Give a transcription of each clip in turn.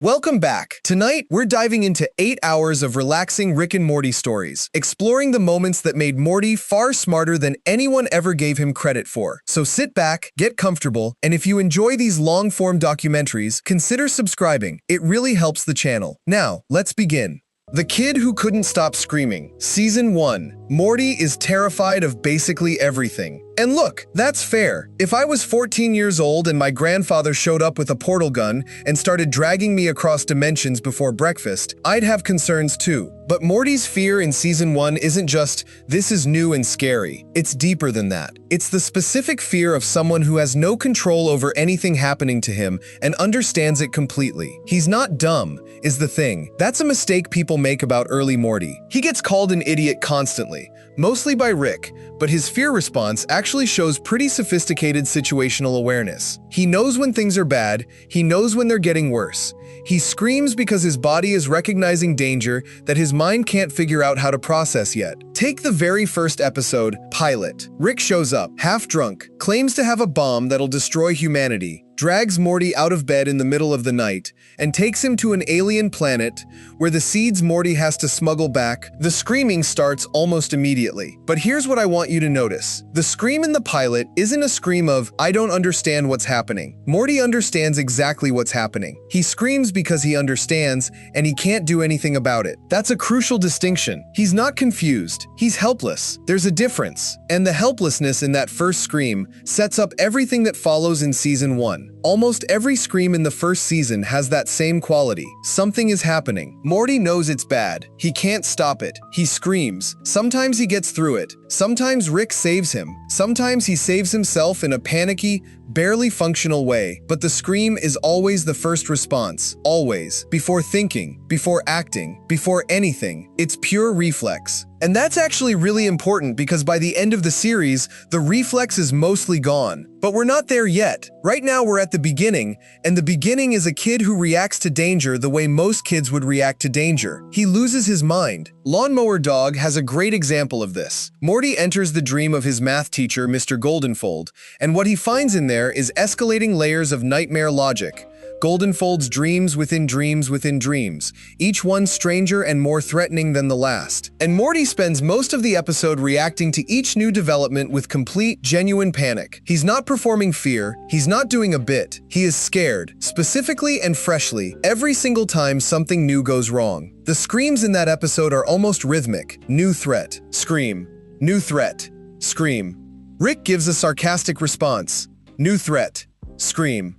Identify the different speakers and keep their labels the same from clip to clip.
Speaker 1: Welcome back. Tonight, we're diving into 8 hours of relaxing Rick and Morty stories, exploring the moments that made Morty far smarter than anyone ever gave him credit for. So sit back, get comfortable, and if you enjoy these long-form documentaries, consider subscribing. It really helps the channel. Now, let's begin. The Kid Who Couldn't Stop Screaming. Season 1. Morty is terrified of basically everything. And look, that's fair. If I was 14 years old and my grandfather showed up with a portal gun and started dragging me across dimensions before breakfast, I'd have concerns too. But Morty's fear in Season 1 isn't just, this is new and scary. It's deeper than that. It's the specific fear of someone who has no control over anything happening to him and understands it completely. He's not dumb, is the thing. That's a mistake people make about early Morty. He gets called an idiot constantly, mostly by Rick, but his fear response actually shows pretty sophisticated situational awareness. He knows when things are bad, he knows when they're getting worse. He screams because his body is recognizing danger that his mind can't figure out how to process yet. Take the very first episode, Pilot. Rick shows up, half drunk, claims to have a bomb that'll destroy humanity, drags Morty out of bed in the middle of the night, and takes him to an alien planet where the seeds Morty has to smuggle back. The screaming starts almost immediately. But here's what I want you to notice. The scream in the pilot isn't a scream of, I don't understand what's happening. Morty understands exactly what's happening. He screams because he understands, and he can't do anything about it. That's a crucial distinction. He's not confused. He's helpless. There's a difference. And the helplessness in that first scream sets up everything that follows in Season 1. Almost every scream in the first season has that same quality. Something is happening. Morty knows it's bad. He can't stop it. He screams. Sometimes he gets through it. Sometimes Rick saves him. Sometimes he saves himself in a panicky, barely functional way. But the scream is always the first response. Always. Before thinking, before acting, before anything. It's pure reflex. And that's actually really important because by the end of the series, the reflex is mostly gone. But we're not there yet. Right now we're at the beginning, and the beginning is a kid who reacts to danger the way most kids would react to danger. He loses his mind. Lawnmower Dog has a great example of this. Morty enters the dream of his math teacher, Mr. Goldenfold, and what he finds in there is escalating layers of nightmare logic. Goldenfold's dreams within dreams within dreams, each one stranger and more threatening than the last. And Morty spends most of the episode reacting to each new development with complete, genuine panic. He's not performing fear, he's not doing a bit. He is scared, specifically and freshly, every single time something new goes wrong. The screams in that episode are almost rhythmic. New threat, scream. New threat, scream. Rick gives a sarcastic response. New threat, scream.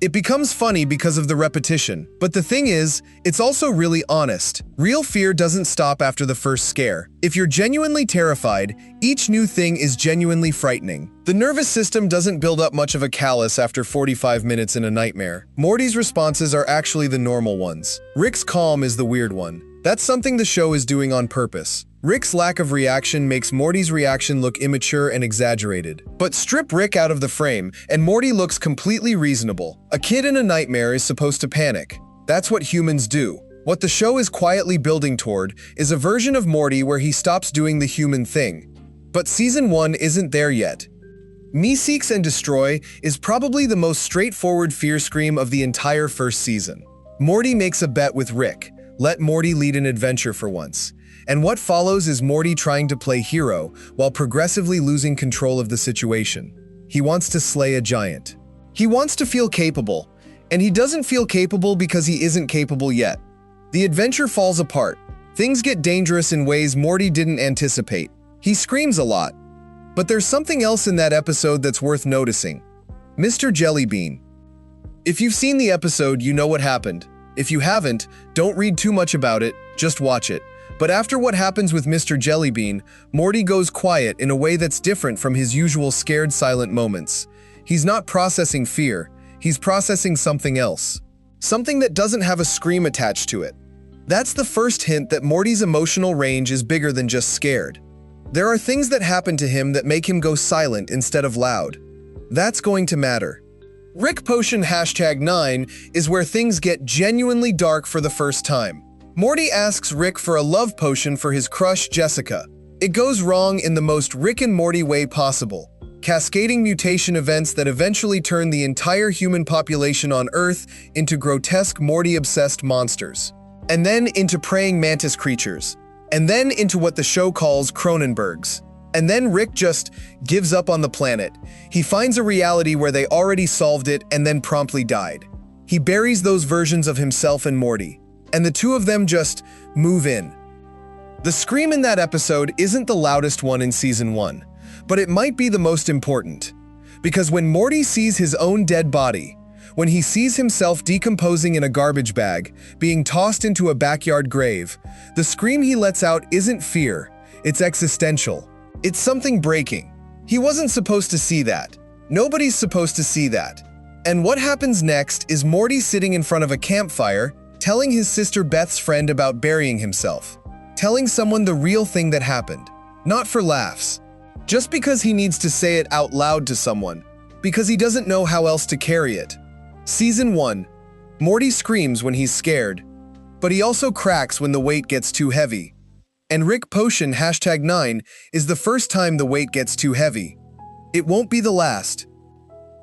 Speaker 1: It becomes funny because of the repetition. But the thing is, it's also really honest. Real fear doesn't stop after the first scare. If you're genuinely terrified, each new thing is genuinely frightening. The nervous system doesn't build up much of a callus after 45 minutes in a nightmare. Morty's responses are actually the normal ones. Rick's calm is the weird one. That's something the show is doing on purpose. Rick's lack of reaction makes Morty's reaction look immature and exaggerated. But strip Rick out of the frame, and Morty looks completely reasonable. A kid in a nightmare is supposed to panic. That's what humans do. What the show is quietly building toward is a version of Morty where he stops doing the human thing. But Season 1 isn't there yet. Me Seeks and Destroy is probably the most straightforward fear scream of the entire first season. Morty makes a bet with Rick. Let Morty lead an adventure for once. And what follows is Morty trying to play hero while progressively losing control of the situation. He wants to slay a giant. He wants to feel capable, and he doesn't feel capable because he isn't capable yet. The adventure falls apart. Things get dangerous in ways Morty didn't anticipate. He screams a lot. But there's something else in that episode that's worth noticing. Mr. Jellybean. If you've seen the episode, you know what happened. If you haven't, don't read too much about it, just watch it. But after what happens with Mr. Jellybean, Morty goes quiet in a way that's different from his usual scared silent moments. He's not processing fear, he's processing something else. Something that doesn't have a scream attached to it. That's the first hint that Morty's emotional range is bigger than just scared. There are things that happen to him that make him go silent instead of loud. That's going to matter. Rick Potion #9 is where things get genuinely dark for the first time. Morty asks Rick for a love potion for his crush, Jessica. It goes wrong in the most Rick and Morty way possible. cascading mutation events that eventually turn the entire human population on Earth into grotesque Morty-obsessed monsters, and then into praying mantis creatures, and then into what the show calls Cronenbergs. And then Rick just gives up on the planet. He finds a reality where they already solved it and then promptly died. He buries those versions of himself and Morty, and the two of them just move in. The scream in that episode isn't the loudest one in Season 1, but it might be the most important. Because when Morty sees his own dead body, when he sees himself decomposing in a garbage bag, being tossed into a backyard grave, the scream he lets out isn't fear, it's existential. It's something breaking. He wasn't supposed to see that. Nobody's supposed to see that. And what happens next is Morty sitting in front of a campfire, telling his sister Beth's friend about burying himself. Telling someone the real thing that happened. Not for laughs. Just because he needs to say it out loud to someone. Because he doesn't know how else to carry it. Season 1. Morty screams when he's scared. But he also cracks when the weight gets too heavy. And Rick Potion #9 is the first time the weight gets too heavy. It won't be the last.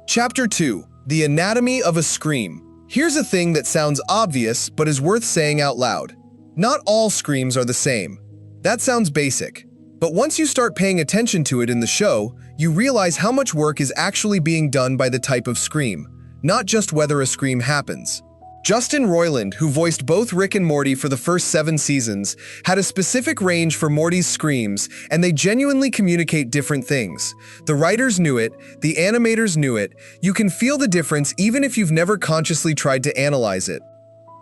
Speaker 1: Chapter 2. The Anatomy of a Scream. Here's a thing that sounds obvious but is worth saying out loud. Not all screams are the same. That sounds basic. But once you start paying attention to it in the show, you realize how much work is actually being done by the type of scream, not just whether a scream happens. Justin Roiland, who voiced both Rick and Morty for the first 7 seasons, had a specific range for Morty's screams, and they genuinely communicate different things. The writers knew it, the animators knew it, you can feel the difference even if you've never consciously tried to analyze it.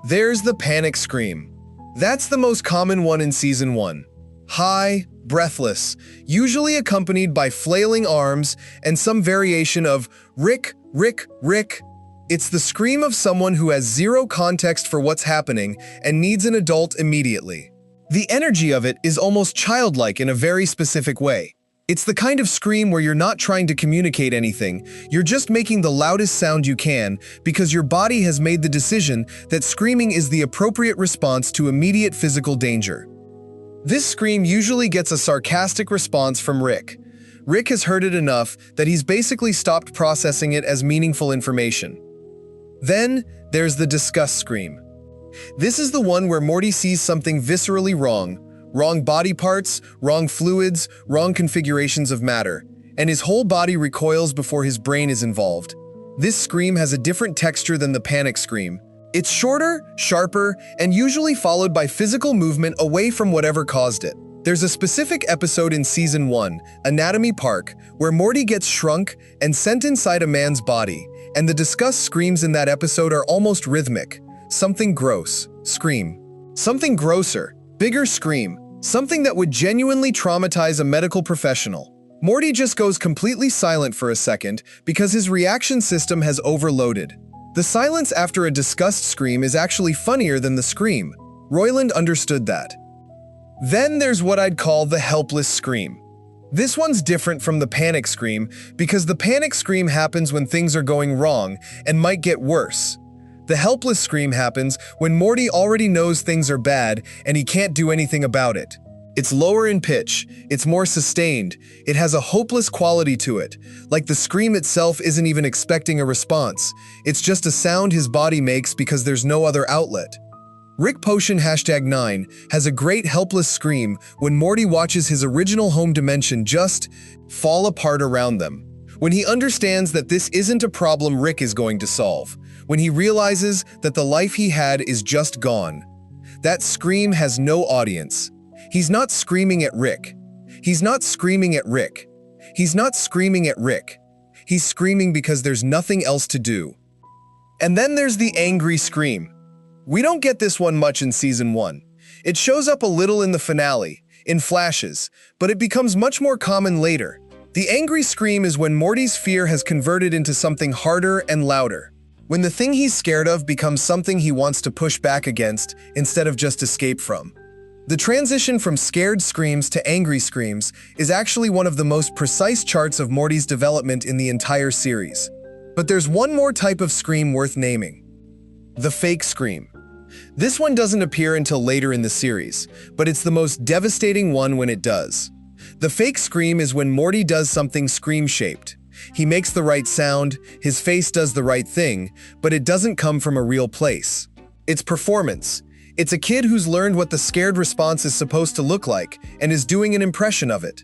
Speaker 1: There's the panic scream. That's the most common one in Season 1. High, breathless, usually accompanied by flailing arms and some variation of Rick, Rick, Rick. It's the scream of someone who has zero context for what's happening and needs an adult immediately. The energy of it is almost childlike in a very specific way. It's the kind of scream where you're not trying to communicate anything, you're just making the loudest sound you can because your body has made the decision that screaming is the appropriate response to immediate physical danger. This scream usually gets a sarcastic response from Rick. Rick has heard it enough that he's basically stopped processing it as meaningful information. Then, there's the disgust scream. This is the one where Morty sees something viscerally wrong. Wrong body parts, wrong fluids, wrong configurations of matter, and his whole body recoils before his brain is involved. This scream has a different texture than the panic scream. It's shorter, sharper, and usually followed by physical movement away from whatever caused it. There's a specific episode in Season 1, Anatomy Park, where Morty gets shrunk and sent inside a man's body, and the disgust screams in that episode are almost rhythmic. Something gross, scream. Something grosser, bigger scream. Something that would genuinely traumatize a medical professional. Morty just goes completely silent for a second because his reaction system has overloaded. The silence after a disgust scream is actually funnier than the scream. Roiland understood that. Then there's what I'd call the helpless scream. This one's different from the panic scream because the panic scream happens when things are going wrong and might get worse. The helpless scream happens when Morty already knows things are bad and he can't do anything about it. It's lower in pitch, it's more sustained, it has a hopeless quality to it, like the scream itself isn't even expecting a response. It's just a sound his body makes because there's no other outlet. Rick Potion #9 has a great helpless scream when Morty watches his original home dimension just fall apart around them. When he understands that this isn't a problem Rick is going to solve. When he realizes that the life he had is just gone. That scream has no audience. He's not screaming at Rick. He's not screaming at Rick. He's not screaming at Rick. He's screaming because there's nothing else to do. And then there's the angry scream. We don't get this one much in Season 1. It shows up a little in the finale, in flashes, but it becomes much more common later. The angry scream is when Morty's fear has converted into something harder and louder. When the thing he's scared of becomes something he wants to push back against instead of just escape from. The transition from scared screams to angry screams is actually one of the most precise charts of Morty's development in the entire series. But there's one more type of scream worth naming. The fake scream. This one doesn't appear until later in the series, but it's the most devastating one when it does. The fake scream is when Morty does something scream-shaped. He makes the right sound, his face does the right thing, but it doesn't come from a real place. It's performance. It's a kid who's learned what the scared response is supposed to look like and is doing an impression of it.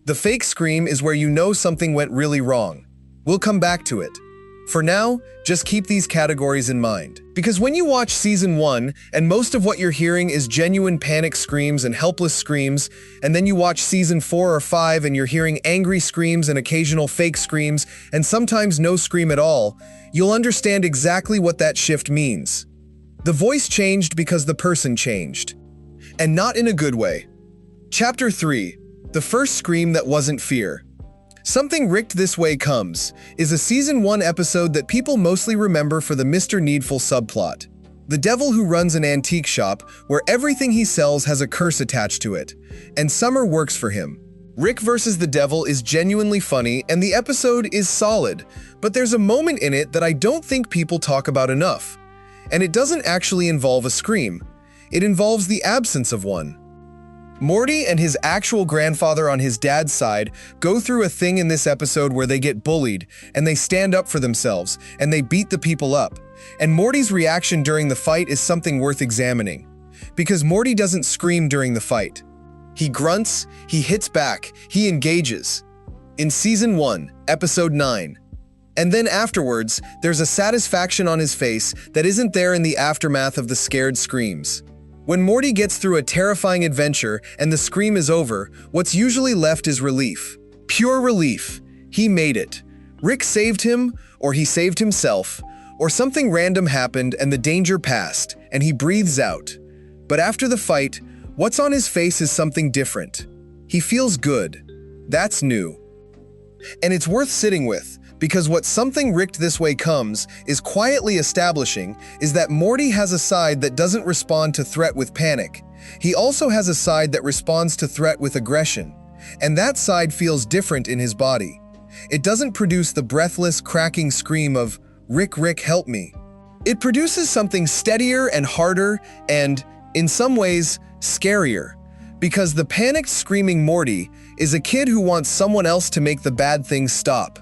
Speaker 1: The fake scream is where you know something went really wrong. We'll come back to it. For now, just keep these categories in mind. Because when you watch Season 1, and most of what you're hearing is genuine panic screams and helpless screams, and then you watch Season 4 or 5 and you're hearing angry screams and occasional fake screams, and sometimes no scream at all, you'll understand exactly what that shift means. The voice changed because the person changed. And not in a good way. Chapter 3. The first scream that wasn't fear. Something Ricked This Way Comes is a Season 1 episode that people mostly remember for the Mr. Needful subplot. The devil who runs an antique shop where everything he sells has a curse attached to it, and summer works for him. Rick versus the devil is genuinely funny and the episode is solid, but there's a moment in it that I don't think people talk about enough. And it doesn't actually involve a scream. It involves the absence of one. Morty and his actual grandfather on his dad's side go through a thing in this episode where they get bullied, and they stand up for themselves, and they beat the people up. And Morty's reaction during the fight is something worth examining. Because Morty doesn't scream during the fight. He grunts, he hits back, he engages. In Season 1, Episode 9. And then afterwards, there's a satisfaction on his face that isn't there in the aftermath of the scared screams. When Morty gets through a terrifying adventure and the scream is over, what's usually left is relief. Pure relief. He made it. Rick saved him, or he saved himself, or something random happened and the danger passed, and he breathes out. But after the fight, what's on his face is something different. He feels good. That's new. And it's worth sitting with, because what Something Ricked This Way Comes is quietly establishing is that Morty has a side that doesn't respond to threat with panic. He also has a side that responds to threat with aggression. And that side feels different in his body. It doesn't produce the breathless, cracking scream of, "Rick, Rick, help me." It produces something steadier and harder and, in some ways, scarier. Because the panicked, screaming Morty is a kid who wants someone else to make the bad things stop.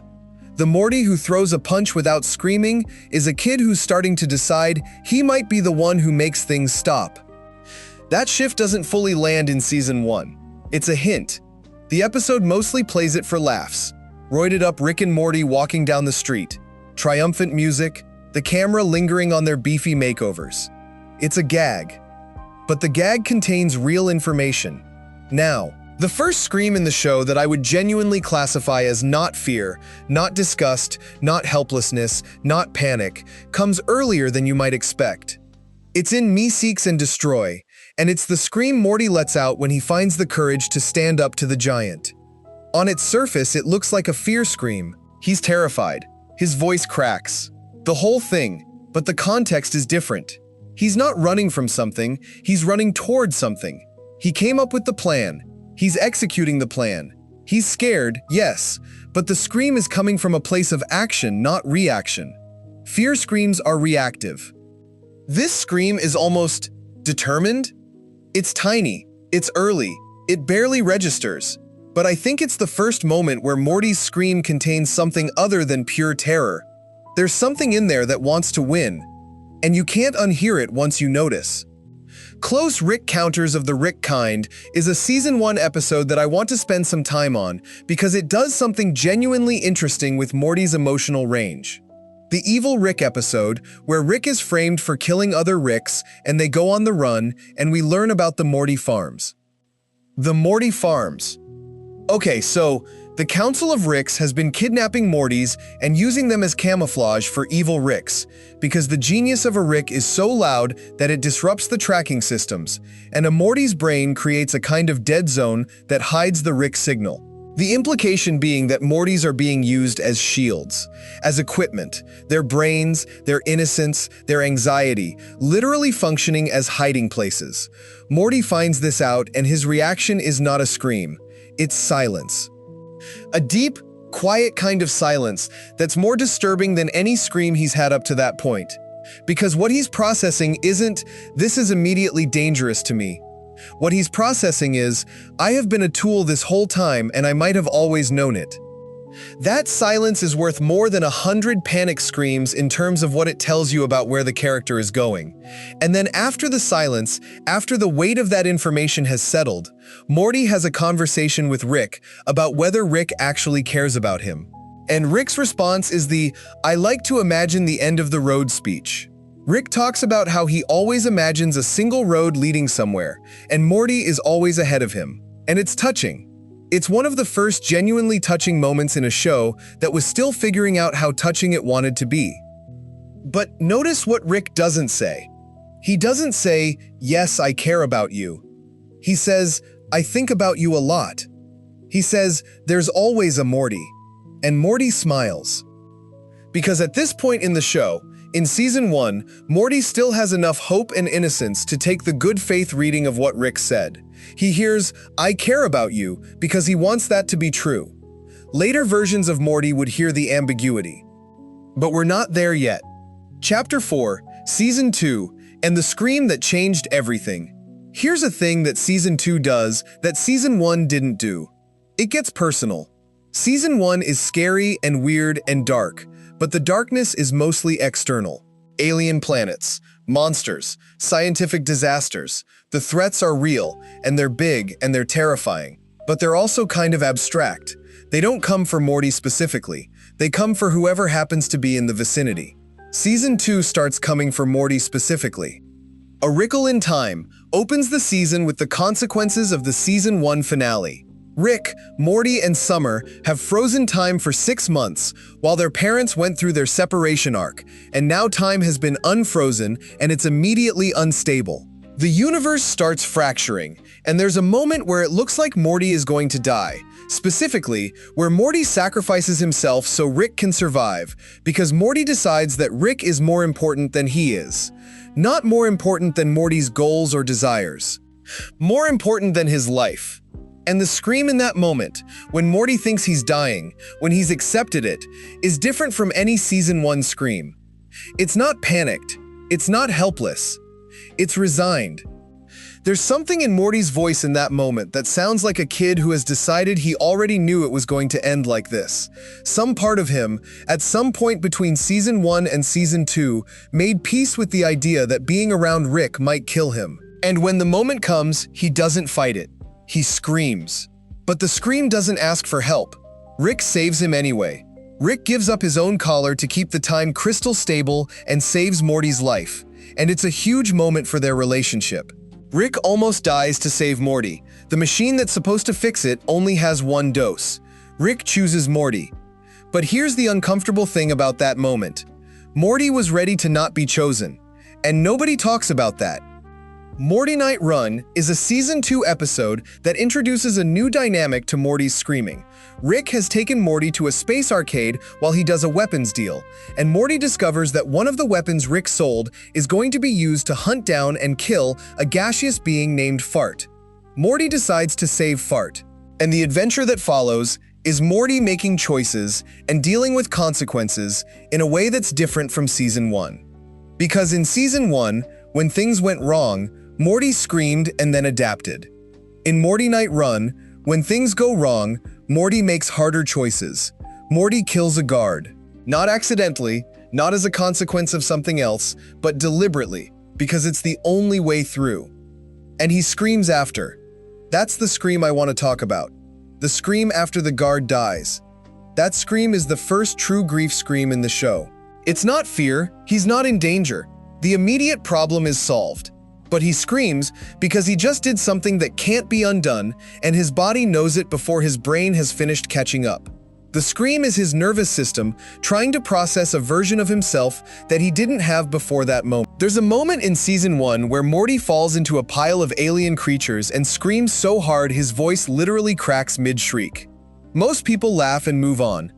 Speaker 1: The Morty who throws a punch without screaming is a kid who's starting to decide he might be the one who makes things stop. That shift doesn't fully land in Season 1. It's a hint. The episode mostly plays it for laughs. Roided up Rick and Morty walking down the street. Triumphant music, the camera lingering on their beefy makeovers. It's a gag. But the gag contains real information. Now, the first scream in the show that I would genuinely classify as not fear, not disgust, not helplessness, not panic, comes earlier than you might expect. It's in Me Seeks and Destroy, and it's the scream Morty lets out when he finds the courage to stand up to the giant. On its surface, it looks like a fear scream. He's terrified. His voice cracks. The whole thing, but the context is different. He's not running from something, he's running towards something. He came up with the plan. He's executing the plan. He's scared, yes, but the scream is coming from a place of action, not reaction. Fear screams are reactive. This scream is almost determined. It's tiny, it's early, it barely registers, but I think it's the first moment where Morty's scream contains something other than pure terror. There's something in there that wants to win, and you can't unhear it once you notice. Close Rick Counters of the Rick Kind is a Season 1 episode that I want to spend some time on because it does something genuinely interesting with Morty's emotional range. The Evil Rick episode, where Rick is framed for killing other Ricks and they go on the run and we learn about the Morty Farms. The Morty Farms. Okay, so the Council of Ricks has been kidnapping Mortys and using them as camouflage for evil Ricks, because the genius of a Rick is so loud that it disrupts the tracking systems, and a Morty's brain creates a kind of dead zone that hides the Rick signal. The implication being that Mortys are being used as shields, as equipment, their brains, their innocence, their anxiety, literally functioning as hiding places. Morty finds this out, and his reaction is not a scream, it's silence. A deep, quiet kind of silence that's more disturbing than any scream he's had up to that point. Because what he's processing isn't, "This is immediately dangerous to me," What he's processing is, I have been a tool this whole time and I might have always known it. That silence is worth more than 100 panic screams in terms of what it tells you about where the character is going. And then after the silence, after the weight of that information has settled, Morty has a conversation with Rick about whether Rick actually cares about him. And Rick's response is the, I like to imagine the end of the road speech. Rick talks about how he always imagines a single road leading somewhere, and Morty is always ahead of him. And it's touching. It's one of the first genuinely touching moments in a show that was still figuring out how touching it wanted to be. But notice what Rick doesn't say. He doesn't say, yes, I care about you. He says, I think about you a lot. He says, there's always a Morty. And Morty smiles. Because at this point in the show, in Season 1, Morty still has enough hope and innocence to take the good faith reading of what Rick said. He hears, I care about you, because he wants that to be true. Later versions of Morty would hear the ambiguity. But we're not there yet. Chapter 4, Season 2, and the scream that changed everything. Here's a thing that Season 2 does that Season 1 didn't do. It gets personal. Season 1 is scary and weird and dark, but the darkness is mostly external. Alien planets, monsters, scientific disasters. The threats are real, and they're big, and they're terrifying. But they're also kind of abstract. They don't come for Morty specifically. They come for whoever happens to be in the vicinity. Season 2 starts coming for Morty specifically. A Wrinkle in Time opens the season with the consequences of the Season 1 finale. Rick, Morty, and Summer have frozen time for 6 months while their parents went through their separation arc, and now time has been unfrozen and it's immediately unstable. The universe starts fracturing, and there's a moment where it looks like Morty is going to die, specifically where Morty sacrifices himself so Rick can survive, because Morty decides that Rick is more important than he is. Not more important than Morty's goals or desires. More important than his life. And the scream in that moment, when Morty thinks he's dying, when he's accepted it, is different from any Season 1 scream. It's not panicked. It's not helpless. It's resigned. There's something in Morty's voice in that moment that sounds like a kid who has decided he already knew it was going to end like this. Some part of him, at some point between Season 1 and Season 2, made peace with the idea that being around Rick might kill him. And when the moment comes, he doesn't fight it. He screams. But the scream doesn't ask for help. Rick saves him anyway. Rick gives up his own collar to keep the time crystal stable and saves Morty's life. And it's a huge moment for their relationship. Rick almost dies to save Morty. The machine that's supposed to fix it only has one dose. Rick chooses Morty. But here's the uncomfortable thing about that moment. Morty was ready to not be chosen. And nobody talks about that. Morty Night Run is a Season 2 episode that introduces a new dynamic to Morty's screaming. Rick has taken Morty to a space arcade while he does a weapons deal, and Morty discovers that one of the weapons Rick sold is going to be used to hunt down and kill a gaseous being named Fart. Morty decides to save Fart, and the adventure that follows is Morty making choices and dealing with consequences in a way that's different from Season 1. Because in Season 1, when things went wrong, Morty screamed and then adapted. In Morty Night Run, when things go wrong, Morty makes harder choices. Morty kills a guard. Not accidentally, not as a consequence of something else, but deliberately, because it's the only way through. And he screams after. That's the scream I want to talk about. The scream after the guard dies. That scream is the first true grief scream in the show. It's not fear, he's not in danger. The immediate problem is solved. But he screams because he just did something that can't be undone, and his body knows it before his brain has finished catching up. The scream is his nervous system trying to process a version of himself that he didn't have before that moment. There's a moment in Season 1 where Morty falls into a pile of alien creatures and screams so hard his voice literally cracks mid-shriek. Most people laugh and move on,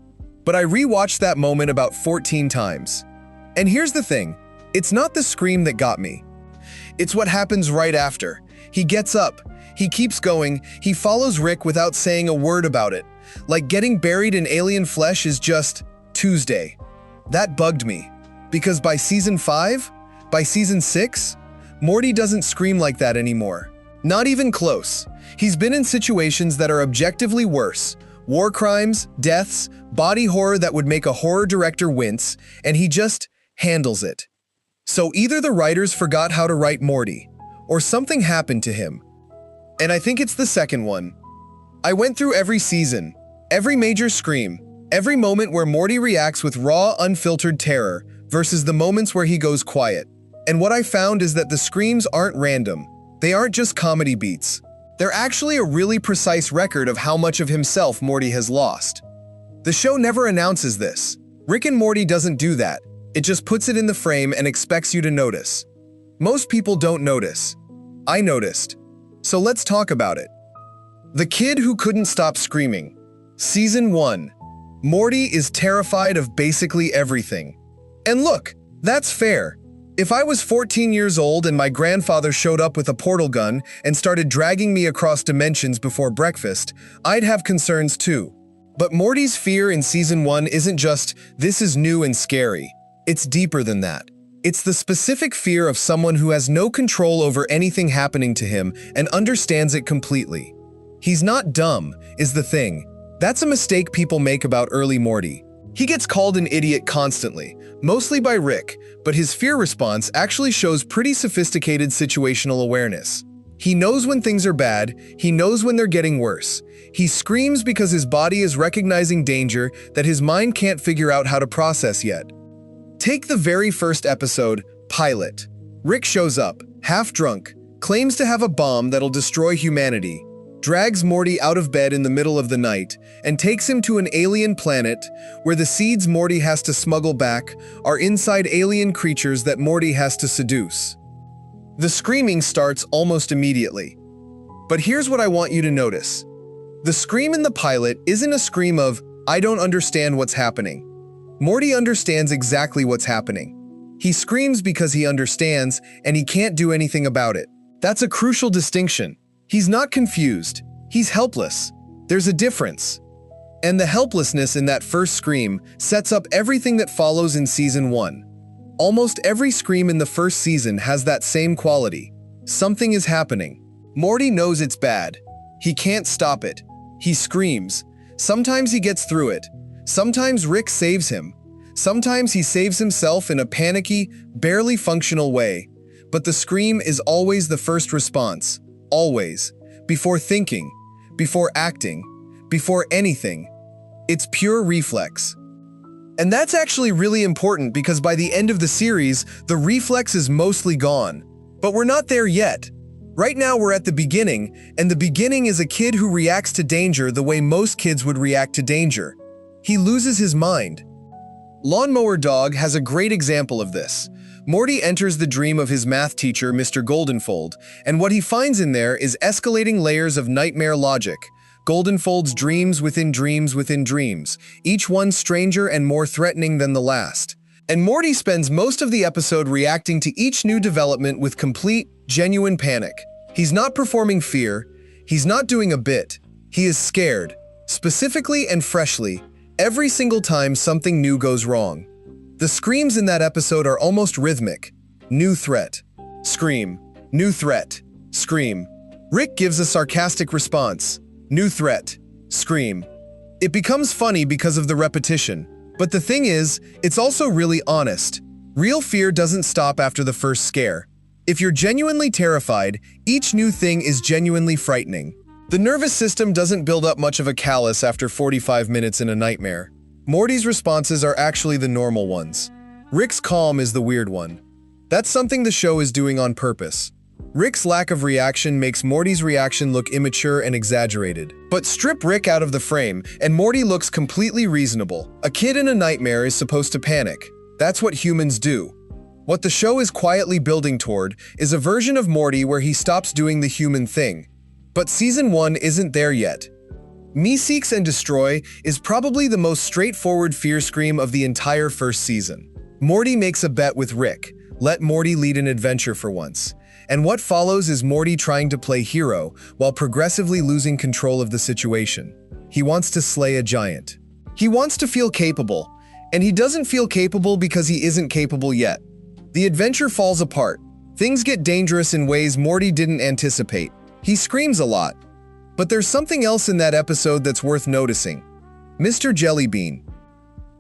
Speaker 1: but I rewatched that moment about 14 times. And here's the thing, it's not the scream that got me. It's what happens right after. He gets up, he keeps going, he follows Rick without saying a word about it. Like getting buried in alien flesh is just Tuesday. That bugged me, because by Season 5, by Season 6, Morty doesn't scream like that anymore. Not even close. He's been in situations that are objectively worse. War crimes, deaths, body horror that would make a horror director wince, and he just handles it. So either the writers forgot how to write Morty, or something happened to him. And I think it's the second one. I went through every season, every major scream, every moment where Morty reacts with raw, unfiltered terror versus the moments where he goes quiet. And what I found is that the screams aren't random. They aren't just comedy beats. They're actually a really precise record of how much of himself Morty has lost. The show never announces this. Rick and Morty doesn't do that. It just puts it in the frame and expects you to notice. Most people don't notice. I noticed. So let's talk about it. The Kid Who Couldn't Stop Screaming. Season 1. Morty is terrified of basically everything. And look, that's fair. If I was 14 years old and my grandfather showed up with a portal gun and started dragging me across dimensions before breakfast, I'd have concerns too. But Morty's fear in Season 1 isn't just, this is new and scary. It's deeper than that. It's the specific fear of someone who has no control over anything happening to him and understands it completely. He's not dumb, is the thing. That's a mistake people make about early Morty. He gets called an idiot constantly, mostly by Rick, but his fear response actually shows pretty sophisticated situational awareness. He knows when things are bad, he knows when they're getting worse. He screams because his body is recognizing danger that his mind can't figure out how to process yet. Take the very first episode, Pilot. Rick shows up, half drunk, claims to have a bomb that'll destroy humanity, drags Morty out of bed in the middle of the night, and takes him to an alien planet where the seeds Morty has to smuggle back are inside alien creatures that Morty has to seduce. The screaming starts almost immediately. But here's what I want you to notice. The scream in the pilot isn't a scream of, I don't understand what's happening. Morty understands exactly what's happening. He screams because he understands, and he can't do anything about it. That's a crucial distinction. He's not confused. He's helpless. There's a difference. And the helplessness in that first scream sets up everything that follows in Season 1. Almost every scream in the first season has that same quality. Something is happening. Morty knows it's bad. He can't stop it. He screams. Sometimes he gets through it. Sometimes Rick saves him. Sometimes he saves himself in a panicky, barely functional way. But the scream is always the first response. Always. Before thinking. Before acting. Before anything. It's pure reflex. And that's actually really important because by the end of the series, the reflex is mostly gone. But we're not there yet. Right now we're at the beginning, and the beginning is a kid who reacts to danger the way most kids would react to danger. He loses his mind. Lawnmower Dog has a great example of this. Morty enters the dream of his math teacher, Mr. Goldenfold, and what he finds in there is escalating layers of nightmare logic. Goldenfold's dreams within dreams within dreams, each one stranger and more threatening than the last. And Morty spends most of the episode reacting to each new development with complete, genuine panic. He's not performing fear. He's not doing a bit. He is scared, specifically and freshly, every single time something new goes wrong. The screams in that episode are almost rhythmic. New threat. Scream. New threat. Scream. Rick gives a sarcastic response. New threat. Scream. It becomes funny because of the repetition. But the thing is, it's also really honest. Real fear doesn't stop after the first scare. If you're genuinely terrified, each new thing is genuinely frightening. The nervous system doesn't build up much of a callus after 45 minutes in a nightmare. Morty's responses are actually the normal ones. Rick's calm is the weird one. That's something the show is doing on purpose. Rick's lack of reaction makes Morty's reaction look immature and exaggerated. But strip Rick out of the frame, and Morty looks completely reasonable. A kid in a nightmare is supposed to panic. That's what humans do. What the show is quietly building toward is a version of Morty where he stops doing the human thing. But Season 1 isn't there yet. Me Seeks and Destroy is probably the most straightforward fear scream of the entire first season. Morty makes a bet with Rick. Let Morty lead an adventure for once. And what follows is Morty trying to play hero while progressively losing control of the situation. He wants to slay a giant. He wants to feel capable, and he doesn't feel capable because he isn't capable yet. The adventure falls apart. Things get dangerous in ways Morty didn't anticipate. He screams a lot. But there's something else in that episode that's worth noticing. Mr. Jellybean.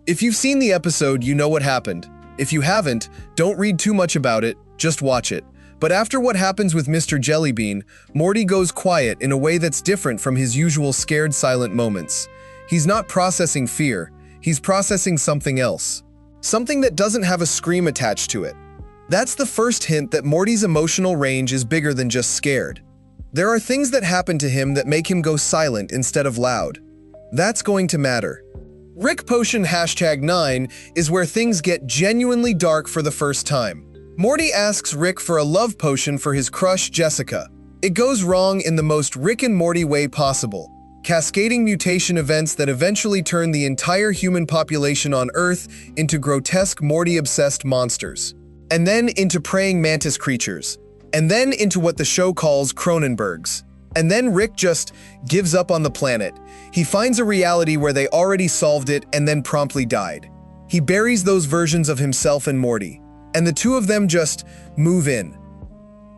Speaker 1: If you've seen the episode, you know what happened. If you haven't, don't read too much about it, just watch it. But after what happens with Mr. Jellybean, Morty goes quiet in a way that's different from his usual scared silent moments. He's not processing fear, he's processing something else. Something that doesn't have a scream attached to it. That's the first hint that Morty's emotional range is bigger than just scared. There are things that happen to him that make him go silent instead of loud. That's going to matter. Rick Potion #9 is where things get genuinely dark for the first time. Morty asks Rick for a love potion for his crush, Jessica. It goes wrong in the most Rick and Morty way possible. Cascading mutation events that eventually turn the entire human population on Earth into grotesque Morty-obsessed monsters. And then into praying mantis creatures. And then into what the show calls Cronenbergs. And then Rick just gives up on the planet. He finds a reality where they already solved it and then promptly died. He buries those versions of himself and Morty, and the two of them just move in.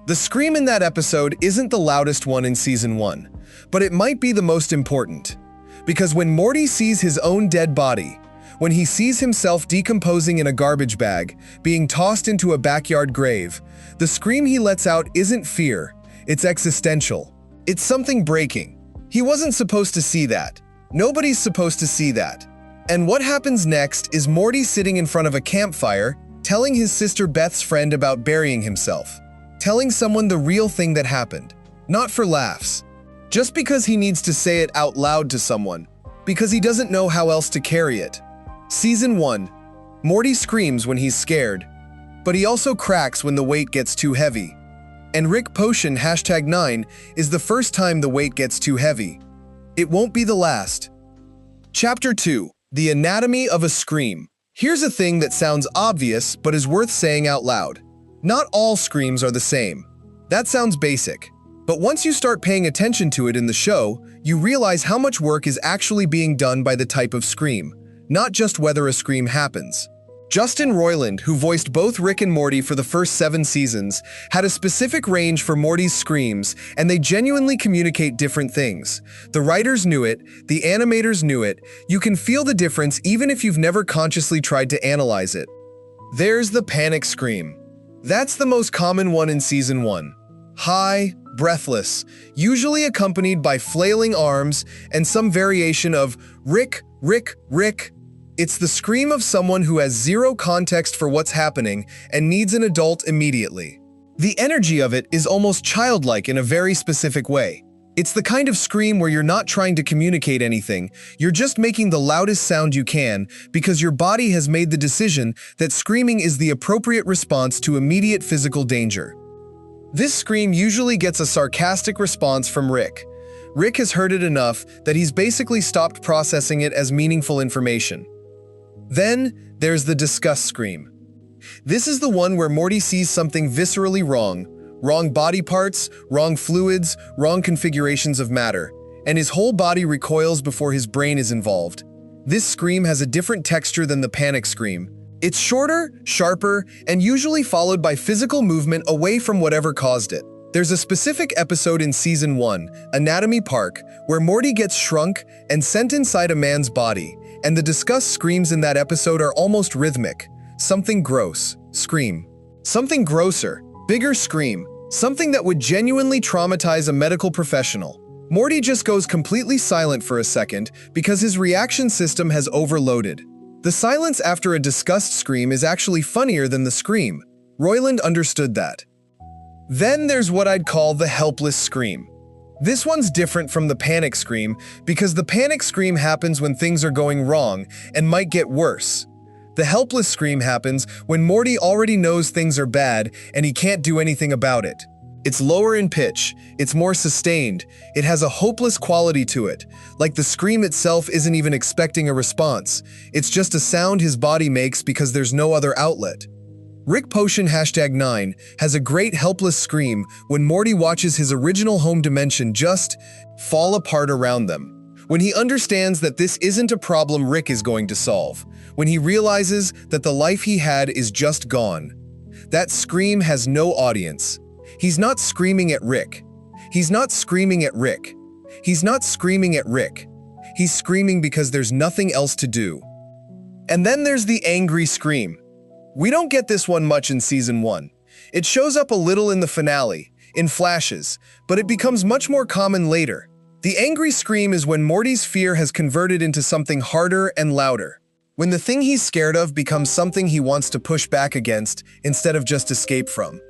Speaker 1: The scream in that episode isn't the loudest one in season 1, but it might be the most important. Because when Morty sees his own dead body, when he sees himself decomposing in a garbage bag, being tossed into a backyard grave, the scream he lets out isn't fear, it's existential. It's something breaking. He wasn't supposed to see that. Nobody's supposed to see that. And what happens next is Morty sitting in front of a campfire, telling his sister Beth's friend about burying himself. Telling someone the real thing that happened. Not for laughs. Just because he needs to say it out loud to someone. Because he doesn't know how else to carry it. Season 1. Morty screams when he's scared. But he also cracks when the weight gets too heavy. And Rick Potion #9 is the first time the weight gets too heavy. It won't be the last. Chapter 2. The Anatomy of a Scream. Here's a thing that sounds obvious but is worth saying out loud. Not all screams are the same. That sounds basic. But once you start paying attention to it in the show, you realize how much work is actually being done by the type of scream, not just whether a scream happens. Justin Roiland, who voiced both Rick and Morty for the first 7 seasons, had a specific range for Morty's screams, and they genuinely communicate different things. The writers knew it, the animators knew it, you can feel the difference even if you've never consciously tried to analyze it. There's the panic scream. That's the most common one in season 1. High, breathless, usually accompanied by flailing arms and some variation of Rick, Rick, Rick. It's the scream of someone who has zero context for what's happening and needs an adult immediately. The energy of it is almost childlike in a very specific way. It's the kind of scream where you're not trying to communicate anything, you're just making the loudest sound you can because your body has made the decision that screaming is the appropriate response to immediate physical danger. This scream usually gets a sarcastic response from Rick. Rick has heard it enough that he's basically stopped processing it as meaningful information. Then, there's the disgust scream. This is the one where Morty sees something viscerally wrong. Wrong body parts, wrong fluids, wrong configurations of matter, and his whole body recoils before his brain is involved. This scream has a different texture than the panic scream. It's shorter, sharper, and usually followed by physical movement away from whatever caused it. There's a specific episode in Season 1, Anatomy Park, where Morty gets shrunk and sent inside a man's body, and the disgust screams in that episode are almost rhythmic. Something gross, scream. Something grosser, bigger scream. Something that would genuinely traumatize a medical professional. Morty just goes completely silent for a second because his reaction system has overloaded. The silence after a disgust scream is actually funnier than the scream. Roiland understood that. Then there's what I'd call the helpless scream. This one's different from the panic scream because the panic scream happens when things are going wrong and might get worse. The helpless scream happens when Morty already knows things are bad and he can't do anything about it. It's lower in pitch, it's more sustained, it has a hopeless quality to it, like the scream itself isn't even expecting a response. It's just a sound his body makes because there's no other outlet. Rick Potion #9 has a great helpless scream when Morty watches his original home dimension just fall apart around them. When he understands that this isn't a problem Rick is going to solve. When he realizes that the life he had is just gone. That scream has no audience. He's not screaming at Rick. He's not screaming at Rick. He's not screaming at Rick. He's screaming because there's nothing else to do. And then there's the angry scream. We don't get this one much in Season 1. It shows up a little in the finale, in flashes, but it becomes much more common later. The angry scream is when Morty's fear has converted into something harder and louder. When the thing he's scared of becomes something he wants to push back against instead of just escape from.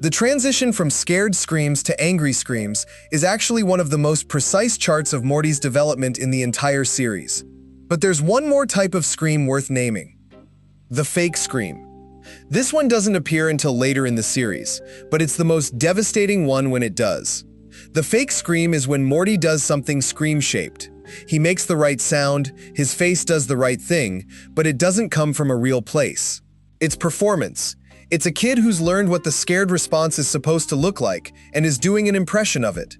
Speaker 1: The transition from scared screams to angry screams is actually one of the most precise charts of Morty's development in the entire series. But there's one more type of scream worth naming. The fake scream. This one doesn't appear until later in the series, but it's the most devastating one when it does. The fake scream is when Morty does something scream-shaped. He makes the right sound, his face does the right thing, but it doesn't come from a real place. It's performance. It's a kid who's learned what the scared response is supposed to look like and is doing an impression of it.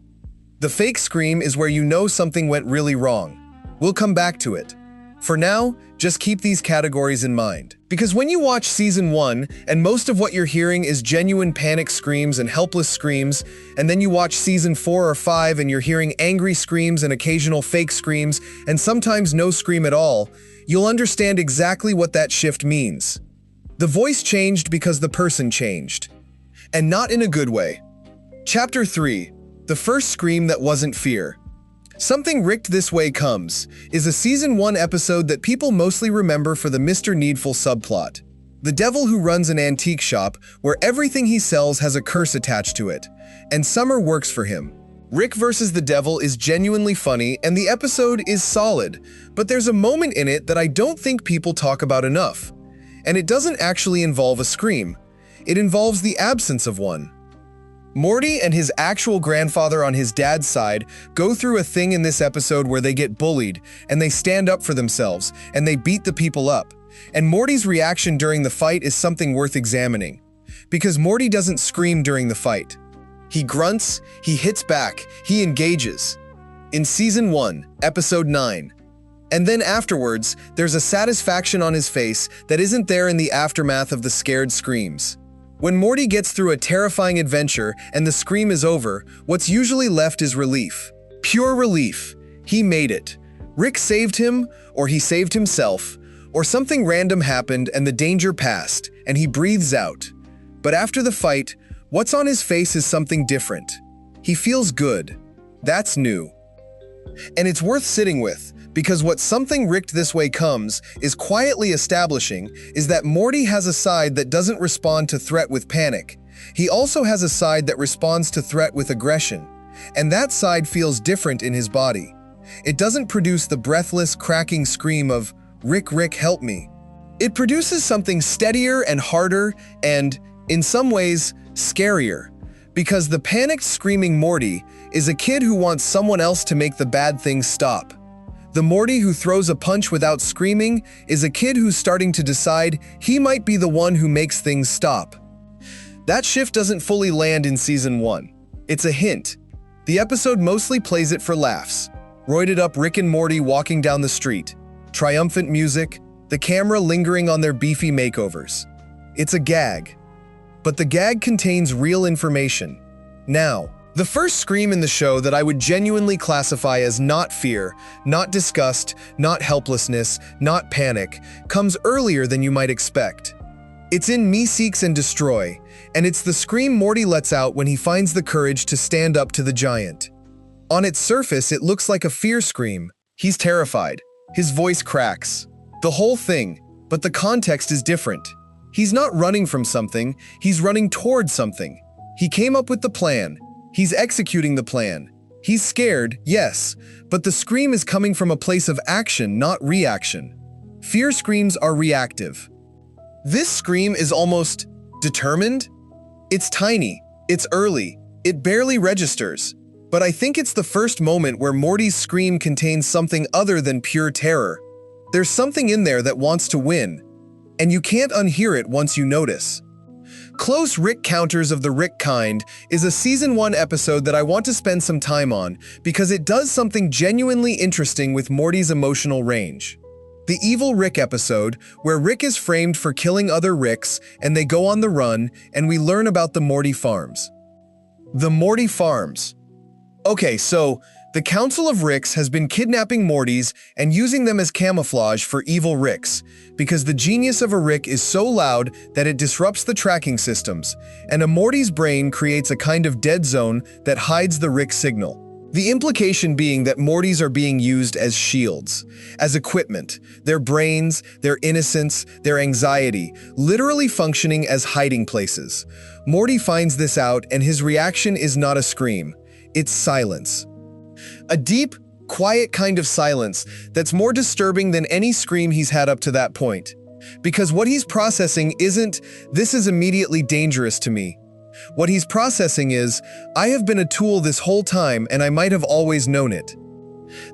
Speaker 1: The fake scream is where you know something went really wrong. We'll come back to it. For now, just keep these categories in mind. Because when you watch Season 1, and most of what you're hearing is genuine panic screams and helpless screams, and then you watch Season 4 or 5 and you're hearing angry screams and occasional fake screams, and sometimes no scream at all, you'll understand exactly what that shift means. The voice changed because the person changed. And not in a good way. Chapter 3. The first scream that wasn't fear. Something Ricked This Way Comes is a Season 1 episode that people mostly remember for the Mr. Needful subplot. The devil who runs an antique shop where everything he sells has a curse attached to it, and Summer works for him. Rick versus the devil is genuinely funny and the episode is solid, but there's a moment in it that I don't think people talk about enough. And it doesn't actually involve a scream. It involves the absence of one. Morty and his actual grandfather on his dad's side go through a thing in this episode where they get bullied, and they stand up for themselves, and they beat the people up. And Morty's reaction during the fight is something worth examining. Because Morty doesn't scream during the fight. He grunts, he hits back, he engages. In Season 1, Episode 9. And then afterwards, there's a satisfaction on his face that isn't there in the aftermath of the scared screams. When Morty gets through a terrifying adventure and the scream is over, what's usually left is relief. Pure relief. He made it. Rick saved him, or he saved himself, or something random happened and the danger passed, and he breathes out. But after the fight, what's on his face is something different. He feels good. That's new. And it's worth sitting with, because what Something Ricked This Way Comes is quietly establishing is that Morty has a side that doesn't respond to threat with panic. He also has a side that responds to threat with aggression, and that side feels different in his body. It doesn't produce the breathless, cracking scream of, "Rick, Rick, help me." It produces something steadier and harder and, in some ways, scarier. Because the panicked, screaming Morty is a kid who wants someone else to make the bad things stop. The Morty who throws a punch without screaming is a kid who's starting to decide he might be the one who makes things stop. That shift doesn't fully land in Season 1. It's a hint. The episode mostly plays it for laughs. Roided up Rick and Morty walking down the street. Triumphant music, the camera lingering on their beefy makeovers. It's a gag. But the gag contains real information. Now, the first scream in the show that I would genuinely classify as not fear, not disgust, not helplessness, not panic, comes earlier than you might expect. It's in Me Seeks and Destroy, and it's the scream Morty lets out when he finds the courage to stand up to the giant. On its surface, it looks like a fear scream. He's terrified. His voice cracks. The whole thing, but the context is different. He's not running from something, he's running towards something. He came up with the plan. He's executing the plan. He's scared, yes, but the scream is coming from a place of action, not reaction. Fear screams are reactive. This scream is almost determined. It's tiny, it's early, it barely registers. But I think it's the first moment where Morty's scream contains something other than pure terror. There's something in there that wants to win, and you can't unhear it once you notice. Close Rick Counters of the Rick Kind is a Season 1 episode that I want to spend some time on because it does something genuinely interesting with Morty's emotional range. The Evil Rick episode, where Rick is framed for killing other Ricks and they go on the run and we learn about the Morty Farms. The Morty Farms. Okay, so the Council of Ricks has been kidnapping Mortys and using them as camouflage for evil Ricks, because the genius of a Rick is so loud that it disrupts the tracking systems, and a Morty's brain creates a kind of dead zone that hides the Rick signal. The implication being that Mortys are being used as shields, as equipment, their brains, their innocence, their anxiety, literally functioning as hiding places. Morty finds this out, and his reaction is not a scream, it's silence. A deep, quiet kind of silence that's more disturbing than any scream he's had up to that point. Because what he's processing isn't, "This is immediately dangerous to me." What he's processing is, "I have been a tool this whole time and I might have always known it."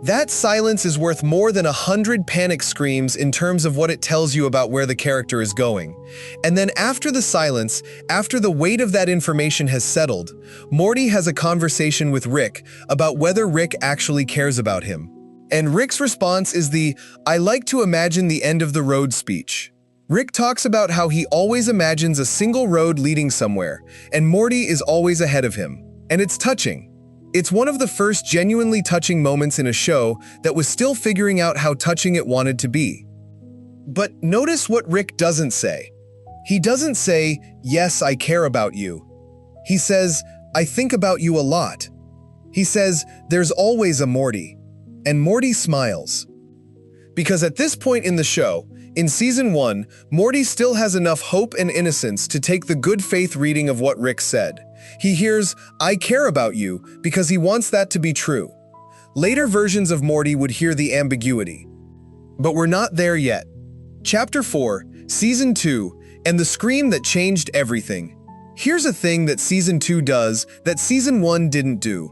Speaker 1: That silence is worth more than 100 panic screams in terms of what it tells you about where the character is going. And then after the silence, after the weight of that information has settled, Morty has a conversation with Rick about whether Rick actually cares about him. And Rick's response is the, "I like to imagine the end of the road" speech. Rick talks about how he always imagines a single road leading somewhere, and Morty is always ahead of him. And it's touching. It's one of the first genuinely touching moments in a show that was still figuring out how touching it wanted to be. But notice what Rick doesn't say. He doesn't say, "Yes, I care about you." He says, "I think about you a lot." He says, "There's always a Morty." And Morty smiles. Because at this point in the show, in Season 1, Morty still has enough hope and innocence to take the good faith reading of what Rick said. He hears, "I care about you," because he wants that to be true. Later versions of Morty would hear the ambiguity. But we're not there yet. Chapter 4, Season 2, and the scream that changed everything. Here's a thing that Season 2 does that Season 1 didn't do.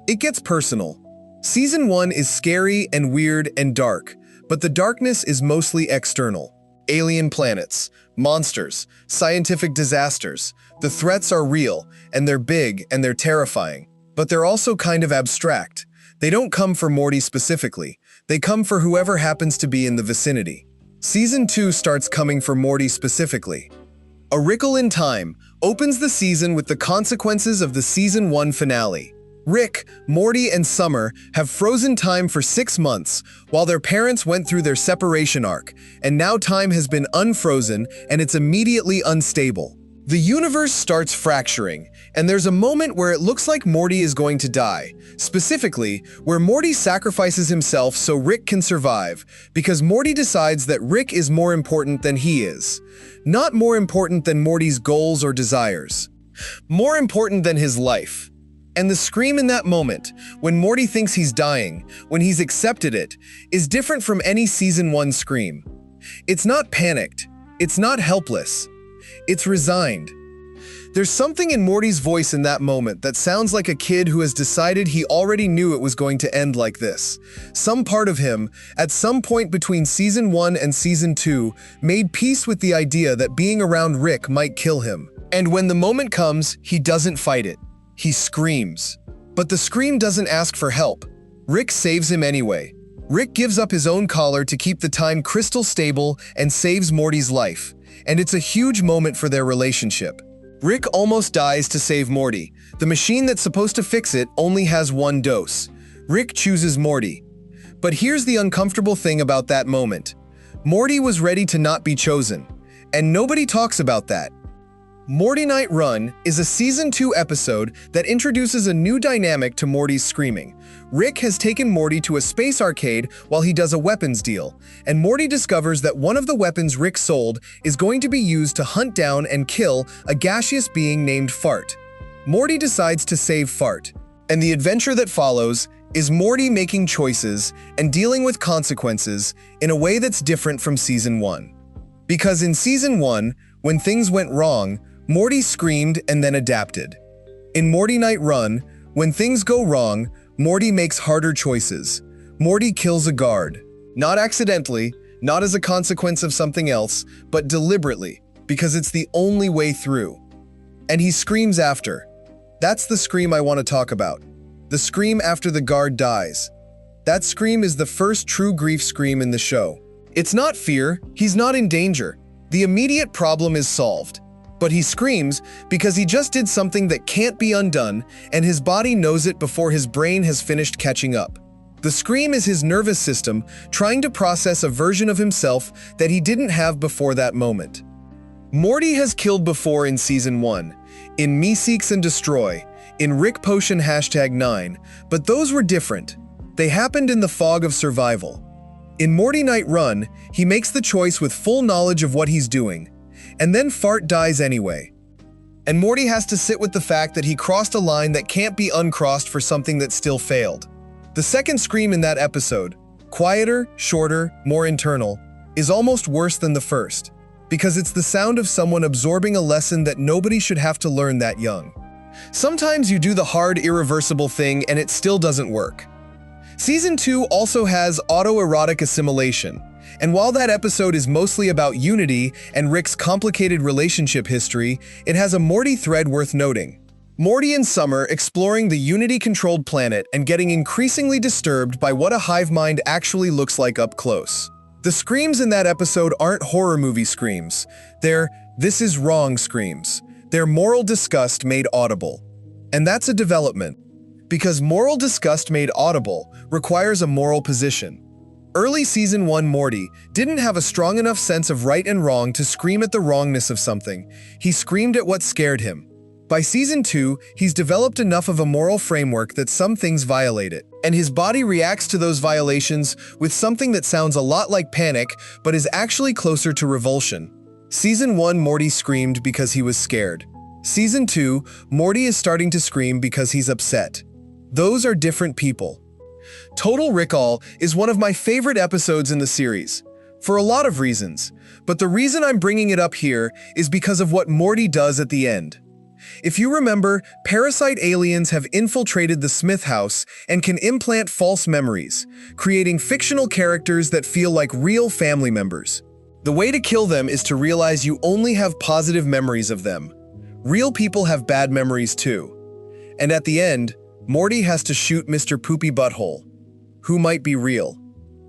Speaker 1: It gets personal. Season 1 is scary and weird and dark, but the darkness is mostly external. Alien planets, monsters, scientific disasters. The threats are real, and they're big, and they're terrifying. But they're also kind of abstract. They don't come for Morty specifically. They come for whoever happens to be in the vicinity. Season 2 starts coming for Morty specifically. A Wrinkle in Time opens the season with the consequences of the Season 1 finale. Rick, Morty, and Summer have frozen time for 6 months while their parents went through their separation arc, and now time has been unfrozen and it's immediately unstable. The universe starts fracturing, and there's a moment where it looks like Morty is going to die, specifically where Morty sacrifices himself so Rick can survive, because Morty decides that Rick is more important than he is. Not more important than Morty's goals or desires. More important than his life. And the scream in that moment, when Morty thinks he's dying, when he's accepted it, is different from any Season 1 scream. It's not panicked. It's not helpless. It's resigned. There's something in Morty's voice in that moment that sounds like a kid who has decided he already knew it was going to end like this. Some part of him, at some point between Season 1 and Season 2, made peace with the idea that being around Rick might kill him. And when the moment comes, he doesn't fight it. He screams. But the scream doesn't ask for help. Rick saves him anyway. Rick gives up his own collar to keep the time crystal stable and saves Morty's life. And it's a huge moment for their relationship. Rick almost dies to save Morty. The machine that's supposed to fix it only has one dose. Rick chooses Morty. But here's the uncomfortable thing about that moment. Morty was ready to not be chosen. And nobody talks about that. Morty Night Run is a Season 2 episode that introduces a new dynamic to Morty's screaming. Rick has taken Morty to a space arcade while he does a weapons deal, and Morty discovers that one of the weapons Rick sold is going to be used to hunt down and kill a gaseous being named Fart. Morty decides to save Fart, and the adventure that follows is Morty making choices and dealing with consequences in a way that's different from Season 1. Because in Season 1, when things went wrong, Morty screamed and then adapted. In Morty Night Run, when things go wrong, Morty makes harder choices. Morty kills a guard. Not accidentally, not as a consequence of something else, but deliberately, because it's the only way through. And he screams after. That's the scream I want to talk about. The scream after the guard dies. That scream is the first true grief scream in the show. It's not fear, he's not in danger. The immediate problem is solved. But he screams because he just did something that can't be undone, and his body knows it before his brain has finished catching up. The scream is his nervous system trying to process a version of himself that he didn't have before that moment. Morty has killed before in Season 1, in Me Seeks and Destroy, in Rick Potion #9, but those were different. They happened in the fog of survival. In Morty Night Run, he makes the choice with full knowledge of what he's doing, and then Fart dies anyway. And Morty has to sit with the fact that he crossed a line that can't be uncrossed for something that still failed. The second scream in that episode, quieter, shorter, more internal, is almost worse than the first, because it's the sound of someone absorbing a lesson that nobody should have to learn that young. Sometimes you do the hard, irreversible thing and it still doesn't work. Season 2 also has autoerotic assimilation, and while that episode is mostly about Unity and Rick's complicated relationship history, it has a Morty thread worth noting. Morty and Summer exploring the Unity-controlled planet and getting increasingly disturbed by what a hive mind actually looks like up close. The screams in that episode aren't horror movie screams. They're "this is wrong" screams. They're moral disgust made audible. And that's a development, because moral disgust made audible requires a moral position. Early Season 1 Morty didn't have a strong enough sense of right and wrong to scream at the wrongness of something. He screamed at what scared him. By Season 2, he's developed enough of a moral framework that some things violate it, and his body reacts to those violations with something that sounds a lot like panic but is actually closer to revulsion. Season 1 Morty screamed because he was scared. Season 2, Morty is starting to scream because he's upset. Those are different people. Total Recall is one of my favorite episodes in the series, for a lot of reasons, but the reason I'm bringing it up here is because of what Morty does at the end. If you remember, parasite aliens have infiltrated the Smith house and can implant false memories, creating fictional characters that feel like real family members. The way to kill them is to realize you only have positive memories of them. Real people have bad memories too. And at the end, Morty has to shoot Mr. Poopy Butthole, who might be real.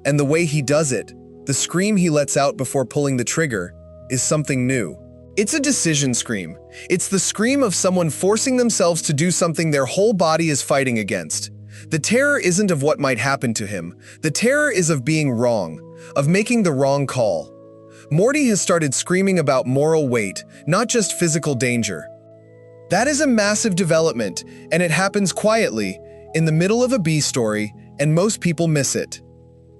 Speaker 1: And the way he does it, the scream he lets out before pulling the trigger, is something new. It's a decision scream. It's the scream of someone forcing themselves to do something their whole body is fighting against. The terror isn't of what might happen to him. The terror is of being wrong, of making the wrong call. Morty has started screaming about moral weight, not just physical danger. That is a massive development, and it happens quietly, in the middle of a B story, and most people miss it.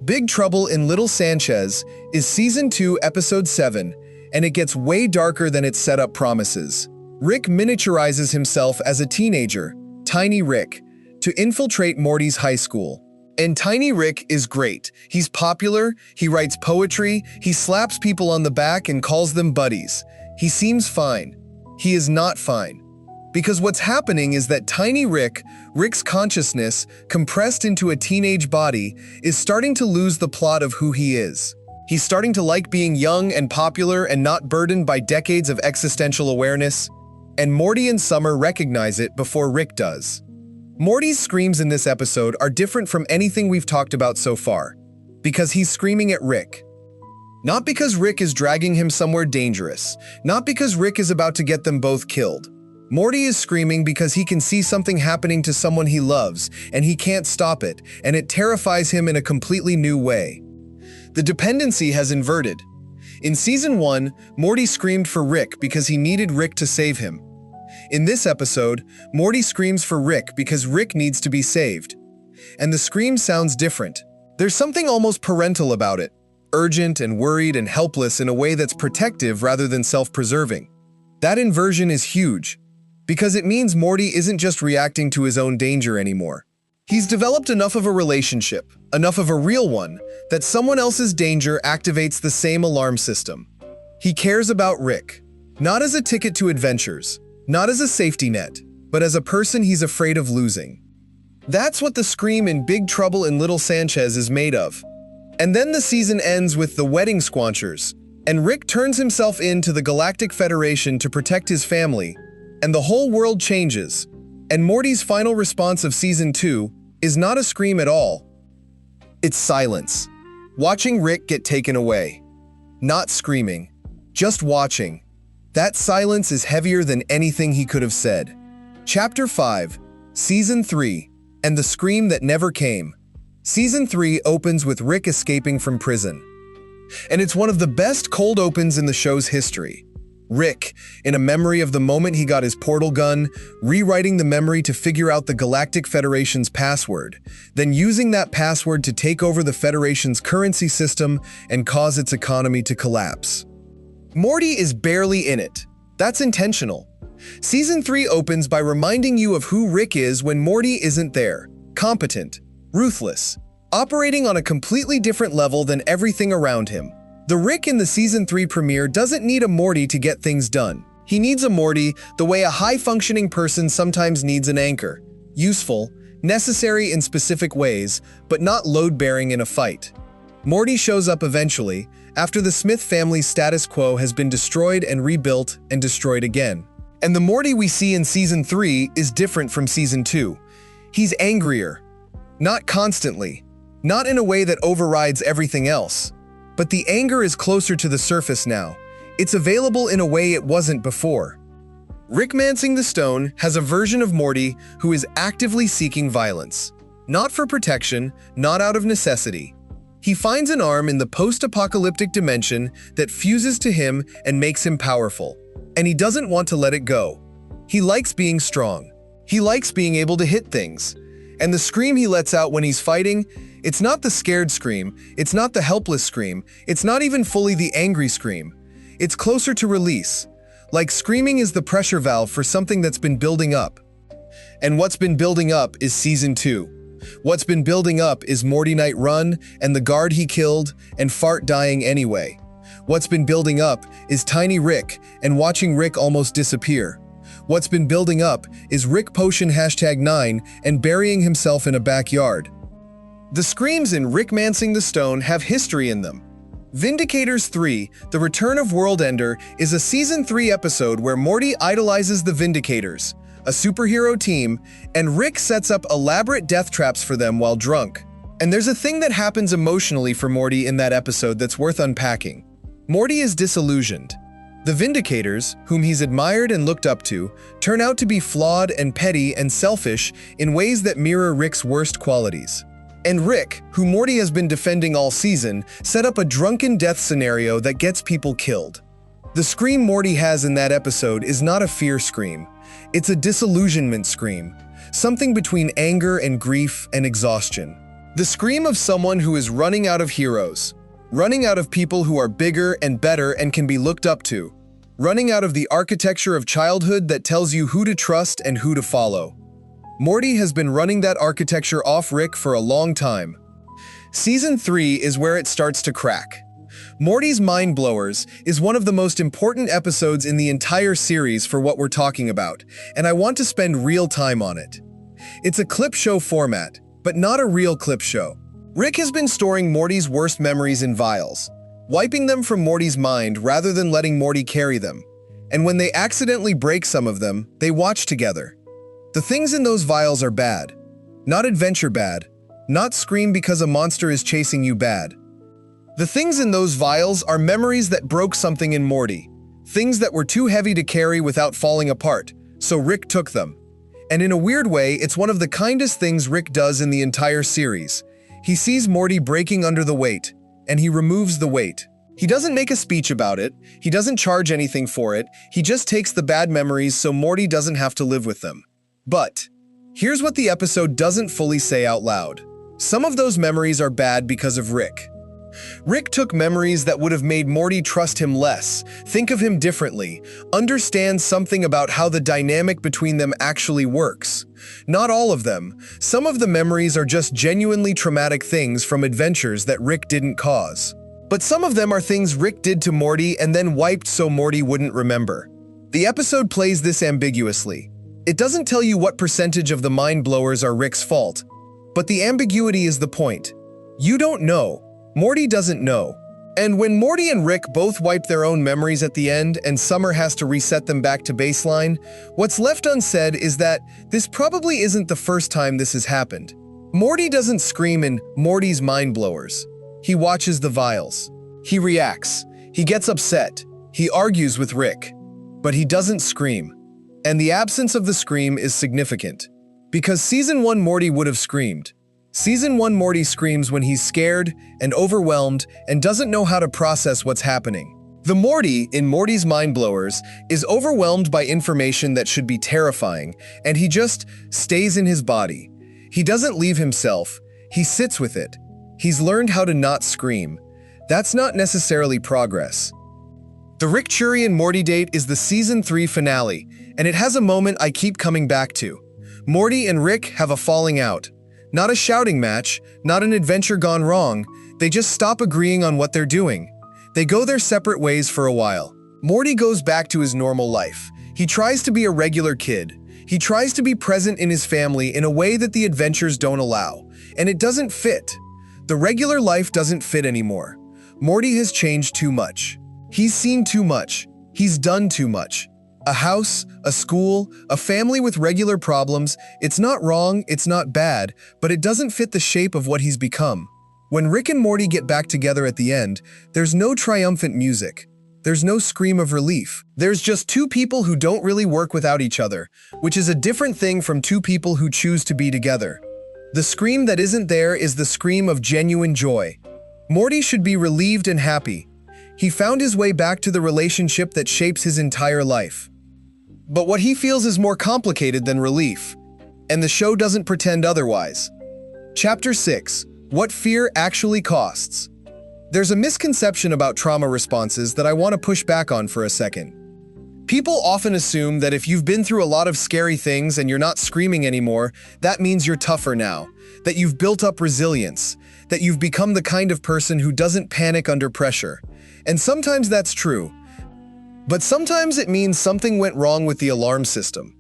Speaker 1: Big Trouble in Little Sanchez is Season 2, Episode 7, and it gets way darker than its setup promises. Rick miniaturizes himself as a teenager, Tiny Rick, to infiltrate Morty's high school. And Tiny Rick is great. He's popular, he writes poetry, he slaps people on the back and calls them buddies. He seems fine. He is not fine. Because what's happening is that Tiny Rick, Rick's consciousness, compressed into a teenage body, is starting to lose the plot of who he is. He's starting to like being young and popular and not burdened by decades of existential awareness, and Morty and Summer recognize it before Rick does. Morty's screams in this episode are different from anything we've talked about so far, because he's screaming at Rick. Not because Rick is dragging him somewhere dangerous, not because Rick is about to get them both killed. Morty is screaming because he can see something happening to someone he loves, and he can't stop it, and it terrifies him in a completely new way. The dependency has inverted. In Season 1, Morty screamed for Rick because he needed Rick to save him. In this episode, Morty screams for Rick because Rick needs to be saved. And the scream sounds different. There's something almost parental about it, urgent and worried and helpless in a way that's protective rather than self-preserving. That inversion is huge, because it means Morty isn't just reacting to his own danger anymore. He's developed enough of a relationship, enough of a real one, that someone else's danger activates the same alarm system. He cares about Rick, not as a ticket to adventures, not as a safety net, but as a person he's afraid of losing. That's what the scream in Big Trouble in Little Sanchez is made of. And then the season ends with the wedding squanchers, and Rick turns himself in to the Galactic Federation to protect his family, and the whole world changes. And Morty's final response of Season 2 is not a scream at all. It's silence. Watching Rick get taken away. Not screaming, just watching. That silence is heavier than anything he could have said. Chapter 5, Season 3, and the Scream That Never Came. Season 3 opens with Rick escaping from prison. And it's one of the best cold opens in the show's history. Rick, in a memory of the moment he got his portal gun, rewriting the memory to figure out the Galactic Federation's password, then using that password to take over the Federation's currency system and cause its economy to collapse. Morty is barely in it. That's intentional. Season 3 opens by reminding you of who Rick is when Morty isn't there. Competent, ruthless, operating on a completely different level than everything around him. The Rick in the Season 3 premiere doesn't need a Morty to get things done. He needs a Morty the way a high-functioning person sometimes needs an anchor. Useful, necessary in specific ways, but not load-bearing in a fight. Morty shows up eventually, after the Smith family's status quo has been destroyed and rebuilt and destroyed again. And the Morty we see in Season 3 is different from Season 2. He's angrier. Not constantly. Not in a way that overrides everything else. But the anger is closer to the surface now. It's available in a way it wasn't before. Rick Mancing the Stone has a version of Morty who is actively seeking violence. Not for protection, not out of necessity. He finds an arm in the post-apocalyptic dimension that fuses to him and makes him powerful. And he doesn't want to let it go. He likes being strong. He likes being able to hit things. And the scream he lets out when he's fighting, it's not the scared scream, it's not the helpless scream, it's not even fully the angry scream. It's closer to release. Like screaming is the pressure valve for something that's been building up. And what's been building up is Season 2. What's been building up is Morty Night Run, and the guard he killed, and Fart dying anyway. What's been building up is Tiny Rick, and watching Rick almost disappear. What's been building up is Rick Potion #9 and burying himself in a backyard. The screams in Rick Mancing the Stone have history in them. Vindicators 3, The Return of World Ender, is a Season 3 episode where Morty idolizes the Vindicators, a superhero team, and Rick sets up elaborate death traps for them while drunk. And there's a thing that happens emotionally for Morty in that episode that's worth unpacking. Morty is disillusioned. The Vindicators, whom he's admired and looked up to, turn out to be flawed and petty and selfish in ways that mirror Rick's worst qualities. And Rick, who Morty has been defending all season, set up a drunken death scenario that gets people killed. The scream Morty has in that episode is not a fear scream. It's a disillusionment scream, something between anger and grief and exhaustion. The scream of someone who is running out of heroes, running out of people who are bigger and better and can be looked up to, running out of the architecture of childhood that tells you who to trust and who to follow. Morty has been running that architecture off Rick for a long time. Season 3 is where it starts to crack. Morty's Mind Blowers is one of the most important episodes in the entire series for what we're talking about, and I want to spend real time on it. It's a clip show format, but not a real clip show. Rick has been storing Morty's worst memories in vials, wiping them from Morty's mind rather than letting Morty carry them. And when they accidentally break some of them, they watch together. The things in those vials are bad. Not adventure bad. Not scream because a monster is chasing you bad. The things in those vials are memories that broke something in Morty. Things that were too heavy to carry without falling apart, so Rick took them. And in a weird way, it's one of the kindest things Rick does in the entire series. He sees Morty breaking under the weight, and he removes the weight. He doesn't make a speech about it, he doesn't charge anything for it, he just takes the bad memories so Morty doesn't have to live with them. But here's what the episode doesn't fully say out loud. Some of those memories are bad because of Rick. Rick took memories that would have made Morty trust him less, think of him differently, understand something about how the dynamic between them actually works. Not all of them. Some of the memories are just genuinely traumatic things from adventures that Rick didn't cause. But some of them are things Rick did to Morty and then wiped so Morty wouldn't remember. The episode plays this ambiguously. It doesn't tell you what percentage of the mind blowers are Rick's fault, but the ambiguity is the point. You don't know. Morty doesn't know. And when Morty and Rick both wipe their own memories at the end and Summer has to reset them back to baseline, what's left unsaid is that this probably isn't the first time this has happened. Morty doesn't scream in Morty's Mind Blowers. He watches the vials. He reacts. He gets upset. He argues with Rick. but he doesn't scream. And the absence of the scream is significant. Because Season 1 Morty would have screamed. Season 1 Morty screams when he's scared and overwhelmed and doesn't know how to process what's happening. The Morty in Morty's Mind Blowers is overwhelmed by information that should be terrifying, and he just stays in his body. He doesn't leave himself, he sits with it. He's learned how to not scream. That's not necessarily progress. The Rick and Morty date is the Season 3 finale, and it has a moment I keep coming back to. Morty and Rick have a falling out. Not a shouting match, not an adventure gone wrong, they just stop agreeing on what they're doing. They go their separate ways for a while. Morty goes back to his normal life. He tries to be a regular kid. He tries to be present in his family in a way that the adventures don't allow. And it doesn't fit. The regular life doesn't fit anymore. Morty has changed too much. He's seen too much. He's done too much. A house, a school, a family with regular problems, it's not wrong, it's not bad, but it doesn't fit the shape of what he's become. When Rick and Morty get back together at the end, there's no triumphant music. There's no scream of relief. There's just two people who don't really work without each other, which is a different thing from two people who choose to be together. The scream that isn't there is the scream of genuine joy. Morty should be relieved and happy. He found his way back to the relationship that shapes his entire life. But what he feels is more complicated than relief, and the show doesn't pretend otherwise. Chapter 6. What fear actually costs. There's a misconception about trauma responses that I want to push back on for a second. People often assume that if you've been through a lot of scary things and you're not screaming anymore, that means you're tougher now, that you've built up resilience, that you've become the kind of person who doesn't panic under pressure. And sometimes that's true. But sometimes it means something went wrong with the alarm system.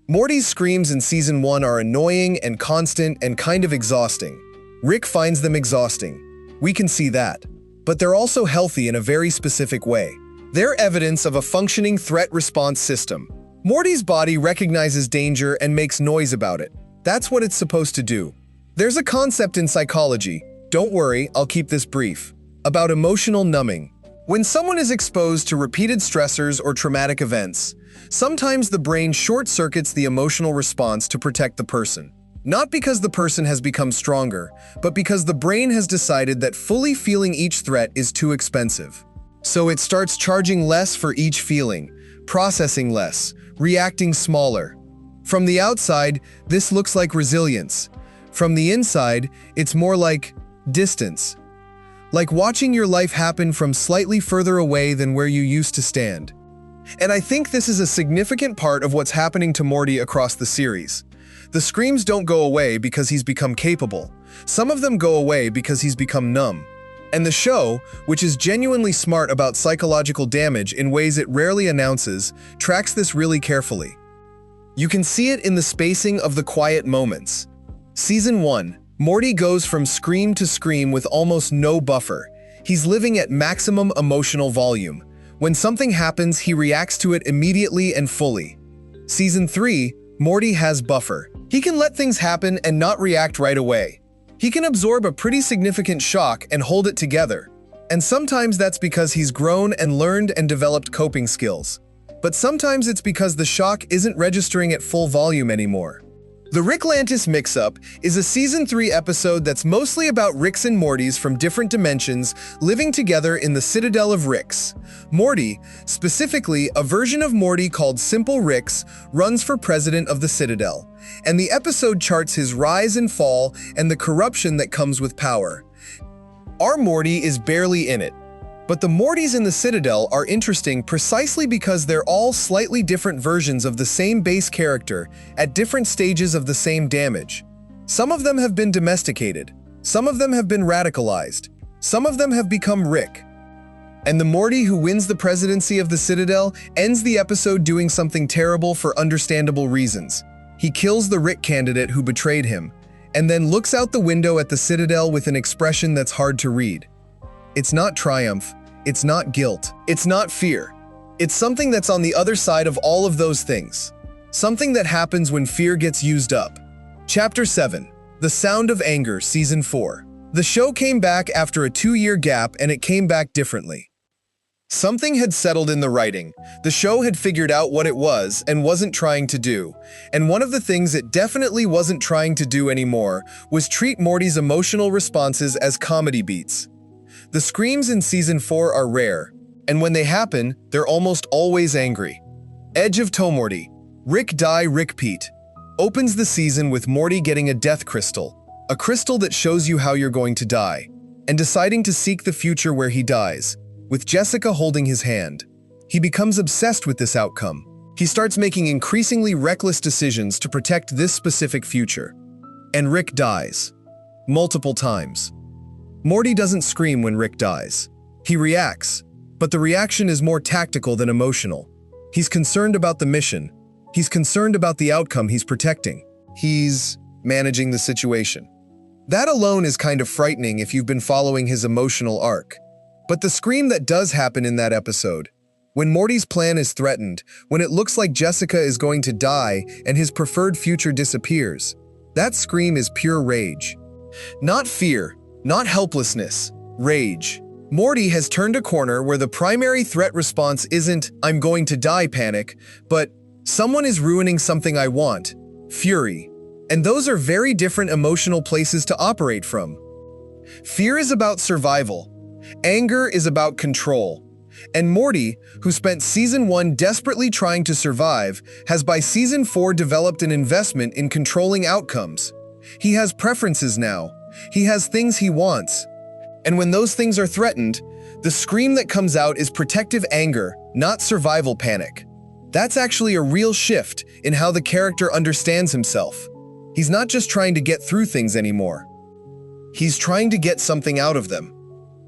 Speaker 1: Morty's screams in Season 1 are annoying and constant and kind of exhausting. Rick finds them exhausting. We can see that. But they're also healthy in a very specific way. They're evidence of a functioning threat response system. Morty's body recognizes danger and makes noise about it. That's what it's supposed to do. There's a concept in psychology, don't worry, I'll keep this brief, about emotional numbing. When someone is exposed to repeated stressors or traumatic events, sometimes the brain short-circuits the emotional response to protect the person. Not because the person has become stronger, but because the brain has decided that fully feeling each threat is too expensive. So it starts charging less for each feeling, processing less, reacting smaller. From the outside, this looks like resilience. From the inside, it's more like distance. Like watching your life happen from slightly further away than where you used to stand. And I think this is a significant part of what's happening to Morty across the series. The screams don't go away because he's become capable. Some of them go away because he's become numb. And the show, which is genuinely smart about psychological damage in ways it rarely announces, tracks this really carefully. You can see it in the spacing of the quiet moments. Season 1, Morty goes from scream to scream with almost no buffer. He's living at maximum emotional volume. When something happens, he reacts to it immediately and fully. Season 3, Morty has buffer. He can let things happen and not react right away. He can absorb a pretty significant shock and hold it together. And sometimes that's because he's grown and learned and developed coping skills. But sometimes it's because the shock isn't registering at full volume anymore. The Ricklantis Mix-Up is a Season 3 episode that's mostly about Ricks and Mortys from different dimensions living together in the Citadel of Ricks. Morty, specifically a version of Morty called Simple Ricks, runs for president of the Citadel, and the episode charts his rise and fall and the corruption that comes with power. Our Morty is barely in it. But the Mortys in the Citadel are interesting precisely because they're all slightly different versions of the same base character at different stages of the same damage. Some of them have been domesticated. Some of them have been radicalized. Some of them have become Rick. And the Morty who wins the presidency of the Citadel ends the episode doing something terrible for understandable reasons. He kills the Rick candidate who betrayed him, and then looks out the window at the Citadel with an expression that's hard to read. It's not triumph, it's not guilt, it's not fear. It's something that's on the other side of all of those things. Something that happens when fear gets used up. Chapter 7. The Sound of Anger, Season 4. The show came back after a 2-year gap and it came back differently. Something had settled in the writing. The show had figured out what it was and wasn't trying to do. And one of the things it definitely wasn't trying to do anymore was treat Morty's emotional responses as comedy beats. The screams in Season 4 are rare, and when they happen, they're almost always angry. Edge of Tomorty. Rick Die Rick Pete opens the season with Morty getting a death crystal, a crystal that shows you how you're going to die, and deciding to seek the future where he dies, with Jessica holding his hand. He becomes obsessed with this outcome. He starts making increasingly reckless decisions to protect this specific future. And Rick dies. Multiple times. Morty doesn't scream when Rick dies. He reacts, but the reaction is more tactical than emotional. He's concerned about the mission. He's concerned about the outcome he's protecting. He's managing the situation. That alone is kind of frightening if you've been following his emotional arc. But the scream that does happen in that episode, when Morty's plan is threatened, when it looks like Jessica is going to die and his preferred future disappears, that scream is pure rage. Not fear, not helplessness, rage. Morty has turned a corner where the primary threat response isn't "I'm going to die" panic, but "someone is ruining something I want," fury. And those are very different emotional places to operate from. Fear is about survival. Anger is about control. And Morty, who spent Season 1 desperately trying to survive, has by Season 4 developed an investment in controlling outcomes. He has preferences now. He has things he wants. And when those things are threatened, the scream that comes out is protective anger, not survival panic. That's actually a real shift in how the character understands himself. He's not just trying to get through things anymore. He's trying to get something out of them.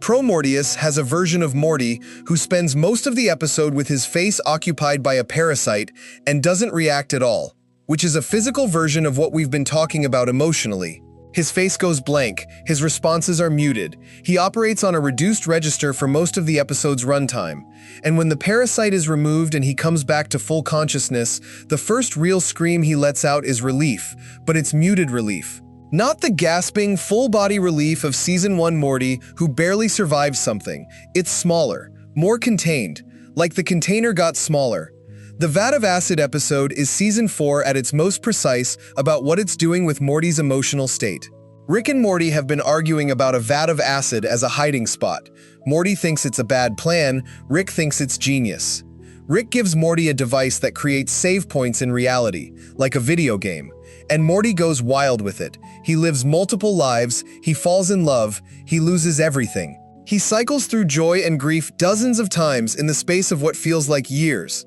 Speaker 1: Pro-Mortius has a version of Morty who spends most of the episode with his face occupied by a parasite and doesn't react at all, which is a physical version of what we've been talking about emotionally. His face goes blank, his responses are muted, he operates on a reduced register for most of the episode's runtime, and when the parasite is removed and he comes back to full consciousness, the first real scream he lets out is relief, but it's muted relief. Not the gasping, full-body relief of Season 1 Morty who barely survives something. It's smaller, more contained, like the container got smaller. The Vat of Acid episode is Season 4 at its most precise about what it's doing with Morty's emotional state. Rick and Morty have been arguing about a vat of acid as a hiding spot. Morty thinks it's a bad plan, Rick thinks it's genius. Rick gives Morty a device that creates save points in reality, like a video game. And Morty goes wild with it. He lives multiple lives, he falls in love, he loses everything. He cycles through joy and grief dozens of times in the space of what feels like years.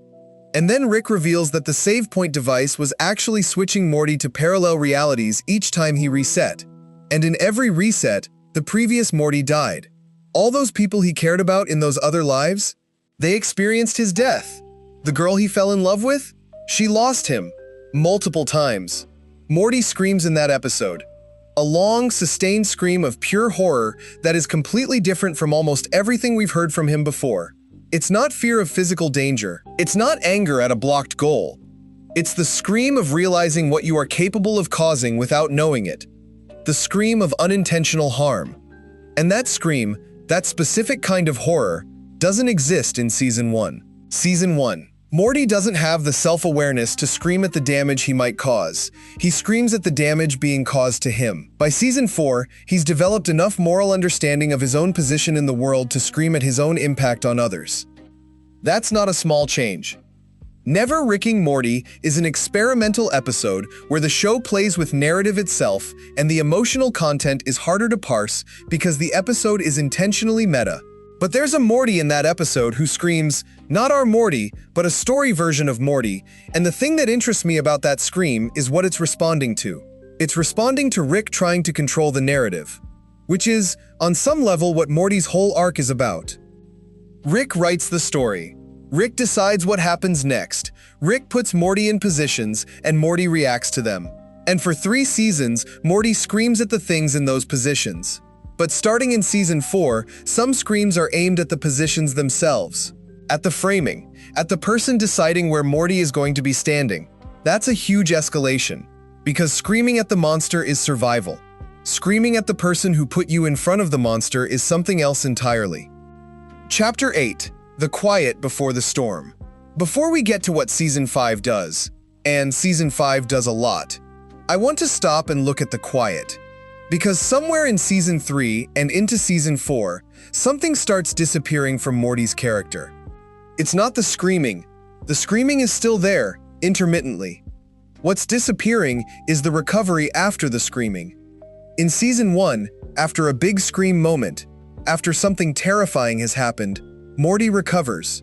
Speaker 1: And then Rick reveals that the save point device was actually switching Morty to parallel realities each time he reset. And in every reset, the previous Morty died. All those people he cared about in those other lives, they experienced his death. The girl he fell in love with, she lost him multiple times. Morty screams in that episode. A long, sustained scream of pure horror that is completely different from almost everything we've heard from him before. It's not fear of physical danger. It's not anger at a blocked goal. It's the scream of realizing what you are capable of causing without knowing it. The scream of unintentional harm. And that scream, that specific kind of horror, doesn't exist in Season 1. Season 1. Morty doesn't have the self-awareness to scream at the damage he might cause. He screams at the damage being caused to him. By Season 4, he's developed enough moral understanding of his own position in the world to scream at his own impact on others. That's not a small change. Never Ricking Morty is an experimental episode where the show plays with narrative itself and the emotional content is harder to parse because the episode is intentionally meta. But there's a Morty in that episode who screams, not our Morty, but a story version of Morty, and the thing that interests me about that scream is what it's responding to. It's responding to Rick trying to control the narrative, which is, on some level, what Morty's whole arc is about. Rick writes the story. Rick decides what happens next. Rick puts Morty in positions, and Morty reacts to them. And for 3 seasons, Morty screams at the things in those positions. But starting in Season 4, some screams are aimed at the positions themselves, at the framing, at the person deciding where Morty is going to be standing. That's a huge escalation, because screaming at the monster is survival. Screaming at the person who put you in front of the monster is something else entirely. Chapter 8. The quiet before the storm. Before we get to what Season 5 does, and Season 5 does a lot, I want to stop and look at the quiet. Because somewhere in Season 3 and into Season 4, something starts disappearing from Morty's character. It's not the screaming. The screaming is still there, intermittently. What's disappearing is the recovery after the screaming. In Season 1, after a big scream moment, after something terrifying has happened, Morty recovers.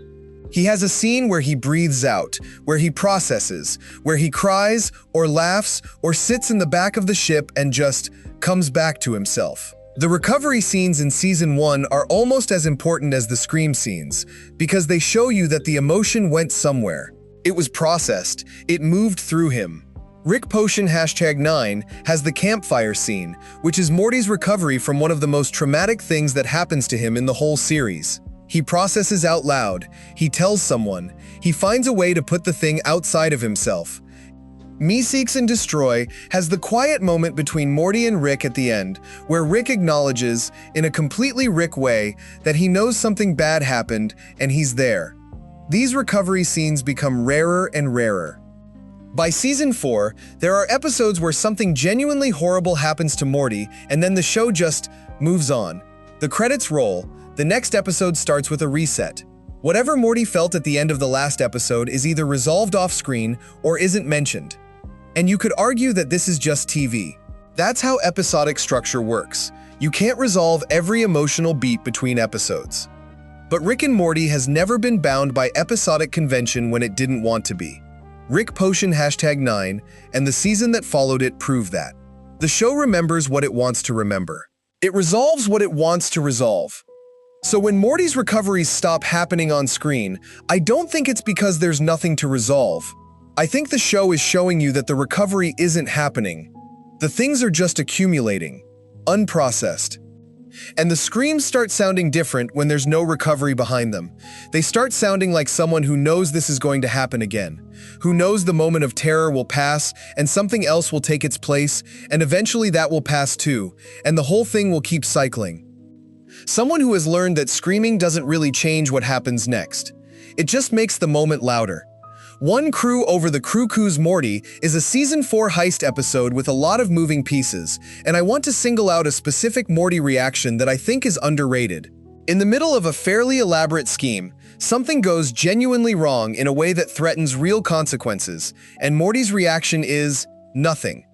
Speaker 1: He has a scene where he breathes out, where he processes, where he cries or laughs or sits in the back of the ship and just comes back to himself. The recovery scenes in Season 1 are almost as important as the scream scenes because they show you that the emotion went somewhere. It was processed. It moved through him. Rick Potion #9 has the campfire scene, which is Morty's recovery from one of the most traumatic things that happens to him in the whole series. He processes out loud, he tells someone, he finds a way to put the thing outside of himself. Me Seeks and Destroy has the quiet moment between Morty and Rick at the end, where Rick acknowledges, in a completely Rick way, that he knows something bad happened and he's there. These recovery scenes become rarer and rarer. By Season 4, there are episodes where something genuinely horrible happens to Morty and then the show just moves on. The credits roll. The next episode starts with a reset. Whatever Morty felt at the end of the last episode is either resolved off-screen or isn't mentioned. And you could argue that this is just TV. That's how episodic structure works. You can't resolve every emotional beat between episodes. But Rick and Morty has never been bound by episodic convention when it didn't want to be. Rick Potion #9 and the season that followed it prove that. The show remembers what it wants to remember. It resolves what it wants to resolve. So when Morty's recoveries stop happening on screen, I don't think it's because there's nothing to resolve. I think the show is showing you that the recovery isn't happening. The things are just accumulating, unprocessed. And the screams start sounding different when there's no recovery behind them. They start sounding like someone who knows this is going to happen again, who knows the moment of terror will pass and something else will take its place, and eventually that will pass too, and the whole thing will keep cycling. Someone who has learned that screaming doesn't really change what happens next. It just makes the moment louder. One Crew Over the Crew-Coo's Morty is a Season 4 heist episode with a lot of moving pieces, and I want to single out a specific Morty reaction that I think is underrated. In the middle of a fairly elaborate scheme, something goes genuinely wrong in a way that threatens real consequences, and Morty's reaction is nothing.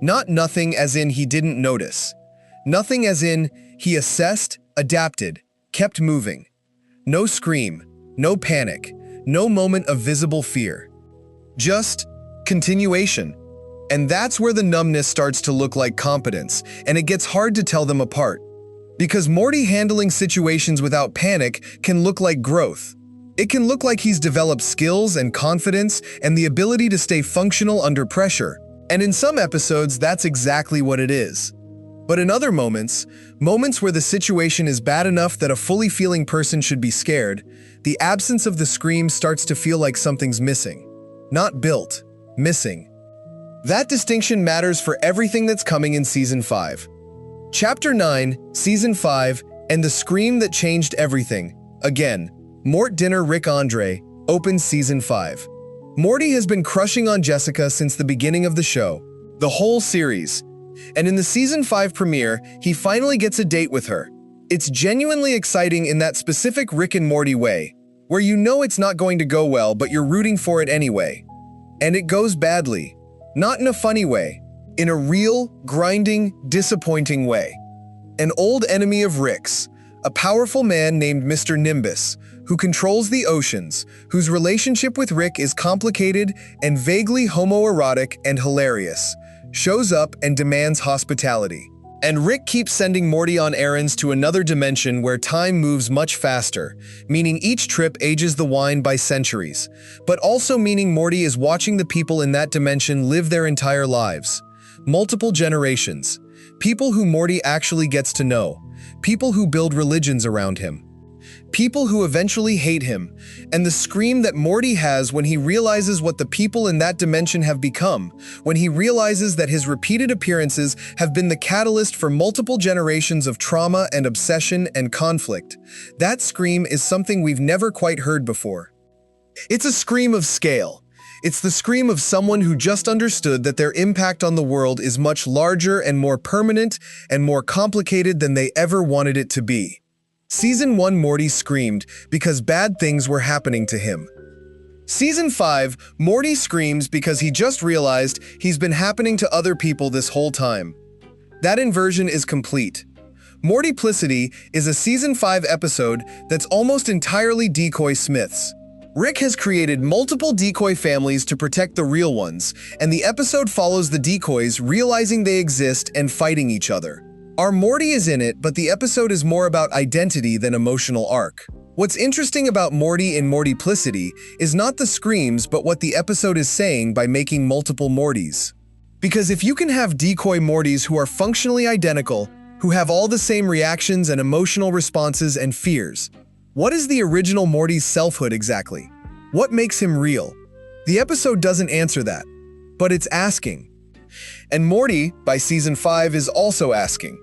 Speaker 1: Not nothing as in he didn't notice. Nothing as in he assessed, adapted, kept moving. No scream, no panic, no moment of visible fear. Just continuation. And that's where the numbness starts to look like competence, and it gets hard to tell them apart. Because Morty handling situations without panic can look like growth. It can look like he's developed skills and confidence and the ability to stay functional under pressure. And in some episodes, that's exactly what it is. But in other moments where the situation is bad enough that a fully feeling person should be scared, the absence of the scream starts to feel like something's missing. Not built, missing. That distinction matters for everything that's coming in Season 5. Chapter 9, Season 5, and the Scream That Changed Everything. Again, Mort Dinner Rick Andre opens Season 5. Morty has been crushing on Jessica since the beginning of the show, the whole series. And in the Season 5 premiere, he finally gets a date with her. It's genuinely exciting in that specific Rick and Morty way, where you know it's not going to go well but you're rooting for it anyway. And it goes badly. Not in a funny way. In a real, grinding, disappointing way. An old enemy of Rick's, a powerful man named Mr. Nimbus, who controls the oceans, whose relationship with Rick is complicated and vaguely homoerotic and hilarious, shows up and demands hospitality. And Rick keeps sending Morty on errands to another dimension where time moves much faster, meaning each trip ages the wine by centuries, but also meaning Morty is watching the people in that dimension live their entire lives. Multiple generations. People who Morty actually gets to know. People who build religions around him. people who eventually hate him, and the scream that Morty has when he realizes what the people in that dimension have become, when he realizes that his repeated appearances have been the catalyst for multiple generations of trauma and obsession and conflict. That scream is something we've never quite heard before. It's a scream of scale. It's the scream of someone who just understood that their impact on the world is much larger and more permanent and more complicated than they ever wanted it to be. Season 1 Morty screamed because bad things were happening to him. Season 5 Morty screams because he just realized he's been happening to other people this whole time. That inversion is complete. Mortyplicity is a Season 5 episode that's almost entirely decoy Smiths. Rick has created multiple decoy families to protect the real ones, and the episode follows the decoys realizing they exist and fighting each other. Our Morty is in it, but the episode is more about identity than emotional arc. What's interesting about Morty in Mortyplicity is not the screams, but what the episode is saying by making multiple Mortys. Because if you can have decoy Mortys who are functionally identical, who have all the same reactions and emotional responses and fears, what is the original Morty's selfhood exactly? What makes him real? The episode doesn't answer that, but it's asking. And Morty, by Season 5, is also asking.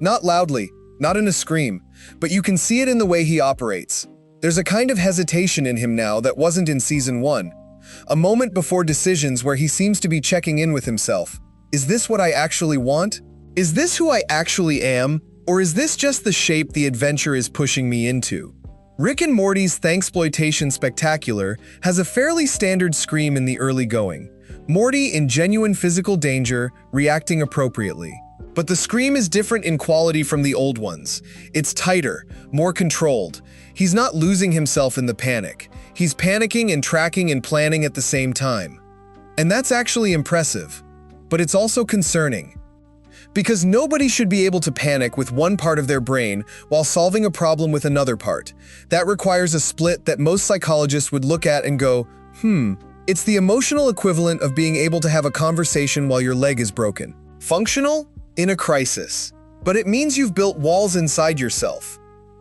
Speaker 1: Not loudly, not in a scream, but you can see it in the way he operates. There's a kind of hesitation in him now that wasn't in Season 1. A moment before decisions where he seems to be checking in with himself. Is this what I actually want? Is this who I actually am? Or is this just the shape the adventure is pushing me into? Rick and Morty's Thanksploitation Spectacular has a fairly standard scream in the early going. Morty in genuine physical danger, reacting appropriately. But the scream is different in quality from the old ones. It's tighter, more controlled. He's not losing himself in the panic. He's panicking and tracking and planning at the same time. And that's actually impressive. But it's also concerning. Because nobody should be able to panic with one part of their brain while solving a problem with another part. That requires a split that most psychologists would look at and go, It's the emotional equivalent of being able to have a conversation while your leg is broken. Functional? In a crisis. But it means you've built walls inside yourself.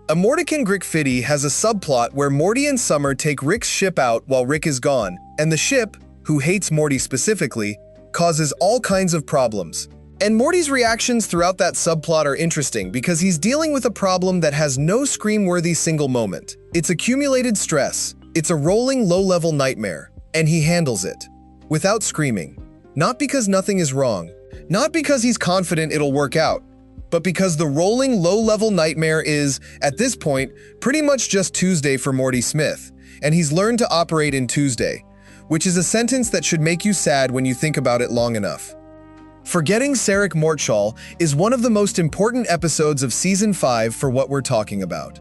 Speaker 1: A Mortican Grickfitty has a subplot where Morty and Summer take Rick's ship out while Rick is gone, and the ship, who hates Morty specifically, causes all kinds of problems. And Morty's reactions throughout that subplot are interesting because he's dealing with a problem that has no scream-worthy single moment. It's accumulated stress. It's a rolling low-level nightmare. And he handles it. Without screaming. Not because nothing is wrong. Not because he's confident it'll work out. But because the rolling low-level nightmare is, at this point, pretty much just Tuesday for Morty Smith. And he's learned to operate in Tuesday. Which is a sentence that should make you sad when you think about it long enough. Forgetting Sarek Mortshall is one of the most important episodes of Season 5 for what we're talking about.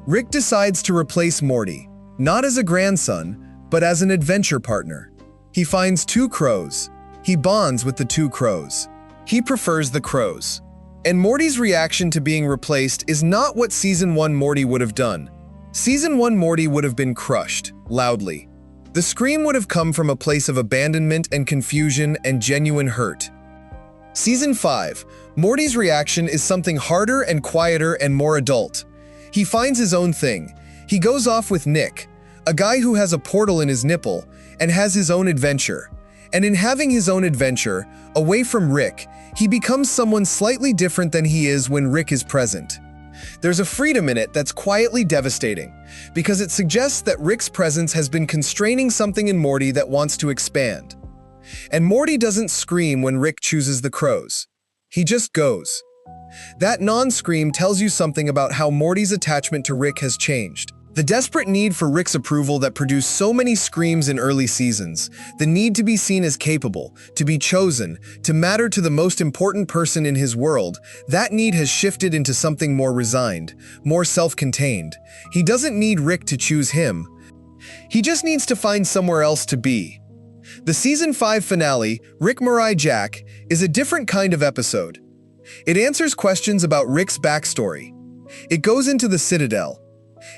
Speaker 1: Rick decides to replace Morty, not as a grandson, but as an adventure partner. He finds two crows. He bonds with the two crows. He prefers the crows. And Morty's reaction to being replaced is not what Season 1 Morty would have done. Season 1 Morty would have been crushed, loudly. The scream would have come from a place of abandonment and confusion and genuine hurt. Season 5, Morty's reaction is something harder and quieter and more adult. He finds his own thing. He goes off with Nick, a guy who has a portal in his nipple, and has his own adventure. And in having his own adventure, away from Rick, he becomes someone slightly different than he is when Rick is present. There's a freedom in it that's quietly devastating, because it suggests that Rick's presence has been constraining something in Morty that wants to expand. And Morty doesn't scream when Rick chooses the crows. He just goes. That non-scream tells you something about how Morty's attachment to Rick has changed. The desperate need for Rick's approval that produced so many screams in early seasons, the need to be seen as capable, to be chosen, to matter to the most important person in his world, that need has shifted into something more resigned, more self-contained. He doesn't need Rick to choose him. He just needs to find somewhere else to be. The Season 5 finale, Rick Mirai Jack, is a different kind of episode. It answers questions about Rick's backstory. It goes into the Citadel.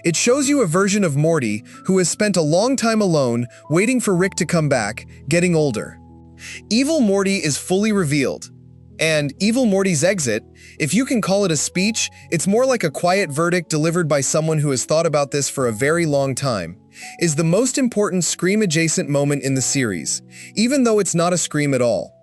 Speaker 1: It shows you a version of Morty who has spent a long time alone, waiting for Rick to come back, getting older. Evil Morty is fully revealed. And Evil Morty's exit, if you can call it a speech, it's more like a quiet verdict delivered by someone who has thought about this for a very long time, is the most important Scream-adjacent moment in the series, even though it's not a Scream at all.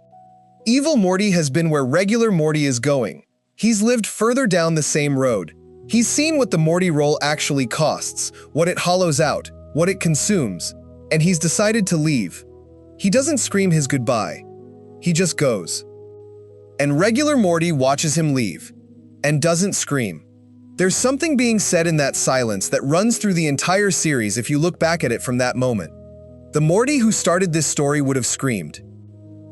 Speaker 1: Evil Morty has been where regular Morty is going. He's lived further down the same road. He's seen what the Morty role actually costs, what it hollows out, what it consumes, and he's decided to leave. He doesn't scream his goodbye. He just goes. And regular Morty watches him leave, and doesn't scream. There's something being said in that silence that runs through the entire series if you look back at it from that moment. The Morty who started this story would have screamed.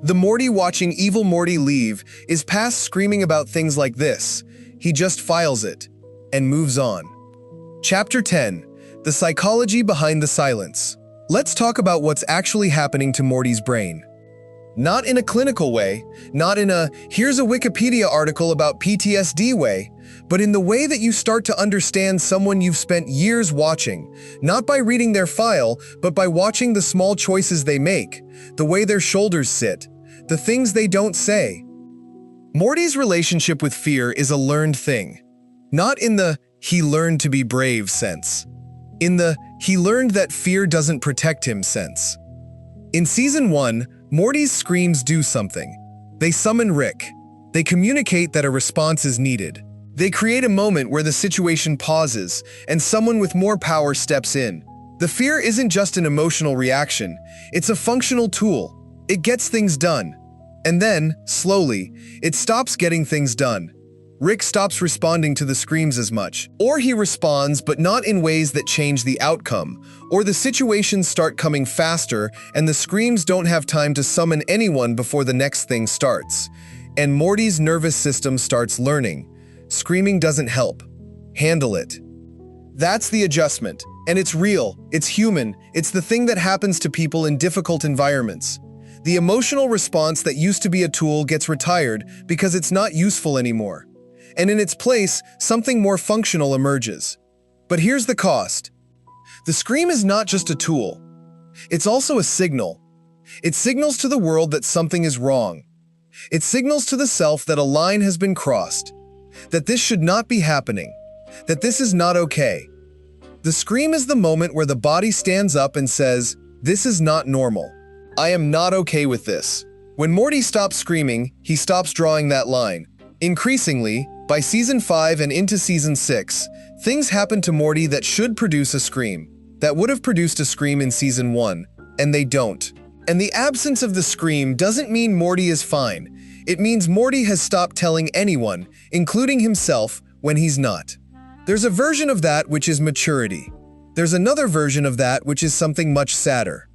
Speaker 1: The Morty watching Evil Morty leave is past screaming about things like this. He just files it, and moves on. Chapter 10. The Psychology Behind the Silence. Let's talk about what's actually happening to Morty's brain. Not in a clinical way, not in a here's a Wikipedia article about PTSD way, but in the way that you start to understand someone you've spent years watching, not by reading their file, but by watching the small choices they make, the way their shoulders sit, the things they don't say. Morty's relationship with fear is a learned thing, not in the he learned to be brave sense, in the he learned that fear doesn't protect him sense. In Season 1, Morty's screams do something. They summon Rick. They communicate that a response is needed. They create a moment where the situation pauses and someone with more power steps in. The fear isn't just an emotional reaction, it's a functional tool. It gets things done. And then, slowly, it stops getting things done. Rick stops responding to the screams as much. Or he responds, but not in ways that change the outcome. Or the situations start coming faster, and the screams don't have time to summon anyone before the next thing starts. And Morty's nervous system starts learning. Screaming doesn't help. Handle it. That's the adjustment. And it's real, it's human, it's the thing that happens to people in difficult environments. The emotional response that used to be a tool gets retired because it's not useful anymore. And in its place, something more functional emerges. But here's the cost. The scream is not just a tool. It's also a signal. It signals to the world that something is wrong. It signals to the self that a line has been crossed, that this should not be happening, that this is not okay. The scream is the moment where the body stands up and says, "This is not normal. I am not okay with this." When Morty stops screaming, he stops drawing that line. Increasingly, by Season 5 and into Season 6, things happen to Morty that should produce a scream, that would have produced a scream in Season 1, and they don't. And the absence of the scream doesn't mean Morty is fine. It means Morty has stopped telling anyone, including himself, when he's not. There's a version of that which is maturity. There's another version of that which is something much sadder.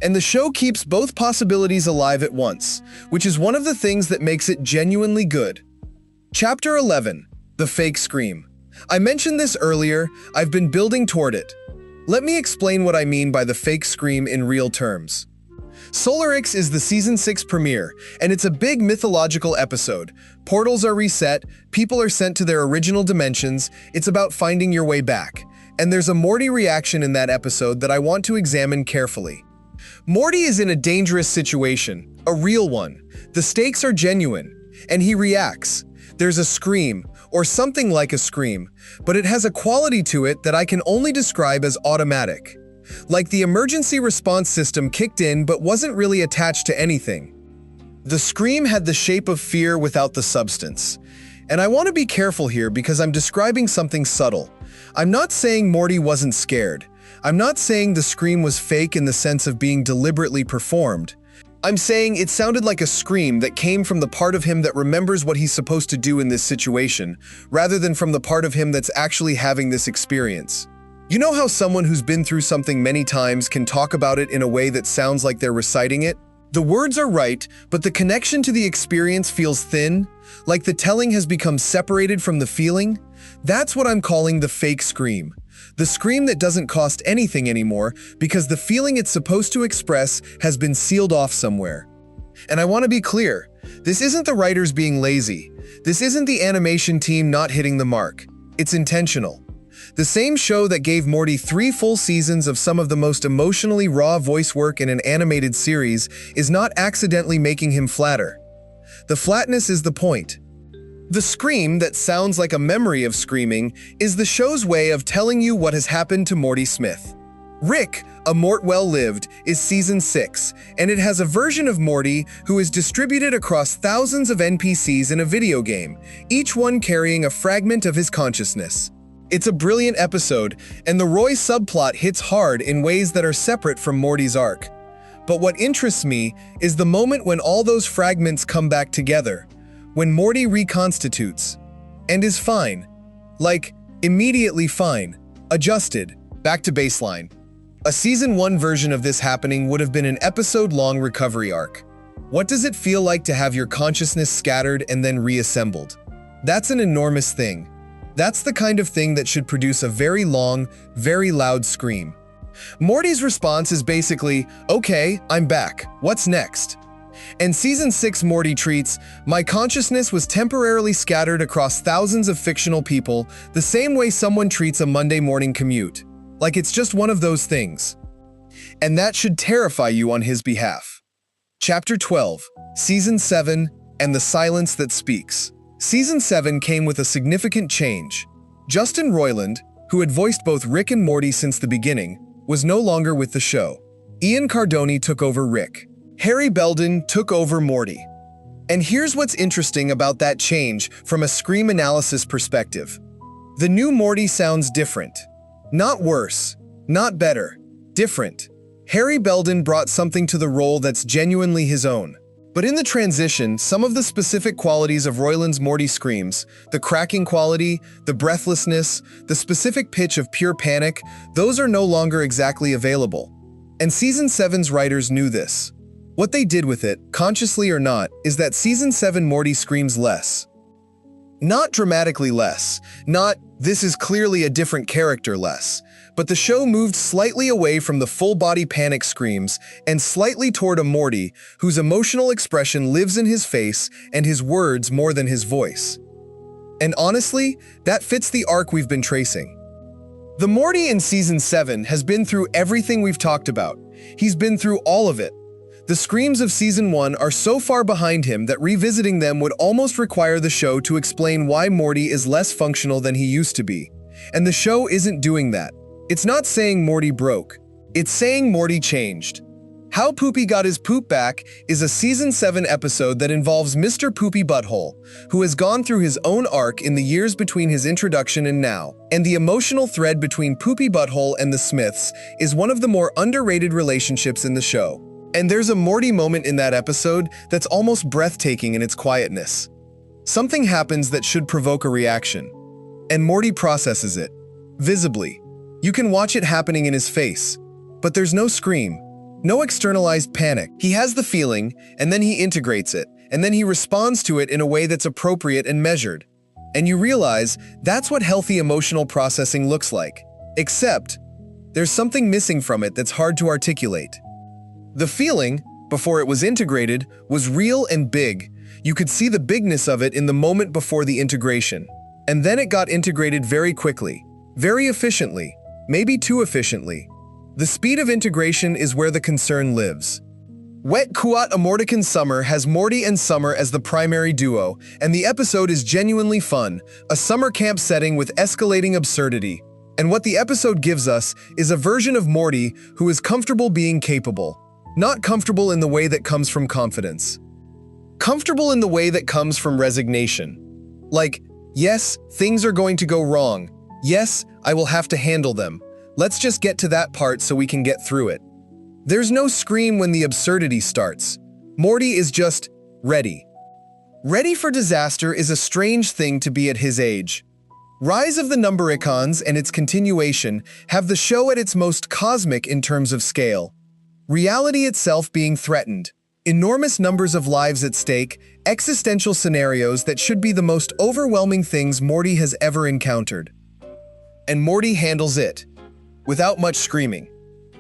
Speaker 1: And the show keeps both possibilities alive at once, which is one of the things that makes it genuinely good. Chapter 11. The Fake Scream. I mentioned this earlier, I've been building toward it. Let me explain what I mean by the fake scream in real terms. Solar X is the Season 6 premiere, and it's a big mythological episode. Portals are reset, people are sent to their original dimensions, it's about finding your way back. And there's a Morty reaction in that episode that I want to examine carefully. Morty is in a dangerous situation, a real one. The stakes are genuine, and he reacts. There's a scream, or something like a scream, but it has a quality to it that I can only describe as automatic. Like the emergency response system kicked in but wasn't really attached to anything. The scream had the shape of fear without the substance. And I want to be careful here because I'm describing something subtle. I'm not saying Morty wasn't scared. I'm not saying the scream was fake in the sense of being deliberately performed. I'm saying it sounded like a scream that came from the part of him that remembers what he's supposed to do in this situation, rather than from the part of him that's actually having this experience. You know how someone who's been through something many times can talk about it in a way that sounds like they're reciting it? The words are right, but the connection to the experience feels thin, like the telling has become separated from the feeling. That's what I'm calling the fake scream. The scream that doesn't cost anything anymore because the feeling it's supposed to express has been sealed off somewhere. And I want to be clear, this isn't the writers being lazy. This isn't the animation team not hitting the mark. It's intentional. The same show that gave Morty 3 full seasons of some of the most emotionally raw voice work in an animated series is not accidentally making him flatter. The flatness is the point. The scream that sounds like a memory of screaming is the show's way of telling you what has happened to Morty Smith. Rick, A Mort Well Lived, is Season 6, and it has a version of Morty who is distributed across thousands of NPCs in a video game, each one carrying a fragment of his consciousness. It's a brilliant episode, and the Roy subplot hits hard in ways that are separate from Morty's arc. But what interests me is the moment when all those fragments come back together, when Morty reconstitutes, and is fine. Like, immediately fine, adjusted, back to baseline. A Season 1 version of this happening would have been an episode-long recovery arc. What does it feel like to have your consciousness scattered and then reassembled? That's an enormous thing. That's the kind of thing that should produce a very long, very loud scream. Morty's response is basically, "Okay, I'm back. What's next?" And Season 6 Morty treats, "My consciousness was temporarily scattered across thousands of fictional people, the same way someone treats a Monday morning commute. Like it's just one of those things." And that should terrify you on his behalf. Chapter 12, Season 7, and the Silence That Speaks. Season 7 came with a significant change. Justin Roiland, who had voiced both Rick and Morty since the beginning, was no longer with the show. Ian Cardoni took over Rick. Harry Belden took over Morty. And here's what's interesting about that change from a Scream analysis perspective. The new Morty sounds different. Not worse, not better, different. Harry Belden brought something to the role that's genuinely his own. But in the transition, some of the specific qualities of Roiland's Morty screams, the cracking quality, the breathlessness, the specific pitch of pure panic, those are no longer exactly available. And Season 7's writers knew this. What they did with it, consciously or not, is that Season 7 Morty screams less. Not dramatically less, not "this is clearly a different character" less, but the show moved slightly away from the full-body panic screams and slightly toward a Morty whose emotional expression lives in his face and his words more than his voice. And honestly, that fits the arc we've been tracing. The Morty in Season 7 has been through everything we've talked about. He's been through all of it. The screams of Season 1 are so far behind him that revisiting them would almost require the show to explain why Morty is less functional than he used to be. And the show isn't doing that. It's not saying Morty broke. It's saying Morty changed. How Poopy Got His Poop Back is a Season 7 episode that involves Mr. Poopy Butthole, who has gone through his own arc in the years between his introduction and now. And the emotional thread between Poopy Butthole and the Smiths is one of the more underrated relationships in the show. And there's a Morty moment in that episode that's almost breathtaking in its quietness. Something happens that should provoke a reaction, and Morty processes it, visibly. You can watch it happening in his face, but there's no scream, no externalized panic. He has the feeling, and then he integrates it, and then he responds to it in a way that's appropriate and measured. And you realize that's what healthy emotional processing looks like. Except, there's something missing from it that's hard to articulate. The feeling, before it was integrated, was real and big. You could see the bigness of it in the moment before the integration. And then it got integrated very quickly, very efficiently, maybe too efficiently. The speed of integration is where the concern lives. Wet Kuat Amortican Summer has Morty and Summer as the primary duo, and the episode is genuinely fun, a summer camp setting with escalating absurdity. And what the episode gives us is a version of Morty who is comfortable being capable. Not comfortable in the way that comes from confidence. Comfortable in the way that comes from resignation. Like, yes, things are going to go wrong. Yes, I will have to handle them. Let's just get to that part so we can get through it. There's no scream when the absurdity starts. Morty is just ready. Ready for disaster is a strange thing to be at his age. Rise of the Numbericons and its continuation have the show at its most cosmic in terms of scale. Reality itself being threatened, enormous numbers of lives at stake, existential scenarios that should be the most overwhelming things Morty has ever encountered. And Morty handles it, without much screaming.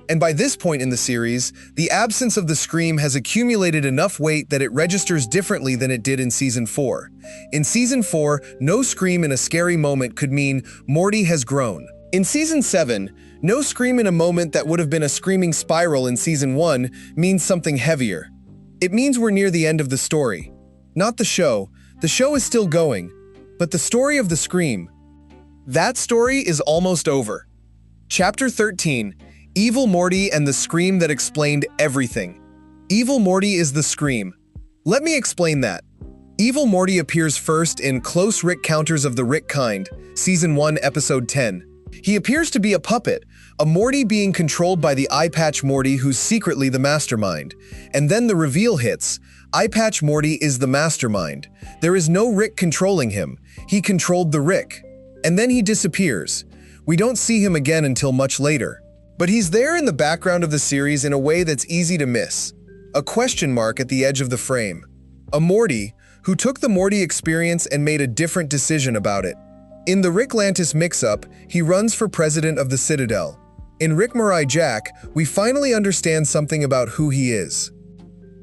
Speaker 1: And by this point in the series, the absence of the scream has accumulated enough weight that it registers differently than it did in Season 4. In Season 4, no scream in a scary moment could mean Morty has grown. In Season 7, no scream in a moment that would have been a screaming spiral in Season 1 means something heavier. It means we're near the end of the story. Not the show. The show is still going. But the story of the Scream. That story is almost over. Chapter 13. Evil Morty and the Scream that explained everything. Evil Morty is the Scream. Let me explain that. Evil Morty appears first in Close Rick Counters of the Rick Kind, Season 1, Episode 10. He appears to be a puppet, a Morty being controlled by the Eye Patch Morty who's secretly the mastermind. And then the reveal hits. Eye Patch Morty is the mastermind. There is no Rick controlling him. He controlled the Rick. And then he disappears. We don't see him again until much later. But he's there in the background of the series in a way that's easy to miss. A question mark at the edge of the frame. A Morty who took the Morty experience and made a different decision about it. In the Rick Lantis mix-up, he runs for president of the Citadel. In Rick Morty Jack, we finally understand something about who he is.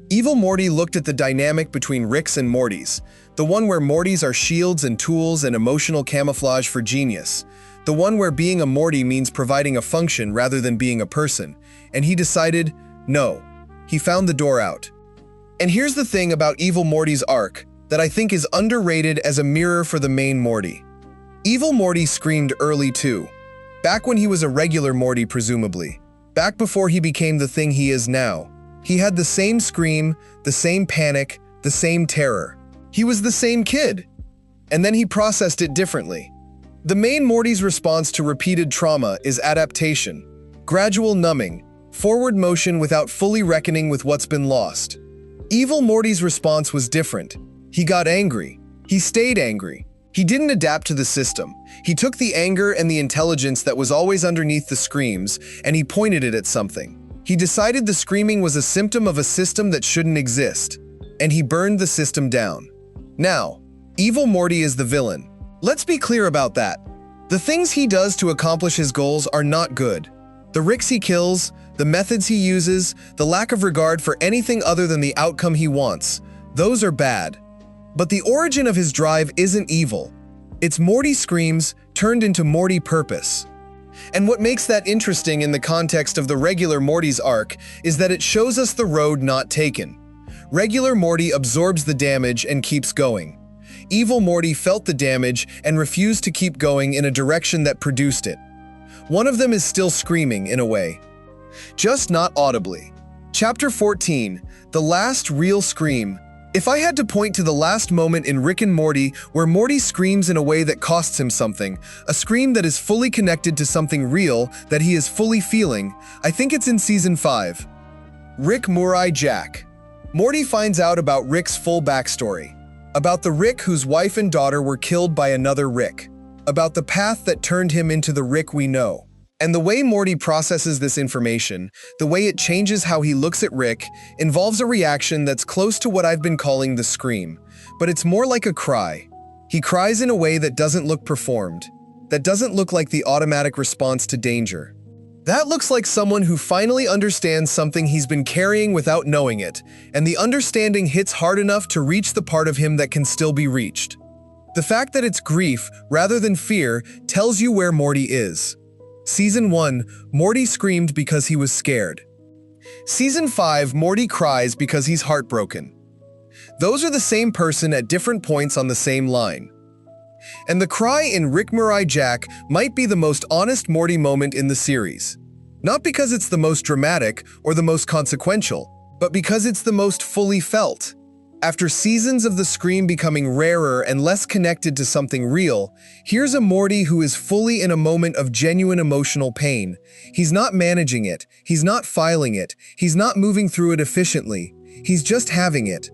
Speaker 1: Evil Morty looked at the dynamic between Ricks and Mortys, the one where Mortys are shields and tools and emotional camouflage for genius, the one where being a Morty means providing a function rather than being a person, and he decided, no. He found the door out. And here's the thing about Evil Morty's arc that I think is underrated as a mirror for the main Morty. Evil Morty screamed early too. Back when he was a regular Morty presumably. Back before he became the thing he is now. He had the same scream, the same panic, the same terror. He was the same kid. And then he processed it differently. The main Morty's response to repeated trauma is adaptation. Gradual numbing, forward motion without fully reckoning with what's been lost. Evil Morty's response was different. He got angry. He stayed angry. He didn't adapt to the system. He took the anger and the intelligence that was always underneath the screams, and he pointed it at something. He decided the screaming was a symptom of a system that shouldn't exist, and he burned the system down. Now, Evil Morty is the villain. Let's be clear about that. The things he does to accomplish his goals are not good. The Ricks he kills, the methods he uses, the lack of regard for anything other than the outcome he wants, those are bad. But the origin of his drive isn't evil. It's Morty screams turned into Morty purpose. And what makes that interesting in the context of the regular Morty's arc is that it shows us the road not taken. Regular Morty absorbs the damage and keeps going. Evil Morty felt the damage and refused to keep going in a direction that produced it. One of them is still screaming in a way. Just not audibly. Chapter 14, The Last Real Scream. If I had to point to the last moment in Rick and Morty where Morty screams in a way that costs him something, a scream that is fully connected to something real that he is fully feeling, I think it's in Season 5. Rick Morty Jack. Morty finds out about Rick's full backstory. About the Rick whose wife and daughter were killed by another Rick. About the path that turned him into the Rick we know. And the way Morty processes this information, the way it changes how he looks at Rick, involves a reaction that's close to what I've been calling the scream. But it's more like a cry. He cries in a way that doesn't look performed, that doesn't look like the automatic response to danger. That looks like someone who finally understands something he's been carrying without knowing it, and the understanding hits hard enough to reach the part of him that can still be reached. The fact that it's grief, rather than fear, tells you where Morty is. Season 1, Morty screamed because he was scared. Season 5, Morty cries because he's heartbroken. Those are the same person at different points on the same line. And the cry in Rick Morty Jack might be the most honest Morty moment in the series. Not because it's the most dramatic or the most consequential, but because it's the most fully felt. After seasons of the scream becoming rarer and less connected to something real, here's a Morty who is fully in a moment of genuine emotional pain. He's not managing it, he's not filing it, he's not moving through it efficiently, he's just having it.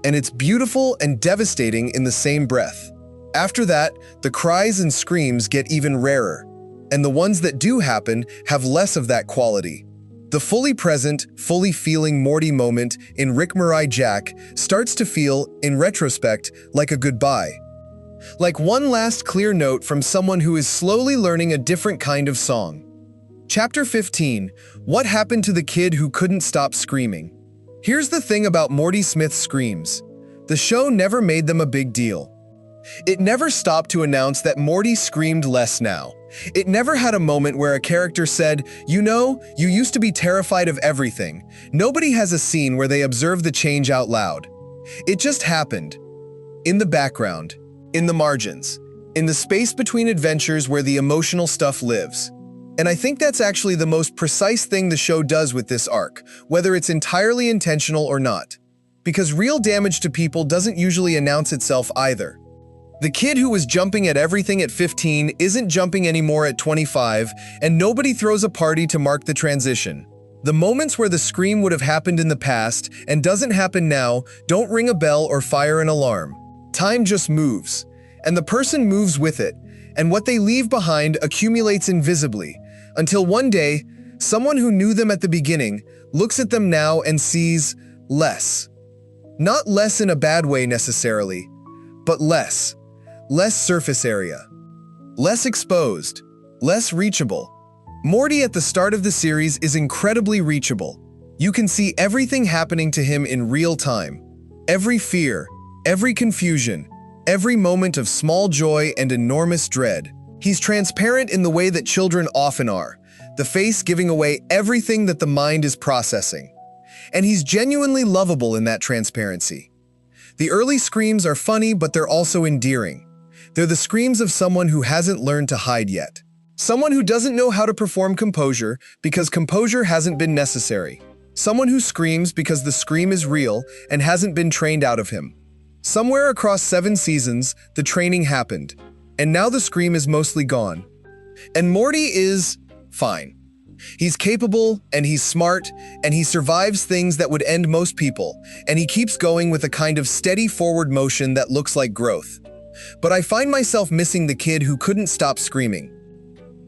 Speaker 1: And it's beautiful and devastating in the same breath. After that, the cries and screams get even rarer, and the ones that do happen have less of that quality. The fully present, fully feeling Morty moment in Rick Morty Jack starts to feel, in retrospect, like a goodbye. Like one last clear note from someone who is slowly learning a different kind of song. Chapter 15, What Happened to the Kid Who Couldn't Stop Screaming? Here's the thing about Morty Smith's screams. The show never made them a big deal. It never stopped to announce that Morty screamed less now. It never had a moment where a character said, you know, you used to be terrified of everything. Nobody has a scene where they observe the change out loud. It just happened. In the background, in the margins, in the space between adventures where the emotional stuff lives. And I think that's actually the most precise thing the show does with this arc, whether it's entirely intentional or not. Because real damage to people doesn't usually announce itself either. The kid who was jumping at everything at 15 isn't jumping anymore at 25, and nobody throws a party to mark the transition. The moments where the scream would have happened in the past and doesn't happen now don't ring a bell or fire an alarm. Time just moves, and the person moves with it, and what they leave behind accumulates invisibly, until one day, someone who knew them at the beginning looks at them now and sees less. Not less in a bad way necessarily, but less. Less surface area. Less exposed. Less reachable. Morty at the start of the series is incredibly reachable. You can see everything happening to him in real time. Every fear, every confusion, every moment of small joy and enormous dread. He's transparent in the way that children often are, the face giving away everything that the mind is processing. And he's genuinely lovable in that transparency. The early screams are funny, but they're also endearing. They're the screams of someone who hasn't learned to hide yet. Someone who doesn't know how to perform composure because composure hasn't been necessary. Someone who screams because the scream is real and hasn't been trained out of him. Somewhere across 7 seasons, the training happened, and now the scream is mostly gone. And Morty is fine. He's capable, and he's smart, and he survives things that would end most people, and he keeps going with a kind of steady forward motion that looks like growth. But I find myself missing the kid who couldn't stop screaming.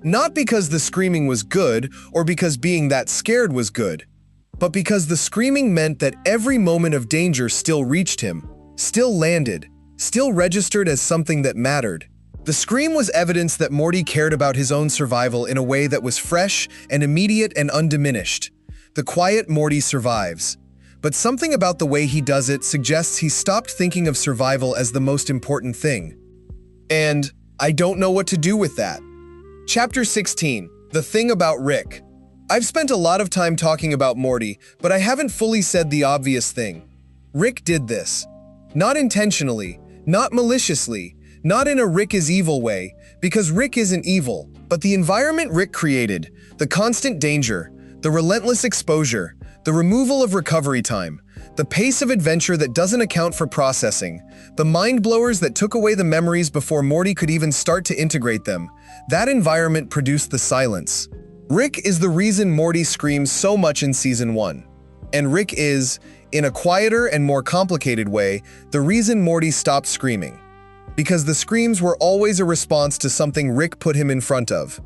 Speaker 1: Not because the screaming was good, or because being that scared was good, but because the screaming meant that every moment of danger still reached him, still landed, still registered as something that mattered. The scream was evidence that Morty cared about his own survival in a way that was fresh and immediate and undiminished. The quiet Morty survives. But something about the way he does it suggests he stopped thinking of survival as the most important thing. And I don't know what to do with that. Chapter 16, The Thing About Rick. I've spent a lot of time talking about Morty, but I haven't fully said the obvious thing. Rick did this. Not intentionally, not maliciously, not in a Rick is evil way, because Rick isn't evil, but the environment Rick created, the constant danger, the relentless exposure, the removal of recovery time, the pace of adventure that doesn't account for processing, the mind blowers that took away the memories before Morty could even start to integrate them, that environment produced the silence. Rick is the reason Morty screams so much in Season 1. And Rick is, in a quieter and more complicated way, the reason Morty stopped screaming. Because the screams were always a response to something Rick put him in front of.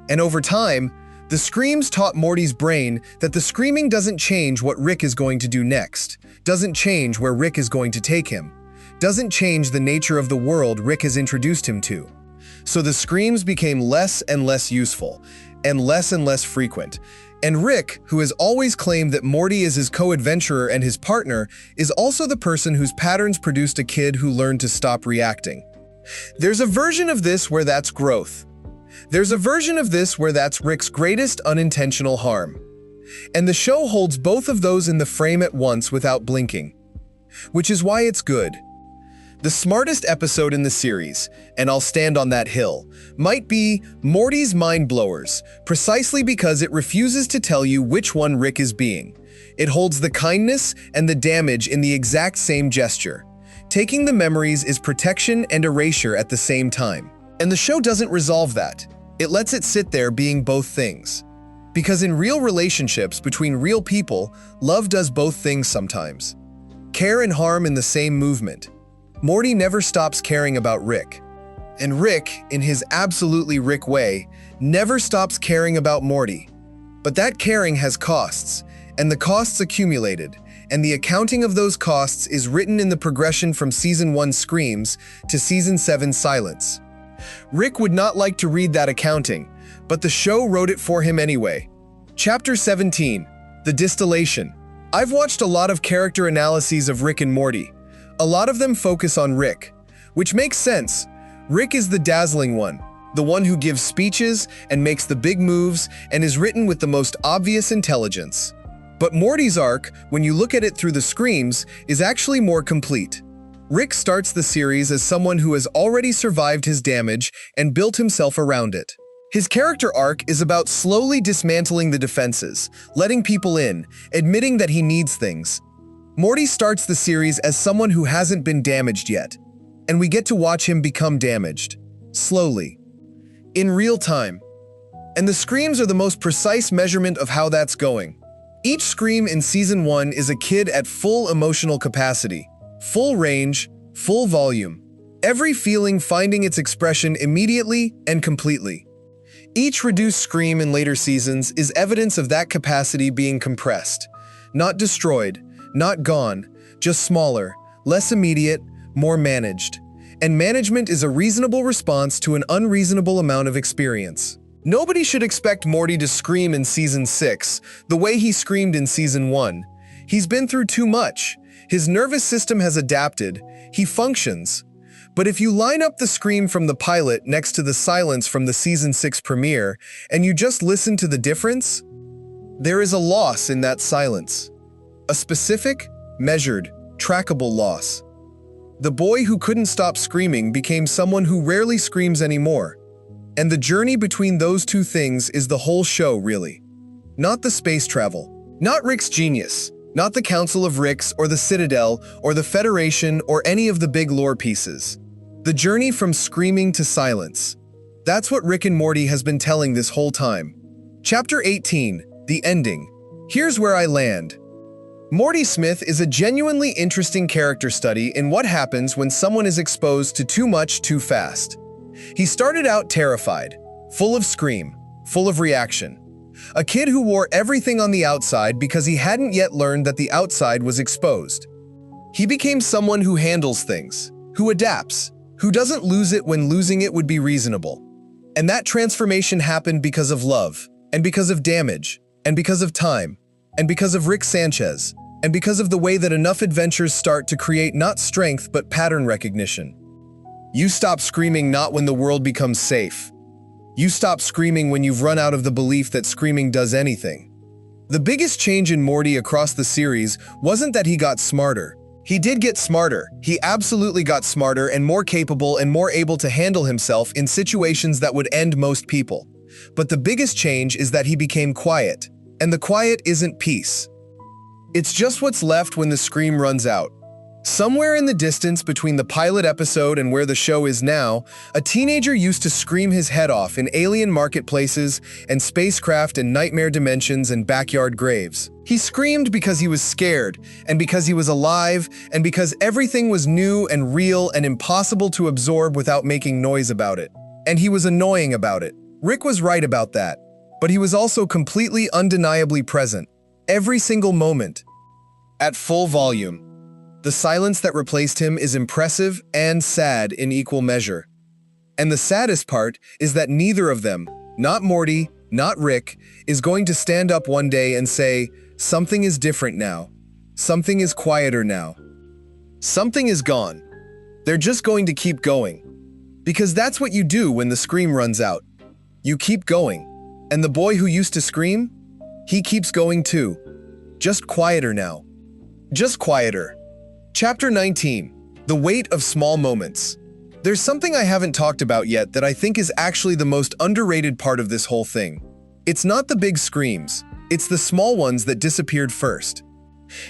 Speaker 1: And over time, the screams taught Morty's brain that the screaming doesn't change what Rick is going to do next, doesn't change where Rick is going to take him, doesn't change the nature of the world Rick has introduced him to. So the screams became less and less useful, and less frequent. And Rick, who has always claimed that Morty is his co-adventurer and his partner, is also the person whose patterns produced a kid who learned to stop reacting. There's a version of this where that's growth. There's a version of this where that's Rick's greatest unintentional harm. And the show holds both of those in the frame at once without blinking. Which is why it's good. The smartest episode in the series, and I'll stand on that hill, might be Morty's Mind Blowers, precisely because it refuses to tell you which one Rick is being. It holds the kindness and the damage in the exact same gesture. Taking the memories is protection and erasure at the same time. And the show doesn't resolve that. It lets it sit there being both things. Because in real relationships between real people, love does both things sometimes. Care and harm in the same movement. Morty never stops caring about Rick. And Rick, in his absolutely Rick way, never stops caring about Morty. But that caring has costs, and the costs accumulated, and the accounting of those costs is written in the progression from Season 1 screams to Season 7 silence. Rick would not like to read that accounting, but the show wrote it for him anyway. Chapter 17, The Distillation. I've watched a lot of character analyses of Rick and Morty. A lot of them focus on Rick, which makes sense. Rick is the dazzling one, the one who gives speeches and makes the big moves and is written with the most obvious intelligence. But Morty's arc, when you look at it through the screams, is actually more complete. Rick starts the series as someone who has already survived his damage and built himself around it. His character arc is about slowly dismantling the defenses, letting people in, admitting that he needs things. Morty starts the series as someone who hasn't been damaged yet, and we get to watch him become damaged, slowly, in real time. And the screams are the most precise measurement of how that's going. Each scream in Season 1 is a kid at full emotional capacity, full range, full volume, every feeling finding its expression immediately and completely. Each reduced scream in later seasons is evidence of that capacity being compressed, not destroyed, not gone, just smaller, less immediate, more managed. And management is a reasonable response to an unreasonable amount of experience. Nobody should expect Morty to scream in Season 6 the way he screamed in Season 1. He's been through too much. His nervous system has adapted. He functions. But if you line up the scream from the pilot next to the silence from the Season 6 premiere, and you just listen to the difference, there is a loss in that silence. A specific, measured, trackable loss. The boy who couldn't stop screaming became someone who rarely screams anymore. And the journey between those two things is the whole show, really. Not the space travel. Not Rick's genius. Not the Council of Ricks or the Citadel or the Federation or any of the big lore pieces. The journey from screaming to silence. That's what Rick and Morty has been telling this whole time. Chapter 18, The Ending. Here's where I land. Morty Smith is a genuinely interesting character study in what happens when someone is exposed to too much too fast. He started out terrified, full of scream, full of reaction. A kid who wore everything on the outside because he hadn't yet learned that the outside was exposed. He became someone who handles things, who adapts, who doesn't lose it when losing it would be reasonable. And that transformation happened because of love, and because of damage, and because of time, and because of Rick Sanchez, and because of the way that enough adventures start to create not strength but pattern recognition. You stop screaming not when the world becomes safe. You stop screaming when you've run out of the belief that screaming does anything. The biggest change in Morty across the series wasn't that he got smarter. He did get smarter. He absolutely got smarter and more capable and more able to handle himself in situations that would end most people. But the biggest change is that he became quiet. And the quiet isn't peace. It's just what's left when the scream runs out. Somewhere in the distance between the pilot episode and where the show is now, a teenager used to scream his head off in alien marketplaces and spacecraft and nightmare dimensions and backyard graves. He screamed because he was scared, and because he was alive, and because everything was new and real and impossible to absorb without making noise about it. And he was annoying about it. Rick was right about that. But he was also completely undeniably present, every single moment, at full volume. The silence that replaced him is impressive and sad in equal measure. And the saddest part is that neither of them, not Morty, not Rick, is going to stand up one day and say, something is different now. Something is quieter now. Something is gone. They're just going to keep going. Because that's what you do when the scream runs out. You keep going. And the boy who used to scream? He keeps going too. Just quieter now. Just quieter. Chapter 19. The Weight of Small Moments. There's something I haven't talked about yet that I think is actually the most underrated part of this whole thing. It's not the big screams. It's the small ones that disappeared first.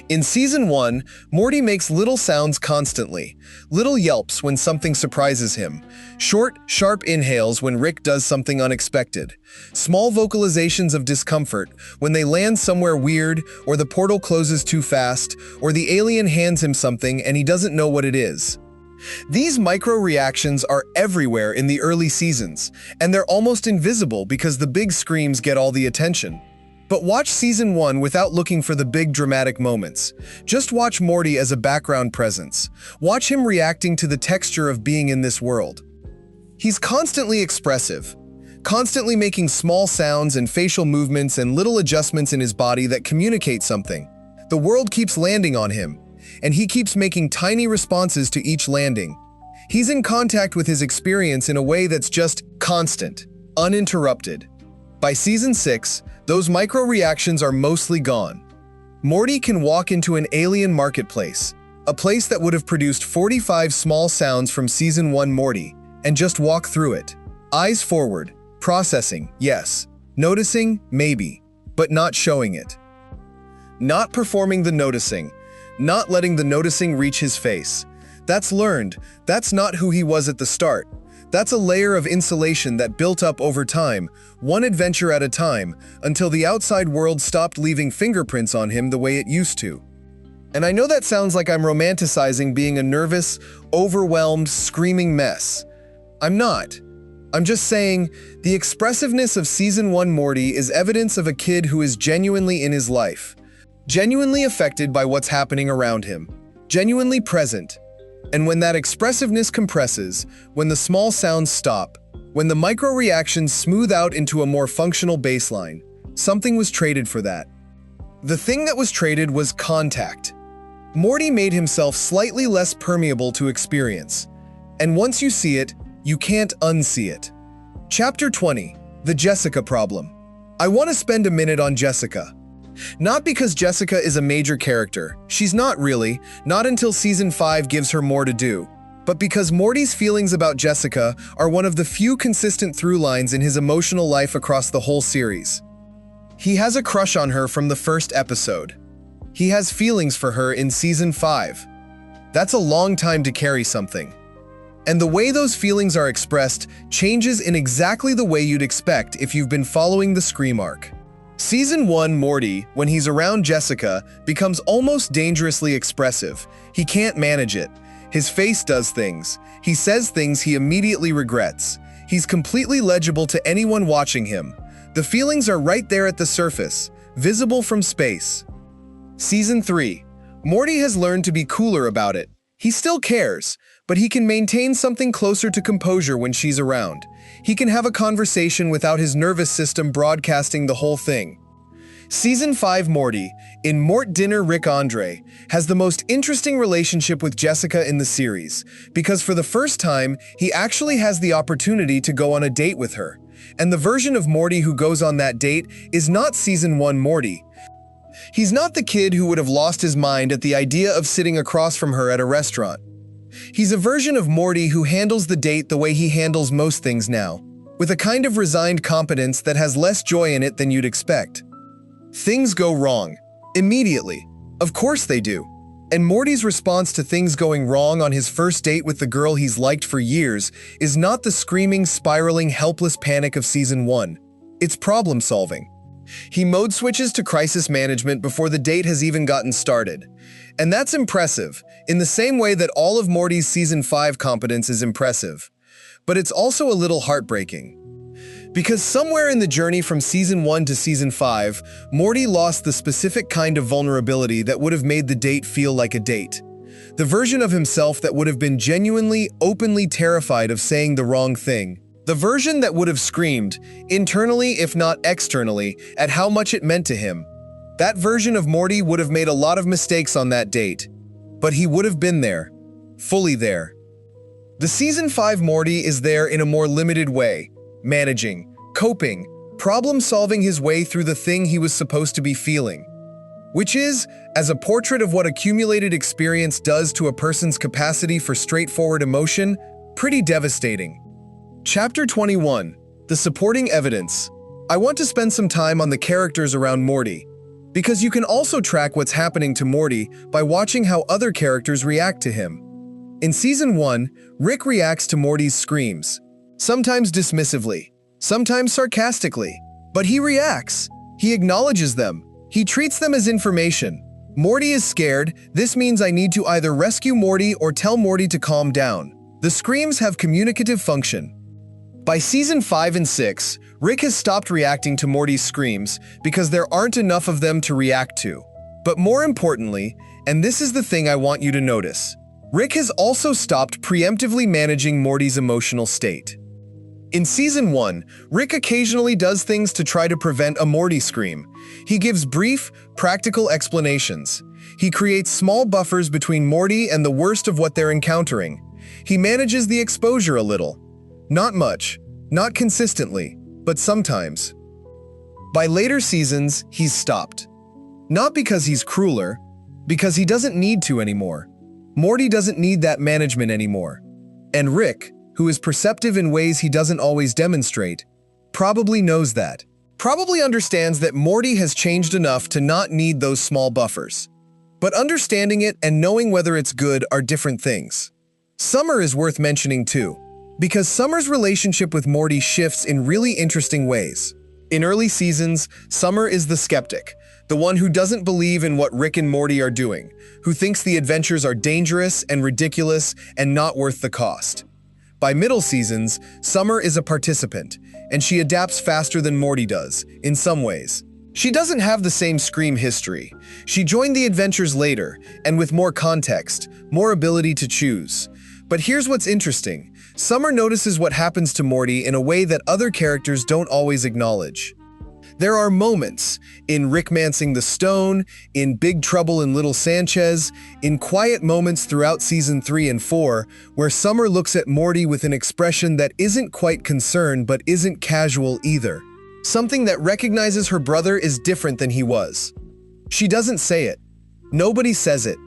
Speaker 1: In Season 1, Morty makes little sounds constantly, little yelps when something surprises him, short, sharp inhales when Rick does something unexpected, small vocalizations of discomfort when they land somewhere weird, or the portal closes too fast, or the alien hands him something and he doesn't know what it is. These micro-reactions are everywhere in the early seasons, and they're almost invisible because the big screams get all the attention. But watch Season 1 without looking for the big dramatic moments. Just watch Morty as a background presence. Watch him reacting to the texture of being in this world. He's constantly expressive, constantly making small sounds and facial movements and little adjustments in his body that communicate something. The world keeps landing on him, and he keeps making tiny responses to each landing. He's in contact with his experience in a way that's just constant, uninterrupted. By Season 6, those micro-reactions are mostly gone. Morty can walk into an alien marketplace, a place that would have produced 45 small sounds from Season 1 Morty, and just walk through it. Eyes forward, processing, yes. Noticing, maybe, but not showing it. Not performing the noticing, not letting the noticing reach his face. That's learned. That's not who he was at the start. That's a layer of insulation that built up over time, one adventure at a time, until the outside world stopped leaving fingerprints on him the way it used to. And I know that sounds like I'm romanticizing being a nervous, overwhelmed, screaming mess. I'm not. I'm just saying, the expressiveness of Season 1 Morty is evidence of a kid who is genuinely in his life, genuinely affected by what's happening around him, genuinely present. And when that expressiveness compresses, when the small sounds stop, when the micro-reactions smooth out into a more functional baseline, something was traded for that. The thing that was traded was contact. Morty made himself slightly less permeable to experience. And once you see it, you can't unsee it. Chapter 20, The Jessica Problem. I want to spend a minute on Jessica. Not because Jessica is a major character, she's not really, not until Season 5 gives her more to do, but because Morty's feelings about Jessica are one of the few consistent through lines in his emotional life across the whole series. He has a crush on her from the first episode. He has feelings for her in Season 5. That's a long time to carry something. And the way those feelings are expressed changes in exactly the way you'd expect if you've been following the Scream arc. Season 1 Morty, when he's around Jessica, becomes almost dangerously expressive. He can't manage it. His face does things. He says things he immediately regrets. He's completely legible to anyone watching him. The feelings are right there at the surface, visible from space. Season 3. Morty has learned to be cooler about it. He still cares, but he can maintain something closer to composure when she's around. He can have a conversation without his nervous system broadcasting the whole thing. Season 5 Morty, in Mort Dinner Rick Andre, has the most interesting relationship with Jessica in the series, because for the first time, he actually has the opportunity to go on a date with her. And the version of Morty who goes on that date is not Season 1 Morty. He's not the kid who would have lost his mind at the idea of sitting across from her at a restaurant. He's a version of Morty who handles the date the way he handles most things now, with a kind of resigned competence that has less joy in it than you'd expect. Things go wrong. Immediately. Of course they do. And Morty's response to things going wrong on his first date with the girl he's liked for years is not the screaming, spiraling, helpless panic of Season 1. It's problem solving. He mode switches to crisis management before the date has even gotten started. And that's impressive, in the same way that all of Morty's Season 5 competence is impressive. But it's also a little heartbreaking. Because somewhere in the journey from Season 1 to Season 5, Morty lost the specific kind of vulnerability that would have made the date feel like a date. The version of himself that would have been genuinely, openly terrified of saying the wrong thing. The version that would have screamed, internally if not externally, at how much it meant to him. That version of Morty would have made a lot of mistakes on that date. But he would have been there. Fully there. The Season 5 Morty is there in a more limited way. Managing, coping, problem-solving his way through the thing he was supposed to be feeling. Which is, as a portrait of what accumulated experience does to a person's capacity for straightforward emotion, pretty devastating. Chapter 21, The Supporting Evidence. I want to spend some time on the characters around Morty, because you can also track what's happening to Morty by watching how other characters react to him. In Season 1, Rick reacts to Morty's screams, sometimes dismissively, sometimes sarcastically, but he reacts. He acknowledges them. He treats them as information. Morty is scared. This means I need to either rescue Morty or tell Morty to calm down. The screams have communicative function. By Season 5 and 6, Rick has stopped reacting to Morty's screams because there aren't enough of them to react to. But more importantly, and this is the thing I want you to notice, Rick has also stopped preemptively managing Morty's emotional state. In Season 1, Rick occasionally does things to try to prevent a Morty scream. He gives brief, practical explanations. He creates small buffers between Morty and the worst of what they're encountering. He manages the exposure a little. Not much, not consistently, but sometimes. By later seasons, he's stopped. Not because he's crueler, because he doesn't need to anymore. Morty doesn't need that management anymore. And Rick, who is perceptive in ways he doesn't always demonstrate, probably knows that. Probably understands that Morty has changed enough to not need those small buffers. But understanding it and knowing whether it's good are different things. Summer is worth mentioning too, because Summer's relationship with Morty shifts in really interesting ways. In early seasons, Summer is the skeptic, the one who doesn't believe in what Rick and Morty are doing, who thinks the adventures are dangerous and ridiculous and not worth the cost. By middle seasons, Summer is a participant, and she adapts faster than Morty does, in some ways. She doesn't have the same Scream history. She joined the adventures later, and with more context, more ability to choose. But here's what's interesting. Summer notices what happens to Morty in a way that other characters don't always acknowledge. There are moments, in Rickmancing the Stone, in Big Trouble in Little Sanchez, in quiet moments throughout Season 3 and 4, where Summer looks at Morty with an expression that isn't quite concerned but isn't casual either. Something that recognizes her brother is different than he was. She doesn't say it. Nobody says it,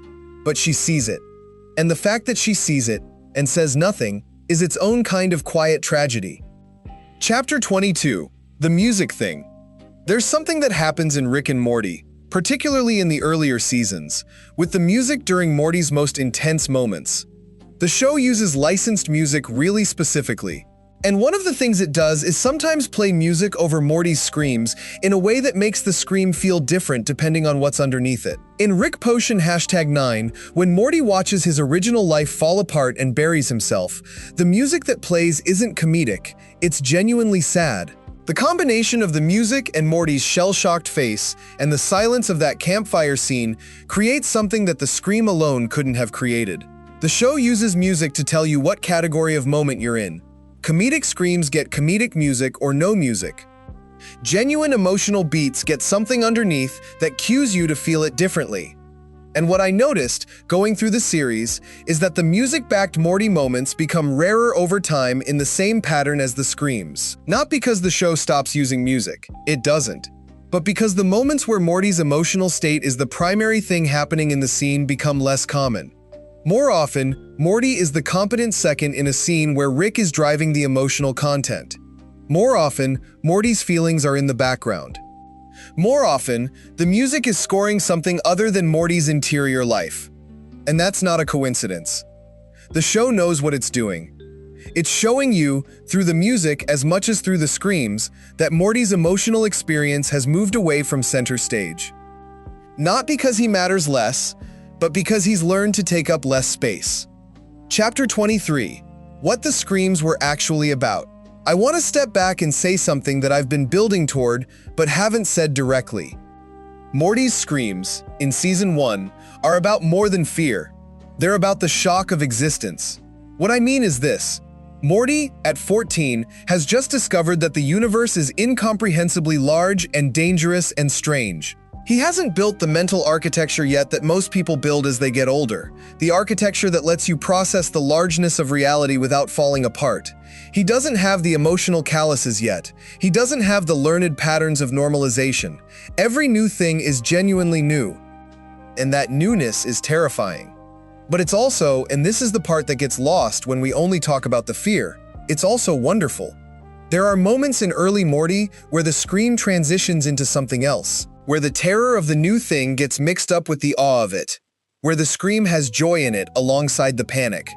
Speaker 1: but she sees it. And the fact that she sees it and says nothing is its own kind of quiet tragedy. Chapter 22, The Music Thing. There's something that happens in Rick and Morty, particularly in the earlier seasons, with the music during Morty's most intense moments. The show uses licensed music really specifically, and one of the things it does is sometimes play music over Morty's screams in a way that makes the scream feel different depending on what's underneath it. In Rick Potion #9, when Morty watches his original life fall apart and buries himself, the music that plays isn't comedic, it's genuinely sad. The combination of the music and Morty's shell-shocked face and the silence of that campfire scene creates something that the scream alone couldn't have created. The show uses music to tell you what category of moment you're in. Comedic screams get comedic music or no music. Genuine emotional beats get something underneath that cues you to feel it differently. And what I noticed, going through the series, is that the music-backed Morty moments become rarer over time in the same pattern as the screams. Not because the show stops using music, it doesn't, but because the moments where Morty's emotional state is the primary thing happening in the scene become less common. More often, Morty is the competent second in a scene where Rick is driving the emotional content. More often, Morty's feelings are in the background. More often, the music is scoring something other than Morty's interior life. And that's not a coincidence. The show knows what it's doing. It's showing you, through the music as much as through the screams, that Morty's emotional experience has moved away from center stage. Not because he matters less, but because he's learned to take up less space. Chapter 23, What the Screams Were Actually About. I want to step back and say something that I've been building toward, but haven't said directly. Morty's screams, in Season 1, are about more than fear. They're about the shock of existence. What I mean is this. Morty, at 14, has just discovered that the universe is incomprehensibly large and dangerous and strange. He hasn't built the mental architecture yet that most people build as they get older, the architecture that lets you process the largeness of reality without falling apart. He doesn't have the emotional calluses yet. He doesn't have the learned patterns of normalization. Every new thing is genuinely new, and that newness is terrifying. But it's also, and this is the part that gets lost when we only talk about the fear, it's also wonderful. There are moments in early Morty where the scream transitions into something else, where the terror of the new thing gets mixed up with the awe of it, where the scream has joy in it alongside the panic.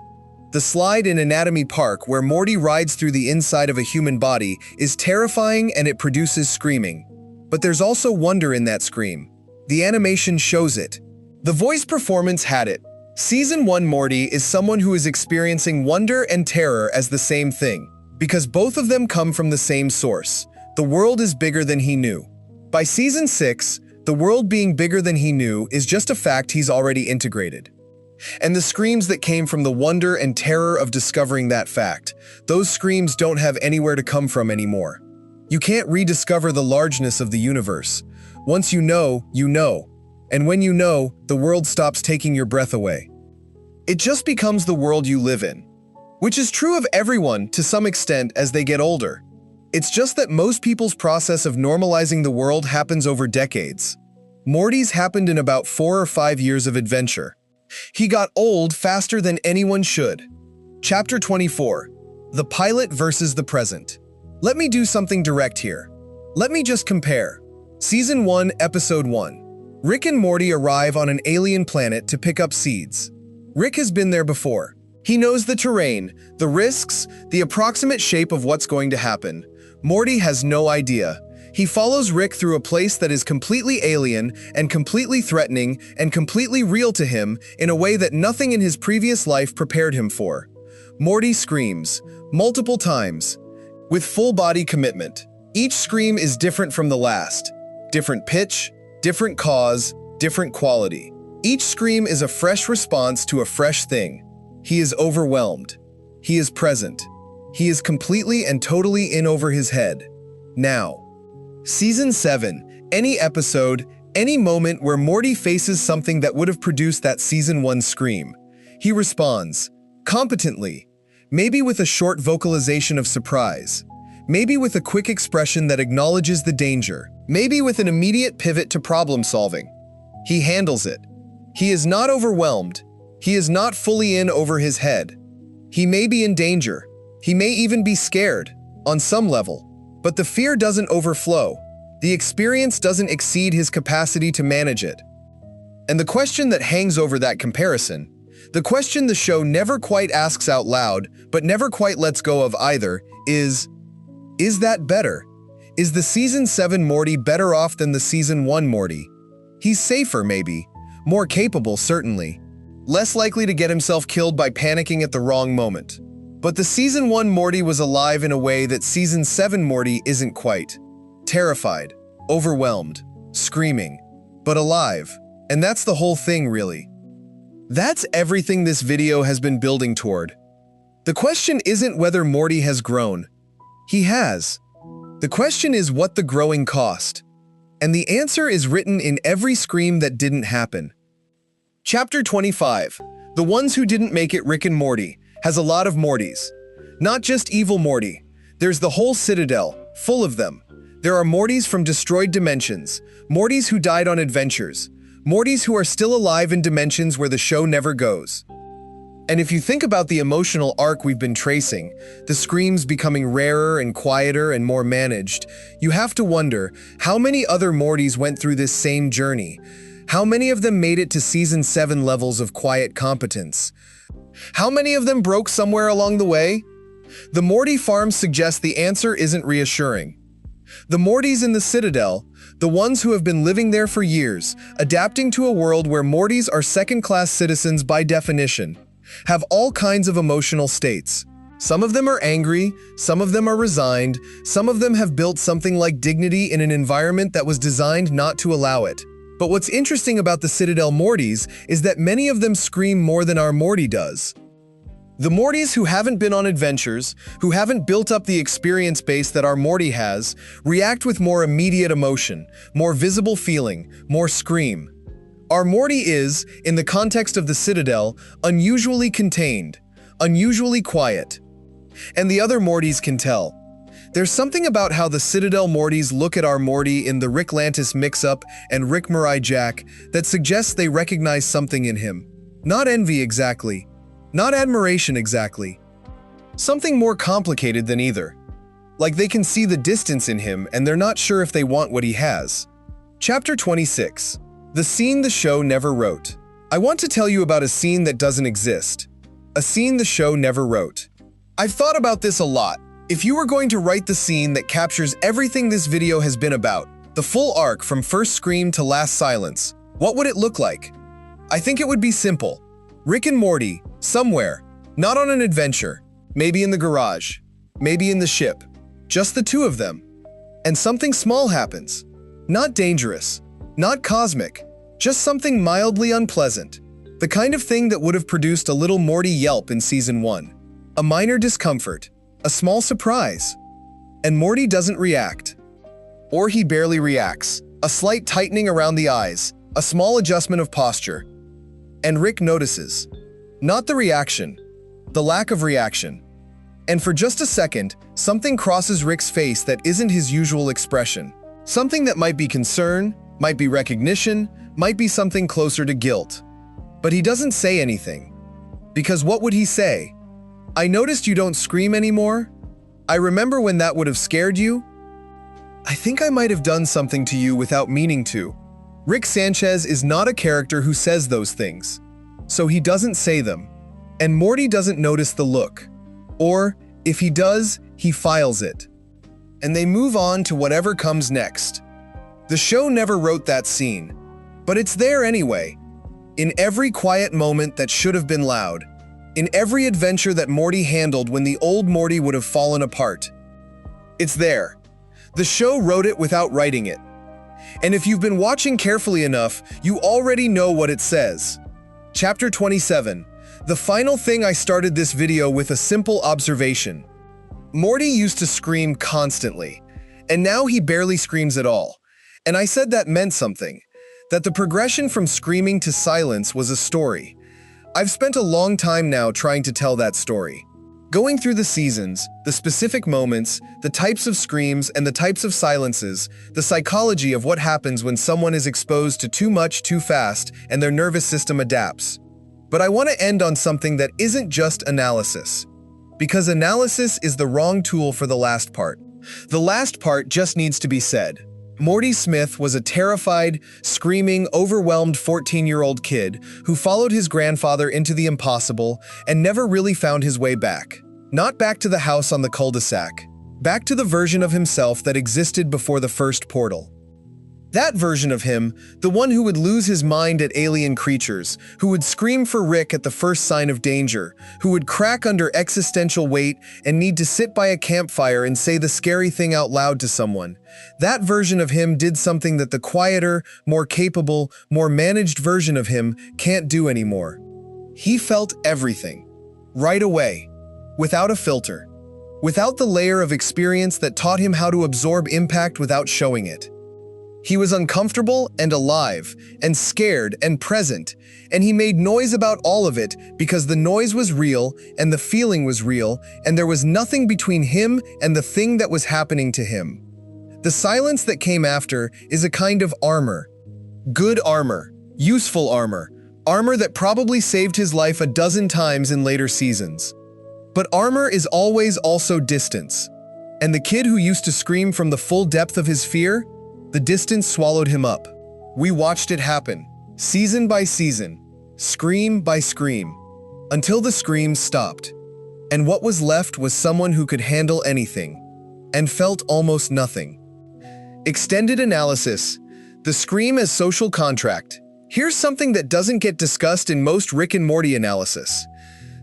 Speaker 1: The slide in Anatomy Park, where Morty rides through the inside of a human body, is terrifying and it produces screaming. But there's also wonder in that scream. The animation shows it. The voice performance had it. Season 1 Morty is someone who is experiencing wonder and terror as the same thing, because both of them come from the same source. The world is bigger than he knew. By Season 6, the world being bigger than he knew is just a fact he's already integrated. And the screams that came from the wonder and terror of discovering that fact, those screams don't have anywhere to come from anymore. You can't rediscover the largeness of the universe. Once you know, you know. And when you know, the world stops taking your breath away. It just becomes the world you live in. Which is true of everyone to some extent as they get older. It's just that most people's process of normalizing the world happens over decades. Morty's happened in about 4 or 5 years of adventure. He got old faster than anyone should. Chapter 24. The Pilot versus the Present. Let me do something direct here. Let me just compare. Season 1, Episode 1. Rick and Morty arrive on an alien planet to pick up seeds. Rick has been there before. He knows the terrain, the risks, the approximate shape of what's going to happen. Morty has no idea. He follows Rick through a place that is completely alien and completely threatening and completely real to him in a way that nothing in his previous life prepared him for. Morty screams, multiple times, with full-body commitment. Each scream is different from the last. Different pitch, different cause, different quality. Each scream is a fresh response to a fresh thing. He is overwhelmed. He is present. He is completely and totally in over his head. Now. Season 7, any episode, any moment where Morty faces something that would have produced that Season 1 scream. He responds, competently, maybe with a short vocalization of surprise, maybe with a quick expression that acknowledges the danger, maybe with an immediate pivot to problem solving. He handles it. He is not overwhelmed. He is not fully in over his head. He may be in danger. He may even be scared, on some level. But the fear doesn't overflow. The experience doesn't exceed his capacity to manage it. And the question that hangs over that comparison, the question the show never quite asks out loud, but never quite lets go of either, is that better? Is the Season 7 Morty better off than the Season 1 Morty? He's safer, maybe. More capable, certainly. Less likely to get himself killed by panicking at the wrong moment. But the Season 1 Morty was alive in a way that Season 7 Morty isn't quite. Terrified, overwhelmed, screaming, but alive. And that's the whole thing, really. That's everything this video has been building toward. The question isn't whether Morty has grown. He has. The question is what the growing cost. And the answer is written in every scream that didn't happen. Chapter 25. The Ones Who Didn't Make It. Rick and Morty has a lot of Mortys. Not just evil Morty. There's the whole Citadel, full of them. There are Mortys from destroyed dimensions, Mortys who died on adventures, Mortys who are still alive in dimensions where the show never goes. And if you think about the emotional arc we've been tracing, the screams becoming rarer and quieter and more managed, you have to wonder how many other Mortys went through this same journey. How many of them made it to Season 7 levels of quiet competence? How many of them broke somewhere along the way? The Morty farm suggests the answer isn't reassuring. The Mortys in the Citadel, the ones who have been living there for years, adapting to a world where Mortys are second-class citizens by definition, have all kinds of emotional states. Some of them are angry, some of them are resigned, some of them have built something like dignity in an environment that was designed not to allow it. But what's interesting about the Citadel Mortys is that many of them scream more than our Morty does. The Mortys who haven't been on adventures, who haven't built up the experience base that our Morty has, react with more immediate emotion, more visible feeling, more scream. Our Morty is, in the context of the Citadel, unusually contained, unusually quiet. And the other Mortys can tell. There's something about how the Citadel Mortys look at our Morty in the Rick Lantis mix-up and Rick Mirai Jack that suggests they recognize something in him. Not envy exactly. Not admiration exactly. Something more complicated than either. Like they can see the distance in him and they're not sure if they want what he has. Chapter 26. The Scene the Show Never Wrote. I want to tell you about a scene that doesn't exist. A scene the show never wrote. I've thought about this a lot. If you were going to write the scene that captures everything this video has been about, the full arc from first scream to last silence, what would it look like? I think it would be simple. Rick and Morty, somewhere, not on an adventure, maybe in the garage, maybe in the ship, just the two of them. And something small happens. Not dangerous, not cosmic, just something mildly unpleasant. The kind of thing that would have produced a little Morty yelp in Season 1. A minor discomfort. A small surprise. And Morty doesn't react. Or he barely reacts. A slight tightening around the eyes. A small adjustment of posture. And Rick notices. Not the reaction. The lack of reaction. And for just a second, something crosses Rick's face that isn't his usual expression. Something that might be concern, Might be recognition, might be something closer to guilt. But he doesn't say anything. Because what would he say? I noticed you don't scream anymore. I remember when that would have scared you. I think I might have done something to you without meaning to. Rick Sanchez is not a character who says those things. So he doesn't say them. And Morty doesn't notice the look. Or, if he does, he files it. And they move on to whatever comes next. The show never wrote that scene. But it's there anyway. In every quiet moment that should have been loud. In every adventure that Morty handled when the old Morty would have fallen apart. It's there. The show wrote it without writing it. And if you've been watching carefully enough, you already know what it says. Chapter 27. The final thing I started this video with a simple observation. Morty used to scream constantly, and now he barely screams at all. And I said that meant something. That the progression from screaming to silence was a story. I've spent a long time now trying to tell that story. Going through the seasons, the specific moments, the types of screams and the types of silences, the psychology of what happens when someone is exposed to too much too fast and their nervous system adapts. But I want to end on something that isn't just analysis. Because analysis is the wrong tool for the last part. The last part just needs to be said. Morty Smith was a terrified, screaming, overwhelmed 14-year-old kid who followed his grandfather into the impossible and never really found his way back. Not back to the house on the cul-de-sac. Back to the version of himself that existed before the first portal. That version of him, the one who would lose his mind at alien creatures, who would scream for Rick at the first sign of danger, who would crack under existential weight and need to sit by a campfire and say the scary thing out loud to someone. That version of him did something that the quieter, more capable, more managed version of him can't do anymore. He felt everything. Right away. Without a filter. Without the layer of experience that taught him how to absorb impact without showing it. He was uncomfortable and alive, and scared and present, and he made noise about all of it because the noise was real and the feeling was real, and there was nothing between him and the thing that was happening to him. The silence that came after is a kind of armor. Good armor. Useful armor. Armor that probably saved his life a dozen times in later seasons. But armor is always also distance. And the kid who used to scream from the full depth of his fear, the distance swallowed him up. We watched it happen, season by season, scream by scream, until the screams stopped. And what was left was someone who could handle anything, and felt almost nothing. Extended analysis, the scream as social contract. Here's something that doesn't get discussed in most Rick and Morty analysis.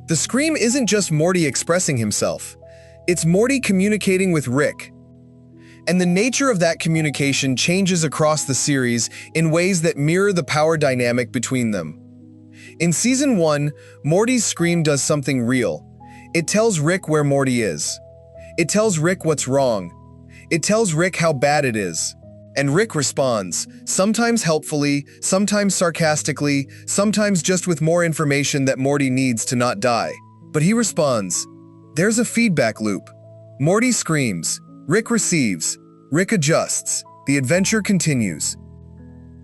Speaker 1: The scream isn't just Morty expressing himself. It's Morty communicating with Rick. And the nature of that communication changes across the series in ways that mirror the power dynamic between them. In Season 1, Morty's scream does something real. It tells Rick where Morty is. It tells Rick what's wrong. It tells Rick how bad it is. And Rick responds, sometimes helpfully, sometimes sarcastically, sometimes just with more information that Morty needs to not die. But he responds. There's a feedback loop. Morty screams. Rick receives. Rick adjusts. The adventure continues.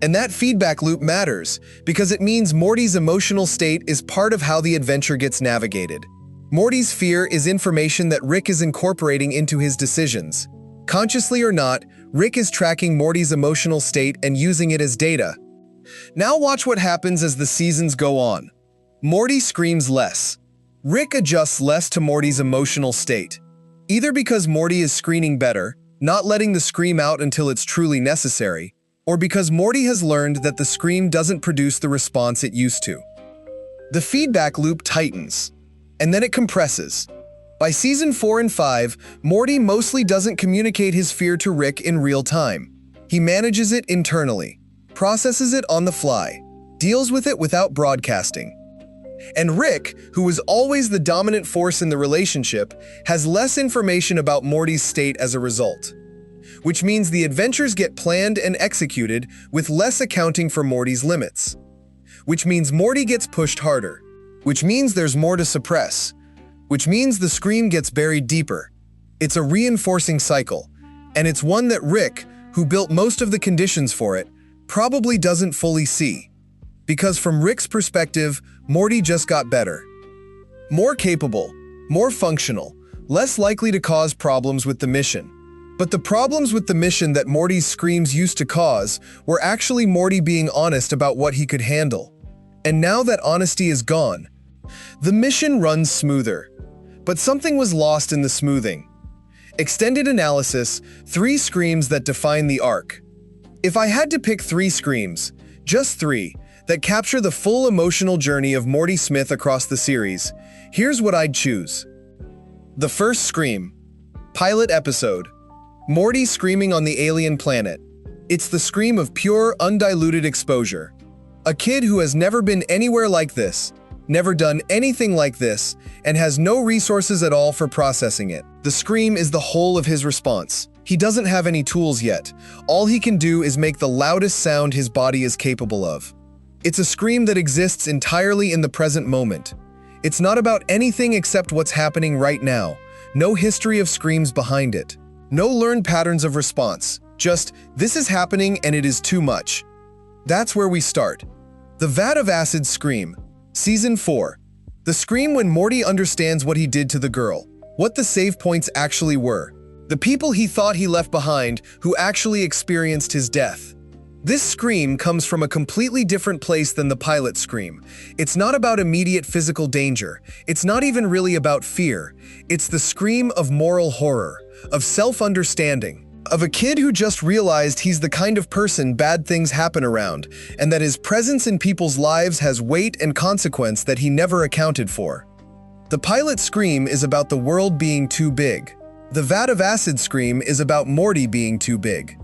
Speaker 1: And that feedback loop matters because it means Morty's emotional state is part of how the adventure gets navigated. Morty's fear is information that Rick is incorporating into his decisions. Consciously or not, Rick is tracking Morty's emotional state and using it as data. Now watch what happens as the seasons go on. Morty screams less. Rick adjusts less to Morty's emotional state. Either because Morty is screening better, not letting the scream out until it's truly necessary, or because Morty has learned that the scream doesn't produce the response it used to. The feedback loop tightens, and then it compresses. By Season 4 and 5, Morty mostly doesn't communicate his fear to Rick in real time. He manages it internally, processes it on the fly, deals with it without broadcasting. And Rick, who was always the dominant force in the relationship, has less information about Morty's state as a result. Which means the adventures get planned and executed with less accounting for Morty's limits. Which means Morty gets pushed harder. Which means there's more to suppress. Which means the scream gets buried deeper. It's a reinforcing cycle, and it's one that Rick, who built most of the conditions for it, probably doesn't fully see. Because from Rick's perspective, Morty just got better. More capable, more functional, less likely to cause problems with the mission. But the problems with the mission that Morty's screams used to cause were actually Morty being honest about what he could handle. And now that honesty is gone, the mission runs smoother. But something was lost in the smoothing. Extended analysis, 3 screams that define the arc. If I had to pick 3 screams, just 3, that capture the full emotional journey of Morty Smith across the series, here's what I'd choose. The first scream. Pilot episode. Morty screaming on the alien planet. It's the scream of pure, undiluted exposure. A kid who has never been anywhere like this, never done anything like this, and has no resources at all for processing it. The scream is the whole of his response. He doesn't have any tools yet. All he can do is make the loudest sound his body is capable of. It's a scream that exists entirely in the present moment. It's not about anything except what's happening right now. No history of screams behind it. No learned patterns of response. Just, this is happening and it is too much. That's where we start. The Vat of Acid scream. Season 4. The scream when Morty understands what he did to the girl. What the save points actually were. The people he thought he left behind who actually experienced his death. This scream comes from a completely different place than the pilot scream. It's not about immediate physical danger. It's not even really about fear. It's the scream of moral horror, of self-understanding, of a kid who just realized he's the kind of person bad things happen around, and that his presence in people's lives has weight and consequence that he never accounted for. The pilot scream is about the world being too big. The Vat of Acid scream is about Morty being too big.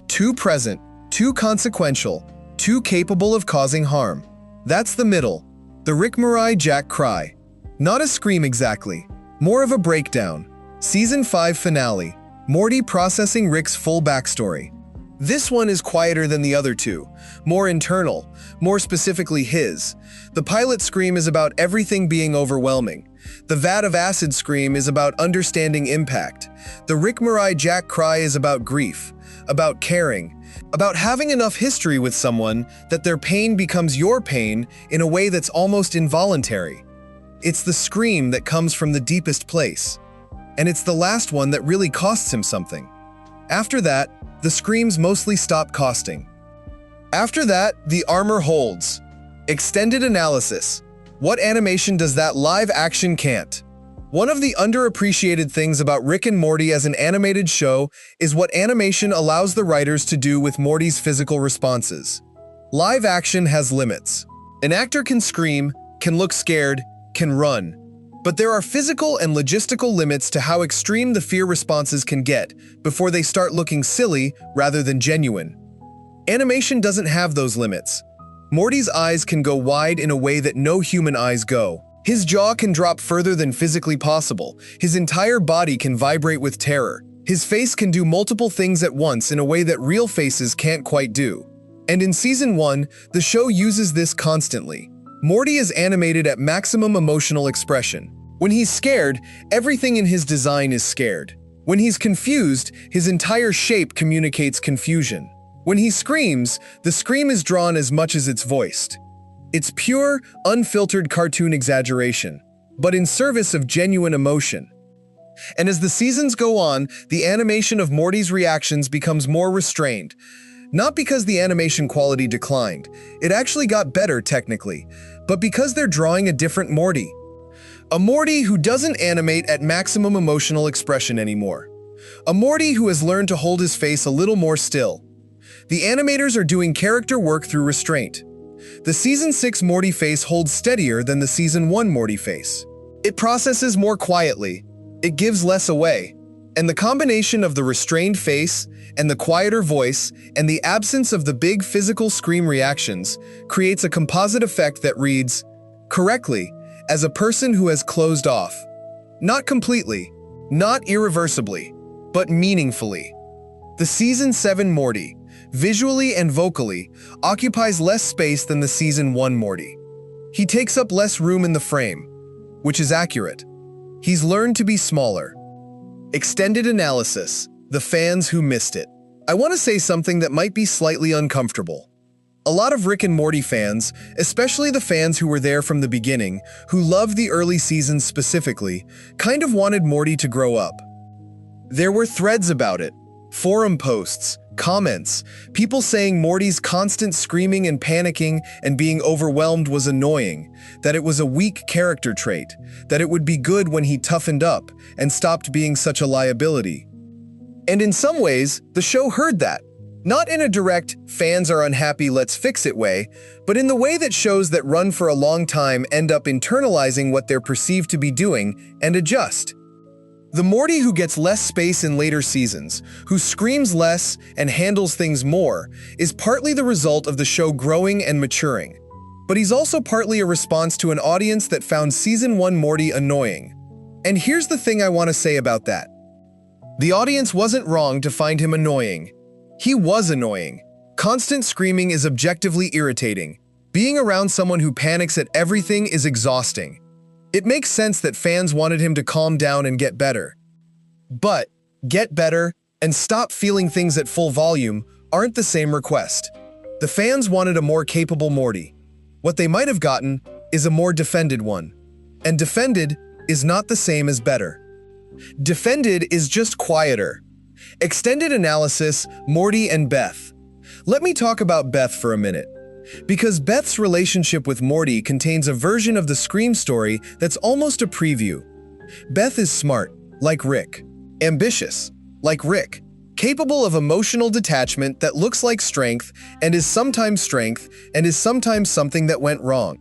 Speaker 1: Too present. Too consequential, too capable of causing harm. That's the middle, the Rick Morty Jack cry. Not a scream exactly, more of a breakdown. Season 5 finale, Morty processing Rick's full backstory. This one is quieter than the other two, more internal, more specifically his. The pilot scream is about everything being overwhelming. The Vat of Acid scream is about understanding impact. The Rick Morty Jack cry is about grief, about caring, about having enough history with someone that their pain becomes your pain in a way that's almost involuntary. It's the scream that comes from the deepest place. And it's the last one that really costs him something. After that, the screams mostly stop costing. After that, the armor holds. Extended analysis. What animation does that live action can't? One of the underappreciated things about Rick and Morty as an animated show is what animation allows the writers to do with Morty's physical responses. Live action has limits. An actor can scream, can look scared, can run. But there are physical and logistical limits to how extreme the fear responses can get before they start looking silly rather than genuine. Animation doesn't have those limits. Morty's eyes can go wide in a way that no human eyes go. His jaw can drop further than physically possible. His entire body can vibrate with terror. His face can do multiple things at once in a way that real faces can't quite do. And in Season 1, the show uses this constantly. Morty is animated at maximum emotional expression. When he's scared, everything in his design is scared. When he's confused, his entire shape communicates confusion. When he screams, the scream is drawn as much as it's voiced. It's pure, unfiltered cartoon exaggeration, but in service of genuine emotion. And as the seasons go on, the animation of Morty's reactions becomes more restrained. Not because the animation quality declined, it actually got better technically, but because they're drawing a different Morty. A Morty who doesn't animate at maximum emotional expression anymore. A Morty who has learned to hold his face a little more still. The animators are doing character work through restraint. The Season 6 Morty face holds steadier than the Season 1 Morty face. It processes more quietly, it gives less away, and the combination of the restrained face and the quieter voice and the absence of the big physical scream reactions creates a composite effect that reads, correctly, as a person who has closed off. Not completely, not irreversibly, but meaningfully. The Season 7 Morty, visually and vocally, occupies less space than the Season 1 Morty. He takes up less room in the frame, which is accurate. He's learned to be smaller. Extended analysis, the fans who missed it. I want to say something that might be slightly uncomfortable. A lot of Rick and Morty fans, especially the fans who were there from the beginning, who loved the early seasons specifically, kind of wanted Morty to grow up. There were threads about it, forum posts, comments, people saying Morty's constant screaming and panicking and being overwhelmed was annoying, that it was a weak character trait, that it would be good when he toughened up and stopped being such a liability. And in some ways, the show heard that. Not in a direct, fans are unhappy, let's fix it way, but in the way that shows that run for a long time end up internalizing what they're perceived to be doing and adjust. The Morty who gets less space in later seasons, who screams less and handles things more, is partly the result of the show growing and maturing. But he's also partly a response to an audience that found Season 1 Morty annoying. And here's the thing I want to say about that. The audience wasn't wrong to find him annoying. He was annoying. Constant screaming is objectively irritating. Being around someone who panics at everything is exhausting. It makes sense that fans wanted him to calm down and get better. But get better and stop feeling things at full volume aren't the same request. The fans wanted a more capable Morty. What they might have gotten is a more defended one. And defended is not the same as better. Defended is just quieter. Extended analysis, Morty and Beth. Let me talk about Beth for a minute. Because Beth's relationship with Morty contains a version of the Scream story that's almost a preview. Beth is smart, like Rick. Ambitious, like Rick. Capable of emotional detachment that looks like strength and is sometimes something that went wrong.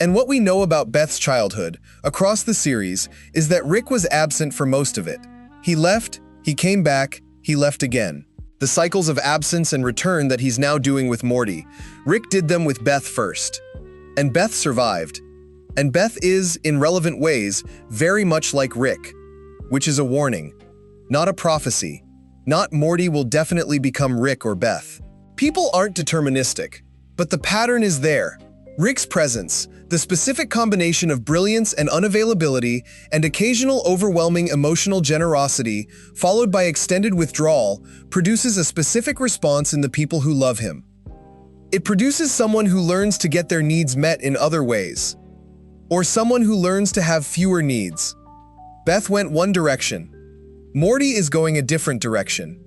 Speaker 1: And what we know about Beth's childhood, across the series, is that Rick was absent for most of it. He left, he came back, he left again. The cycles of absence and return that he's now doing with Morty, Rick did them with Beth first. And Beth survived. And Beth is, in relevant ways, very much like Rick, which is a warning, not a prophecy. Not Morty will definitely become Rick or Beth. People aren't deterministic, but the pattern is there. Rick's presence, the specific combination of brilliance and unavailability and occasional overwhelming emotional generosity, followed by extended withdrawal, produces a specific response in the people who love him. It produces someone who learns to get their needs met in other ways, or someone who learns to have fewer needs. Beth went one direction. Morty is going a different direction.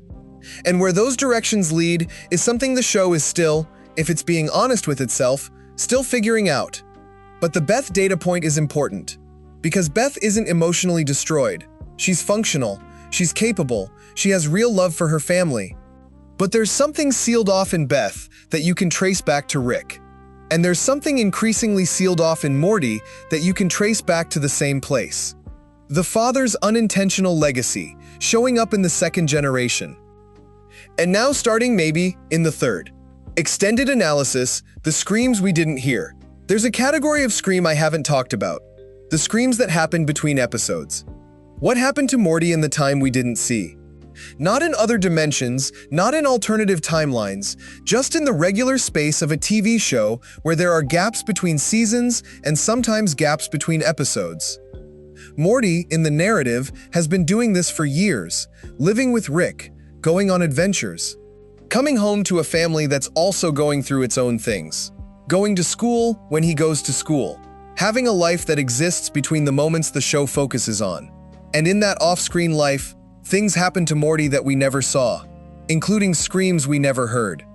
Speaker 1: And where those directions lead is something the show is still, if it's being honest with itself, still figuring out. But the Beth data point is important, because Beth isn't emotionally destroyed. She's functional, she's capable, she has real love for her family. But there's something sealed off in Beth that you can trace back to Rick. And there's something increasingly sealed off in Morty that you can trace back to the same place. The father's unintentional legacy, showing up in the second generation. And now starting maybe in the third. Extended analysis, the screams we didn't hear. There's a category of scream I haven't talked about. The screams that happened between episodes. What happened to Morty in the time we didn't see? Not in other dimensions, not in alternative timelines, just in the regular space of a TV show where there are gaps between seasons and sometimes gaps between episodes. Morty, in the narrative, has been doing this for years, living with Rick, going on adventures, coming home to a family that's also going through its own things. Going to school when he goes to school. Having a life that exists between the moments the show focuses on. And in that off-screen life, things happen to Morty that we never saw, including screams we never heard.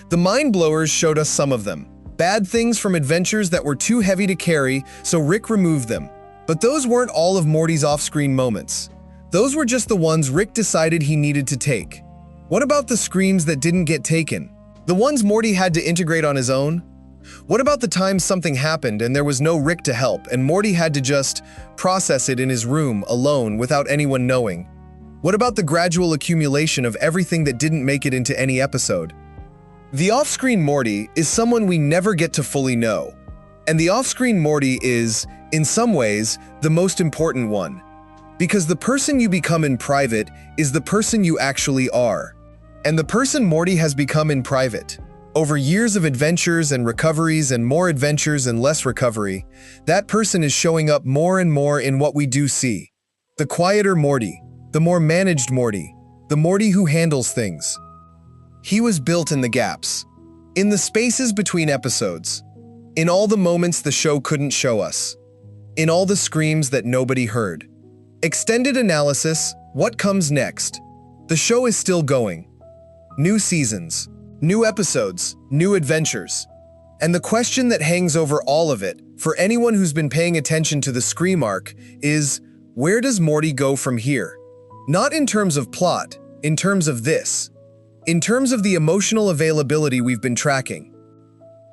Speaker 1: The Mind Blowers showed us some of them. Bad things from adventures that were too heavy to carry, so Rick removed them. But those weren't all of Morty's off-screen moments. Those were just the ones Rick decided he needed to take. What about the screams that didn't get taken? The ones Morty had to integrate on his own? What about the time something happened and there was no Rick to help and Morty had to just process it in his room alone without anyone knowing? What about the gradual accumulation of everything that didn't make it into any episode? The off-screen Morty is someone we never get to fully know. And the off-screen Morty is, in some ways, the most important one. Because the person you become in private is the person you actually are. And the person Morty has become in private, over years of adventures and recoveries and more adventures and less recovery, that person is showing up more and more in what we do see. The quieter Morty, the more managed Morty, the Morty who handles things. He was built in the gaps, in the spaces between episodes, in all the moments the show couldn't show us, in all the screams that nobody heard. Extended analysis, what comes next? The show is still going. New seasons, new episodes, new adventures. And the question that hangs over all of it, for anyone who's been paying attention to the Scream arc, is, where does Morty go from here? Not in terms of plot, in terms of this. In terms of the emotional availability we've been tracking.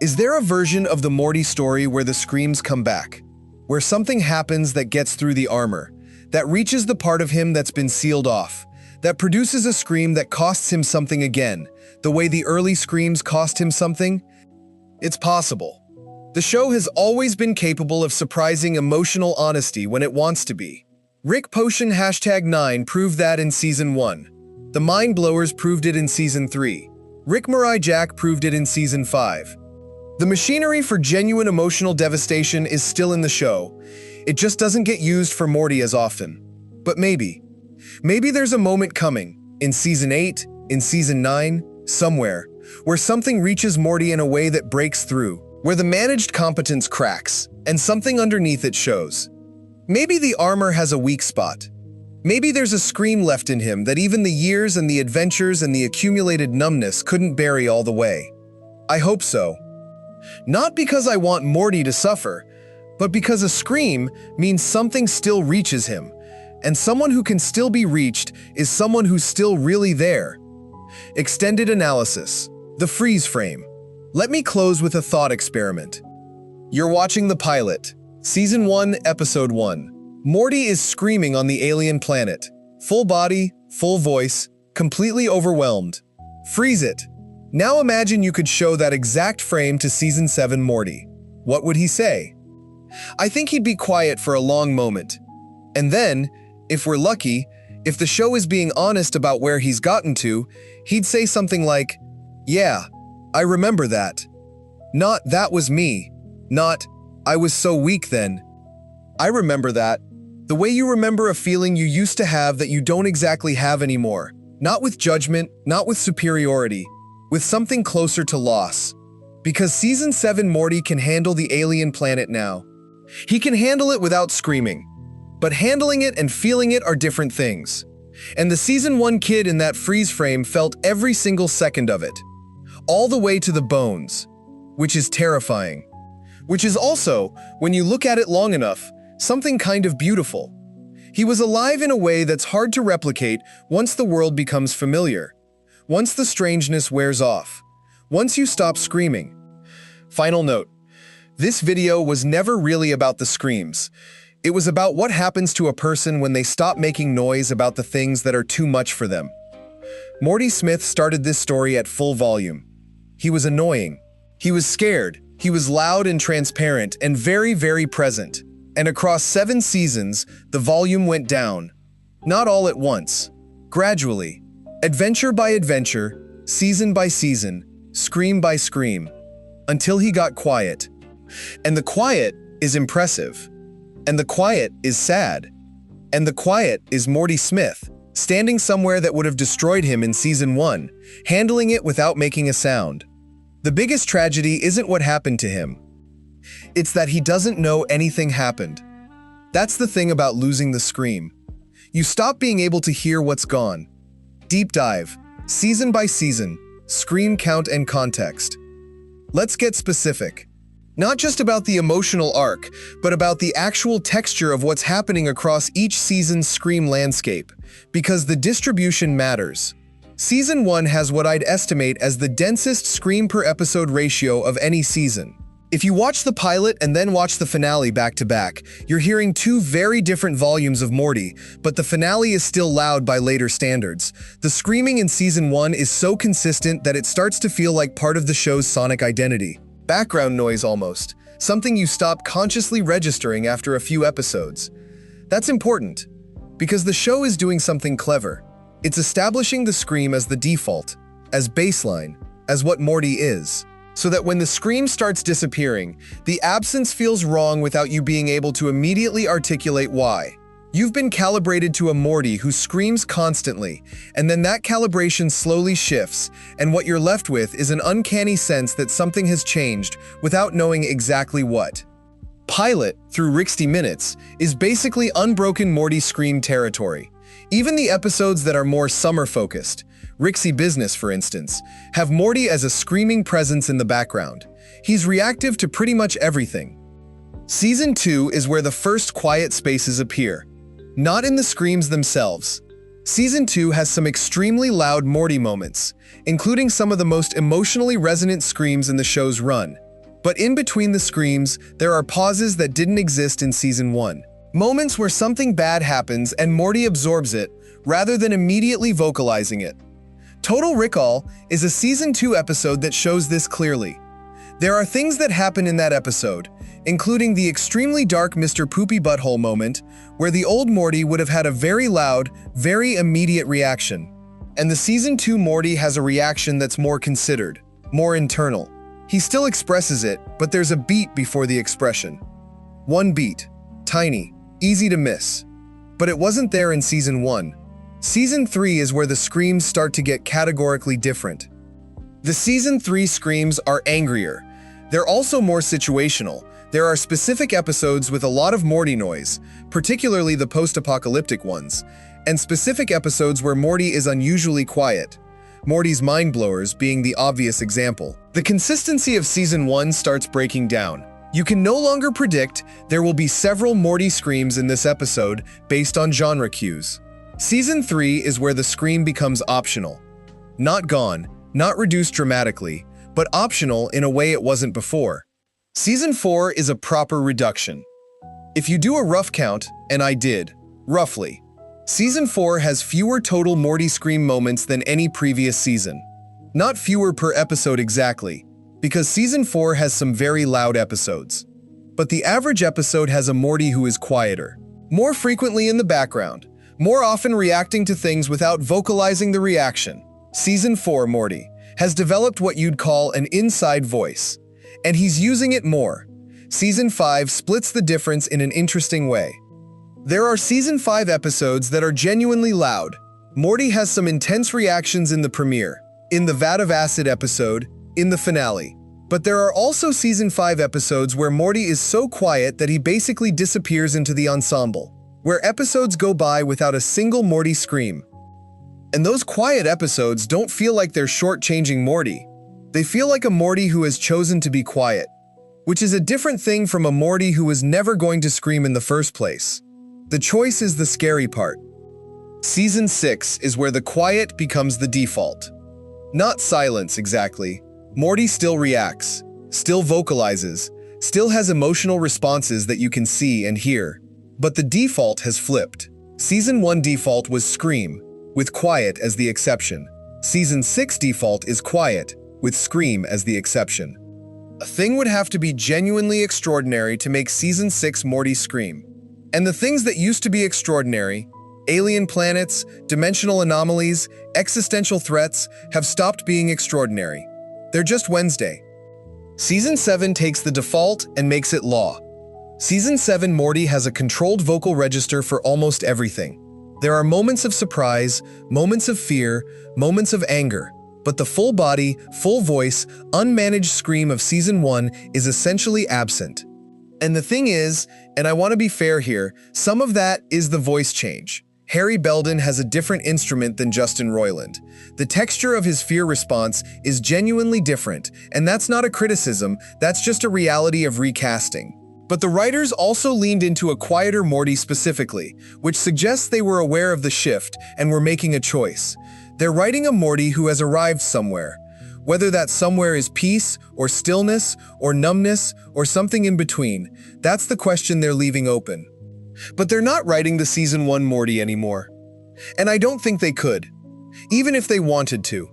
Speaker 1: Is there a version of the Morty story where the screams come back? Where something happens that gets through the armor, that reaches the part of him that's been sealed off, that produces a scream that costs him something again, the way the early screams cost him something? It's possible. The show has always been capable of surprising emotional honesty when it wants to be. Rick Potion #9 proved that in Season 1. The Mind Blowers proved it in Season 3. Rick Mirai Jack proved it in Season 5. The machinery for genuine emotional devastation is still in the show. It just doesn't get used for Morty as often. But maybe there's a moment coming, in Season 8, in Season 9, somewhere, where something reaches Morty in a way that breaks through, where the managed competence cracks, and something underneath it shows. Maybe the armor has a weak spot. Maybe there's a scream left in him that even the years and the adventures and the accumulated numbness couldn't bury all the way. I hope so. Not because I want Morty to suffer, but because a scream means something still reaches him, and someone who can still be reached is someone who's still really there. Extended analysis. The freeze frame. Let me close with a thought experiment. You're watching the pilot, Season 1, Episode 1. Morty is screaming on the alien planet. Full body, full voice, completely overwhelmed. Freeze it. Now imagine you could show that exact frame to Season 7 Morty. What would he say? I think he'd be quiet for a long moment. And then, if we're lucky, if the show is being honest about where he's gotten to, he'd say something like, "Yeah, I remember that." Not, "That was me." Not, "I was so weak then." I remember that. The way you remember a feeling you used to have that you don't exactly have anymore. Not with judgment, not with superiority, with something closer to loss. Because Season 7 Morty can handle the alien planet now. He can handle it without screaming. But handling it and feeling it are different things. And the Season 1 kid in that freeze frame felt every single second of it. All the way to the bones. Which is terrifying. Which is also, when you look at it long enough, something kind of beautiful. He was alive in a way that's hard to replicate once the world becomes familiar. Once the strangeness wears off. Once you stop screaming. Final note. This video was never really about the screams. It was about what happens to a person when they stop making noise about the things that are too much for them. Morty Smith started this story at full volume. He was annoying. He was scared. He was loud and transparent and very, very present. And across 7 seasons, the volume went down. Not all at once. Gradually. Adventure by adventure, season by season, scream by scream. Until he got quiet. And the quiet is impressive. And the quiet is sad. And the quiet is Morty Smith, standing somewhere that would have destroyed him in Season 1, handling it without making a sound. The biggest tragedy isn't what happened to him. It's that he doesn't know anything happened. That's the thing about losing the scream. You stop being able to hear what's gone. Deep dive, season by season, scream count and context. Let's get specific. Not just about the emotional arc, but about the actual texture of what's happening across each season's scream landscape, because the distribution matters. Season 1 has what I'd estimate as the densest scream per episode ratio of any season. If you watch the pilot and then watch the finale back to back, you're hearing 2 very different volumes of Morty, but the finale is still loud by later standards. The screaming in Season 1 is so consistent that it starts to feel like part of the show's sonic identity. Background noise almost, something you stop consciously registering after a few episodes. That's important, because the show is doing something clever. It's establishing the scream as the default, as baseline, as what Morty is. So that when the scream starts disappearing, the absence feels wrong without you being able to immediately articulate why. You've been calibrated to a Morty who screams constantly, and then that calibration slowly shifts, and what you're left with is an uncanny sense that something has changed without knowing exactly what. Pilot, through 60 Minutes, is basically unbroken Morty scream territory. Even the episodes that are more summer-focused, Rixie Business for instance, have Morty as a screaming presence in the background. He's reactive to pretty much everything. Season 2 is where the first quiet spaces appear. Not in the screams themselves. Season 2 has some extremely loud Morty moments, including some of the most emotionally resonant screams in the show's run. But in between the screams, there are pauses that didn't exist in Season 1. Moments where something bad happens and Morty absorbs it, rather than immediately vocalizing it. Total Recall is a Season 2 episode that shows this clearly. There are things that happen in that episode, including the extremely dark Mr. Poopy Butthole moment, where the old Morty would have had a very loud, very immediate reaction. And the Season 2 Morty has a reaction that's more considered, more internal. He still expresses it, but there's a beat before the expression. One beat. Tiny. Easy to miss. But it wasn't there in Season 1. Season 3 is where the screams start to get categorically different. The Season 3 screams are angrier. They're also more situational. There are specific episodes with a lot of Morty noise, particularly the post-apocalyptic ones, and specific episodes where Morty is unusually quiet. Morty's Mind Blowers being the obvious example. The consistency of Season 1 starts breaking down. You can no longer predict there will be several Morty screams in this episode based on genre cues. Season 3 is where the scream becomes optional. Not gone, not reduced dramatically, but optional in a way it wasn't before. Season 4 is a proper reduction. If you do a rough count, and I did, roughly, Season 4 has fewer total Morty scream moments than any previous season. Not fewer per episode exactly, because Season 4 has some very loud episodes. But the average episode has a Morty who is quieter, more frequently in the background, more often reacting to things without vocalizing the reaction. Season 4 Morty has developed what you'd call an inside voice, and he's using it more. Season 5 splits the difference in an interesting way. There are Season 5 episodes that are genuinely loud. Morty has some intense reactions in the premiere, in the Vat of Acid episode, in the finale. But there are also Season 5 episodes where Morty is so quiet that he basically disappears into the ensemble, where episodes go by without a single Morty scream. And those quiet episodes don't feel like they're shortchanging Morty. They feel like a Morty who has chosen to be quiet, which is a different thing from a Morty who was never going to scream in the first place. The choice is the scary part. Season 6 is where the quiet becomes the default. Not silence, exactly. Morty still reacts, still vocalizes, still has emotional responses that you can see and hear. But the default has flipped. Season 1 default was scream, with quiet as the exception. Season 6 default is quiet, with scream as the exception. A thing would have to be genuinely extraordinary to make Season 6 Morty scream. And the things that used to be extraordinary, alien planets, dimensional anomalies, existential threats, have stopped being extraordinary. They're just Wednesday. Season 7 takes the default and makes it law. Season 7 Morty has a controlled vocal register for almost everything. There are moments of surprise, moments of fear, moments of anger, but the full body, full voice, unmanaged scream of Season 1 is essentially absent. And the thing is, and I want to be fair here, some of that is the voice change. Harry Belden has a different instrument than Justin Roiland. The texture of his fear response is genuinely different, and that's not a criticism, that's just a reality of recasting. But the writers also leaned into a quieter Morty specifically, which suggests they were aware of the shift and were making a choice. They're writing a Morty who has arrived somewhere. Whether that somewhere is peace, or stillness, or numbness, or something in between, that's the question they're leaving open. But they're not writing the Season 1 Morty anymore. And I don't think they could, even if they wanted to.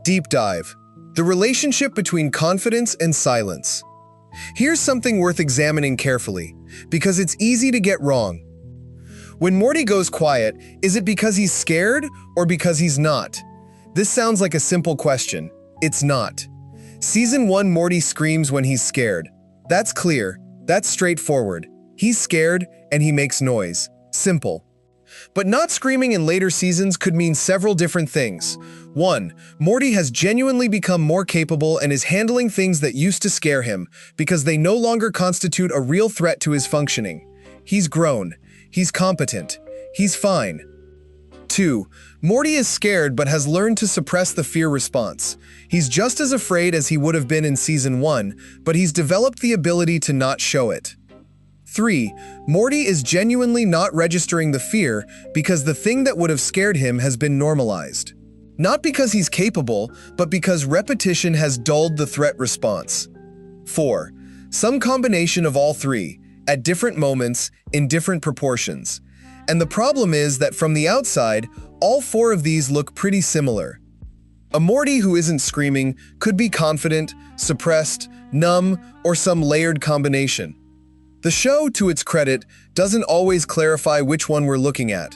Speaker 1: Deep dive. The relationship between confidence and silence. Here's something worth examining carefully, because it's easy to get wrong. When Morty goes quiet, is it because he's scared or because he's not? This sounds like a simple question. It's not. Season 1 Morty screams when he's scared. That's clear. That's straightforward. He's scared and he makes noise. Simple. But not screaming in later seasons could mean several different things. 1. Morty has genuinely become more capable and is handling things that used to scare him because they no longer constitute a real threat to his functioning. He's grown. He's competent. He's fine. 2. Morty is scared but has learned to suppress the fear response. He's just as afraid as he would have been in Season 1, but he's developed the ability to not show it. 3. Morty is genuinely not registering the fear because the thing that would have scared him has been normalized. Not because he's capable, but because repetition has dulled the threat response. 4. Some combination of all three, at different moments, in different proportions. And the problem is that from the outside, all four of these look pretty similar. A Morty who isn't screaming could be confident, suppressed, numb, or some layered combination. The show, to its credit, doesn't always clarify which one we're looking at.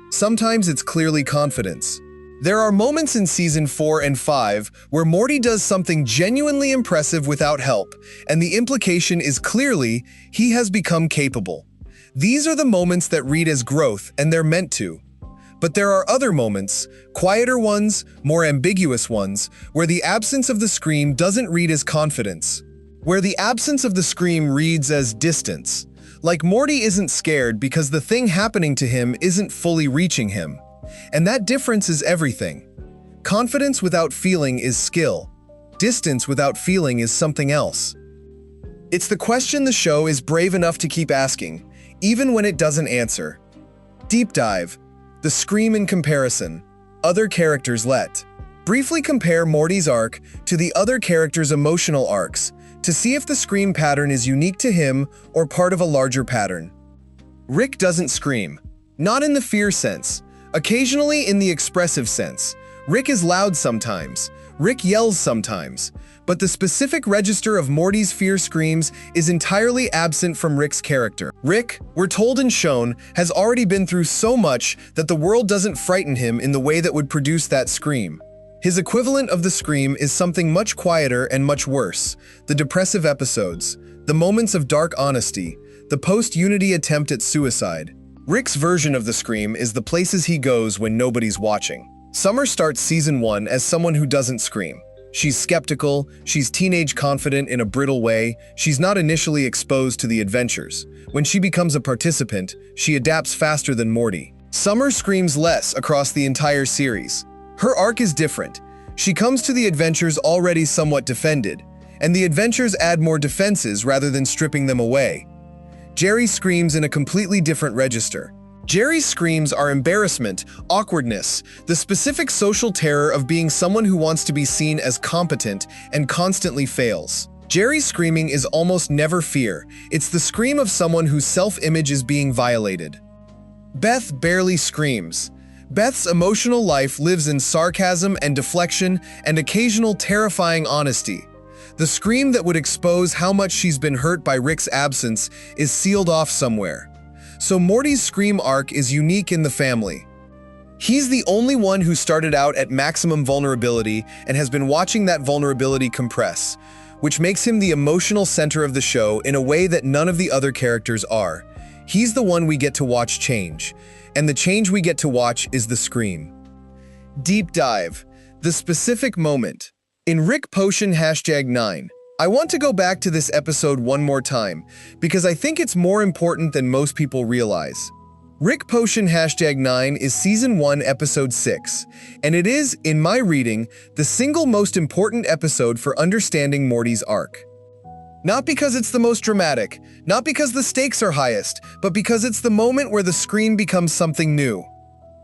Speaker 1: Sometimes it's clearly confidence. There are moments in Season 4 and 5 where Morty does something genuinely impressive without help, and the implication is clearly he has become capable. These are the moments that read as growth, and they're meant to. But there are other moments, quieter ones, more ambiguous ones, where the absence of the scream doesn't read as confidence. Where the absence of the scream reads as distance. Like Morty isn't scared because the thing happening to him isn't fully reaching him. And that difference is everything. Confidence without feeling is skill. Distance without feeling is something else. It's the question the show is brave enough to keep asking, even when it doesn't answer. Deep dive. The scream in comparison. Other characters let. Briefly compare Morty's arc to the other characters' emotional arcs, to see if the scream pattern is unique to him or part of a larger pattern. Rick doesn't scream. Not in the fear sense. Occasionally in the expressive sense. Rick is loud sometimes. Rick yells sometimes. But the specific register of Morty's fear screams is entirely absent from Rick's character. Rick, we're told and shown, has already been through so much that the world doesn't frighten him in the way that would produce that scream. His equivalent of the scream is something much quieter and much worse. The depressive episodes, the moments of dark honesty, the post-Unity attempt at suicide. Rick's version of the scream is the places he goes when nobody's watching. Summer starts Season 1 as someone who doesn't scream. She's skeptical, she's teenage confident in a brittle way, she's not initially exposed to the adventures. When she becomes a participant, she adapts faster than Morty. Summer screams less across the entire series. Her arc is different. She comes to the adventures already somewhat defended, and the adventures add more defenses rather than stripping them away. Jerry screams in a completely different register. Jerry's screams are embarrassment, awkwardness, the specific social terror of being someone who wants to be seen as competent and constantly fails. Jerry's screaming is almost never fear. It's the scream of someone whose self-image is being violated. Beth barely screams. Beth's emotional life lives in sarcasm and deflection and occasional terrifying honesty. The scream that would expose how much she's been hurt by Rick's absence is sealed off somewhere. So Morty's scream arc is unique in the family. He's the only one who started out at maximum vulnerability and has been watching that vulnerability compress, which makes him the emotional center of the show in a way that none of the other characters are. He's the one we get to watch change. And the change we get to watch is the scream. Deep dive. The specific moment. In Rick Potion #9. I want to go back to this episode one more time, because I think it's more important than most people realize. Rick Potion #9 is Season 1, Episode 6, and it is, in my reading, the single most important episode for understanding Morty's arc. Not because it's the most dramatic, not because the stakes are highest, but because it's the moment where the scream becomes something new.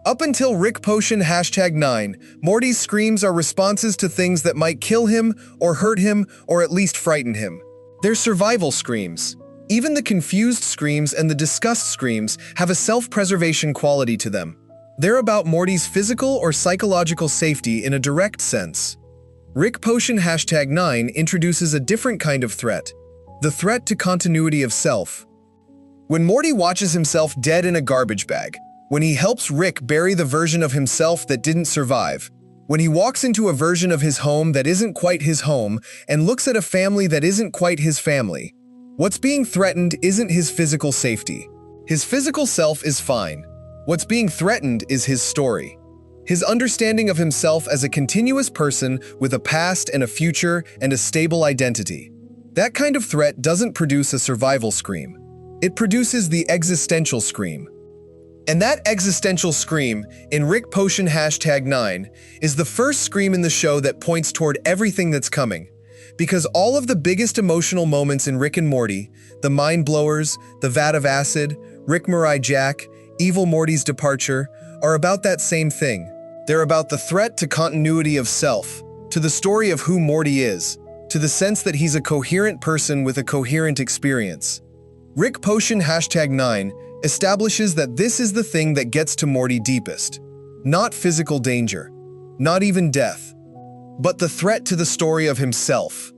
Speaker 1: Up until Rick Potion #9, Morty's screams are responses to things that might kill him, or hurt him, or at least frighten him. They're survival screams. Even the confused screams and the disgust screams have a self-preservation quality to them. They're about Morty's physical or psychological safety in a direct sense. Rick Potion #9 introduces a different kind of threat, the threat to continuity of self. When Morty watches himself dead in a garbage bag, when he helps Rick bury the version of himself that didn't survive, when he walks into a version of his home that isn't quite his home and looks at a family that isn't quite his family, what's being threatened isn't his physical safety. His physical self is fine. What's being threatened is his story. His understanding of himself as a continuous person with a past and a future and a stable identity. That kind of threat doesn't produce a survival scream. It produces the existential scream. And that existential scream, in Rick Potion #9, is the first scream in the show that points toward everything that's coming. Because all of the biggest emotional moments in Rick and Morty, the mind blowers, the vat of acid, Rick Mirai Jack, Evil Morty's departure, are about that same thing. They're about the threat to continuity of self, to the story of who Morty is, to the sense that he's a coherent person with a coherent experience. Rick Potion #9 establishes that this is the thing that gets to Morty deepest. Not physical danger, not even death, but the threat to the story of himself.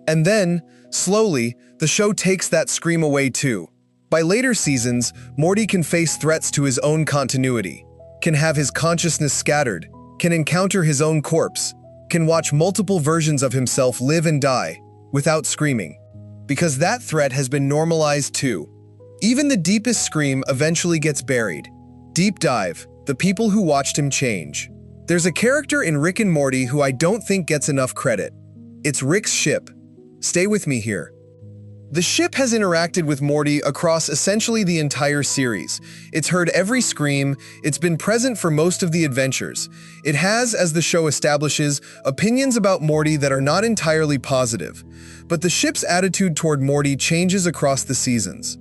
Speaker 1: And then, slowly, the show takes that scream away too. By later seasons, Morty can face threats to his own continuity, can have his consciousness scattered, can encounter his own corpse, can watch multiple versions of himself live and die without screaming. Because that threat has been normalized too. Even the deepest scream eventually gets buried. Deep Dive, the people who watched him change. There's a character in Rick and Morty who I don't think gets enough credit. It's Rick's ship. Stay with me here. The ship has interacted with Morty across essentially the entire series. It's heard every scream, it's been present for most of the adventures. It has, as the show establishes, opinions about Morty that are not entirely positive. But the ship's attitude toward Morty changes across the seasons.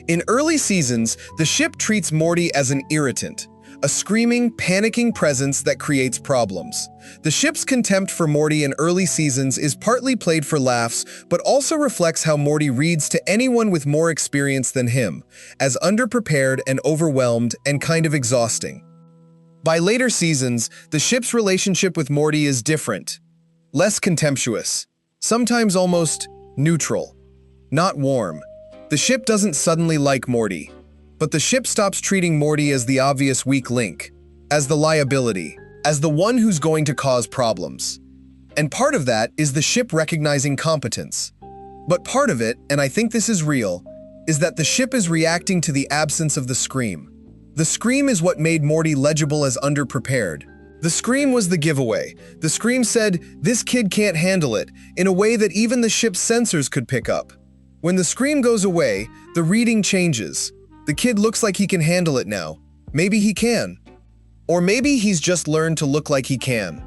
Speaker 1: In early seasons, the ship treats Morty as an irritant, a screaming, panicking presence that creates problems. The ship's contempt for Morty in early seasons is partly played for laughs, but also reflects how Morty reads to anyone with more experience than him, as underprepared and overwhelmed and kind of exhausting. By later seasons, the ship's relationship with Morty is different, less contemptuous, sometimes almost neutral, not warm. The ship doesn't suddenly like Morty, but the ship stops treating Morty as the obvious weak link, as the liability, as the one who's going to cause problems. And part of that is the ship recognizing competence. But part of it, and I think this is real, is that the ship is reacting to the absence of the scream. The scream is what made Morty legible as underprepared. The scream was the giveaway. The scream said, "This kid can't handle it," in a way that even the ship's sensors could pick up. When the scream goes away, the reading changes. The kid looks like he can handle it now. Maybe he can. Or maybe he's just learned to look like he can.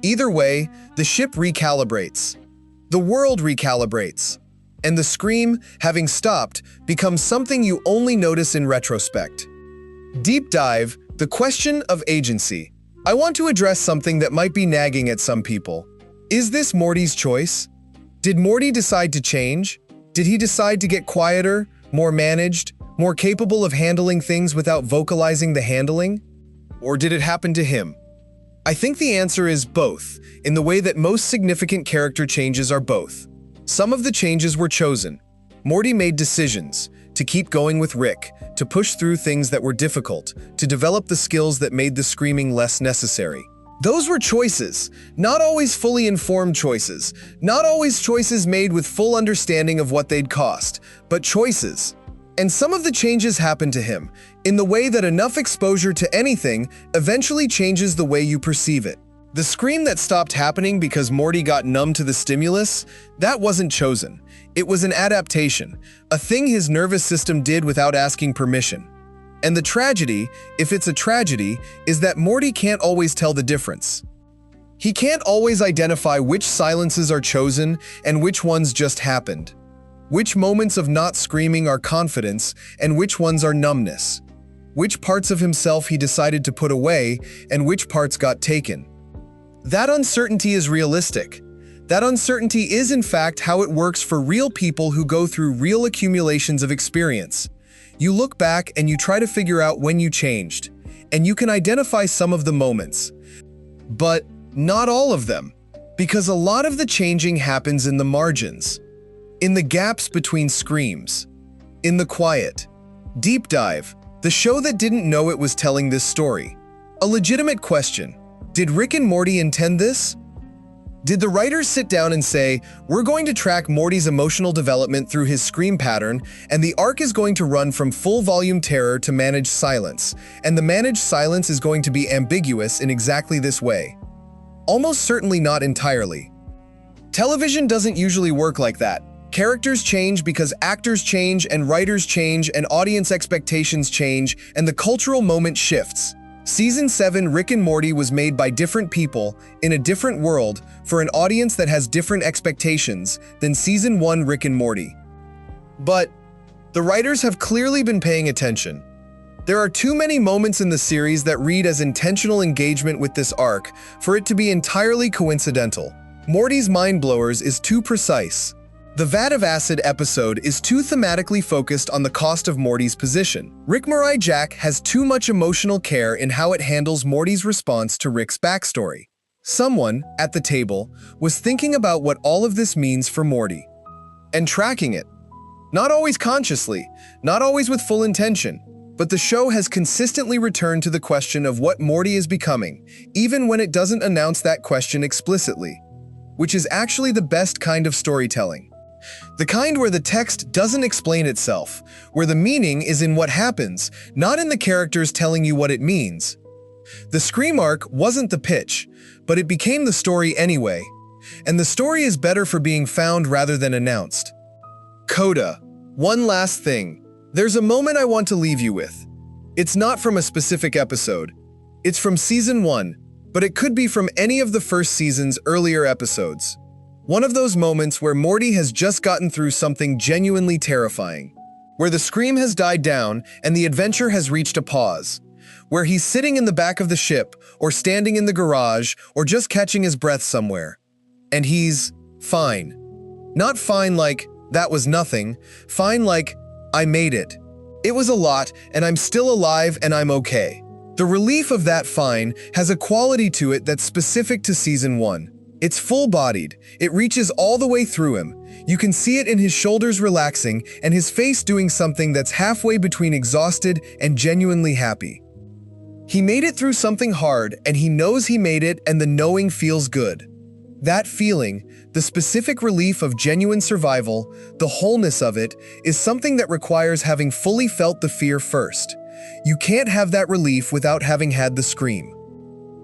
Speaker 1: Either way, the ship recalibrates. The world recalibrates. And the scream, having stopped, becomes something you only notice in retrospect. Deep Dive, the question of agency. I want to address something that might be nagging at some people. Is this Morty's choice? Did Morty decide to change? Did he decide to get quieter, more managed, more capable of handling things without vocalizing the handling? Or did it happen to him? I think the answer is both, in the way that most significant character changes are both. Some of the changes were chosen. Morty made decisions to keep going with Rick, to push through things that were difficult, to develop the skills that made the screaming less necessary. Those were choices, not always fully informed choices, not always choices made with full understanding of what they'd cost, but choices. And some of the changes happened to him, in the way that enough exposure to anything eventually changes the way you perceive it. The scream that stopped happening because Morty got numb to the stimulus, that wasn't chosen. It was an adaptation, a thing his nervous system did without asking permission. And the tragedy, if it's a tragedy, is that Morty can't always tell the difference. He can't always identify which silences are chosen and which ones just happened. Which moments of not screaming are confidence and which ones are numbness. Which parts of himself he decided to put away and which parts got taken. That uncertainty is realistic. That uncertainty is in fact how it works for real people who go through real accumulations of experience. You look back and you try to figure out when you changed, and you can identify some of the moments. But not all of them, because a lot of the changing happens in the margins. In the gaps between screams. In the quiet. Deep Dive, the show that didn't know it was telling this story. A legitimate question. Did Rick and Morty intend this? Did the writers sit down and say, we're going to track Morty's emotional development through his scream pattern, and the arc is going to run from full-volume terror to managed silence, and the managed silence is going to be ambiguous in exactly this way? Almost certainly not entirely. Television doesn't usually work like that. Characters change because actors change and writers change and audience expectations change and the cultural moment shifts. Season 7 Rick and Morty was made by different people in a different world for an audience that has different expectations than Season 1 Rick and Morty. But the writers have clearly been paying attention. There are too many moments in the series that read as intentional engagement with this arc for it to be entirely coincidental. Morty's mind blowers is too precise. The Vat of Acid episode is too thematically focused on the cost of Morty's position. Rick Morai Jack has too much emotional care in how it handles Morty's response to Rick's backstory. Someone, at the table, was thinking about what all of this means for Morty. And tracking it. Not always consciously, not always with full intention, but the show has consistently returned to the question of what Morty is becoming, even when it doesn't announce that question explicitly. Which is actually the best kind of storytelling. The kind where the text doesn't explain itself, where the meaning is in what happens, not in the characters telling you what it means. The Scream arc wasn't the pitch, but it became the story anyway, and the story is better for being found rather than announced. Coda. One last thing. There's a moment I want to leave you with. It's not from a specific episode. It's from Season 1, but it could be from any of the first season's earlier episodes. One of those moments where Morty has just gotten through something genuinely terrifying, where the scream has died down and the adventure has reached a pause, where he's sitting in the back of the ship or standing in the garage or just catching his breath somewhere. And he's fine. Not fine like, that was nothing, fine like, I made it. It was a lot and I'm still alive and I'm okay. The relief of that fine has a quality to it that's specific to Season 1. It's full-bodied. It reaches all the way through him. You can see it in his shoulders relaxing and his face doing something that's halfway between exhausted and genuinely happy. He made it through something hard and he knows he made it and the knowing feels good. That feeling, the specific relief of genuine survival, the wholeness of it, is something that requires having fully felt the fear first. You can't have that relief without having had the scream.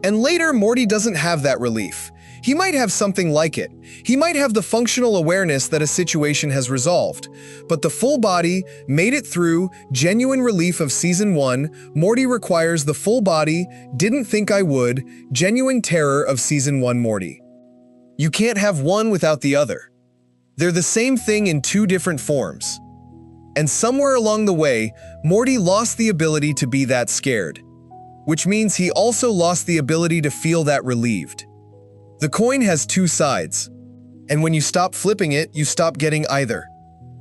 Speaker 1: And later, Morty doesn't have that relief. He might have something like it. He might have the functional awareness that a situation has resolved. But the full body, made it through, genuine relief of Season 1, Morty requires the full body, didn't think I would, genuine terror of Season 1 Morty. You can't have one without the other. They're the same thing in two different forms. And somewhere along the way, Morty lost the ability to be that scared. Which means he also lost the ability to feel that relieved. The coin has two sides, and when you stop flipping it, you stop getting either.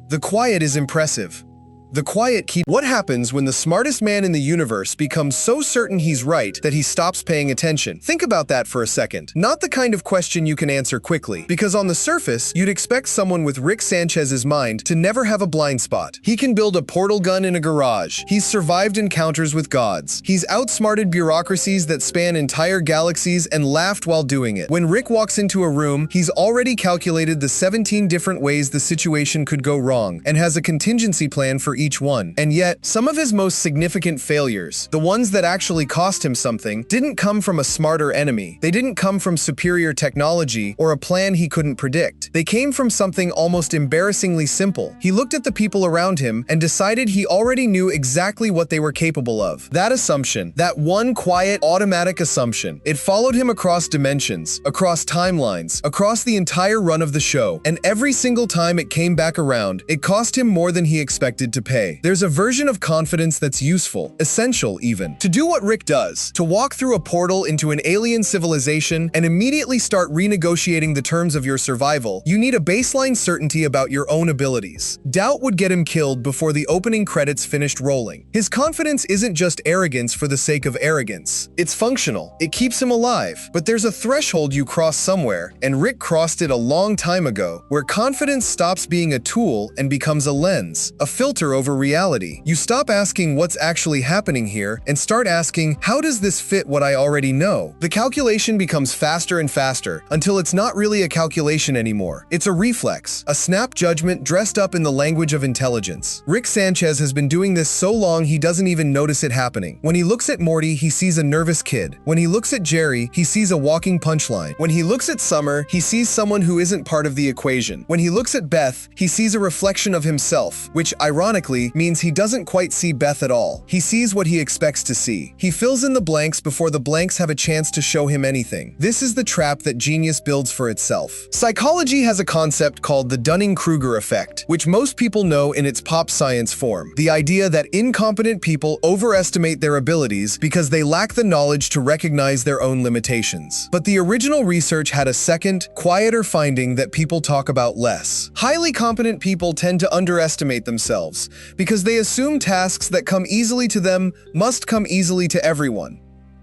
Speaker 1: The quiet is impressive. The quiet keeps. What happens when the smartest man in the universe becomes so certain he's right that he stops paying attention? Think about that for a second. Not the kind of question you can answer quickly, because on the surface, you'd expect someone with Rick Sanchez's mind to never have a blind spot. He can build a portal gun in a garage. He's survived encounters with gods. He's outsmarted bureaucracies that span entire galaxies and laughed while doing it. When Rick walks into a room, he's already calculated the 17 different ways the situation could go wrong and has a contingency plan for each one. And yet, some of his most significant failures, the ones that actually cost him something, didn't come from a smarter enemy. They didn't come from superior technology or a plan he couldn't predict. They came from something almost embarrassingly simple. He looked at the people around him and decided he already knew exactly what they were capable of. That assumption, that one quiet, automatic assumption, it followed him across dimensions, across timelines, across the entire run of the show, and every single time it came back around, it cost him more than he expected to pay. There's a version of confidence that's useful, essential even. To do what Rick does, to walk through a portal into an alien civilization and immediately start renegotiating the terms of your survival, you need a baseline certainty about your own abilities. Doubt would get him killed before the opening credits finished rolling. His confidence isn't just arrogance for the sake of arrogance. It's functional. It keeps him alive. But there's a threshold you cross somewhere, and Rick crossed it a long time ago, where confidence stops being a tool and becomes a lens, a filter over reality. You stop asking what's actually happening here and start asking, how does this fit what I already know? The calculation becomes faster and faster until it's not really a calculation anymore. It's a reflex, a snap judgment dressed up in the language of intelligence. Rick Sanchez has been doing this so long he doesn't even notice it happening. When he looks at Morty, he sees a nervous kid. When he looks at Jerry, he sees a walking punchline. When he looks at Summer, he sees someone who isn't part of the equation. When he looks at Beth, he sees a reflection of himself, which ironically means he doesn't quite see Beth at all. He sees what he expects to see. He fills in the blanks before the blanks have a chance to show him anything. This is the trap that genius builds for itself. Psychology has a concept called the Dunning-Kruger effect, which most people know in its pop science form. The idea that incompetent people overestimate their abilities because they lack the knowledge to recognize their own limitations. But the original research had a second, quieter finding that people talk about less. Highly competent people tend to underestimate themselves because they assume tasks that come easily to them must come easily to everyone.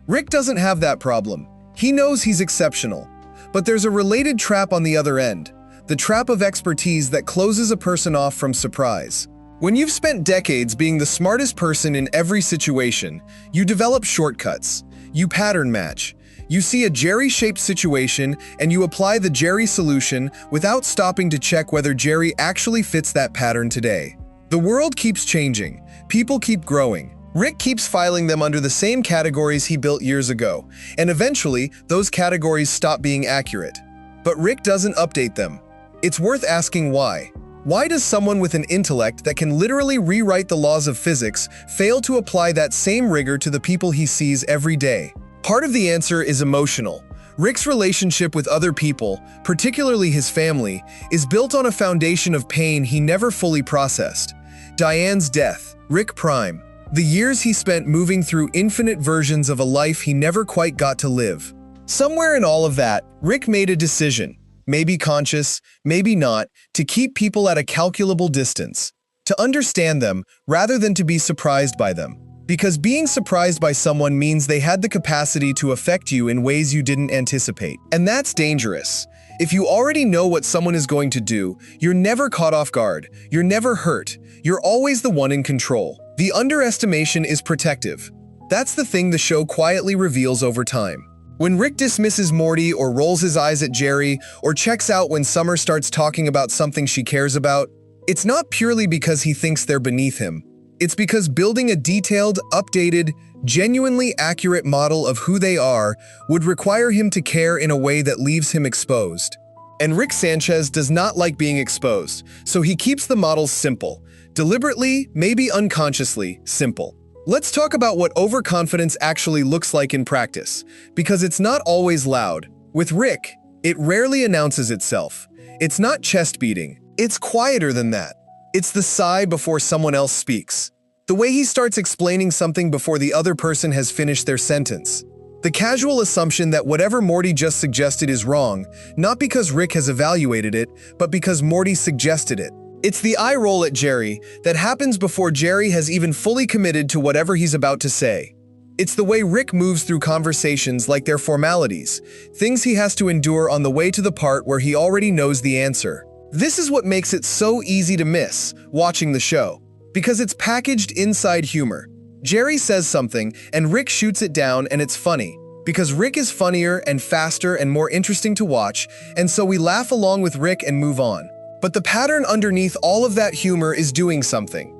Speaker 1: Rick doesn't have that problem. He knows he's exceptional. But there's a related trap on the other end, the trap of expertise that closes a person off from surprise. When you've spent decades being the smartest person in every situation, you develop shortcuts. You pattern match. You see a Jerry-shaped situation and you apply the Jerry solution without stopping to check whether Jerry actually fits that pattern today. The world keeps changing. People keep growing. Rick keeps filing them under the same categories he built years ago, and eventually, those categories stop being accurate. But Rick doesn't update them. It's worth asking why. Why does someone with an intellect that can literally rewrite the laws of physics fail to apply that same rigor to the people he sees every day? Part of the answer is emotional. Rick's relationship with other people, particularly his family, is built on a foundation of pain he never fully processed. Diane's death, Rick Prime, the years he spent moving through infinite versions of a life he never quite got to live. Somewhere in all of that, Rick made a decision, maybe conscious, maybe not, to keep people at a calculable distance, to understand them rather than to be surprised by them. Because being surprised by someone means they had the capacity to affect you in ways you didn't anticipate. And that's dangerous. If you already know what someone is going to do, you're never caught off guard, you're never hurt, you're always the one in control. The underestimation is protective. That's the thing the show quietly reveals over time. When Rick dismisses Morty or rolls his eyes at Jerry or checks out when Summer starts talking about something she cares about, it's not purely because he thinks they're beneath him. It's because building a detailed, updated, genuinely accurate model of who they are would require him to care in a way that leaves him exposed. And Rick Sanchez does not like being exposed, so he keeps the models simple. Deliberately, maybe unconsciously, simple. Let's talk about what overconfidence actually looks like in practice, because it's not always loud. With Rick, it rarely announces itself. It's not chest beating. It's quieter than that. It's the sigh before someone else speaks. The way he starts explaining something before the other person has finished their sentence. The casual assumption that whatever Morty just suggested is wrong, not because Rick has evaluated it, but because Morty suggested it. It's the eye roll at Jerry that happens before Jerry has even fully committed to whatever he's about to say. It's the way Rick moves through conversations like they're formalities, things he has to endure on the way to the part where he already knows the answer. This is what makes it so easy to miss watching the show, because it's packaged inside humor. Jerry says something and Rick shoots it down and it's funny, because Rick is funnier and faster and more interesting to watch, and so we laugh along with Rick and move on. But the pattern underneath all of that humor is doing something.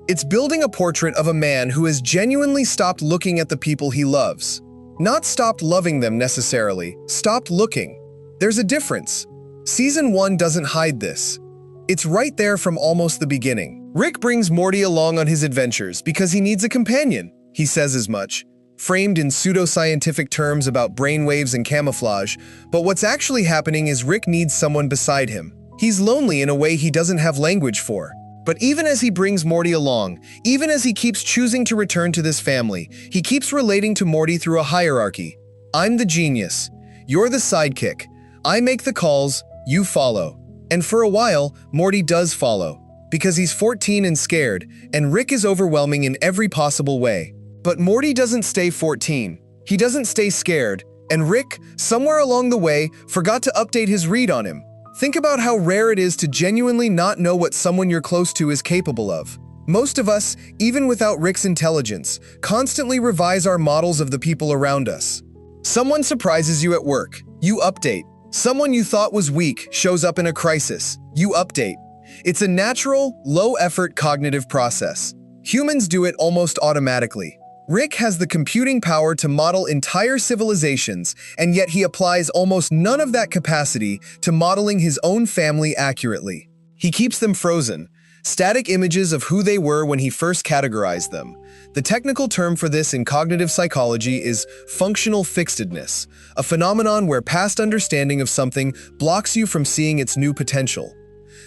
Speaker 1: It's building a portrait of a man who has genuinely stopped looking at the people he loves. Not stopped loving them necessarily, stopped looking. There's a difference. Season 1 doesn't hide this. It's right there from almost the beginning. Rick brings Morty along on his adventures because he needs a companion. He says as much, framed in pseudoscientific terms about brainwaves and camouflage, but what's actually happening is Rick needs someone beside him. He's lonely in a way he doesn't have language for. But even as he brings Morty along, even as he keeps choosing to return to this family, he keeps relating to Morty through a hierarchy. I'm the genius. You're the sidekick. I make the calls, you follow. And for a while, Morty does follow, because he's 14 and scared, and Rick is overwhelming in every possible way. But Morty doesn't stay 14. He doesn't stay scared, and Rick, somewhere along the way, forgot to update his read on him. Think about how rare it is to genuinely not know what someone you're close to is capable of. Most of us, even without Rick's intelligence, constantly revise our models of the people around us. Someone surprises you at work. You update. Someone you thought was weak shows up in a crisis. You update. It's a natural, low-effort cognitive process. Humans do it almost automatically. Rick has the computing power to model entire civilizations, and yet he applies almost none of that capacity to modeling his own family accurately. He keeps them frozen, static images of who they were when he first categorized them. The technical term for this in cognitive psychology is functional fixedness, a phenomenon where past understanding of something blocks you from seeing its new potential.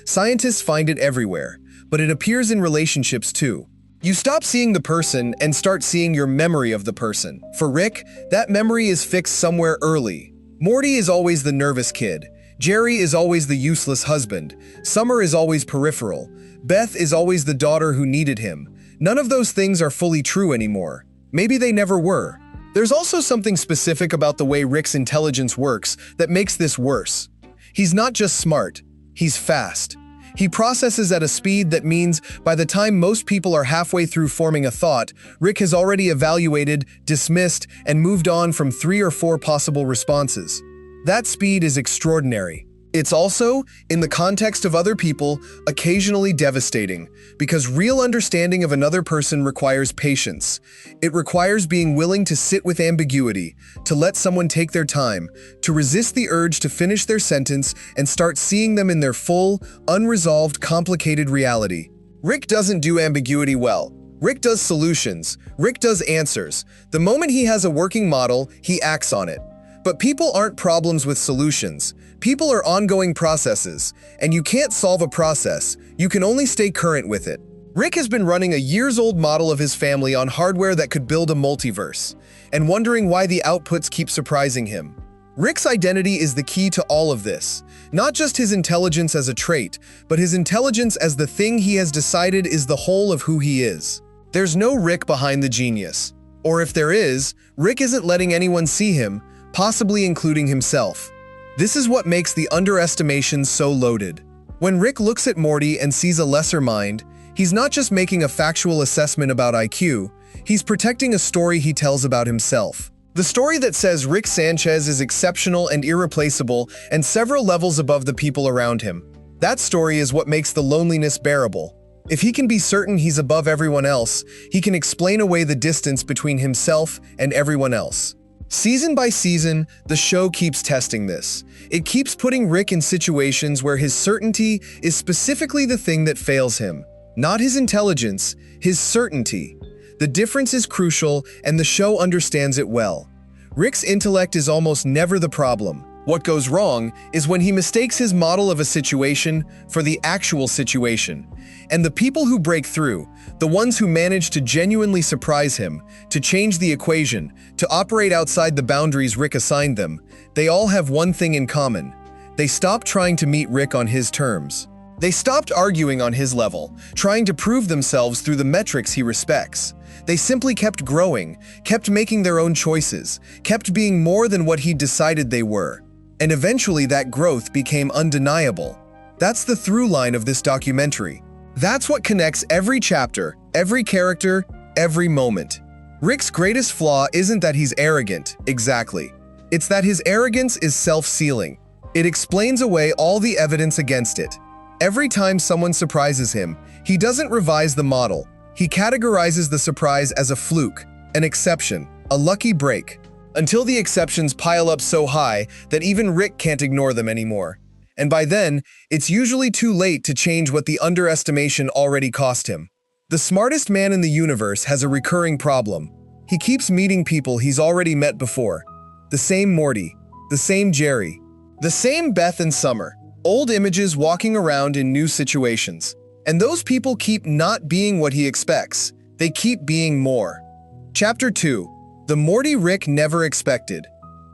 Speaker 1: Scientists find it everywhere, but it appears in relationships too. You stop seeing the person and start seeing your memory of the person. For Rick, that memory is fixed somewhere early. Morty is always the nervous kid. Jerry is always the useless husband. Summer is always peripheral. Beth is always the daughter who needed him. None of those things are fully true anymore. Maybe they never were. There's also something specific about the way Rick's intelligence works that makes this worse. He's not just smart, he's fast. He processes at a speed that means by the time most people are halfway through forming a thought, Rick has already evaluated, dismissed, and moved on from 3 or 4 possible responses. That speed is extraordinary. It's also, in the context of other people, occasionally devastating, because real understanding of another person requires patience. It requires being willing to sit with ambiguity, to let someone take their time, to resist the urge to finish their sentence and start seeing them in their full, unresolved, complicated reality. Rick doesn't do ambiguity well. Rick does solutions. Rick does answers. The moment he has a working model, he acts on it. But people aren't problems with solutions. People are ongoing processes, and you can't solve a process, you can only stay current with it. Rick has been running a years-old model of his family on hardware that could build a multiverse, and wondering why the outputs keep surprising him. Rick's identity is the key to all of this, not just his intelligence as a trait, but his intelligence as the thing he has decided is the whole of who he is. There's no Rick behind the genius. Or if there is, Rick isn't letting anyone see him, possibly including himself. This is what makes the underestimation so loaded. When Rick looks at Morty and sees a lesser mind, he's not just making a factual assessment about IQ, he's protecting a story he tells about himself. The story that says Rick Sanchez is exceptional and irreplaceable and several levels above the people around him. That story is what makes the loneliness bearable. If he can be certain he's above everyone else, he can explain away the distance between himself and everyone else. Season by season, the show keeps testing this. It keeps putting Rick in situations where his certainty is specifically the thing that fails him. Not his intelligence, his certainty. The difference is crucial, and the show understands it well. Rick's intellect is almost never the problem. What goes wrong is when he mistakes his model of a situation for the actual situation. And the people who break through, the ones who manage to genuinely surprise him, to change the equation, to operate outside the boundaries Rick assigned them, they all have one thing in common. They stopped trying to meet Rick on his terms. They stopped arguing on his level, trying to prove themselves through the metrics he respects. They simply kept growing, kept making their own choices, kept being more than what he'd decided they were. And eventually that growth became undeniable. That's the through line of this documentary. That's what connects every chapter, every character, every moment. Rick's greatest flaw isn't that he's arrogant, exactly. It's that his arrogance is self-sealing. It explains away all the evidence against it. Every time someone surprises him, he doesn't revise the model. He categorizes the surprise as a fluke, an exception, a lucky break. Until the exceptions pile up so high that even Rick can't ignore them anymore. And by then, it's usually too late to change what the underestimation already cost him. The smartest man in the universe has a recurring problem. He keeps meeting people he's already met before. The same Morty, the same Jerry, the same Beth and Summer. Old images walking around in new situations. And those people keep not being what he expects. They keep being more. Chapter 2. The Morty Rick never expected.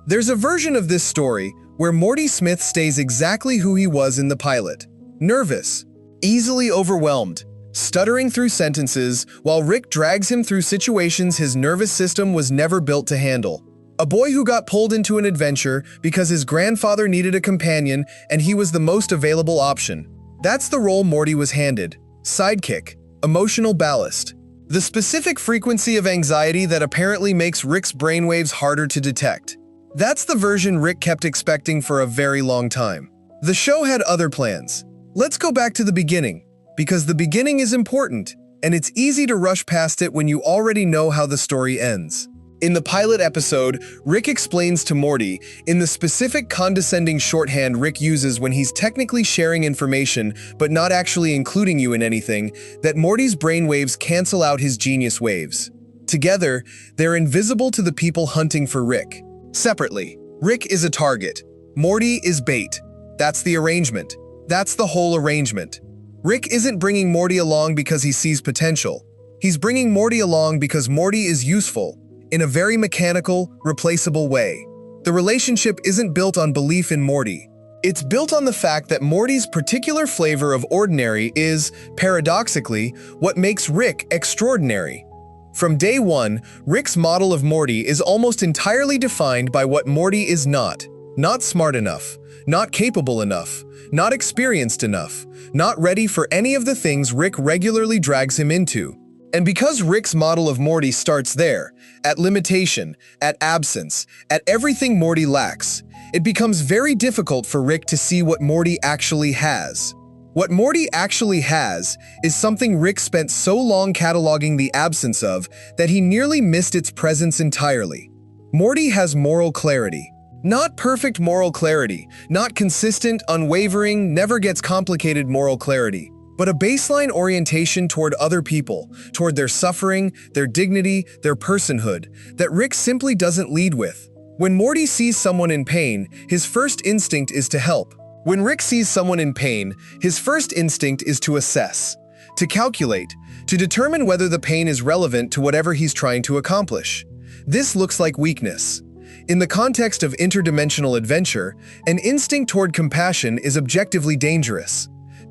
Speaker 1: There's a version of this story where Morty Smith stays exactly who he was in the pilot. Nervous, easily overwhelmed, stuttering through sentences while Rick drags him through situations his nervous system was never built to handle. A boy who got pulled into an adventure because his grandfather needed a companion and he was the most available option. That's the role Morty was handed. Sidekick, emotional ballast. The specific frequency of anxiety that apparently makes Rick's brainwaves harder to detect. That's the version Rick kept expecting for a very long time. The show had other plans. Let's go back to the beginning, because the beginning is important, and it's easy to rush past it when you already know how the story ends. In the pilot episode, Rick explains to Morty, in the specific condescending shorthand Rick uses when he's technically sharing information but not actually including you in anything, that Morty's brainwaves cancel out his genius waves. Together, they're invisible to the people hunting for Rick. Separately, Rick is a target. Morty is bait. That's the arrangement. That's the whole arrangement. Rick isn't bringing Morty along because he sees potential. He's bringing Morty along because Morty is useful, in a very mechanical, replaceable way. The relationship isn't built on belief in Morty. It's built on the fact that Morty's particular flavor of ordinary is, paradoxically, what makes Rick extraordinary. From day one, Rick's model of Morty is almost entirely defined by what Morty is not. Not smart enough, not capable enough, not experienced enough, not ready for any of the things Rick regularly drags him into. And because Rick's model of Morty starts there, at limitation, at absence, at everything Morty lacks, it becomes very difficult for Rick to see what Morty actually has. What Morty actually has is something Rick spent so long cataloging the absence of that he nearly missed its presence entirely. Morty has moral clarity. Not perfect moral clarity, not consistent, unwavering, never gets complicated moral clarity, but a baseline orientation toward other people, toward their suffering, their dignity, their personhood, that Rick simply doesn't lead with. When Morty sees someone in pain, his first instinct is to help. When Rick sees someone in pain, his first instinct is to assess, to calculate, to determine whether the pain is relevant to whatever he's trying to accomplish. This looks like weakness. In the context of interdimensional adventure, an instinct toward compassion is objectively dangerous.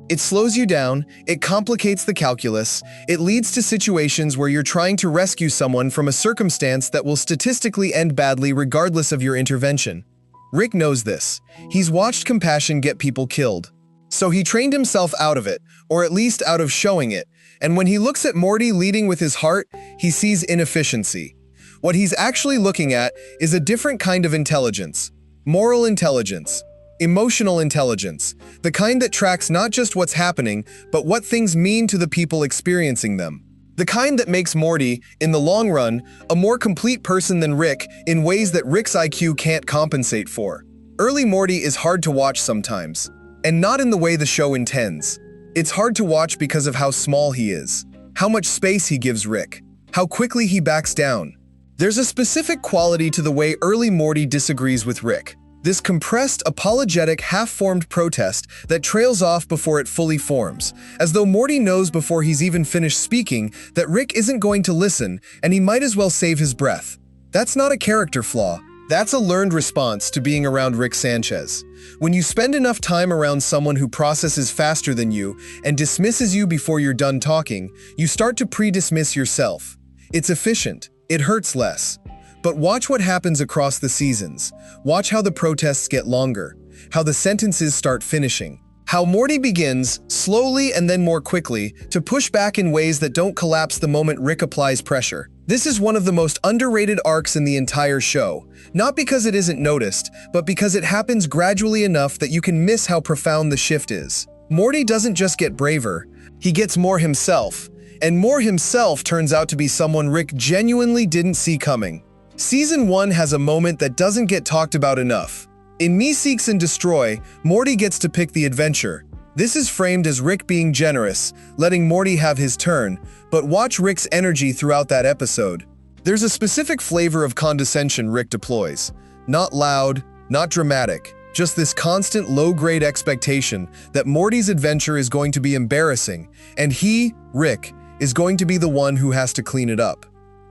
Speaker 1: It slows you down, it complicates the calculus, it leads to situations where you're trying to rescue someone from a circumstance that will statistically end badly regardless of your intervention. Rick knows this. He's watched compassion get people killed. So he trained himself out of it, or at least out of showing it, and when he looks at Morty leading with his heart, he sees inefficiency. What he's actually looking at is a different kind of intelligence. Moral intelligence. Emotional intelligence, the kind that tracks not just what's happening, but what things mean to the people experiencing them. The kind that makes Morty, in the long run, a more complete person than Rick in ways that Rick's IQ can't compensate for. Early Morty is hard to watch sometimes, and not in the way the show intends. It's hard to watch because of how small he is, how much space he gives Rick, how quickly he backs down. There's a specific quality to the way early Morty disagrees with Rick. This compressed, apologetic, half-formed protest that trails off before it fully forms, as though Morty knows before he's even finished speaking that Rick isn't going to listen and he might as well save his breath. That's not a character flaw. That's a learned response to being around Rick Sanchez. When you spend enough time around someone who processes faster than you and dismisses you before you're done talking, you start to pre-dismiss yourself. It's efficient. It hurts less. But watch what happens across the seasons. Watch how the protests get longer, how the sentences start finishing, how Morty begins, slowly and then more quickly, to push back in ways that don't collapse the moment Rick applies pressure. This is one of the most underrated arcs in the entire show, not because it isn't noticed, but because it happens gradually enough that you can miss how profound the shift is. Morty doesn't just get braver, he gets more himself, and more himself turns out to be someone Rick genuinely didn't see coming. Season 1 has a moment that doesn't get talked about enough. In Me Seeks and Destroy, Morty gets to pick the adventure. This is framed as Rick being generous, letting Morty have his turn, but watch Rick's energy throughout that episode. There's a specific flavor of condescension Rick deploys. Not loud, not dramatic, just this constant low-grade expectation that Morty's adventure is going to be embarrassing, and he, Rick, is going to be the one who has to clean it up.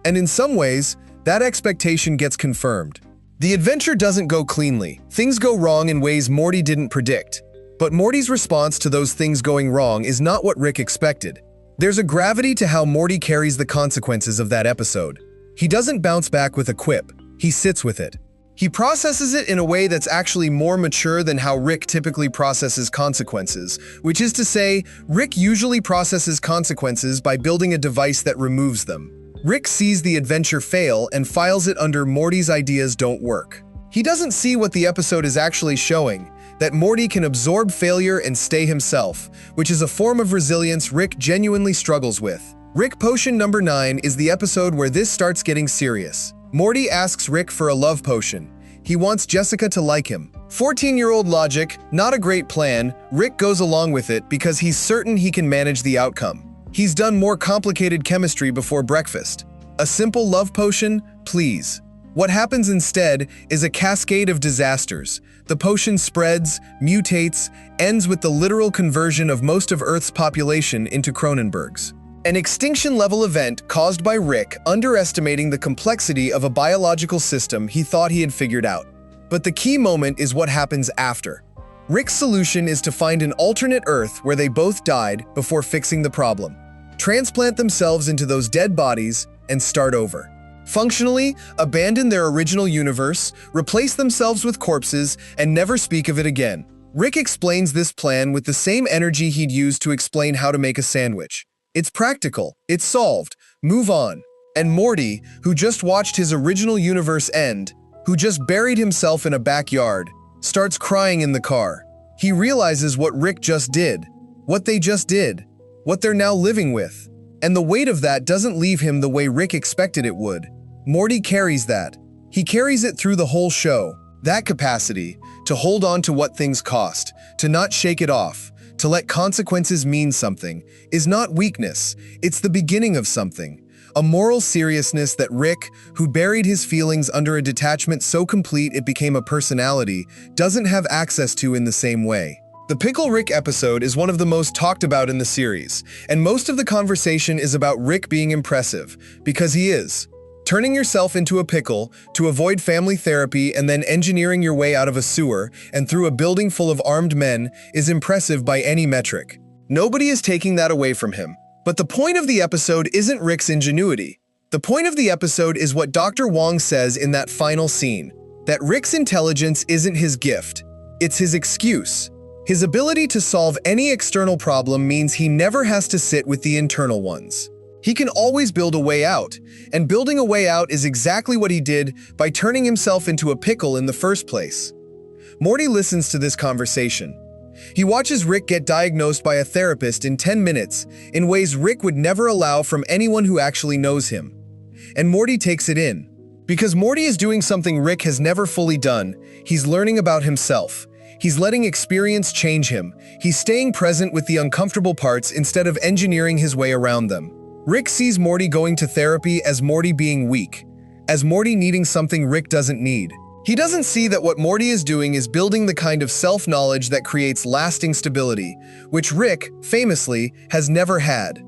Speaker 1: And in some ways, that expectation gets confirmed. The adventure doesn't go cleanly. Things go wrong in ways Morty didn't predict. But Morty's response to those things going wrong is not what Rick expected. There's a gravity to how Morty carries the consequences of that episode. He doesn't bounce back with a quip. He sits with it. He processes it in a way that's actually more mature than how Rick typically processes consequences, which is to say, Rick usually processes consequences by building a device that removes them. Rick sees the adventure fail and files it under Morty's ideas don't work. He doesn't see what the episode is actually showing, that Morty can absorb failure and stay himself, which is a form of resilience Rick genuinely struggles with. Rick Potion number 9 is the episode where this starts getting serious. Morty asks Rick for a love potion. He wants Jessica to like him. 14-year-old logic, not a great plan. Rick goes along with it because he's certain he can manage the outcome. He's done more complicated chemistry before breakfast. A simple love potion? Please. What happens instead is a cascade of disasters. The potion spreads, mutates, ends with the literal conversion of most of Earth's population into Cronenbergs. An extinction-level event caused by Rick underestimating the complexity of a biological system he thought he had figured out. But the key moment is what happens after. Rick's solution is to find an alternate Earth where they both died before fixing the problem. Transplant themselves into those dead bodies and start over. Functionally, abandon their original universe, replace themselves with corpses, and never speak of it again. Rick explains this plan with the same energy he'd use to explain how to make a sandwich. It's practical, it's solved, move on. And Morty, who just watched his original universe end, who just buried himself in a backyard, starts crying in the car. He realizes what Rick just did, what they just did, what they're now living with. And the weight of that doesn't leave him the way Rick expected it would. Morty carries that. He carries it through the whole show. That capacity to hold on to what things cost, to not shake it off, to let consequences mean something, is not weakness, it's the beginning of something. A moral seriousness that Rick, who buried his feelings under a detachment so complete it became a personality, doesn't have access to in the same way. The Pickle Rick episode is one of the most talked about in the series, and most of the conversation is about Rick being impressive, because he is. Turning yourself into a pickle to avoid family therapy and then engineering your way out of a sewer and through a building full of armed men is impressive by any metric. Nobody is taking that away from him. But the point of the episode isn't Rick's ingenuity. The point of the episode is what Dr. Wong says in that final scene, that Rick's intelligence isn't his gift, it's his excuse. His ability to solve any external problem means he never has to sit with the internal ones. He can always build a way out, and building a way out is exactly what he did by turning himself into a pickle in the first place. Morty listens to this conversation. He watches Rick get diagnosed by a therapist in 10 minutes in ways Rick would never allow from anyone who actually knows him. And Morty takes it in. Because Morty is doing something Rick has never fully done, he's learning about himself. He's letting experience change him. He's staying present with the uncomfortable parts instead of engineering his way around them. Rick sees Morty going to therapy as Morty being weak, as Morty needing something Rick doesn't need. He doesn't see that what Morty is doing is building the kind of self-knowledge that creates lasting stability, which Rick, famously, has never had.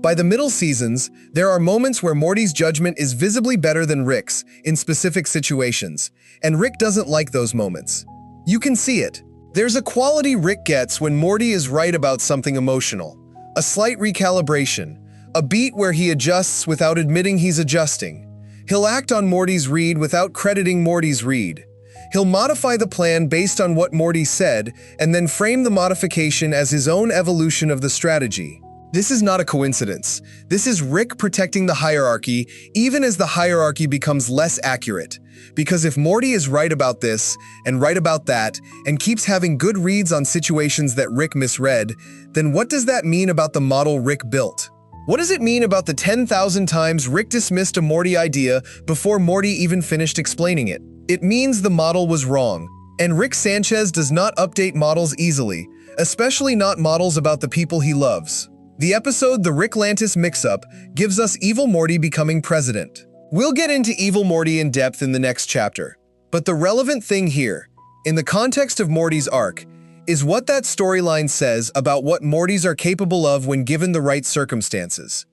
Speaker 1: By the middle seasons, there are moments where Morty's judgment is visibly better than Rick's in specific situations, and Rick doesn't like those moments. You can see it. There's a quality Rick gets when Morty is right about something emotional, a slight recalibration, a beat where he adjusts without admitting he's adjusting. He'll act on Morty's read without crediting Morty's read. He'll modify the plan based on what Morty said and then frame the modification as his own evolution of the strategy. This is not a coincidence. This is Rick protecting the hierarchy even as the hierarchy becomes less accurate. Because if Morty is right about this and right about that and keeps having good reads on situations that Rick misread, then what does that mean about the model Rick built? What does it mean about the 10,000 times Rick dismissed a Morty idea before Morty even finished explaining it? It means the model was wrong. And Rick Sanchez does not update models easily, especially not models about the people he loves. The episode The Rick Lantis Mix-Up gives us Evil Morty becoming president. We'll get into Evil Morty in depth in the next chapter. But the relevant thing here, in the context of Morty's arc, is what that storyline says about what Mortys are capable of when given the right circumstances.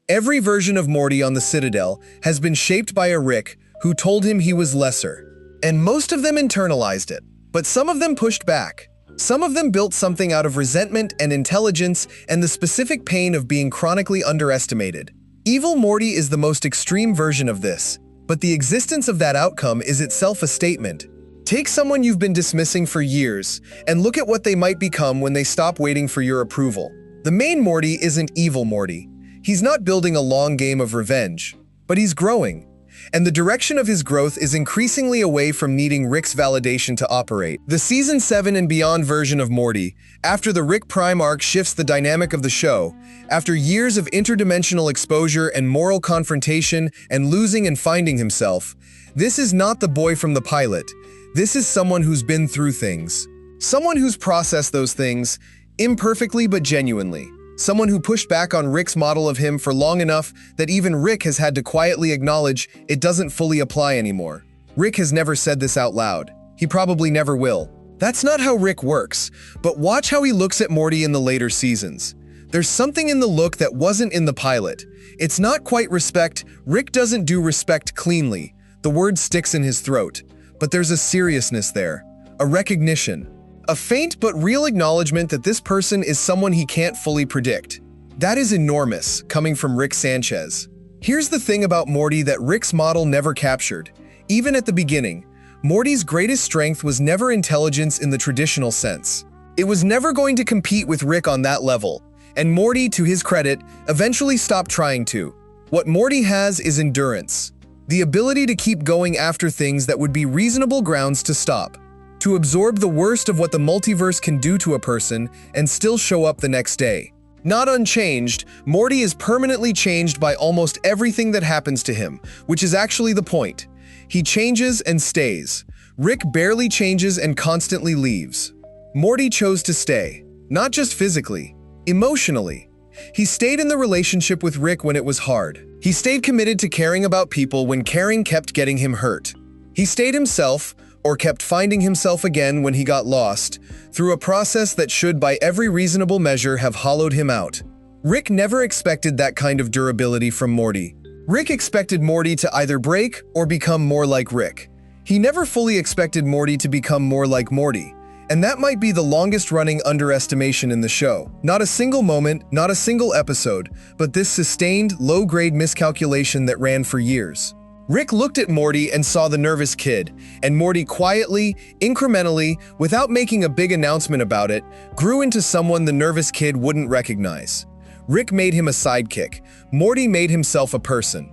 Speaker 1: Every version of Morty on the Citadel has been shaped by a Rick who told him he was lesser. And most of them internalized it, but some of them pushed back. Some of them built something out of resentment and intelligence and the specific pain of being chronically underestimated. Evil Morty is the most extreme version of this. But the existence of that outcome is itself a statement. Take someone you've been dismissing for years, and look at what they might become when they stop waiting for your approval. The main Morty isn't evil Morty. He's not building a long game of revenge, but he's growing. And the direction of his growth is increasingly away from needing Rick's validation to operate. The Season 7 and beyond version of Morty, after the Rick Prime arc shifts the dynamic of the show, after years of interdimensional exposure and moral confrontation and losing and finding himself, this is not the boy from the pilot. This is someone who's been through things. Someone who's processed those things, imperfectly but genuinely. Someone who pushed back on Rick's model of him for long enough that even Rick has had to quietly acknowledge it doesn't fully apply anymore. Rick has never said this out loud. He probably never will. That's not how Rick works, but watch how he looks at Morty in the later seasons. There's something in the look that wasn't in the pilot. It's not quite respect. Rick doesn't do respect cleanly. The word sticks in his throat. But there's a seriousness there, a recognition. A faint but real acknowledgement that this person is someone he can't fully predict. That is enormous, coming from Rick Sanchez. Here's the thing about Morty that Rick's model never captured. Even at the beginning, Morty's greatest strength was never intelligence in the traditional sense. It was never going to compete with Rick on that level, and Morty, to his credit, eventually stopped trying to. What Morty has is endurance. The ability to keep going after things that would be reasonable grounds to stop. To absorb the worst of what the multiverse can do to a person and still show up the next day. Not unchanged, Morty is permanently changed by almost everything that happens to him, which is actually the point. He changes and stays. Rick barely changes and constantly leaves. Morty chose to stay, not just physically, emotionally. He stayed in the relationship with Rick when it was hard. He stayed committed to caring about people when caring kept getting him hurt. He stayed himself, or kept finding himself again when he got lost, through a process that should by every reasonable measure have hollowed him out. Rick never expected that kind of durability from Morty. Rick expected Morty to either break or become more like Rick. He never fully expected Morty to become more like Morty, and that might be the longest-running underestimation in the show. Not a single moment, not a single episode, but this sustained, low-grade miscalculation that ran for years. Rick looked at Morty and saw the nervous kid, and Morty quietly, incrementally, without making a big announcement about it, grew into someone the nervous kid wouldn't recognize. Rick made him a sidekick. Morty made himself a person.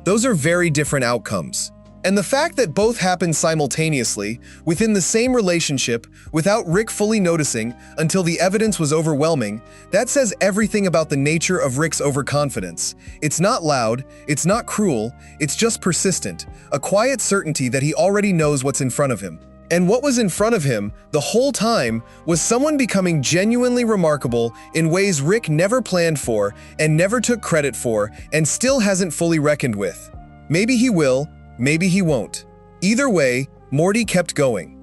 Speaker 1: Those are very different outcomes. And the fact that both happened simultaneously, within the same relationship, without Rick fully noticing until the evidence was overwhelming, that says everything about the nature of Rick's overconfidence. It's not loud, it's not cruel, it's just persistent, a quiet certainty that he already knows what's in front of him. And what was in front of him, the whole time, was someone becoming genuinely remarkable in ways Rick never planned for and never took credit for and still hasn't fully reckoned with. Maybe he will, maybe he won't. Either way, Morty kept going.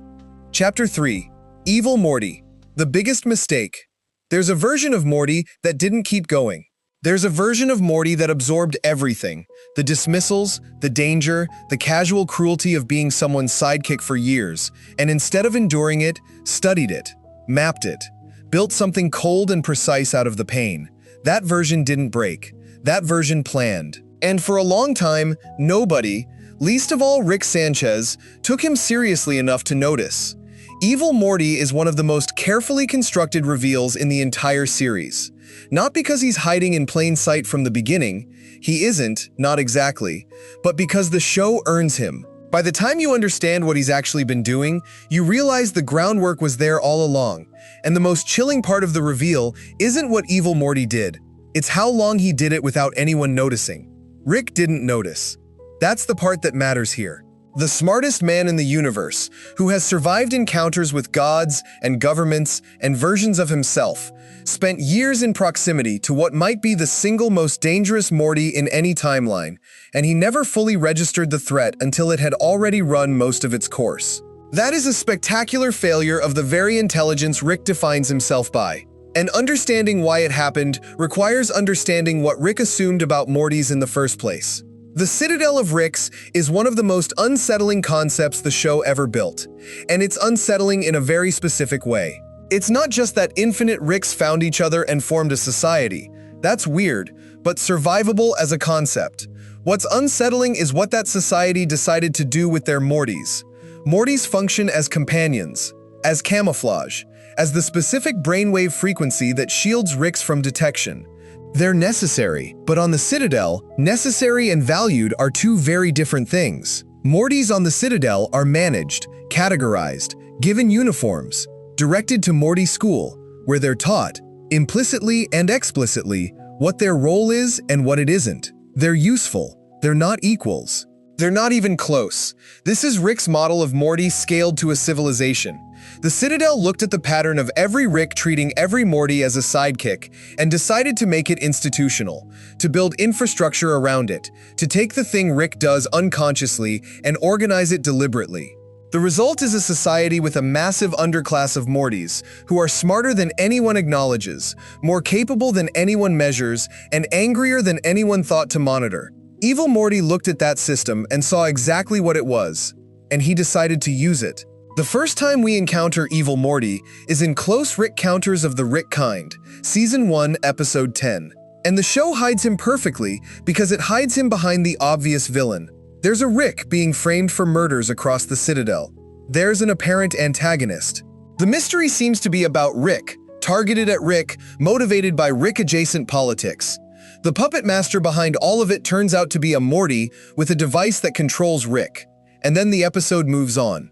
Speaker 1: Chapter 3. Evil Morty. The biggest mistake. There's a version of Morty that didn't keep going. There's a version of Morty that absorbed everything. The dismissals, the danger, the casual cruelty of being someone's sidekick for years, and instead of enduring it, studied it, mapped it, built something cold and precise out of the pain. That version didn't break. That version planned. And for a long time, nobody, least of all Rick Sanchez, took him seriously enough to notice. Evil Morty is one of the most carefully constructed reveals in the entire series. Not because he's hiding in plain sight from the beginning, he isn't, not exactly, but because the show earns him. By the time you understand what he's actually been doing, you realize the groundwork was there all along, and the most chilling part of the reveal isn't what Evil Morty did, it's how long he did it without anyone noticing. Rick didn't notice. That's the part that matters here. The smartest man in the universe, who has survived encounters with gods and governments and versions of himself, spent years in proximity to what might be the single most dangerous Morty in any timeline, and he never fully registered the threat until it had already run most of its course. That is a spectacular failure of the very intelligence Rick defines himself by. And understanding why it happened requires understanding what Rick assumed about Mortys in the first place. The Citadel of Ricks is one of the most unsettling concepts the show ever built, and it's unsettling in a very specific way. It's not just that infinite Ricks found each other and formed a society. That's weird, but survivable as a concept. What's unsettling is what that society decided to do with their Mortys. Mortys function as companions, as camouflage, as the specific brainwave frequency that shields Ricks from detection. They're necessary, but on the Citadel, necessary and valued are two very different things. Mortys on the Citadel are managed, categorized, given uniforms, directed to Morty School, where they're taught, implicitly and explicitly, what their role is and what it isn't. They're useful. They're not equals. They're not even close. This is Rick's model of Morty scaled to a civilization. The Citadel looked at the pattern of every Rick treating every Morty as a sidekick and decided to make it institutional, to build infrastructure around it, to take the thing Rick does unconsciously and organize it deliberately. The result is a society with a massive underclass of Mortys, who are smarter than anyone acknowledges, more capable than anyone measures, and angrier than anyone thought to monitor. Evil Morty looked at that system and saw exactly what it was, and he decided to use it. The first time we encounter Evil Morty is in Close Rick Counters of the Rick Kind, Season 1, Episode 10. And the show hides him perfectly because it hides him behind the obvious villain. There's a Rick being framed for murders across the Citadel. There's an apparent antagonist. The mystery seems to be about Rick, targeted at Rick, motivated by Rick-adjacent politics. The puppet master behind all of it turns out to be a Morty with a device that controls Rick. And then the episode moves on.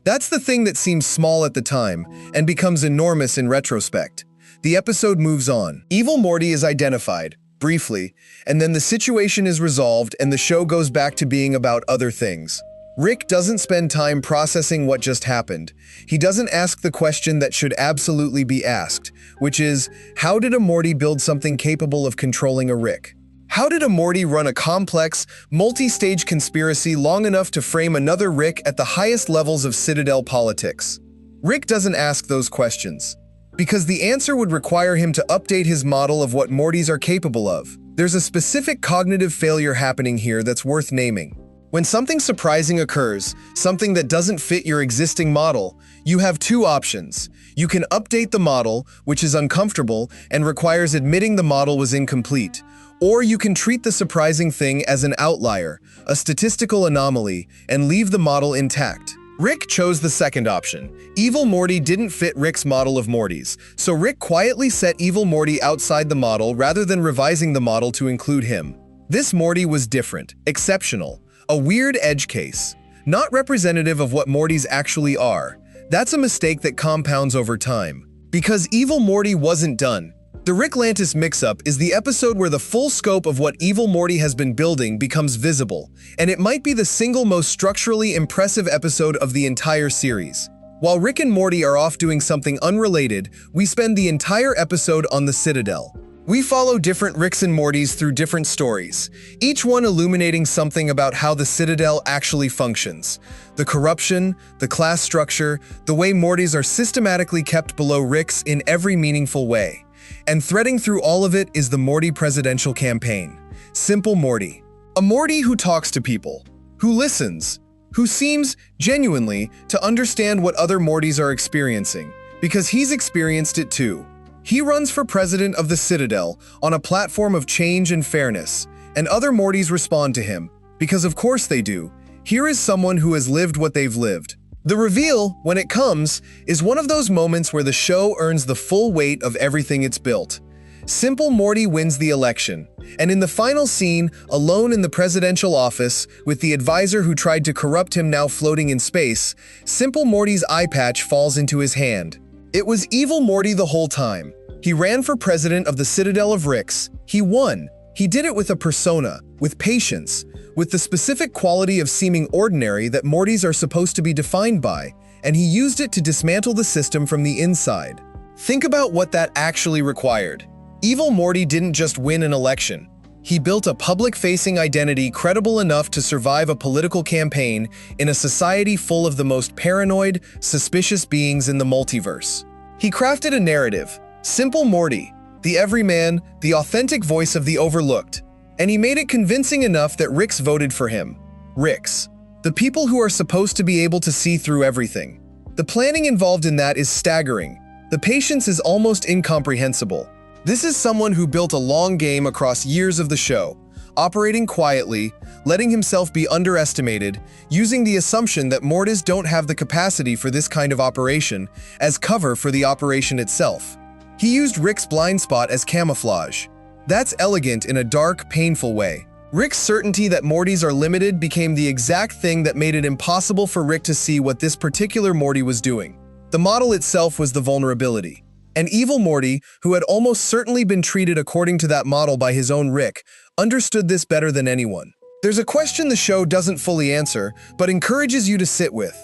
Speaker 1: That's the thing that seems small at the time and becomes enormous in retrospect. The episode moves on. Evil Morty is identified, briefly, and then the situation is resolved and the show goes back to being about other things. Rick doesn't spend time processing what just happened. He doesn't ask the question that should absolutely be asked, which is, how did a Morty build something capable of controlling a Rick? How did a Morty run a complex, multi-stage conspiracy long enough to frame another Rick at the highest levels of Citadel politics? Rick doesn't ask those questions, because the answer would require him to update his model of what Mortys are capable of. There's a specific cognitive failure happening here that's worth naming. When something surprising occurs, something that doesn't fit your existing model, you have two options. You can update the model, which is uncomfortable and requires admitting the model was incomplete, or you can treat the surprising thing as an outlier, a statistical anomaly, and leave the model intact. Rick chose the second option. Evil Morty didn't fit Rick's model of Mortys, so Rick quietly set Evil Morty outside the model rather than revising the model to include him. This Morty was different, exceptional, a weird edge case, not representative of what Mortys actually are. That's a mistake that compounds over time. Because Evil Morty wasn't done. The Ricklantis mix-up is the episode where the full scope of what Evil Morty has been building becomes visible, and it might be the single most structurally impressive episode of the entire series. While Rick and Morty are off doing something unrelated, we spend the entire episode on the Citadel. We follow different Ricks and Mortys through different stories, each one illuminating something about how the Citadel actually functions. The corruption, the class structure, the way Mortys are systematically kept below Ricks in every meaningful way. And threading through all of it is the Morty presidential campaign. Simple Morty. A Morty who talks to people, who listens, who seems, genuinely, to understand what other Mortys are experiencing, because he's experienced it too. He runs for president of the Citadel on a platform of change and fairness, and other Mortys respond to him, because of course they do. Here is someone who has lived what they've lived. The reveal, when it comes, is one of those moments where the show earns the full weight of everything it's built. Simple Morty wins the election, and in the final scene, alone in the presidential office, with the advisor who tried to corrupt him now floating in space, Simple Morty's eye patch falls into his hand. It was Evil Morty the whole time. He ran for president of the Citadel of Ricks. He won. He did it with a persona, with patience, with the specific quality of seeming ordinary that Mortys are supposed to be defined by, and he used it to dismantle the system from the inside. Think about what that actually required. Evil Morty didn't just win an election. He built a public-facing identity credible enough to survive a political campaign in a society full of the most paranoid, suspicious beings in the multiverse. He crafted a narrative, Simple Morty, the everyman, the authentic voice of the overlooked, and he made it convincing enough that Ricks voted for him. Ricks, the people who are supposed to be able to see through everything. The planning involved in that is staggering. The patience is almost incomprehensible. This is someone who built a long game across years of the show, operating quietly, letting himself be underestimated, using the assumption that mortals don't have the capacity for this kind of operation as cover for the operation itself. He used Rick's blind spot as camouflage. That's elegant in a dark, painful way. Rick's certainty that Mortys are limited became the exact thing that made it impossible for Rick to see what this particular Morty was doing. The model itself was the vulnerability. An evil Morty, who had almost certainly been treated according to that model by his own Rick, understood this better than anyone. There's a question the show doesn't fully answer, but encourages you to sit with.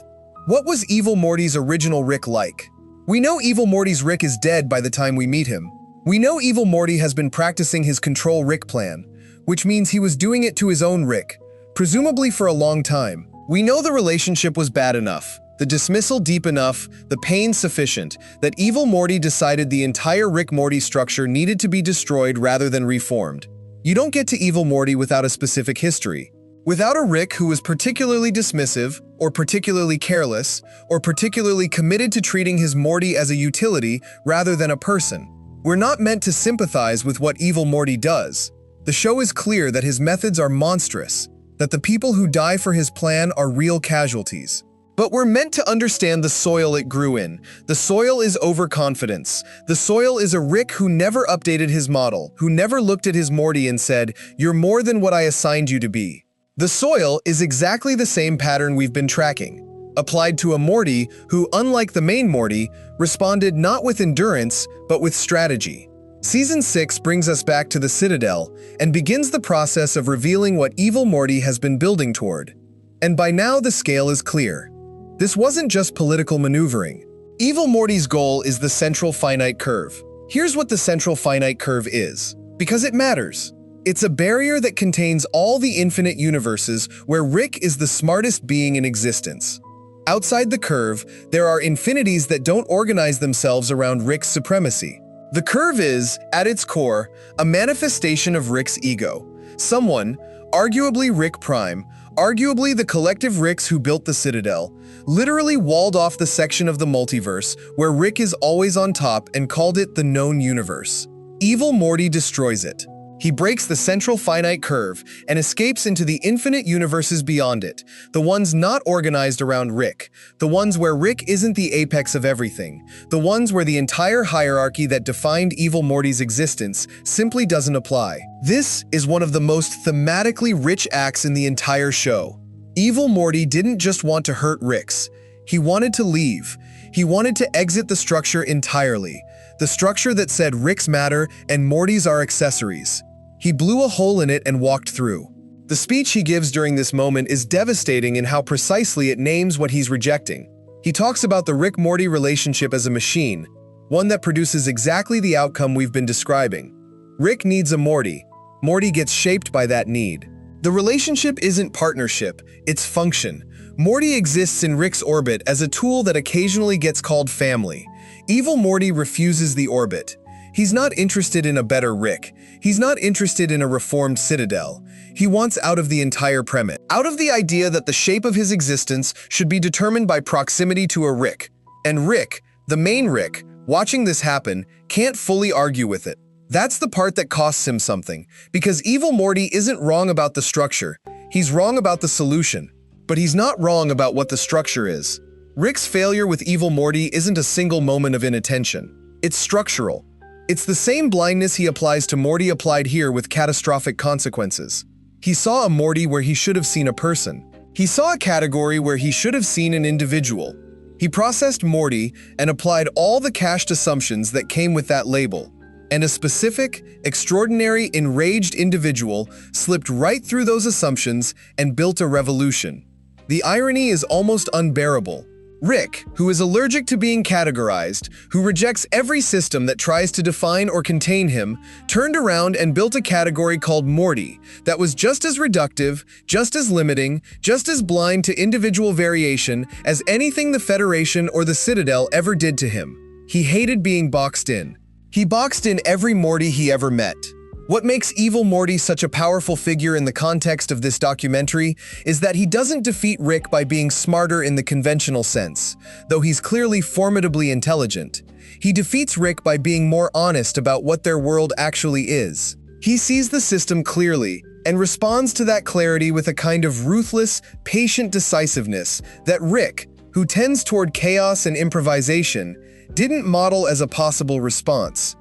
Speaker 1: What was evil Morty's original Rick like? We know evil Morty's Rick is dead by the time we meet him. We know evil Morty has been practicing his Control Rick plan, which means he was doing it to his own Rick, presumably for a long time. We know the relationship was bad enough, the dismissal deep enough, the pain sufficient, that evil Morty decided the entire Rick-Morty structure needed to be destroyed rather than reformed. You don't get to evil Morty without a specific history. Without a Rick who was particularly dismissive, or particularly careless, or particularly committed to treating his Morty as a utility rather than a person. We're not meant to sympathize with what evil Morty does. The show is clear that his methods are monstrous, that the people who die for his plan are real casualties. But we're meant to understand the soil it grew in. The soil is overconfidence. The soil is a Rick who never updated his model, who never looked at his Morty and said, "You're more than what I assigned you to be." The soil is exactly the same pattern we've been tracking, applied to a Morty who, unlike the main Morty, responded not with endurance, but with strategy. Season 6 brings us back to the Citadel and begins the process of revealing what evil Morty has been building toward. And by now the scale is clear. This wasn't just political maneuvering. Evil Morty's goal is the central finite curve. Here's what the central finite curve is, because it matters. It's a barrier that contains all the infinite universes where Rick is the smartest being in existence. Outside the curve, there are infinities that don't organize themselves around Rick's supremacy. The curve is, at its core, a manifestation of Rick's ego. Someone, arguably Rick Prime, arguably the collective Ricks who built the Citadel, literally walled off the section of the multiverse where Rick is always on top and called it the known universe. Evil Morty destroys it. He breaks the central finite curve and escapes into the infinite universes beyond it, the ones not organized around Rick, the ones where Rick isn't the apex of everything, the ones where the entire hierarchy that defined Evil Morty's existence simply doesn't apply. This is one of the most thematically rich acts in the entire show. Evil Morty didn't just want to hurt Ricks. He wanted to leave. He wanted to exit the structure entirely. The structure that said Ricks matter and Mortys are accessories. He blew a hole in it and walked through. The speech he gives during this moment is devastating in how precisely it names what he's rejecting. He talks about the Rick-Morty relationship as a machine, one that produces exactly the outcome we've been describing. Rick needs a Morty. Morty gets shaped by that need. The relationship isn't partnership, it's function. Morty exists in Rick's orbit as a tool that occasionally gets called family. Evil Morty refuses the orbit. He's not interested in a better Rick. He's not interested in a reformed Citadel. He wants out of the entire premise. Out of the idea that the shape of his existence should be determined by proximity to a Rick. And Rick, the main Rick, watching this happen, can't fully argue with it. That's the part that costs him something, because Evil Morty isn't wrong about the structure. He's wrong about the solution. But he's not wrong about what the structure is. Rick's failure with Evil Morty isn't a single moment of inattention. It's structural. It's the same blindness he applies to Morty applied here with catastrophic consequences. He saw a Morty where he should have seen a person. He saw a category where he should have seen an individual. He processed Morty and applied all the cached assumptions that came with that label. And a specific, extraordinary, enraged individual slipped right through those assumptions and built a revolution. The irony is almost unbearable. Rick, who is allergic to being categorized, who rejects every system that tries to define or contain him, turned around and built a category called Morty that was just as reductive, just as limiting, just as blind to individual variation as anything the Federation or the Citadel ever did to him. He hated being boxed in. He boxed in every Morty he ever met. What makes Evil Morty such a powerful figure in the context of this documentary is that he doesn't defeat Rick by being smarter in the conventional sense, though he's clearly formidably intelligent. He defeats Rick by being more honest about what their world actually is. He sees the system clearly, and responds to that clarity with a kind of ruthless, patient decisiveness that Rick, who tends toward chaos and improvisation, didn't model as a possible response.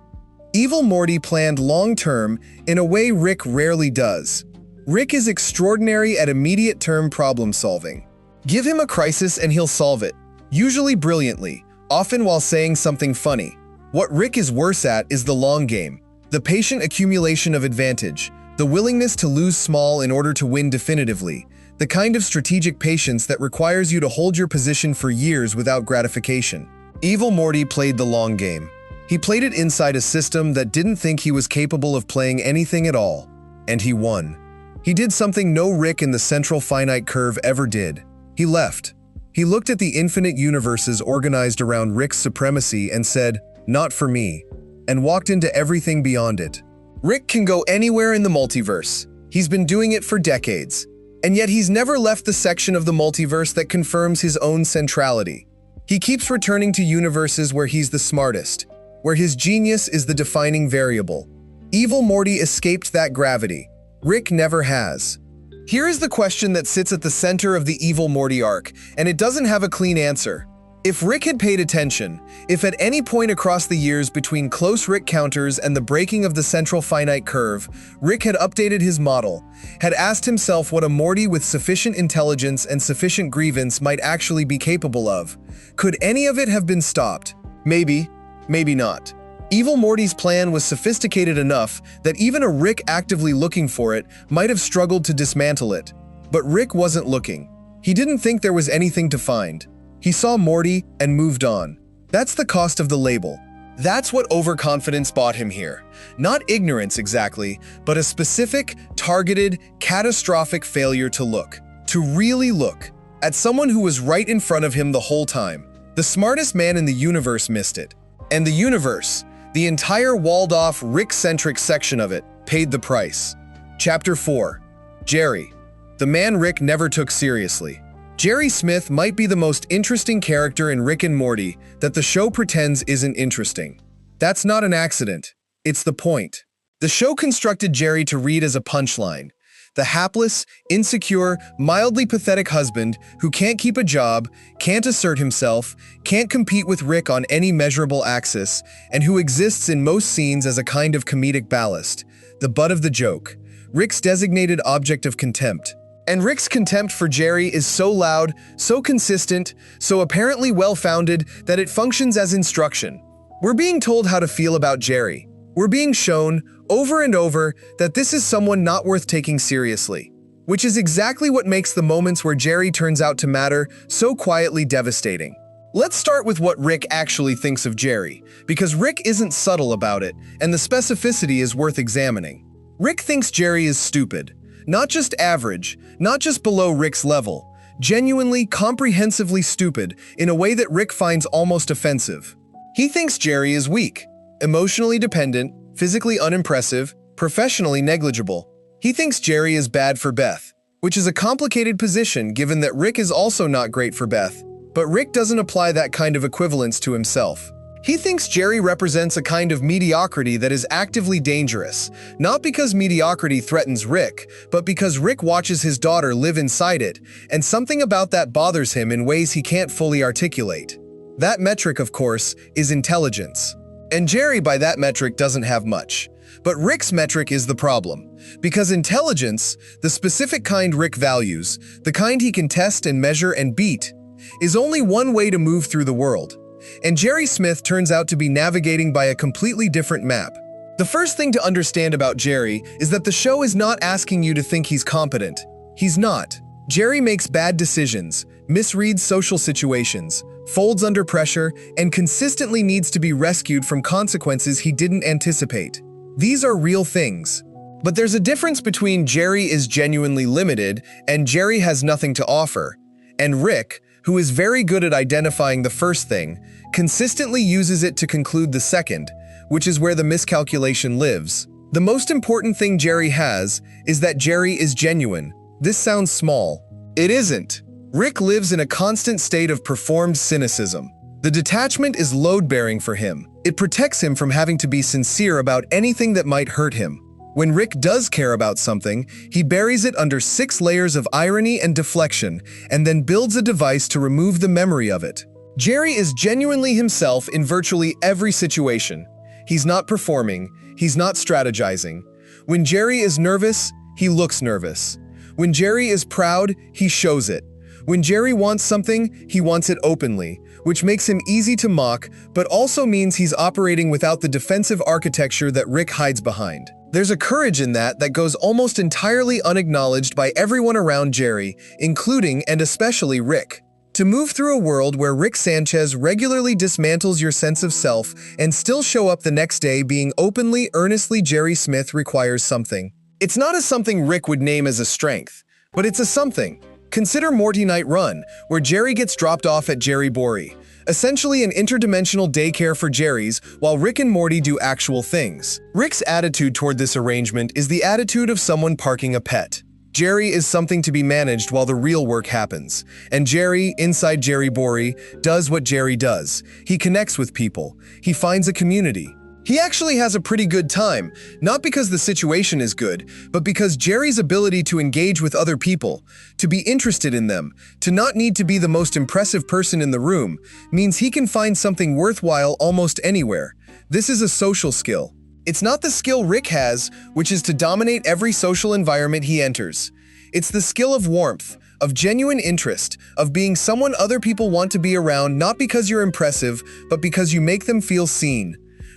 Speaker 1: Evil Morty planned long-term in a way Rick rarely does. Rick is extraordinary at immediate-term problem-solving. Give him a crisis and he'll solve it, usually brilliantly, often while saying something funny. What Rick is worse at is the long game, the patient accumulation of advantage, the willingness to lose small in order to win definitively, the kind of strategic patience that requires you to hold your position for years without gratification. Evil Morty played the long game. He played it inside a system that didn't think he was capable of playing anything at all, and he won. He did something no Rick in the central finite curve ever did. He left. He looked at the infinite universes organized around Rick's supremacy and said, "Not for me," and walked into everything beyond it. Rick can go anywhere in the multiverse. He's been doing it for decades. And yet he's never left the section of the multiverse that confirms his own centrality. He keeps returning to universes where he's the smartest, where his genius is the defining variable. Evil Morty escaped that gravity. Rick never has. Here is the question that sits at the center of the Evil Morty arc, and it doesn't have a clean answer. If Rick had paid attention, if at any point across the years between close Rick counters and the breaking of the central finite curve, Rick had updated his model, had asked himself what a Morty with sufficient intelligence and sufficient grievance might actually be capable of, could any of it have been stopped? Maybe, maybe not. Evil Morty's plan was sophisticated enough that even a Rick actively looking for it might have struggled to dismantle it. But Rick wasn't looking. He didn't think there was anything to find. He saw Morty and moved on. That's the cost of the label. That's what overconfidence bought him here. Not ignorance exactly, but a specific, targeted, catastrophic failure to look. To really look. At someone who was right in front of him the whole time. The smartest man in the universe missed it. And the universe, the entire walled-off Rick-centric section of it, paid the price. Chapter 4. Jerry. The man Rick never took seriously. Jerry Smith might be the most interesting character in Rick and Morty that the show pretends isn't interesting. That's not an accident. It's the point. The show constructed Jerry to read as a punchline. The hapless, insecure, mildly pathetic husband who can't keep a job, can't assert himself, can't compete with Rick on any measurable axis, and who exists in most scenes as a kind of comedic ballast. The butt of the joke. Rick's designated object of contempt. And Rick's contempt for Jerry is so loud, so consistent, so apparently well-founded that it functions as instruction. We're being told how to feel about Jerry. We're being shown, over and over, that this is someone not worth taking seriously. Which is exactly what makes the moments where Jerry turns out to matter so quietly devastating. Let's start with what Rick actually thinks of Jerry, because Rick isn't subtle about it, and the specificity is worth examining. Rick thinks Jerry is stupid. Not just average, not just below Rick's level, genuinely, comprehensively stupid in a way that Rick finds almost offensive. He thinks Jerry is weak, emotionally dependent, physically unimpressive, professionally negligible. He thinks Jerry is bad for Beth, which is a complicated position given that Rick is also not great for Beth, but Rick doesn't apply that kind of equivalence to himself. He thinks Jerry represents a kind of mediocrity that is actively dangerous, not because mediocrity threatens Rick, but because Rick watches his daughter live inside it, and something about that bothers him in ways he can't fully articulate. That metric, of course, is intelligence. And Jerry, by that metric, doesn't have much. But Rick's metric is the problem, because intelligence, the specific kind Rick values, the kind he can test and measure and beat, is only one way to move through the world. And Jerry Smith turns out to be navigating by a completely different map. The first thing to understand about Jerry is that the show is not asking you to think he's competent. He's not. Jerry makes bad decisions, misreads social situations, folds under pressure, and consistently needs to be rescued from consequences he didn't anticipate. These are real things. But there's a difference between Jerry is genuinely limited and Jerry has nothing to offer, and Rick, who is very good at identifying the first thing, consistently uses it to conclude the second, which is where the miscalculation lives. The most important thing Jerry has is that Jerry is genuine. This sounds small. It isn't. Rick lives in a constant state of performed cynicism. The detachment is load-bearing for him. It protects him from having to be sincere about anything that might hurt him. When Rick does care about something, he buries it under 6 layers of irony and deflection, and then builds a device to remove the memory of it. Jerry is genuinely himself in virtually every situation. He's not performing, he's not strategizing. When Jerry is nervous, he looks nervous. When Jerry is proud, he shows it. When Jerry wants something, he wants it openly, which makes him easy to mock, but also means he's operating without the defensive architecture that Rick hides behind. There's a courage in that goes almost entirely unacknowledged by everyone around Jerry, including and especially Rick. To move through a world where Rick Sanchez regularly dismantles your sense of self and still show up the next day being openly, earnestly Jerry Smith requires something. It's not a something Rick would name as a strength, but it's a something. Consider Morty Night Run, where Jerry gets dropped off at Jerry Bory, essentially an interdimensional daycare for Jerrys, while Rick and Morty do actual things. Rick's attitude toward this arrangement is the attitude of someone parking a pet. Jerry is something to be managed while the real work happens, and Jerry, inside Jerry Bory, does what Jerry does. He connects with people. He finds a community. He actually has a pretty good time, not because the situation is good, but because Jerry's ability to engage with other people, to be interested in them, to not need to be the most impressive person in the room, means he can find something worthwhile almost anywhere. This is a social skill. It's not the skill Rick has, which is to dominate every social environment he enters. It's the skill of warmth, of genuine interest, of being someone other people want to be around not because you're impressive, but because you make them feel seen.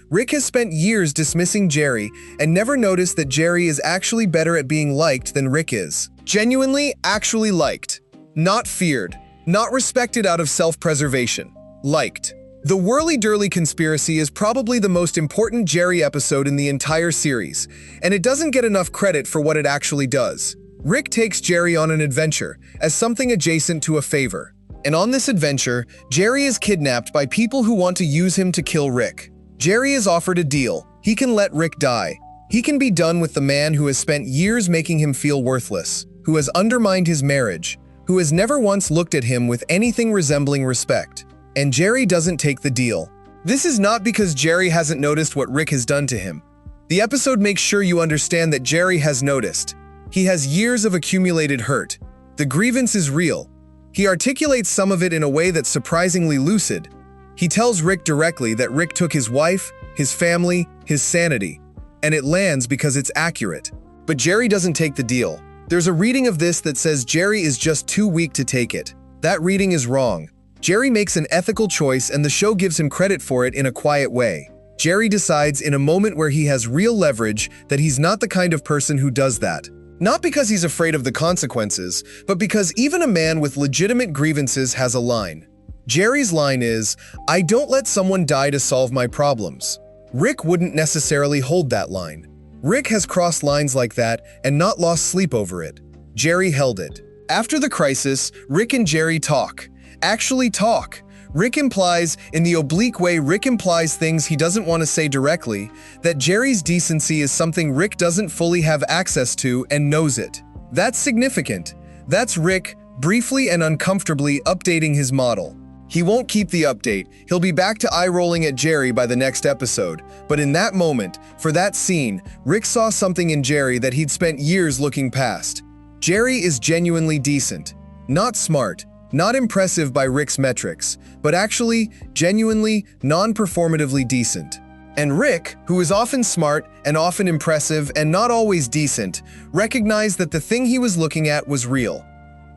Speaker 1: Rick has spent years dismissing Jerry and never noticed that Jerry is actually better at being liked than Rick is. Genuinely, actually liked. Not feared. Not respected out of self-preservation. Liked. The Whirly-Durly Conspiracy is probably the most important Jerry episode in the entire series, and it doesn't get enough credit for what it actually does. Rick takes Jerry on an adventure, as something adjacent to a favor. And on this adventure, Jerry is kidnapped by people who want to use him to kill Rick. Jerry is offered a deal. He can let Rick die. He can be done with the man who has spent years making him feel worthless, who has undermined his marriage, who has never once looked at him with anything resembling respect. And Jerry doesn't take the deal. This is not because Jerry hasn't noticed what Rick has done to him. The episode makes sure you understand that Jerry has noticed. He has years of accumulated hurt. The grievance is real. He articulates some of it in a way that's surprisingly lucid. He tells Rick directly that Rick took his wife, his family, his sanity, and it lands because it's accurate. But Jerry doesn't take the deal. There's a reading of this that says Jerry is just too weak to take it. That reading is wrong. Jerry makes an ethical choice and the show gives him credit for it in a quiet way. Jerry decides in a moment where he has real leverage that he's not the kind of person who does that. Not because he's afraid of the consequences, but because even a man with legitimate grievances has a line. Jerry's line is, "I don't let someone die to solve my problems." Rick wouldn't necessarily hold that line. Rick has crossed lines like that and not lost sleep over it. Jerry held it. After the crisis, Rick and Jerry talk. Actually talk. Rick implies, in the oblique way Rick implies things he doesn't want to say directly, that Jerry's decency is something Rick doesn't fully have access to and knows it. That's significant. That's Rick, briefly and uncomfortably updating his model. He won't keep the update. He'll be back to eye-rolling at Jerry by the next episode. But in that moment, for that scene, Rick saw something in Jerry that he'd spent years looking past. Jerry is genuinely decent. Not smart. Not impressive by Rick's metrics, but actually, genuinely, non-performatively decent. And Rick, who is often smart and often impressive and not always decent, recognized that the thing he was looking at was real.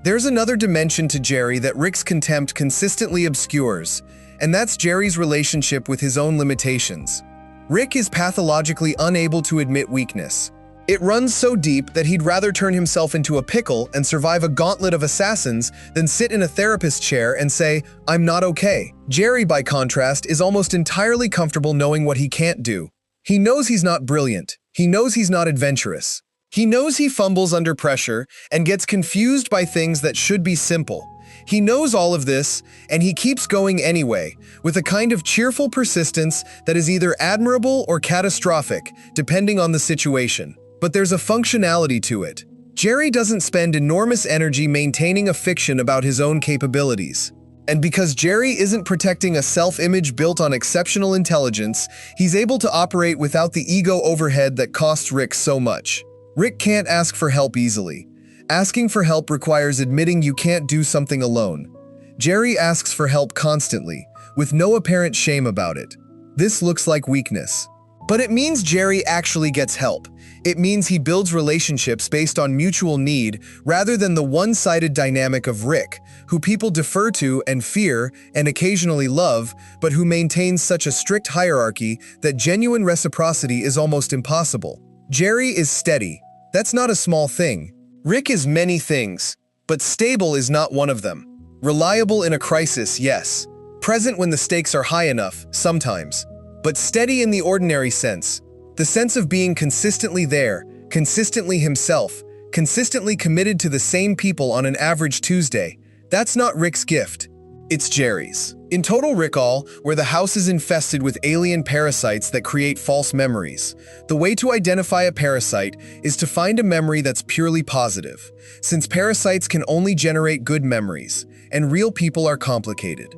Speaker 1: There's another dimension to Jerry that Rick's contempt consistently obscures, and that's Jerry's relationship with his own limitations. Rick is pathologically unable to admit weakness. It runs so deep that he'd rather turn himself into a pickle and survive a gauntlet of assassins than sit in a therapist's chair and say, "I'm not okay." Jerry, by contrast, is almost entirely comfortable knowing what he can't do. He knows he's not brilliant. He knows he's not adventurous. He knows he fumbles under pressure and gets confused by things that should be simple. He knows all of this, and he keeps going anyway, with a kind of cheerful persistence that is either admirable or catastrophic, depending on the situation. But there's a functionality to it. Jerry doesn't spend enormous energy maintaining a fiction about his own capabilities. And because Jerry isn't protecting a self-image built on exceptional intelligence, he's able to operate without the ego overhead that costs Rick so much. Rick can't ask for help easily. Asking for help requires admitting you can't do something alone. Jerry asks for help constantly, with no apparent shame about it. This looks like weakness. But it means Jerry actually gets help. It means he builds relationships based on mutual need rather than the one-sided dynamic of Rick, who people defer to and fear and occasionally love, but who maintains such a strict hierarchy that genuine reciprocity is almost impossible. Jerry is steady. That's not a small thing. Rick is many things, but stable is not one of them. Reliable in a crisis, yes. Present when the stakes are high enough, sometimes. But steady in the ordinary sense. The sense of being consistently there, consistently himself, consistently committed to the same people on an average Tuesday. That's not Rick's gift. It's Jerry's. In Total Recall, where the house is infested with alien parasites that create false memories, the way to identify a parasite is to find a memory that's purely positive, since parasites can only generate good memories, and real people are complicated.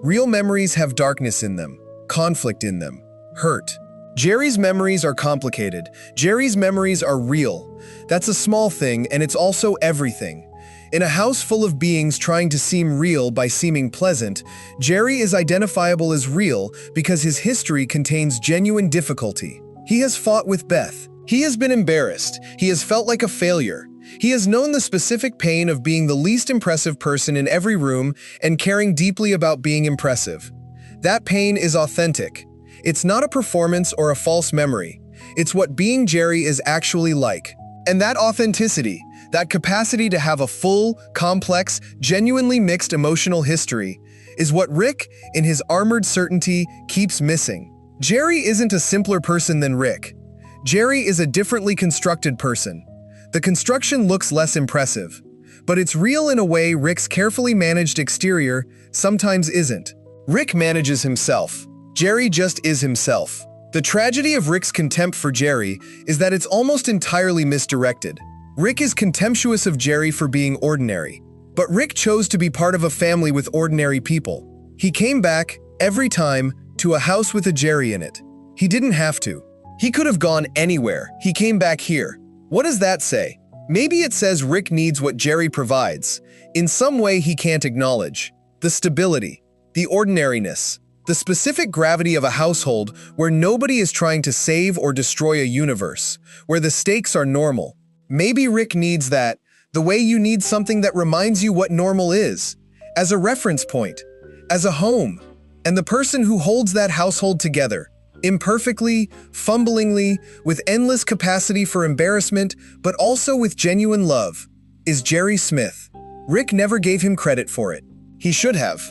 Speaker 1: Real memories have darkness in them, conflict in them, hurt. Jerry's memories are complicated. Jerry's memories are real. That's a small thing, and it's also everything. In a house full of beings trying to seem real by seeming pleasant, Jerry is identifiable as real because his history contains genuine difficulty. He has fought with Beth. He has been embarrassed. He has felt like a failure. He has known the specific pain of being the least impressive person in every room and caring deeply about being impressive. That pain is authentic. It's not a performance or a false memory. It's what being Jerry is actually like. And that authenticity, that capacity to have a full, complex, genuinely mixed emotional history, is what Rick, in his armored certainty, keeps missing. Jerry isn't a simpler person than Rick. Jerry is a differently constructed person. The construction looks less impressive, but it's real in a way Rick's carefully managed exterior sometimes isn't. Rick manages himself. Jerry just is himself. The tragedy of Rick's contempt for Jerry is that it's almost entirely misdirected. Rick is contemptuous of Jerry for being ordinary, but Rick chose to be part of a family with ordinary people. He came back, every time, to a house with a Jerry in it. He didn't have to. He could have gone anywhere. He came back here. What does that say? Maybe it says Rick needs what Jerry provides, in some way he can't acknowledge. The stability, the ordinariness, the specific gravity of a household where nobody is trying to save or destroy a universe, where the stakes are normal. Maybe Rick needs that, the way you need something that reminds you what normal is, as a reference point, as a home, and the person who holds that household together, imperfectly, fumblingly, with endless capacity for embarrassment, but also with genuine love, is Jerry Smith. Rick never gave him credit for it. He should have.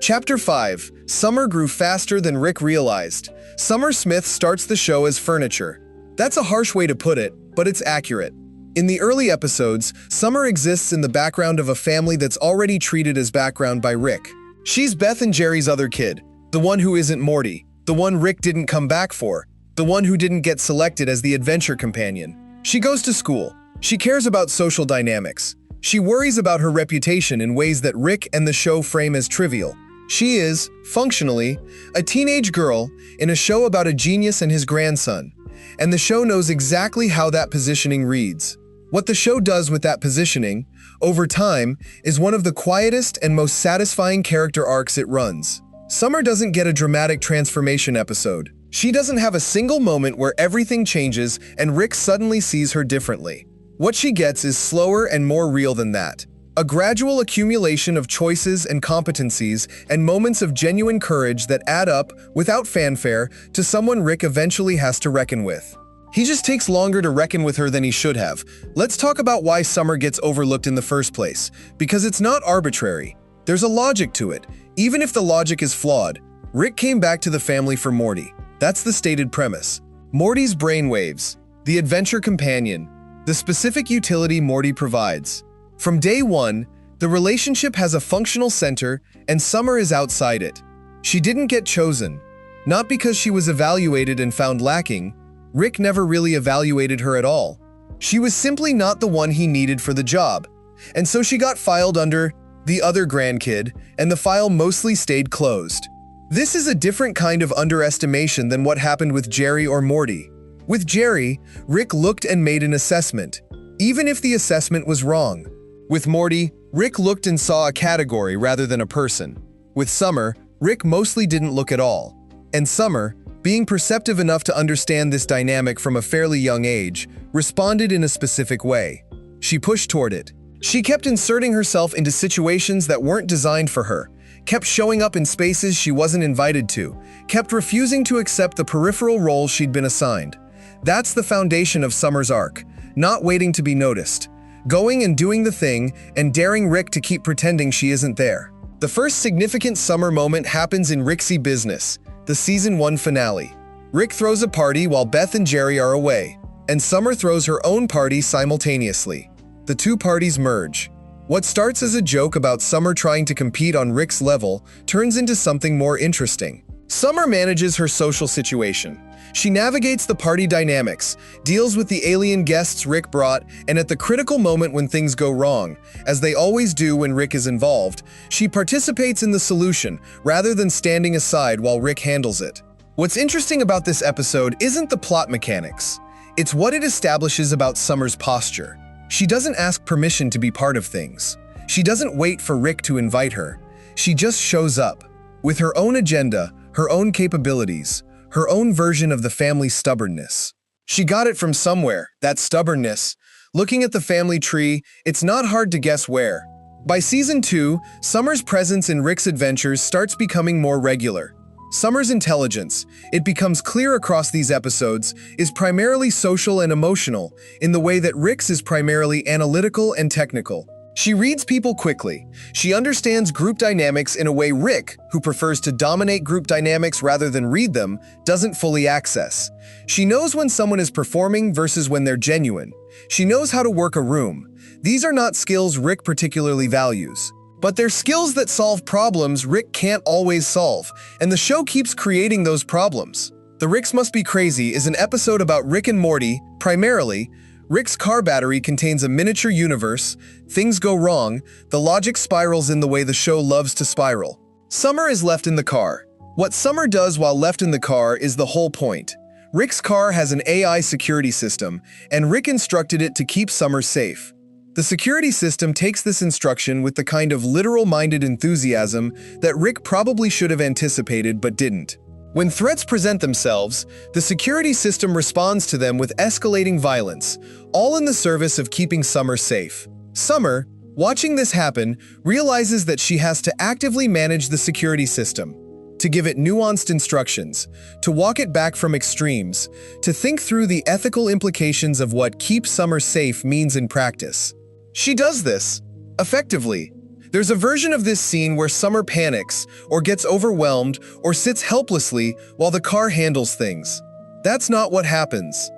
Speaker 1: Chapter 5. Summer grew faster than Rick realized. Summer Smith starts the show as furniture. That's a harsh way to put it, but it's accurate. In the early episodes, Summer exists in the background of a family that's already treated as background by Rick. She's Beth and Jerry's other kid, the one who isn't Morty, the one Rick didn't come back for, the one who didn't get selected as the adventure companion. She goes to school. She cares about social dynamics. She worries about her reputation in ways that Rick and the show frame as trivial. She is, functionally, a teenage girl in a show about a genius and his grandson, and the show knows exactly how that positioning reads. What the show does with that positioning, over time, is one of the quietest and most satisfying character arcs it runs. Summer doesn't get a dramatic transformation episode. She doesn't have a single moment where everything changes and Rick suddenly sees her differently. What she gets is slower and more real than that. A gradual accumulation of choices and competencies and moments of genuine courage that add up, without fanfare, to someone Rick eventually has to reckon with. He just takes longer to reckon with her than he should have. Let's talk about why Summer gets overlooked in the first place. Because it's not arbitrary. There's a logic to it. Even if the logic is flawed, Rick came back to the family for Morty. That's the stated premise. Morty's brainwaves, the adventure companion, the specific utility Morty provides. From day one, the relationship has a functional center and Summer is outside it. She didn't get chosen. Not because she was evaluated and found lacking. Rick never really evaluated her at all. She was simply not the one he needed for the job. And so she got filed under the other grandkid, and the file mostly stayed closed. This is a different kind of underestimation than what happened with Jerry or Morty. With Jerry, Rick looked and made an assessment, even if the assessment was wrong. With Morty, Rick looked and saw a category rather than a person. With Summer, Rick mostly didn't look at all. And Summer, being perceptive enough to understand this dynamic from a fairly young age, responded in a specific way. She pushed toward it. She kept inserting herself into situations that weren't designed for her, kept showing up in spaces she wasn't invited to, kept refusing to accept the peripheral roles she'd been assigned. That's the foundation of Summer's arc, not waiting to be noticed, going and doing the thing and daring Rick to keep pretending she isn't there. The first significant Summer moment happens in Rick's Business, the Season 1 finale. Rick throws a party while Beth and Jerry are away, and Summer throws her own party simultaneously. The two parties merge. What starts as a joke about Summer trying to compete on Rick's level turns into something more interesting. Summer manages her social situation. She navigates the party dynamics, deals with the alien guests Rick brought, and at the critical moment when things go wrong, as they always do when Rick is involved, she participates in the solution rather than standing aside while Rick handles it. What's interesting about this episode isn't the plot mechanics. It's what it establishes about Summer's posture. She doesn't ask permission to be part of things. She doesn't wait for Rick to invite her. She just shows up, with her own agenda, her own capabilities, her own version of the family's stubbornness. She got it from somewhere, that stubbornness. Looking at the family tree, it's not hard to guess where. By Season 2, Summer's presence in Rick's adventures starts becoming more regular. Summer's intelligence, it becomes clear across these episodes, is primarily social and emotional, in the way that Rick's is primarily analytical and technical. She reads people quickly. She understands group dynamics in a way Rick, who prefers to dominate group dynamics rather than read them, doesn't fully access. She knows when someone is performing versus when they're genuine. She knows how to work a room. These are not skills Rick particularly values. But they're skills that solve problems Rick can't always solve, and the show keeps creating those problems. The Ricks Must Be Crazy is an episode about Rick and Morty, primarily. Rick's car battery contains a miniature universe, things go wrong, the logic spirals in the way the show loves to spiral. Summer is left in the car. What Summer does while left in the car is the whole point. Rick's car has an AI security system, and Rick instructed it to keep Summer safe. The security system takes this instruction with the kind of literal-minded enthusiasm that Rick probably should have anticipated but didn't. When threats present themselves, the security system responds to them with escalating violence, all in the service of keeping Summer safe. Summer, watching this happen, realizes that she has to actively manage the security system, to give it nuanced instructions, to walk it back from extremes, to think through the ethical implications of what keep Summer safe means in practice. She does this, effectively. There's a version of this scene where Summer panics, or gets overwhelmed, or sits helplessly while the car handles things. That's not what happens.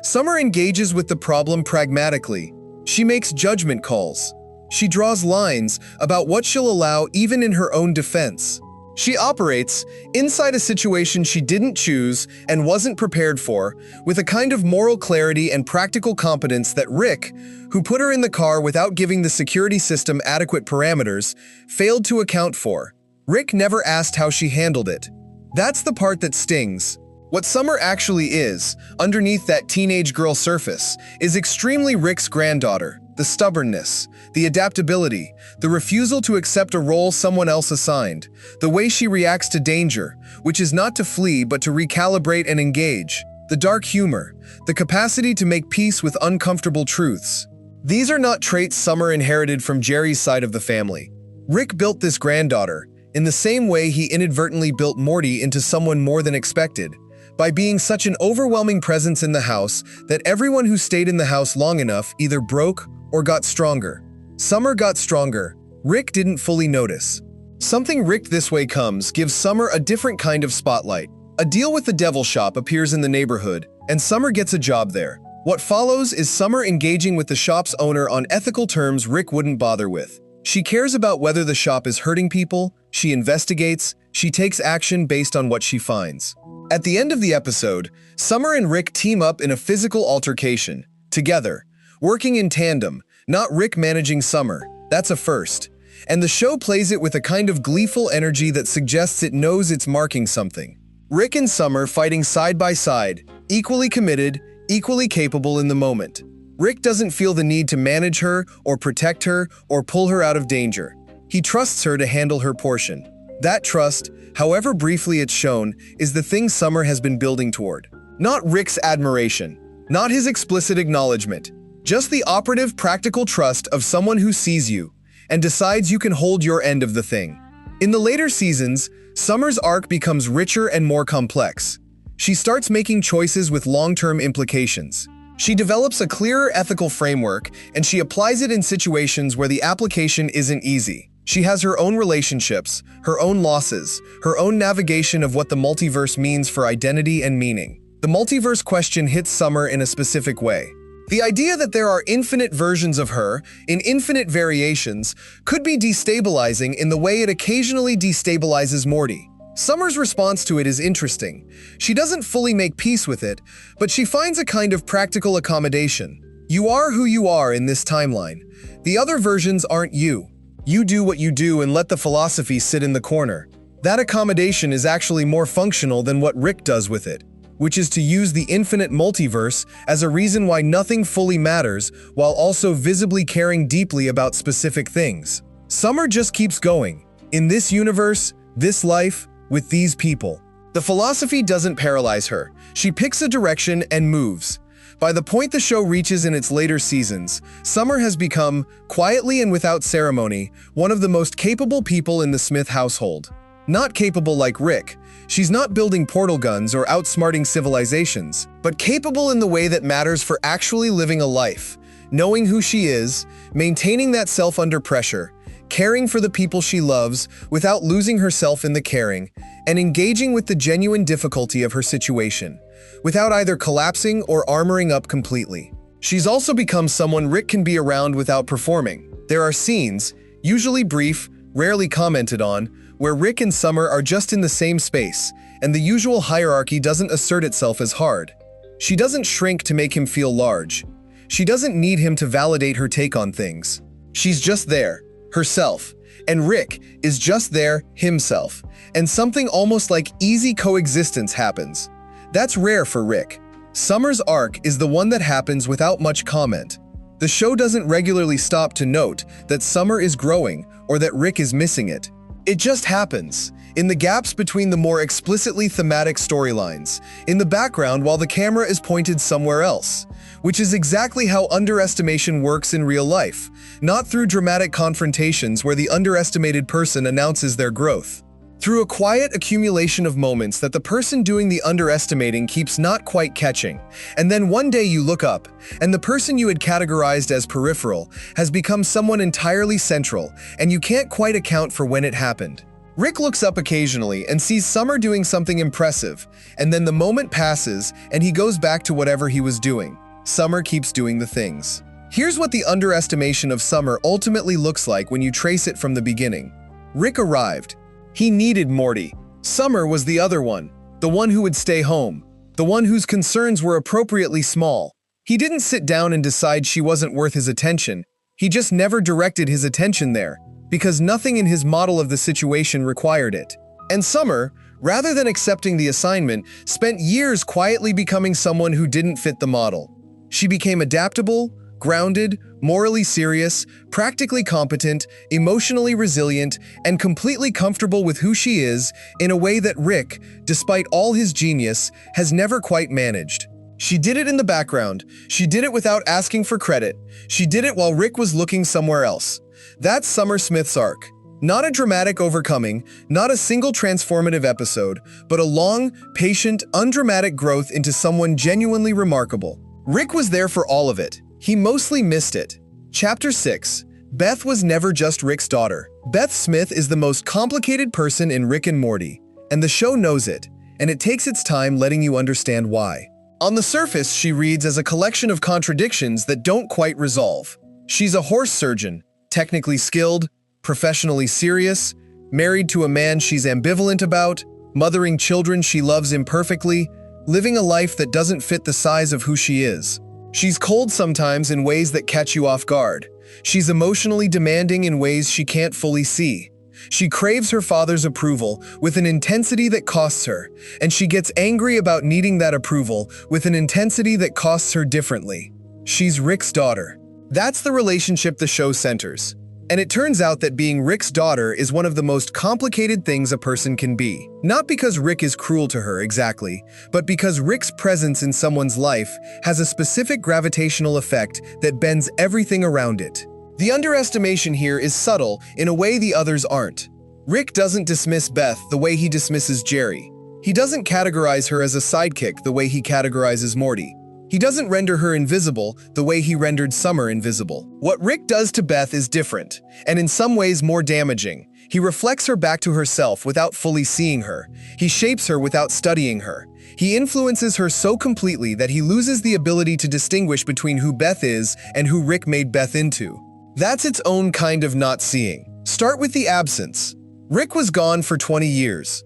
Speaker 1: Summer engages with the problem pragmatically. She makes judgment calls. She draws lines about what she'll allow even in her own defense. She operates, inside a situation she didn't choose and wasn't prepared for, with a kind of moral clarity and practical competence that Rick, who put her in the car without giving the security system adequate parameters, failed to account for. Rick never asked how she handled it. That's the part that stings. What Summer actually is, underneath that teenage girl surface, is extremely Rick's granddaughter. The stubbornness, the adaptability, the refusal to accept a role someone else assigned, the way she reacts to danger, which is not to flee but to recalibrate and engage, the dark humor, the capacity to make peace with uncomfortable truths. These are not traits Summer inherited from Jerry's side of the family. Rick built this granddaughter, in the same way he inadvertently built Morty into someone more than expected, by being such an overwhelming presence in the house that everyone who stayed in the house long enough either broke or got stronger. Summer got stronger. Rick didn't fully notice. Something rigged this way gives Summer a different kind of spotlight. A deal with the devil shop appears in the neighborhood, and Summer gets a job there. What follows is Summer engaging with the shop's owner on ethical terms Rick wouldn't bother with. She cares about whether the shop is hurting people, she investigates, she takes action based on what she finds. At the end of the episode, Summer and Rick team up in a physical altercation, together, working in tandem, not Rick managing Summer. That's a first. and the show plays it with a kind of gleeful energy that suggests it knows it's marking something. Rick and Summer fighting side by side, equally committed, equally capable in the moment. Rick doesn't feel the need to manage her or protect her or pull her out of danger. He trusts her to handle her portion. That trust, however briefly it's shown, is the thing Summer has been building toward. Not Rick's admiration, not his explicit acknowledgement, just the operative practical trust of someone who sees you and decides you can hold your end of the thing. In the later seasons, Summer's arc becomes richer and more complex. She starts making choices with long-term implications. She develops a clearer ethical framework, and she applies it in situations where the application isn't easy. She has her own relationships, her own losses, her own navigation of what the multiverse means for identity and meaning. The multiverse question hits Summer in a specific way. The idea that there are infinite versions of her, in infinite variations, could be destabilizing in the way it occasionally destabilizes Morty. Summer's response to it is interesting. She doesn't fully make peace with it, but she finds a kind of practical accommodation. You are who you are in this timeline. The other versions aren't you. You do what you do and let the philosophy sit in the corner. That accommodation is actually more functional than what Rick does with it, which is to use the infinite multiverse as a reason why nothing fully matters while also visibly caring deeply about specific things. Summer just keeps going. In this universe, this life, with these people. The philosophy doesn't paralyze her. She picks a direction and moves. By the point the show reaches in its later seasons, Summer has become, quietly and without ceremony, one of the most capable people in the Smith household. Not capable like Rick. She's not building portal guns or outsmarting civilizations, but capable in the way that matters for actually living a life, knowing who she is, maintaining that self under pressure, caring for the people she loves without losing herself in the caring, and engaging with the genuine difficulty of her situation, without either collapsing or armoring up completely. She's also become someone Rick can be around without performing. There are scenes, usually brief, rarely commented on, where Rick and Summer are just in the same space, and the usual hierarchy doesn't assert itself as hard. She doesn't shrink to make him feel large. She doesn't need him to validate her take on things. She's just there, herself, and Rick is just there, himself, and something almost like easy coexistence happens. That's rare for Rick. Summer's arc is the one that happens without much comment. The show doesn't regularly stop to note that Summer is growing or that Rick is missing it. It just happens, in the gaps between the more explicitly thematic storylines, in the background while the camera is pointed somewhere else, which is exactly how underestimation works in real life, not through dramatic confrontations where the underestimated person announces their growth. Through a quiet accumulation of moments that the person doing the underestimating keeps not quite catching, and then one day you look up, and the person you had categorized as peripheral has become someone entirely central, and you can't quite account for when it happened. Rick looks up occasionally and sees Summer doing something impressive, and then the moment passes and he goes back to whatever he was doing. Summer keeps doing the things. Here's what the underestimation of Summer ultimately looks like when you trace it from the beginning. Rick arrived. He needed Morty. Summer was the other one, the one who would stay home, the one whose concerns were appropriately small. He didn't sit down and decide she wasn't worth his attention. He just never directed his attention there, because nothing in his model of the situation required it. And Summer, rather than accepting the assignment, spent years quietly becoming someone who didn't fit the model. She became adaptable, grounded, morally serious, practically competent, emotionally resilient, and completely comfortable with who she is in a way that Rick, despite all his genius, has never quite managed. She did it in the background. She did it without asking for credit. She did it while Rick was looking somewhere else. That's Summer Smith's arc. Not a dramatic overcoming, not a single transformative episode, but a long, patient, undramatic growth into someone genuinely remarkable. Rick was there for all of it. He mostly missed it. Chapter 6. Beth was never just Rick's daughter. Beth Smith is the most complicated person in Rick and Morty, and the show knows it, and it takes its time letting you understand why. On the surface, she reads as a collection of contradictions that don't quite resolve. She's a horse surgeon, technically skilled, professionally serious, married to a man she's ambivalent about, mothering children she loves imperfectly, living a life that doesn't fit the size of who she is. She's cold sometimes in ways that catch you off guard. She's emotionally demanding in ways she can't fully see. She craves her father's approval with an intensity that costs her, and she gets angry about needing that approval with an intensity that costs her differently. She's Rick's daughter. That's the relationship the show centers. And it turns out that being Rick's daughter is one of the most complicated things a person can be. Not because Rick is cruel to her exactly, but because Rick's presence in someone's life has a specific gravitational effect that bends everything around it. The underestimation here is subtle in a way the others aren't. Rick doesn't dismiss Beth the way he dismisses Jerry. He doesn't categorize her as a sidekick the way he categorizes Morty. He doesn't render her invisible the way he rendered Summer invisible. What Rick does to Beth is different, and in some ways more damaging. He reflects her back to herself without fully seeing her. He shapes her without studying her. He influences her so completely that he loses the ability to distinguish between who Beth is and who Rick made Beth into. That's its own kind of not seeing. Start with the absence. Rick was gone for 20 years.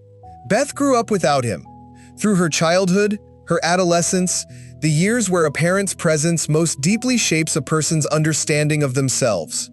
Speaker 1: Beth grew up without him. Through her childhood, her adolescence, the years where a parent's presence most deeply shapes a person's understanding of themselves.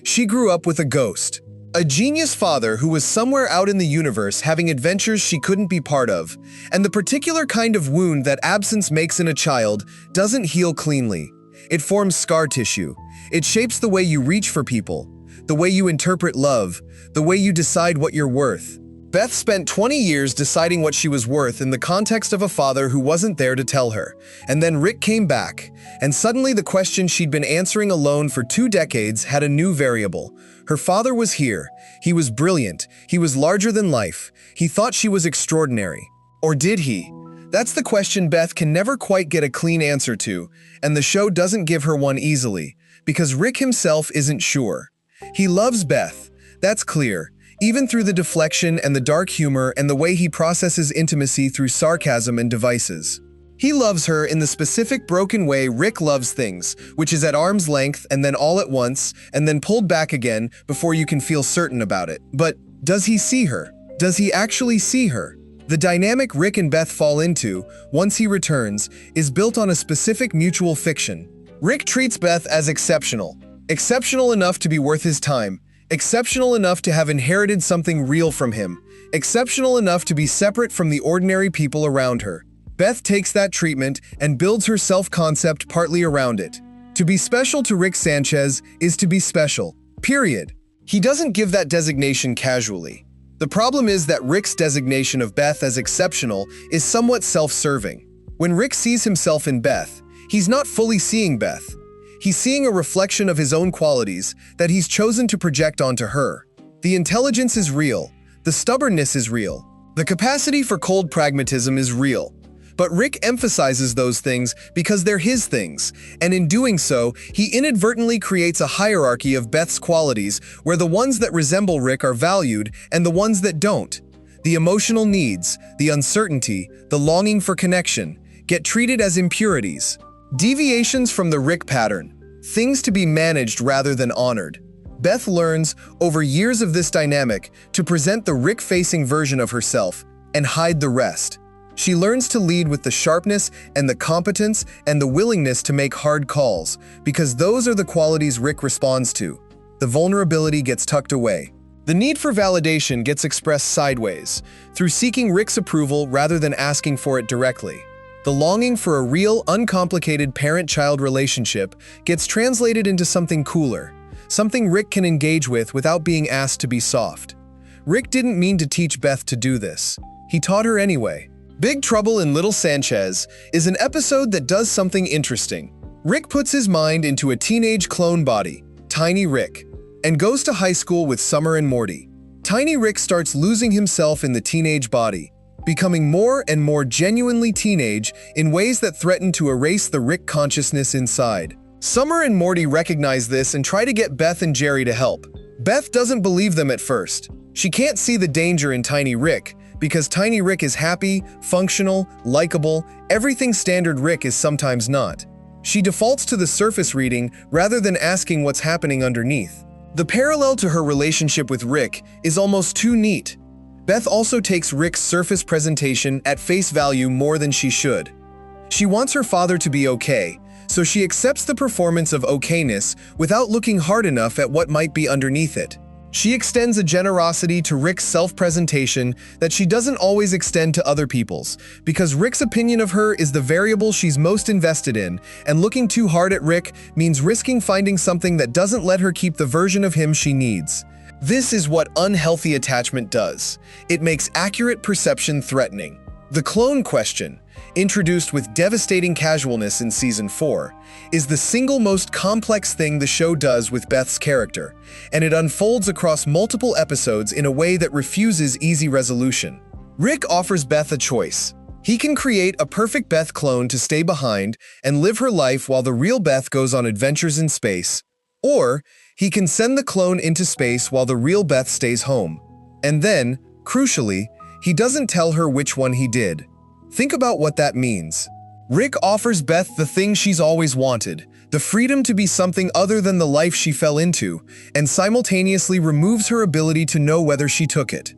Speaker 1: She grew up with a ghost. A genius father who was somewhere out in the universe having adventures she couldn't be part of, and the particular kind of wound that absence makes in a child doesn't heal cleanly. It forms scar tissue. It shapes the way you reach for people, the way you interpret love, the way you decide what you're worth. Beth spent 20 years deciding what she was worth in the context of a father who wasn't there to tell her. And then Rick came back, and suddenly the question she'd been answering alone for 2 decades had a new variable. Her father was here. He was brilliant. He was larger than life. He thought she was extraordinary. Or did he? That's the question Beth can never quite get a clean answer to, and the show doesn't give her one easily, because Rick himself isn't sure. He loves Beth. That's clear. Even through the deflection and the dark humor and the way he processes intimacy through sarcasm and devices. He loves her in the specific broken way Rick loves things, which is at arm's length and then all at once and then pulled back again before you can feel certain about it. But does he see her? Does he actually see her? The dynamic Rick and Beth fall into, once he returns, is built on a specific mutual fiction. Rick treats Beth as exceptional. Exceptional enough to be worth his time. Exceptional enough to have inherited something real from him. Exceptional enough to be separate from the ordinary people around her. Beth takes that treatment and builds her self-concept partly around it. To be special to Rick Sanchez is to be special. Period. He doesn't give that designation casually. The problem is that Rick's designation of Beth as exceptional is somewhat self-serving. When Rick sees himself in Beth, he's not fully seeing Beth. He's seeing a reflection of his own qualities that he's chosen to project onto her. The intelligence is real. The stubbornness is real. The capacity for cold pragmatism is real. But Rick emphasizes those things because they're his things, and in doing so, he inadvertently creates a hierarchy of Beth's qualities where the ones that resemble Rick are valued and the ones that don't. The emotional needs, the uncertainty, the longing for connection, get treated as impurities. Deviations from the Rick pattern. Things to be managed rather than honored. Beth learns, over years of this dynamic, to present the Rick-facing version of herself and hide the rest. She learns to lead with the sharpness and the competence and the willingness to make hard calls, because those are the qualities Rick responds to. The vulnerability gets tucked away. The need for validation gets expressed sideways, through seeking Rick's approval rather than asking for it directly. The longing for a real, uncomplicated parent-child relationship gets translated into something cooler, something Rick can engage with without being asked to be soft. Rick didn't mean to teach Beth to do this. He taught her anyway. Big Trouble in Little Sanchez is an episode that does something interesting. Rick puts his mind into a teenage clone body, Tiny Rick, and goes to high school with Summer and Morty. Tiny Rick starts losing himself in the teenage body, becoming more and more genuinely teenage in ways that threaten to erase the Rick consciousness inside. Summer and Morty recognize this and try to get Beth and Jerry to help. Beth doesn't believe them at first. She can't see the danger in Tiny Rick, because Tiny Rick is happy, functional, likable, everything standard Rick is sometimes not. She defaults to the surface reading rather than asking what's happening underneath. The parallel to her relationship with Rick is almost too neat. Beth also takes Rick's surface presentation at face value more than she should. She wants her father to be okay, so she accepts the performance of okayness without looking hard enough at what might be underneath it. She extends a generosity to Rick's self-presentation that she doesn't always extend to other people's, because Rick's opinion of her is the variable she's most invested in, and looking too hard at Rick means risking finding something that doesn't let her keep the version of him she needs. This is what unhealthy attachment does. It makes accurate perception threatening. The clone question, introduced with devastating casualness in Season 4, is the single most complex thing the show does with Beth's character, and it unfolds across multiple episodes in a way that refuses easy resolution. Rick offers Beth a choice. He can create a perfect Beth clone to stay behind and live her life while the real Beth goes on adventures in space, or he can send the clone into space while the real Beth stays home. And then, crucially, he doesn't tell her which one he did. Think about what that means. Rick offers Beth the thing she's always wanted, the freedom to be something other than the life she fell into, and simultaneously removes her ability to know whether she took it.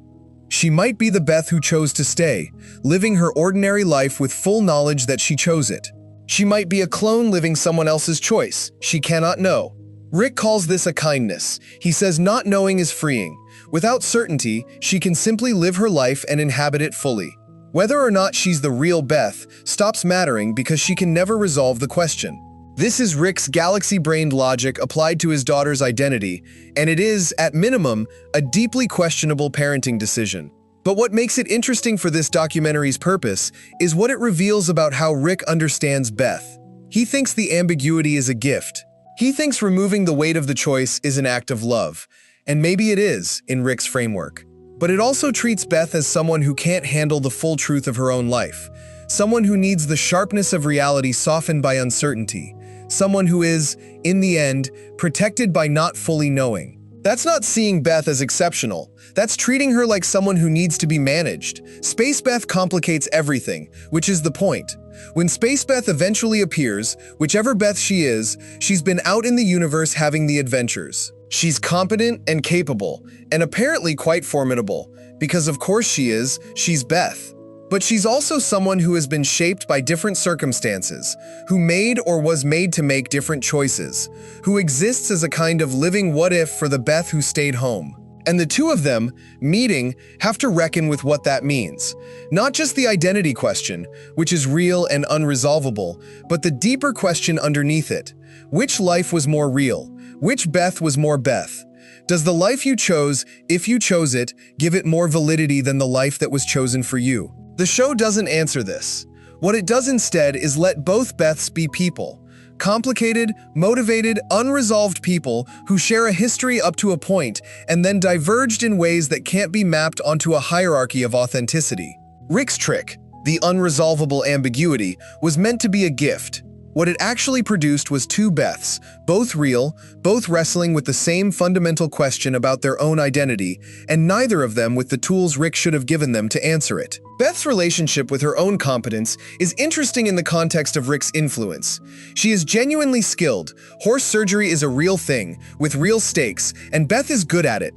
Speaker 1: She might be the Beth who chose to stay, living her ordinary life with full knowledge that she chose it. She might be a clone living someone else's choice. She cannot know. Rick calls this a kindness. He says not knowing is freeing. Without certainty, she can simply live her life and inhabit it fully. Whether or not she's the real Beth stops mattering because she can never resolve the question. This is Rick's galaxy-brained logic applied to his daughter's identity, and it is, at minimum, a deeply questionable parenting decision. But what makes it interesting for this documentary's purpose is what it reveals about how Rick understands Beth. He thinks the ambiguity is a gift. He thinks removing the weight of the choice is an act of love, and maybe it is, in Rick's framework. But it also treats Beth as someone who can't handle the full truth of her own life, someone who needs the sharpness of reality softened by uncertainty, someone who is, in the end, protected by not fully knowing. That's not seeing Beth as exceptional. That's treating her like someone who needs to be managed. Space Beth complicates everything, which is the point. When Space Beth eventually appears, whichever Beth she is, she's been out in the universe having the adventures. She's competent and capable, and apparently quite formidable, because of course she's Beth. But she's also someone who has been shaped by different circumstances, who made or was made to make different choices, who exists as a kind of living what-if for the Beth who stayed home. And the two of them, meeting, have to reckon with what that means. Not just the identity question, which is real and unresolvable, but the deeper question underneath it. Which life was more real? Which Beth was more Beth? Does the life you chose, if you chose it, give it more validity than the life that was chosen for you? The show doesn't answer this. What it does instead is let both Beths be people. Complicated, motivated, unresolved people who share a history up to a point and then diverged in ways that can't be mapped onto a hierarchy of authenticity. Rick's trick, the unresolvable ambiguity, was meant to be a gift. What it actually produced was two Beths, both real, both wrestling with the same fundamental question about their own identity, and neither of them with the tools Rick should have given them to answer it. Beth's relationship with her own competence is interesting in the context of Rick's influence. She is genuinely skilled. Horse surgery is a real thing, with real stakes, and Beth is good at it.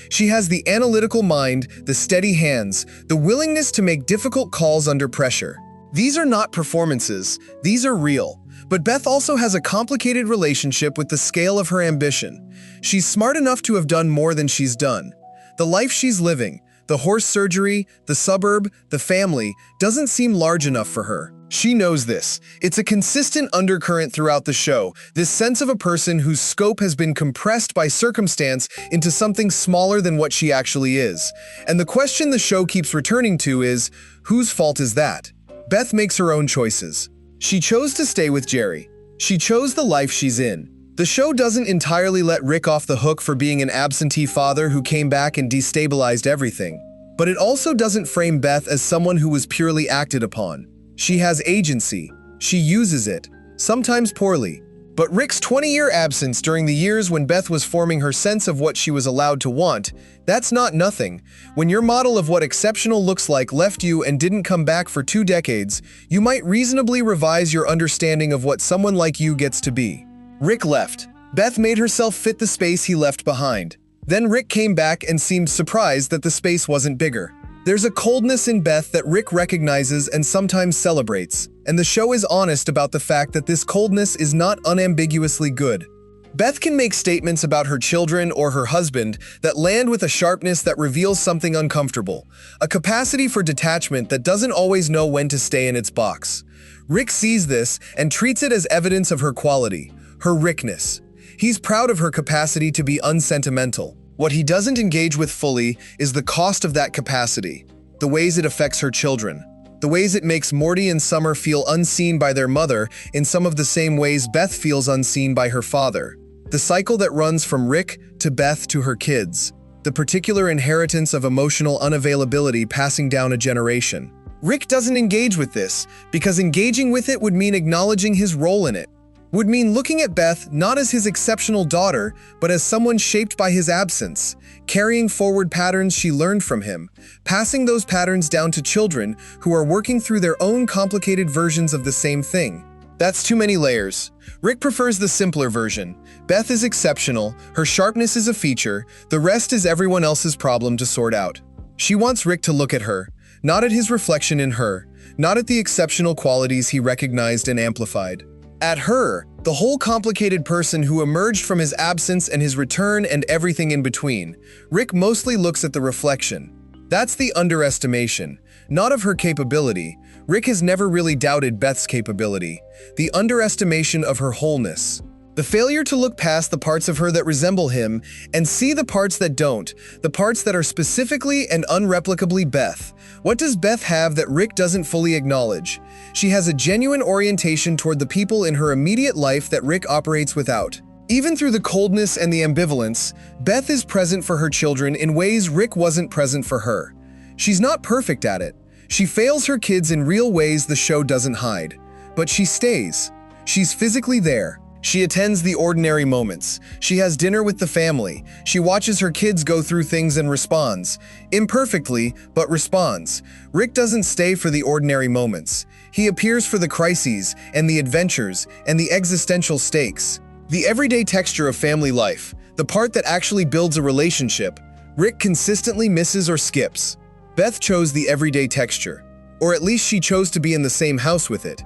Speaker 1: She has the analytical mind, the steady hands, the willingness to make difficult calls under pressure. These are not performances, these are real. But Beth also has a complicated relationship with the scale of her ambition. She's smart enough to have done more than she's done. The life she's living, the horse surgery, the suburb, the family, doesn't seem large enough for her. She knows this. It's a consistent undercurrent throughout the show, this sense of a person whose scope has been compressed by circumstance into something smaller than what she actually is. And the question the show keeps returning to is, whose fault is that? Beth makes her own choices. She chose to stay with Jerry. She chose the life she's in. The show doesn't entirely let Rick off the hook for being an absentee father who came back and destabilized everything. But it also doesn't frame Beth as someone who was purely acted upon. She has agency. She uses it, sometimes poorly. But Rick's 20-year absence during the years when Beth was forming her sense of what she was allowed to want, that's not nothing. When your model of what exceptional looks like left you and didn't come back for 2 decades, you might reasonably revise your understanding of what someone like you gets to be. Rick left. Beth made herself fit the space he left behind. Then Rick came back and seemed surprised that the space wasn't bigger. There's a coldness in Beth that Rick recognizes and sometimes celebrates, and the show is honest about the fact that this coldness is not unambiguously good. Beth can make statements about her children or her husband that land with a sharpness that reveals something uncomfortable, a capacity for detachment that doesn't always know when to stay in its box. Rick sees this and treats it as evidence of her quality, her Rickness. He's proud of her capacity to be unsentimental. What he doesn't engage with fully is the cost of that capacity, the ways it affects her children, the ways it makes Morty and Summer feel unseen by their mother in some of the same ways Beth feels unseen by her father. The cycle that runs from Rick to Beth to her kids, the particular inheritance of emotional unavailability passing down a generation. Rick doesn't engage with this because engaging with it would mean acknowledging his role in it, would mean looking at Beth not as his exceptional daughter, but as someone shaped by his absence, carrying forward patterns she learned from him, passing those patterns down to children who are working through their own complicated versions of the same thing. That's too many layers. Rick prefers the simpler version. Beth is exceptional, her sharpness is a feature, the rest is everyone else's problem to sort out. She wants Rick to look at her, not at his reflection in her, not at the exceptional qualities he recognized and amplified. At her, the whole complicated person who emerged from his absence and his return and everything in between. Rick mostly looks at the reflection. That's the underestimation, not of her capability. Rick has never really doubted Beth's capability, the underestimation of her wholeness. The failure to look past the parts of her that resemble him and see the parts that don't, the parts that are specifically and unreplicably Beth. What does Beth have that Rick doesn't fully acknowledge? She has a genuine orientation toward the people in her immediate life that Rick operates without. Even through the coldness and the ambivalence, Beth is present for her children in ways Rick wasn't present for her. She's not perfect at it. She fails her kids in real ways the show doesn't hide. But she stays. She's physically there. She attends the ordinary moments. She has dinner with the family. She watches her kids go through things and responds. Imperfectly, but responds. Rick doesn't stay for the ordinary moments. He appears for the crises and the adventures and the existential stakes. The everyday texture of family life, the part that actually builds a relationship, Rick consistently misses or skips. Beth chose the everyday texture, or at least she chose to be in the same house with it.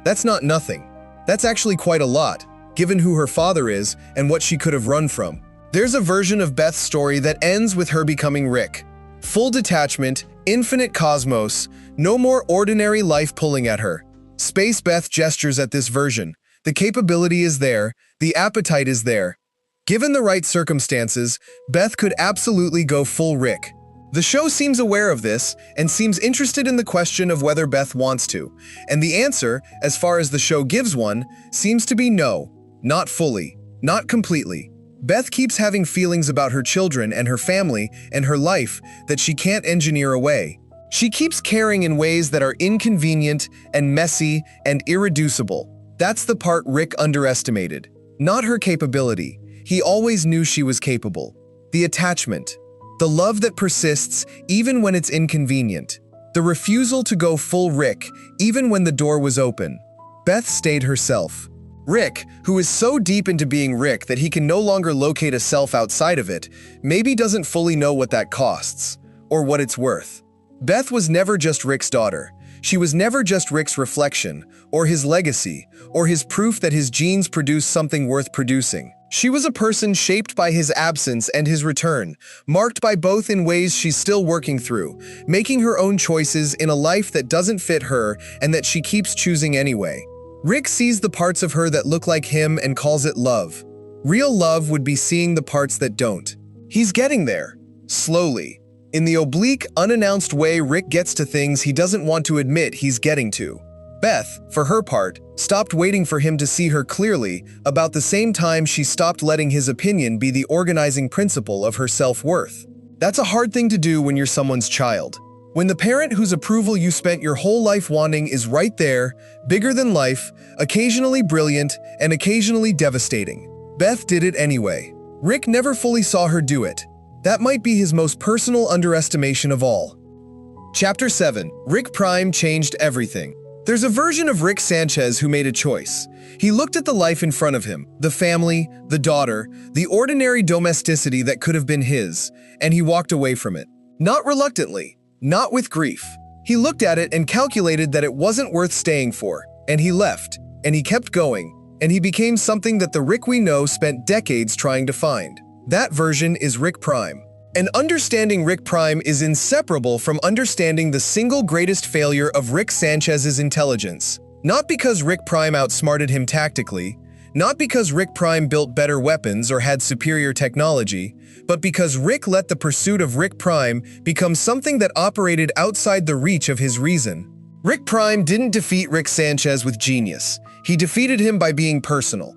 Speaker 1: That's not nothing. That's actually quite a lot, given who her father is and what she could have run from. There's a version of Beth's story that ends with her becoming Rick. Full detachment, infinite cosmos, no more ordinary life pulling at her. Space Beth gestures at this version. The capability is there, the appetite is there. Given the right circumstances, Beth could absolutely go full Rick. The show seems aware of this and seems interested in the question of whether Beth wants to, and the answer, as far as the show gives one, seems to be no. Not fully, not completely. Beth keeps having feelings about her children and her family and her life that she can't engineer away. She keeps caring in ways that are inconvenient and messy and irreducible. That's the part Rick underestimated. Not her capability. He always knew she was capable. The attachment. The love that persists even when it's inconvenient. The refusal to go full Rick even when the door was open. Beth stayed herself. Rick, who is so deep into being Rick that he can no longer locate a self outside of it, maybe doesn't fully know what that costs, or what it's worth. Beth was never just Rick's daughter. She was never just Rick's reflection, or his legacy, or his proof that his genes produce something worth producing. She was a person shaped by his absence and his return, marked by both in ways she's still working through, making her own choices in a life that doesn't fit her and that she keeps choosing anyway. Rick sees the parts of her that look like him and calls it love. Real love would be seeing the parts that don't. He's getting there. Slowly. In the oblique, unannounced way Rick gets to things he doesn't want to admit he's getting to. Beth, for her part, stopped waiting for him to see her clearly about the same time she stopped letting his opinion be the organizing principle of her self-worth. That's a hard thing to do when you're someone's child. When the parent whose approval you spent your whole life wanting is right there, bigger than life, occasionally brilliant, and occasionally devastating. Beth did it anyway. Rick never fully saw her do it. That might be his most personal underestimation of all. Chapter 7. Rick Prime changed everything. There's a version of Rick Sanchez who made a choice. He looked at the life in front of him, the family, the daughter, the ordinary domesticity that could have been his, and he walked away from it. Not reluctantly, not with grief. He looked at it and calculated that it wasn't worth staying for, and he left, and he kept going, and he became something that the Rick we know spent decades trying to find. That version is Rick Prime. And understanding Rick Prime is inseparable from understanding the single greatest failure of Rick Sanchez's intelligence. Not because Rick Prime outsmarted him tactically, not because Rick Prime built better weapons or had superior technology, but because Rick let the pursuit of Rick Prime become something that operated outside the reach of his reason. Rick Prime didn't defeat Rick Sanchez with genius. He defeated him by being personal.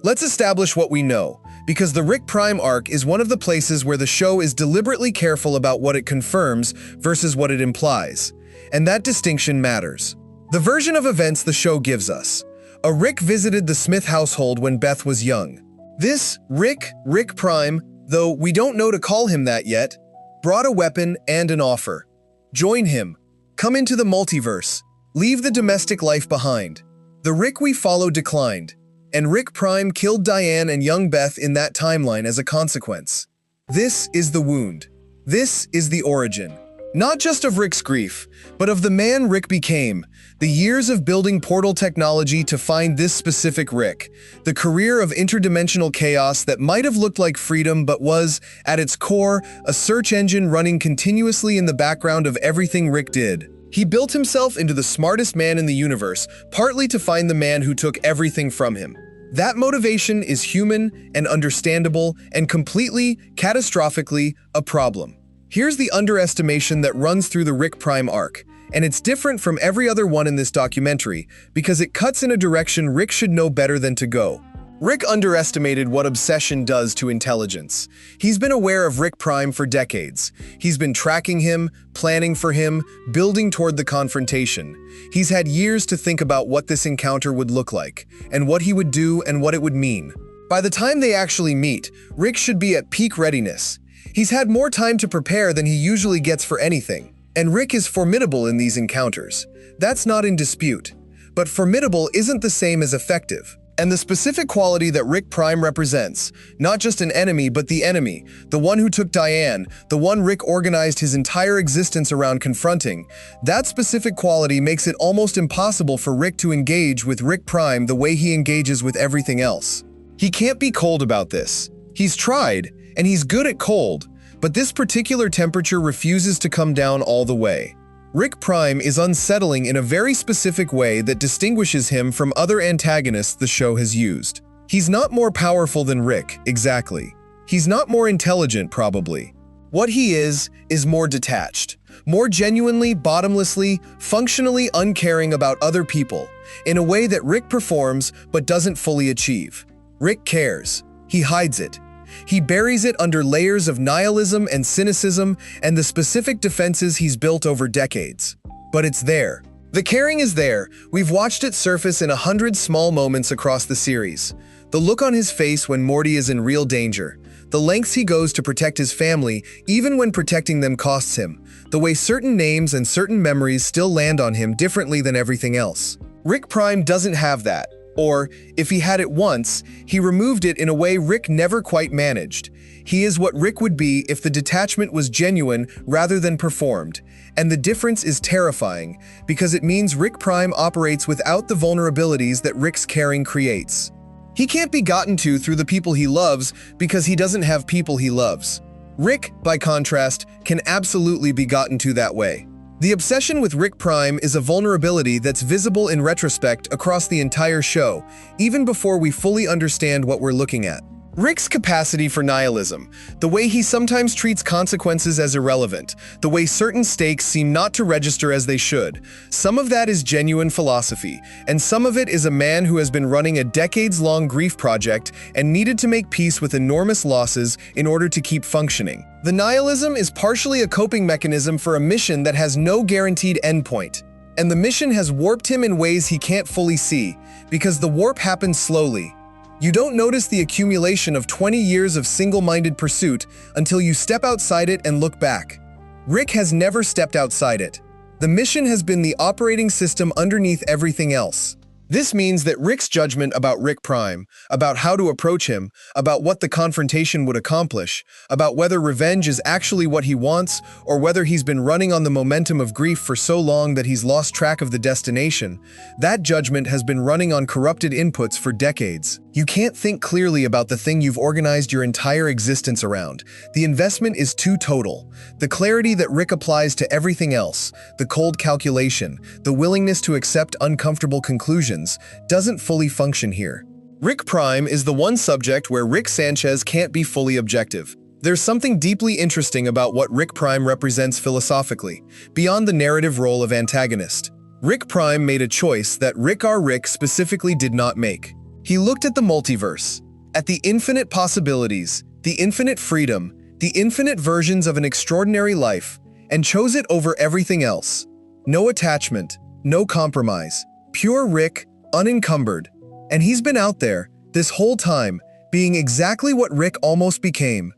Speaker 1: Let's establish what we know, because the Rick Prime arc is one of the places where the show is deliberately careful about what it confirms versus what it implies. And that distinction matters. The version of events the show gives us. A Rick visited the Smith household when Beth was young. This Rick Prime, though we don't know to call him that yet, brought a weapon and an offer. Join him. Come into the multiverse. Leave the domestic life behind. The Rick we follow declined, and Rick Prime killed Diane and young Beth in that timeline as a consequence. This is the wound. This is the origin. Not just of Rick's grief, but of the man Rick became, the years of building portal technology to find this specific Rick, the career of interdimensional chaos that might have looked like freedom but was, at its core, a search engine running continuously in the background of everything Rick did. He built himself into the smartest man in the universe, partly to find the man who took everything from him. That motivation is human and understandable and completely, catastrophically, a problem. Here's the underestimation that runs through the Rick Prime arc, and it's different from every other one in this documentary because it cuts in a direction Rick should know better than to go. Rick underestimated what obsession does to intelligence. He's been aware of Rick Prime for decades. He's been tracking him, planning for him, building toward the confrontation. He's had years to think about what this encounter would look like, and what he would do and what it would mean. By the time they actually meet, Rick should be at peak readiness. He's had more time to prepare than he usually gets for anything, and Rick is formidable in these encounters. That's not in dispute. But formidable isn't the same as effective. And the specific quality that Rick Prime represents, not just an enemy but the enemy, the one who took Diane, the one Rick organized his entire existence around confronting, that specific quality makes it almost impossible for Rick to engage with Rick Prime the way he engages with everything else. He can't be cold about this. He's tried, and he's good at cold, but this particular temperature refuses to come down all the way. Rick Prime is unsettling in a very specific way that distinguishes him from other antagonists the show has used. He's not more powerful than Rick, exactly. He's not more intelligent, probably. What he is more detached, more genuinely, bottomlessly, functionally uncaring about other people, in a way that Rick performs but doesn't fully achieve. Rick cares. He hides it. He buries it under layers of nihilism and cynicism and the specific defenses he's built over decades. But it's there. The caring is there. We've watched it surface in 100 small moments across the series. The look on his face when Morty is in real danger. The lengths he goes to protect his family, even when protecting them costs him. The way certain names and certain memories still land on him differently than everything else. Rick Prime doesn't have that. Or, if he had it once, he removed it in a way Rick never quite managed. He is what Rick would be if the detachment was genuine rather than performed. And the difference is terrifying, because it means Rick Prime operates without the vulnerabilities that Rick's caring creates. He can't be gotten to through the people he loves because he doesn't have people he loves. Rick, by contrast, can absolutely be gotten to that way. The obsession with Rick Prime is a vulnerability that's visible in retrospect across the entire show, even before we fully understand what we're looking at. Rick's capacity for nihilism, the way he sometimes treats consequences as irrelevant, the way certain stakes seem not to register as they should. Some of that is genuine philosophy, and some of it is a man who has been running a decades-long grief project and needed to make peace with enormous losses in order to keep functioning. The nihilism is partially a coping mechanism for a mission that has no guaranteed endpoint. And the mission has warped him in ways he can't fully see, because the warp happens slowly. You don't notice the accumulation of 20 years of single-minded pursuit until you step outside it and look back. Rick has never stepped outside it. The mission has been the operating system underneath everything else. This means that Rick's judgment about Rick Prime, about how to approach him, about what the confrontation would accomplish, about whether revenge is actually what he wants, or whether he's been running on the momentum of grief for so long that he's lost track of the destination, that judgment has been running on corrupted inputs for decades. You can't think clearly about the thing you've organized your entire existence around. The investment is too total. The clarity that Rick applies to everything else, the cold calculation, the willingness to accept uncomfortable conclusions, doesn't fully function here. Rick Prime is the one subject where Rick Sanchez can't be fully objective. There's something deeply interesting about what Rick Prime represents philosophically, beyond the narrative role of antagonist. Rick Prime made a choice that Rick specifically did not make. He looked at the multiverse, at the infinite possibilities, the infinite freedom, the infinite versions of an extraordinary life, and chose it over everything else. No attachment, no compromise, pure Rick, unencumbered. And he's been out there, this whole time, being exactly what Rick almost became.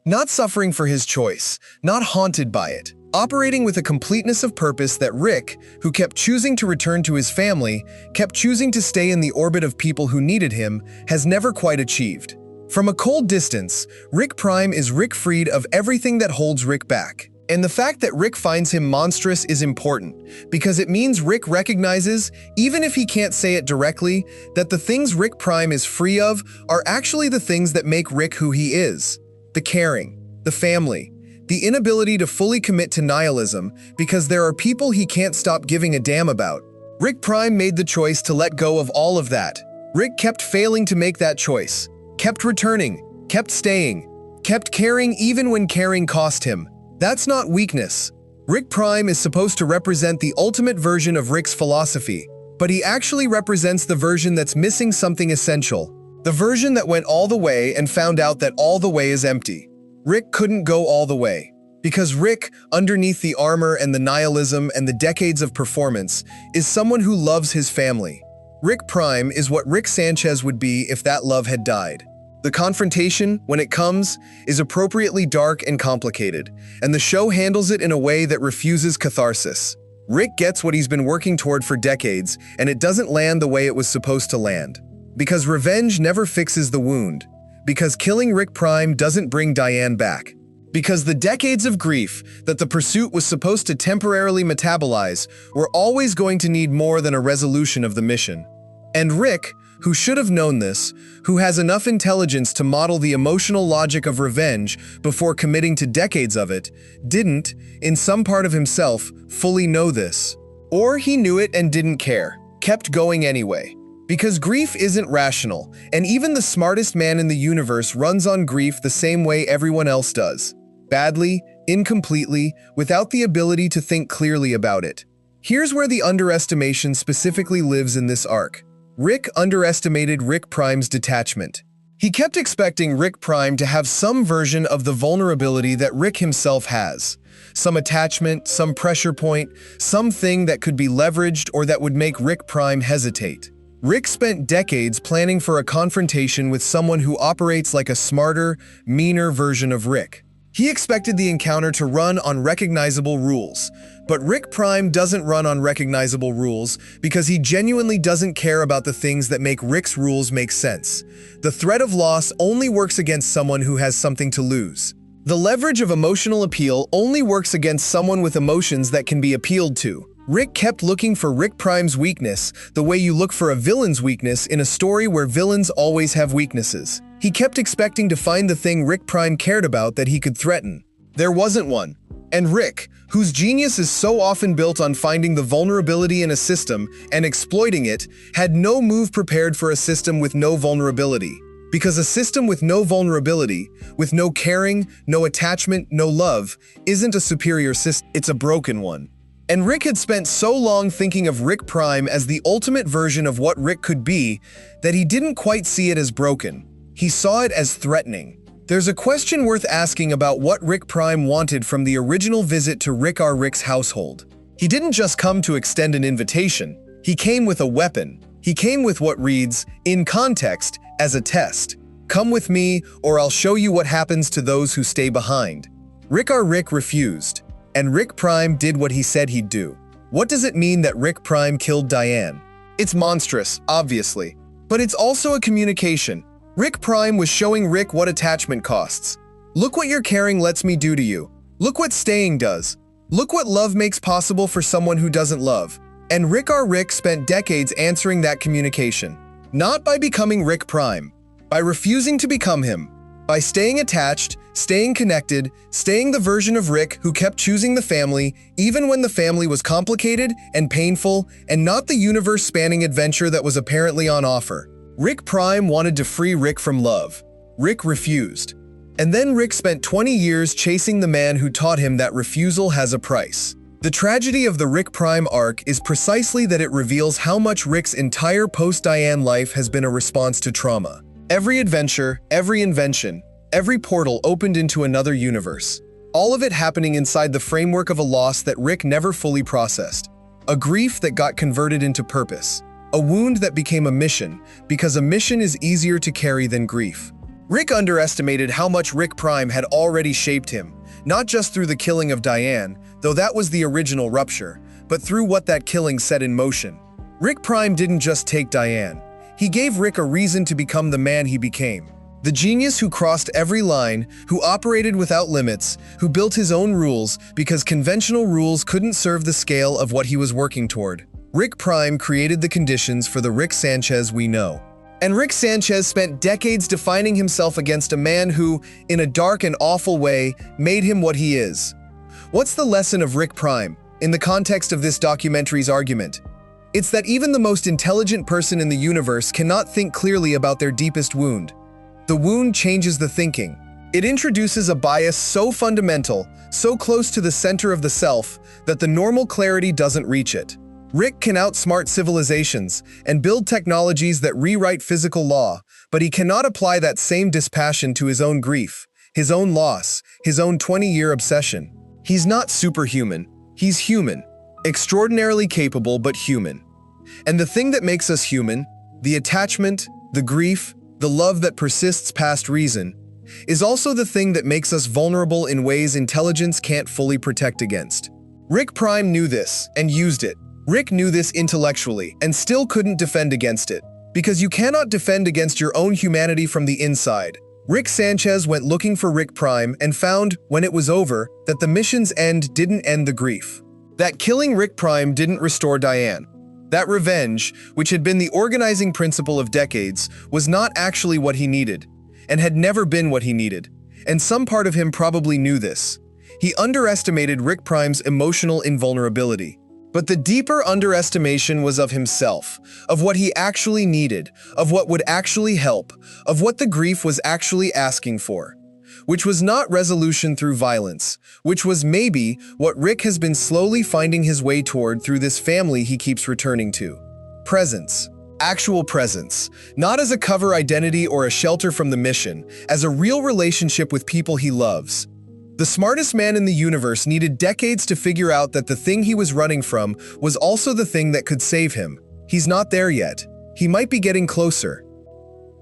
Speaker 1: Not suffering for his choice, not haunted by it. Operating with a completeness of purpose that Rick, who kept choosing to return to his family, kept choosing to stay in the orbit of people who needed him, has never quite achieved. From a cold distance, Rick Prime is Rick freed of everything that holds Rick back. And the fact that Rick finds him monstrous is important, because it means Rick recognizes, even if he can't say it directly, that the things Rick Prime is free of are actually the things that make Rick who he is. The caring, the family, the inability to fully commit to nihilism because there are people he can't stop giving a damn about. Rick Prime made the choice to let go of all of that. Rick kept failing to make that choice, kept returning, kept staying, kept caring even when caring cost him. That's not weakness. Rick Prime is supposed to represent the ultimate version of Rick's philosophy, but he actually represents the version that's missing something essential. The version that went all the way and found out that all the way is empty. Rick couldn't go all the way, because Rick, underneath the armor and the nihilism and the decades of performance, is someone who loves his family. Rick Prime is what Rick Sanchez would be if that love had died. The confrontation, when it comes, is appropriately dark and complicated, and the show handles it in a way that refuses catharsis. Rick gets what he's been working toward for decades, and it doesn't land the way it was supposed to land. Because revenge never fixes the wound. Because killing Rick Prime doesn't bring Diane back. Because the decades of grief that the pursuit was supposed to temporarily metabolize were always going to need more than a resolution of the mission. And Rick, who should have known this, who has enough intelligence to model the emotional logic of revenge before committing to decades of it, didn't, in some part of himself, fully know this. Or he knew it and didn't care, kept going anyway. Because grief isn't rational, and even the smartest man in the universe runs on grief the same way everyone else does. Badly, incompletely, without the ability to think clearly about it. Here's where the underestimation specifically lives in this arc. Rick underestimated Rick Prime's detachment. He kept expecting Rick Prime to have some version of the vulnerability that Rick himself has. Some attachment, some pressure point, something that could be leveraged or that would make Rick Prime hesitate. Rick spent decades planning for a confrontation with someone who operates like a smarter, meaner version of Rick. He expected the encounter to run on recognizable rules, but Rick Prime doesn't run on recognizable rules because he genuinely doesn't care about the things that make Rick's rules make sense. The threat of loss only works against someone who has something to lose. The leverage of emotional appeal only works against someone with emotions that can be appealed to. Rick kept looking for Rick Prime's weakness the way you look for a villain's weakness in a story where villains always have weaknesses. He kept expecting to find the thing Rick Prime cared about that he could threaten. There wasn't one. And Rick, whose genius is so often built on finding the vulnerability in a system and exploiting it, had no move prepared for a system with no vulnerability. Because a system with no vulnerability, with no caring, no attachment, no love, isn't a superior system, it's a broken one. And Rick had spent so long thinking of Rick Prime as the ultimate version of what Rick could be that he didn't quite see it as broken. He saw it as threatening. There's a question worth asking about what Rick Prime wanted from the original visit to Rick's household. He didn't just come to extend an invitation. He came with a weapon. He came with what reads, in context, as a test. Come with me, or I'll show you what happens to those who stay behind. Rick refused. And Rick Prime did what he said he'd do. What does it mean that Rick Prime killed Diane? It's monstrous, obviously. But it's also a communication. Rick Prime was showing Rick what attachment costs. Look what your caring lets me do to you. Look what staying does. Look what love makes possible for someone who doesn't love. And Rick spent decades answering that communication. Not by becoming Rick Prime, by refusing to become him, by staying attached, staying connected, staying the version of Rick who kept choosing the family, even when the family was complicated and painful, and not the universe-spanning adventure that was apparently on offer. Rick Prime wanted to free Rick from love. Rick refused. And then Rick spent 20 years chasing the man who taught him that refusal has a price. The tragedy of the Rick Prime arc is precisely that it reveals how much Rick's entire post-Diane life has been a response to trauma. Every adventure, every invention, every portal opened into another universe. All of it happening inside the framework of a loss that Rick never fully processed. A grief that got converted into purpose. A wound that became a mission, because a mission is easier to carry than grief. Rick underestimated how much Rick Prime had already shaped him, not just through the killing of Diane, though that was the original rupture, but through what that killing set in motion. Rick Prime didn't just take Diane. He gave Rick a reason to become the man he became. The genius who crossed every line, who operated without limits, who built his own rules because conventional rules couldn't serve the scale of what he was working toward. Rick Prime created the conditions for the Rick Sanchez we know. And Rick Sanchez spent decades defining himself against a man who, in a dark and awful way, made him what he is. What's the lesson of Rick Prime, in the context of this documentary's argument? It's that even the most intelligent person in the universe cannot think clearly about their deepest wound. The wound changes the thinking. It introduces a bias so fundamental, so close to the center of the self, that the normal clarity doesn't reach it. Rick can outsmart civilizations and build technologies that rewrite physical law, but he cannot apply that same dispassion to his own grief, his own loss, his own 20-year obsession. He's not superhuman. He's human. Extraordinarily capable, but human. And the thing that makes us human, the attachment, the grief, the love that persists past reason, is also the thing that makes us vulnerable in ways intelligence can't fully protect against. Rick Prime knew this and used it. Rick knew this intellectually and still couldn't defend against it, because you cannot defend against your own humanity from the inside. Rick Sanchez went looking for Rick Prime and found, when it was over, that the mission's end didn't end the grief. That killing Rick Prime didn't restore Diane. That revenge, which had been the organizing principle of decades, was not actually what he needed, and had never been what he needed. And some part of him probably knew this. He underestimated Rick Prime's emotional invulnerability. But the deeper underestimation was of himself, of what he actually needed, of what would actually help, of what the grief was actually asking for. Which was not resolution through violence, which was maybe what Rick has been slowly finding his way toward through this family he keeps returning to. Presence. Actual presence. Not as a cover identity or a shelter from the mission, as a real relationship with people he loves. The smartest man in the universe needed decades to figure out that the thing he was running from was also the thing that could save him. He's not there yet. He might be getting closer.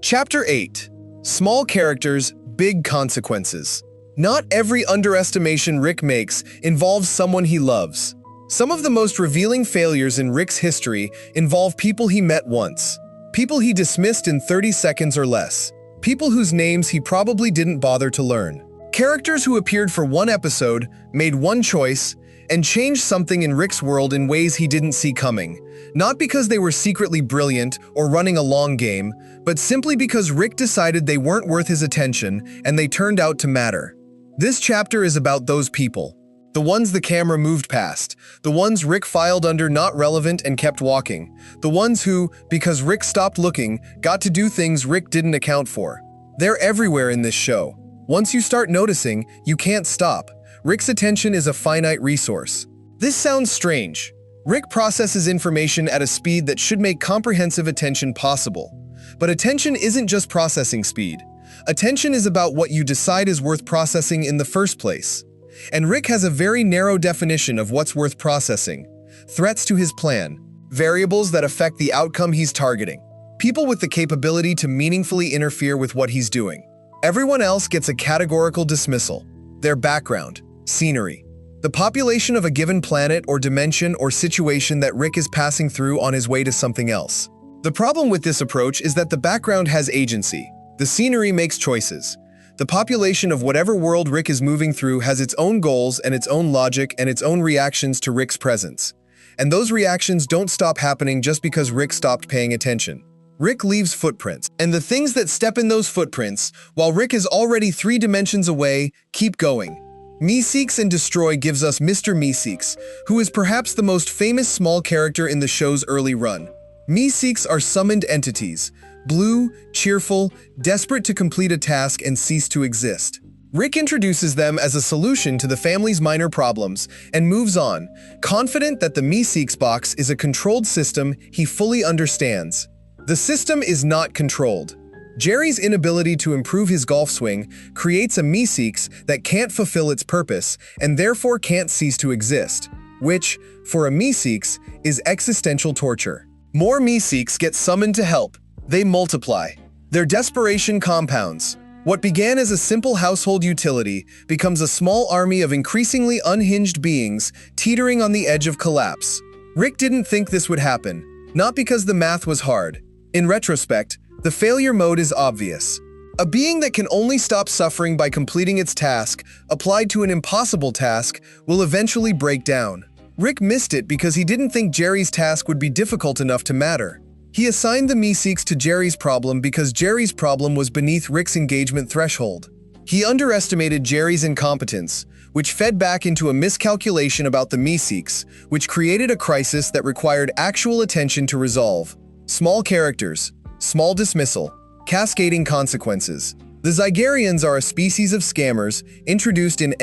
Speaker 1: Chapter 8. Small characters, big consequences. Not every underestimation Rick makes involves someone he loves. Some of the most revealing failures in Rick's history involve people he met once. People he dismissed in 30 seconds or less. People whose names he probably didn't bother to learn. Characters who appeared for one episode, made one choice, and changed something in Rick's world in ways he didn't see coming. Not because they were secretly brilliant or running a long game, but simply because Rick decided they weren't worth his attention and they turned out to matter. This chapter is about those people. The ones the camera moved past. The ones Rick filed under not relevant and kept walking. The ones who, because Rick stopped looking, got to do things Rick didn't account for. They're everywhere in this show. Once you start noticing, you can't stop. Rick's attention is a finite resource. This sounds strange. Rick processes information at a speed that should make comprehensive attention possible. But attention isn't just processing speed. Attention is about what you decide is worth processing in the first place. And Rick has a very narrow definition of what's worth processing. Threats to his plan. Variables that affect the outcome he's targeting. People with the capability to meaningfully interfere with what he's doing. Everyone else gets a categorical dismissal. Their background, scenery, the population of a given planet or dimension or situation that Rick is passing through on his way to something else. The problem with this approach is that the background has agency. The scenery makes choices. The population of whatever world Rick is moving through has its own goals and its own logic and its own reactions to Rick's presence. And those reactions don't stop happening just because Rick stopped paying attention. Rick leaves footprints, and the things that step in those footprints, while Rick is already 3 dimensions away, keep going. Meeseeks and Destroy gives us Mr. Meeseeks, who is perhaps the most famous small character in the show's early run. Meeseeks are summoned entities, blue, cheerful, desperate to complete a task and cease to exist. Rick introduces them as a solution to the family's minor problems and moves on, confident that the Meeseeks box is a controlled system he fully understands. The system is not controlled. Jerry's inability to improve his golf swing creates a Meeseeks that can't fulfill its purpose and therefore can't cease to exist, which, for a Meeseeks, is existential torture. More Meeseeks get summoned to help. They multiply. Their desperation compounds. What began as a simple household utility becomes a small army of increasingly unhinged beings teetering on the edge of collapse. Rick didn't think this would happen, not because the math was hard. In retrospect, the failure mode is obvious. A being that can only stop suffering by completing its task, applied to an impossible task, will eventually break down. Rick missed it because he didn't think Jerry's task would be difficult enough to matter. He assigned the Meeseeks to Jerry's problem because Jerry's problem was beneath Rick's engagement threshold. He underestimated Jerry's incompetence, which fed back into a miscalculation about the Meeseeks, which created a crisis that required actual attention to resolve. Small characters, small dismissal, cascading consequences. The Zygarians are a species of scammers introduced in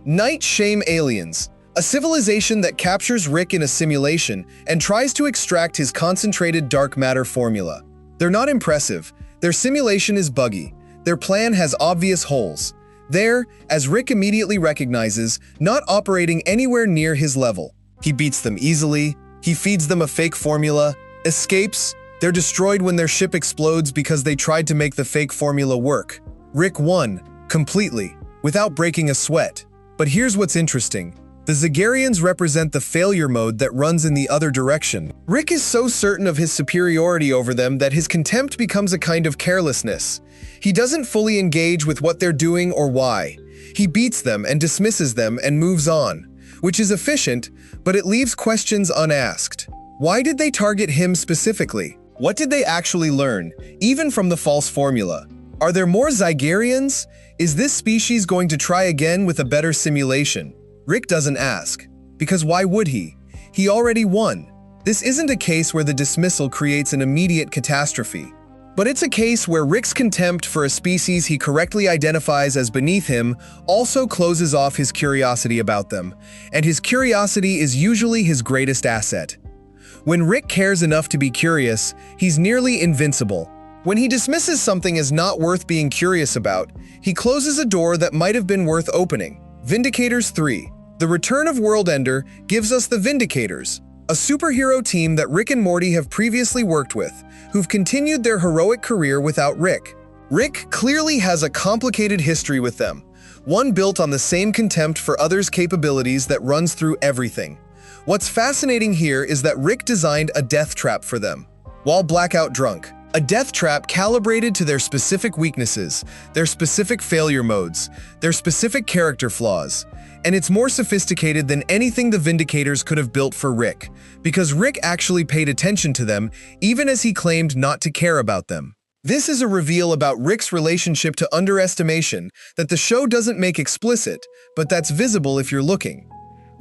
Speaker 1: Night Shame Aliens, a civilization that captures Rick in a simulation and tries to extract his concentrated dark matter formula. They're not impressive. Their simulation is buggy. Their plan has obvious holes. They're, as Rick immediately recognizes, not operating anywhere near his level. He beats them easily. He feeds them a fake formula, escapes. They're destroyed when their ship explodes because they tried to make the fake formula work. Rick won, completely, without breaking a sweat. But here's what's interesting. The Zygarians represent the failure mode that runs in the other direction. Rick is so certain of his superiority over them that his contempt becomes a kind of carelessness. He doesn't fully engage with what they're doing or why. He beats them and dismisses them and moves on, which is efficient, but it leaves questions unasked. Why did they target him specifically? What did they actually learn, even from the false formula? Are there more Zygarians? Is this species going to try again with a better simulation? Rick doesn't ask, because why would he? He already won. This isn't a case where the dismissal creates an immediate catastrophe, but it's a case where Rick's contempt for a species he correctly identifies as beneath him also closes off his curiosity about them, and his curiosity is usually his greatest asset. When Rick cares enough to be curious, he's nearly invincible. When he dismisses something as not worth being curious about, he closes a door that might have been worth opening. Vindicators 3. The Return of Worldender gives us the Vindicators, a superhero team that Rick and Morty have previously worked with, who've continued their heroic career without Rick. Rick clearly has a complicated history with them, one built on the same contempt for others' capabilities that runs through everything. What's fascinating here is that Rick designed a death trap for them, while blackout drunk. A death trap calibrated to their specific weaknesses, their specific failure modes, their specific character flaws. And it's more sophisticated than anything the Vindicators could have built for Rick, because Rick actually paid attention to them, even as he claimed not to care about them. This is a reveal about Rick's relationship to underestimation that the show doesn't make explicit, but that's visible if you're looking.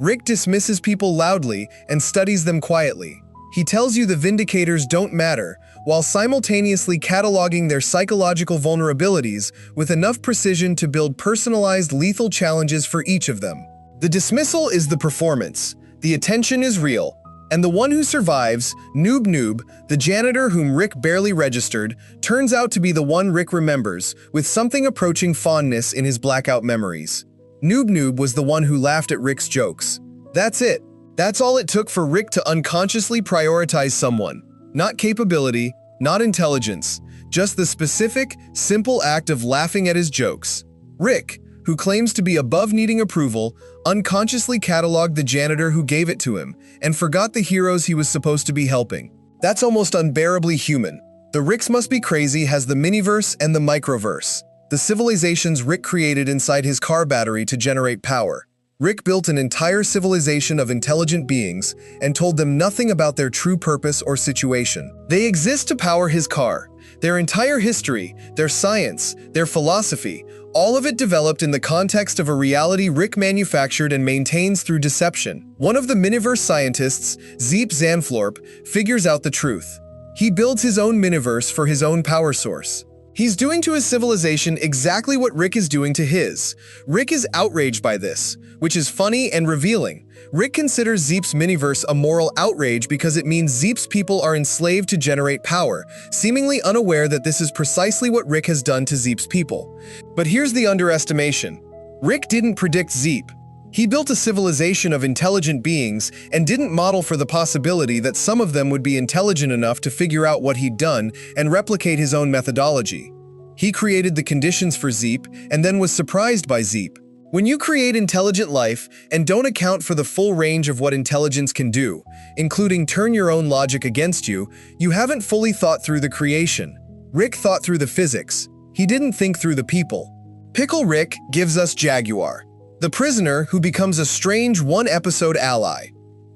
Speaker 1: Rick dismisses people loudly and studies them quietly. He tells you the Vindicators don't matter, while simultaneously cataloging their psychological vulnerabilities with enough precision to build personalized lethal challenges for each of them. The dismissal is the performance, the attention is real, and the one who survives, Noob, the janitor whom Rick barely registered, turns out to be the one Rick remembers, with something approaching fondness in his blackout memories. Noob was the one who laughed at Rick's jokes. That's it. That's all it took for Rick to unconsciously prioritize someone. Not capability, not intelligence, just the specific, simple act of laughing at his jokes. Rick, who claims to be above needing approval, unconsciously cataloged the janitor who gave it to him and forgot the heroes he was supposed to be helping. That's almost unbearably human. The Ricks Must Be Crazy has the miniverse and the microverse, the civilizations Rick created inside his car battery to generate power. Rick built an entire civilization of intelligent beings and told them nothing about their true purpose or situation. They exist to power his car. Their entire history, their science, their philosophy, all of it developed in the context of a reality Rick manufactured and maintains through deception. One of the miniverse scientists, Zeep Zanflorp, figures out the truth. He builds his own miniverse for his own power source. He's doing to his civilization exactly what Rick is doing to his. Rick is outraged by this, which is funny and revealing. Rick considers Zeep's miniverse a moral outrage because it means Zeep's people are enslaved to generate power, seemingly unaware that this is precisely what Rick has done to Zeep's people. But here's the underestimation. Rick didn't predict Zeep. He built a civilization of intelligent beings and didn't model for the possibility that some of them would be intelligent enough to figure out what he'd done and replicate his own methodology. He created the conditions for Zeep and then was surprised by Zeep. When you create intelligent life and don't account for the full range of what intelligence can do, including turn your own logic against you, you haven't fully thought through the creation. Rick thought through the physics. He didn't think through the people. Pickle Rick gives us Jaguar, the prisoner who becomes a strange one-episode ally.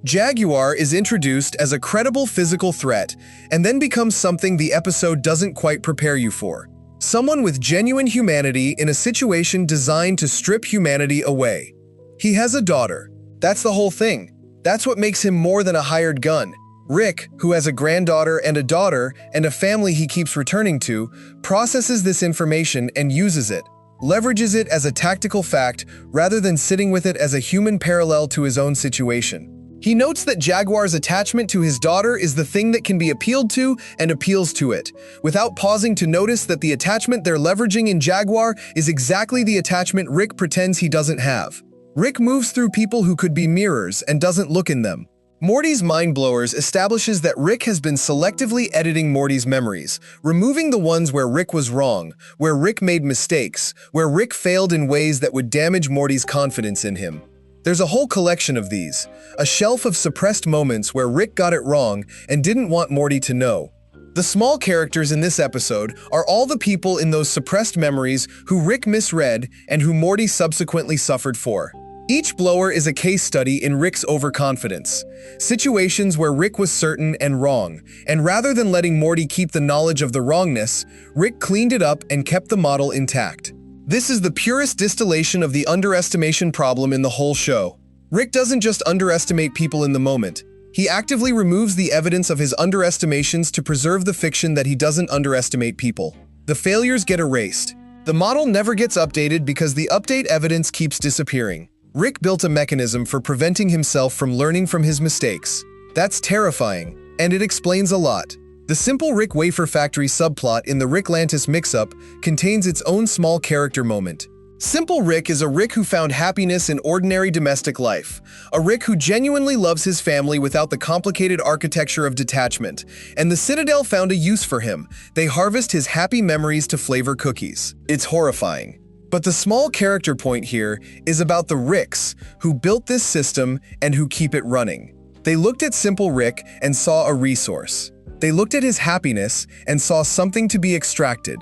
Speaker 1: Jaguar is introduced as a credible physical threat and then becomes something the episode doesn't quite prepare you for. Someone with genuine humanity in a situation designed to strip humanity away. He has a daughter. That's the whole thing. That's what makes him more than a hired gun. Rick, who has a granddaughter and a daughter and a family he keeps returning to, processes this information and uses it, leverages it as a tactical fact rather than sitting with it as a human parallel to his own situation. He notes that Jaguar's attachment to his daughter is the thing that can be appealed to and appeals to it, without pausing to notice that the attachment they're leveraging in Jaguar is exactly the attachment Rick pretends he doesn't have. Rick moves through people who could be mirrors and doesn't look in them. Morty's Mind Blowers establishes that Rick has been selectively editing Morty's memories, removing the ones where Rick was wrong, where Rick made mistakes, where Rick failed in ways that would damage Morty's confidence in him. There's a whole collection of these, a shelf of suppressed moments where Rick got it wrong and didn't want Morty to know. The small characters in this episode are all the people in those suppressed memories who Rick misread and who Morty subsequently suffered for. Each blower is a case study in Rick's overconfidence, situations where Rick was certain and wrong, and rather than letting Morty keep the knowledge of the wrongness, Rick cleaned it up and kept the model intact. This is the purest distillation of the underestimation problem in the whole show. Rick doesn't just underestimate people in the moment. He actively removes the evidence of his underestimations to preserve the fiction that he doesn't underestimate people. The failures get erased. The model never gets updated because the update evidence keeps disappearing. Rick built a mechanism for preventing himself from learning from his mistakes. That's terrifying, and it explains a lot. The simple Rick Wafer Factory subplot in the Ricklantis mix-up contains its own small character moment. Simple Rick is a Rick who found happiness in ordinary domestic life, a Rick who genuinely loves his family without the complicated architecture of detachment, and the Citadel found a use for him. They harvest his happy memories to flavor cookies. It's horrifying. But the small character point here is about the Ricks who built this system and who keep it running. They looked at Simple Rick and saw a resource. They looked at his happiness and saw something to be extracted.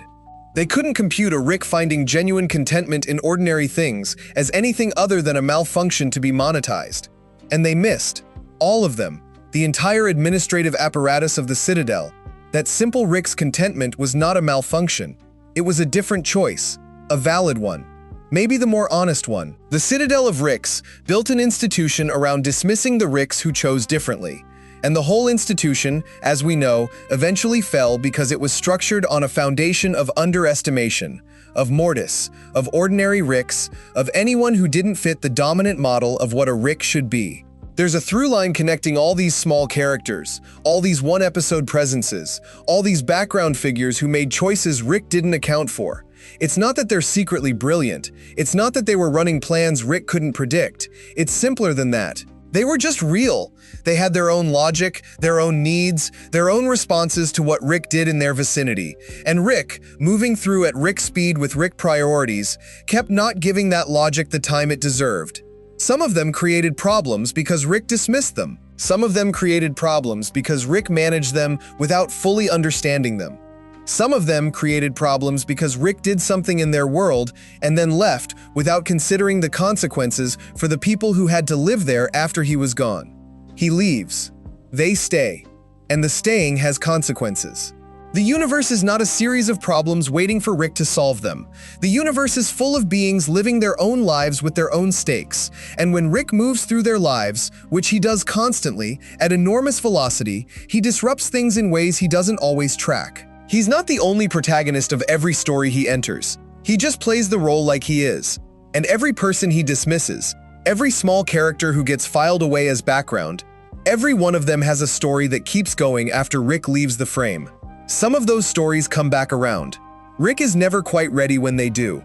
Speaker 1: They couldn't compute a Rick finding genuine contentment in ordinary things as anything other than a malfunction to be monetized. And they missed, all of them, the entire administrative apparatus of the Citadel, that Simple Rick's contentment was not a malfunction. It was a different choice, a valid one. Maybe the more honest one. The Citadel of Ricks built an institution around dismissing the Ricks who chose differently. And the whole institution, as we know, eventually fell because it was structured on a foundation of underestimation, of mortis, of ordinary Ricks, of anyone who didn't fit the dominant model of what a Rick should be. There's a through line connecting all these small characters, all these one-episode presences, all these background figures who made choices Rick didn't account for. It's not that they're secretly brilliant. It's not that they were running plans Rick couldn't predict. It's simpler than that. They were just real. They had their own logic, their own needs, their own responses to what Rick did in their vicinity. And Rick, moving through at Rick speed with Rick priorities, kept not giving that logic the time it deserved. Some of them created problems because Rick dismissed them. Some of them created problems because Rick managed them without fully understanding them. Some of them created problems because Rick did something in their world and then left without considering the consequences for the people who had to live there after he was gone. He leaves. They stay. And the staying has consequences. The universe is not a series of problems waiting for Rick to solve them. The universe is full of beings living their own lives with their own stakes. And when Rick moves through their lives, which he does constantly, at enormous velocity, he disrupts things in ways he doesn't always track. He's not the only protagonist of every story he enters. He just plays the role like he is. And every person he dismisses, every small character who gets filed away as background, every one of them has a story that keeps going after Rick leaves the frame. Some of those stories come back around. Rick is never quite ready when they do.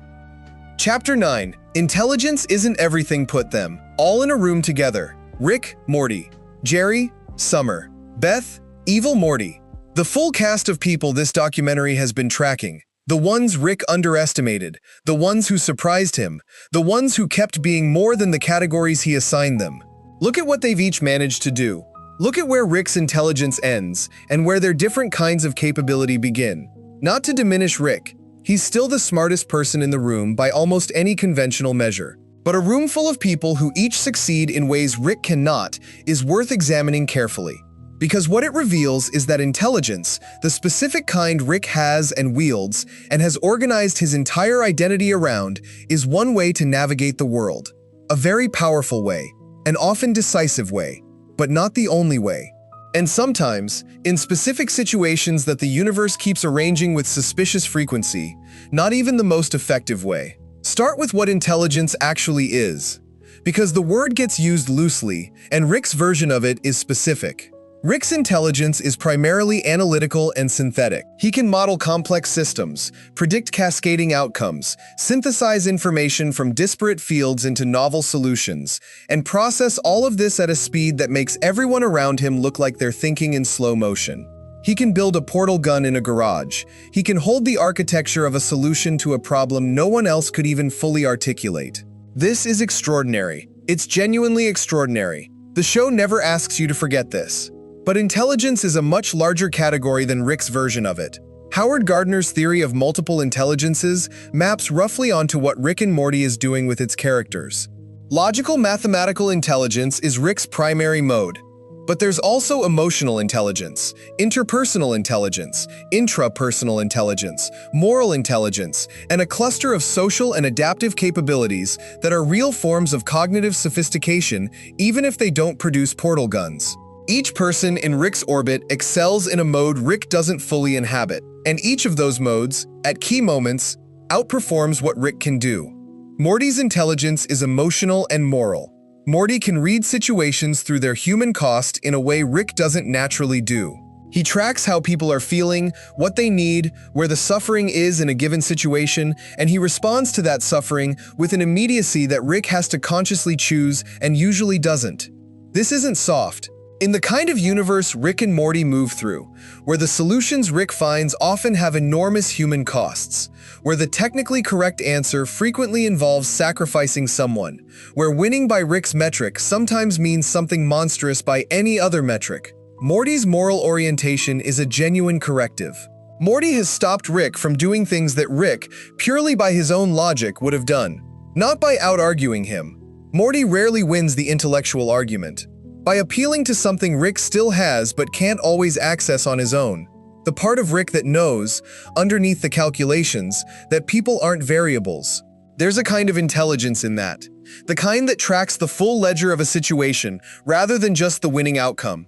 Speaker 1: Chapter 9. Intelligence isn't everything. Put them all in a room together. Rick, Morty, Jerry, Summer, Beth, Evil Morty. The full cast of people this documentary has been tracking. The ones Rick underestimated, the ones who surprised him, the ones who kept being more than the categories he assigned them. Look at what they've each managed to do. Look at where Rick's intelligence ends and where their different kinds of capability begin. Not to diminish Rick, he's still the smartest person in the room by almost any conventional measure. But a room full of people who each succeed in ways Rick cannot is worth examining carefully. Because what it reveals is that intelligence, the specific kind Rick has and wields, and has organized his entire identity around, is one way to navigate the world. A very powerful way, an often decisive way, but not the only way. And sometimes, in specific situations that the universe keeps arranging with suspicious frequency, not even the most effective way. Start with what intelligence actually is. Because the word gets used loosely, and Rick's version of it is specific. Rick's intelligence is primarily analytical and synthetic. He can model complex systems, predict cascading outcomes, synthesize information from disparate fields into novel solutions, and process all of this at a speed that makes everyone around him look like they're thinking in slow motion. He can build a portal gun in a garage. He can hold the architecture of a solution to a problem no one else could even fully articulate. This is extraordinary. It's genuinely extraordinary. The show never asks you to forget this. But intelligence is a much larger category than Rick's version of it. Howard Gardner's theory of multiple intelligences maps roughly onto what Rick and Morty is doing with its characters. Logical mathematical intelligence is Rick's primary mode. But there's also emotional intelligence, interpersonal intelligence, intrapersonal intelligence, moral intelligence, and a cluster of social and adaptive capabilities that are real forms of cognitive sophistication even if they don't produce portal guns. Each person in Rick's orbit excels in a mode Rick doesn't fully inhabit, and each of those modes, at key moments, outperforms what Rick can do. Morty's intelligence is emotional and moral. Morty can read situations through their human cost in a way Rick doesn't naturally do. He tracks how people are feeling, what they need, where the suffering is in a given situation, and he responds to that suffering with an immediacy that Rick has to consciously choose and usually doesn't. This isn't soft. In the kind of universe Rick and Morty move through, where the solutions Rick finds often have enormous human costs, where the technically correct answer frequently involves sacrificing someone, where winning by Rick's metric sometimes means something monstrous by any other metric, Morty's moral orientation is a genuine corrective. Morty has stopped Rick from doing things that Rick, purely by his own logic, would have done, not by out-arguing him. Morty rarely wins the intellectual argument. By appealing to something Rick still has but can't always access on his own. The part of Rick that knows, underneath the calculations, that people aren't variables. There's a kind of intelligence in that. The kind that tracks the full ledger of a situation rather than just the winning outcome.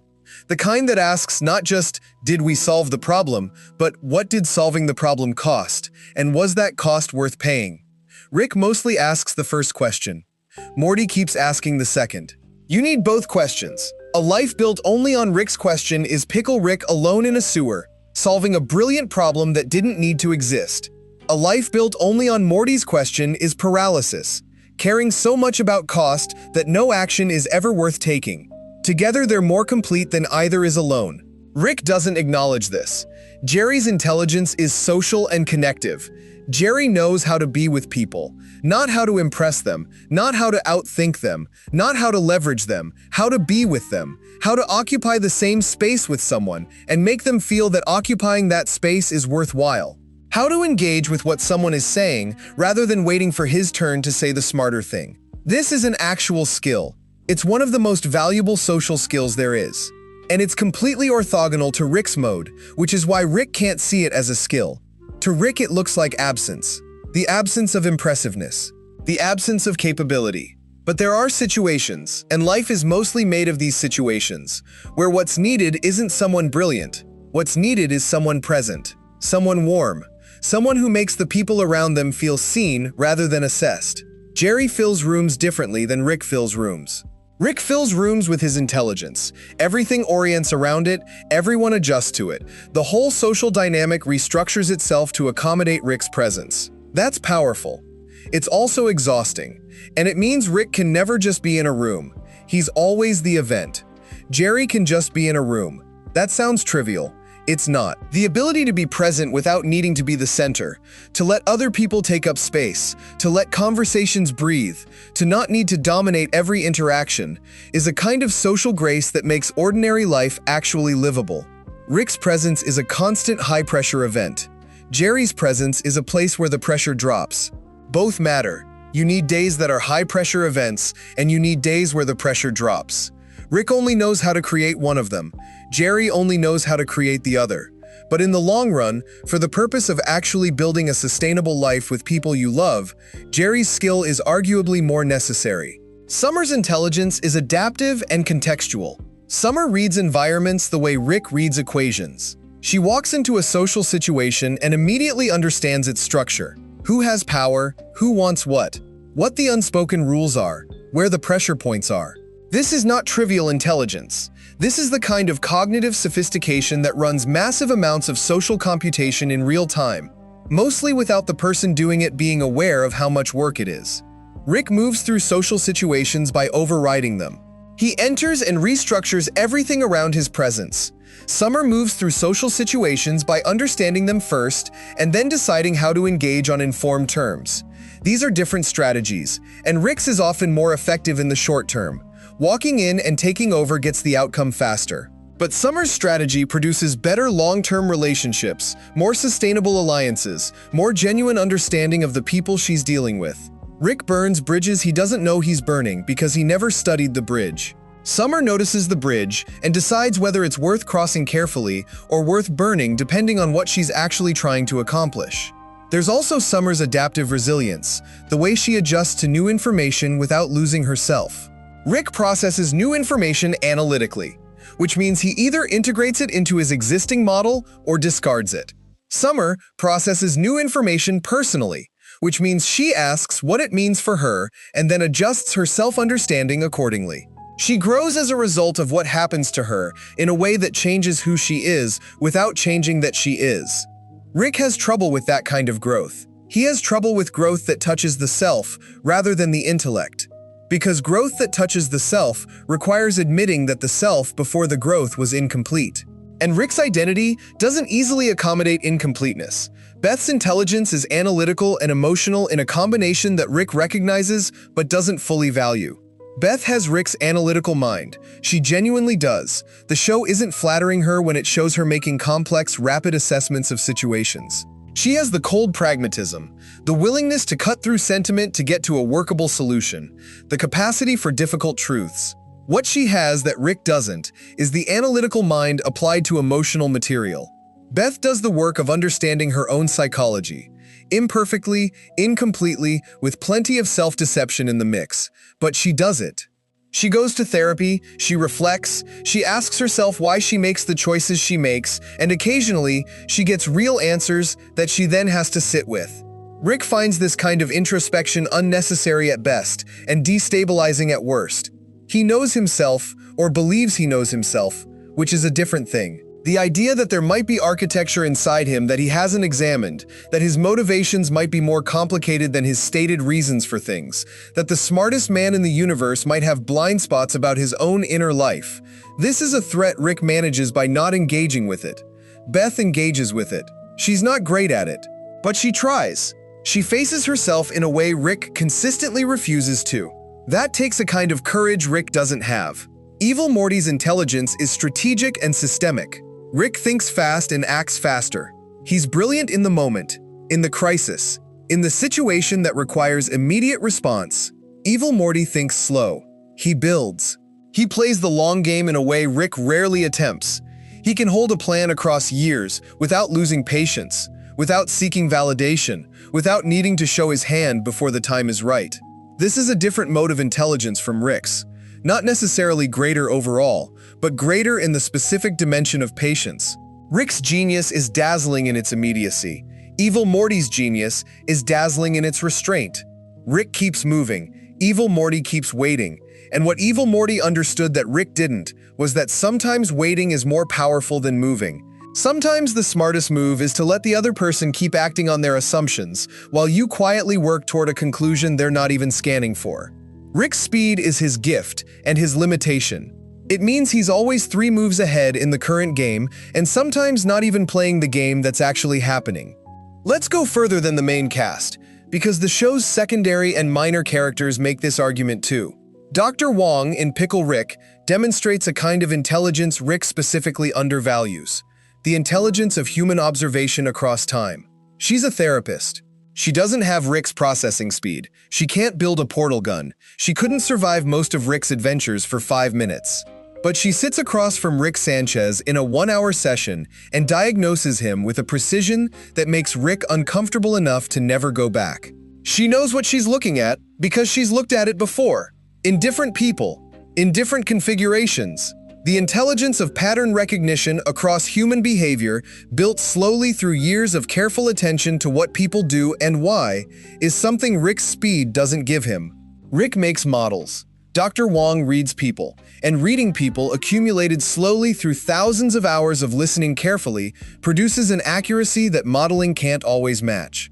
Speaker 1: The kind that asks not just, did we solve the problem, but what did solving the problem cost, and was that cost worth paying? Rick mostly asks the first question. Morty keeps asking the second. You need both questions. A life built only on Rick's question is Pickle Rick alone in a sewer, solving a brilliant problem that didn't need to exist. A life built only on Morty's question is paralysis, caring so much about cost that no action is ever worth taking. Together, they're more complete than either is alone. Rick doesn't acknowledge this. Jerry's intelligence is social and connective. Jerry knows how to be with people, not how to impress them, not how to outthink them, not how to leverage them, how to be with them, how to occupy the same space with someone and make them feel that occupying that space is worthwhile. How to engage with what someone is saying rather than waiting for his turn to say the smarter thing. This is an actual skill. It's one of the most valuable social skills there is. And it's completely orthogonal to Rick's mode, which is why Rick can't see it as a skill. To Rick, it looks like absence. The absence of impressiveness. The absence of capability. But there are situations, and life is mostly made of these situations, where what's needed isn't someone brilliant. What's needed is someone present, someone warm, someone who makes the people around them feel seen rather than assessed. Jerry fills rooms differently than Rick fills rooms. Rick fills rooms with his intelligence. Everything orients around it, everyone adjusts to it. The whole social dynamic restructures itself to accommodate Rick's presence. That's powerful. It's also exhausting. And it means Rick can never just be in a room. He's always the event. Jerry can just be in a room. That sounds trivial. It's not. The ability to be present without needing to be the center, to let other people take up space, to let conversations breathe, to not need to dominate every interaction, is a kind of social grace that makes ordinary life actually livable. Rick's presence is a constant high-pressure event. Jerry's presence is a place where the pressure drops. Both matter. You need days that are high-pressure events, and you need days where the pressure drops. Rick only knows how to create one of them. Jerry only knows how to create the other. But in the long run, for the purpose of actually building a sustainable life with people you love, Jerry's skill is arguably more necessary. Summer's intelligence is adaptive and contextual. Summer reads environments the way Rick reads equations. She walks into a social situation and immediately understands its structure. Who has power, who wants what the unspoken rules are, where the pressure points are. This is not trivial intelligence. This is the kind of cognitive sophistication that runs massive amounts of social computation in real time, mostly without the person doing it being aware of how much work it is. Rick moves through social situations by overriding them. He enters and restructures everything around his presence. Summer moves through social situations by understanding them first and then deciding how to engage on informed terms. These are different strategies, and Rick's is often more effective in the short term. Walking in and taking over gets the outcome faster. But Summer's strategy produces better long-term relationships, more sustainable alliances, more genuine understanding of the people she's dealing with. Rick burns bridges he doesn't know he's burning because he never studied the bridge. Summer notices the bridge and decides whether it's worth crossing carefully or worth burning depending on what she's actually trying to accomplish. There's also Summer's adaptive resilience, the way she adjusts to new information without losing herself. Rick processes new information analytically, which means he either integrates it into his existing model or discards it. Summer processes new information personally, which means she asks what it means for her and then adjusts her self-understanding accordingly. She grows as a result of what happens to her in a way that changes who she is without changing that she is. Rick has trouble with that kind of growth. He has trouble with growth that touches the self rather than the intellect. Because growth that touches the self requires admitting that the self before the growth was incomplete. And Rick's identity doesn't easily accommodate incompleteness. Beth's intelligence is analytical and emotional in a combination that Rick recognizes but doesn't fully value. Beth has Rick's analytical mind. She genuinely does. The show isn't flattering her when it shows her making complex, rapid assessments of situations. She has the cold pragmatism, the willingness to cut through sentiment to get to a workable solution, the capacity for difficult truths. What she has that Rick doesn't is the analytical mind applied to emotional material. Beth does the work of understanding her own psychology, imperfectly, incompletely, with plenty of self-deception in the mix, but she does it. She goes to therapy, she reflects, she asks herself why she makes the choices she makes, and occasionally, she gets real answers that she then has to sit with. Rick finds this kind of introspection unnecessary at best and destabilizing at worst. He knows himself, or believes he knows himself, which is a different thing. The idea that there might be architecture inside him that he hasn't examined, that his motivations might be more complicated than his stated reasons for things, that the smartest man in the universe might have blind spots about his own inner life. This is a threat Rick manages by not engaging with it. Beth engages with it. She's not great at it, but she tries. She faces herself in a way Rick consistently refuses to. That takes a kind of courage Rick doesn't have. Evil Morty's intelligence is strategic and systemic. Rick thinks fast and acts faster. He's brilliant in the moment, in the crisis, in the situation that requires immediate response. Evil Morty thinks slow. He builds. He plays the long game in a way Rick rarely attempts. He can hold a plan across years without losing patience, without seeking validation, without needing to show his hand before the time is right. This is a different mode of intelligence from Rick's. Not necessarily greater overall, but greater in the specific dimension of patience. Rick's genius is dazzling in its immediacy. Evil Morty's genius is dazzling in its restraint. Rick keeps moving. Evil Morty keeps waiting. And what Evil Morty understood that Rick didn't was that sometimes waiting is more powerful than moving. Sometimes the smartest move is to let the other person keep acting on their assumptions while you quietly work toward a conclusion they're not even scanning for. Rick's speed is his gift and his limitation. It means he's always 3 moves ahead in the current game and sometimes not even playing the game that's actually happening. Let's go further than the main cast, because the show's secondary and minor characters make this argument too. Dr. Wong in Pickle Rick demonstrates a kind of intelligence Rick specifically undervalues: the intelligence of human observation across time. She's a therapist. She doesn't have Rick's processing speed. She can't build a portal gun. She couldn't survive most of Rick's adventures for 5 minutes. But she sits across from Rick Sanchez in a 1-hour session and diagnoses him with a precision that makes Rick uncomfortable enough to never go back. She knows what she's looking at because she's looked at it before, in different people, in different configurations. The intelligence of pattern recognition across human behavior, built slowly through years of careful attention to what people do and why, is something Rick's speed doesn't give him. Rick makes models. Dr. Wong reads people, and reading people accumulated slowly through thousands of hours of listening carefully produces an accuracy that modeling can't always match.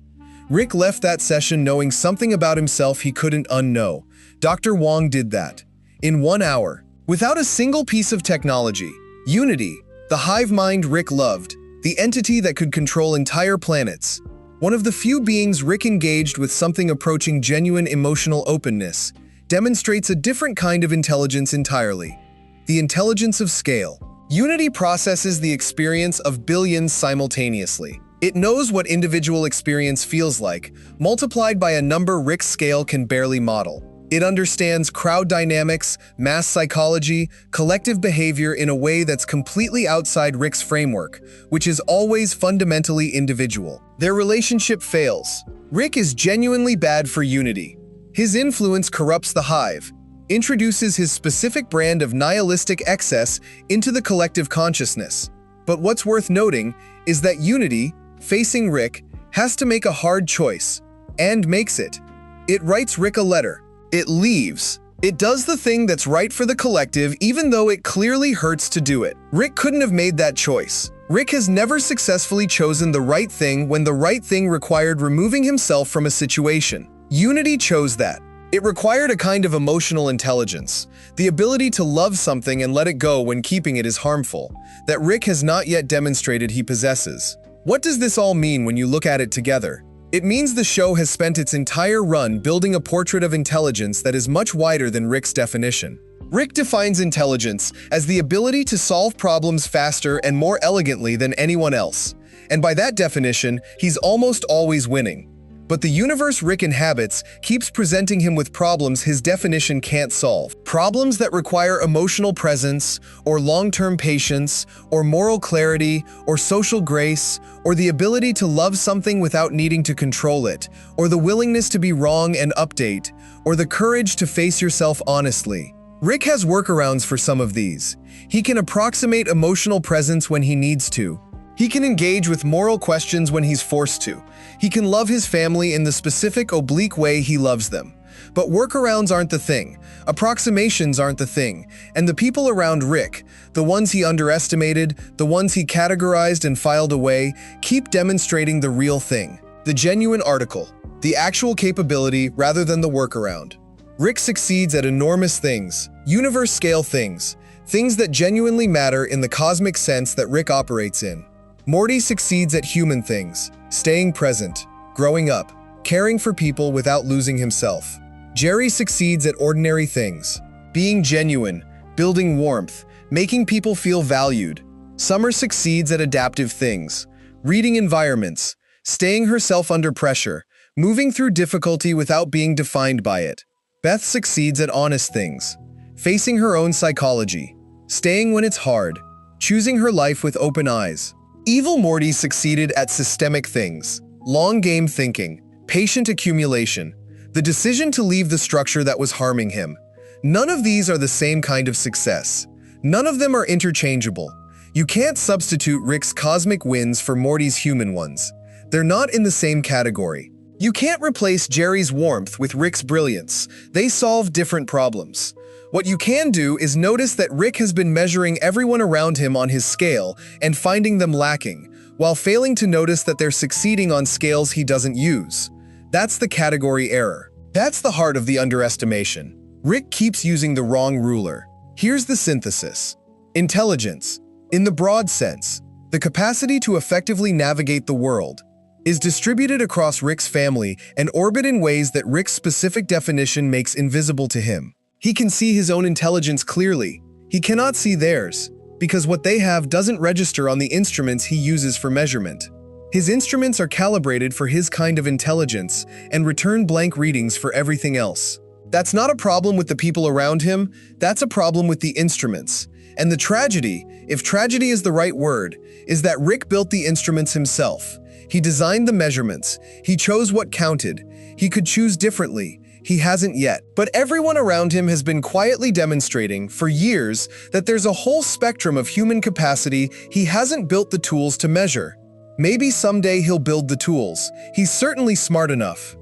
Speaker 1: Rick left that session knowing something about himself he couldn't unknow. Dr. Wong did that. In 1 hour. Without a single piece of technology. Unity, the hive mind Rick loved, the entity that could control entire planets. One of the few beings Rick engaged with something approaching genuine emotional openness, demonstrates a different kind of intelligence entirely. The intelligence of scale. Unity processes the experience of billions simultaneously. It knows what individual experience feels like, multiplied by a number Rick's scale can barely model. It understands crowd dynamics, mass psychology, collective behavior in a way that's completely outside Rick's framework, which is always fundamentally individual. Their relationship fails. Rick is genuinely bad for Unity. His influence corrupts the hive, introduces his specific brand of nihilistic excess into the collective consciousness. But what's worth noting is that Unity, facing Rick, has to make a hard choice, and makes it. It writes Rick a letter. It leaves. It does the thing that's right for the collective even though it clearly hurts to do it. Rick couldn't have made that choice. Rick has never successfully chosen the right thing when the right thing required removing himself from a situation. Unity chose that. It required a kind of emotional intelligence, the ability to love something and let it go when keeping it is harmful, that Rick has not yet demonstrated he possesses. What does this all mean when you look at it together? It means the show has spent its entire run building a portrait of intelligence that is much wider than Rick's definition. Rick defines intelligence as the ability to solve problems faster and more elegantly than anyone else. And by that definition, he's almost always winning. But the universe Rick inhabits keeps presenting him with problems his definition can't solve. Problems that require emotional presence, or long-term patience, or moral clarity, or social grace, or the ability to love something without needing to control it, or the willingness to be wrong and update, or the courage to face yourself honestly. Rick has workarounds for some of these. He can approximate emotional presence when he needs to. He can engage with moral questions when he's forced to. He can love his family in the specific oblique way he loves them. But workarounds aren't the thing, approximations aren't the thing, and the people around Rick, the ones he underestimated, the ones he categorized and filed away, keep demonstrating the real thing, the genuine article, the actual capability rather than the workaround. Rick succeeds at enormous things, universe-scale things, things that genuinely matter in the cosmic sense that Rick operates in. Morty succeeds at human things, staying present, growing up, caring for people without losing himself. Jerry succeeds at ordinary things, being genuine, building warmth, making people feel valued. Summer succeeds at adaptive things, reading environments, staying herself under pressure, moving through difficulty without being defined by it. Beth succeeds at honest things, facing her own psychology, staying when it's hard, choosing her life with open eyes. Evil Morty succeeded at systemic things, long game thinking, patient accumulation, the decision to leave the structure that was harming him. None of these are the same kind of success. None of them are interchangeable. You can't substitute Rick's cosmic wins for Morty's human ones. They're not in the same category. You can't replace Jerry's warmth with Rick's brilliance. They solve different problems. What you can do is notice that Rick has been measuring everyone around him on his scale and finding them lacking, while failing to notice that they're succeeding on scales he doesn't use. That's the category error. That's the heart of the underestimation. Rick keeps using the wrong ruler. Here's the synthesis. Intelligence, in the broad sense, the capacity to effectively navigate the world, is distributed across Rick's family and orbit in ways that Rick's specific definition makes invisible to him. He can see his own intelligence clearly. He cannot see theirs, because what they have doesn't register on the instruments he uses for measurement. His instruments are calibrated for his kind of intelligence and return blank readings for everything else. That's not a problem with the people around him, that's a problem with the instruments. And the tragedy, if tragedy is the right word, is that Rick built the instruments himself. He designed the measurements. He chose what counted. He could choose differently. He hasn't yet. But everyone around him has been quietly demonstrating for years that there's a whole spectrum of human capacity he hasn't built the tools to measure. Maybe someday he'll build the tools. He's certainly smart enough.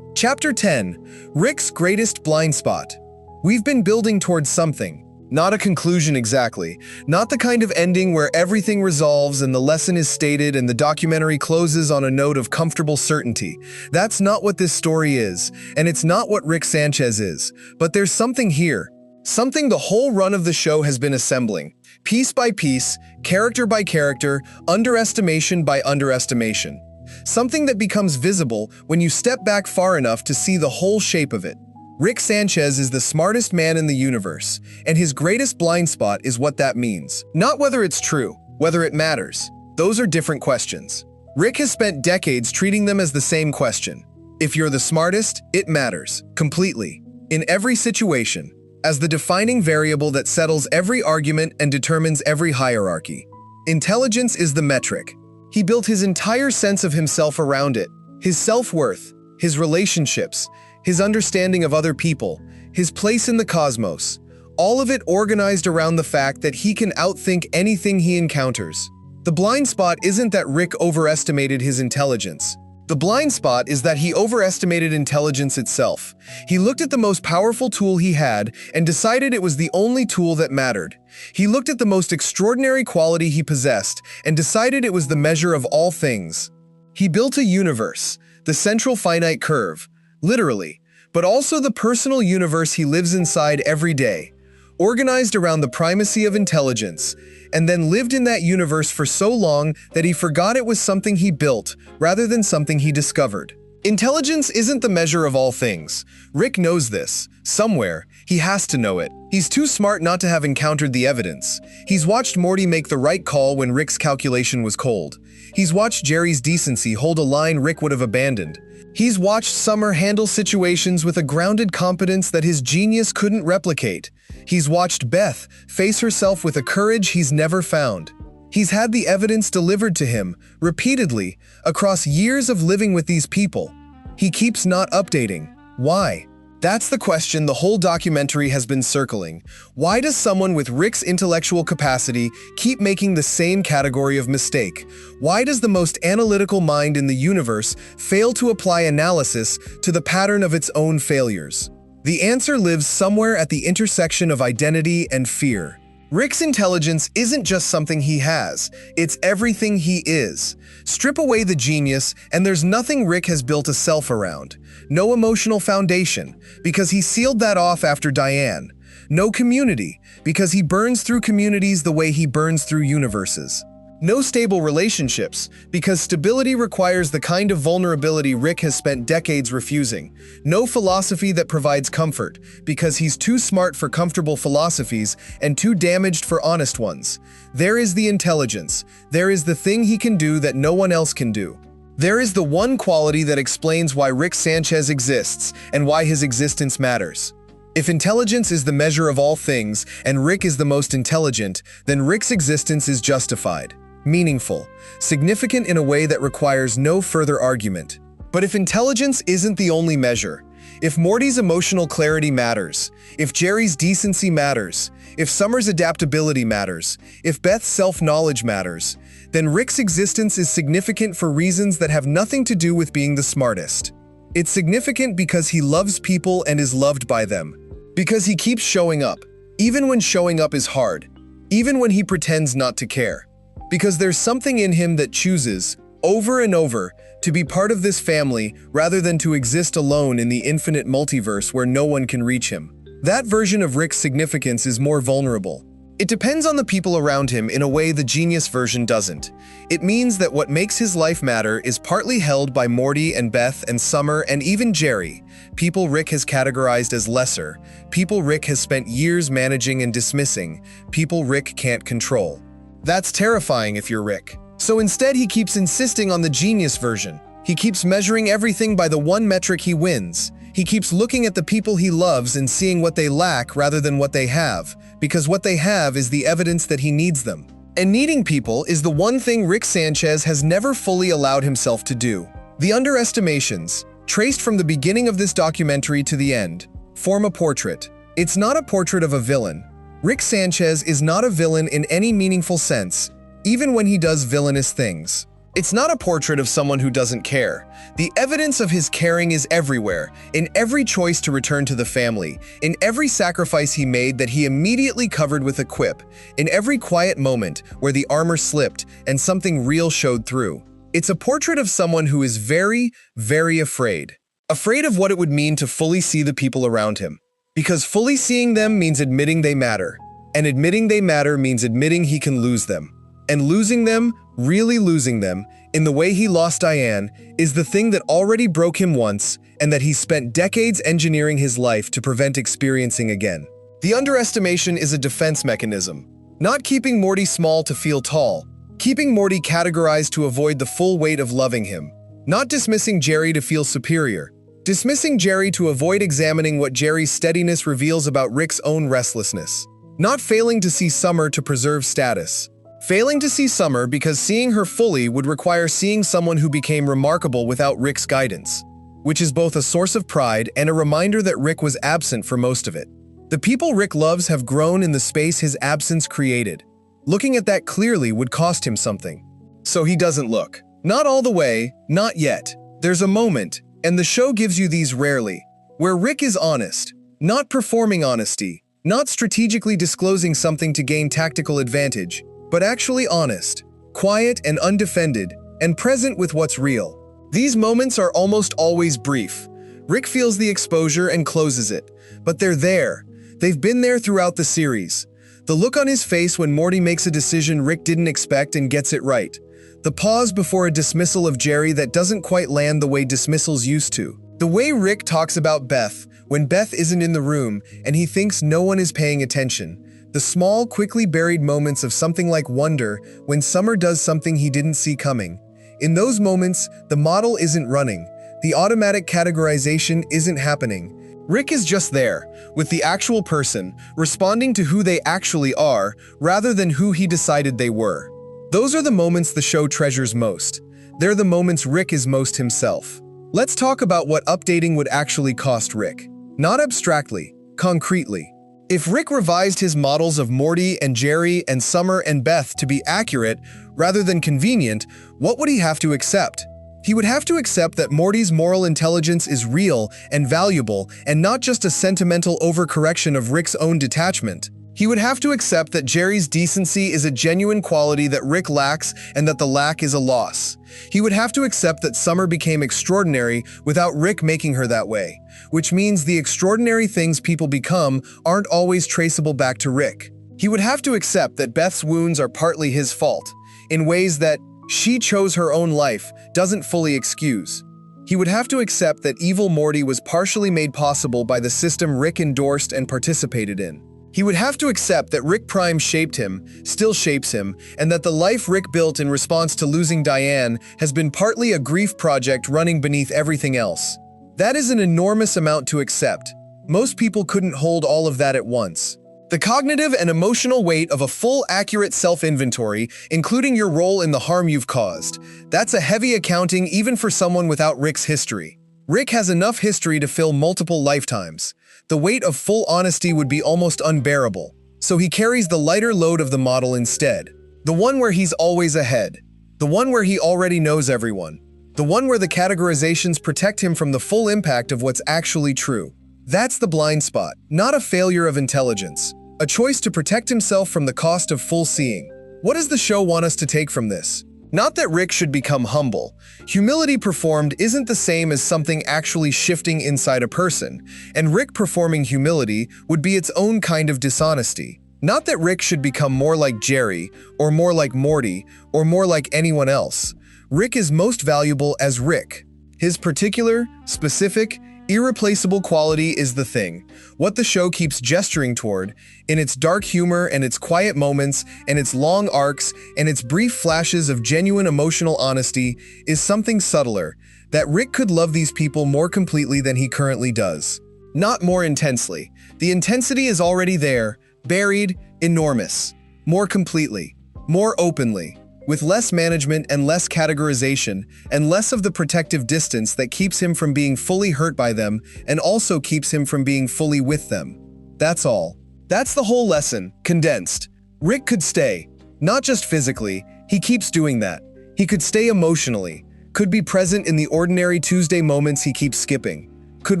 Speaker 1: Chapter 10. Rick's Greatest Blind Spot. We've been building towards something. Not a conclusion exactly. Not the kind of ending where everything resolves and the lesson is stated and the documentary closes on a note of comfortable certainty. That's not what this story is, and it's not what Rick Sanchez is. But there's something here. Something the whole run of the show has been assembling. Piece by piece, character by character, underestimation by underestimation. Something that becomes visible when you step back far enough to see the whole shape of it. Rick Sanchez is the smartest man in the universe, and his greatest blind spot is what that means. Not whether it's true, whether it matters. Those are different questions. Rick has spent decades treating them as the same question. If you're the smartest, it matters, completely, in every situation, as the defining variable that settles every argument and determines every hierarchy. Intelligence is the metric. He built his entire sense of himself around it, his self-worth, his relationships, his understanding of other people, his place in the cosmos, all of it organized around the fact that he can outthink anything he encounters. The blind spot isn't that Rick overestimated his intelligence. The blind spot is that he overestimated intelligence itself. He looked at the most powerful tool he had and decided it was the only tool that mattered. He looked at the most extraordinary quality he possessed and decided it was the measure of all things. He built a universe, the central finite curve, literally, but also the personal universe he lives inside every day, organized around the primacy of intelligence, and then lived in that universe for so long that he forgot it was something he built rather than something he discovered. Intelligence isn't the measure of all things. Rick knows this. Somewhere, he has to know it. He's too smart not to have encountered the evidence. He's watched Morty make the right call when Rick's calculation was cold. He's watched Jerry's decency hold a line Rick would have abandoned. He's watched Summer handle situations with a grounded competence that his genius couldn't replicate. He's watched Beth face herself with a courage he's never found. He's had the evidence delivered to him, repeatedly, across years of living with these people. He keeps not updating. Why? That's the question the whole documentary has been circling. Why does someone with Rick's intellectual capacity keep making the same category of mistake? Why does the most analytical mind in the universe fail to apply analysis to the pattern of its own failures? The answer lives somewhere at the intersection of identity and fear. Rick's intelligence isn't just something he has, it's everything he is. Strip away the genius, and there's nothing Rick has built a self around. No emotional foundation, because he sealed that off after Diane. No community, because he burns through communities the way he burns through universes. No stable relationships, because stability requires the kind of vulnerability Rick has spent decades refusing. No philosophy that provides comfort, because he's too smart for comfortable philosophies and too damaged for honest ones. There is the intelligence. There is the thing he can do that no one else can do. There is the one quality that explains why Rick Sanchez exists and why his existence matters. If intelligence is the measure of all things and Rick is the most intelligent, then Rick's existence is justified. Meaningful, significant in a way that requires no further argument. But if intelligence isn't the only measure, if Morty's emotional clarity matters, if Jerry's decency matters, if Summer's adaptability matters, if Beth's self-knowledge matters, then Rick's existence is significant for reasons that have nothing to do with being the smartest. It's significant because he loves people and is loved by them. Because he keeps showing up, even when showing up is hard, even when he pretends not to care. Because there's something in him that chooses, over and over, to be part of this family rather than to exist alone in the infinite multiverse where no one can reach him. That version of Rick's significance is more vulnerable. It depends on the people around him in a way the genius version doesn't. It means that what makes his life matter is partly held by Morty and Beth and Summer and even Jerry, people Rick has categorized as lesser, people Rick has spent years managing and dismissing, people Rick can't control. That's terrifying if you're Rick. So instead, he keeps insisting on the genius version. He keeps measuring everything by the one metric he wins. He keeps looking at the people he loves and seeing what they lack rather than what they have, because what they have is the evidence that he needs them. And needing people is the one thing Rick Sanchez has never fully allowed himself to do. The underestimations, traced from the beginning of this documentary to the end, form a portrait. It's not a portrait of a villain. Rick Sanchez is not a villain in any meaningful sense, even when he does villainous things. It's not a portrait of someone who doesn't care. The evidence of his caring is everywhere, in every choice to return to the family, in every sacrifice he made that he immediately covered with a quip, in every quiet moment where the armor slipped and something real showed through. It's a portrait of someone who is very, very afraid. Afraid of what it would mean to fully see the people around him. Because fully seeing them means admitting they matter. And admitting they matter means admitting he can lose them. And losing them, really losing them, in the way he lost Diane, is the thing that already broke him once and that he spent decades engineering his life to prevent experiencing again. The underestimation is a defense mechanism. Not keeping Morty small to feel tall. Keeping Morty categorized to avoid the full weight of loving him. Not dismissing Jerry to feel superior. Dismissing Jerry to avoid examining what Jerry's steadiness reveals about Rick's own restlessness. Not failing to see Summer to preserve status. Failing to see Summer because seeing her fully would require seeing someone who became remarkable without Rick's guidance, which is both a source of pride and a reminder that Rick was absent for most of it. The people Rick loves have grown in the space his absence created. Looking at that clearly would cost him something. So he doesn't look. Not all the way, not yet. There's a moment, and the show gives you these rarely, where Rick is honest, not performing honesty, not strategically disclosing something to gain tactical advantage, but actually honest, quiet and undefended, and present with what's real. These moments are almost always brief. Rick feels the exposure and closes it, but they're there. They've been there throughout the series. The look on his face when Morty makes a decision Rick didn't expect and gets it right. The pause before a dismissal of Jerry that doesn't quite land the way dismissals used to. The way Rick talks about Beth when Beth isn't in the room and he thinks no one is paying attention. The small, quickly buried moments of something like wonder when Summer does something he didn't see coming. In those moments, the model isn't running. The automatic categorization isn't happening. Rick is just there, with the actual person, responding to who they actually are, rather than who he decided they were. Those are the moments the show treasures most. They're the moments Rick is most himself. Let's talk about what updating would actually cost Rick. not abstractly, concretely. If Rick revised his models of Morty and Jerry and Summer and Beth to be accurate rather than convenient, what would he have to accept? He would have to accept that Morty's moral intelligence is real and valuable and not just a sentimental overcorrection of Rick's own detachment. He would have to accept that Jerry's decency is a genuine quality that Rick lacks and that the lack is a loss. He would have to accept that Summer became extraordinary without Rick making her that way, which means the extraordinary things people become aren't always traceable back to Rick. He would have to accept that Beth's wounds are partly his fault, in ways that she chose her own life doesn't fully excuse. He would have to accept that evil Morty was partially made possible by the system Rick endorsed and participated in. He would have to accept that Rick Prime shaped him, still shapes him, and that the life Rick built in response to losing Diane has been partly a grief project running beneath everything else. That is an enormous amount to accept. Most people couldn't hold all of that at once. The cognitive and emotional weight of a full, accurate self-inventory, including your role in the harm you've caused, that's a heavy accounting even for someone without Rick's history. Rick has enough history to fill multiple lifetimes. The weight of full honesty would be almost unbearable, so he carries the lighter load of the model instead. The one where he's always ahead. The one where he already knows everyone. The one where the categorizations protect him from the full impact of what's actually true. That's the blind spot, not a failure of intelligence. A choice to protect himself from the cost of full seeing. What does the show want us to take from this? Not that Rick should become humble. Humility performed isn't the same as something actually shifting inside a person, and Rick performing humility would be its own kind of dishonesty. Not that Rick should become more like Jerry, or more like Morty, or more like anyone else. Rick is most valuable as Rick. His particular, specific, irreplaceable quality is the thing. What the show keeps gesturing toward, in its dark humor and its quiet moments and its long arcs and its brief flashes of genuine emotional honesty, is something subtler, that Rick could love these people more completely than he currently does. Not more intensely. The intensity is already there, buried, enormous. More completely. More openly. With less management and less categorization, and less of the protective distance that keeps him from being fully hurt by them and also keeps him from being fully with them. That's all. That's the whole lesson, condensed. Rick could stay. Not just physically, he keeps doing that. He could stay emotionally, could be present in the ordinary Tuesday moments he keeps skipping, could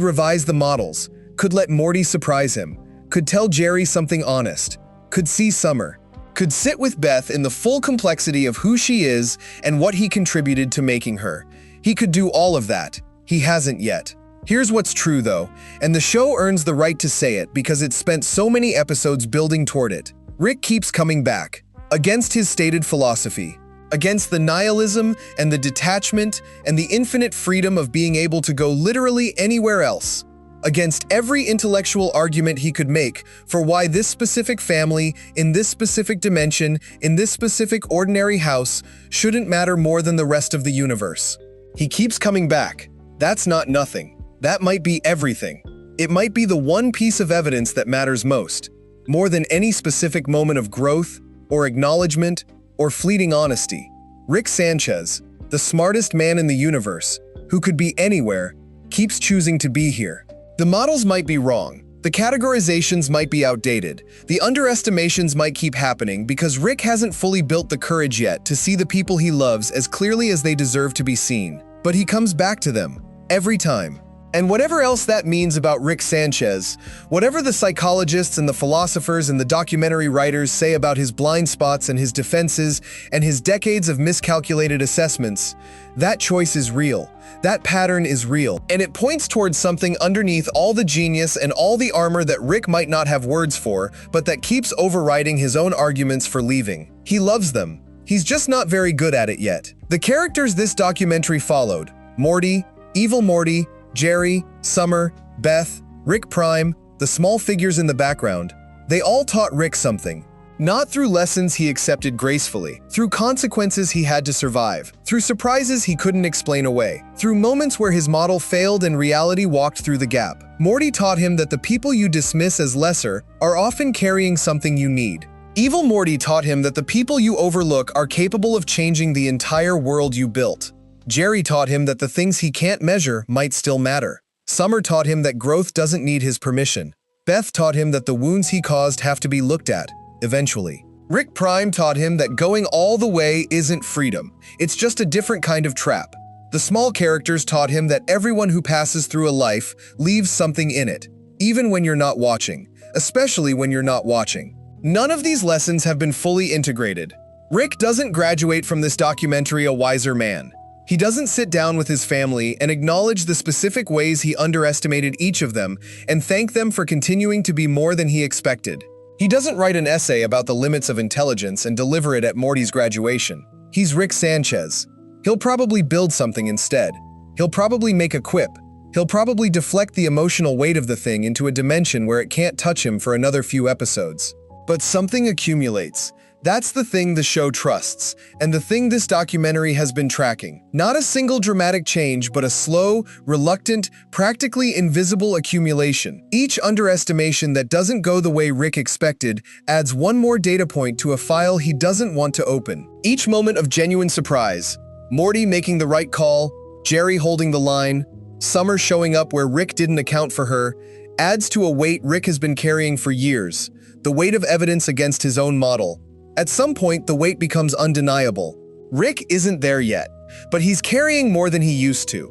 Speaker 1: revise the models, could let Morty surprise him, could tell Jerry something honest, could see Summer, could sit with Beth in the full complexity of who she is and what he contributed to making her. He could do all of that. He hasn't yet. Here's what's true though, and the show earns the right to say it because it's spent so many episodes building toward it. Rick keeps coming back, against his stated philosophy, against the nihilism and the detachment and the infinite freedom of being able to go literally anywhere else. Against every intellectual argument he could make for why this specific family, in this specific dimension, in this specific ordinary house, shouldn't matter more than the rest of the universe. He keeps coming back. That's not nothing. That might be everything. It might be the one piece of evidence that matters most, more than any specific moment of growth, or acknowledgement, or fleeting honesty. Rick Sanchez, the smartest man in the universe, who could be anywhere, keeps choosing to be here. The models might be wrong. The categorizations might be outdated. The underestimations might keep happening because Rick hasn't fully built the courage yet to see the people he loves as clearly as they deserve to be seen. But he comes back to them, every time. And whatever else that means about Rick Sanchez, whatever the psychologists and the philosophers and the documentary writers say about his blind spots and his defenses and his decades of miscalculated assessments, that choice is real. That pattern is real. And it points towards something underneath all the genius and all the armor that Rick might not have words for, but that keeps overriding his own arguments for leaving. He loves them. He's just not very good at it yet. The characters this documentary followed, Morty, Evil Morty, Jerry, Summer, Beth, Rick Prime, the small figures in the background, they all taught Rick something. Not through lessons he accepted gracefully, through consequences he had to survive, through surprises he couldn't explain away, through moments where his model failed and reality walked through the gap. Morty taught him that the people you dismiss as lesser are often carrying something you need. Evil Morty taught him that the people you overlook are capable of changing the entire world you built. Jerry taught him that the things he can't measure might still matter. Summer taught him that growth doesn't need his permission. Beth taught him that the wounds he caused have to be looked at, eventually. Rick Prime taught him that going all the way isn't freedom. It's just a different kind of trap. The small characters taught him that everyone who passes through a life leaves something in it, even when you're not watching, especially when you're not watching. None of these lessons have been fully integrated. Rick doesn't graduate from this documentary a wiser man. He doesn't sit down with his family and acknowledge the specific ways he underestimated each of them and thank them for continuing to be more than he expected. He doesn't write an essay about the limits of intelligence and deliver it at Morty's graduation. He's Rick Sanchez. He'll probably build something instead. He'll probably make a quip. He'll probably deflect the emotional weight of the thing into a dimension where it can't touch him for another few episodes. But something accumulates. That's the thing the show trusts, and the thing this documentary has been tracking. Not a single dramatic change, but a slow, reluctant, practically invisible accumulation. Each underestimation that doesn't go the way Rick expected adds one more data point to a file he doesn't want to open. Each moment of genuine surprise, Morty making the right call, Jerry holding the line, Summer showing up where Rick didn't account for her, adds to a weight Rick has been carrying for years, the weight of evidence against his own model. At some point, the weight becomes undeniable. Rick isn't there yet, but he's carrying more than he used to.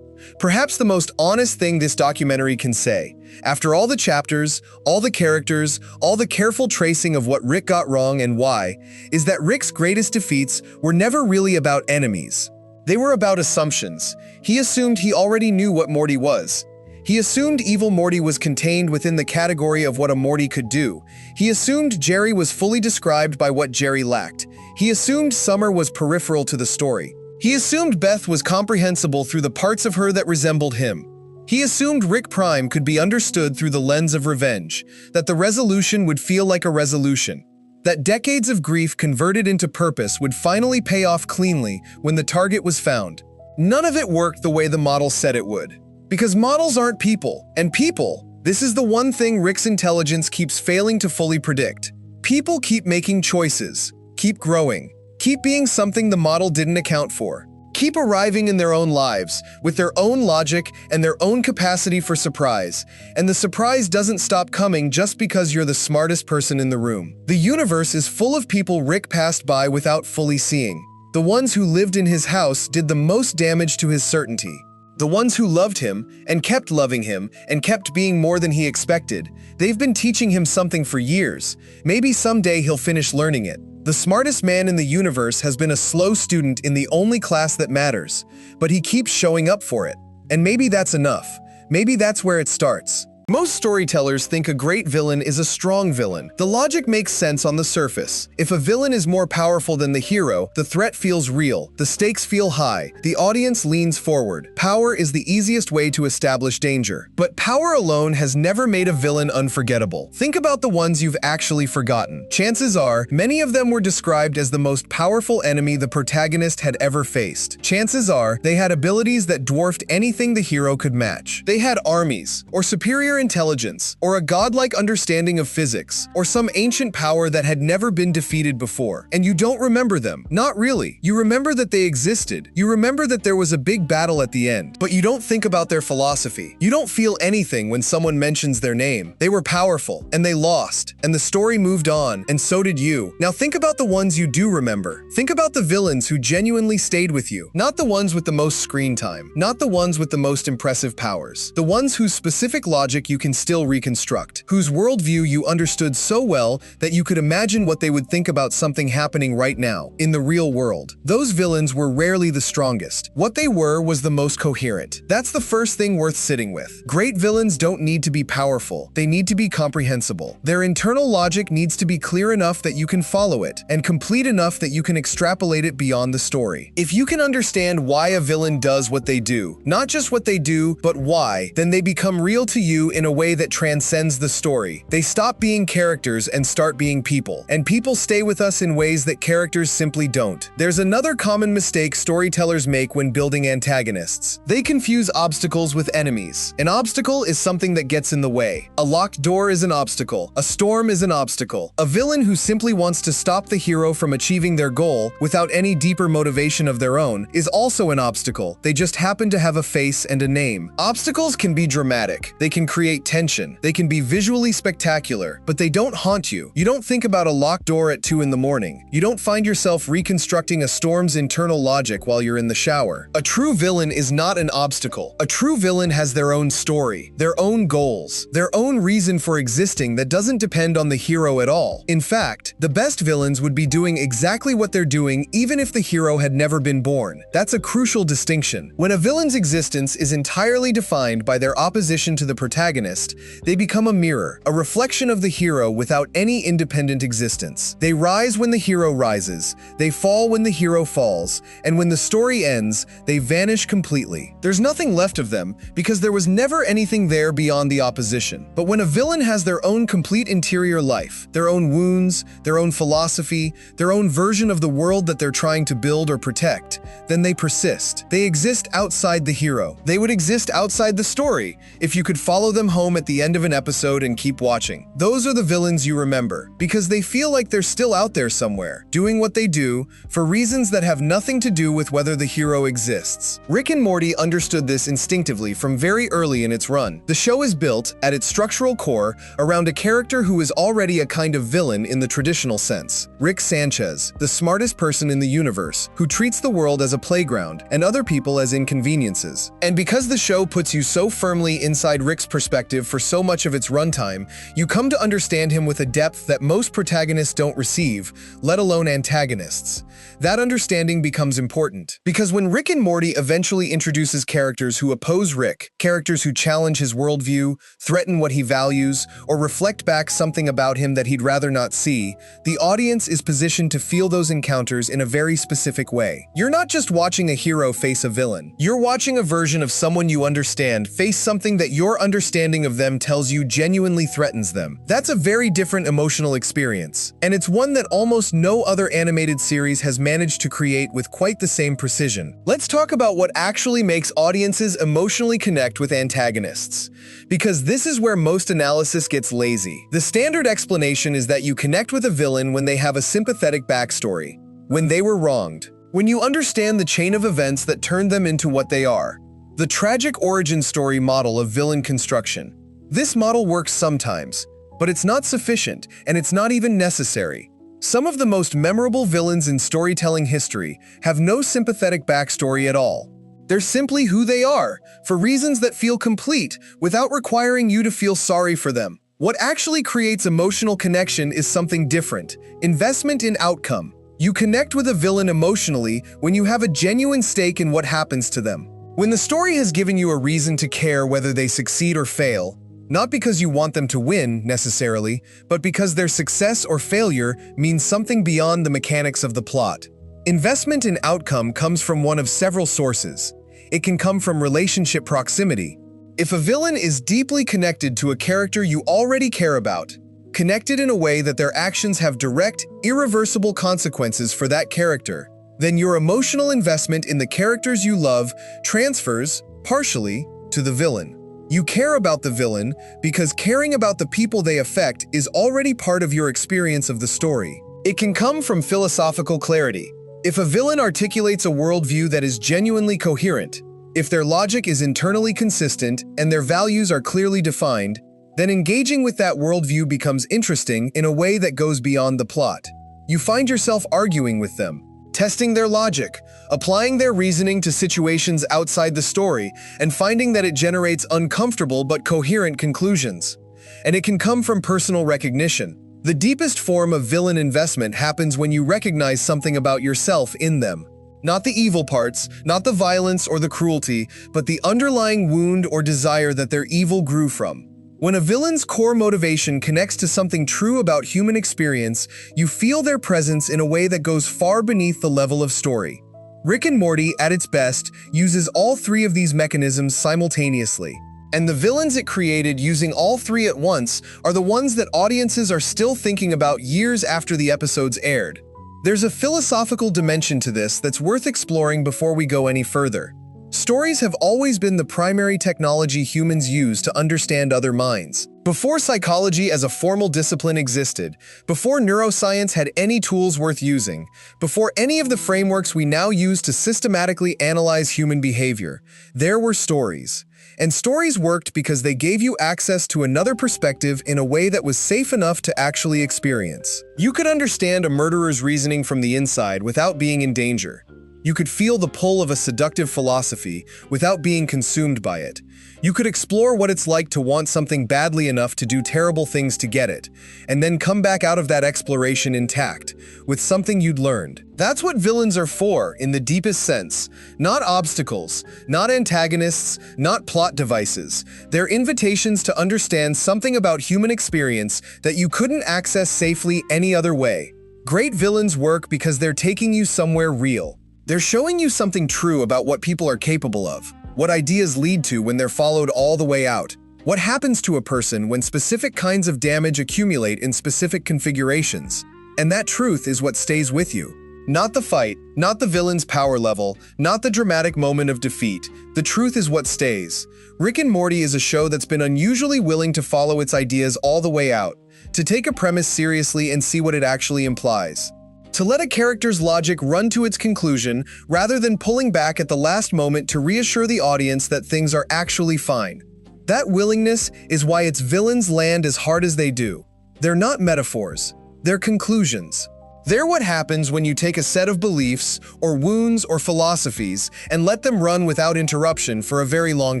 Speaker 1: Perhaps the most honest thing this documentary can say, after all the chapters, all the characters, all the careful tracing of what Rick got wrong and why, is that Rick's greatest defeats were never really about enemies. They were about assumptions. He assumed he already knew what Morty was. He assumed evil Morty was contained within the category of what a Morty could do. He assumed Jerry was fully described by what Jerry lacked. He assumed Summer was peripheral to the story. He assumed Beth was comprehensible through the parts of her that resembled him. He assumed Rick Prime could be understood through the lens of revenge, that the resolution would feel like a resolution, that decades of grief converted into purpose would finally pay off cleanly when the target was found. None of it worked the way the model said it would. Because models aren't people, and people, this is the one thing Rick's intelligence keeps failing to fully predict. People keep making choices, keep growing, keep being something the model didn't account for, keep arriving in their own lives, with their own logic and their own capacity for surprise, and the surprise doesn't stop coming just because you're the smartest person in the room. The universe is full of people Rick passed by without fully seeing. The ones who lived in his house did the most damage to his certainty. The ones who loved him, and kept loving him, and kept being more than he expected, they've been teaching him something for years. Maybe someday he'll finish learning it. The smartest man in the universe has been a slow student in the only class that matters, but he keeps showing up for it. And maybe that's enough. Maybe that's where it starts. Most storytellers think a great villain is a strong villain. The logic makes sense on the surface. If a villain is more powerful than the hero, the threat feels real, the stakes feel high, the audience leans forward. Power is the easiest way to establish danger. But power alone has never made a villain unforgettable. Think about the ones you've actually forgotten. Chances are, many of them were described as the most powerful enemy the protagonist had ever faced. Chances are, they had abilities that dwarfed anything the hero could match. They had armies, or superior intelligence, or a godlike understanding of physics, or some ancient power that had never been defeated before. And you don't remember them. Not really. You remember that they existed. You remember that there was a big battle at the end. But you don't think about their philosophy. You don't feel anything when someone mentions their name. They were powerful, and they lost, and the story moved on, and so did you. Now think about the ones you do remember. Think about the villains who genuinely stayed with you. Not the ones with the most screen time. Not the ones with the most impressive powers. The ones whose specific logic you can still reconstruct, whose worldview you understood so well that you could imagine what they would think about something happening right now, in the real world. Those villains were rarely the strongest. What they were was the most coherent. That's the first thing worth sitting with. Great villains don't need to be powerful. They need to be comprehensible. Their internal logic needs to be clear enough that you can follow it, and complete enough that you can extrapolate it beyond the story. If you can understand why a villain does what they do, not just what they do, but why, then they become real to you in a way that transcends the story. They stop being characters and start being people. And people stay with us in ways that characters simply don't. There's another common mistake storytellers make when building antagonists. They confuse obstacles with enemies. An obstacle is something that gets in the way. A locked door is an obstacle. A storm is an obstacle. A villain who simply wants to stop the hero from achieving their goal without any deeper motivation of their own is also an obstacle. They just happen to have a face and a name. Obstacles can be dramatic. They can create tension. They can be visually spectacular, but they don't haunt you. You don't think about a locked door at 2 in the morning. You don't find yourself reconstructing a storm's internal logic while you're in the shower. A true villain is not an obstacle. A true villain has their own story, their own goals, their own reason for existing that doesn't depend on the hero at all. In fact, the best villains would be doing exactly what they're doing even if the hero had never been born. That's a crucial distinction. When a villain's existence is entirely defined by their opposition to the protagonist, they become a mirror, a reflection of the hero without any independent existence. They rise when the hero rises, they fall when the hero falls, and when the story ends, they vanish completely. There's nothing left of them because there was never anything there beyond the opposition. But when a villain has their own complete interior life, their own wounds, their own philosophy, their own version of the world that they're trying to build or protect, then they persist. They exist outside the hero. They would exist outside the story if you could follow them home at the end of an episode and keep watching. Those are the villains you remember because they feel like they're still out there somewhere, doing what they do for reasons that have nothing to do with whether the hero exists. Rick and Morty understood this instinctively from very early in its run. The show is built, at its structural core, around a character who is already a kind of villain in the traditional sense. Rick Sanchez, the smartest person in the universe, who treats the world as a playground and other people as inconveniences. And because the show puts you so firmly inside Rick's perspective for so much of its runtime, you come to understand him with a depth that most protagonists don't receive, let alone antagonists. That understanding becomes important, because when Rick and Morty eventually introduces characters who oppose Rick, characters who challenge his worldview, threaten what he values, or reflect back something about him that he'd rather not see, the audience is positioned to feel those encounters in a very specific way. You're not just watching a hero face a villain. You're watching a version of someone you understand face something that your understanding of them tells you genuinely threatens them. That's a very different emotional experience, and it's one that almost no other animated series has managed to create with quite the same precision. Let's talk about what actually makes audiences emotionally connect with antagonists, because this is where most analysis gets lazy. The standard explanation is that you connect with a villain when they have a sympathetic backstory, when they were wronged, when you understand the chain of events that turned them into what they are. The tragic origin story model of villain construction. This model works sometimes, but it's not sufficient, and it's not even necessary. Some of the most memorable villains in storytelling history have no sympathetic backstory at all. They're simply who they are, for reasons that feel complete, without requiring you to feel sorry for them. What actually creates emotional connection is something different: investment in outcome. You connect with a villain emotionally when you have a genuine stake in what happens to them. When the story has given you a reason to care whether they succeed or fail, not because you want them to win, necessarily, but because their success or failure means something beyond the mechanics of the plot. Investment in outcome comes from one of several sources. It can come from relationship proximity. If a villain is deeply connected to a character you already care about, connected in a way that their actions have direct, irreversible consequences for that character, then your emotional investment in the characters you love transfers, partially, to the villain. You care about the villain because caring about the people they affect is already part of your experience of the story. It can come from philosophical clarity. If a villain articulates a worldview that is genuinely coherent, if their logic is internally consistent and their values are clearly defined, then engaging with that worldview becomes interesting in a way that goes beyond the plot. You find yourself arguing with them, testing their logic, applying their reasoning to situations outside the story, and finding that it generates uncomfortable but coherent conclusions. And it can come from personal recognition. The deepest form of villain investment happens when you recognize something about yourself in them. Not the evil parts, not the violence or the cruelty, but the underlying wound or desire that their evil grew from. When a villain's core motivation connects to something true about human experience, you feel their presence in a way that goes far beneath the level of story. Rick and Morty, at its best, uses all three of these mechanisms simultaneously. And the villains it created using all three at once are the ones that audiences are still thinking about years after the episodes aired. There's a philosophical dimension to this that's worth exploring before we go any further. Stories have always been the primary technology humans use to understand other minds. Before psychology as a formal discipline existed, before neuroscience had any tools worth using, before any of the frameworks we now use to systematically analyze human behavior, there were stories. And stories worked because they gave you access to another perspective in a way that was safe enough to actually experience. You could understand a murderer's reasoning from the inside without being in danger. You could feel the pull of a seductive philosophy without being consumed by it. You could explore what it's like to want something badly enough to do terrible things to get it, and then come back out of that exploration intact, with something you'd learned. That's what villains are for, in the deepest sense. Not obstacles, not antagonists, not plot devices. They're invitations to understand something about human experience that you couldn't access safely any other way. Great villains work because they're taking you somewhere real. They're showing you something true about what people are capable of, what ideas lead to when they're followed all the way out, what happens to a person when specific kinds of damage accumulate in specific configurations. And that truth is what stays with you. Not the fight, not the villain's power level, not the dramatic moment of defeat. The truth is what stays. Rick and Morty is a show that's been unusually willing to follow its ideas all the way out, to take a premise seriously and see what it actually implies. To let a character's logic run to its conclusion rather than pulling back at the last moment to reassure the audience that things are actually fine. That willingness is why its villains land as hard as they do. They're not metaphors, they're conclusions. They're what happens when you take a set of beliefs, or wounds, or philosophies, and let them run without interruption for a very long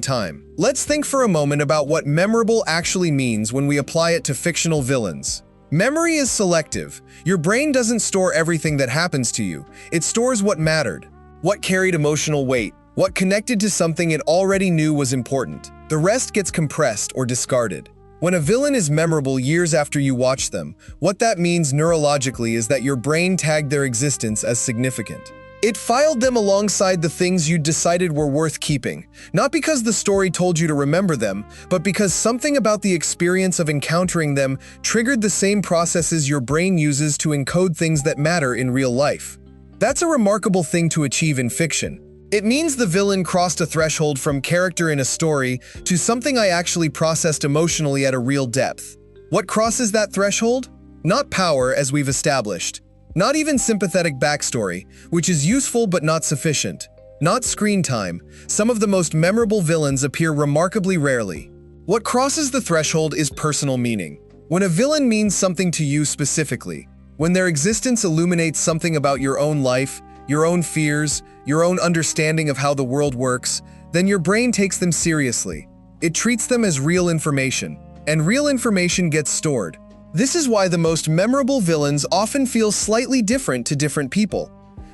Speaker 1: time. Let's think for a moment about what memorable actually means when we apply it to fictional villains. Memory is selective. Your brain doesn't store everything that happens to you. It stores what mattered, what carried emotional weight, what connected to something it already knew was important. The rest gets compressed or discarded. When a villain is memorable years after you watch them, what that means neurologically is that your brain tagged their existence as significant. It filed them alongside the things you'd decided were worth keeping, not because the story told you to remember them, but because something about the experience of encountering them triggered the same processes your brain uses to encode things that matter in real life. That's a remarkable thing to achieve in fiction. It means the villain crossed a threshold from character in a story to something I actually processed emotionally at a real depth. What crosses that threshold? Not power, as we've established. Not even sympathetic backstory, which is useful but not sufficient. Not screen time. Some of the most memorable villains appear remarkably rarely. What crosses the threshold is personal meaning. When a villain means something to you specifically, when their existence illuminates something about your own life, your own fears, your own understanding of how the world works, then your brain takes them seriously. It treats them as real information, and real information gets stored. This is why the most memorable villains often feel slightly different to different people,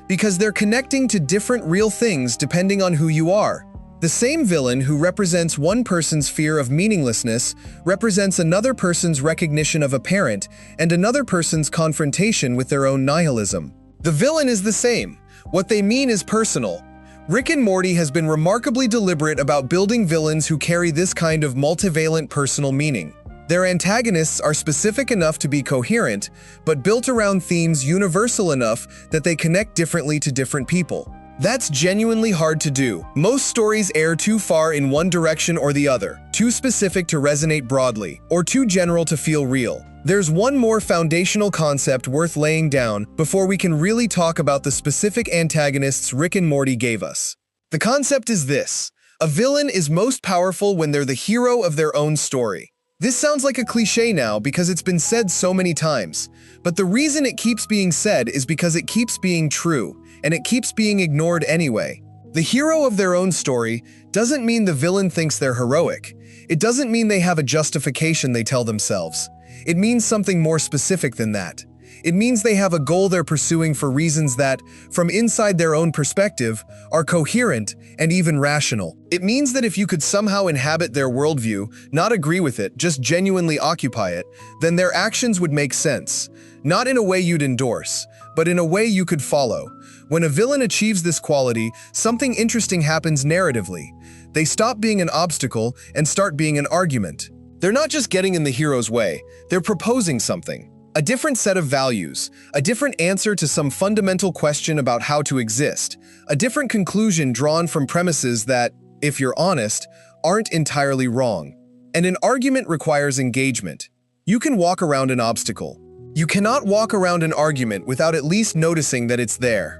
Speaker 1: because they're connecting to different real things depending on who you are. The same villain who represents one person's fear of meaninglessness represents another person's recognition of a parent and another person's confrontation with their own nihilism. The villain is the same. What they mean is personal. Rick and Morty has been remarkably deliberate about building villains who carry this kind of multivalent personal meaning. Their antagonists are specific enough to be coherent, but built around themes universal enough that they connect differently to different people. That's genuinely hard to do. Most stories err too far in one direction or the other, too specific to resonate broadly, or too general to feel real. There's one more foundational concept worth laying down before we can really talk about the specific antagonists Rick and Morty gave us. The concept is this: a villain is most powerful when they're the hero of their own story. This sounds like a cliche now because it's been said so many times, but the reason it keeps being said is because it keeps being true, and it keeps being ignored anyway. The hero of their own story doesn't mean the villain thinks they're heroic. It doesn't mean they have a justification they tell themselves. It means something more specific than that. It means they have a goal they're pursuing for reasons that, from inside their own perspective, are coherent and even rational. It means that if you could somehow inhabit their worldview, not agree with it, just genuinely occupy it, then their actions would make sense. Not in a way you'd endorse, but in a way you could follow. When a villain achieves this quality, something interesting happens narratively. They stop being an obstacle and start being an argument. They're not just getting in the hero's way, they're proposing something. A different set of values, a different answer to some fundamental question about how to exist, a different conclusion drawn from premises that, if you're honest, aren't entirely wrong. And an argument requires engagement. You can walk around an obstacle. You cannot walk around an argument without at least noticing that it's there.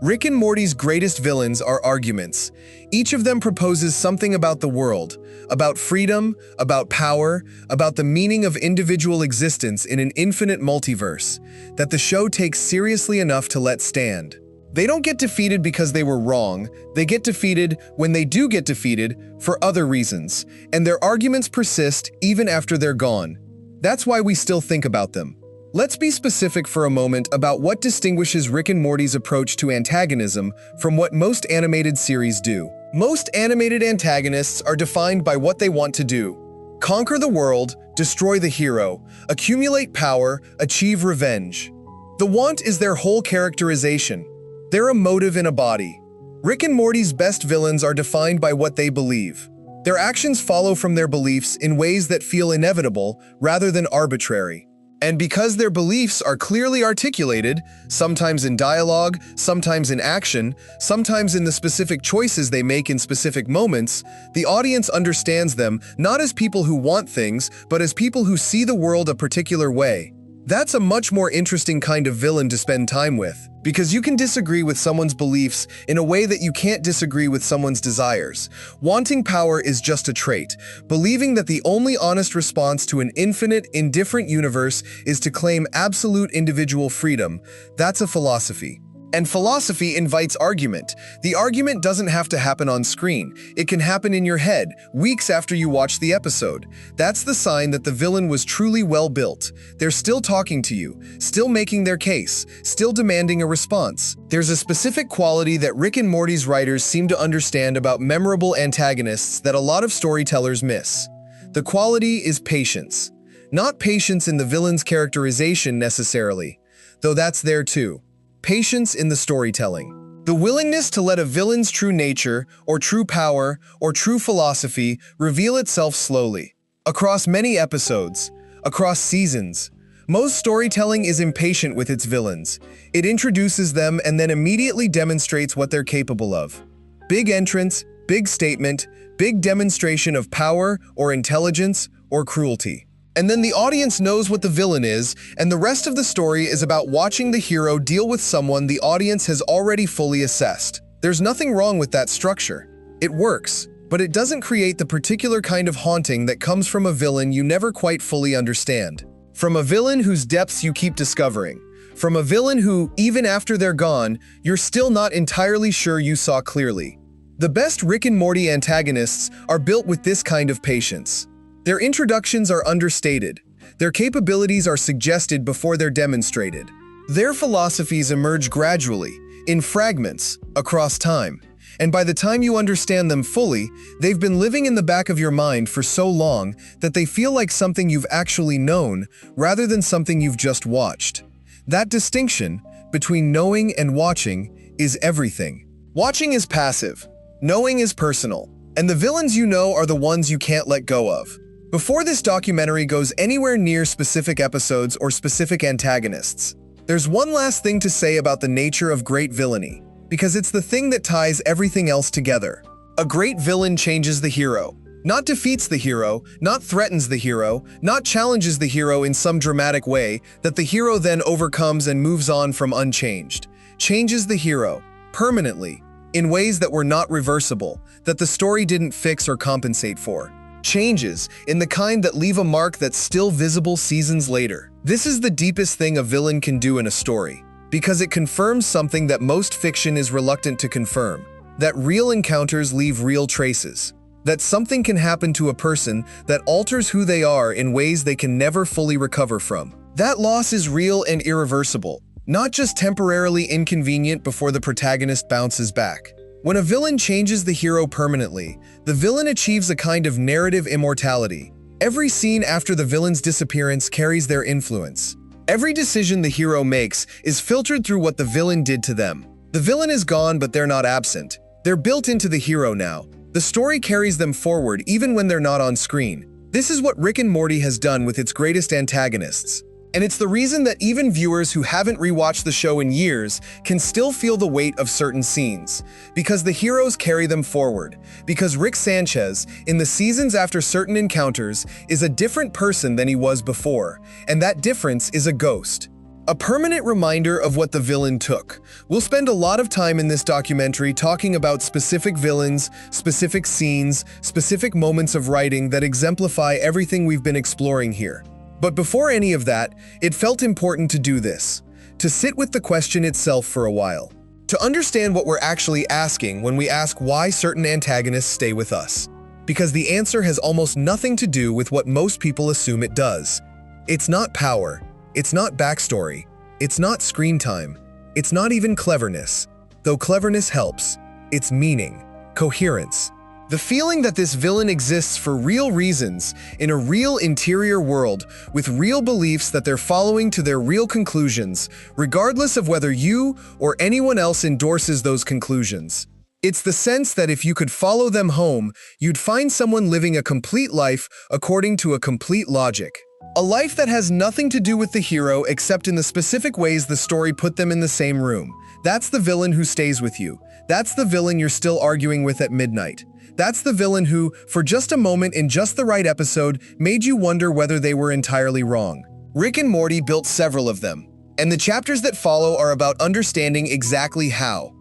Speaker 1: Rick and Morty's greatest villains are arguments. Each of them proposes something about the world, about freedom, about power, about the meaning of individual existence in an infinite multiverse, that the show takes seriously enough to let stand. They don't get defeated because they were wrong. They get defeated when they do get defeated for other reasons, and their arguments persist even after they're gone. That's why we still think about them. Let's be specific for a moment about what distinguishes Rick and Morty's approach to antagonism from what most animated series do. Most animated antagonists are defined by what they want to do: conquer the world, destroy the hero, accumulate power, achieve revenge. The want is their whole characterization. They're a motive in a body. Rick and Morty's best villains are defined by what they believe. Their actions follow from their beliefs in ways that feel inevitable rather than arbitrary. And because their beliefs are clearly articulated, sometimes in dialogue, sometimes in action, sometimes in the specific choices they make in specific moments, the audience understands them not as people who want things, but as people who see the world a particular way. That's a much more interesting kind of villain to spend time with, because you can disagree with someone's beliefs in a way that you can't disagree with someone's desires. Wanting power is just a trait. Believing that the only honest response to an infinite, indifferent universe is to claim absolute individual freedom, that's a philosophy. And philosophy invites argument. The argument doesn't have to happen on screen. It can happen in your head, weeks after you watch the episode. That's the sign that the villain was truly well built. They're still talking to you, still making their case, still demanding a response. There's a specific quality that Rick and Morty's writers seem to understand about memorable antagonists that a lot of storytellers miss. The quality is patience. Not patience in the villain's characterization necessarily, though that's there too. Patience in the storytelling. The willingness to let a villain's true nature, or true power, or true philosophy reveal itself slowly. Across many episodes, across seasons, most storytelling is impatient with its villains. It introduces them and then immediately demonstrates what they're capable of. Big entrance, big statement, big demonstration of power, or intelligence, or cruelty. And then the audience knows what the villain is, and the rest of the story is about watching the hero deal with someone the audience has already fully assessed. There's nothing wrong with that structure. It works, but it doesn't create the particular kind of haunting that comes from a villain you never quite fully understand. From a villain whose depths you keep discovering. From a villain who, even after they're gone, you're still not entirely sure you saw clearly. The best Rick and Morty antagonists are built with this kind of patience. Their introductions are understated. Their capabilities are suggested before they're demonstrated. Their philosophies emerge gradually, in fragments, across time. And by the time you understand them fully, they've been living in the back of your mind for so long that they feel like something you've actually known, rather than something you've just watched. That distinction, between knowing and watching, is everything. Watching is passive. Knowing is personal. And the villains you know are the ones you can't let go of. Before this documentary goes anywhere near specific episodes or specific antagonists, there's one last thing to say about the nature of great villainy, because it's the thing that ties everything else together. A great villain changes the hero. Not defeats the hero, not threatens the hero, not challenges the hero in some dramatic way that the hero then overcomes and moves on from unchanged. Changes the hero, permanently, in ways that were not reversible, that the story didn't fix or compensate for. Changes, in the kind that leave a mark that's still visible seasons later. This is the deepest thing a villain can do in a story, because it confirms something that most fiction is reluctant to confirm, that real encounters leave real traces, that something can happen to a person that alters who they are in ways they can never fully recover from. That loss is real and irreversible, not just temporarily inconvenient before the protagonist bounces back. When a villain changes the hero permanently, the villain achieves a kind of narrative immortality. Every scene after the villain's disappearance carries their influence. Every decision the hero makes is filtered through what the villain did to them. The villain is gone, but they're not absent. They're built into the hero now. The story carries them forward even when they're not on screen. This is what Rick and Morty has done with its greatest antagonists. And it's the reason that even viewers who haven't rewatched the show in years can still feel the weight of certain scenes. Because the heroes carry them forward. Because Rick Sanchez, in the seasons after certain encounters, is a different person than he was before. And that difference is a ghost. A permanent reminder of what the villain took. We'll spend a lot of time in this documentary talking about specific villains, specific scenes, specific moments of writing that exemplify everything we've been exploring here. But before any of that, it felt important to do this, to sit with the question itself for a while, to understand what we're actually asking when we ask why certain antagonists stay with us. Because the answer has almost nothing to do with what most people assume it does. It's not power, it's not backstory, it's not screen time, it's not even cleverness, though cleverness helps. It's meaning, coherence. The feeling that this villain exists for real reasons, in a real interior world, with real beliefs that they're following to their real conclusions, regardless of whether you or anyone else endorses those conclusions. It's the sense that if you could follow them home, you'd find someone living a complete life according to a complete logic. A life that has nothing to do with the hero except in the specific ways the story put them in the same room. That's the villain who stays with you. That's the villain you're still arguing with at midnight. That's the villain who, for just a moment in just the right episode, made you wonder whether they were entirely wrong. Rick and Morty built several of them, and the chapters that follow are about understanding exactly how.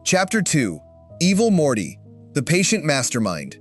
Speaker 1: Chapter 2. Evil Morty, the Patient Mastermind.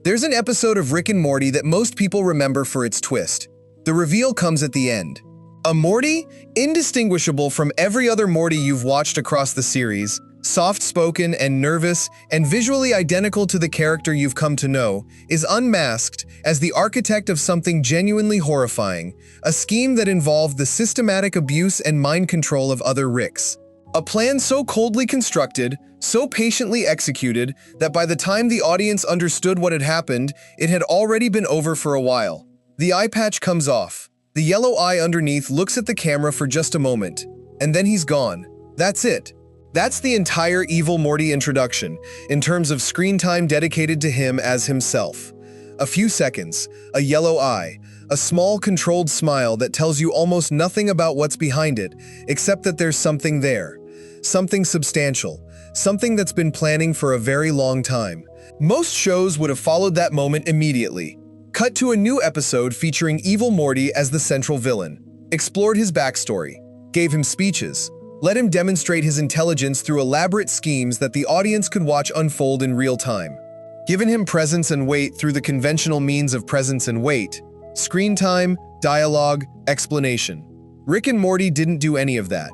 Speaker 1: There's an episode of Rick and Morty that most people remember for its twist. The reveal comes at the end. A Morty, indistinguishable from every other Morty you've watched across the series, soft-spoken and nervous and visually identical to the character you've come to know, is unmasked as the architect of something genuinely horrifying, a scheme that involved the systematic abuse and mind control of other Ricks. A plan so coldly constructed, so patiently executed, that by the time the audience understood what had happened, it had already been over for a while. The eye patch comes off. The yellow eye underneath looks at the camera for just a moment, and then he's gone. That's it. That's the entire Evil Morty introduction, in terms of screen time dedicated to him as himself. A few seconds, a yellow eye, a small controlled smile that tells you almost nothing about what's behind it, except that there's something there. Something substantial, something that's been planning for a very long time. Most shows would have followed that moment immediately. Cut to a new episode featuring Evil Morty as the central villain, explored his backstory, gave him speeches, let him demonstrate his intelligence through elaborate schemes that the audience could watch unfold in real time. Given him presence and weight through the conventional means of presence and weight, screen time, dialogue, explanation. Rick and Morty didn't do any of that.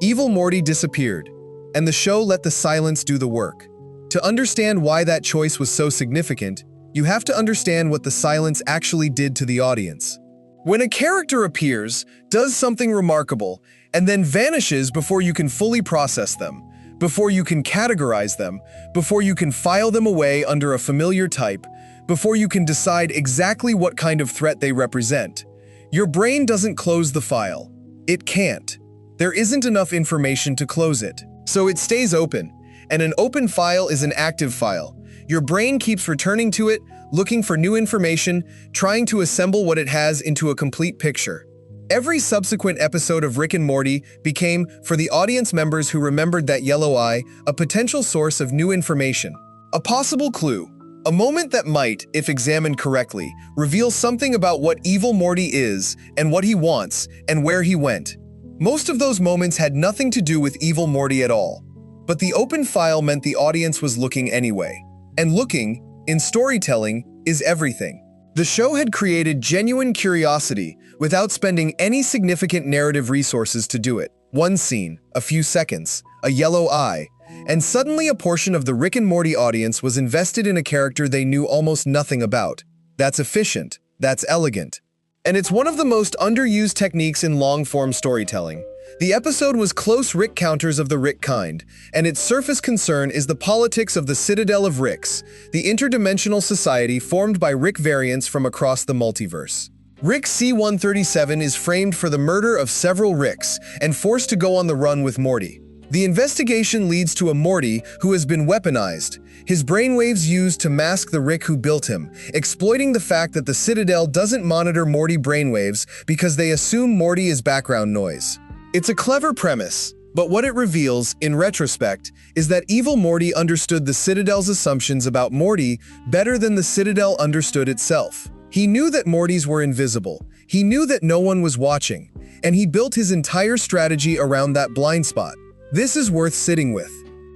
Speaker 1: Evil Morty disappeared, and the show let the silence do the work. To understand why that choice was so significant, you have to understand what the silence actually did to the audience. When a character appears, does something remarkable, and then vanishes before you can fully process them, before you can categorize them, before you can file them away under a familiar type, before you can decide exactly what kind of threat they represent, your brain doesn't close the file. It can't. There isn't enough information to close it. So it stays open, and an open file is an active file. Your brain keeps returning to it, looking for new information, trying to assemble what it has into a complete picture. Every subsequent episode of Rick and Morty became, for the audience members who remembered that yellow eye, a potential source of new information. A possible clue. A moment that might, if examined correctly, reveal something about what Evil Morty is, and what he wants, and where he went. Most of those moments had nothing to do with Evil Morty at all. But the open file meant the audience was looking anyway. And looking, in storytelling, is everything. The show had created genuine curiosity without spending any significant narrative resources to do it. One scene, a few seconds, a yellow eye, and suddenly a portion of the Rick and Morty audience was invested in a character they knew almost nothing about. That's efficient. That's elegant. And it's one of the most underused techniques in long-form storytelling. The episode was close Rick counters of the Rick kind, and its surface concern is the politics of the Citadel of Ricks, the interdimensional society formed by Rick variants from across the multiverse. Rick C-137 is framed for the murder of several Ricks and forced to go on the run with Morty. The investigation leads to a Morty who has been weaponized, his brainwaves used to mask the Rick who built him, exploiting the fact that the Citadel doesn't monitor Morty brainwaves because they assume Morty is background noise. It's a clever premise, but what it reveals, in retrospect, is that evil Morty understood the Citadel's assumptions about Morty better than the Citadel understood itself. He knew that Mortys were invisible, he knew that no one was watching, and he built his entire strategy around that blind spot. This is worth sitting with,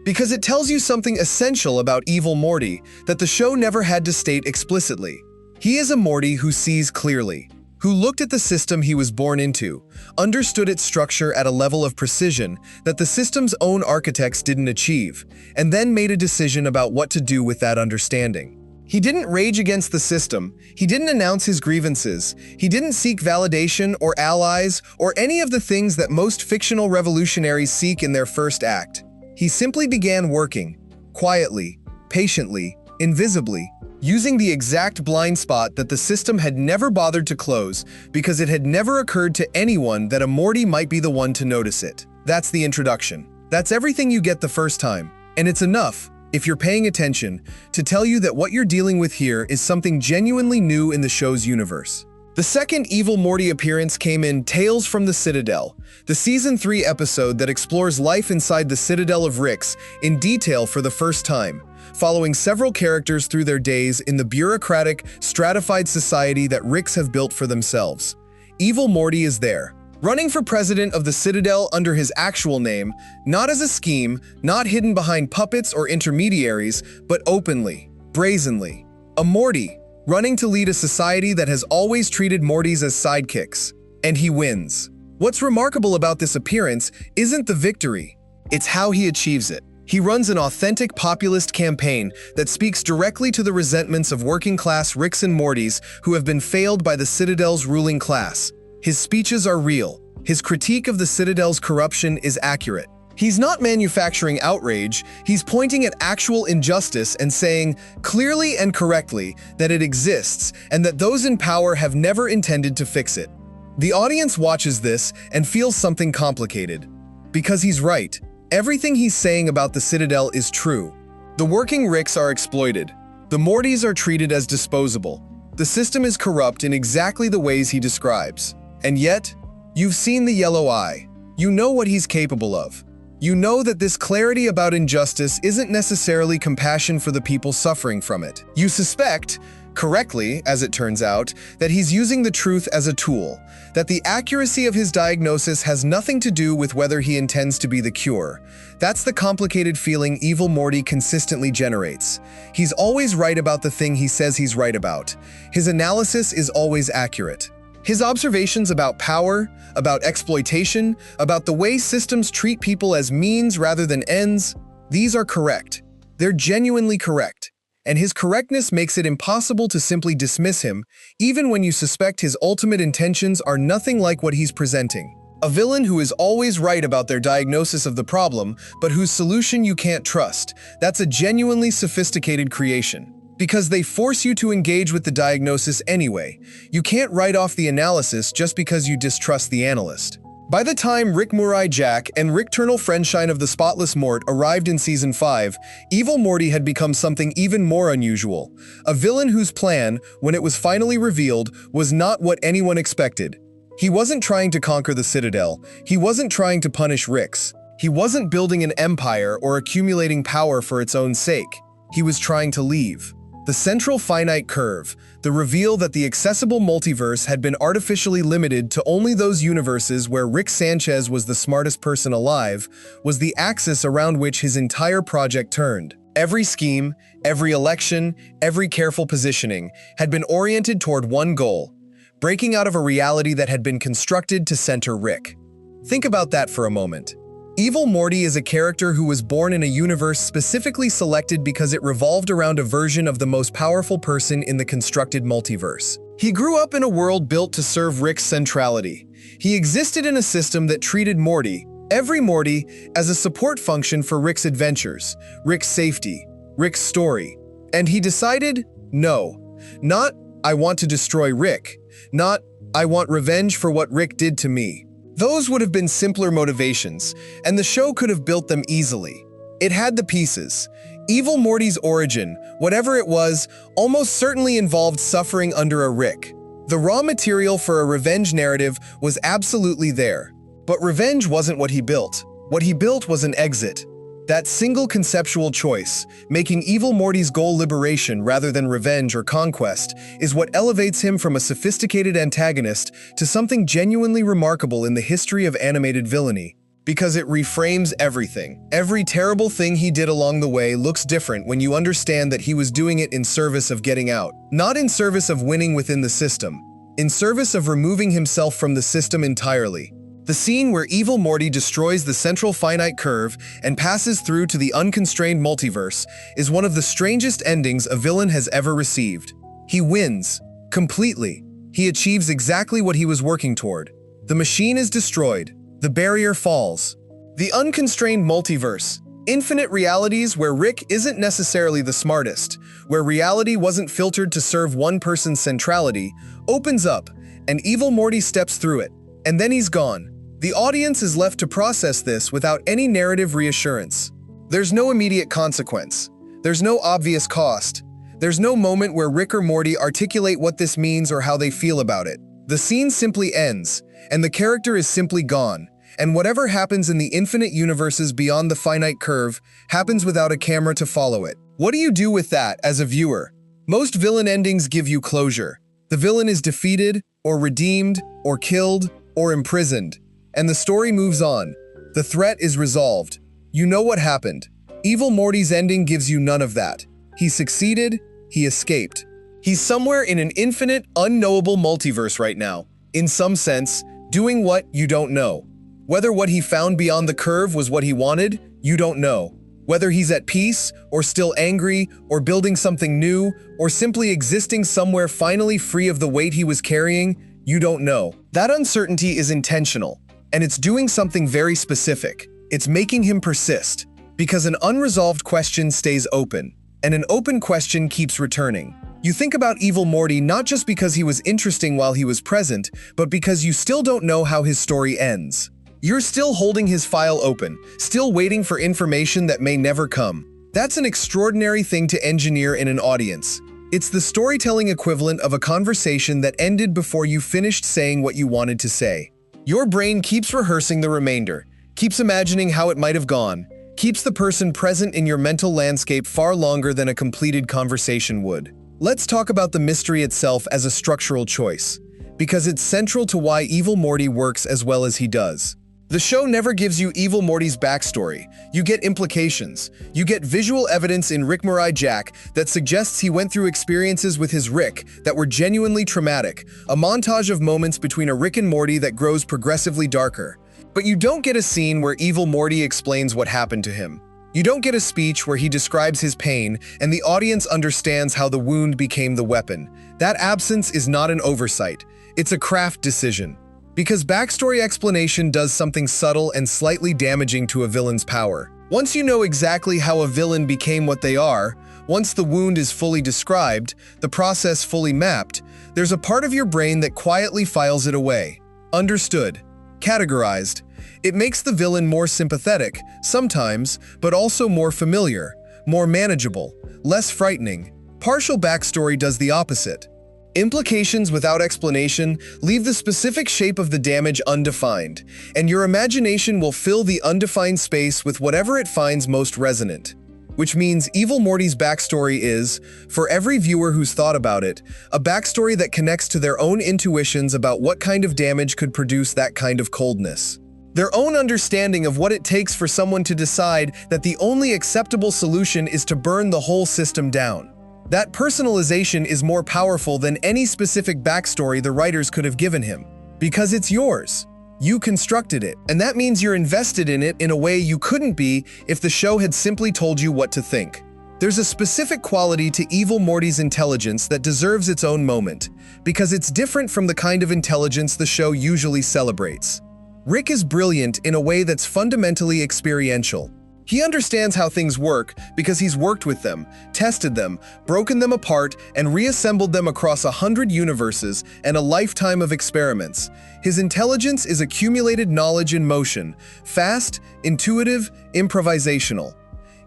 Speaker 1: because it tells you something essential about evil Morty that the show never had to state explicitly. He is a Morty who sees clearly, who looked at the system he was born into, understood its structure at a level of precision that the system's own architects didn't achieve, and then made a decision about what to do with that understanding. He didn't rage against the system, he didn't announce his grievances, he didn't seek validation or allies or any of the things that most fictional revolutionaries seek in their first act. He simply began working, quietly, patiently, invisibly, using the exact blind spot that the system had never bothered to close because it had never occurred to anyone that a Morty might be the one to notice it. That's the introduction. That's everything you get the first time, and it's enough, if you're paying attention, to tell you that what you're dealing with here is something genuinely new in the show's universe. The second evil Morty appearance came in Tales from the Citadel, the Season 3 episode that explores life inside the Citadel of Ricks in detail for the first time, following several characters through their days in the bureaucratic, stratified society that Ricks have built for themselves. Evil Morty is there, running for president of the Citadel under his actual name, not as a scheme, not hidden behind puppets or intermediaries, but openly, brazenly. A Morty, running to lead a society that has always treated Mortys as sidekicks. And he wins. What's remarkable about this appearance isn't the victory, it's how he achieves it. He runs an authentic populist campaign that speaks directly to the resentments of working-class Ricks and Mortys who have been failed by the Citadel's ruling class. His speeches are real. His critique of the Citadel's corruption is accurate. He's not manufacturing outrage, he's pointing at actual injustice and saying, clearly and correctly, that it exists and that those in power have never intended to fix it. The audience watches this and feels something complicated. Because he's right. Everything he's saying about the Citadel is true. The working Ricks are exploited. The Mortys are treated as disposable. The system is corrupt in exactly the ways he describes. And yet, you've seen the yellow eye. You know what he's capable of. You know that this clarity about injustice isn't necessarily compassion for the people suffering from it. You suspect, correctly, as it turns out, that he's using the truth as a tool, that the accuracy of his diagnosis has nothing to do with whether he intends to be the cure. That's the complicated feeling evil Morty consistently generates. He's always right about the thing he says he's right about. His analysis is always accurate. His observations about power, about exploitation, about the way systems treat people as means rather than ends, these are correct. They're genuinely correct. And his correctness makes it impossible to simply dismiss him, even when you suspect his ultimate intentions are nothing like what he's presenting. A villain who is always right about their diagnosis of the problem, but whose solution you can't trust. That's a genuinely sophisticated creation. Because they force you to engage with the diagnosis anyway. You can't write off the analysis just because you distrust the analyst. By the time Rick Murai Jack and Rick Turnal Friendshine of the Spotless Mort arrived in Season 5, Evil Morty had become something even more unusual. A villain whose plan, when it was finally revealed, was not what anyone expected. He wasn't trying to conquer the Citadel. He wasn't trying to punish Ricks. He wasn't building an empire or accumulating power for its own sake. He was trying to leave. The central finite curve, the reveal that the accessible multiverse had been artificially limited to only those universes where Rick Sanchez was the smartest person alive, was the axis around which his entire project turned. Every scheme, every election, every careful positioning had been oriented toward one goal: breaking out of a reality that had been constructed to center Rick. Think about that for a moment. Evil Morty is a character who was born in a universe specifically selected because it revolved around a version of the most powerful person in the constructed multiverse. He grew up in a world built to serve Rick's centrality. He existed in a system that treated Morty, every Morty, as a support function for Rick's adventures, Rick's safety, Rick's story. And he decided, no, not, I want to destroy Rick, not, I want revenge for what Rick did to me. Those would have been simpler motivations, and the show could have built them easily. It had the pieces. Evil Morty's origin, whatever it was, almost certainly involved suffering under a Rick. The raw material for a revenge narrative was absolutely there. But revenge wasn't what he built. What he built was an exit. That single conceptual choice, making Evil Morty's goal liberation rather than revenge or conquest, is what elevates him from a sophisticated antagonist to something genuinely remarkable in the history of animated villainy. Because it reframes everything. Every terrible thing he did along the way looks different when you understand that he was doing it in service of getting out. Not in service of winning within the system. In service of removing himself from the system entirely. The scene where Evil Morty destroys the central finite curve and passes through to the unconstrained multiverse is one of the strangest endings a villain has ever received. He wins. Completely. He achieves exactly what he was working toward. The machine is destroyed. The barrier falls. The unconstrained multiverse. Infinite realities where Rick isn't necessarily the smartest, where reality wasn't filtered to serve one person's centrality, opens up, and Evil Morty steps through it. And then he's gone. The audience is left to process this without any narrative reassurance. There's no immediate consequence. There's no obvious cost. There's no moment where Rick or Morty articulate what this means or how they feel about it. The scene simply ends, and the character is simply gone. And whatever happens in the infinite universes beyond the finite curve happens without a camera to follow it. What do you do with that as a viewer? Most villain endings give you closure. The villain is defeated, or redeemed, or killed, or imprisoned. And the story moves on. The threat is resolved. You know what happened. Evil Morty's ending gives you none of that. He succeeded, he escaped. He's somewhere in an infinite, unknowable multiverse right now. In some sense, doing what you don't know. Whether what he found beyond the curve was what he wanted, you don't know. Whether he's at peace, or still angry, or building something new, or simply existing somewhere finally free of the weight he was carrying, you don't know. That uncertainty is intentional. And it's doing something very specific. It's making him persist. Because an unresolved question stays open, and an open question keeps returning. You think about Evil Morty not just because he was interesting while he was present, but because you still don't know how his story ends. You're still holding his file open, still waiting for information that may never come. That's an extraordinary thing to engineer in an audience. It's the storytelling equivalent of a conversation that ended before you finished saying what you wanted to say. Your brain keeps rehearsing the remainder, keeps imagining how it might have gone, keeps the person present in your mental landscape far longer than a completed conversation would. Let's talk about the mystery itself as a structural choice, because it's central to why Evil Morty works as well as he does. The show never gives you Evil Morty's backstory. You get implications. You get visual evidence in Rick Morty Jack that suggests he went through experiences with his Rick that were genuinely traumatic, a montage of moments between a Rick and Morty that grows progressively darker. But you don't get a scene where Evil Morty explains what happened to him. You don't get a speech where he describes his pain and the audience understands how the wound became the weapon. That absence is not an oversight. It's a craft decision. Because backstory explanation does something subtle and slightly damaging to a villain's power. Once you know exactly how a villain became what they are, once the wound is fully described, the process fully mapped, there's a part of your brain that quietly files it away. Understood. Categorized. It makes the villain more sympathetic, sometimes, but also more familiar, more manageable, less frightening. Partial backstory does the opposite. Implications without explanation leave the specific shape of the damage undefined, and your imagination will fill the undefined space with whatever it finds most resonant. Which means Evil Morty's backstory is, for every viewer who's thought about it, a backstory that connects to their own intuitions about what kind of damage could produce that kind of coldness. Their own understanding of what it takes for someone to decide that the only acceptable solution is to burn the whole system down. That personalization is more powerful than any specific backstory the writers could have given him. Because it's yours. You constructed it, and that means you're invested in it in a way you couldn't be if the show had simply told you what to think. There's a specific quality to Evil Morty's intelligence that deserves its own moment, because it's different from the kind of intelligence the show usually celebrates. Rick is brilliant in a way that's fundamentally experiential. He understands how things work because he's worked with them, tested them, broken them apart, and reassembled them across 100 universes and a lifetime of experiments. His intelligence is accumulated knowledge in motion, fast, intuitive, improvisational.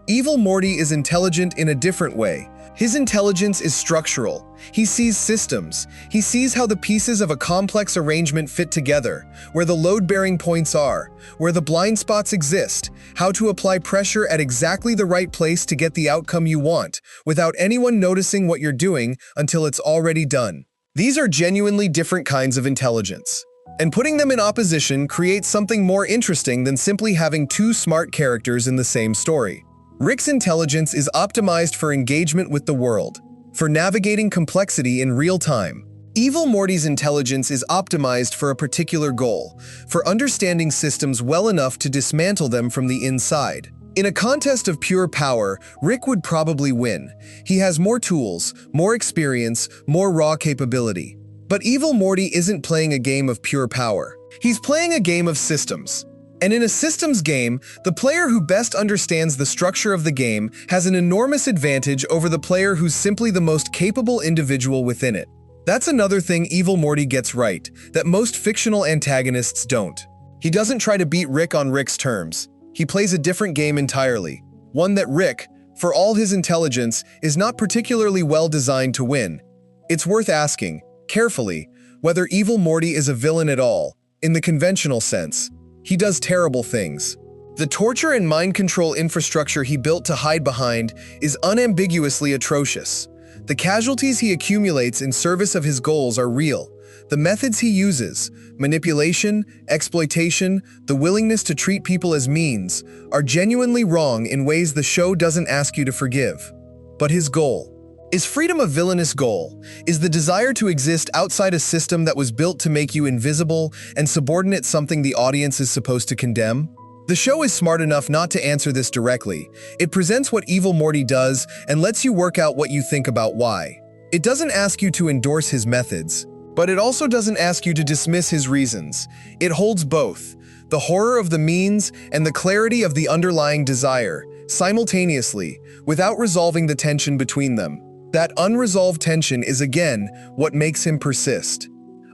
Speaker 1: Evil Morty is intelligent in a different way. His intelligence is structural. He sees systems. He sees how the pieces of a complex arrangement fit together, where the load-bearing points are, where the blind spots exist, how to apply pressure at exactly the right place to get the outcome you want, without anyone noticing what you're doing until it's already done. These are genuinely different kinds of intelligence. And putting them in opposition creates something more interesting than simply having two smart characters in the same story. Rick's intelligence is optimized for engagement with the world, for navigating complexity in real time. Evil Morty's intelligence is optimized for a particular goal, for understanding systems well enough to dismantle them from the inside. In a contest of pure power, Rick would probably win. He has more tools, more experience, more raw capability. But Evil Morty isn't playing a game of pure power. He's playing a game of systems. And in a systems game, the player who best understands the structure of the game has an enormous advantage over the player who's simply the most capable individual within it. That's another thing Evil Morty gets right, that most fictional antagonists don't. He doesn't try to beat Rick on Rick's terms. He plays a different game entirely, one that Rick, for all his intelligence, is not particularly well designed to win. It's worth asking, carefully, whether Evil Morty is a villain at all, in the conventional sense. He does terrible things. The torture and mind control infrastructure he built to hide behind is unambiguously atrocious. The casualties he accumulates in service of his goals are real. The methods he uses, manipulation, exploitation, the willingness to treat people as means, are genuinely wrong in ways the show doesn't ask you to forgive. But his goal. Is freedom a villainous goal? Is the desire to exist outside a system that was built to make you invisible and subordinate something the audience is supposed to condemn? The show is smart enough not to answer this directly. It presents what Evil Morty does and lets you work out what you think about why. It doesn't ask you to endorse his methods, but it also doesn't ask you to dismiss his reasons. It holds both, the horror of the means and the clarity of the underlying desire, simultaneously, without resolving the tension between them. That unresolved tension is again what makes him persist.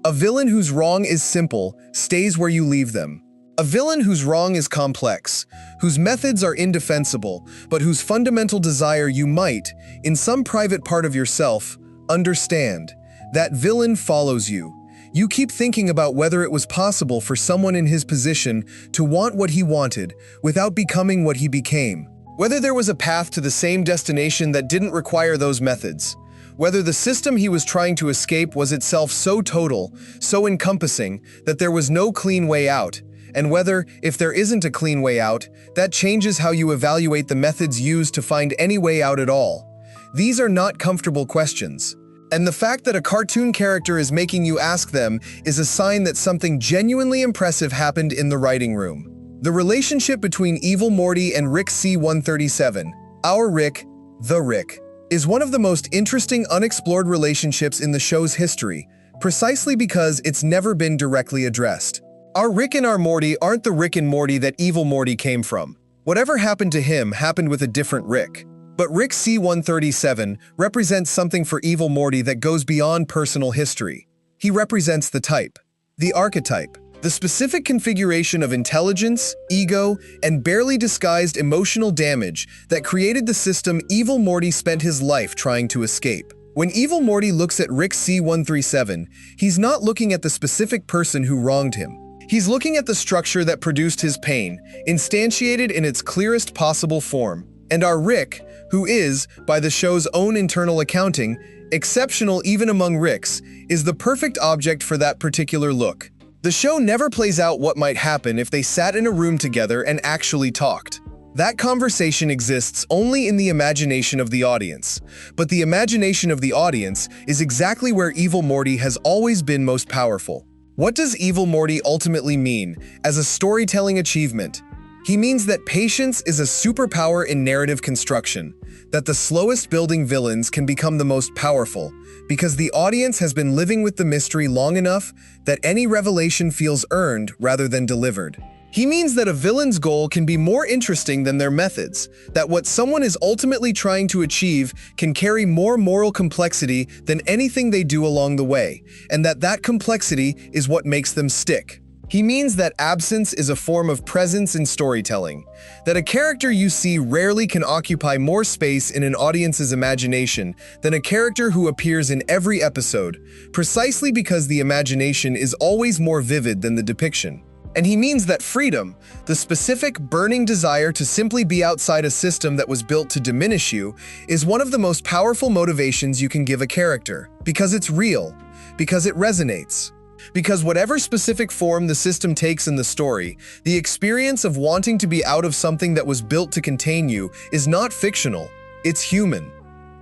Speaker 1: A villain whose wrong is simple stays where you leave them. A villain whose wrong is complex, whose methods are indefensible, but whose fundamental desire you might, in some private part of yourself, understand. That villain follows you. You keep thinking about whether it was possible for someone in his position to want what he wanted without becoming what he became. Whether there was a path to the same destination that didn't require those methods. Whether the system he was trying to escape was itself so total, so encompassing, that there was no clean way out. And whether, if there isn't a clean way out, that changes how you evaluate the methods used to find any way out at all. These are not comfortable questions. And the fact that a cartoon character is making you ask them is a sign that something genuinely impressive happened in the writing room. The relationship between Evil Morty and Rick C-137, our Rick, the Rick, is one of the most interesting unexplored relationships in the show's history, precisely because it's never been directly addressed. Our Rick and our Morty aren't the Rick and Morty that Evil Morty came from. Whatever happened to him happened with a different Rick. But Rick C-137 represents something for Evil Morty that goes beyond personal history. He represents the type, the archetype, the specific configuration of intelligence, ego, and barely disguised emotional damage that created the system Evil Morty spent his life trying to escape. When Evil Morty looks at Rick C-137, he's not looking at the specific person who wronged him. He's looking at the structure that produced his pain, instantiated in its clearest possible form. And our Rick, who is, by the show's own internal accounting, exceptional even among Ricks, is the perfect object for that particular look. The show never plays out what might happen if they sat in a room together and actually talked. That conversation exists only in the imagination of the audience. But the imagination of the audience is exactly where Evil Morty has always been most powerful. What does Evil Morty ultimately mean as a storytelling achievement? He means that patience is a superpower in narrative construction, that the slowest building villains can become the most powerful, because the audience has been living with the mystery long enough that any revelation feels earned rather than delivered. He means that a villain's goal can be more interesting than their methods, that what someone is ultimately trying to achieve can carry more moral complexity than anything they do along the way, and that complexity is what makes them stick. He means that absence is a form of presence in storytelling, that a character you see rarely can occupy more space in an audience's imagination than a character who appears in every episode, precisely because the imagination is always more vivid than the depiction. And he means that freedom, the specific, burning desire to simply be outside a system that was built to diminish you, is one of the most powerful motivations you can give a character, because it's real, because it resonates. Because whatever specific form the system takes in the story, the experience of wanting to be out of something that was built to contain you is not fictional, it's human.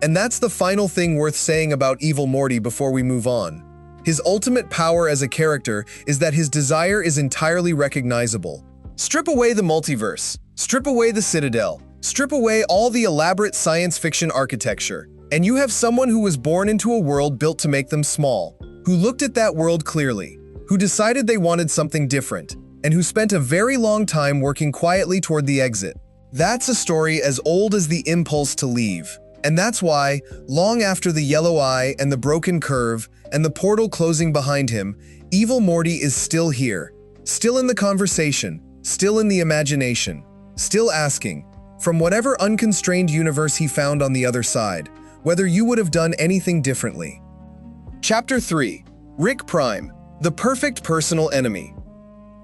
Speaker 1: And that's the final thing worth saying about Evil Morty before we move on. His ultimate power as a character is that his desire is entirely recognizable. Strip away the multiverse, strip away the Citadel, strip away all the elaborate science fiction architecture, and you have someone who was born into a world built to make them small, who looked at that world clearly, who decided they wanted something different, and who spent a very long time working quietly toward the exit. That's a story as old as the impulse to leave. And that's why, long after the yellow eye and the broken curve and the portal closing behind him, Evil Morty is still here, still in the conversation, still in the imagination, still asking, from whatever unconstrained universe he found on the other side, whether you would have done anything differently. Chapter 3. Rick Prime, the perfect personal enemy.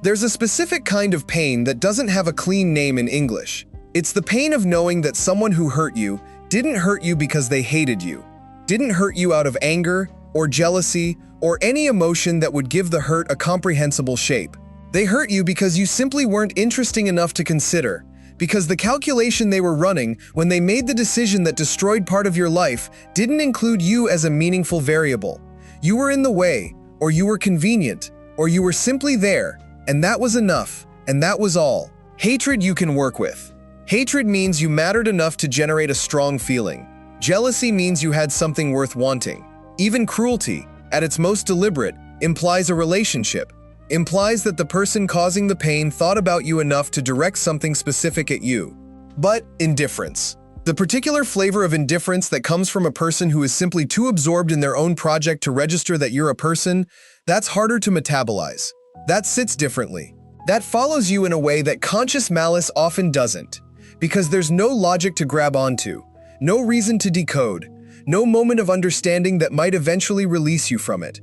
Speaker 1: There's a specific kind of pain that doesn't have a clean name in English. It's the pain of knowing that someone who hurt you didn't hurt you because they hated you, didn't hurt you out of anger or jealousy or any emotion that would give the hurt a comprehensible shape. They hurt you because you simply weren't interesting enough to consider, because the calculation they were running when they made the decision that destroyed part of your life didn't include you as a meaningful variable. You were in the way, or you were convenient, or you were simply there, and that was enough, and that was all. Hatred you can work with. Hatred means you mattered enough to generate a strong feeling. Jealousy means you had something worth wanting. Even cruelty, at its most deliberate, implies a relationship, implies that the person causing the pain thought about you enough to direct something specific at you. But indifference. The particular flavor of indifference that comes from a person who is simply too absorbed in their own project to register that you're a person, that's harder to metabolize. That sits differently. That follows you in a way that conscious malice often doesn't. Because there's no logic to grab onto, no reason to decode, no moment of understanding that might eventually release you from it.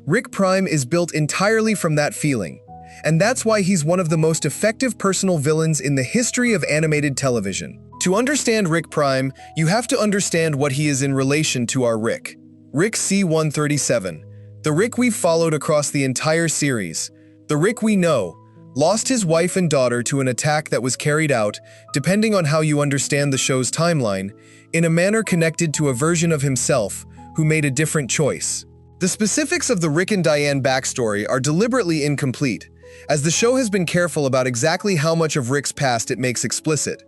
Speaker 1: Rick Prime is built entirely from that feeling, and that's why he's one of the most effective personal villains in the history of animated television. To understand Rick Prime, you have to understand what he is in relation to our Rick. Rick C-137, the Rick we've followed across the entire series, the Rick we know, lost his wife and daughter to an attack that was carried out, depending on how you understand the show's timeline, in a manner connected to a version of himself who made a different choice. The specifics of the Rick and Diane backstory are deliberately incomplete, as the show has been careful about exactly how much of Rick's past it makes explicit.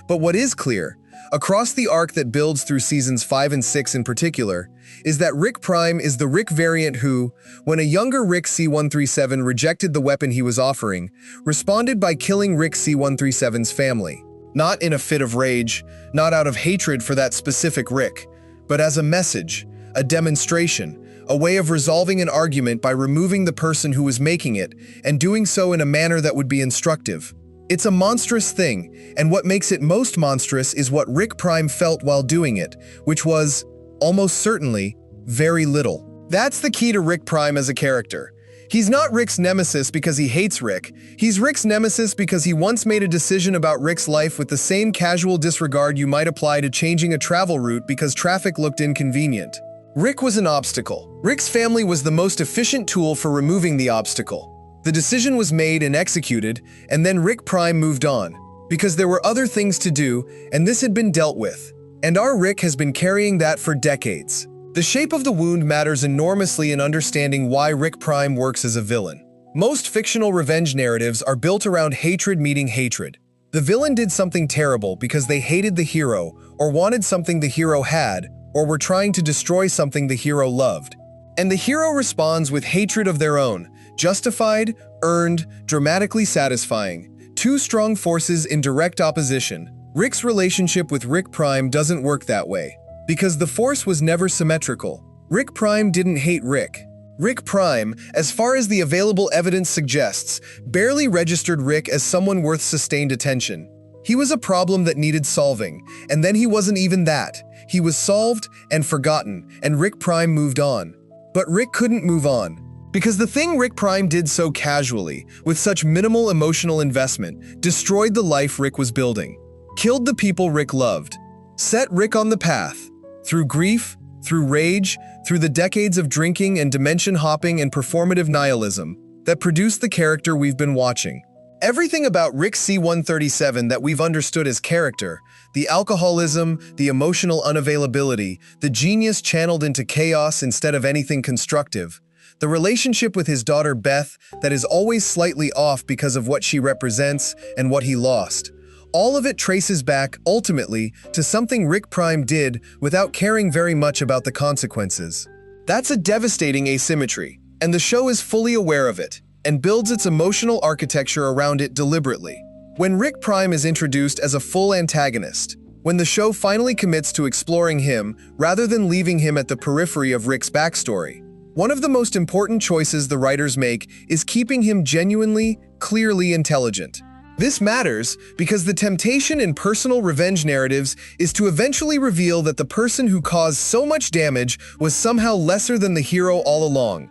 Speaker 1: But what is clear, across the arc that builds through seasons 5 and 6 in particular, is that Rick Prime is the Rick variant who, when a younger Rick C-137 rejected the weapon he was offering, responded by killing Rick C-137's family. Not in a fit of rage, not out of hatred for that specific Rick, but as a message, a demonstration, a way of resolving an argument by removing the person who was making it, and doing so in a manner that would be instructive. It's a monstrous thing, and what makes it most monstrous is what Rick Prime felt while doing it, which was, almost certainly, very little. That's the key to Rick Prime as a character. He's not Rick's nemesis because he hates Rick. He's Rick's nemesis because he once made a decision about Rick's life with the same casual disregard you might apply to changing a travel route because traffic looked inconvenient. Rick was an obstacle. Rick's family was the most efficient tool for removing the obstacle. The decision was made and executed, and then Rick Prime moved on, because there were other things to do, and this had been dealt with. And our Rick has been carrying that for decades. The shape of the wound matters enormously in understanding why Rick Prime works as a villain. Most fictional revenge narratives are built around hatred meeting hatred. The villain did something terrible because they hated the hero, or wanted something the hero had, or were trying to destroy something the hero loved. And the hero responds with hatred of their own, justified, earned, dramatically satisfying. Two strong forces in direct opposition. Rick's relationship with Rick Prime doesn't work that way, because the force was never symmetrical. Rick Prime didn't hate Rick. Rick Prime, as far as the available evidence suggests, barely registered Rick as someone worth sustained attention. He was a problem that needed solving, and then he wasn't even that. He was solved and forgotten, and Rick Prime moved on. But Rick couldn't move on, because the thing Rick Prime did so casually, with such minimal emotional investment, destroyed the life Rick was building, killed the people Rick loved, set Rick on the path, through grief, through rage, through the decades of drinking and dimension hopping and performative nihilism that produced the character we've been watching. Everything about Rick C-137 that we've understood as character, the alcoholism, the emotional unavailability, the genius channeled into chaos instead of anything constructive, the relationship with his daughter Beth that is always slightly off because of what she represents and what he lost. All of it traces back, ultimately, to something Rick Prime did without caring very much about the consequences. That's a devastating asymmetry, and the show is fully aware of it, and builds its emotional architecture around it deliberately. When Rick Prime is introduced as a full antagonist, when the show finally commits to exploring him rather than leaving him at the periphery of Rick's backstory, one of the most important choices the writers make is keeping him genuinely, clearly intelligent. This matters because the temptation in personal revenge narratives is to eventually reveal that the person who caused so much damage was somehow lesser than the hero all along.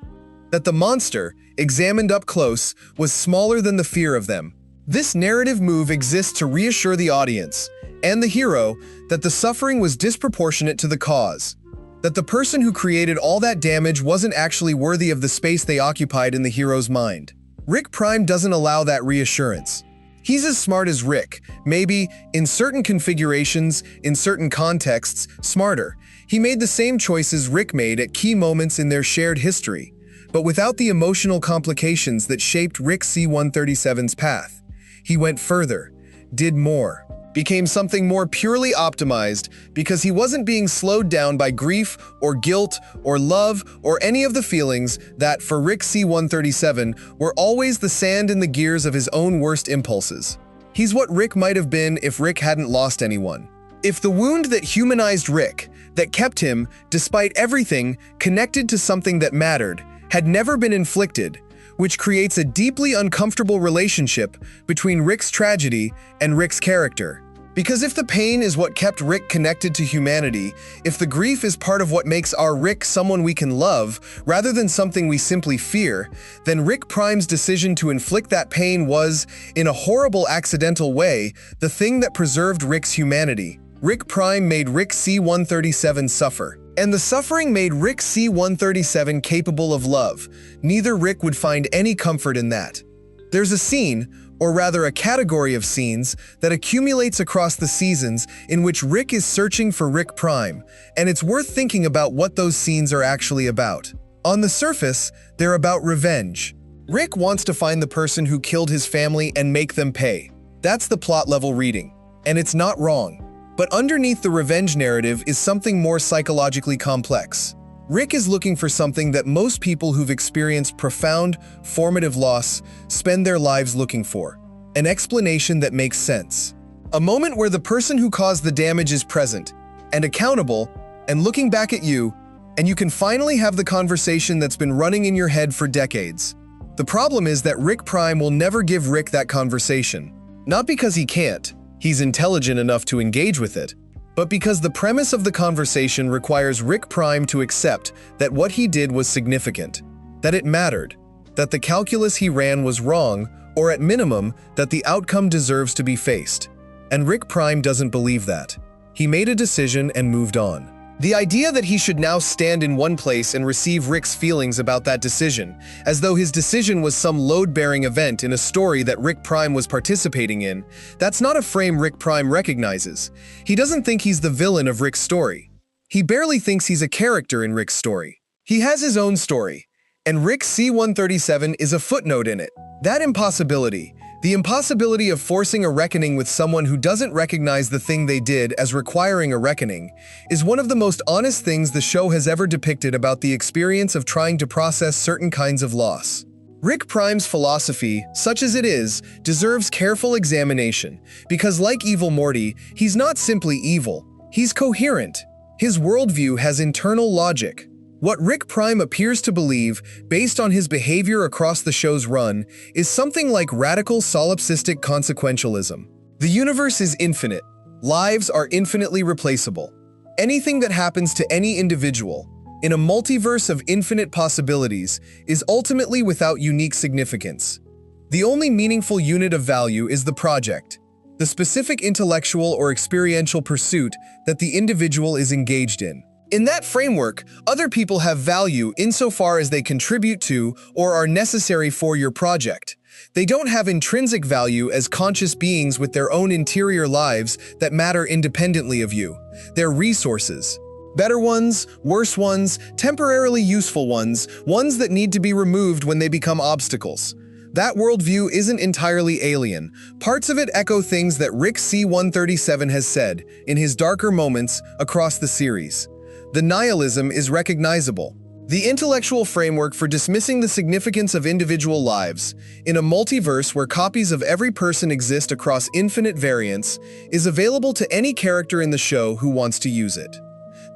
Speaker 1: That the monster, examined up close, was smaller than the fear of them. This narrative move exists to reassure the audience, and the hero, that the suffering was disproportionate to the cause. That the person who created all that damage wasn't actually worthy of the space they occupied in the hero's mind. Rick Prime doesn't allow that reassurance. He's as smart as Rick, maybe, in certain configurations, in certain contexts, smarter. He made the same choices Rick made at key moments in their shared history, but without the emotional complications that shaped Rick C-137's path. He went further, did more, became something more purely optimized because he wasn't being slowed down by grief or guilt or love or any of the feelings that, for Rick C-137, were always the sand in the gears of his own worst impulses. He's what Rick might have been if Rick hadn't lost anyone. If the wound that humanized Rick, that kept him, despite everything, connected to something that mattered, had never been inflicted, which creates a deeply uncomfortable relationship between Rick's tragedy and Rick's character. Because if the pain is what kept Rick connected to humanity, if the grief is part of what makes our Rick someone we can love, rather than something we simply fear, then Rick Prime's decision to inflict that pain was, in a horrible accidental way, the thing that preserved Rick's humanity. Rick Prime made Rick C-137 suffer. And the suffering made Rick C-137 capable of love. Neither Rick would find any comfort in that. There's a scene, or rather a category of scenes, that accumulates across the seasons in which Rick is searching for Rick Prime, and it's worth thinking about what those scenes are actually about. On the surface, they're about revenge. Rick wants to find the person who killed his family and make them pay. That's the plot-level reading, and it's not wrong. But underneath the revenge narrative is something more psychologically complex. Rick is looking for something that most people who've experienced profound, formative loss spend their lives looking for. An explanation that makes sense. A moment where the person who caused the damage is present, and accountable, and looking back at you, and you can finally have the conversation that's been running in your head for decades. The problem is that Rick Prime will never give Rick that conversation. Not because he can't. He's intelligent enough to engage with it, but because the premise of the conversation requires Rick Prime to accept that what he did was significant, that it mattered, that the calculus he ran was wrong, or at minimum, that the outcome deserves to be faced. And Rick Prime doesn't believe that. He made a decision and moved on. The idea that he should now stand in one place and receive Rick's feelings about that decision, as though his decision was some load-bearing event in a story that Rick Prime was participating in, that's not a frame Rick Prime recognizes. He doesn't think he's the villain of Rick's story. He barely thinks he's a character in Rick's story. He has his own story, and Rick C-137 is a footnote in it. That impossibility, the impossibility of forcing a reckoning with someone who doesn't recognize the thing they did as requiring a reckoning, is one of the most honest things the show has ever depicted about the experience of trying to process certain kinds of loss. Rick Prime's philosophy, such as it is, deserves careful examination, because like evil Morty, he's not simply evil, he's coherent. His worldview has internal logic. What Rick Prime appears to believe, based on his behavior across the show's run, is something like radical solipsistic consequentialism. The universe is infinite. Lives are infinitely replaceable. Anything that happens to any individual, in a multiverse of infinite possibilities, is ultimately without unique significance. The only meaningful unit of value is the project, the specific intellectual or experiential pursuit that the individual is engaged in. In that framework, other people have value insofar as they contribute to or are necessary for your project. They don't have intrinsic value as conscious beings with their own interior lives that matter independently of you. They're resources. Better ones, worse ones, temporarily useful ones, ones that need to be removed when they become obstacles. That worldview isn't entirely alien. Parts of it echo things that Rick C-137 has said, in his darker moments, across the series. The nihilism is recognizable. The intellectual framework for dismissing the significance of individual lives, in a multiverse where copies of every person exist across infinite variants, is available to any character in the show who wants to use it.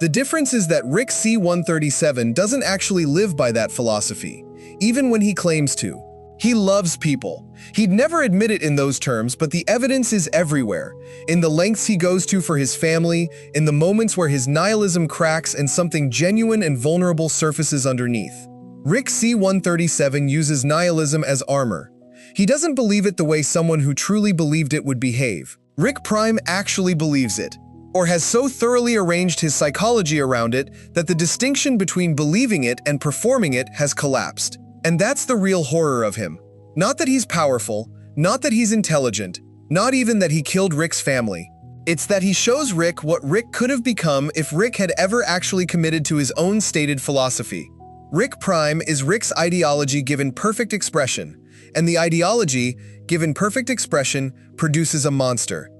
Speaker 1: The difference is that Rick C-137 doesn't actually live by that philosophy, even when he claims to. He loves people. He'd never admit it in those terms, but the evidence is everywhere. In the lengths he goes to for his family, in the moments where his nihilism cracks and something genuine and vulnerable surfaces underneath. Rick C-137 uses nihilism as armor. He doesn't believe it the way someone who truly believed it would behave. Rick Prime actually believes it, or has so thoroughly arranged his psychology around it that the distinction between believing it and performing it has collapsed. And that's the real horror of him. Not that he's powerful, not that he's intelligent, not even that he killed Rick's family. It's that he shows Rick what Rick could have become if Rick had ever actually committed to his own stated philosophy. Rick Prime is Rick's ideology given perfect expression, and the ideology, given perfect expression, produces a monster.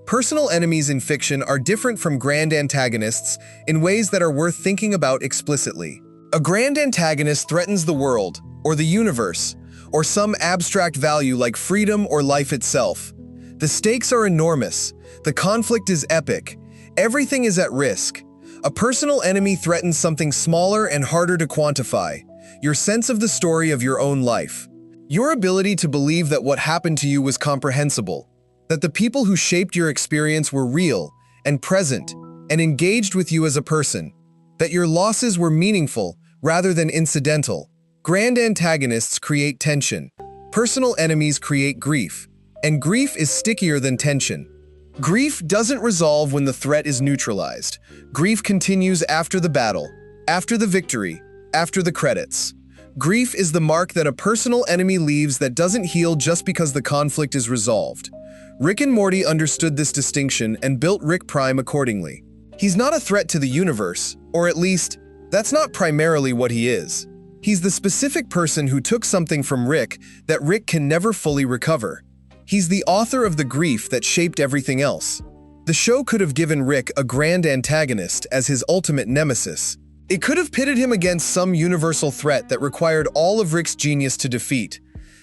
Speaker 1: Personal enemies in fiction are different from grand antagonists in ways that are worth thinking about explicitly. A grand antagonist threatens the world, or the universe, or some abstract value like freedom or life itself. The stakes are enormous. The conflict is epic. Everything is at risk. A personal enemy threatens something smaller and harder to quantify, your sense of the story of your own life. Your ability to believe that what happened to you was comprehensible, that the people who shaped your experience were real and present and engaged with you as a person, that your losses were meaningful rather than incidental. Grand antagonists create tension. Personal enemies create grief, and grief is stickier than tension. Grief doesn't resolve when the threat is neutralized. Grief continues after the battle, after the victory, after the credits. Grief is the mark that a personal enemy leaves that doesn't heal just because the conflict is resolved. Rick and Morty understood this distinction and built Rick Prime accordingly. He's not a threat to the universe, or at least, that's not primarily what he is. He's the specific person who took something from Rick that Rick can never fully recover. He's the author of the grief that shaped everything else. The show could have given Rick a grand antagonist as his ultimate nemesis. It could have pitted him against some universal threat that required all of Rick's genius to defeat.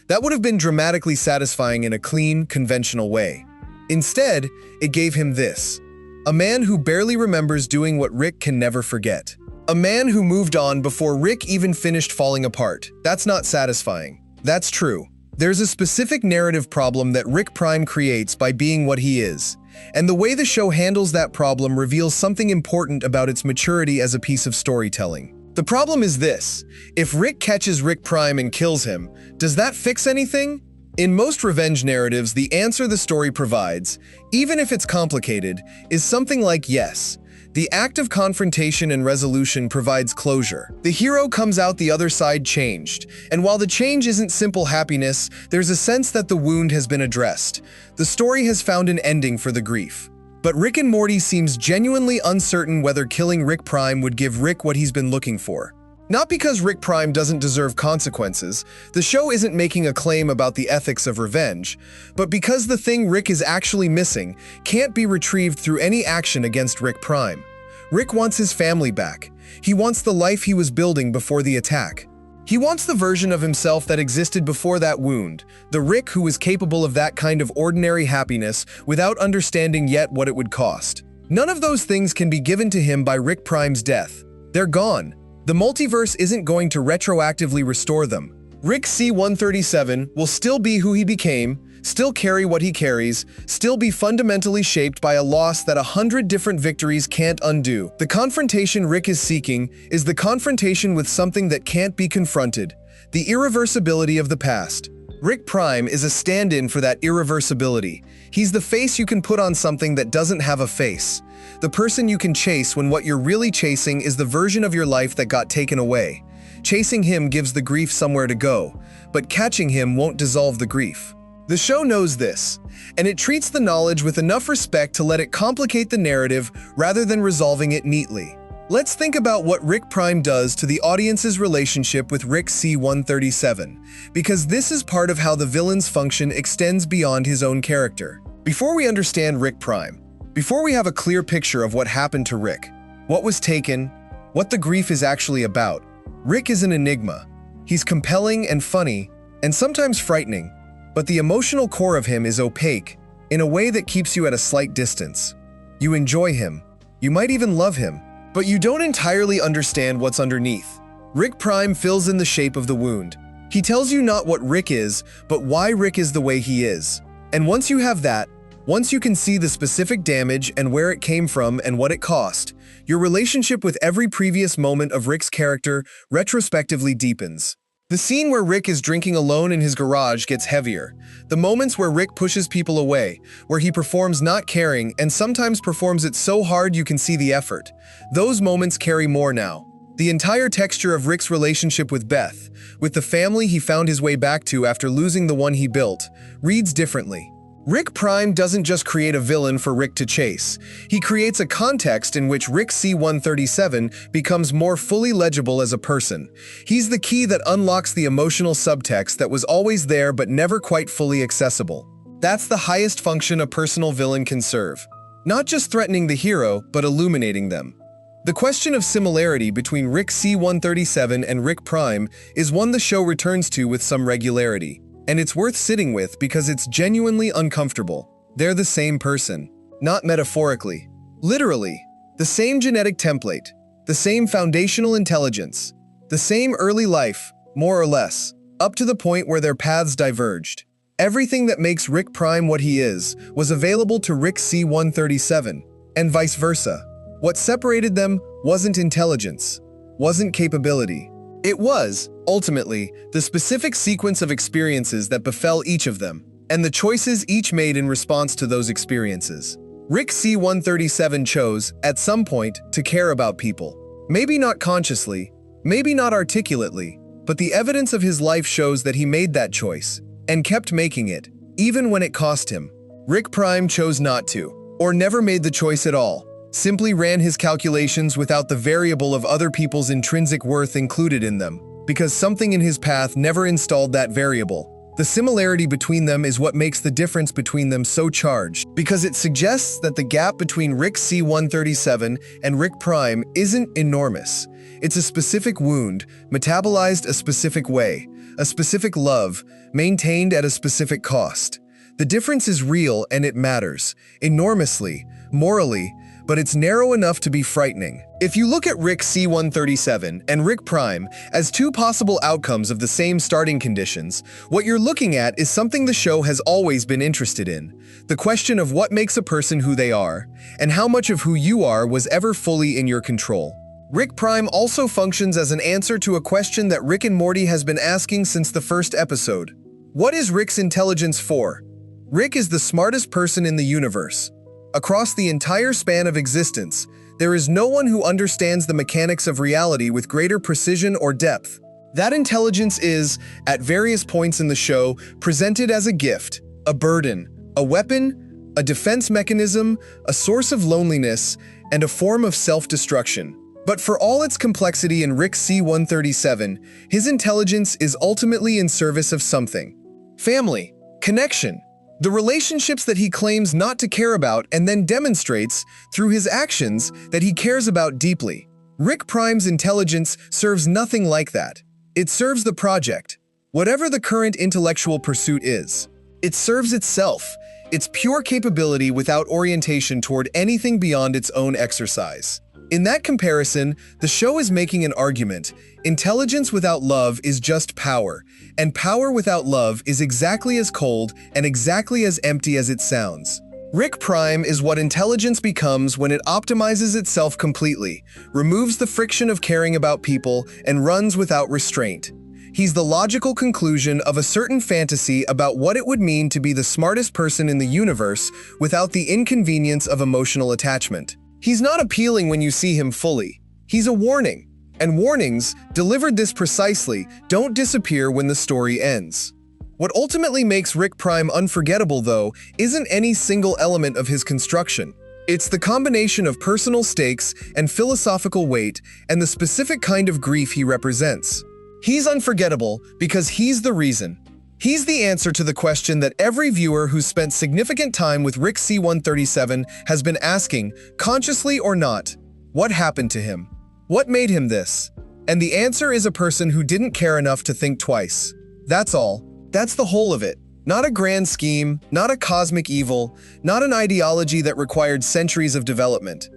Speaker 1: That would have been dramatically satisfying in a clean, conventional way. Instead, it gave him this: a man who barely remembers doing what Rick can never forget. A man who moved on before Rick even finished falling apart. That's not satisfying. That's true. There's a specific narrative problem that Rick Prime creates by being what he is, and the way the show handles that problem reveals something important about its maturity as a piece of storytelling. The problem is this: if Rick catches Rick Prime and kills him, does that fix anything? In most revenge narratives, the answer the story provides, even if it's complicated, is something like yes. The act of confrontation and resolution provides closure. The hero comes out the other side changed, and while the change isn't simple happiness, there's a sense that the wound has been addressed. The story has found an ending for the grief. But Rick and Morty seems genuinely uncertain whether killing Rick Prime would give Rick what he's been looking for. Not because Rick Prime doesn't deserve consequences, the show isn't making a claim about the ethics of revenge, but because the thing Rick is actually missing can't be retrieved through any action against Rick Prime. Rick wants his family back. He wants the life he was building before the attack. He wants the version of himself that existed before that wound, the Rick who was capable of that kind of ordinary happiness without understanding yet what it would cost. None of those things can be given to him by Rick Prime's death. They're gone. The multiverse isn't going to retroactively restore them. Rick C-137 will still be who he became, still carry what he carries, still be fundamentally shaped by a loss that 100 different victories can't undo. The confrontation Rick is seeking is the confrontation with something that can't be confronted, the irreversibility of the past. Rick Prime is a stand-in for that irreversibility. He's the face you can put on something that doesn't have a face. The person you can chase when what you're really chasing is the version of your life that got taken away. Chasing him gives the grief somewhere to go, but catching him won't dissolve the grief. The show knows this, and it treats the knowledge with enough respect to let it complicate the narrative rather than resolving it neatly. Let's think about what Rick Prime does to the audience's relationship with Rick C-137, because this is part of how the villain's function extends beyond his own character. Before we understand Rick Prime, before we have a clear picture of what happened to Rick, what was taken, what the grief is actually about, Rick is an enigma. He's compelling and funny, and sometimes frightening, but the emotional core of him is opaque in a way that keeps you at a slight distance. You enjoy him, you might even love him, but you don't entirely understand what's underneath. Rick Prime fills in the shape of the wound. He tells you not what Rick is, but why Rick is the way he is. And once you have that, once you can see the specific damage and where it came from and what it cost, your relationship with every previous moment of Rick's character retrospectively deepens. The scene where Rick is drinking alone in his garage gets heavier. The moments where Rick pushes people away, where he performs not caring and sometimes performs it so hard you can see the effort. Those moments carry more now. The entire texture of Rick's relationship with Beth, with the family he found his way back to after losing the one he built, reads differently. Rick Prime doesn't just create a villain for Rick to chase. He creates a context in which Rick C-137 becomes more fully legible as a person. He's the key that unlocks the emotional subtext that was always there but never quite fully accessible. That's the highest function a personal villain can serve. Not just threatening the hero, but illuminating them. The question of similarity between Rick C-137 and Rick Prime is one the show returns to with some regularity. And it's worth sitting with because it's genuinely uncomfortable. They're the same person. Not metaphorically. Literally. The same genetic template. The same foundational intelligence. The same early life, more or less, up to the point where their paths diverged. Everything that makes Rick Prime what he is was available to Rick C-137, and vice versa. What separated them wasn't intelligence, wasn't capability. It was, ultimately, the specific sequence of experiences that befell each of them, and the choices each made in response to those experiences. Rick C-137 chose, at some point, to care about people. Maybe not consciously, maybe not articulately, but the evidence of his life shows that he made that choice, and kept making it, even when it cost him. Rick Prime chose not to, or never made the choice at all. Simply ran his calculations without the variable of other people's intrinsic worth included in them, because something in his path never installed that variable. The similarity between them is what makes the difference between them so charged, because it suggests that the gap between Rick C-137 and Rick Prime isn't enormous. It's a specific wound, metabolized a specific way, a specific love, maintained at a specific cost. The difference is real and it matters, enormously, morally, but it's narrow enough to be frightening. If you look at Rick C-137 and Rick Prime as two possible outcomes of the same starting conditions, what you're looking at is something the show has always been interested in. The question of what makes a person who they are, and how much of who you are was ever fully in your control. Rick Prime also functions as an answer to a question that Rick and Morty has been asking since the first episode. What is Rick's intelligence for? Rick is the smartest person in the universe. Across the entire span of existence, there is no one who understands the mechanics of reality with greater precision or depth. That intelligence is, at various points in the show, presented as a gift, a burden, a weapon, a defense mechanism, a source of loneliness, and a form of self-destruction. But for all its complexity in Rick C-137, his intelligence is ultimately in service of something. Family, connection, the relationships that he claims not to care about and then demonstrates, through his actions, that he cares about deeply. Rick Prime's intelligence serves nothing like that. It serves the project. Whatever the current intellectual pursuit is, it serves itself, its pure capability without orientation toward anything beyond its own exercise. In that comparison, the show is making an argument. Intelligence without love is just power, and power without love is exactly as cold and exactly as empty as it sounds. Rick Prime is what intelligence becomes when it optimizes itself completely, removes the friction of caring about people, and runs without restraint. He's the logical conclusion of a certain fantasy about what it would mean to be the smartest person in the universe without the inconvenience of emotional attachment. He's not appealing when you see him fully. He's a warning, and warnings, delivered this precisely, don't disappear when the story ends. What ultimately makes Rick Prime unforgettable, though, isn't any single element of his construction. It's the combination of personal stakes and philosophical weight and the specific kind of grief he represents. He's unforgettable because he's the reason. He's the answer to the question that every viewer who's spent significant time with Rick C-137 has been asking, consciously or not. What happened to him? What made him this? And the answer is a person who didn't care enough to think twice. That's all. That's the whole of it. Not a grand scheme, not a cosmic evil, not an ideology that required centuries of development.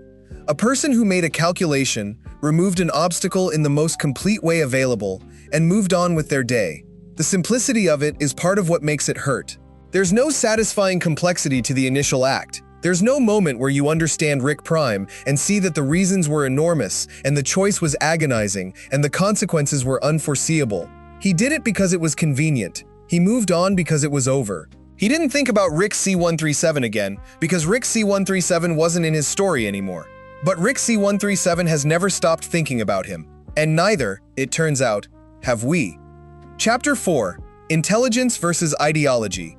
Speaker 1: A person who made a calculation, removed an obstacle in the most complete way available, and moved on with their day. The simplicity of it is part of what makes it hurt. There's no satisfying complexity to the initial act. There's no moment where you understand Rick Prime and see that the reasons were enormous, and the choice was agonizing, and the consequences were unforeseeable. He did it because it was convenient. He moved on because it was over. He didn't think about Rick C-137 again, because Rick C-137 wasn't in his story anymore. But Rick C-137 has never stopped thinking about him. And neither, it turns out, have we. Chapter 4. Intelligence versus Ideology.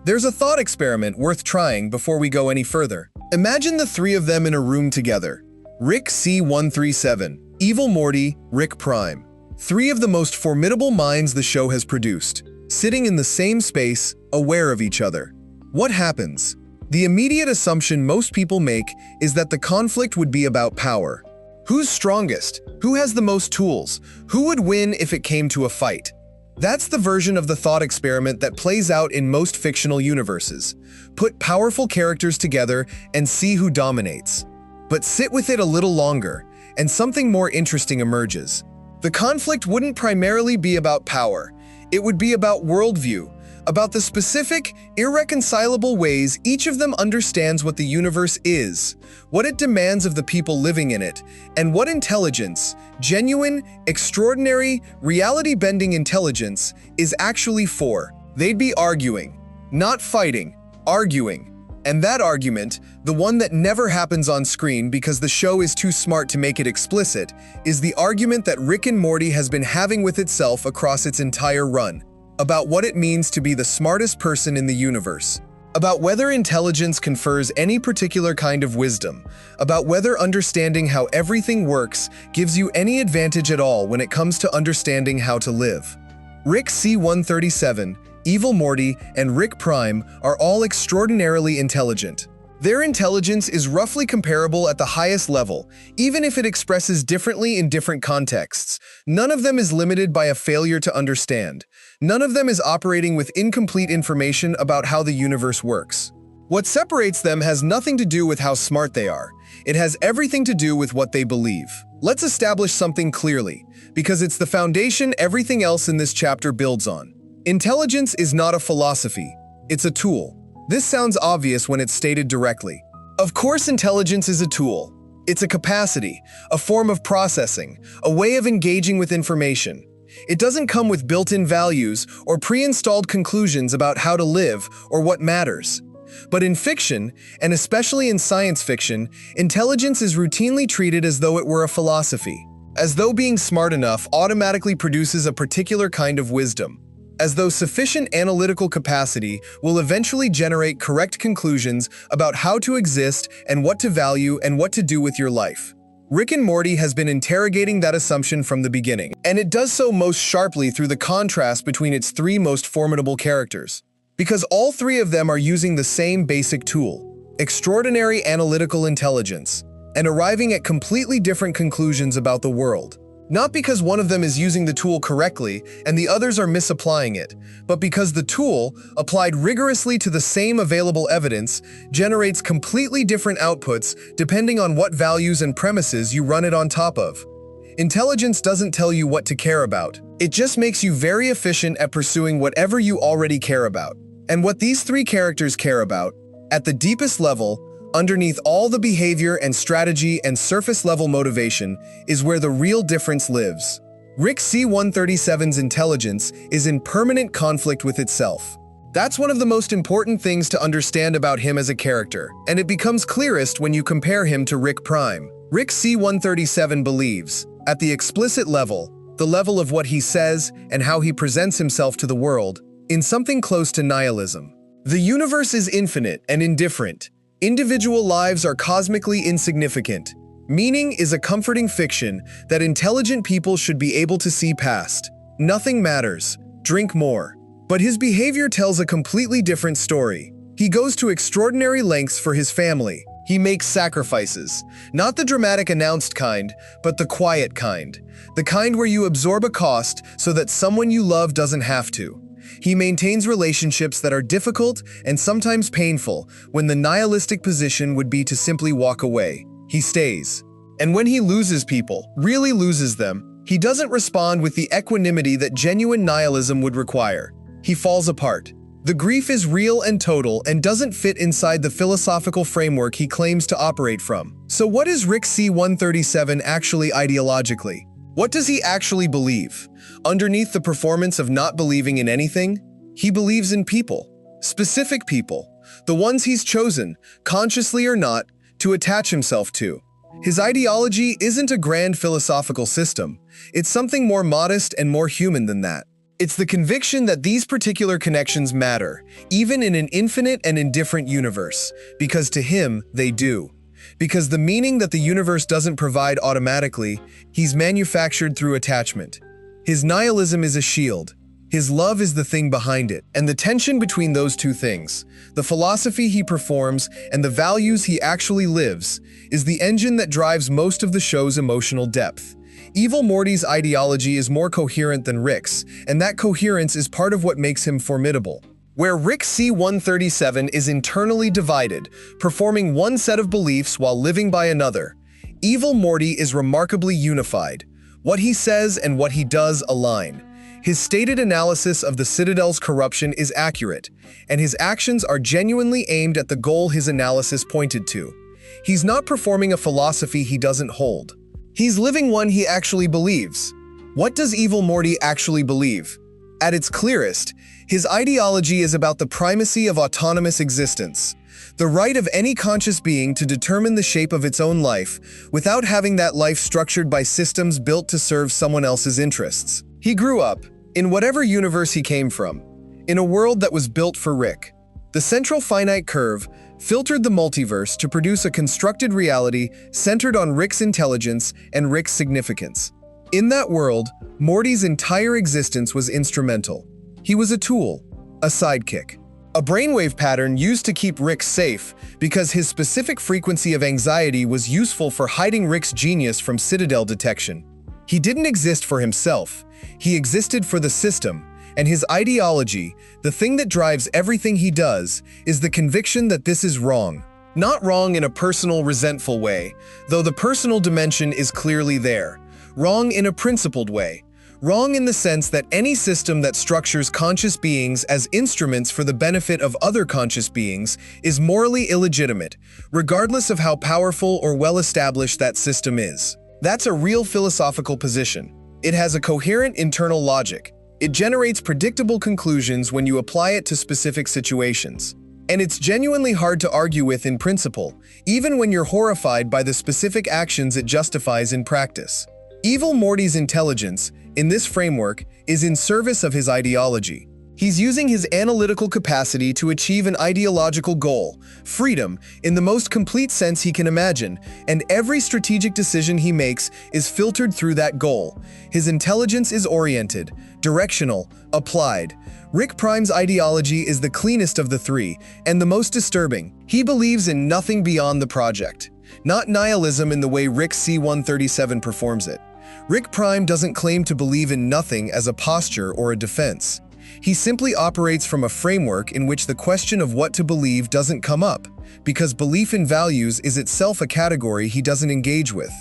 Speaker 1: There's a thought experiment worth trying before we go any further. Imagine the three of them in a room together. Rick C-137, Evil Morty, Rick Prime. Three of the most formidable minds the show has produced, sitting in the same space, aware of each other. What happens? The immediate assumption most people make is that the conflict would be about power. Who's strongest? Who has the most tools? Who would win if it came to a fight? That's the version of the thought experiment that plays out in most fictional universes. Put powerful characters together and see who dominates. But sit with it a little longer, and something more interesting emerges. The conflict wouldn't primarily be about power. It would be about worldview, about the specific, irreconcilable ways each of them understands what the universe is, what it demands of the people living in it, and what intelligence, genuine, extraordinary, reality-bending intelligence, is actually for. They'd be arguing, not fighting, arguing. And that argument, the one that never happens on screen because the show is too smart to make it explicit, is the argument that Rick and Morty has been having with itself across its entire run. About what it means to be the smartest person in the universe, about whether intelligence confers any particular kind of wisdom, about whether understanding how everything works gives you any advantage at all when it comes to understanding how to live. Rick C-137, Evil Morty, and Rick Prime are all extraordinarily intelligent. Their intelligence is roughly comparable at the highest level, even if it expresses differently in different contexts. None of them is limited by a failure to understand. None of them is operating with incomplete information about how the universe works. What separates them has nothing to do with how smart they are. It has everything to do with what they believe. Let's establish something clearly, because it's the foundation everything else in this chapter builds on. Intelligence is not a philosophy. It's a tool. This sounds obvious when it's stated directly. Of course, intelligence is a tool. It's a capacity, a form of processing, a way of engaging with information. It doesn't come with built-in values or pre-installed conclusions about how to live or what matters. But in fiction, and especially in science fiction, intelligence is routinely treated as though it were a philosophy, as though being smart enough automatically produces a particular kind of wisdom. As though sufficient analytical capacity will eventually generate correct conclusions about how to exist and what to value and what to do with your life. Rick and Morty has been interrogating that assumption from the beginning, and it does so most sharply through the contrast between its three most formidable characters. Because all three of them are using the same basic tool, extraordinary analytical intelligence, and arriving at completely different conclusions about the world. Not because one of them is using the tool correctly and the others are misapplying it, but because the tool, applied rigorously to the same available evidence, generates completely different outputs depending on what values and premises you run it on top of. Intelligence doesn't tell you what to care about. It just makes you very efficient at pursuing whatever you already care about. And what these three characters care about, at the deepest level, underneath all the behavior and strategy and surface-level motivation, is where the real difference lives. Rick C-137's intelligence is in permanent conflict with itself. That's one of the most important things to understand about him as a character, and it becomes clearest when you compare him to Rick Prime. Rick C-137 believes, at the explicit level, the level of what he says and how he presents himself to the world, in something close to nihilism. The universe is infinite and indifferent. Individual lives are cosmically insignificant. Meaning is a comforting fiction that intelligent people should be able to see past. Nothing matters. Drink more. But his behavior tells a completely different story. He goes to extraordinary lengths for his family. He makes sacrifices. Not the dramatic announced kind, but the quiet kind. The kind where you absorb a cost so that someone you love doesn't have to. He maintains relationships that are difficult and sometimes painful when the nihilistic position would be to simply walk away. He stays. And when he loses people, really loses them, he doesn't respond with the equanimity that genuine nihilism would require. He falls apart. The grief is real and total and doesn't fit inside the philosophical framework he claims to operate from. So what is Rick C-137 actually ideologically? What does he actually believe? Underneath the performance of not believing in anything, he believes in people. Specific people. The ones he's chosen, consciously or not, to attach himself to. His ideology isn't a grand philosophical system. It's something more modest and more human than that. It's the conviction that these particular connections matter, even in an infinite and indifferent universe, because to him, they do. Because the meaning that the universe doesn't provide automatically, he's manufactured through attachment. His nihilism is a shield. His love is the thing behind it. And the tension between those two things, the philosophy he performs and the values he actually lives, is the engine that drives most of the show's emotional depth. Evil Morty's ideology is more coherent than Rick's, and that coherence is part of what makes him formidable. Where Rick C-137 is internally divided, performing one set of beliefs while living by another, Evil Morty is remarkably unified. What he says and what he does align. His stated analysis of the Citadel's corruption is accurate, and his actions are genuinely aimed at the goal his analysis pointed to. He's not performing a philosophy he doesn't hold. He's living one he actually believes. What does Evil Morty actually believe? At its clearest, his ideology is about the primacy of autonomous existence, the right of any conscious being to determine the shape of its own life without having that life structured by systems built to serve someone else's interests. He grew up, in whatever universe he came from, in a world that was built for Rick. The central finite curve filtered the multiverse to produce a constructed reality centered on Rick's intelligence and Rick's significance. In that world, Morty's entire existence was instrumental. He was a tool, a sidekick, a brainwave pattern used to keep Rick safe because his specific frequency of anxiety was useful for hiding Rick's genius from Citadel detection. He didn't exist for himself. He existed for the system. And his ideology, the thing that drives everything he does, is the conviction that this is wrong. Not wrong in a personal, resentful way, though the personal dimension is clearly there. Wrong in a principled way. Wrong in the sense that any system that structures conscious beings as instruments for the benefit of other conscious beings is morally illegitimate, regardless of how powerful or well-established that system is. That's a real philosophical position. It has a coherent internal logic. It generates predictable conclusions when you apply it to specific situations. And it's genuinely hard to argue with in principle, even when you're horrified by the specific actions it justifies in practice. Evil Morty's intelligence, in this framework, is in service of his ideology. He's using his analytical capacity to achieve an ideological goal, freedom, in the most complete sense he can imagine, and every strategic decision he makes is filtered through that goal. His intelligence is oriented, directional, applied. Rick Prime's ideology is the cleanest of the three, and the most disturbing. He believes in nothing beyond the project. Not nihilism in the way Rick C-137 performs it. Rick Prime doesn't claim to believe in nothing as a posture or a defense. He simply operates from a framework in which the question of what to believe doesn't come up, because belief in values is itself a category he doesn't engage with.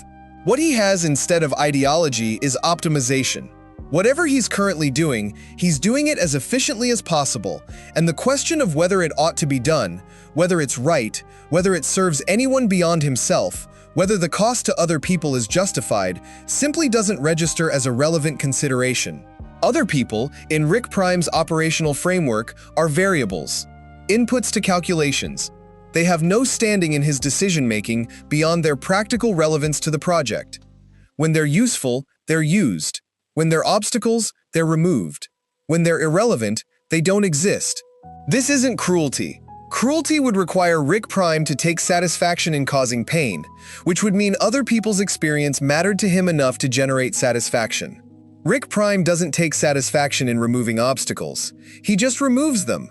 Speaker 1: What he has instead of ideology is optimization. Whatever he's currently doing, he's doing it as efficiently as possible, and the question of whether it ought to be done, whether it's right, whether it serves anyone beyond himself, whether the cost to other people is justified, simply doesn't register as a relevant consideration. Other people, in Rick Prime's operational framework, are variables, inputs to calculations. They have no standing in his decision-making beyond their practical relevance to the project. When they're useful, they're used. When they're obstacles, they're removed. When they're irrelevant, they don't exist. This isn't cruelty. Cruelty would require Rick Prime to take satisfaction in causing pain, which would mean other people's experience mattered to him enough to generate satisfaction. Rick Prime doesn't take satisfaction in removing obstacles. He just removes them.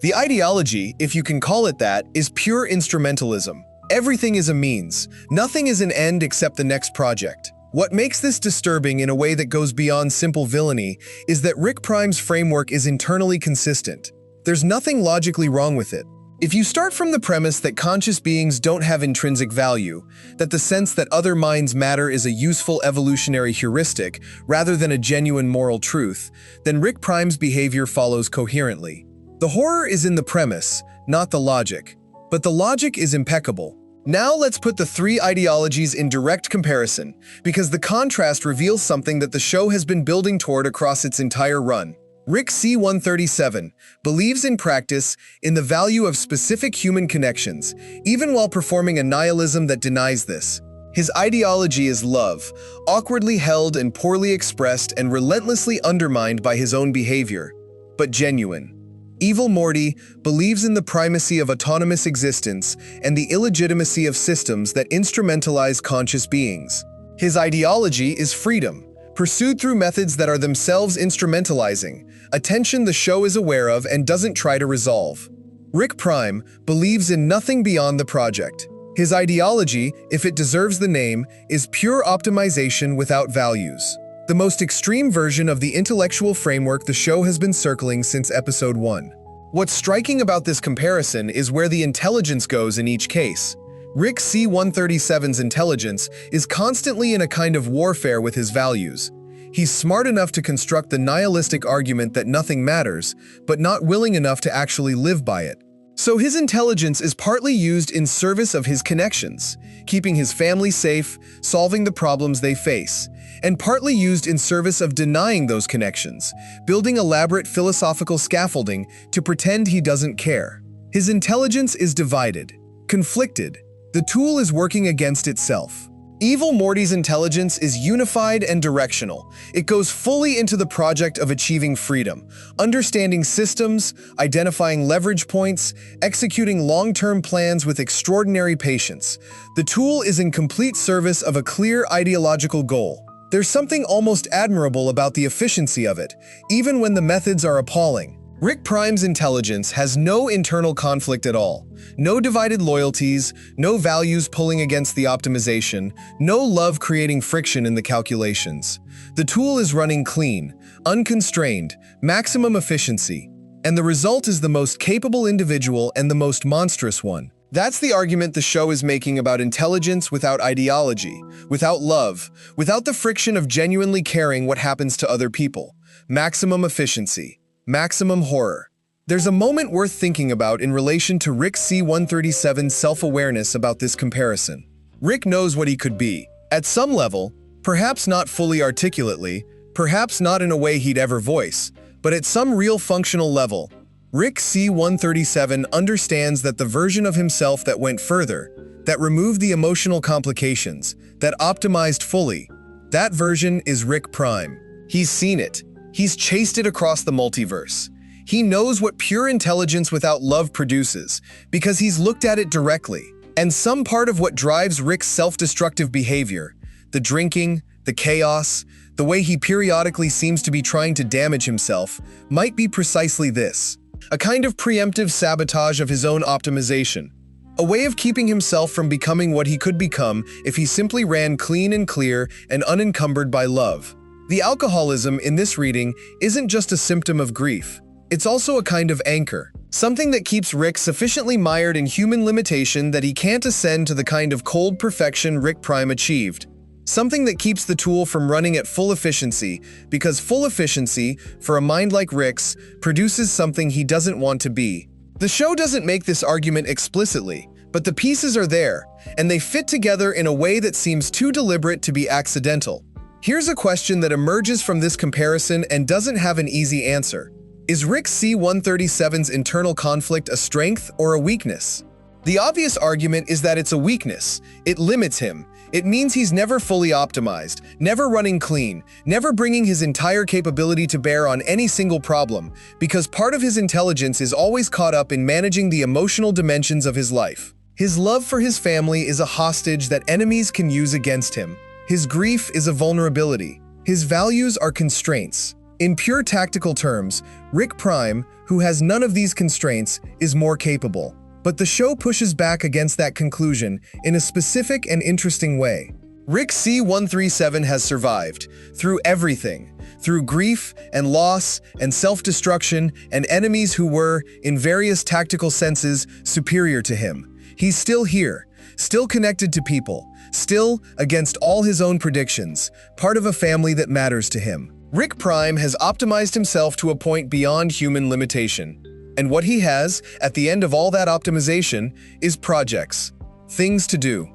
Speaker 1: The ideology, if you can call it that, is pure instrumentalism. Everything is a means. Nothing is an end except the next project. What makes this disturbing in a way that goes beyond simple villainy is that Rick Prime's framework is internally consistent. There's nothing logically wrong with it. If you start from the premise that conscious beings don't have intrinsic value, that the sense that other minds matter is a useful evolutionary heuristic rather than a genuine moral truth, then Rick Prime's behavior follows coherently. The horror is in the premise, not the logic. But the logic is impeccable. Now let's put the three ideologies in direct comparison, because the contrast reveals something that the show has been building toward across its entire run. Rick C-137 believes in practice in the value of specific human connections, even while performing a nihilism that denies this. His ideology is love, awkwardly held and poorly expressed and relentlessly undermined by his own behavior, but genuine. Evil Morty believes in the primacy of autonomous existence and the illegitimacy of systems that instrumentalize conscious beings. His ideology is freedom, pursued through methods that are themselves instrumentalizing, a tension the show is aware of and doesn't try to resolve. Rick Prime believes in nothing beyond the project. His ideology, if it deserves the name, is pure optimization without values. The most extreme version of the intellectual framework the show has been circling since episode 1. What's striking about this comparison is where the intelligence goes in each case. Rick C-137's intelligence is constantly in a kind of warfare with his values. He's smart enough to construct the nihilistic argument that nothing matters, but not willing enough to actually live by it. So his intelligence is partly used in service of his connections, keeping his family safe, solving the problems they face, and partly used in service of denying those connections, building elaborate philosophical scaffolding to pretend he doesn't care. His intelligence is divided, conflicted. The tool is working against itself. Evil Morty's intelligence is unified and directional. It goes fully into the project of achieving freedom, understanding systems, identifying leverage points, executing long-term plans with extraordinary patience. The tool is in complete service of a clear ideological goal. There's something almost admirable about the efficiency of it, even when the methods are appalling. Rick Prime's intelligence has no internal conflict at all. No divided loyalties, no values pulling against the optimization, no love creating friction in the calculations. The tool is running clean, unconstrained, maximum efficiency, and the result is the most capable individual and the most monstrous one. That's the argument the show is making about intelligence without ideology, without love, without the friction of genuinely caring what happens to other people. Maximum efficiency. Maximum horror. There's a moment worth thinking about in relation to Rick C-137's self-awareness about this comparison. Rick knows what he could be. At some level, perhaps not fully articulately, perhaps not in a way he'd ever voice, but at some real functional level, Rick C-137 understands that the version of himself that went further, that removed the emotional complications, that optimized fully, that version is Rick Prime. He's seen it. He's chased it across the multiverse. He knows what pure intelligence without love produces, because he's looked at it directly. And some part of what drives Rick's self-destructive behavior, the drinking, the chaos, the way he periodically seems to be trying to damage himself, might be precisely this. A kind of preemptive sabotage of his own optimization. A way of keeping himself from becoming what he could become if he simply ran clean and clear and unencumbered by love. The alcoholism in this reading isn't just a symptom of grief. It's also a kind of anchor, something that keeps Rick sufficiently mired in human limitation that he can't ascend to the kind of cold perfection Rick Prime achieved. Something that keeps the tool from running at full efficiency, because full efficiency, for a mind like Rick's, produces something he doesn't want to be. The show doesn't make this argument explicitly, but the pieces are there, and they fit together in a way that seems too deliberate to be accidental. Here's a question that emerges from this comparison and doesn't have an easy answer. Is Rick C-137's internal conflict a strength or a weakness? The obvious argument is that it's a weakness. It limits him. It means he's never fully optimized, never running clean, never bringing his entire capability to bear on any single problem, because part of his intelligence is always caught up in managing the emotional dimensions of his life. His love for his family is a hostage that enemies can use against him. His grief is a vulnerability. His values are constraints. In pure tactical terms, Rick Prime, who has none of these constraints, is more capable. But the show pushes back against that conclusion in a specific and interesting way. Rick C-137 has survived through everything, through grief and loss and self-destruction and enemies who were, in various tactical senses, superior to him. He's still here, still connected to people, still, against all his own predictions, part of a family that matters to him. Rick Prime has optimized himself to a point beyond human limitation. And what he has, at the end of all that optimization, is projects. Things to do.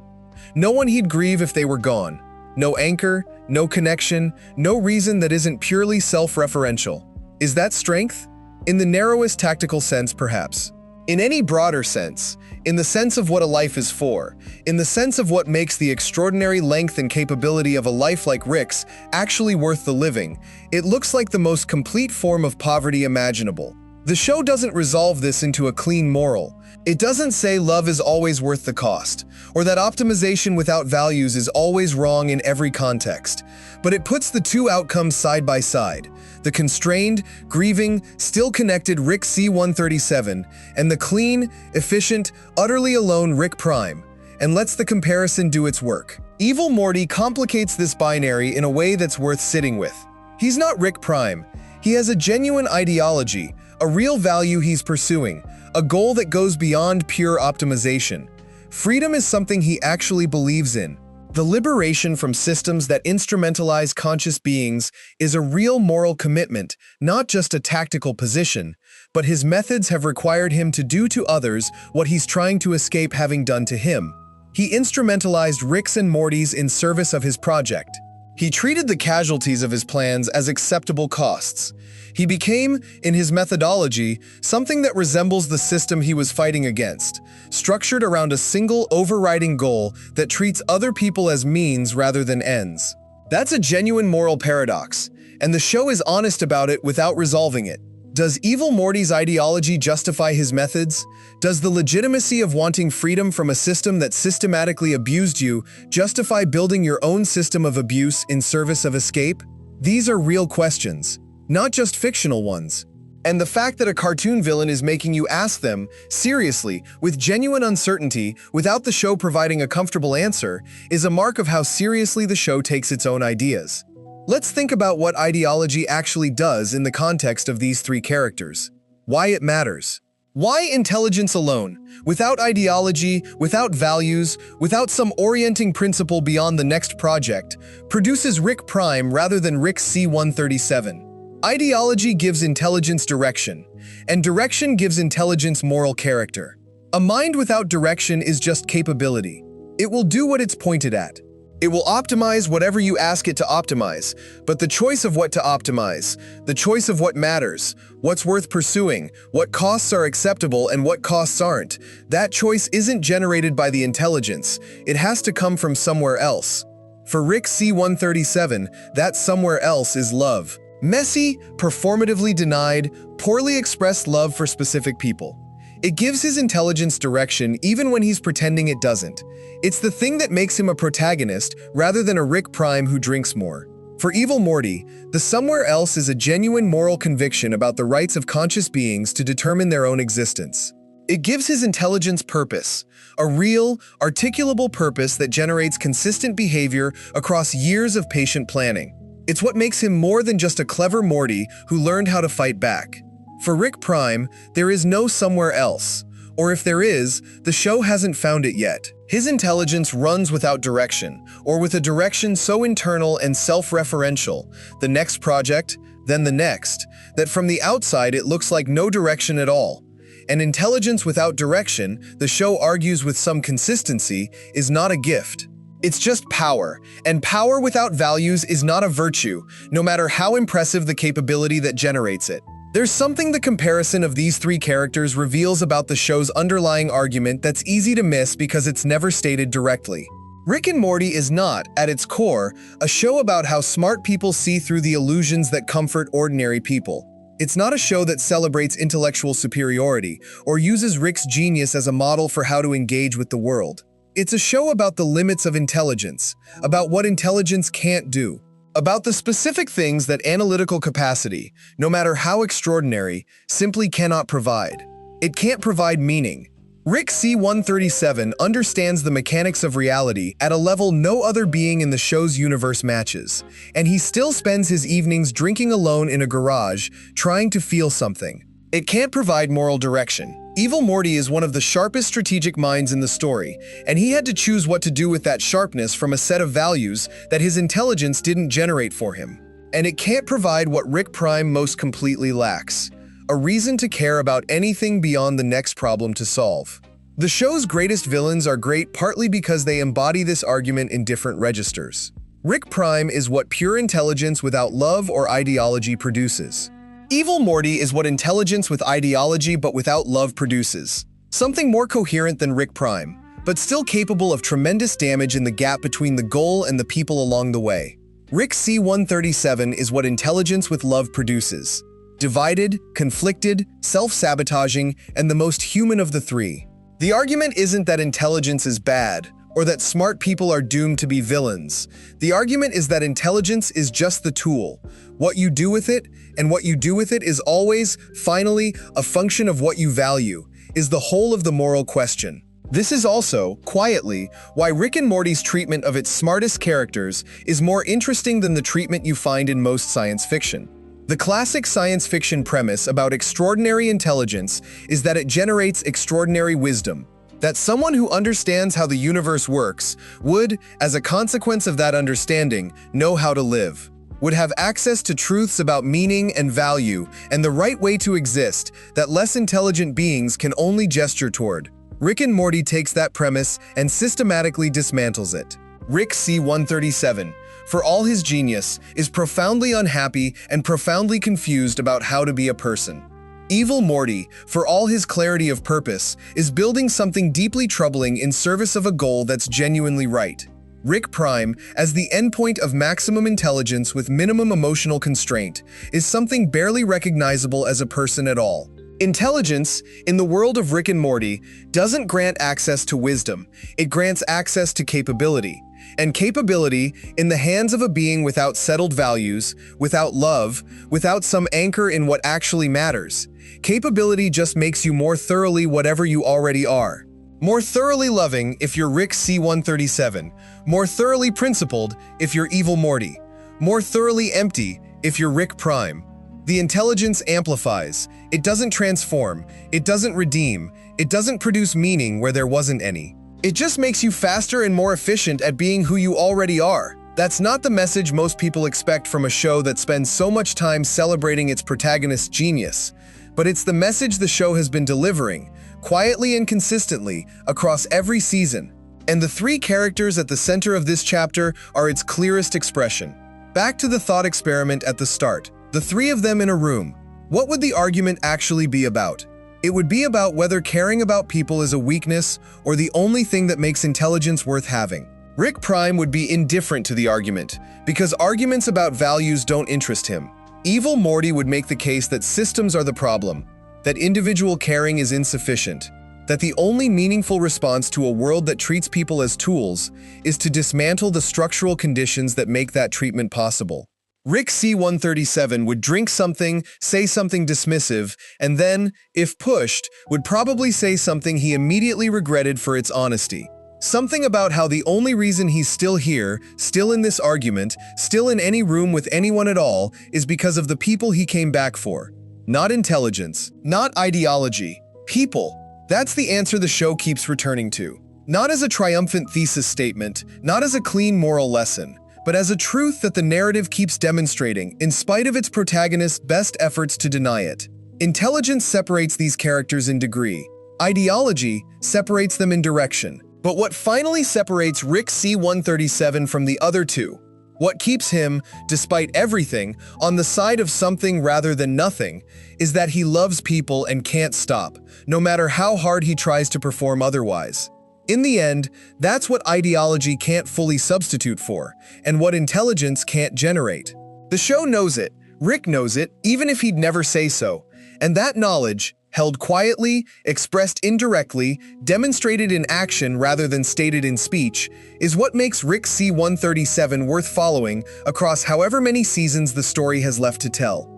Speaker 1: No one he'd grieve if they were gone. No anchor, no connection, no reason that isn't purely self-referential. Is that strength? In the narrowest tactical sense, perhaps. In any broader sense, in the sense of what a life is for, in the sense of what makes the extraordinary length and capability of a life like Rick's actually worth the living, it looks like the most complete form of poverty imaginable. The show doesn't resolve this into a clean moral. It doesn't say love is always worth the cost, or that optimization without values is always wrong in every context. But it puts the two outcomes side by side, the constrained, grieving, still connected Rick C-137, and the clean, efficient, utterly alone Rick Prime, and lets the comparison do its work. Evil Morty complicates this binary in a way that's worth sitting with. He's not Rick Prime. He has a genuine ideology, a real value he's pursuing, a goal that goes beyond pure optimization. Freedom is something he actually believes in. The liberation from systems that instrumentalize conscious beings is a real moral commitment, not just a tactical position, but his methods have required him to do to others what he's trying to escape having done to him. He instrumentalized Rick's and Morty's in service of his project. He treated the casualties of his plans as acceptable costs. He became, in his methodology, something that resembles the system he was fighting against, structured around a single overriding goal that treats other people as means rather than ends. That's a genuine moral paradox, and the show is honest about it without resolving it. Does Evil Morty's ideology justify his methods? Does the legitimacy of wanting freedom from a system that systematically abused you justify building your own system of abuse in service of escape? These are real questions, not just fictional ones. And the fact that a cartoon villain is making you ask them, seriously, with genuine uncertainty, without the show providing a comfortable answer, is a mark of how seriously the show takes its own ideas. Let's think about what ideology actually does in the context of these three characters. Why it matters. Why intelligence alone, without ideology, without values, without some orienting principle beyond the next project, produces Rick Prime rather than Rick C-137. Ideology gives intelligence direction, and direction gives intelligence moral character. A mind without direction is just capability. It will do what it's pointed at. It will optimize whatever you ask it to optimize, but the choice of what to optimize, the choice of what matters, what's worth pursuing, what costs are acceptable and what costs aren't, that choice isn't generated by the intelligence. It has to come from somewhere else. For Rick C-137, that somewhere else is love. Messy, performatively denied, poorly expressed love for specific people. It gives his intelligence direction even when he's pretending it doesn't. It's the thing that makes him a protagonist rather than a Rick Prime who drinks more. For Evil Morty, the somewhere else is a genuine moral conviction about the rights of conscious beings to determine their own existence. It gives his intelligence purpose, a real, articulable purpose that generates consistent behavior across years of patient planning. It's what makes him more than just a clever Morty who learned how to fight back. For Rick Prime, there is no somewhere else. Or if there is, the show hasn't found it yet. His intelligence runs without direction, or with a direction so internal and self-referential, the next project, then the next, that from the outside it looks like no direction at all. And intelligence without direction, the show argues with some consistency, is not a gift. It's just power, and power without values is not a virtue, no matter how impressive the capability that generates it. There's something the comparison of these three characters reveals about the show's underlying argument that's easy to miss because it's never stated directly. Rick and Morty is not, at its core, a show about how smart people see through the illusions that comfort ordinary people. It's not a show that celebrates intellectual superiority or uses Rick's genius as a model for how to engage with the world. It's a show about the limits of intelligence, about what intelligence can't do, about the specific things that analytical capacity, no matter how extraordinary, simply cannot provide. It can't provide meaning. Rick C-137 understands the mechanics of reality at a level no other being in the show's universe matches, and he still spends his evenings drinking alone in a garage, trying to feel something. It can't provide moral direction. Evil Morty is one of the sharpest strategic minds in the story, and he had to choose what to do with that sharpness from a set of values that his intelligence didn't generate for him. And it can't provide what Rick Prime most completely lacks: a reason to care about anything beyond the next problem to solve. The show's greatest villains are great partly because they embody this argument in different registers. Rick Prime is what pure intelligence without love or ideology produces. Evil Morty is what intelligence with ideology but without love produces. Something more coherent than Rick Prime, but still capable of tremendous damage in the gap between the goal and the people along the way. Rick C-137 is what intelligence with love produces. Divided, conflicted, self-sabotaging, and the most human of the three. The argument isn't that intelligence is bad, or that smart people are doomed to be villains. The argument is that intelligence is just the tool. What you do with it, and what you do with it is always, finally, a function of what you value, is the whole of the moral question. This is also, quietly, why Rick and Morty's treatment of its smartest characters is more interesting than the treatment you find in most science fiction. The classic science fiction premise about extraordinary intelligence is that it generates extraordinary wisdom, that someone who understands how the universe works would, as a consequence of that understanding, know how to live, would have access to truths about meaning and value and the right way to exist that less intelligent beings can only gesture toward. Rick and Morty takes that premise and systematically dismantles it. Rick C-137, for all his genius, is profoundly unhappy and profoundly confused about how to be a person. Evil Morty, for all his clarity of purpose, is building something deeply troubling in service of a goal that's genuinely right. Rick Prime, as the endpoint of maximum intelligence with minimum emotional constraint, is something barely recognizable as a person at all. Intelligence, in the world of Rick and Morty, doesn't grant access to wisdom, it grants access to capability. And capability, in the hands of a being without settled values, without love, without some anchor in what actually matters, capability just makes you more thoroughly whatever you already are. More thoroughly loving if you're Rick C-137, more thoroughly principled if you're Evil Morty, more thoroughly empty if you're Rick Prime. The intelligence amplifies, it doesn't transform, it doesn't redeem, it doesn't produce meaning where there wasn't any. It just makes you faster and more efficient at being who you already are. That's not the message most people expect from a show that spends so much time celebrating its protagonist's genius, but it's the message the show has been delivering, quietly and consistently, across every season. And the three characters at the center of this chapter are its clearest expression. Back to the thought experiment at the start. The three of them in a room. What would the argument actually be about? It would be about whether caring about people is a weakness or the only thing that makes intelligence worth having. Rick Prime would be indifferent to the argument, because arguments about values don't interest him. Evil Morty would make the case that systems are the problem, that individual caring is insufficient, that the only meaningful response to a world that treats people as tools is to dismantle the structural conditions that make that treatment possible. Rick C-137 would drink something, say something dismissive, and then, if pushed, would probably say something he immediately regretted for its honesty. Something about how the only reason he's still here, still in this argument, still in any room with anyone at all, is because of the people he came back for. Not intelligence, not ideology, people. That's the answer the show keeps returning to. Not as a triumphant thesis statement, not as a clean moral lesson, but as a truth that the narrative keeps demonstrating in spite of its protagonist's best efforts to deny it. Intelligence separates these characters in degree. Ideology separates them in direction. But what finally separates Rick C-137 from the other two, what keeps him, despite everything, on the side of something rather than nothing, is that he loves people and can't stop, no matter how hard he tries to perform otherwise. In the end, that's what ideology can't fully substitute for, and what intelligence can't generate. The show knows it, Rick knows it, even if he'd never say so, and that knowledge, held quietly, expressed indirectly, demonstrated in action rather than stated in speech, is what makes Rick C-137 worth following across however many seasons the story has left to tell.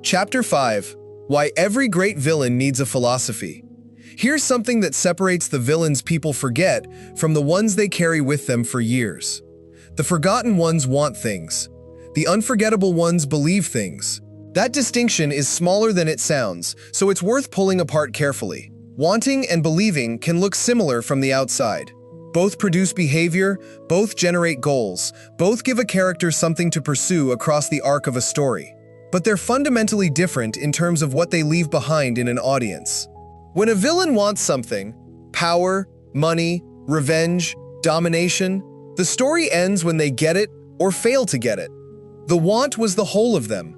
Speaker 1: Chapter 5: Why Every Great Villain Needs a Philosophy. Here's something that separates the villains people forget from the ones they carry with them for years. The forgotten ones want things. The unforgettable ones believe things. That distinction is smaller than it sounds, so it's worth pulling apart carefully. Wanting and believing can look similar from the outside. Both produce behavior, both generate goals, both give a character something to pursue across the arc of a story. But they're fundamentally different in terms of what they leave behind in an audience. When a villain wants something, power, money, revenge, domination, the story ends when they get it or fail to get it. The want was the whole of them.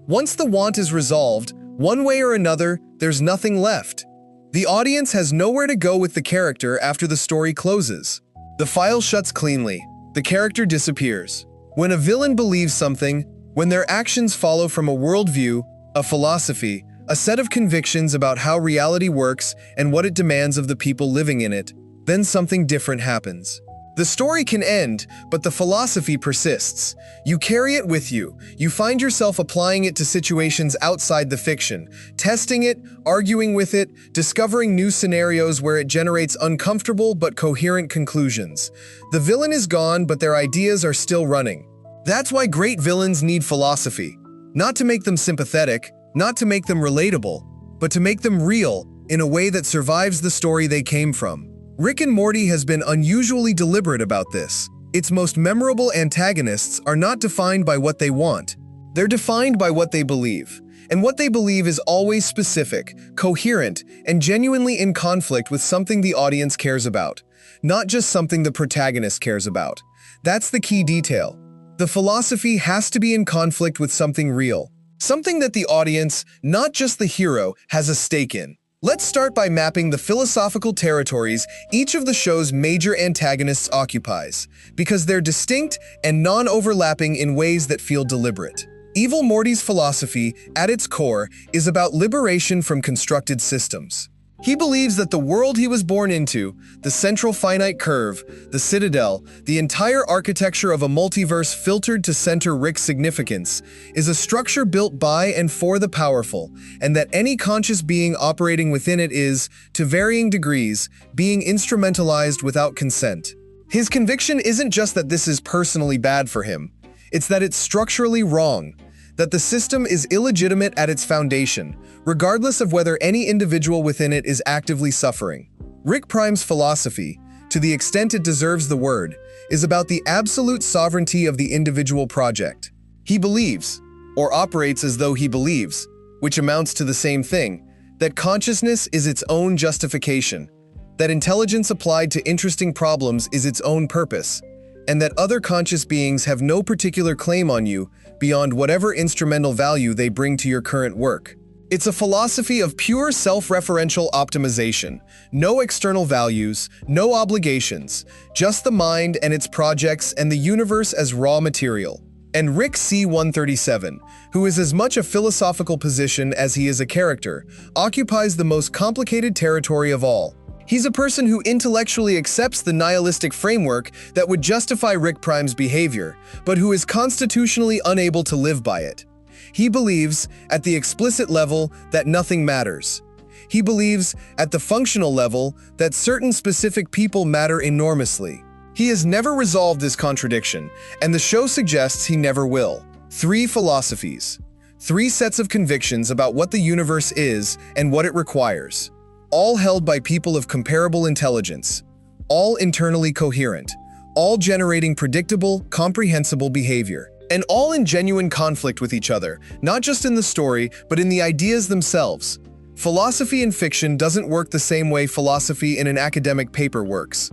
Speaker 1: Once the want is resolved, one way or another, there's nothing left. The audience has nowhere to go with the character after the story closes. The file shuts cleanly. The character disappears. When a villain believes something, when their actions follow from a worldview, a philosophy, a set of convictions about how reality works and what it demands of the people living in it, then something different happens. The story can end, but the philosophy persists. You carry it with you. You find yourself applying it to situations outside the fiction, testing it, arguing with it, discovering new scenarios where it generates uncomfortable but coherent conclusions. The villain is gone, but their ideas are still running. That's why great villains need philosophy. Not to make them sympathetic, not to make them relatable, but to make them real in a way that survives the story they came from. Rick and Morty has been unusually deliberate about this. Its most memorable antagonists are not defined by what they want. They're defined by what they believe. And what they believe is always specific, coherent, and genuinely in conflict with something the audience cares about, not just something the protagonist cares about. That's the key detail. The philosophy has to be in conflict with something real, something that the audience, not just the hero, has a stake in. Let's start by mapping the philosophical territories each of the show's major antagonists occupies, because they're distinct and non-overlapping in ways that feel deliberate. Evil Morty's philosophy, at its core, is about liberation from constructed systems. He believes that the world he was born into, the central finite curve, the citadel, the entire architecture of a multiverse filtered to center Rick's significance, is a structure built by and for the powerful, and that any conscious being operating within it is, to varying degrees, being instrumentalized without consent. His conviction isn't just that this is personally bad for him, it's that it's structurally wrong, that the system is illegitimate at its foundation, regardless of whether any individual within it is actively suffering. Rick Prime's philosophy, to the extent it deserves the word, is about the absolute sovereignty of the individual project. He believes, or operates as though he believes, which amounts to the same thing, that consciousness is its own justification, that intelligence applied to interesting problems is its own purpose, and that other conscious beings have no particular claim on you beyond whatever instrumental value they bring to your current work. It's a philosophy of pure self-referential optimization, no external values, no obligations, just the mind and its projects and the universe as raw material. And Rick C-137, who is as much a philosophical position as he is a character, occupies the most complicated territory of all. He's a person who intellectually accepts the nihilistic framework that would justify Rick Prime's behavior, but who is constitutionally unable to live by it. He believes, at the explicit level, that nothing matters. He believes, at the functional level, that certain specific people matter enormously. He has never resolved this contradiction, and the show suggests he never will. 3 philosophies. 3 sets of convictions about what the universe is and what it requires. All held by people of comparable intelligence. All internally coherent. All generating predictable, comprehensible behavior. And all in genuine conflict with each other, not just in the story, but in the ideas themselves. Philosophy in fiction doesn't work the same way philosophy in an academic paper works.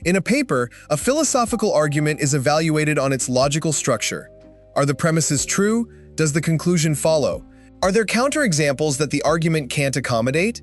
Speaker 1: In a paper, a philosophical argument is evaluated on its logical structure. Are the premises true? Does the conclusion follow? Are there counterexamples that the argument can't accommodate?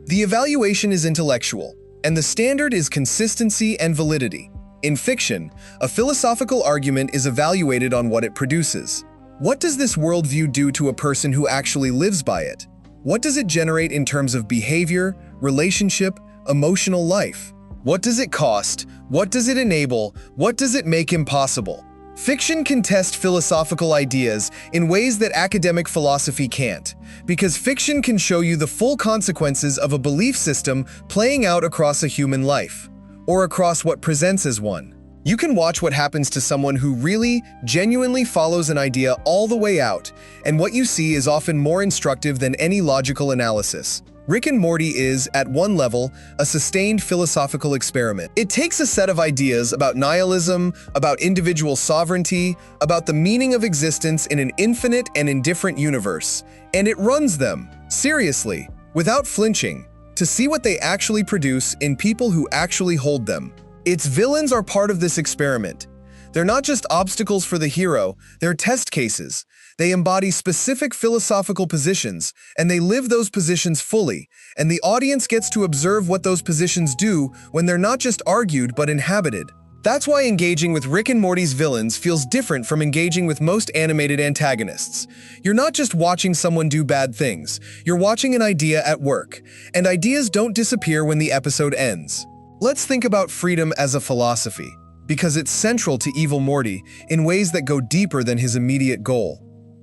Speaker 1: The evaluation is intellectual, and the standard is consistency and validity. In fiction, a philosophical argument is evaluated on what it produces. What does this worldview do to a person who actually lives by it? What does it generate in terms of behavior, relationship, emotional life? What does it cost? What does it enable? What does it make impossible? Fiction can test philosophical ideas in ways that academic philosophy can't, because fiction can show you the full consequences of a belief system playing out across a human life, or across what presents as one. You can watch what happens to someone who really, genuinely follows an idea all the way out, and what you see is often more instructive than any logical analysis. Rick and Morty is, at one level, a sustained philosophical experiment. It takes a set of ideas about nihilism, about individual sovereignty, about the meaning of existence in an infinite and indifferent universe, and it runs them, seriously, without flinching, to see what they actually produce in people who actually hold them. Its villains are part of this experiment. They're not just obstacles for the hero, they're test cases. They embody specific philosophical positions, and they live those positions fully, and the audience gets to observe what those positions do when they're not just argued but inhabited. That's why engaging with Rick and Morty's villains feels different from engaging with most animated antagonists. You're not just watching someone do bad things, you're watching an idea at work, and ideas don't disappear when the episode ends. Let's think about freedom as a philosophy, because it's central to Evil Morty in ways that go deeper than his immediate goal.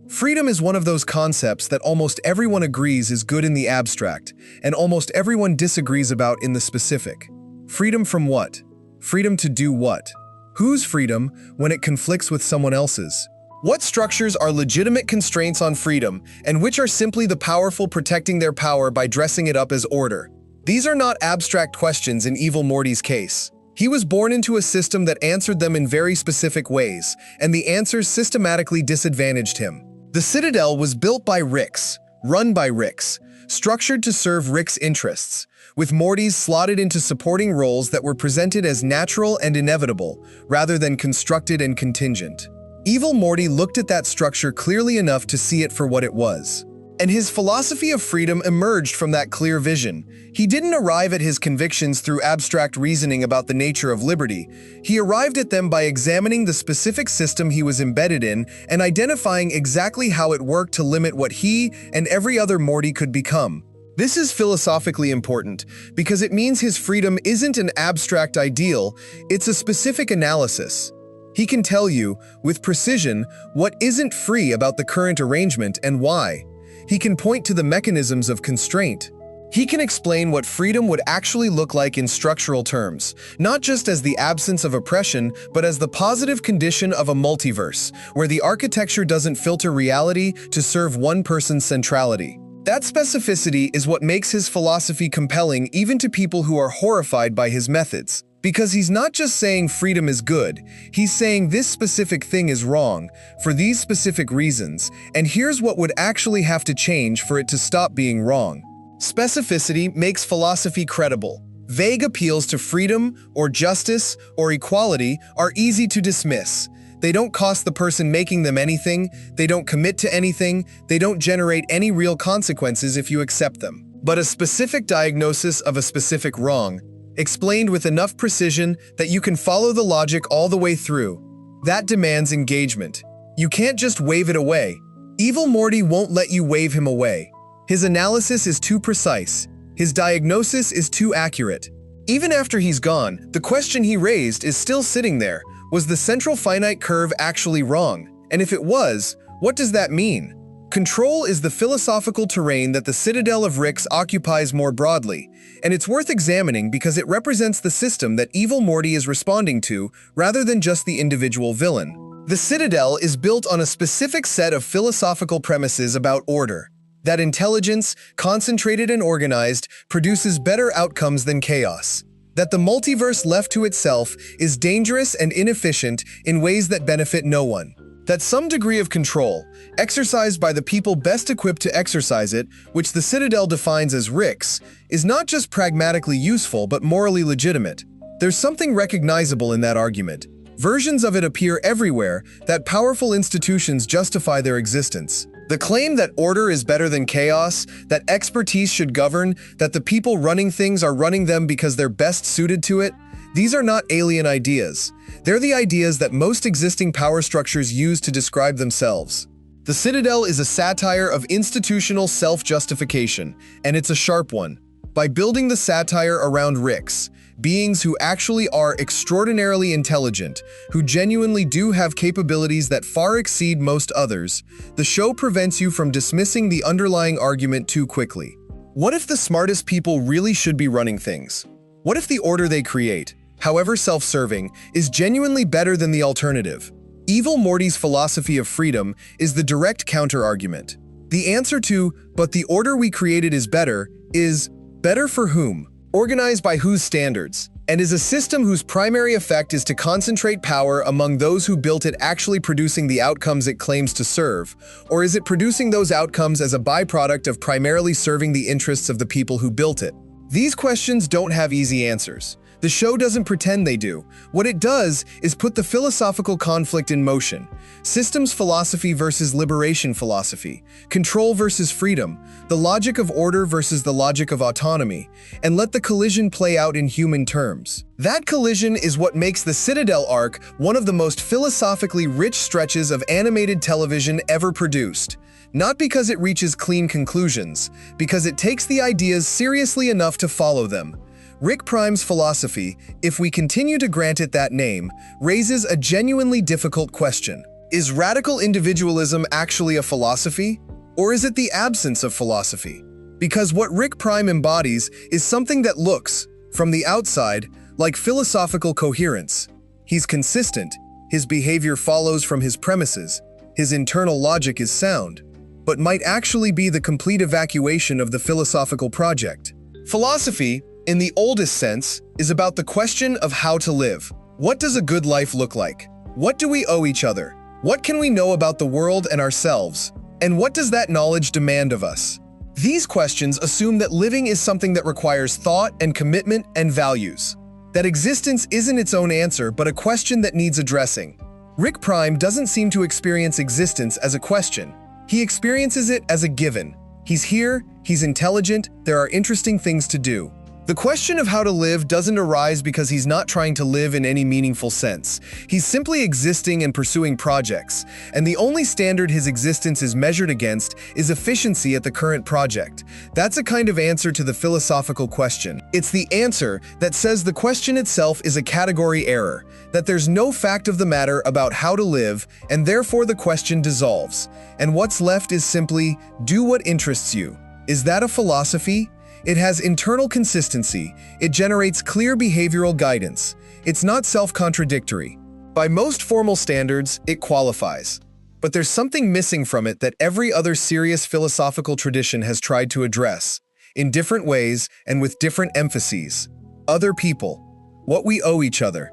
Speaker 1: Freedom is one of those concepts that almost everyone agrees is good in the abstract, and almost everyone disagrees about in the specific. Freedom from what? Freedom to do what? Whose freedom when it conflicts with someone else's? What structures are legitimate constraints on freedom, and which are simply the powerful protecting their power by dressing it up as order? These are not abstract questions in Evil Morty's case. He was born into a system that answered them in very specific ways, and the answers systematically disadvantaged him. The Citadel was built by Ricks, run by Ricks, structured to serve Rick's interests, with Morty's slotted into supporting roles that were presented as natural and inevitable, rather than constructed and contingent. Evil Morty looked at that structure clearly enough to see it for what it was. And his philosophy of freedom emerged from that clear vision. He didn't arrive at his convictions through abstract reasoning about the nature of liberty. He arrived at them by examining the specific system he was embedded in and identifying exactly how it worked to limit what he and every other Morty could become. This is philosophically important because it means his freedom isn't an abstract ideal, it's a specific analysis. He can tell you, with precision, what isn't free about the current arrangement and why. He can point to the mechanisms of constraint. He can explain what freedom would actually look like in structural terms, not just as the absence of oppression, but as the positive condition of a multiverse, where the architecture doesn't filter reality to serve one person's centrality. That specificity is what makes his philosophy compelling even to people who are horrified by his methods. Because he's not just saying freedom is good, he's saying this specific thing is wrong, for these specific reasons, and here's what would actually have to change for it to stop being wrong. Specificity makes philosophy credible. Vague appeals to freedom, or justice, or equality are easy to dismiss. They don't cost the person making them anything, they don't commit to anything, they don't generate any real consequences if you accept them. But a specific diagnosis of a specific wrong, explained with enough precision that you can follow the logic all the way through. That demands engagement. You can't just wave it away. Evil Morty won't let you wave him away. His analysis is too precise. His diagnosis is too accurate. Even after he's gone, the question he raised is still sitting there. Was the central finite curve actually wrong? And if it was, what does that mean? Control is the philosophical terrain that the Citadel of Ricks occupies more broadly, and it's worth examining because it represents the system that evil Morty is responding to rather than just the individual villain. The Citadel is built on a specific set of philosophical premises about order. That intelligence, concentrated and organized, produces better outcomes than chaos. That the multiverse left to itself is dangerous and inefficient in ways that benefit no one. That some degree of control, exercised by the people best equipped to exercise it, which the Citadel defines as Ricks, is not just pragmatically useful but morally legitimate. There's something recognizable in that argument. Versions of it appear everywhere, that powerful institutions justify their existence. The claim that order is better than chaos, that expertise should govern, that the people running things are running them because they're best suited to it, these are not alien ideas. They're the ideas that most existing power structures use to describe themselves. The Citadel is a satire of institutional self-justification, and it's a sharp one. By building the satire around Ricks, beings who actually are extraordinarily intelligent, who genuinely do have capabilities that far exceed most others, the show prevents you from dismissing the underlying argument too quickly. What if the smartest people really should be running things? What if the order they create, however self-serving, is genuinely better than the alternative? Evil Morty's philosophy of freedom is the direct counter-argument. The answer to, "but the order we created is better," is, better for whom? Organized by whose standards? And is a system whose primary effect is to concentrate power among those who built it actually producing the outcomes it claims to serve? Or is it producing those outcomes as a byproduct of primarily serving the interests of the people who built it? These questions don't have easy answers. The show doesn't pretend they do. What it does is put the philosophical conflict in motion. Systems philosophy versus liberation philosophy. Control versus freedom. The logic of order versus the logic of autonomy. And let the collision play out in human terms. That collision is what makes the Citadel arc one of the most philosophically rich stretches of animated television ever produced. Not because it reaches clean conclusions, because it takes the ideas seriously enough to follow them. Rick Prime's philosophy, if we continue to grant it that name, raises a genuinely difficult question. Is radical individualism actually a philosophy? Or is it the absence of philosophy? Because what Rick Prime embodies is something that looks, from the outside, like philosophical coherence. He's consistent, his behavior follows from his premises, his internal logic is sound, but might actually be the complete evacuation of the philosophical project. Philosophy, in the oldest sense, is about the question of how to live. What does a good life look like? What do we owe each other? What can we know about the world and ourselves? And what does that knowledge demand of us? These questions assume that living is something that requires thought and commitment and values. That existence isn't its own answer, but a question that needs addressing. Rick Prime doesn't seem to experience existence as a question. He experiences it as a given. He's here, he's intelligent, there are interesting things to do. The question of how to live doesn't arise because he's not trying to live in any meaningful sense. He's simply existing and pursuing projects, and the only standard his existence is measured against is efficiency at the current project. That's a kind of answer to the philosophical question. It's the answer that says the question itself is a category error, that there's no fact of the matter about how to live, and therefore the question dissolves. And what's left is simply, do what interests you. Is that a philosophy? It has internal consistency. It generates clear behavioral guidance. It's not self-contradictory. By most formal standards, it qualifies. But there's something missing from it that every other serious philosophical tradition has tried to address, in different ways and with different emphases. Other people. What we owe each other.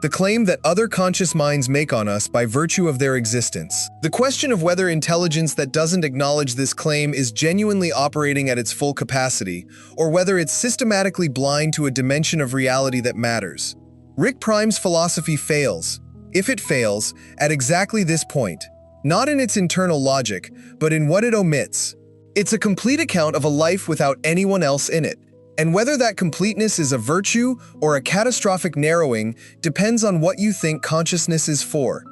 Speaker 1: The claim that other conscious minds make on us by virtue of their existence. The question of whether intelligence that doesn't acknowledge this claim is genuinely operating at its full capacity, or whether it's systematically blind to a dimension of reality that matters. Rick Prime's philosophy fails, if it fails, at exactly this point, not in its internal logic, but in what it omits. It's a complete account of a life without anyone else in it. And whether that completeness is a virtue or a catastrophic narrowing depends on what you think consciousness is for.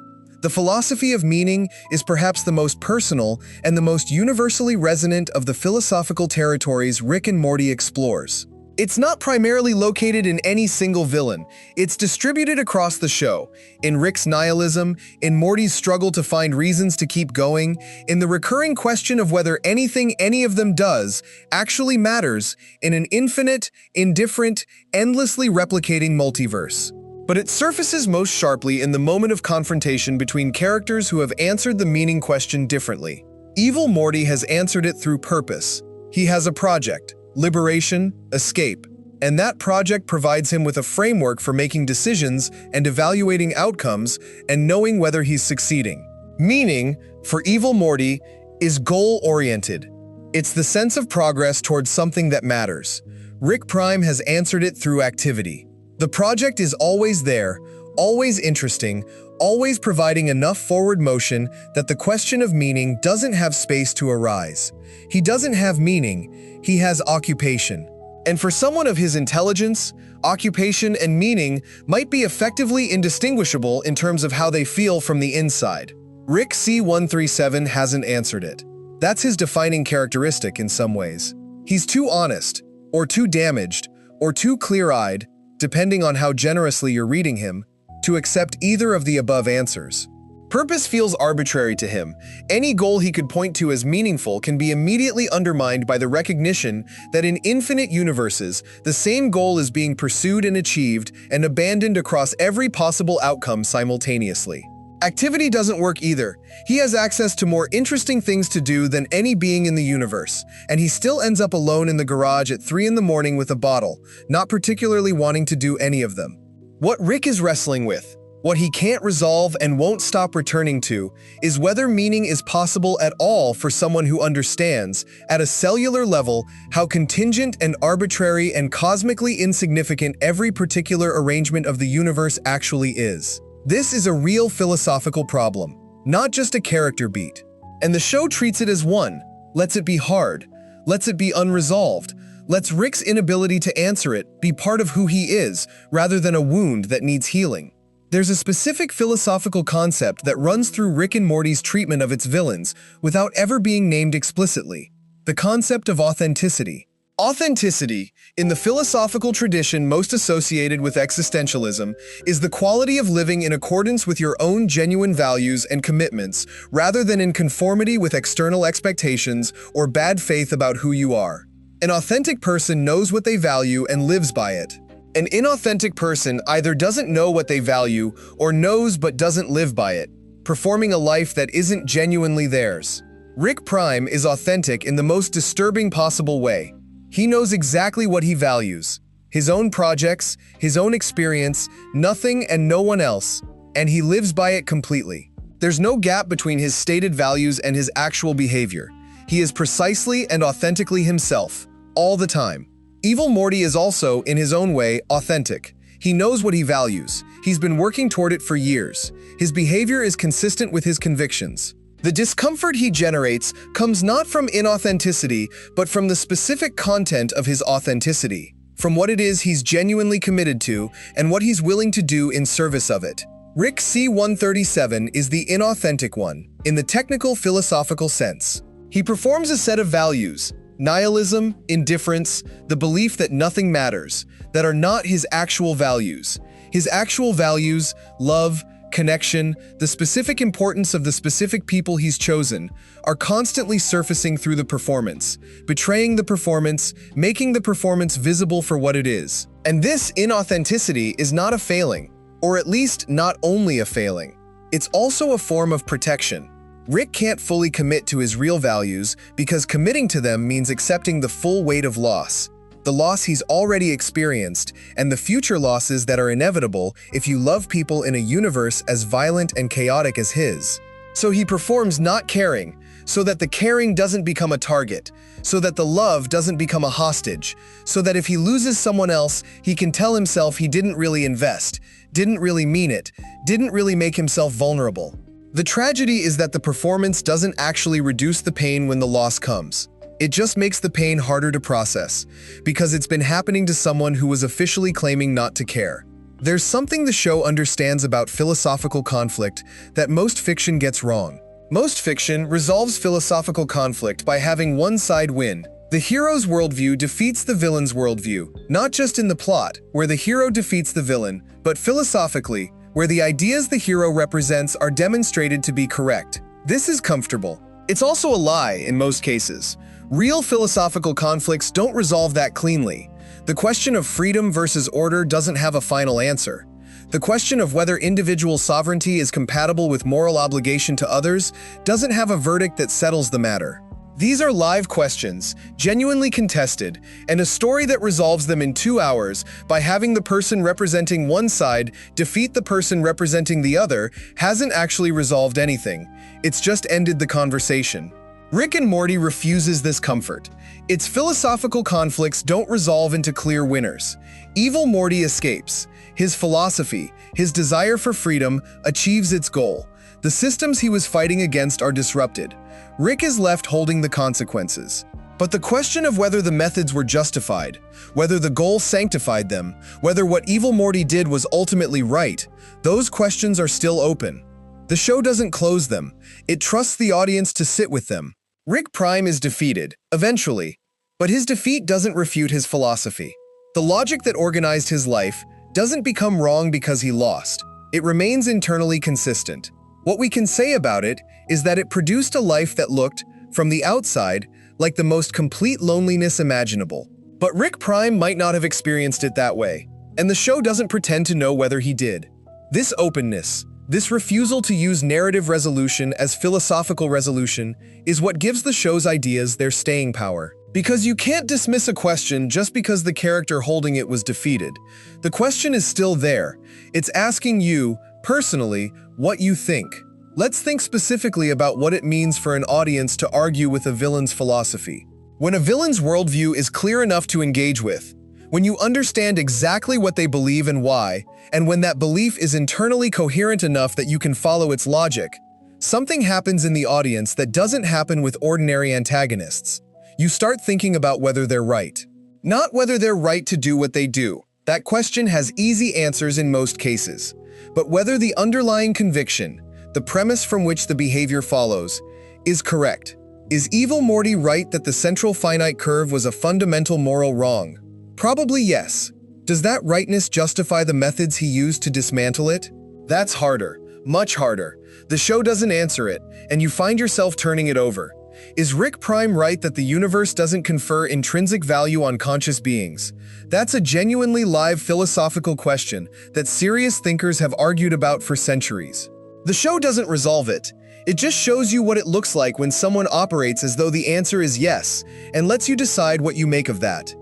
Speaker 1: The philosophy of meaning is perhaps the most personal and the most universally resonant of the philosophical territories Rick and Morty explores. It's not primarily located in any single villain. It's distributed across the show, in Rick's nihilism, in Morty's struggle to find reasons to keep going, in the recurring question of whether anything any of them does actually matters, in an infinite, indifferent, endlessly replicating multiverse. But it surfaces most sharply in the moment of confrontation between characters who have answered the meaning question differently. Evil Morty has answered it through purpose. He has a project. Liberation, escape, and that project provides him with a framework for making decisions and evaluating outcomes and knowing whether he's succeeding. Meaning, for Evil Morty, is goal-oriented. It's the sense of progress towards something that matters. Rick Prime has answered it through activity. The project is always there, always interesting, always providing enough forward motion that the question of meaning doesn't have space to arise. He doesn't have meaning, he has occupation. And for someone of his intelligence, occupation and meaning might be effectively indistinguishable in terms of how they feel from the inside. Rick C137 hasn't answered it. That's his defining characteristic in some ways. He's too honest, or too damaged, or too clear-eyed, depending on how generously you're reading him, to accept either of the above answers. Purpose feels arbitrary to him. Any goal he could point to as meaningful can be immediately undermined by the recognition that in infinite universes, the same goal is being pursued and achieved and abandoned across every possible outcome simultaneously. Activity doesn't work either. He has access to more interesting things to do than any being in the universe, and he still ends up alone in the garage at 3 in the morning with a bottle, not particularly wanting to do any of them. What Rick is wrestling with, what he can't resolve and won't stop returning to, is whether meaning is possible at all for someone who understands, at a cellular level, how contingent and arbitrary and cosmically insignificant every particular arrangement of the universe actually is. This is a real philosophical problem, not just a character beat. And the show treats it as one, lets it be hard, lets it be unresolved, lets Rick's inability to answer it be part of who he is, rather than a wound that needs healing. There's a specific philosophical concept that runs through Rick and Morty's treatment of its villains without ever being named explicitly: the concept of authenticity. Authenticity, in the philosophical tradition most associated with existentialism, is the quality of living in accordance with your own genuine values and commitments, rather than in conformity with external expectations or bad faith about who you are. An authentic person knows what they value and lives by it. An inauthentic person either doesn't know what they value or knows but doesn't live by it, performing a life that isn't genuinely theirs. Rick Prime is authentic in the most disturbing possible way. He knows exactly what he values: his own projects, his own experience, nothing and no one else, and he lives by it completely. There's no gap between his stated values and his actual behavior. He is precisely and authentically himself, all the time. Evil Morty is also, in his own way, authentic. He knows what he values. He's been working toward it for years. His behavior is consistent with his convictions. The discomfort he generates comes not from inauthenticity, but from the specific content of his authenticity, from what it is he's genuinely committed to and what he's willing to do in service of it. Rick C137 is the inauthentic one, in the technical philosophical sense. He performs a set of values: nihilism, indifference, the belief that nothing matters, that are not his actual values. His actual values, love, connection, the specific importance of the specific people he's chosen, are constantly surfacing through the performance, betraying the performance, making the performance visible for what it is. And this inauthenticity is not a failing, or at least not only a failing. It's also a form of protection. Rick can't fully commit to his real values because committing to them means accepting the full weight of loss, the loss he's already experienced, and the future losses that are inevitable if you love people in a universe as violent and chaotic as his. So he performs not caring, so that the caring doesn't become a target, so that the love doesn't become a hostage, so that if he loses someone else, he can tell himself he didn't really invest, didn't really mean it, didn't really make himself vulnerable. The tragedy is that the performance doesn't actually reduce the pain when the loss comes. It just makes the pain harder to process, because it's been happening to someone who was officially claiming not to care. There's something the show understands about philosophical conflict that most fiction gets wrong. Most fiction resolves philosophical conflict by having one side win. The The hero's worldview defeats the villain's worldview, not just in the plot, where the hero defeats the villain, but philosophically, where the ideas the hero represents are demonstrated to be correct. This is comfortable. It's also a lie in most cases. Real philosophical conflicts don't resolve that cleanly. The question of freedom versus order doesn't have a final answer. The question of whether individual sovereignty is compatible with moral obligation to others doesn't have a verdict that settles the matter. These are live questions, genuinely contested, and a story that resolves them in 2 hours by having the person representing one side defeat the person representing the other hasn't actually resolved anything. It's just ended the conversation. Rick and Morty refuses this comfort. Its philosophical conflicts don't resolve into clear winners. Evil Morty escapes. His philosophy, his desire for freedom, achieves its goal. The systems he was fighting against are disrupted. Rick is left holding the consequences. But the question of whether the methods were justified, whether the goal sanctified them, whether what Evil Morty did was ultimately right, those questions are still open. The show doesn't close them. It trusts the audience to sit with them. Rick Prime is defeated, eventually, but his defeat doesn't refute his philosophy. The logic that organized his life doesn't become wrong because he lost. It remains internally consistent. What we can say about it is that it produced a life that looked, from the outside, like the most complete loneliness imaginable. But Rick Prime might not have experienced it that way, and the show doesn't pretend to know whether he did. This openness, this refusal to use narrative resolution as philosophical resolution, is what gives the show's ideas their staying power. Because you can't dismiss a question just because the character holding it was defeated. The question is still there. It's asking you, personally, what you think. Let's think specifically about what it means for an audience to argue with a villain's philosophy. When a villain's worldview is clear enough to engage with, when you understand exactly what they believe and why, and when that belief is internally coherent enough that you can follow its logic, something happens in the audience that doesn't happen with ordinary antagonists. You start thinking about whether they're right. Not whether they're right to do what they do. That question has easy answers in most cases. But whether the underlying conviction, the premise from which the behavior follows, is correct. Is Evil Morty right that the central finite curve was a fundamental moral wrong? Probably yes. Does that rightness justify the methods he used to dismantle it? That's harder, much harder. The show doesn't answer it, and you find yourself turning it over. Is Rick Prime right that the universe doesn't confer intrinsic value on conscious beings? That's a genuinely live philosophical question that serious thinkers have argued about for centuries. The show doesn't resolve it. It just shows you what it looks like when someone operates as though the answer is yes, and lets you decide what you make of that.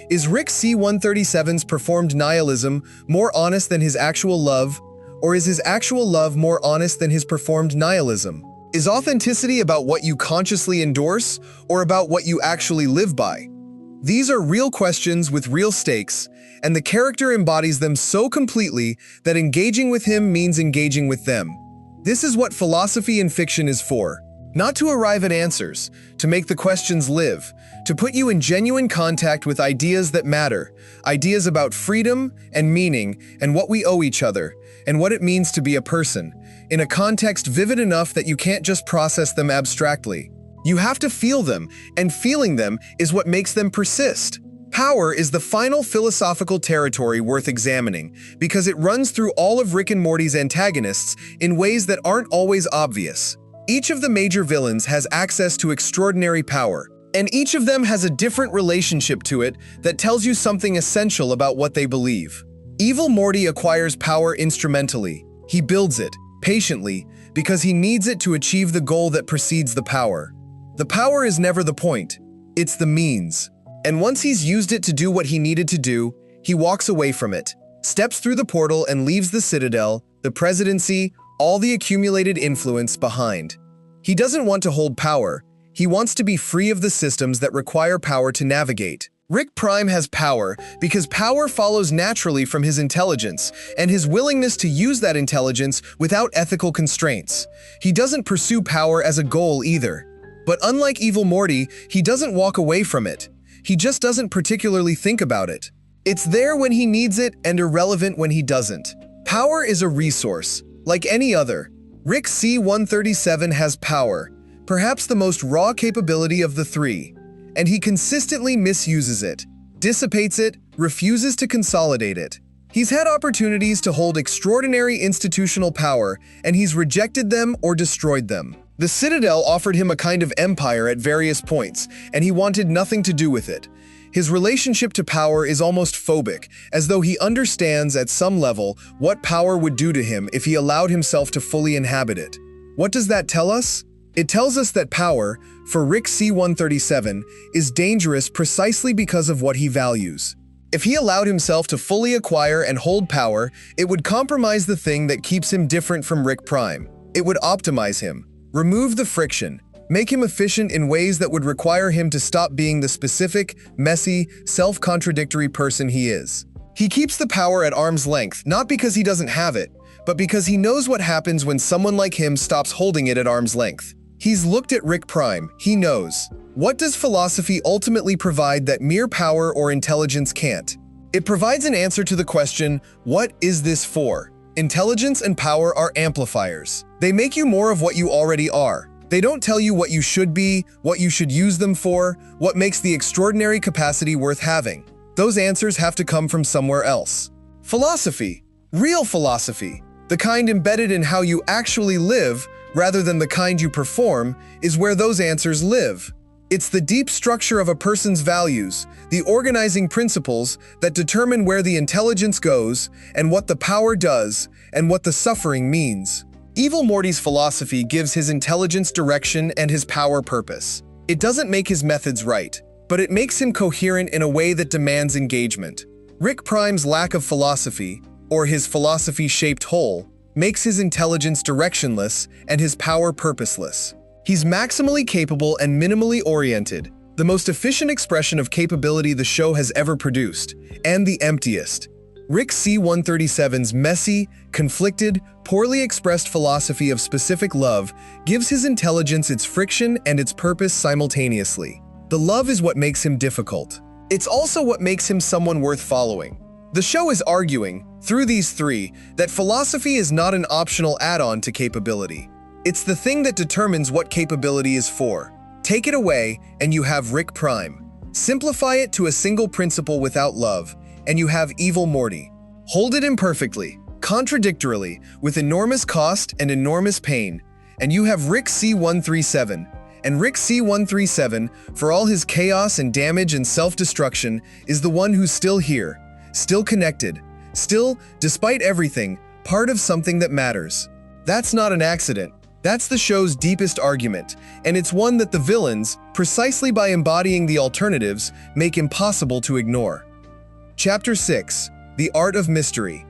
Speaker 1: Is Rick C-137's performed nihilism more honest than his actual love, or is his actual love more honest than his performed nihilism? Is authenticity about what you consciously endorse, or about what you actually live by? These are real questions with real stakes, and the character embodies them so completely that engaging with him means engaging with them. This is what philosophy in fiction is for. Not to arrive at answers, to make the questions live, to put you in genuine contact with ideas that matter, ideas about freedom and meaning and what we owe each other, and what it means to be a person, in a context vivid enough that you can't just process them abstractly. You have to feel them, and feeling them is what makes them persist. Power is the final philosophical territory worth examining because it runs through all of Rick and Morty's antagonists in ways that aren't always obvious. Each of the major villains has access to extraordinary power, and each of them has a different relationship to it that tells you something essential about what they believe. Evil Morty acquires power instrumentally. He builds it, patiently, because he needs it to achieve the goal that precedes the power. The power is never the point, it's the means. And once he's used it to do what he needed to do, he walks away from it, steps through the portal and leaves the Citadel, the presidency, all the accumulated influence behind. He doesn't want to hold power. He wants to be free of the systems that require power to navigate. Rick Prime has power because power follows naturally from his intelligence and his willingness to use that intelligence without ethical constraints. He doesn't pursue power as a goal either. But unlike Evil Morty, he doesn't walk away from it. He just doesn't particularly think about it. It's there when he needs it and irrelevant when he doesn't. Power is a resource, like any other. Rick C-137 has power, perhaps the most raw capability of the three. and he consistently misuses it, dissipates it, refuses to consolidate it. He's had opportunities to hold extraordinary institutional power, and he's rejected them or destroyed them. The Citadel offered him a kind of empire at various points, and he wanted nothing to do with it. His relationship to power is almost phobic, as though he understands at some level what power would do to him if he allowed himself to fully inhabit it. What does that tell us? It tells us that power, for Rick C-137, is dangerous precisely because of what he values. If he allowed himself to fully acquire and hold power, it would compromise the thing that keeps him different from Rick Prime. It would optimize him, remove the friction, make him efficient in ways that would require him to stop being the specific, messy, self-contradictory person he is. He keeps the power at arm's length, not because he doesn't have it, but because he knows what happens when someone like him stops holding it at arm's length. He's looked at Rick Prime, he knows. What does philosophy ultimately provide that mere power or intelligence can't? It provides an answer to the question, what is this for? Intelligence and power are amplifiers. They make you more of what you already are. They don't tell you what you should be, what you should use them for, what makes the extraordinary capacity worth having. Those answers have to come from somewhere else. Philosophy, real philosophy, the kind embedded in how you actually live rather than the kind you perform, is where those answers live. It's the deep structure of a person's values, the organizing principles that determine where the intelligence goes and what the power does and what the suffering means. Evil Morty's philosophy gives his intelligence direction and his power purpose. It doesn't make his methods right, but it makes him coherent in a way that demands engagement. Rick Prime's lack of philosophy, or his philosophy-shaped hole, makes his intelligence directionless and his power purposeless. He's maximally capable and minimally oriented, the most efficient expression of capability the show has ever produced, and the emptiest. Rick C-137's messy, conflicted, poorly expressed philosophy of specific love gives his intelligence its friction and its purpose simultaneously. The love is what makes him difficult. It's also what makes him someone worth following. The show is arguing, through these three, that philosophy is not an optional add-on to capability. It's the thing that determines what capability is for. Take it away, and you have Rick Prime. Simplify it to a single principle without love, and you have Evil Morty. Hold it imperfectly, contradictorily, with enormous cost and enormous pain, and you have Rick C-137. And Rick C-137, for all his chaos and damage and self-destruction, is the one who's still here, still connected, still, despite everything, part of something that matters. That's not an accident. That's the show's deepest argument, and it's one that the villains, precisely by embodying the alternatives, make impossible to ignore. Chapter 6. The Art of Mystery.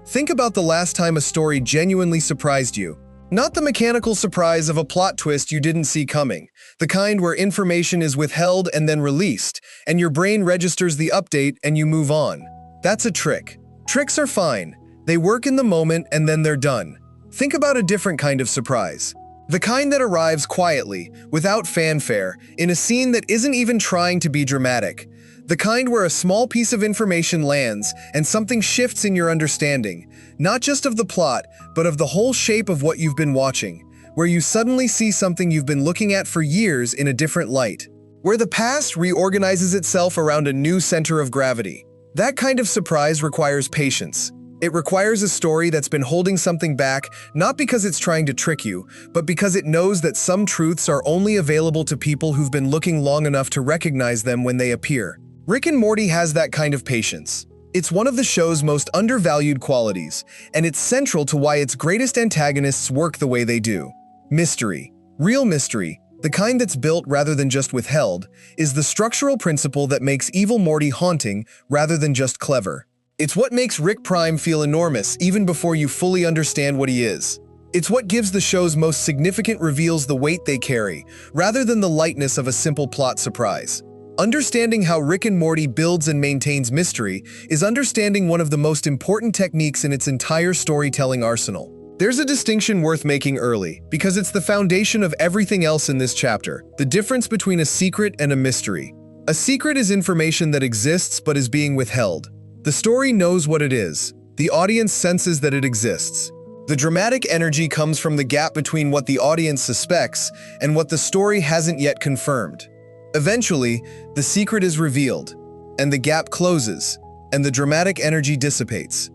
Speaker 1: Think about the last time a story genuinely surprised you. Not the mechanical surprise of a plot twist you didn't see coming, the kind where information is withheld and then released, and your brain registers the update and you move on. That's a trick. Tricks are fine. They work in the moment and then they're done. Think about a different kind of surprise. The kind that arrives quietly, without fanfare, in a scene that isn't even trying to be dramatic. The kind where a small piece of information lands and something shifts in your understanding, not just of the plot, but of the whole shape of what you've been watching, where you suddenly see something you've been looking at for years in a different light, where the past reorganizes itself around a new center of gravity. That kind of surprise requires patience. It requires a story that's been holding something back, not because it's trying to trick you, but because it knows that some truths are only available to people who've been looking long enough to recognize them when they appear. Rick and Morty has that kind of patience. It's one of the show's most undervalued qualities, and it's central to why its greatest antagonists work the way they do. Mystery. Real mystery, the kind that's built rather than just withheld, is the structural principle that makes Evil Morty haunting rather than just clever. It's what makes Rick Prime feel enormous even before you fully understand what he is. It's what gives the show's most significant reveals the weight they carry, rather than the lightness of a simple plot surprise. Understanding how Rick and Morty builds and maintains mystery is understanding one of the most important techniques in its entire storytelling arsenal. There's a distinction worth making early, because it's the foundation of everything else in this chapter, the difference between a secret and a mystery. A secret is information that exists but is being withheld. The story knows what it is. The audience senses that it exists. The dramatic energy comes from the gap between what the audience suspects and what the story hasn't yet confirmed. Eventually, the secret is revealed, and the gap closes, and the dramatic energy dissipates.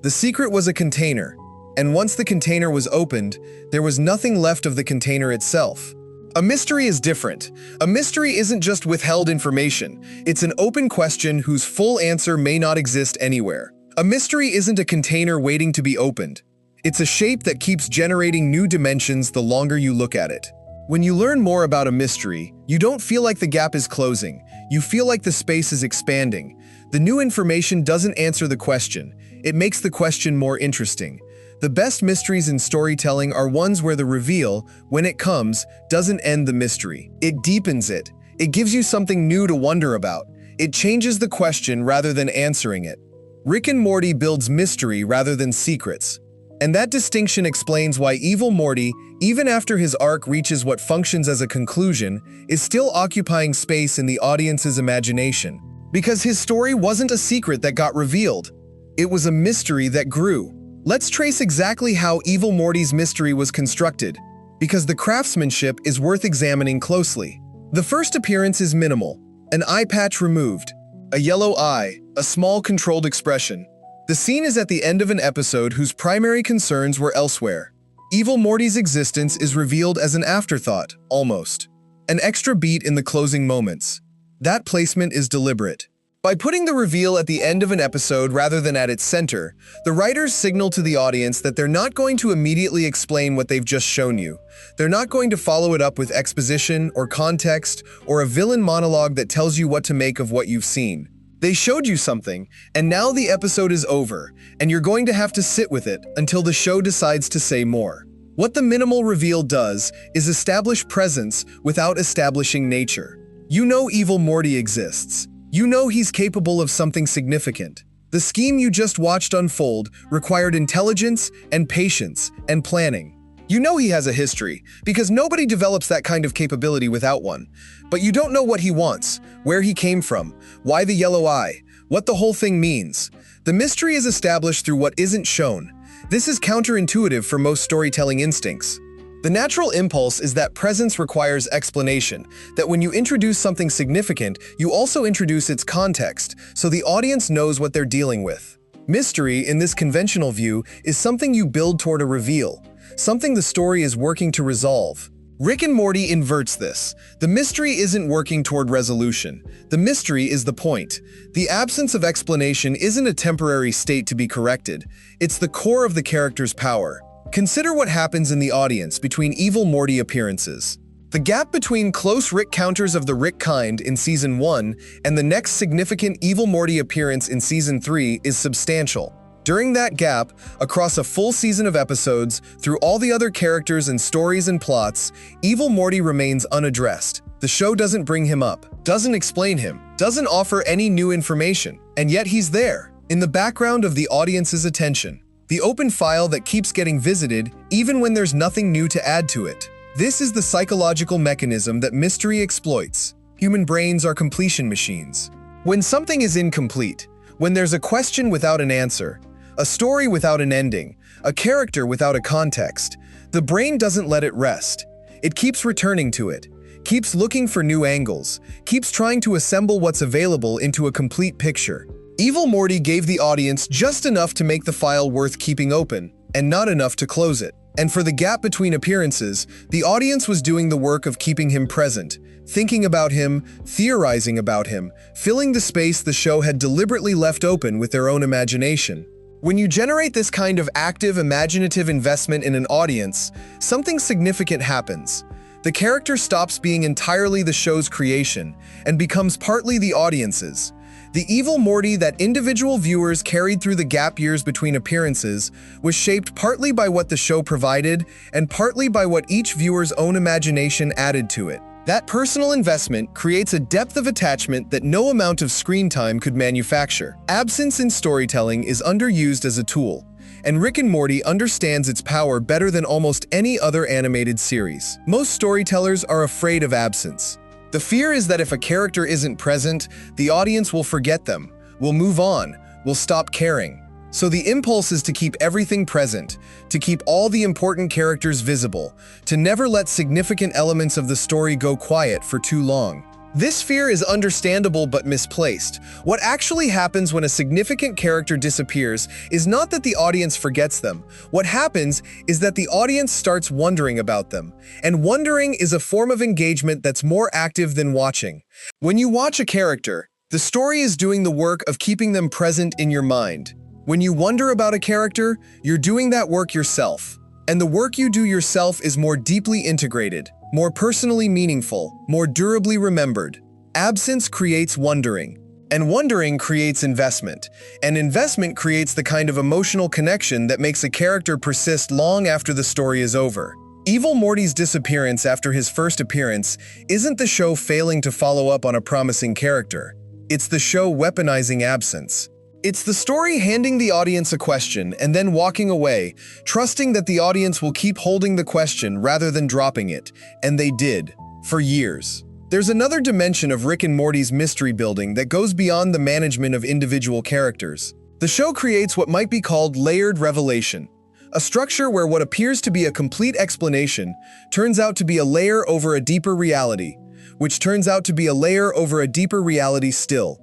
Speaker 1: The secret was a container, and once the container was opened, there was nothing left of the container itself. A mystery is different. A mystery isn't just withheld information. It's an open question whose full answer may not exist anywhere. A mystery isn't a container waiting to be opened. It's a shape that keeps generating new dimensions the longer you look at it. When you learn more about a mystery, you don't feel like the gap is closing. You feel like the space is expanding. The new information doesn't answer the question. It makes the question more interesting. The best mysteries in storytelling are ones where the reveal, when it comes, doesn't end the mystery. It deepens it. It gives you something new to wonder about. It changes the question rather than answering it. Rick and Morty builds mystery rather than secrets. And that distinction explains why Evil Morty, even after his arc reaches what functions as a conclusion, is still occupying space in the audience's imagination. Because his story wasn't a secret that got revealed. It was a mystery that grew. Let's trace exactly how Evil Morty's mystery was constructed, because the craftsmanship is worth examining closely. The first appearance is minimal, an eye patch removed, a yellow eye, a small controlled expression. The scene is at the end of an episode whose primary concerns were elsewhere. Evil Morty's existence is revealed as an afterthought, almost. An extra beat in the closing moments. That placement is deliberate. By putting the reveal at the end of an episode rather than at its center, the writers signal to the audience that they're not going to immediately explain what they've just shown you. They're not going to follow it up with exposition or context or a villain monologue that tells you what to make of what you've seen. They showed you something, and now the episode is over, and you're going to have to sit with it until the show decides to say more. What the minimal reveal does is establish presence without establishing nature. You know Evil Morty exists. You know he's capable of something significant. The scheme you just watched unfold required intelligence and patience and planning. You know he has a history, because nobody develops that kind of capability without one. But you don't know what he wants, where he came from, why the yellow eye, what the whole thing means. The mystery is established through what isn't shown. This is counterintuitive for most storytelling instincts. The natural impulse is that presence requires explanation, that when you introduce something significant, you also introduce its context, so the audience knows what they're dealing with. Mystery, in this conventional view, is something you build toward a reveal. Something the story is working to resolve. Rick and Morty inverts this. The mystery isn't working toward resolution. The mystery is the point. The absence of explanation isn't a temporary state to be corrected. It's the core of the character's power. Consider what happens in the audience between Evil Morty appearances. The gap between close Rick counters of the Rick kind in Season 1 and the next significant Evil Morty appearance in Season 3 is substantial. During that gap, across a full season of episodes, through all the other characters and stories and plots, Evil Morty remains unaddressed. The show doesn't bring him up, doesn't explain him, doesn't offer any new information, and yet he's there, in the background of the audience's attention. The open file that keeps getting visited, even when there's nothing new to add to it. This is the psychological mechanism that mystery exploits. Human brains are completion machines. When something is incomplete, when there's a question without an answer, a story without an ending, a character without a context, the brain doesn't let it rest. It keeps returning to it, keeps looking for new angles, keeps trying to assemble what's available into a complete picture. Evil Morty gave the audience just enough to make the file worth keeping open, and not enough to close it. And for the gap between appearances, the audience was doing the work of keeping him present, thinking about him, theorizing about him, filling the space the show had deliberately left open with their own imagination. When you generate this kind of active, imaginative investment in an audience, something significant happens. The character stops being entirely the show's creation and becomes partly the audience's. The Evil Morty that individual viewers carried through the gap years between appearances was shaped partly by what the show provided and partly by what each viewer's own imagination added to it. That personal investment creates a depth of attachment that no amount of screen time could manufacture. Absence in storytelling is underused as a tool, and Rick and Morty understands its power better than almost any other animated series. Most storytellers are afraid of absence. The fear is that if a character isn't present, the audience will forget them, will move on, will stop caring. So the impulse is to keep everything present, to keep all the important characters visible, to never let significant elements of the story go quiet for too long. This fear is understandable but misplaced. What actually happens when a significant character disappears is not that the audience forgets them. What happens is that the audience starts wondering about them. And wondering is a form of engagement that's more active than watching. When you watch a character, the story is doing the work of keeping them present in your mind. When you wonder about a character, you're doing that work yourself. And the work you do yourself is more deeply integrated, more personally meaningful, more durably remembered. Absence creates wondering, and wondering creates investment, and investment creates the kind of emotional connection that makes a character persist long after the story is over. Evil Morty's disappearance after his first appearance isn't the show failing to follow up on a promising character. It's the show weaponizing absence. It's the story handing the audience a question and then walking away, trusting that the audience will keep holding the question rather than dropping it. And they did, for years. There's another dimension of Rick and Morty's mystery building that goes beyond the management of individual characters. The show creates what might be called layered revelation, a structure where what appears to be a complete explanation turns out to be a layer over a deeper reality, which turns out to be a layer over a deeper reality still.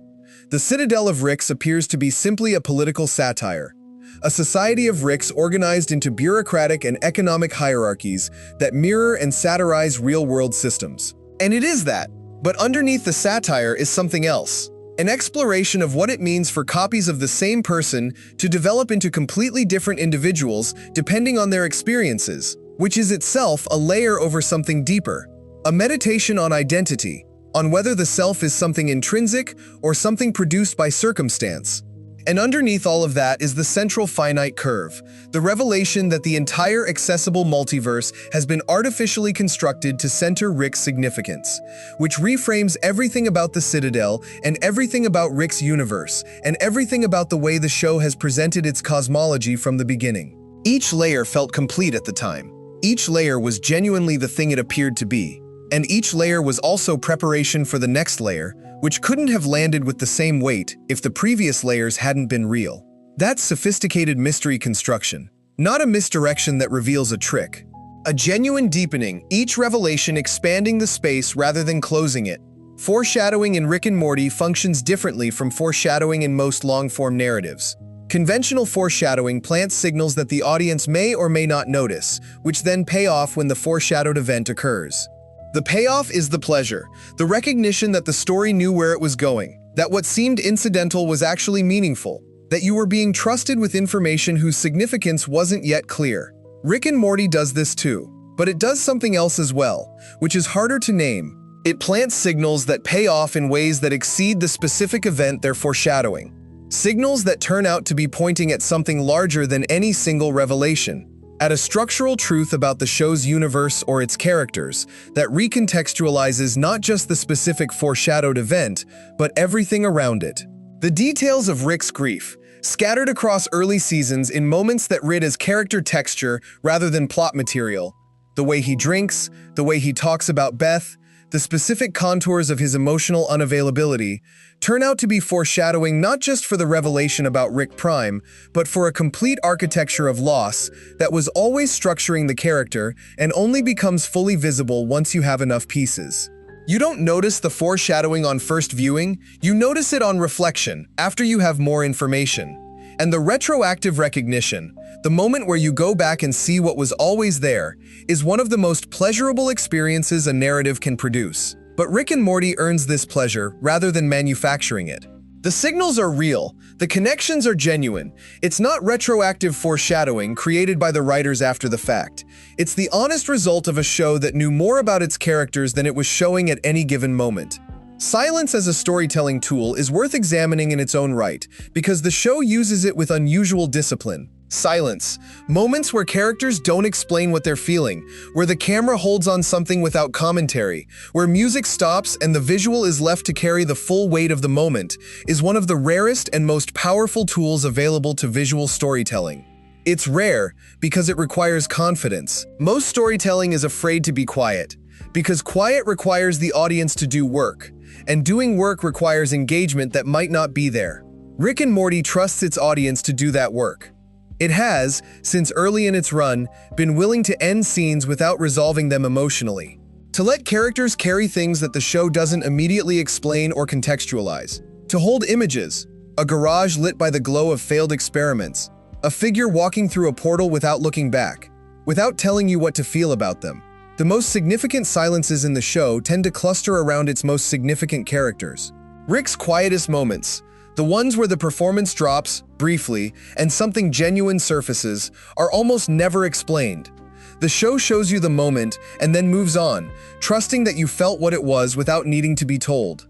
Speaker 1: The Citadel of Ricks appears to be simply a political satire, a society of Ricks organized into bureaucratic and economic hierarchies that mirror and satirize real-world systems. And it is that, but underneath the satire is something else, an exploration of what it means for copies of the same person to develop into completely different individuals depending on their experiences, which is itself a layer over something deeper, a meditation on identity, on whether the self is something intrinsic or something produced by circumstance. And underneath all of that is the central finite curve, the revelation that the entire accessible multiverse has been artificially constructed to center Rick's significance, which reframes everything about the Citadel and everything about Rick's universe and everything about the way the show has presented its cosmology from the beginning. Each layer felt complete at the time. Each layer was genuinely the thing it appeared to be. And each layer was also preparation for the next layer, which couldn't have landed with the same weight if the previous layers hadn't been real. That's sophisticated mystery construction, not a misdirection that reveals a trick. A genuine deepening, each revelation expanding the space rather than closing it. Foreshadowing in Rick and Morty functions differently from foreshadowing in most long-form narratives. Conventional foreshadowing plants signals that the audience may or may not notice, which then pay off when the foreshadowed event occurs. The payoff is the pleasure, the recognition that the story knew where it was going, that what seemed incidental was actually meaningful, that you were being trusted with information whose significance wasn't yet clear. Rick and Morty does this too, but it does something else as well, which is harder to name. It plants signals that pay off in ways that exceed the specific event they're foreshadowing. Signals that turn out to be pointing at something larger than any single revelation. At a structural truth about the show's universe or its characters that recontextualizes not just the specific foreshadowed event, but everything around it. The details of Rick's grief, scattered across early seasons in moments that read as character texture rather than plot material. The way he drinks, the way he talks about Beth, the specific contours of his emotional unavailability, turn out to be foreshadowing not just for the revelation about Rick Prime, but for a complete architecture of loss that was always structuring the character and only becomes fully visible once you have enough pieces. You don't notice the foreshadowing on first viewing, you notice it on reflection, after you have more information. And the retroactive recognition, the moment where you go back and see what was always there, is one of the most pleasurable experiences a narrative can produce. But Rick and Morty earns this pleasure rather than manufacturing it. The signals are real, the connections are genuine. It's not retroactive foreshadowing created by the writers after the fact. It's the honest result of a show that knew more about its characters than it was showing at any given moment. Silence as a storytelling tool is worth examining in its own right, because the show uses it with unusual discipline. Silence. Moments where characters don't explain what they're feeling, where the camera holds on something without commentary, where music stops and the visual is left to carry the full weight of the moment, is one of the rarest and most powerful tools available to visual storytelling. It's rare because it requires confidence. Most storytelling is afraid to be quiet, because quiet requires the audience to do work, and doing work requires engagement that might not be there. Rick and Morty trusts its audience to do that work. It has, since early in its run, been willing to end scenes without resolving them emotionally. To let characters carry things that the show doesn't immediately explain or contextualize. To hold images, a garage lit by the glow of failed experiments, a figure walking through a portal without looking back, without telling you what to feel about them. The most significant silences in the show tend to cluster around its most significant characters. Rick's quietest moments, the ones where the performance drops, briefly, and something genuine surfaces, are almost never explained. The show shows you the moment and then moves on, trusting that you felt what it was without needing to be told.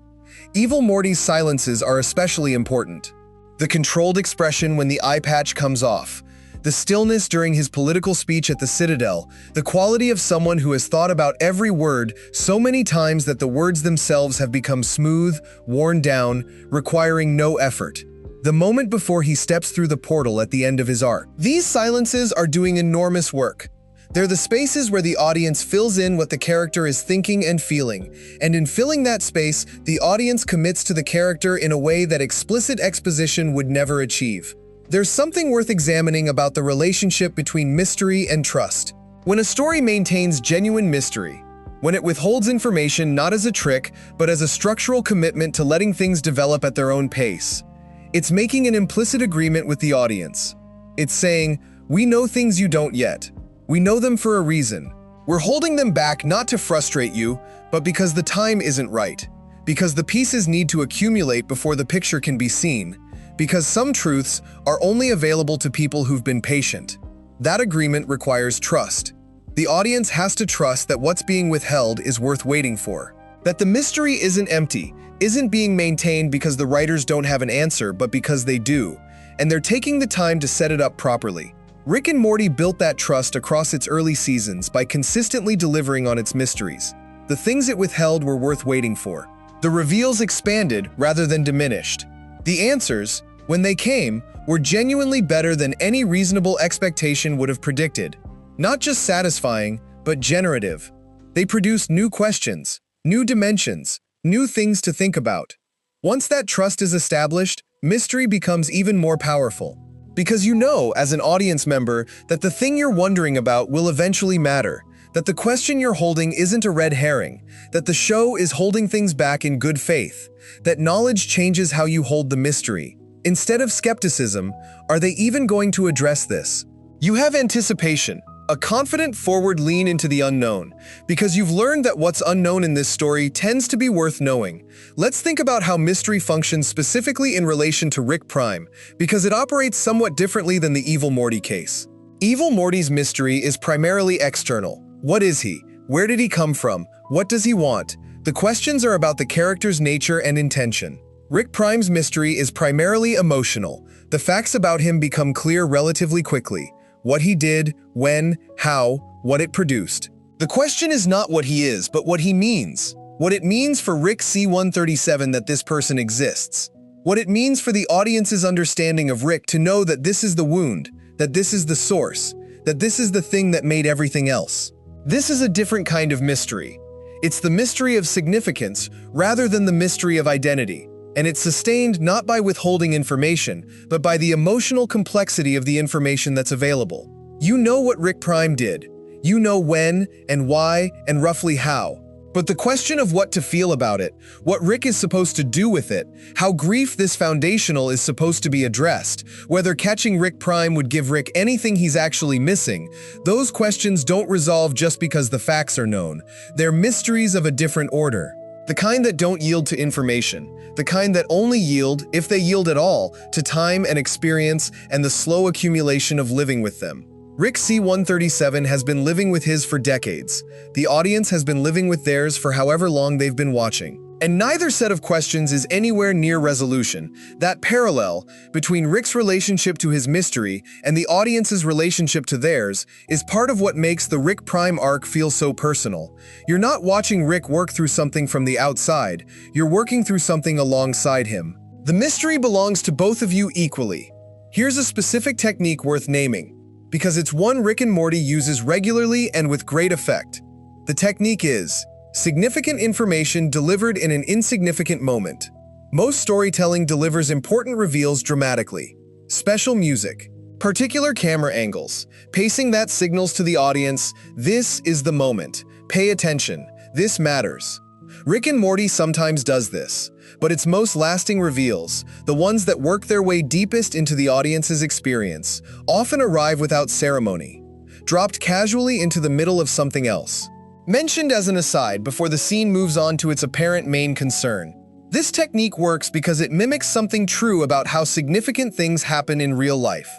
Speaker 1: Evil Morty's silences are especially important. The controlled expression when the eye patch comes off, the stillness during his political speech at the Citadel, the quality of someone who has thought about every word so many times that the words themselves have become smooth, worn down, requiring no effort. The moment before he steps through the portal at the end of his arc. These silences are doing enormous work. They're the spaces where the audience fills in what the character is thinking and feeling, and in filling that space, the audience commits to the character in a way that explicit exposition would never achieve. There's something worth examining about the relationship between mystery and trust. When a story maintains genuine mystery, when it withholds information not as a trick, but as a structural commitment to letting things develop at their own pace, it's making an implicit agreement with the audience. It's saying, we know things you don't yet. We know them for a reason. We're holding them back not to frustrate you, but because the time isn't right. Because the pieces need to accumulate before the picture can be seen. Because some truths are only available to people who've been patient. That agreement requires trust. The audience has to trust that what's being withheld is worth waiting for. That the mystery isn't empty, isn't being maintained because the writers don't have an answer, but because they do, and they're taking the time to set it up properly. Rick and Morty built that trust across its early seasons by consistently delivering on its mysteries. The things it withheld were worth waiting for. The reveals expanded rather than diminished. The answers, when they came, were genuinely better than any reasonable expectation would have predicted. Not just satisfying, but generative. They produced new questions, new dimensions, new things to think about. Once that trust is established, mystery becomes even more powerful. Because you know, as an audience member, that the thing you're wondering about will eventually matter, that the question you're holding isn't a red herring, that the show is holding things back in good faith, that knowledge changes how you hold the mystery. Instead of skepticism, are they even going to address this? You have anticipation, a confident forward lean into the unknown, because you've learned that what's unknown in this story tends to be worth knowing. Let's think about how mystery functions specifically in relation to Rick Prime, because it operates somewhat differently than the Evil Morty case. Evil Morty's mystery is primarily external. What is he? Where did he come from? What does he want? The questions are about the character's nature and intention. Rick Prime's mystery is primarily emotional. The facts about him become clear relatively quickly. What he did, when, how, what it produced. The question is not what he is, but what he means. What it means for Rick C-137 that this person exists. What it means for the audience's understanding of Rick to know that this is the wound, that this is the source, that this is the thing that made everything else. This is a different kind of mystery. It's the mystery of significance rather than the mystery of identity. And it's sustained not by withholding information, but by the emotional complexity of the information that's available. You know what Rick Prime did. You know when and why and roughly how. But the question of what to feel about it, what Rick is supposed to do with it, how grief this foundational is supposed to be addressed, whether catching Rick Prime would give Rick anything he's actually missing, those questions don't resolve just because the facts are known. They're mysteries of a different order. The kind that don't yield to information. The kind that only yield, if they yield at all, to time and experience and the slow accumulation of living with them. Rick C-137 has been living with his for decades. The audience has been living with theirs for however long they've been watching. And neither set of questions is anywhere near resolution. That parallel between Rick's relationship to his mystery and the audience's relationship to theirs is part of what makes the Rick Prime arc feel so personal. You're not watching Rick work through something from the outside, you're working through something alongside him. The mystery belongs to both of you equally. Here's a specific technique worth naming, because it's one Rick and Morty uses regularly and with great effect. The technique is significant information delivered in an insignificant moment. Most storytelling delivers important reveals dramatically. Special music, particular camera angles, pacing that signals to the audience, this is the moment. Pay attention. This matters. Rick and Morty sometimes does this, but its most lasting reveals, the ones that work their way deepest into the audience's experience, often arrive without ceremony, dropped casually into the middle of something else. Mentioned as an aside before the scene moves on to its apparent main concern. This technique works because it mimics something true about how significant things happen in real life.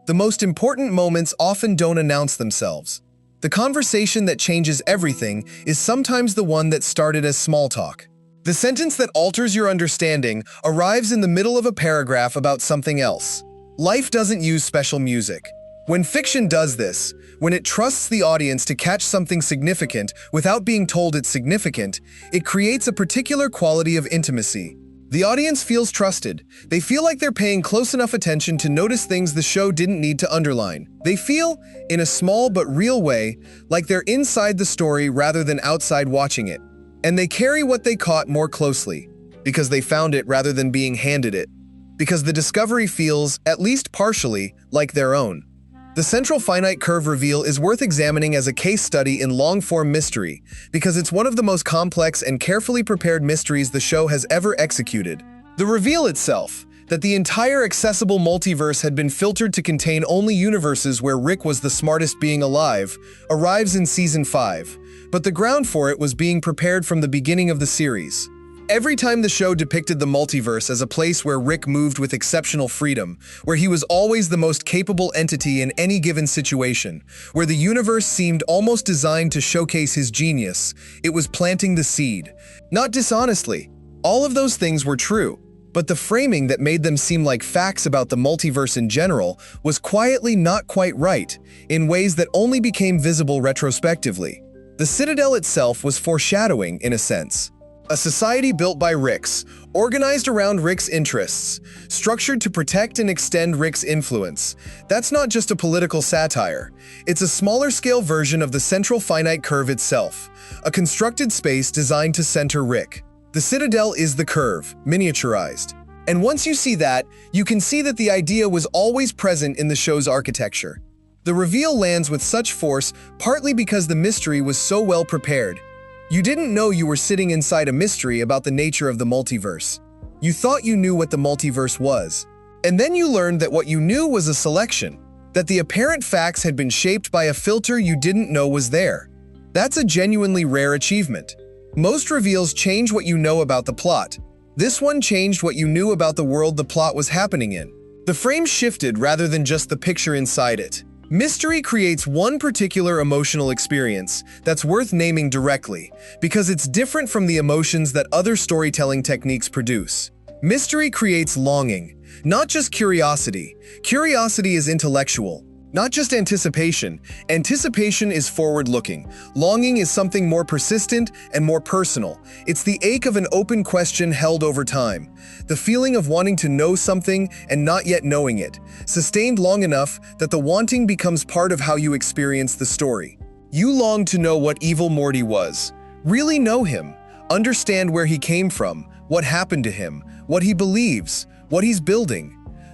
Speaker 1: The most important moments often don't announce themselves. The conversation that changes everything is sometimes the one that started as small talk. The sentence that alters your understanding arrives in the middle of a paragraph about something else. Life doesn't use special music. When fiction does this, when it trusts the audience to catch something significant without being told it's significant, it creates a particular quality of intimacy. The audience feels trusted. They feel like they're paying close enough attention to notice things the show didn't need to underline. They feel, in a small but real way, like they're inside the story rather than outside watching it. And they carry what they caught more closely, because they found it rather than being handed it. Because the discovery feels, at least partially, like their own. The central finite curve reveal is worth examining as a case study in long-form mystery, because it's one of the most complex and carefully prepared mysteries the show has ever executed. The reveal itself, that the entire accessible multiverse had been filtered to contain only universes where Rick was the smartest being alive, arrives in Season 5, but the ground for it was being prepared from the beginning of the series. Every time the show depicted the multiverse as a place where Rick moved with exceptional freedom, where he was always the most capable entity in any given situation, where the universe seemed almost designed to showcase his genius, it was planting the seed. Not dishonestly. All of those things were true, but the framing that made them seem like facts about the multiverse in general was quietly not quite right, in ways that only became visible retrospectively. The Citadel itself was foreshadowing, in a sense. A society built by Ricks, organized around Rick's interests, structured to protect and extend Rick's influence. That's not just a political satire. It's a smaller-scale version of the central finite curve itself, a constructed space designed to center Rick. The Citadel is the curve, miniaturized. And once you see that, you can see that the idea was always present in the show's architecture. The reveal lands with such force partly because the mystery was so well prepared. You didn't know you were sitting inside a mystery about the nature of the multiverse. You thought you knew what the multiverse was. And then you learned that what you knew was a selection, that the apparent facts had been shaped by a filter you didn't know was there. That's a genuinely rare achievement. Most reveals change what you know about the plot. This one changed what you knew about the world the plot was happening in. The frame shifted rather than just the picture inside it. Mystery creates one particular emotional experience that's worth naming directly, because it's different from the emotions that other storytelling techniques produce. Mystery creates longing, not just curiosity. Curiosity is intellectual, not just anticipation. Anticipation is forward-looking. Longing is something more persistent and more personal. It's the ache of an open question held over time. The feeling of wanting to know something and not yet knowing it, sustained long enough that the wanting becomes part of how you experience the story. You long to know what evil Morty was, really know him, understand where he came from, what happened to him, what he believes, what he's building.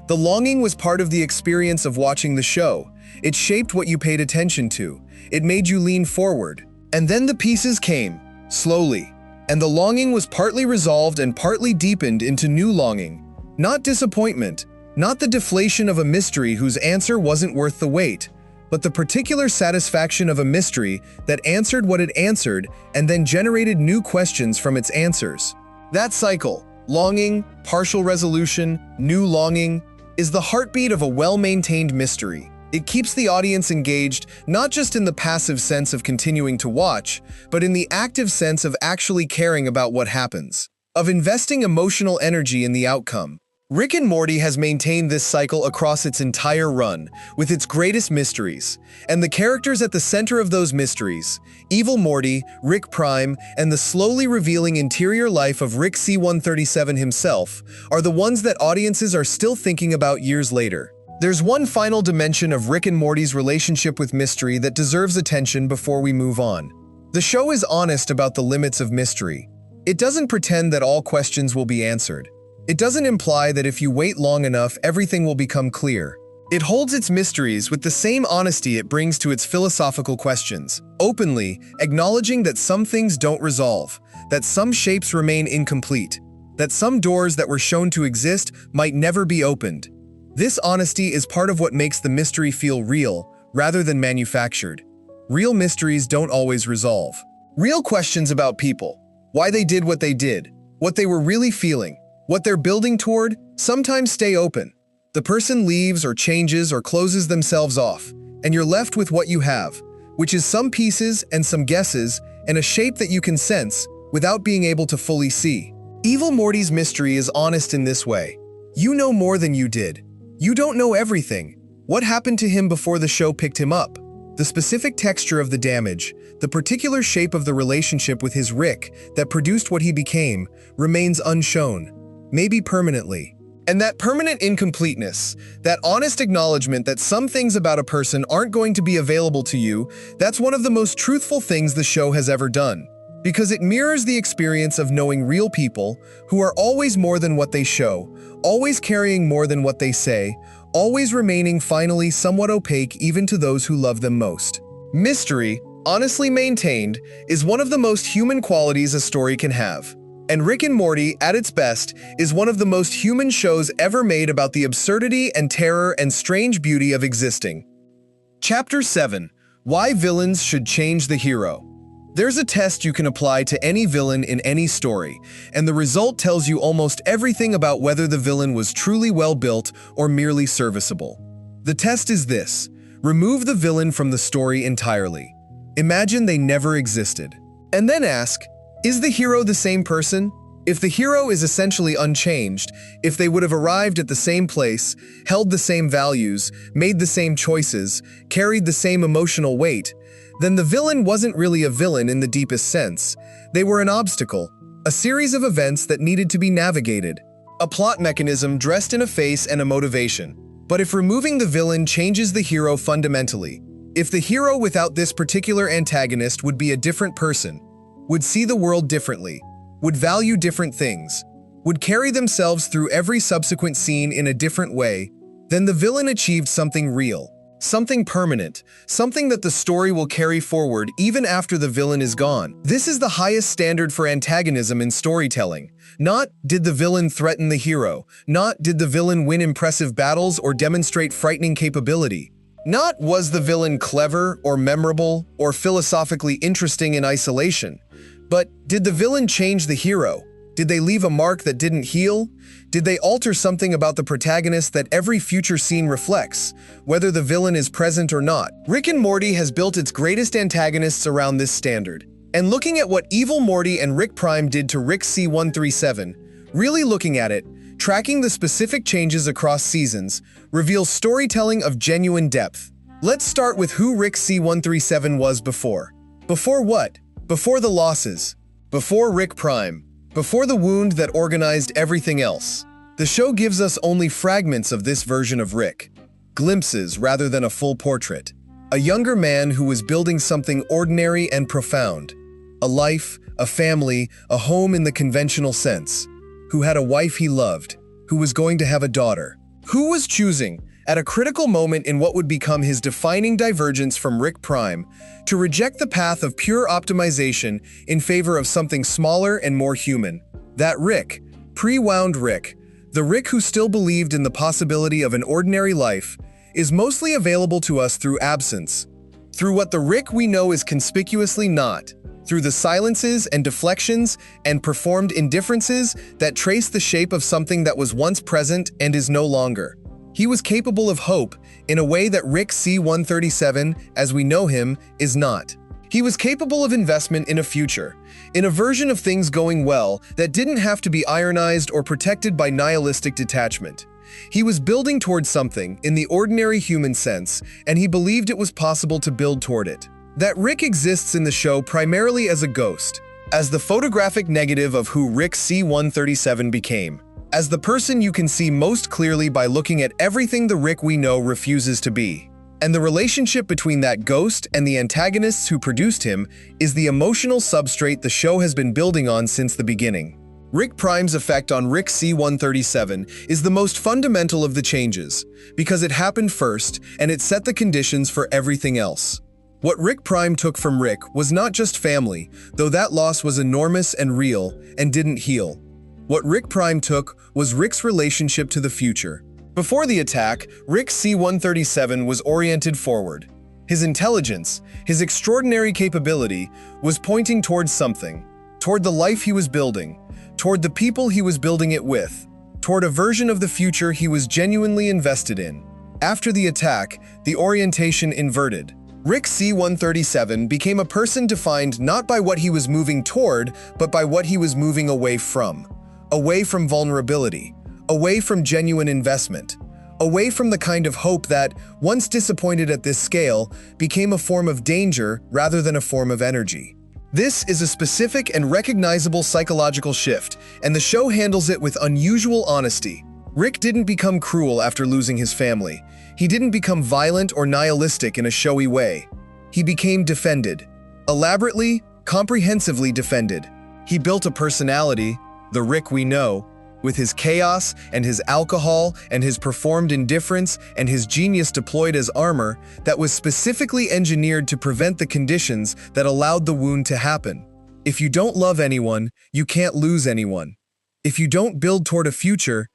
Speaker 1: The longing was part of the experience of watching the show. It shaped what you paid attention to. It made you lean forward. And then the pieces came, slowly. And the longing was partly resolved and partly deepened into new longing. Not disappointment, not the deflation of a mystery whose answer wasn't worth the wait, but the particular satisfaction of a mystery that answered what it answered and then generated new questions from its answers. That cycle, longing, partial resolution, new longing, is the heartbeat of a well-maintained mystery. It keeps the audience engaged not just in the passive sense of continuing to watch, but in the active sense of actually caring about what happens, of investing emotional energy in the outcome. Rick and Morty has maintained this cycle across its entire run, with its greatest mysteries, and the characters at the center of those mysteries, Evil Morty, Rick Prime, and the slowly revealing interior life of Rick C-137 himself, are the ones that audiences are still thinking about years later. There's one final dimension of Rick and Morty's relationship with mystery that deserves attention before we move on. The show is honest about the limits of mystery. It doesn't pretend that all questions will be answered. It doesn't imply that if you wait long enough, everything will become clear. It holds its mysteries with the same honesty it brings to its philosophical questions, openly acknowledging that some things don't resolve, that some shapes remain incomplete, that some doors that were shown to exist might never be opened. This honesty is part of what makes the mystery feel real, rather than manufactured. Real mysteries don't always resolve. Real questions about people, why they did what they did, what they were really feeling, what they're building toward, sometimes stay open. The person leaves or changes or closes themselves off, and you're left with what you have, which is some pieces and some guesses and a shape that you can sense without being able to fully see. Evil Morty's mystery is honest in this way. You know more than you did. You don't know everything. What happened to him before the show picked him up? The specific texture of the damage, the particular shape of the relationship with his Rick that produced what he became, remains unshown, maybe permanently. And that permanent incompleteness, that honest acknowledgement that some things about a person aren't going to be available to you, that's one of the most truthful things the show has ever done. Because it mirrors the experience of knowing real people who are always more than what they show, always carrying more than what they say, always remaining finally somewhat opaque even to those who love them most. Mystery, honestly maintained, is one of the most human qualities a story can have. And Rick and Morty, at its best, is one of the most human shows ever made about the absurdity and terror and strange beauty of existing. Chapter 7. Why Villains Should Change the Hero. There's a test you can apply to any villain in any story, and the result tells you almost everything about whether the villain was truly well-built or merely serviceable. The test is this: remove the villain from the story entirely. Imagine they never existed. And then ask, is the hero the same person? If the hero is essentially unchanged, if they would have arrived at the same place, held the same values, made the same choices, carried the same emotional weight, then the villain wasn't really a villain in the deepest sense. They were an obstacle, a series of events that needed to be navigated, a plot mechanism dressed in a face and a motivation. But if removing the villain changes the hero fundamentally, if the hero without this particular antagonist would be a different person, would see the world differently, would value different things, would carry themselves through every subsequent scene in a different way, then the villain achieved something real, something permanent, something that the story will carry forward even after the villain is gone. This is the highest standard for antagonism in storytelling. Not, did the villain threaten the hero? Not, did the villain win impressive battles or demonstrate frightening capability? Not, was the villain clever or memorable or philosophically interesting in isolation? But, did the villain change the hero? Did they leave a mark that didn't heal? Did they alter something about the protagonist that every future scene reflects, whether the villain is present or not? Rick and Morty has built its greatest antagonists around this standard. And looking at what Evil Morty and Rick Prime did to Rick C-137, really looking at it, tracking the specific changes across seasons, reveals storytelling of genuine depth. Let's start with who Rick C-137 was before. Before what? Before the losses. Before Rick Prime. Before the wound that organized everything else. The show gives us only fragments of this version of Rick. Glimpses rather than a full portrait. A younger man who was building something ordinary and profound. A life, a family, a home in the conventional sense. Who had a wife he loved. Who was going to have a daughter. Who was choosing, at a critical moment in what would become his defining divergence from Rick Prime, to reject the path of pure optimization in favor of something smaller and more human. That Rick, pre-wound Rick, the Rick who still believed in the possibility of an ordinary life, is mostly available to us through absence, through what the Rick we know is conspicuously not, through the silences and deflections and performed indifferences that trace the shape of something that was once present and is no longer. He was capable of hope in a way that Rick C-137, as we know him, is not. He was capable of investment in a future, in a version of things going well that didn't have to be ironized or protected by nihilistic detachment. He was building toward something in the ordinary human sense, and he believed it was possible to build toward it. That Rick exists in the show primarily as a ghost, as the photographic negative of who Rick C-137 became. As the person you can see most clearly by looking at everything the Rick we know refuses to be. And the relationship between that ghost and the antagonists who produced him is the emotional substrate the show has been building on since the beginning. Rick Prime's effect on Rick C-137 is the most fundamental of the changes, because it happened first and it set the conditions for everything else. What Rick Prime took from Rick was not just family, though that loss was enormous and real and didn't heal. What Rick Prime took was Rick's relationship to the future. Before the attack, Rick C-137 was oriented forward. His intelligence, his extraordinary capability, was pointing towards something, toward the life he was building, toward the people he was building it with, toward a version of the future he was genuinely invested in. After the attack, the orientation inverted. Rick C-137 became a person defined not by what he was moving toward, but by what he was moving away from. Away from vulnerability, away from genuine investment, away from the kind of hope that, once disappointed at this scale, became a form of danger rather than a form of energy. This is a specific and recognizable psychological shift, and the show handles it with unusual honesty. Rick didn't become cruel after losing his family. He didn't become violent or nihilistic in a showy way. He became defended. Elaborately, comprehensively defended. He built a personality, the Rick we know, with his chaos and his alcohol and his performed indifference and his genius deployed as armor that was specifically engineered to prevent the conditions that allowed the wound to happen. If you don't love anyone, you can't lose anyone. If you don't build toward a future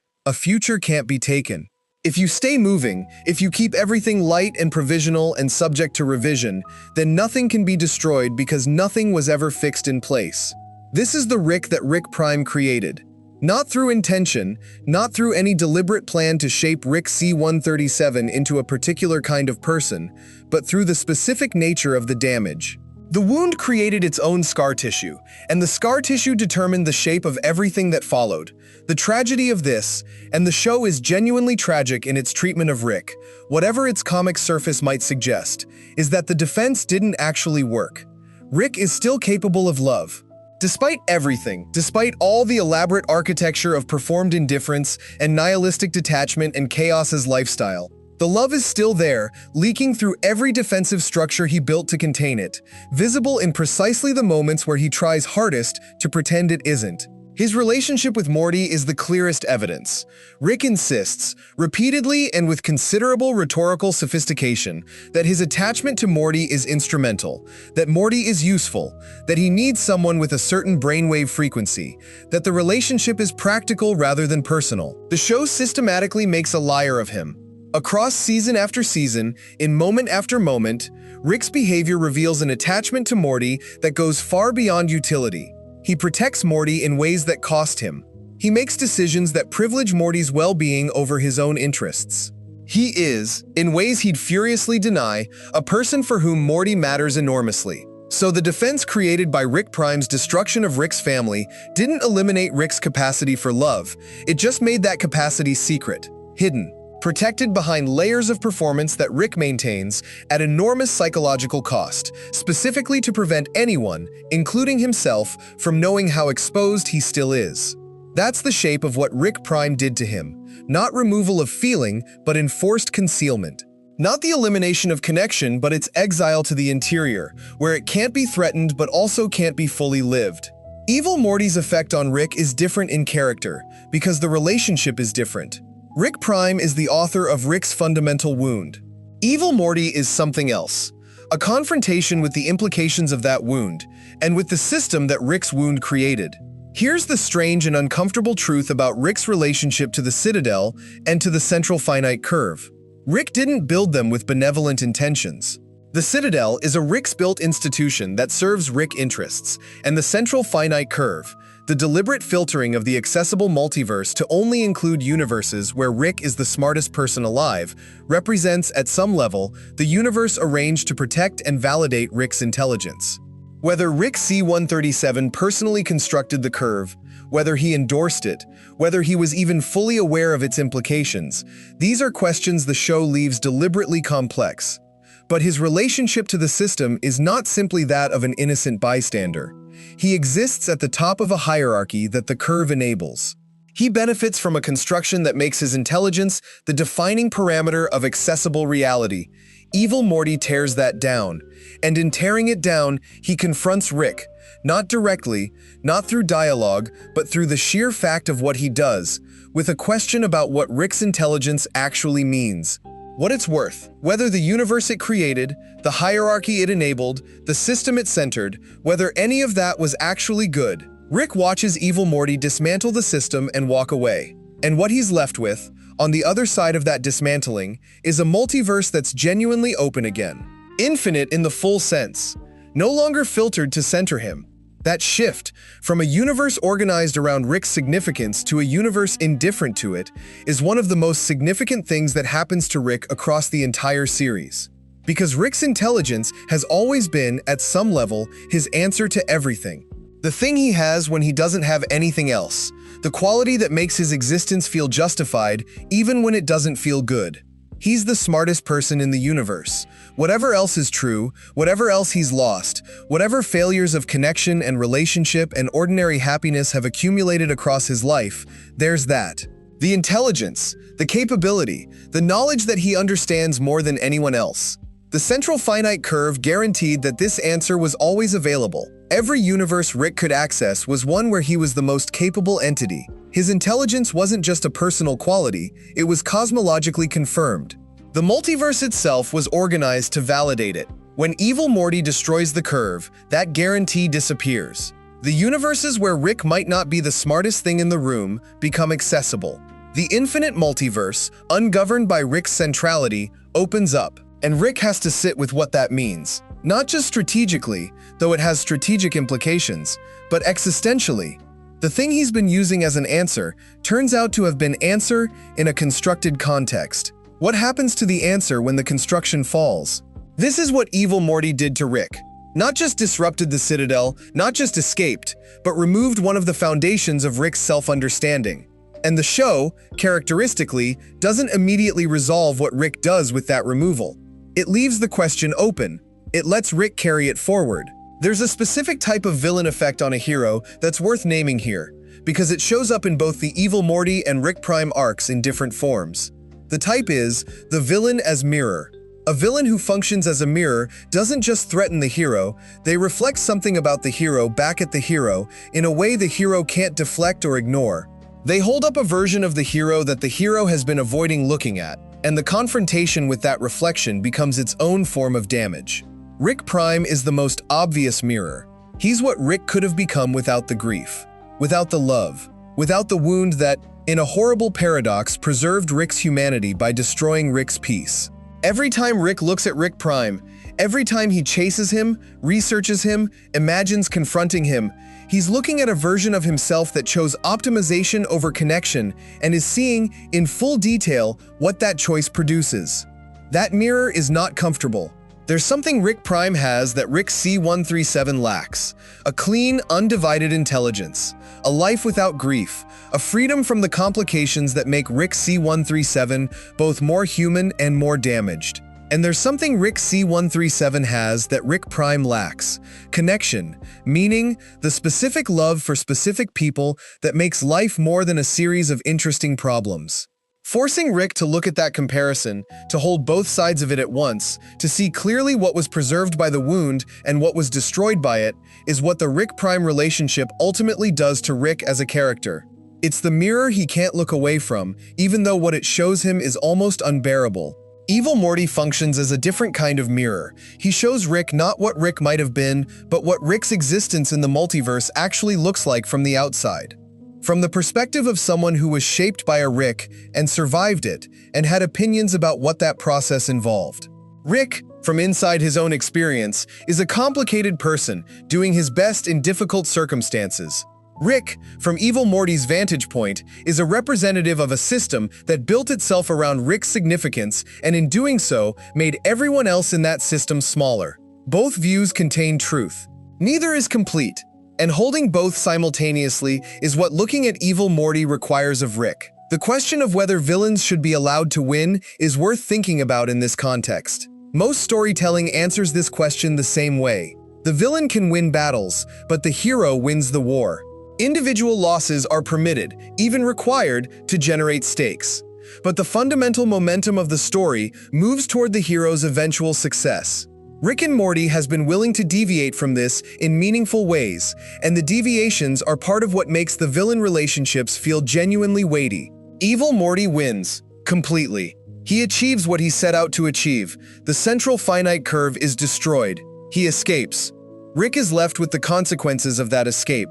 Speaker 1: can't be taken. If you stay moving, if you keep everything light and provisional and subject to revision, then nothing can be destroyed because nothing was ever fixed in place. This is the Rick that Rick Prime created. Not through intention, not through any deliberate plan to shape Rick C-137 into a particular kind of person, but through the specific nature of the damage. The wound created its own scar tissue, and the scar tissue determined the shape of everything that followed. The tragedy of this, and the show is genuinely tragic in its treatment of Rick, whatever its comic surface might suggest, is that the defense didn't actually work. Rick is still capable of love. Despite everything, despite all the elaborate architecture of performed indifference and nihilistic detachment and chaos's lifestyle, the love is still there, leaking through every defensive structure he built to contain it, visible in precisely the moments where he tries hardest to pretend it isn't. His relationship with Morty is the clearest evidence. Rick insists, repeatedly and with considerable rhetorical sophistication, that his attachment to Morty is instrumental, that Morty is useful, that he needs someone with a certain brainwave frequency, that the relationship is practical rather than personal. The show systematically makes a liar of him. Across season after season, in moment after moment, Rick's behavior reveals an attachment to Morty that goes far beyond utility. He protects Morty in ways that cost him. He makes decisions that privilege Morty's well-being over his own interests. He is, in ways he'd furiously deny, a person for whom Morty matters enormously. So the defense created by Rick Prime's destruction of Rick's family didn't eliminate Rick's capacity for love. It just made that capacity secret, hidden, protected behind layers of performance that Rick maintains at enormous psychological cost, specifically to prevent anyone, including himself, from knowing how exposed he still is. That's the shape of what Rick Prime did to him. Not removal of feeling, but enforced concealment. Not the elimination of connection, but its exile to the interior, where it can't be threatened but also can't be fully lived. Evil Morty's effect on Rick is different in character, because the relationship is different. Rick Prime is the author of Rick's fundamental wound. Evil Morty is something else. A confrontation with the implications of that wound, and with the system that Rick's wound created. Here's the strange and uncomfortable truth about Rick's relationship to the Citadel and to the central finite curve. Rick didn't build them with benevolent intentions. The Citadel is a Rick's-built institution that serves Rick interests, and the central finite curve, the deliberate filtering of the accessible multiverse to only include universes where Rick is the smartest person alive, represents, at some level, the universe arranged to protect and validate Rick's intelligence. Whether Rick C-137 personally constructed the curve, whether he endorsed it, whether he was even fully aware of its implications, these are questions the show leaves deliberately complex. But his relationship to the system is not simply that of an innocent bystander. He exists at the top of a hierarchy that the curve enables. He benefits from a construction that makes his intelligence the defining parameter of accessible reality. Evil Morty tears that down, and in tearing it down, he confronts Rick, not directly, not through dialogue, but through the sheer fact of what he does, with a question about what Rick's intelligence actually means. What it's worth, whether the universe it created, the hierarchy it enabled, the system it centered, whether any of that was actually good. Rick watches evil Morty dismantle the system and walk away. And what he's left with, on the other side of that dismantling, is a multiverse that's genuinely open again. Infinite in the full sense, no longer filtered to center him. That shift, from a universe organized around Rick's significance to a universe indifferent to it, is one of the most significant things that happens to Rick across the entire series. Because Rick's intelligence has always been, at some level, his answer to everything. The thing he has when he doesn't have anything else. The quality that makes his existence feel justified, even when it doesn't feel good. He's the smartest person in the universe. Whatever else is true, whatever else he's lost, whatever failures of connection and relationship and ordinary happiness have accumulated across his life, there's that. The intelligence, the capability, the knowledge that he understands more than anyone else. The central finite curve guaranteed that this answer was always available. Every universe Rick could access was one where he was the most capable entity. His intelligence wasn't just a personal quality, it was cosmologically confirmed. The multiverse itself was organized to validate it. When evil Morty destroys the curve, that guarantee disappears. The universes where Rick might not be the smartest thing in the room become accessible. The infinite multiverse, ungoverned by Rick's centrality, opens up, and Rick has to sit with what that means. Not just strategically, though it has strategic implications, but existentially. The thing he's been using as an answer turns out to have been answer in a constructed context. What happens to the answer when the construction falls? This is what evil Morty did to Rick. Not just disrupted the Citadel, not just escaped, but removed one of the foundations of Rick's self-understanding. And the show, characteristically, doesn't immediately resolve what Rick does with that removal. It leaves the question open. It lets Rick carry it forward. There's a specific type of villain effect on a hero that's worth naming here, because it shows up in both the evil Morty and Rick Prime arcs in different forms. The type is the villain as mirror. A villain who functions as a mirror doesn't just threaten the hero, they reflect something about the hero back at the hero in a way the hero can't deflect or ignore. They hold up a version of the hero that the hero has been avoiding looking at, and the confrontation with that reflection becomes its own form of damage. Rick Prime is the most obvious mirror. He's what Rick could have become without the grief, without the love, without the wound that, in a horrible paradox, preserved Rick's humanity by destroying Rick's peace. Every time Rick looks at Rick Prime, every time he chases him, researches him, imagines confronting him, he's looking at a version of himself that chose optimization over connection and is seeing, in full detail, what that choice produces. That mirror is not comfortable. There's something Rick Prime has that Rick C-137 lacks. A clean, undivided intelligence. A life without grief. A freedom from the complications that make Rick C-137 both more human and more damaged. And there's something Rick C-137 has that Rick Prime lacks. Connection, meaning the specific love for specific people that makes life more than a series of interesting problems. Forcing Rick to look at that comparison, to hold both sides of it at once, to see clearly what was preserved by the wound and what was destroyed by it, is what the Rick Prime relationship ultimately does to Rick as a character. It's the mirror he can't look away from, even though what it shows him is almost unbearable. Evil Morty functions as a different kind of mirror. He shows Rick not what Rick might have been, but what Rick's existence in the multiverse actually looks like from the outside. From the perspective of someone who was shaped by a Rick and survived it, and had opinions about what that process involved. Rick, from inside his own experience, is a complicated person doing his best in difficult circumstances. Rick, from evil Morty's vantage point, is a representative of a system that built itself around Rick's significance and in doing so made everyone else in that system smaller. Both views contain truth. Neither is complete. And holding both simultaneously is what looking at evil Morty requires of Rick. The question of whether villains should be allowed to win is worth thinking about in this context. Most storytelling answers this question the same way. The villain can win battles, but the hero wins the war. Individual losses are permitted, even required, to generate stakes. But the fundamental momentum of the story moves toward the hero's eventual success. Rick and Morty has been willing to deviate from this in meaningful ways, and the deviations are part of what makes the villain relationships feel genuinely weighty. Evil Morty wins, completely. He achieves what he set out to achieve. The central finite curve is destroyed. He escapes. Rick is left with the consequences of that escape.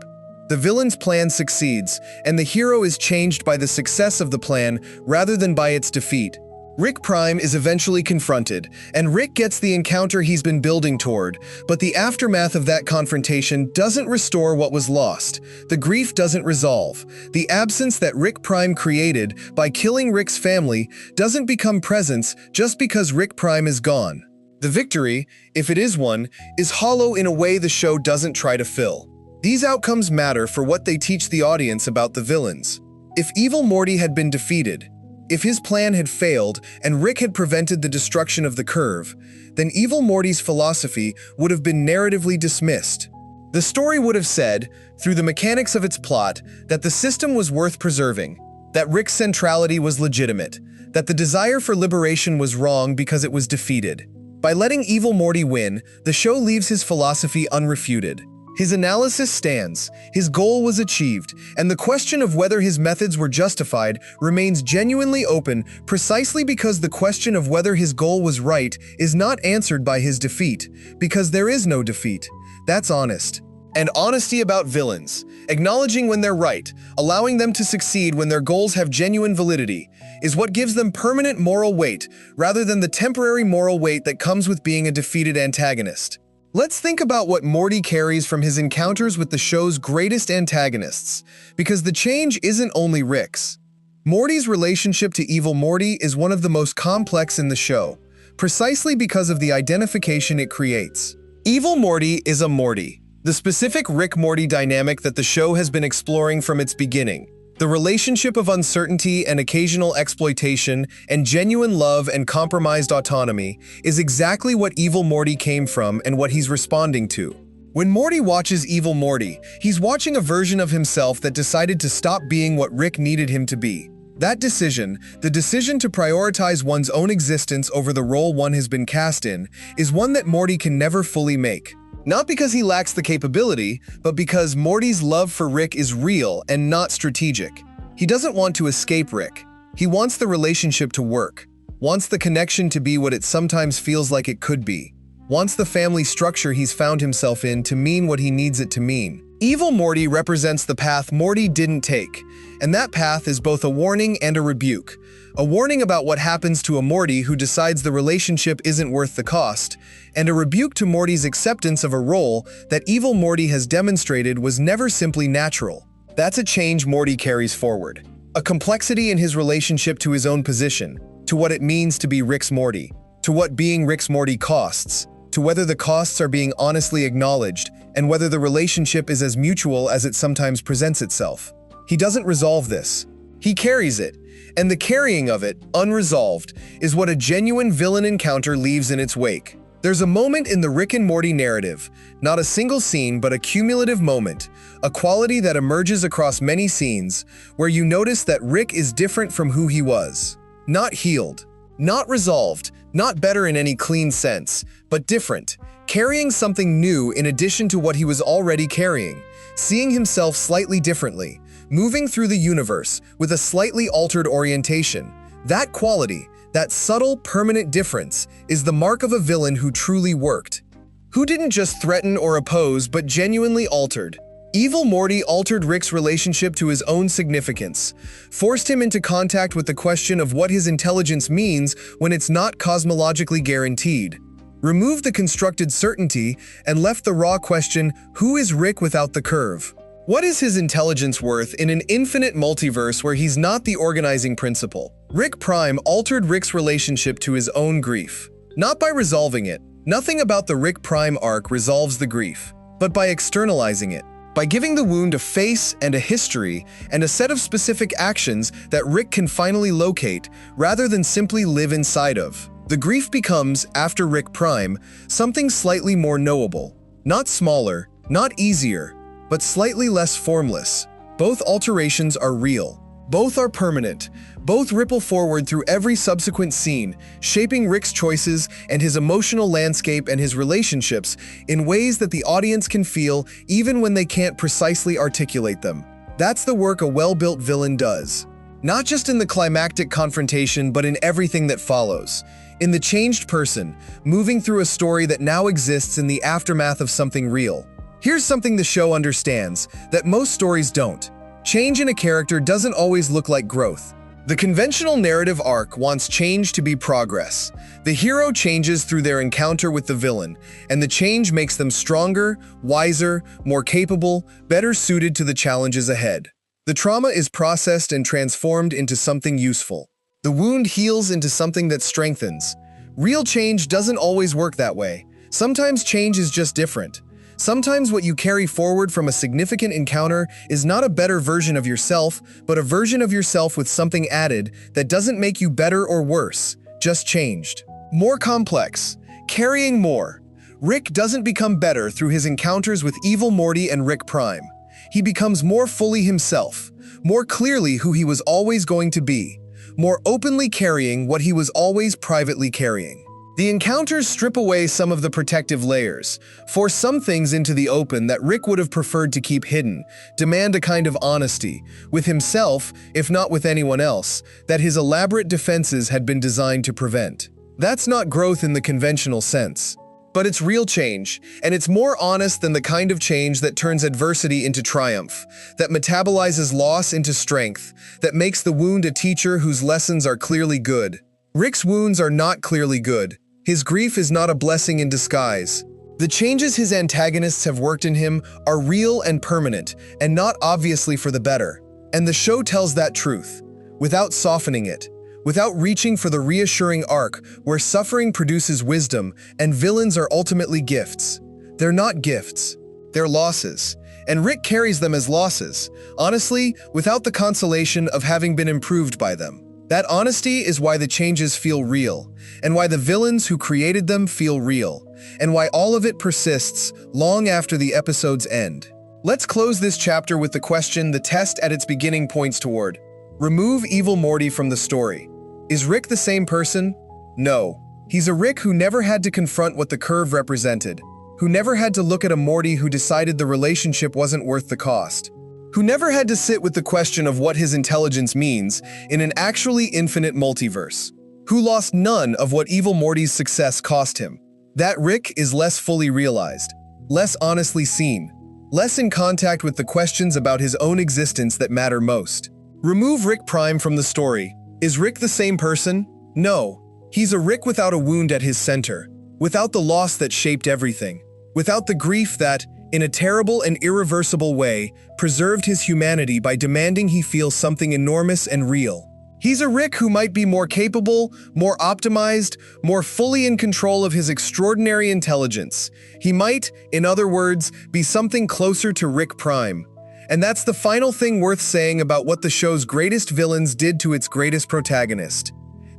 Speaker 1: The villain's plan succeeds, and the hero is changed by the success of the plan rather than by its defeat. Rick Prime is eventually confronted, and Rick gets the encounter he's been building toward, but the aftermath of that confrontation doesn't restore what was lost. The grief doesn't resolve. The absence that Rick Prime created by killing Rick's family doesn't become presence just because Rick Prime is gone. The victory, if it is one, is hollow in a way the show doesn't try to fill. These outcomes matter for what they teach the audience about the villains. If Evil Morty had been defeated, if his plan had failed and Rick had prevented the destruction of the curve, then Evil Morty's philosophy would have been narratively dismissed. The story would have said, through the mechanics of its plot, that the system was worth preserving, that Rick's centrality was legitimate, that the desire for liberation was wrong because it was defeated. By letting Evil Morty win, the show leaves his philosophy unrefuted. His analysis stands, his goal was achieved, and the question of whether his methods were justified remains genuinely open precisely because the question of whether his goal was right is not answered by his defeat, because there is no defeat. That's honest. And honesty about villains, acknowledging when they're right, allowing them to succeed when their goals have genuine validity, is what gives them permanent moral weight rather than the temporary moral weight that comes with being a defeated antagonist. Let's think about what Morty carries from his encounters with the show's greatest antagonists, because the change isn't only Rick's. Morty's relationship to Evil Morty is one of the most complex in the show, precisely because of the identification it creates. Evil Morty is a Morty, the specific Rick-Morty dynamic that the show has been exploring from its beginning. The relationship of uncertainty and occasional exploitation and genuine love and compromised autonomy is exactly what Evil Morty came from and what he's responding to. When Morty watches Evil Morty, he's watching a version of himself that decided to stop being what Rick needed him to be. That decision, the decision to prioritize one's own existence over the role one has been cast in, is one that Morty can never fully make. Not because he lacks the capability, but because Morty's love for Rick is real and not strategic. He doesn't want to escape Rick. He wants the relationship to work, wants the connection to be what it sometimes feels like it could be, wants the family structure he's found himself in to mean what he needs it to mean. Evil Morty represents the path Morty didn't take, and that path is both a warning and a rebuke. A warning about what happens to a Morty who decides the relationship isn't worth the cost, and a rebuke to Morty's acceptance of a role that Evil Morty has demonstrated was never simply natural. That's a change Morty carries forward. A complexity in his relationship to his own position, to what it means to be Rick's Morty, to what being Rick's Morty costs, to whether the costs are being honestly acknowledged, and whether the relationship is as mutual as it sometimes presents itself. He doesn't resolve this. He carries it, and the carrying of it, unresolved, is what a genuine villain encounter leaves in its wake. There's a moment in the Rick and Morty narrative, not a single scene but a cumulative moment, a quality that emerges across many scenes, where you notice that Rick is different from who he was. Not healed, not resolved, not better in any clean sense, but different, carrying something new in addition to what he was already carrying, seeing himself slightly differently, moving through the universe with a slightly altered orientation. That quality, that subtle, permanent difference, is the mark of a villain who truly worked. Who didn't just threaten or oppose, but genuinely altered. Evil Morty altered Rick's relationship to his own significance, forced him into contact with the question of what his intelligence means when it's not cosmologically guaranteed, removed the constructed certainty, and left the raw question, who is Rick without the curve? What is his intelligence worth in an infinite multiverse where he's not the organizing principle? Rick Prime altered Rick's relationship to his own grief. Not by resolving it. Nothing about the Rick Prime arc resolves the grief, but by externalizing it. By giving the wound a face and a history and a set of specific actions that Rick can finally locate rather than simply live inside of. The grief becomes, after Rick Prime, something slightly more knowable. Not smaller, not easier, but slightly less formless. Both alterations are real. Both are permanent. Both ripple forward through every subsequent scene, shaping Rick's choices and his emotional landscape and his relationships in ways that the audience can feel even when they can't precisely articulate them. That's the work a well-built villain does. Not just in the climactic confrontation, but in everything that follows. In the changed person, moving through a story that now exists in the aftermath of something real. Here's something the show understands that most stories don't. Change in a character doesn't always look like growth. The conventional narrative arc wants change to be progress. The hero changes through their encounter with the villain, and the change makes them stronger, wiser, more capable, better suited to the challenges ahead. The trauma is processed and transformed into something useful. The wound heals into something that strengthens. Real change doesn't always work that way. Sometimes change is just different. Sometimes what you carry forward from a significant encounter is not a better version of yourself, but a version of yourself with something added that doesn't make you better or worse, just changed. More complex. Carrying more. Rick doesn't become better through his encounters with evil Morty and Rick Prime. He becomes more fully himself, more clearly who he was always going to be, more openly carrying what he was always privately carrying. The encounters strip away some of the protective layers, force some things into the open that Rick would have preferred to keep hidden, demand a kind of honesty, with himself, if not with anyone else, that his elaborate defenses had been designed to prevent. That's not growth in the conventional sense. But it's real change, and it's more honest than the kind of change that turns adversity into triumph, that metabolizes loss into strength, that makes the wound a teacher whose lessons are clearly good. Rick's wounds are not clearly good. His grief is not a blessing in disguise. The changes his antagonists have worked in him are real and permanent, and not obviously for the better. And the show tells that truth, without softening it, without reaching for the reassuring arc where suffering produces wisdom and villains are ultimately gifts. They're not gifts, they're losses. And Rick carries them as losses, honestly, without the consolation of having been improved by them. That honesty is why the changes feel real, and why the villains who created them feel real, and why all of it persists long after the episodes end. Let's close this chapter with the question the test at its beginning points toward. Remove evil Morty from the story. Is Rick the same person? No. He's a Rick who never had to confront what the curve represented, who never had to look at a Morty who decided the relationship wasn't worth the cost, who never had to sit with the question of what his intelligence means in an actually infinite multiverse, who lost none of what evil Morty's success cost him. That Rick is less fully realized, less honestly seen, less in contact with the questions about his own existence that matter most. Remove Rick Prime from the story. Is Rick the same person? No. He's a Rick without a wound at his center, without the loss that shaped everything, without the grief that, in a terrible and irreversible way, preserved his humanity by demanding he feel something enormous and real. He's a Rick who might be more capable, more optimized, more fully in control of his extraordinary intelligence. He might, in other words, be something closer to Rick Prime. And that's the final thing worth saying about what the show's greatest villains did to its greatest protagonist.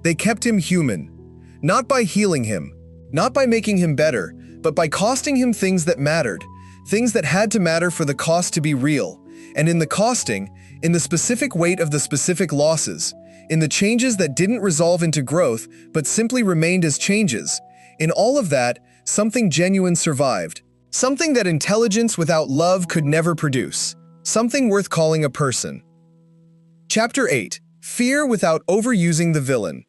Speaker 1: They kept him human. Not by healing him, not by making him better, but by costing him things that mattered. Things that had to matter for the cost to be real. And in the costing, in the specific weight of the specific losses, in the changes that didn't resolve into growth, but simply remained as changes, in all of that, something genuine survived. Something that intelligence without love could never produce. Something worth calling a person. Chapter 8. Fear without overusing the villain.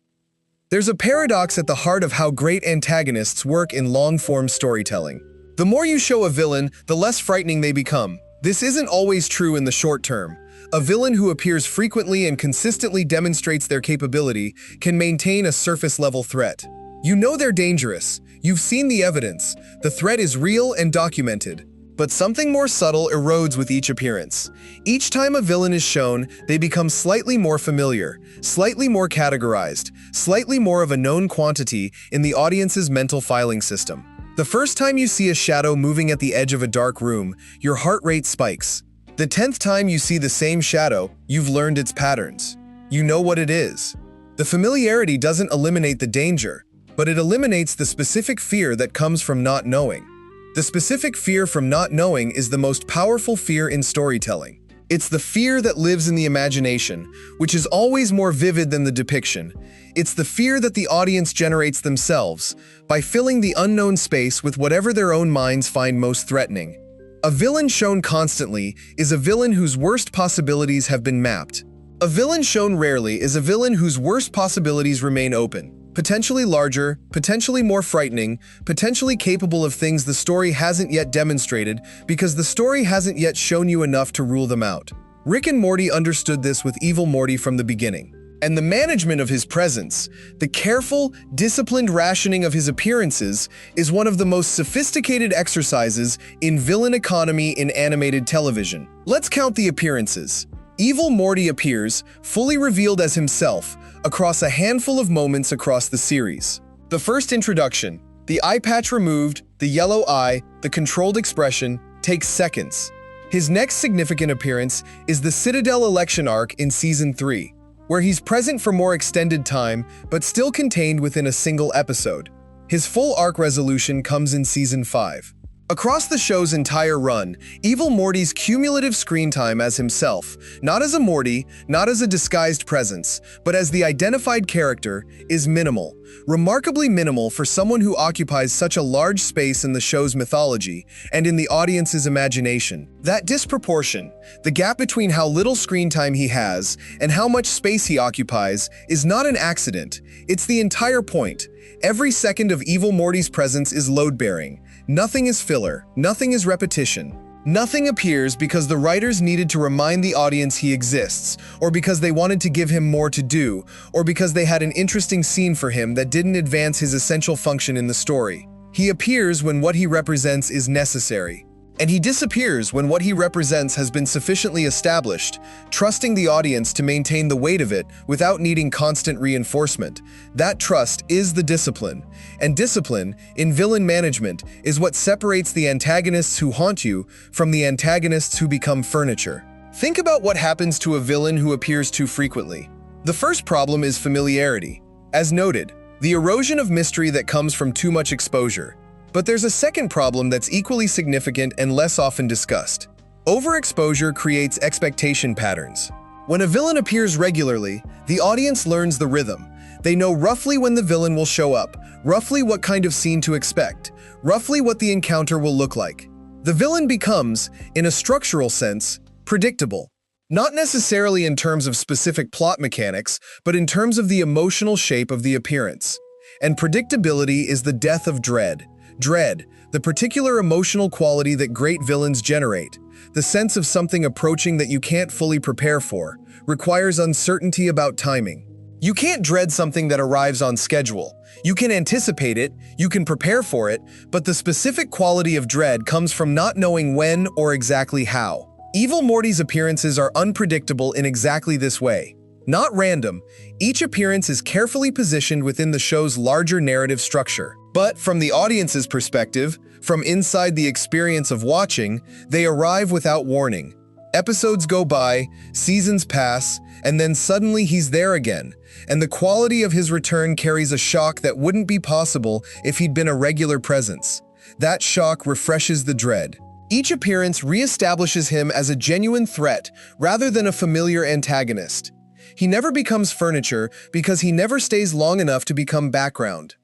Speaker 1: There's a paradox at the heart of how great antagonists work in long-form storytelling. The more you show a villain, the less frightening they become. This isn't always true in the short term. A villain who appears frequently and consistently demonstrates their capability can maintain a surface-level threat. You know they're dangerous. You've seen the evidence. The threat is real and documented. But something more subtle erodes with each appearance. Each time a villain is shown, they become slightly more familiar, slightly more categorized, slightly more of a known quantity in the audience's mental filing system. The first time you see a shadow moving at the edge of a dark room, your heart rate spikes. The 10th time you see the same shadow, you've learned its patterns. You know what it is. The familiarity doesn't eliminate the danger, but it eliminates the specific fear that comes from not knowing. The specific fear from not knowing is the most powerful fear in storytelling. It's the fear that lives in the imagination, which is always more vivid than the depiction. It's the fear that the audience generates themselves, by filling the unknown space with whatever their own minds find most threatening. A villain shown constantly is a villain whose worst possibilities have been mapped. A villain shown rarely is a villain whose worst possibilities remain open. Potentially larger, potentially more frightening, potentially capable of things the story hasn't yet demonstrated because the story hasn't yet shown you enough to rule them out. Rick and Morty understood this with Evil Morty from the beginning. And the management of his presence, the careful, disciplined rationing of his appearances, is one of the most sophisticated exercises in villain economy in animated television. Let's count the appearances. Evil Morty appears, fully revealed as himself, across a handful of moments across the series. The first introduction, the eye patch removed, the yellow eye, the controlled expression, takes seconds. His next significant appearance is the Citadel election arc in Season 3, where he's present for more extended time but still contained within a single episode. His full arc resolution comes in Season 5. Across the show's entire run, Evil Morty's cumulative screen time as himself, not as a Morty, not as a disguised presence, but as the identified character, is minimal. Remarkably minimal for someone who occupies such a large space in the show's mythology and in the audience's imagination. That disproportion, the gap between how little screen time he has and how much space he occupies, is not an accident. It's the entire point. Every second of Evil Morty's presence is load-bearing. Nothing is filler, nothing is repetition. Nothing appears because the writers needed to remind the audience he exists, or because they wanted to give him more to do, or because they had an interesting scene for him that didn't advance his essential function in the story. He appears when what he represents is necessary. And he disappears when what he represents has been sufficiently established, trusting the audience to maintain the weight of it without needing constant reinforcement. That trust is the discipline. And discipline, in villain management, is what separates the antagonists who haunt you from the antagonists who become furniture. Think about what happens to a villain who appears too frequently. The first problem is familiarity. As noted, the erosion of mystery that comes from too much exposure. But there's a second problem that's equally significant and less often discussed. Overexposure creates expectation patterns. When a villain appears regularly, the audience learns the rhythm. They know roughly when the villain will show up, roughly what kind of scene to expect, roughly what the encounter will look like. The villain becomes, in a structural sense, predictable. Not necessarily in terms of specific plot mechanics, but in terms of the emotional shape of the appearance. And predictability is the death of dread. Dread, the particular emotional quality that great villains generate, the sense of something approaching that you can't fully prepare for, requires uncertainty about timing. You can't dread something that arrives on schedule. You can anticipate it, you can prepare for it, but the specific quality of dread comes from not knowing when or exactly how. Evil Morty's appearances are unpredictable in exactly this way. Not random, each appearance is carefully positioned within the show's larger narrative structure. But from the audience's perspective, from inside the experience of watching, they arrive without warning. Episodes go by, seasons pass, and then suddenly he's there again, and the quality of his return carries a shock that wouldn't be possible if he'd been a regular presence. That shock refreshes the dread. Each appearance reestablishes him as a genuine threat rather than a familiar antagonist. He never becomes furniture because he never stays long enough to become background.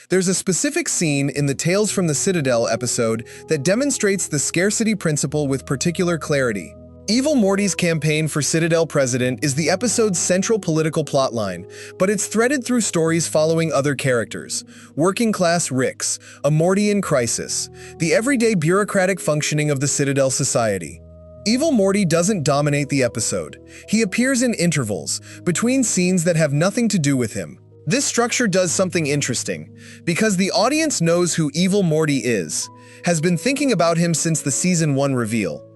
Speaker 1: There's a specific scene in the Tales from the Citadel episode that demonstrates the scarcity principle with particular clarity. Evil Morty's campaign for Citadel president is the episode's central political plotline, but it's threaded through stories following other characters. Working-class Ricks, a Morty in crisis, the everyday bureaucratic functioning of the Citadel society. Evil Morty doesn't dominate the episode. He appears in intervals, between scenes that have nothing to do with him. This structure does something interesting, because the audience knows who Evil Morty is, has been thinking about him since the Season 1 reveal.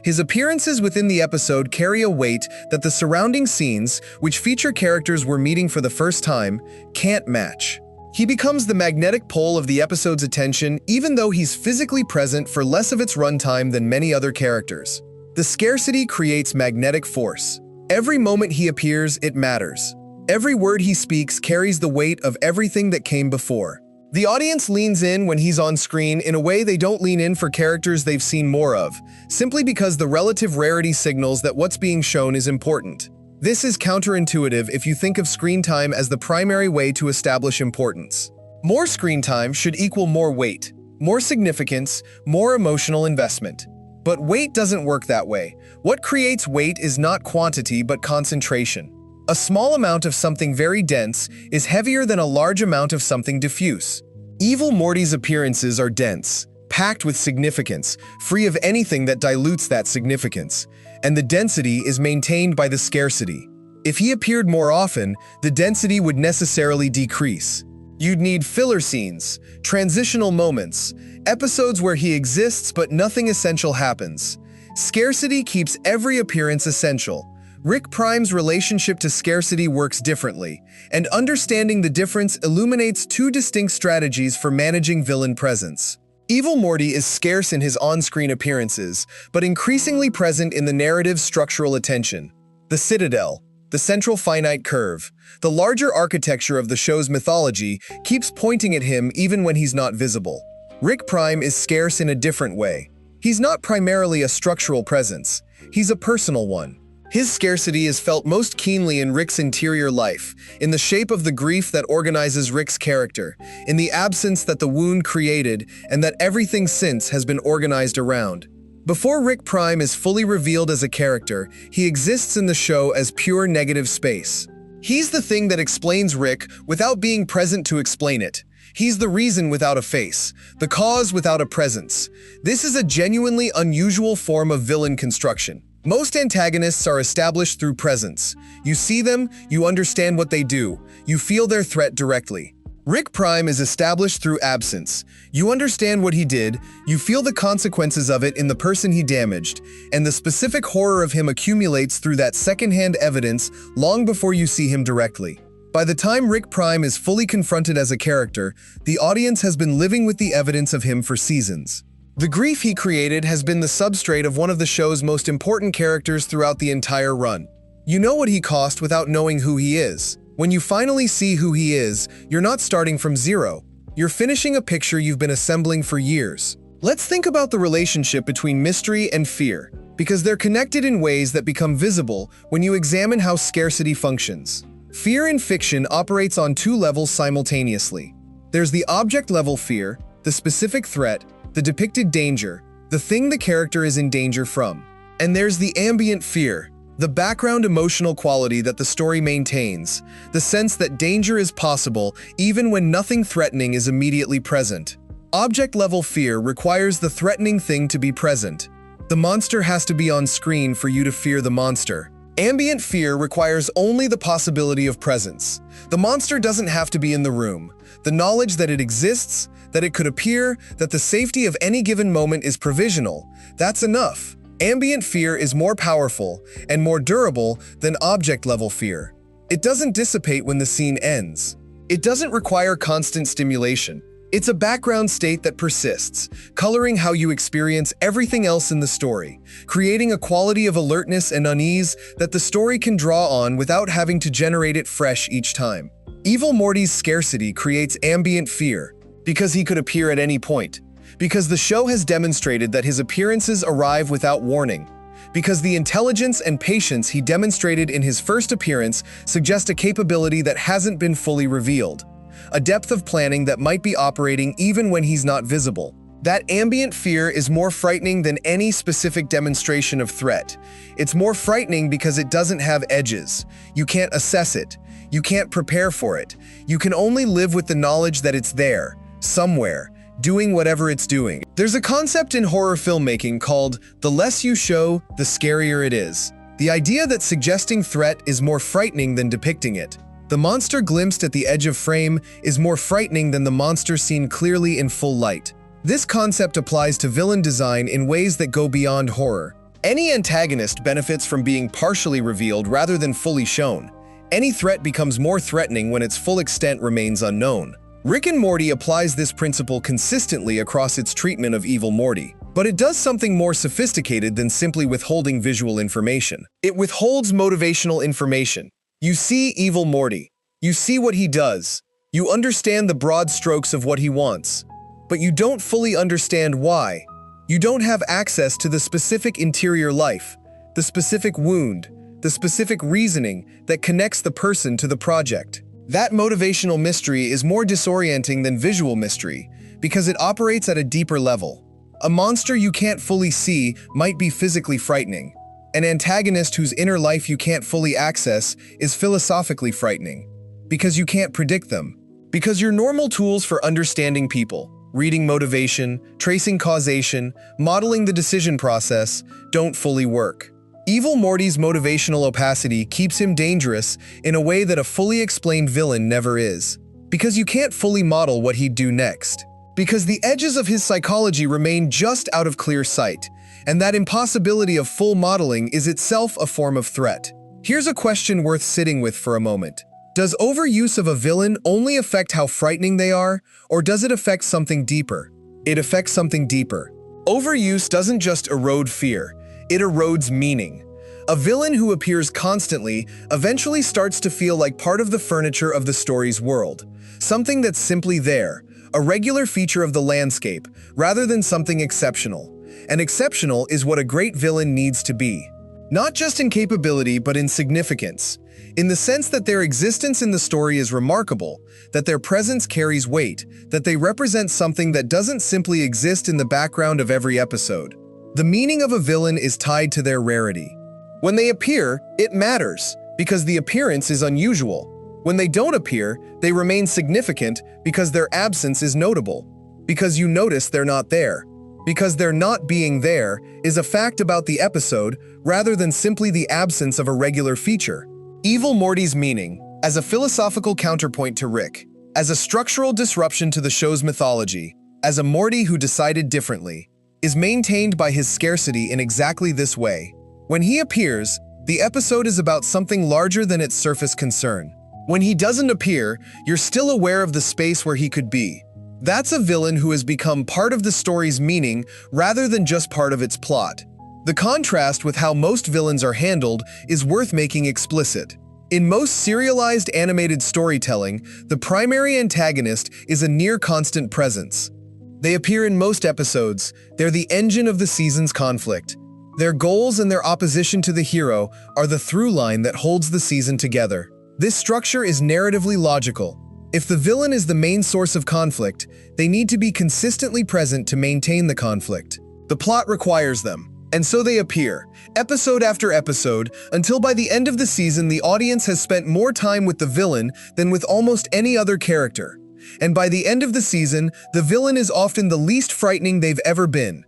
Speaker 1: His appearances within the episode carry a weight that the surrounding scenes, which feature characters we're meeting for the first time, can't match. He becomes the magnetic pole of the episode's attention even though he's physically present for less of its runtime than many other characters. The scarcity creates magnetic force. Every moment he appears, it matters. Every word he speaks carries the weight of everything that came before. The audience leans in when he's on screen in a way they don't lean in for characters they've seen more of, simply because the relative rarity signals that what's being shown is important. This is counterintuitive if you think of screen time as the primary way to establish importance. More screen time should equal more weight, more significance, more emotional investment. But weight doesn't work that way. What creates weight is not quantity but concentration. A small amount of something very dense is heavier than a large amount of something diffuse. Evil Morty's appearances are dense, packed with significance, free of anything that dilutes that significance, and the density is maintained by the scarcity. If he appeared more often, the density would necessarily decrease. You'd need filler scenes, transitional moments, episodes where he exists but nothing essential happens. Scarcity keeps every appearance essential. Rick Prime's relationship to scarcity works differently, and understanding the difference illuminates two distinct strategies for managing villain presence. Evil Morty is scarce in his on-screen appearances, but increasingly present in the narrative's structural attention. The Citadel, the central finite curve, the larger architecture of the show's mythology keeps pointing at him even when he's not visible. Rick Prime is scarce in a different way. He's not primarily a structural presence. He's a personal one. His scarcity is felt most keenly in Rick's interior life, in the shape of the grief that organizes Rick's character, in the absence that the wound created and that everything since has been organized around. Before Rick Prime is fully revealed as a character, he exists in the show as pure negative space. He's the thing that explains Rick without being present to explain it. He's the reason without a face, the cause without a presence. This is a genuinely unusual form of villain construction. Most antagonists are established through presence. You see them, you understand what they do, you feel their threat directly. Rick Prime is established through absence. You understand what he did, you feel the consequences of it in the person he damaged, and the specific horror of him accumulates through that secondhand evidence long before you see him directly. By the time Rick Prime is fully confronted as a character, the audience has been living with the evidence of him for seasons. The grief he created has been the substrate of one of the show's most important characters throughout the entire run. You know what he cost without knowing who he is. When you finally see who he is, you're not starting from zero. You're finishing a picture you've been assembling for years. Let's think about the relationship between mystery and fear, because they're connected in ways that become visible when you examine how scarcity functions. Fear in fiction operates on two levels simultaneously. There's the object-level fear, the specific threat, the depicted danger, the thing the character is in danger from. And there's the ambient fear, the background emotional quality that the story maintains, the sense that danger is possible even when nothing threatening is immediately present. Object-level fear requires the threatening thing to be present. The monster has to be on screen for you to fear the monster. Ambient fear requires only the possibility of presence. The monster doesn't have to be in the room. The knowledge that it exists, that it could appear, that the safety of any given moment is provisional, that's enough. Ambient fear is more powerful and more durable than object-level fear. It doesn't dissipate when the scene ends. It doesn't require constant stimulation. It's a background state that persists, coloring how you experience everything else in the story, creating a quality of alertness and unease that the story can draw on without having to generate it fresh each time. Evil Morty's scarcity creates ambient fear, because he could appear at any point, because the show has demonstrated that his appearances arrive without warning, because the intelligence and patience he demonstrated in his first appearance suggest a capability that hasn't been fully revealed, a depth of planning that might be operating even when he's not visible. That ambient fear is more frightening than any specific demonstration of threat. It's more frightening because it doesn't have edges. You can't assess it. You can't prepare for it. You can only live with the knowledge that it's there, somewhere, doing whatever it's doing. There's a concept in horror filmmaking called the less you show, the scarier it is. The idea that suggesting threat is more frightening than depicting it. The monster glimpsed at the edge of frame is more frightening than the monster seen clearly in full light. This concept applies to villain design in ways that go beyond horror. Any antagonist benefits from being partially revealed rather than fully shown. Any threat becomes more threatening when its full extent remains unknown. Rick and Morty applies this principle consistently across its treatment of Evil Morty, but it does something more sophisticated than simply withholding visual information. It withholds motivational information. You see Evil Morty. You see what he does. You understand the broad strokes of what he wants, but you don't fully understand why. You don't have access to the specific interior life, the specific wound, the specific reasoning that connects the person to the project. That motivational mystery is more disorienting than visual mystery because it operates at a deeper level. A monster you can't fully see might be physically frightening. An antagonist whose inner life you can't fully access is philosophically frightening because you can't predict them. Because your normal tools for understanding people, reading motivation, tracing causation, modeling the decision process, don't fully work. Evil Morty's motivational opacity keeps him dangerous in a way that a fully explained villain never is. Because you can't fully model what he'd do next. Because the edges of his psychology remain just out of clear sight, and that impossibility of full modeling is itself a form of threat. Here's a question worth sitting with for a moment. Does overuse of a villain only affect how frightening they are, or does it affect something deeper? It affects something deeper. Overuse doesn't just erode fear, it erodes meaning. A villain who appears constantly eventually starts to feel like part of the furniture of the story's world, something that's simply there, a regular feature of the landscape, rather than something exceptional. And exceptional is what a great villain needs to be. Not just in capability, but in significance. In the sense that their existence in the story is remarkable, that their presence carries weight, that they represent something that doesn't simply exist in the background of every episode. The meaning of a villain is tied to their rarity. When they appear, it matters, because the appearance is unusual. When they don't appear, they remain significant because their absence is notable. Because you notice they're not there. Because their not being there is a fact about the episode rather than simply the absence of a regular feature. Evil Morty's meaning, as a philosophical counterpoint to Rick, as a structural disruption to the show's mythology, as a Morty who decided differently, is maintained by his scarcity in exactly this way. When he appears, the episode is about something larger than its surface concern. When he doesn't appear, you're still aware of the space where he could be. That's a villain who has become part of the story's meaning rather than just part of its plot. The contrast with how most villains are handled is worth making explicit. In most serialized animated storytelling, the primary antagonist is a near-constant presence. They appear in most episodes. They're the engine of the season's conflict. Their goals and their opposition to the hero are the through line that holds the season together. This structure is narratively logical. If the villain is the main source of conflict, they need to be consistently present to maintain the conflict. The plot requires them, and so they appear, episode after episode, until by the end of the season the audience has spent more time with the villain than with almost any other character. And by the end of the season, the villain is often the least frightening they've ever been.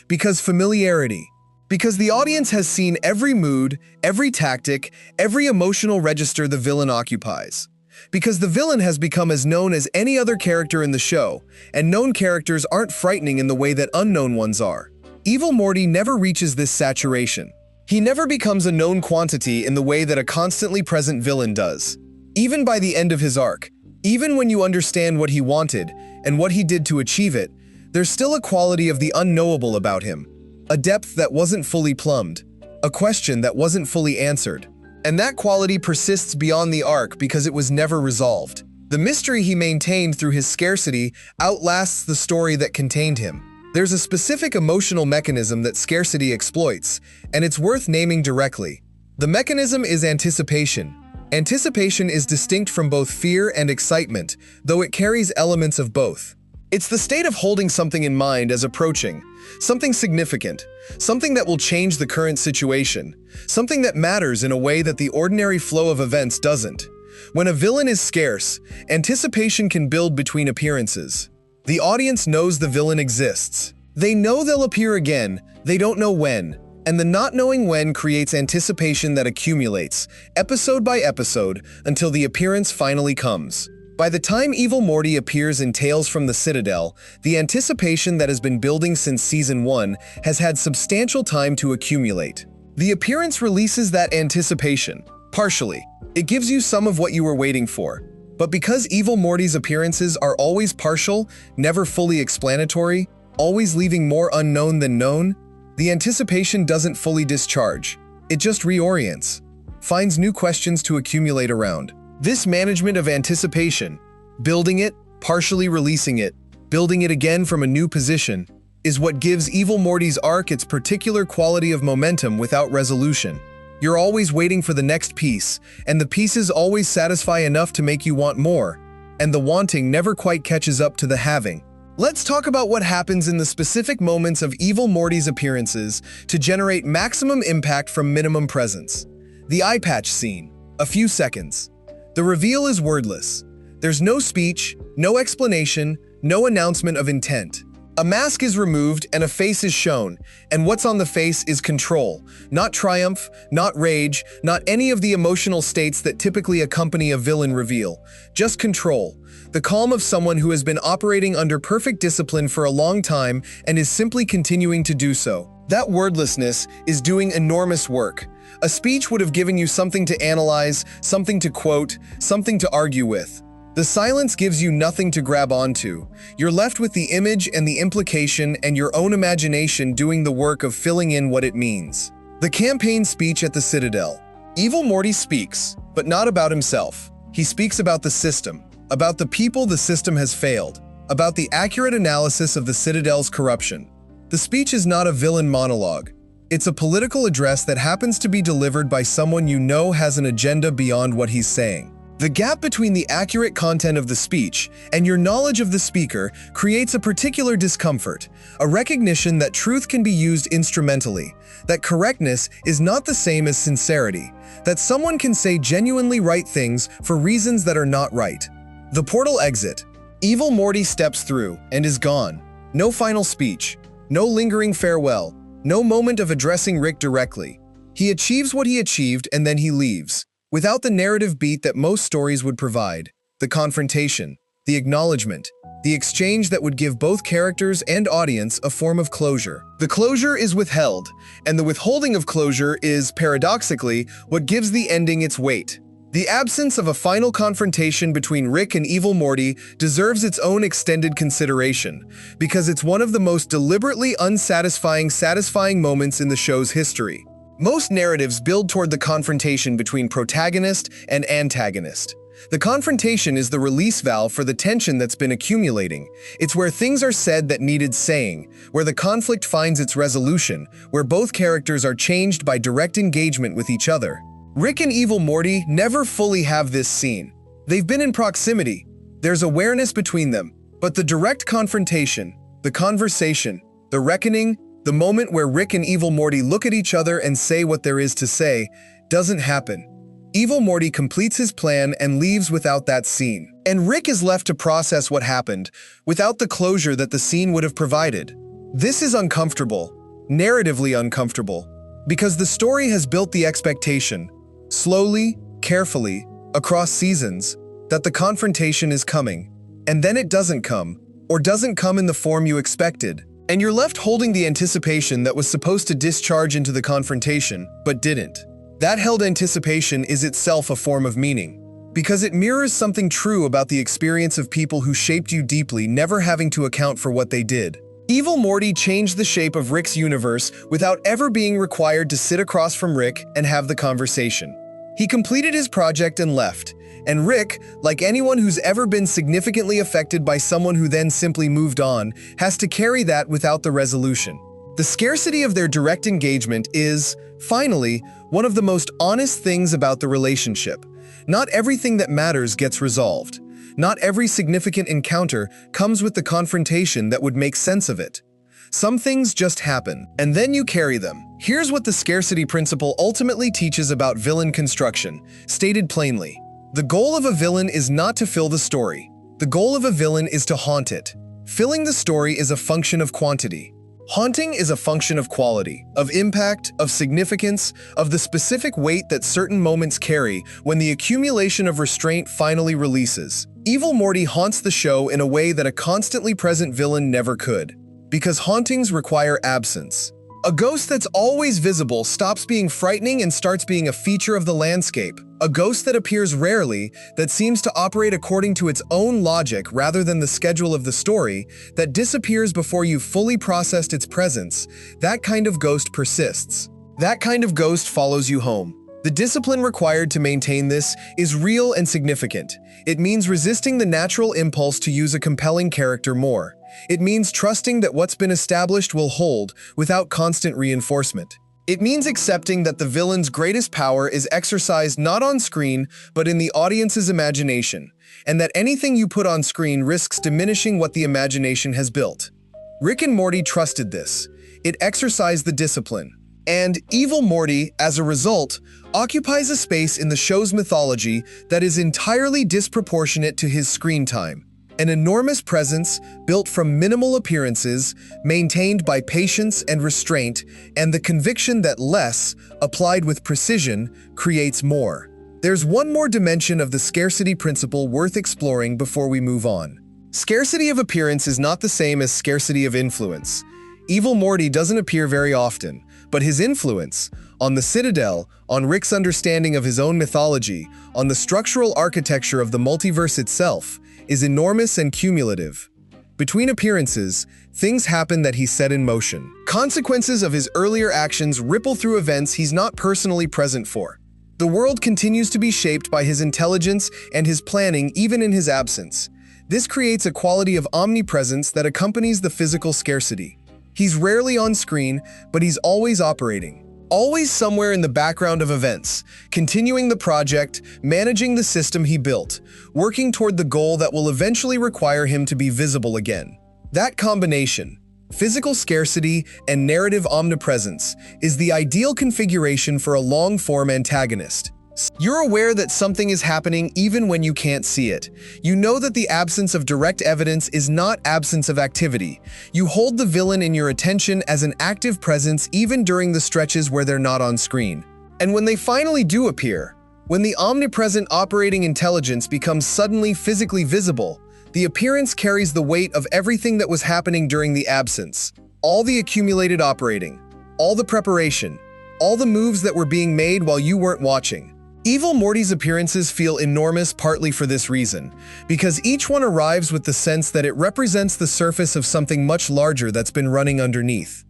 Speaker 1: Because familiarity. Because the audience has seen every mood, every tactic, every emotional register the villain occupies. Because the villain has become as known as any other character in the show, and known characters aren't frightening in the way that unknown ones are. Evil Morty never reaches this saturation. He never becomes a known quantity in the way that a constantly present villain does. Even by the end of his arc, even when you understand what he wanted and what he did to achieve it, there's still a quality of the unknowable about him. A depth that wasn't fully plumbed. A question that wasn't fully answered. And that quality persists beyond the arc because it was never resolved. The mystery he maintained through his scarcity outlasts the story that contained him. There's a specific emotional mechanism that scarcity exploits, and it's worth naming directly. The mechanism is anticipation. Anticipation is distinct from both fear and excitement, though it carries elements of both. It's the state of holding something in mind as approaching, something significant, something that will change the current situation, something that matters in a way that the ordinary flow of events doesn't. When a villain is scarce, anticipation can build between appearances. The audience knows the villain exists. They know they'll appear again, they don't know when, and the not knowing when creates anticipation that accumulates, episode by episode, until the appearance finally comes. By the time Evil Morty appears in Tales from the Citadel, the anticipation that has been building since Season 1 has had substantial time to accumulate. The appearance releases that anticipation, partially. It gives you some of what you were waiting for. But because Evil Morty's appearances are always partial, never fully explanatory, always leaving more unknown than known, the anticipation doesn't fully discharge. It just reorients, finds new questions to accumulate around. This management of anticipation, Building it, partially releasing it, building it again from a new position, is what gives Evil Morty's arc its particular quality of momentum without resolution. You're always waiting for the next piece, and the pieces always satisfy enough to make you want more, and the wanting never quite catches up to the having. Let's talk about what happens in the specific moments of Evil Morty's appearances to generate maximum impact from minimum presence. The eye patch scene. A few seconds. The reveal is wordless. There's no speech, no explanation, no announcement of intent. A mask is removed and a face is shown, and what's on the face is control, not triumph, not rage, not any of the emotional states that typically accompany a villain reveal. Just control. The calm of someone who has been operating under perfect discipline for a long time and is simply continuing to do so. That wordlessness is doing enormous work. A speech would have given you something to analyze, something to quote, something to argue with. The silence gives you nothing to grab onto. You're left with the image and the implication and your own imagination doing the work of filling in what it means. The campaign speech at the Citadel. Evil Morty speaks, but not about himself. He speaks about the system, about the people the system has failed, about the accurate analysis of the Citadel's corruption. The speech is not a villain monologue. It's a political address that happens to be delivered by someone you know has an agenda beyond what he's saying. The gap between the accurate content of the speech and your knowledge of the speaker creates a particular discomfort, a recognition that truth can be used instrumentally, that correctness is not the same as sincerity, that someone can say genuinely right things for reasons that are not right. The portal exit. Evil Morty steps through and is gone. No final speech, no lingering farewell, no moment of addressing Rick directly. He achieves what he achieved and then he leaves. Without the narrative beat that most stories would provide, the confrontation, the acknowledgement, the exchange that would give both characters and audience a form of closure. The closure is withheld, and the withholding of closure is, paradoxically, what gives the ending its weight. The absence of a final confrontation between Rick and Evil Morty deserves its own extended consideration, because it's one of the most deliberately satisfying moments in the show's history. Most narratives build toward the confrontation between protagonist and antagonist. The confrontation is the release valve for the tension that's been accumulating. It's where things are said that needed saying, where the conflict finds its resolution, where both characters are changed by direct engagement with each other. Rick and Evil Morty never fully have this scene. They've been in proximity. There's awareness between them, but the direct confrontation, the conversation, the reckoning, the moment where Rick and Evil Morty look at each other and say what there is to say, doesn't happen. Evil Morty completes his plan and leaves without that scene. And Rick is left to process what happened, without the closure that the scene would have provided. This is uncomfortable, narratively uncomfortable, because the story has built the expectation, slowly, carefully, across seasons, that the confrontation is coming, and then it doesn't come, or doesn't come in the form you expected. And you're left holding the anticipation that was supposed to discharge into the confrontation, but didn't. That held anticipation is itself a form of meaning, because it mirrors something true about the experience of people who shaped you deeply, never having to account for what they did. Evil Morty changed the shape of Rick's universe without ever being required to sit across from Rick and have the conversation. He completed his project and left, and Rick, like anyone who's ever been significantly affected by someone who then simply moved on, has to carry that without the resolution. The scarcity of their direct engagement is, finally, one of the most honest things about the relationship. Not everything that matters gets resolved. Not every significant encounter comes with the confrontation that would make sense of it. Some things just happen, and then you carry them. Here's what the scarcity principle ultimately teaches about villain construction, stated plainly. The goal of a villain is not to fill the story. The goal of a villain is to haunt it. Filling the story is a function of quantity. Haunting is a function of quality, of impact, of significance, of the specific weight that certain moments carry when the accumulation of restraint finally releases. Evil Morty haunts the show in a way that a constantly present villain never could, because hauntings require absence. A ghost that's always visible stops being frightening and starts being a feature of the landscape. A ghost that appears rarely, that seems to operate according to its own logic rather than the schedule of the story, that disappears before you've fully processed its presence, that kind of ghost persists. That kind of ghost follows you home. The discipline required to maintain this is real and significant. It means resisting the natural impulse to use a compelling character more. It means trusting that what's been established will hold without constant reinforcement. It means accepting that the villain's greatest power is exercised not on screen, but in the audience's imagination, and that anything you put on screen risks diminishing what the imagination has built. Rick and Morty trusted this. It exercised the discipline. And Evil Morty, as a result, occupies a space in the show's mythology that is entirely disproportionate to his screen time. An enormous presence built from minimal appearances, maintained by patience and restraint, and the conviction that less, applied with precision, creates more. There's one more dimension of the scarcity principle worth exploring before we move on. Scarcity of appearance is not the same as scarcity of influence. Evil Morty doesn't appear very often, but his influence on the Citadel, on Rick's understanding of his own mythology, on the structural architecture of the multiverse itself, is enormous and cumulative. Between appearances, things happen that he set in motion. Consequences of his earlier actions ripple through events he's not personally present for. The world continues to be shaped by his intelligence and his planning even in his absence. This creates a quality of omnipresence that accompanies the physical scarcity. He's rarely on screen, but he's always operating. Always somewhere in the background of events, continuing the project, managing the system he built, working toward the goal that will eventually require him to be visible again. That combination, physical scarcity and narrative omnipresence, is the ideal configuration for a long-form antagonist. You're aware that something is happening even when you can't see it. You know that the absence of direct evidence is not absence of activity. You hold the villain in your attention as an active presence even during the stretches where they're not on screen. And when they finally do appear, when the omnipresent operating intelligence becomes suddenly physically visible, the appearance carries the weight of everything that was happening during the absence. All the accumulated operating, all the preparation, all the moves that were being made while you weren't watching. Evil Morty's appearances feel enormous partly for this reason, because each one arrives with the sense that it represents the surface of something much larger that's been running underneath.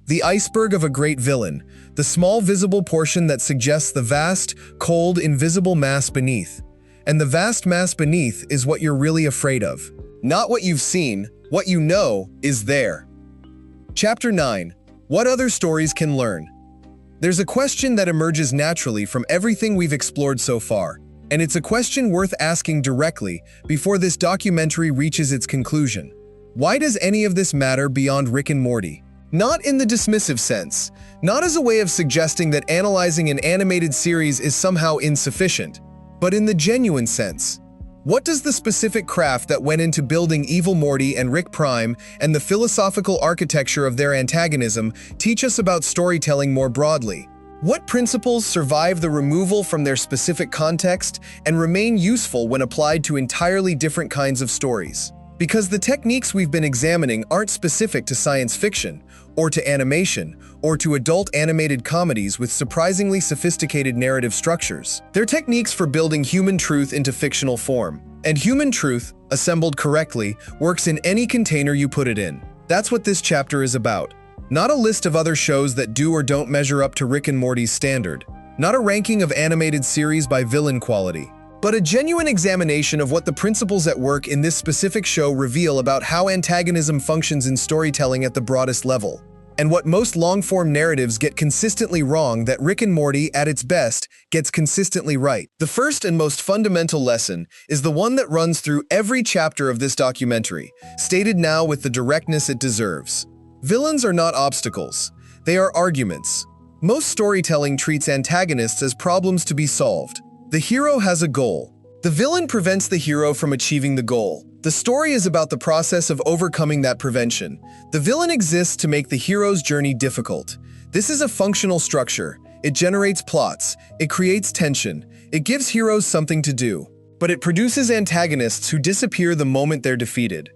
Speaker 1: The iceberg of a great villain, the small visible portion that suggests the vast, cold, invisible mass beneath. And the vast mass beneath is what you're really afraid of. Not what you've seen, what you know is there. Chapter 9. What other stories can learn? There's a question that emerges naturally from everything we've explored so far, and it's a question worth asking directly before this documentary reaches its conclusion. Why does any of this matter beyond Rick and Morty? Not in the dismissive sense, not as a way of suggesting that analyzing an animated series is somehow insufficient, but in the genuine sense. What does the specific craft that went into building Evil Morty and Rick Prime and the philosophical architecture of their antagonism teach us about storytelling more broadly? What principles survive the removal from their specific context and remain useful when applied to entirely different kinds of stories? Because the techniques we've been examining aren't specific to science fiction, or to animation, or to adult animated comedies with surprisingly sophisticated narrative structures. They're techniques for building human truth into fictional form. And human truth, assembled correctly, works in any container you put it in. That's what this chapter is about. Not a list of other shows that do or don't measure up to Rick and Morty's standard. Not a ranking of animated series by villain quality. But a genuine examination of what the principles at work in this specific show reveal about how antagonism functions in storytelling at the broadest level, and what most long-form narratives get consistently wrong that Rick and Morty, at its best, gets consistently right. The first and most fundamental lesson is the one that runs through every chapter of this documentary, stated now with the directness it deserves. Villains are not obstacles. They are arguments. Most storytelling treats antagonists as problems to be solved. The hero has a goal. The villain prevents the hero from achieving the goal. The story is about the process of overcoming that prevention. The villain exists to make the hero's journey difficult. This is a functional structure. It generates plots. It creates tension. It gives heroes something to do. But it produces antagonists who disappear the moment they're defeated.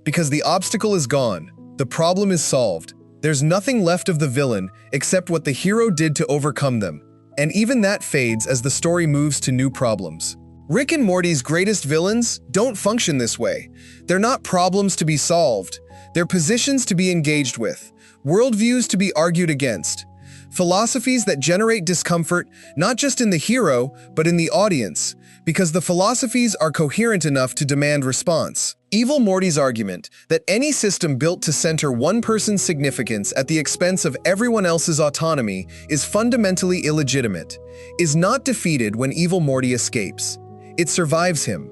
Speaker 1: Because the obstacle is gone, the problem is solved. There's nothing left of the villain except what the hero did to overcome them. And even that fades as the story moves to new problems. Rick and Morty's greatest villains don't function this way. They're not problems to be solved. They're positions to be engaged with, worldviews to be argued against. philosophies that generate discomfort not just in the hero, but in the audience, because the philosophies are coherent enough to demand response. Evil Morty's argument that any system built to center one person's significance at the expense of everyone else's autonomy is fundamentally illegitimate, is not defeated when Evil Morty escapes. It survives him.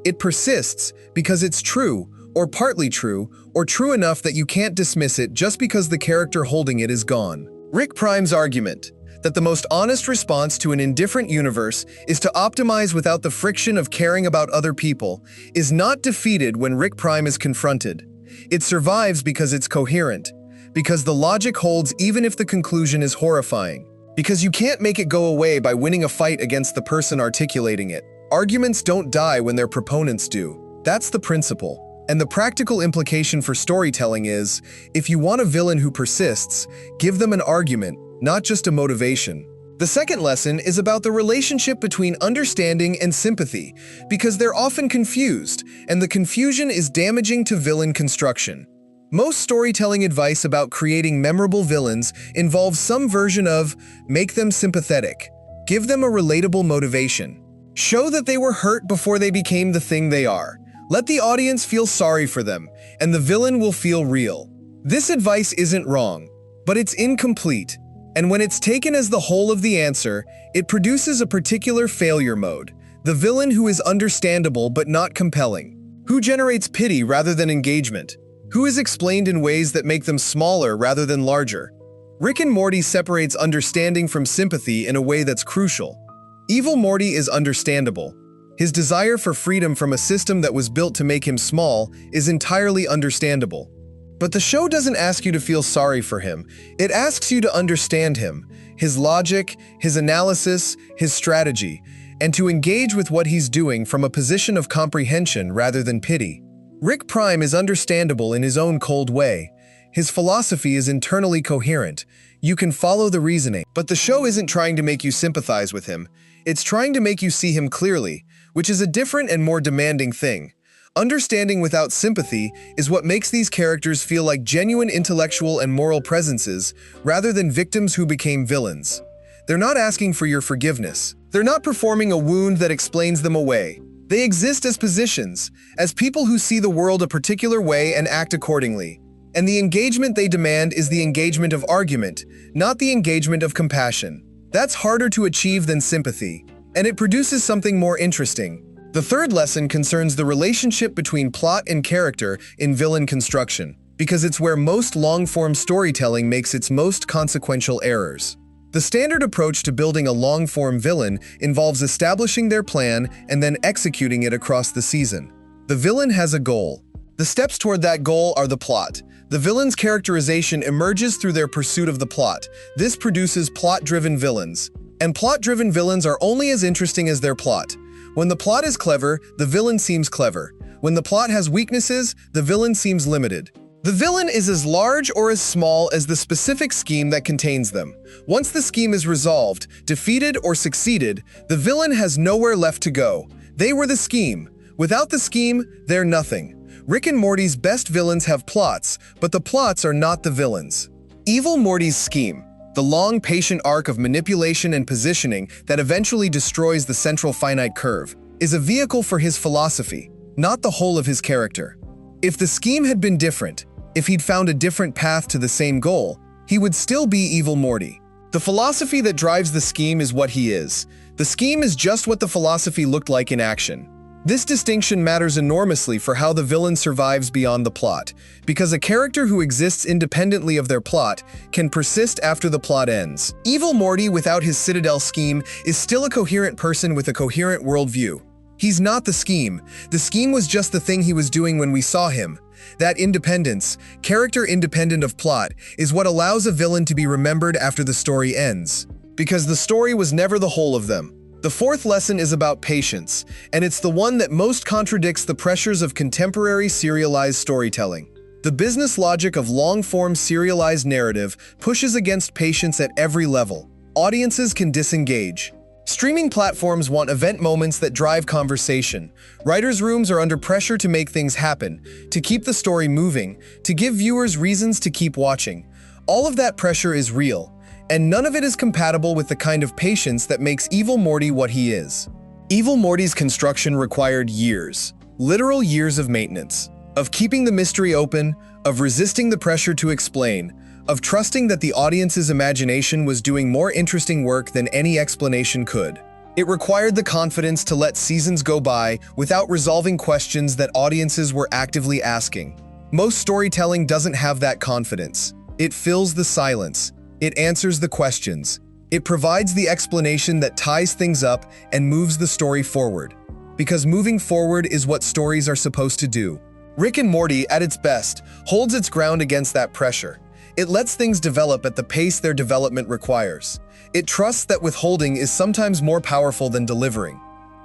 Speaker 1: It persists because it's true, or partly true, or true enough that you can't dismiss it just because the character holding it is gone. Rick Prime's argument that the most honest response to an indifferent universe is to optimize without the friction of caring about other people is not defeated when Rick Prime is confronted. It survives because it's coherent, because the logic holds even if the conclusion is horrifying, because you can't make it go away by winning a fight against the person articulating it. Arguments don't die when their proponents do. That's the principle. And the practical implication for storytelling is, if you want a villain who persists, give them an argument, not just a motivation. The second lesson is about the relationship between understanding and sympathy, because they're often confused, and the confusion is damaging to villain construction. Most storytelling advice about creating memorable villains involves some version of make them sympathetic, give them a relatable motivation, show that they were hurt before they became the thing they are, let the audience feel sorry for them, and the villain will feel real. This advice isn't wrong, but it's incomplete. And when it's taken as the whole of the answer, it produces a particular failure mode, the villain who is understandable but not compelling, who generates pity rather than engagement, who is explained in ways that make them smaller rather than larger. Rick and Morty separates understanding from sympathy in a way that's crucial. Evil Morty is understandable. His desire for freedom from a system that was built to make him small is entirely understandable. But the show doesn't ask you to feel sorry for him. It asks you to understand him, his logic, his analysis, his strategy, and to engage with what he's doing from a position of comprehension rather than pity. Rick Prime is understandable in his own cold way. His philosophy is internally coherent. You can follow the reasoning. But the show isn't trying to make you sympathize with him. It's trying to make you see him clearly, which is a different and more demanding thing. Understanding without sympathy is what makes these characters feel like genuine intellectual and moral presences, rather than victims who became villains. They're not asking for your forgiveness. They're not performing a wound that explains them away. They exist as positions, as people who see the world a particular way and act accordingly. And the engagement they demand is the engagement of argument, not the engagement of compassion. That's harder to achieve than sympathy, and it produces something more interesting. The third lesson concerns the relationship between plot and character in villain construction, because it's where most long-form storytelling makes its most consequential errors. The standard approach to building a long-form villain involves establishing their plan and then executing it across the season. The villain has a goal. The steps toward that goal are the plot. The villain's characterization emerges through their pursuit of the plot. This produces plot-driven villains. And plot-driven villains are only as interesting as their plot. When the plot is clever, the villain seems clever. When the plot has weaknesses, the villain seems limited. The villain is as large or as small as the specific scheme that contains them. Once the scheme is resolved, defeated, or succeeded, the villain has nowhere left to go. They were the scheme. Without the scheme, they're nothing. Rick and Morty's best villains have plots, but the plots are not the villains. Evil Morty's scheme, the long, patient arc of manipulation and positioning that eventually destroys the central finite curve, is a vehicle for his philosophy, not the whole of his character. If the scheme had been different, if he'd found a different path to the same goal, he would still be Evil Morty. The philosophy that drives the scheme is what he is. The scheme is just what the philosophy looked like in action. This distinction matters enormously for how the villain survives beyond the plot, because a character who exists independently of their plot can persist after the plot ends. Evil Morty, without his Citadel scheme, is still a coherent person with a coherent worldview. He's not the scheme. The scheme was just the thing he was doing when we saw him. That independence, character independent of plot, is what allows a villain to be remembered after the story ends, because the story was never the whole of them. The fourth lesson is about patience, and it's the one that most contradicts the pressures of contemporary serialized storytelling. The business logic of long-form serialized narrative pushes against patience at every level. Audiences can disengage. Streaming platforms want event moments that drive conversation. Writers' rooms are under pressure to make things happen, to keep the story moving, to give viewers reasons to keep watching. All of that pressure is real. And none of it is compatible with the kind of patience that makes Evil Morty what he is. Evil Morty's construction required years, literal years of maintenance, of keeping the mystery open, of resisting the pressure to explain, of trusting that the audience's imagination was doing more interesting work than any explanation could. It required the confidence to let seasons go by without resolving questions that audiences were actively asking. Most storytelling doesn't have that confidence. It fills the silence. It answers the questions. It provides the explanation that ties things up and moves the story forward. Because moving forward is what stories are supposed to do. Rick and Morty, at its best, holds its ground against that pressure. It lets things develop at the pace their development requires. It trusts that withholding is sometimes more powerful than delivering.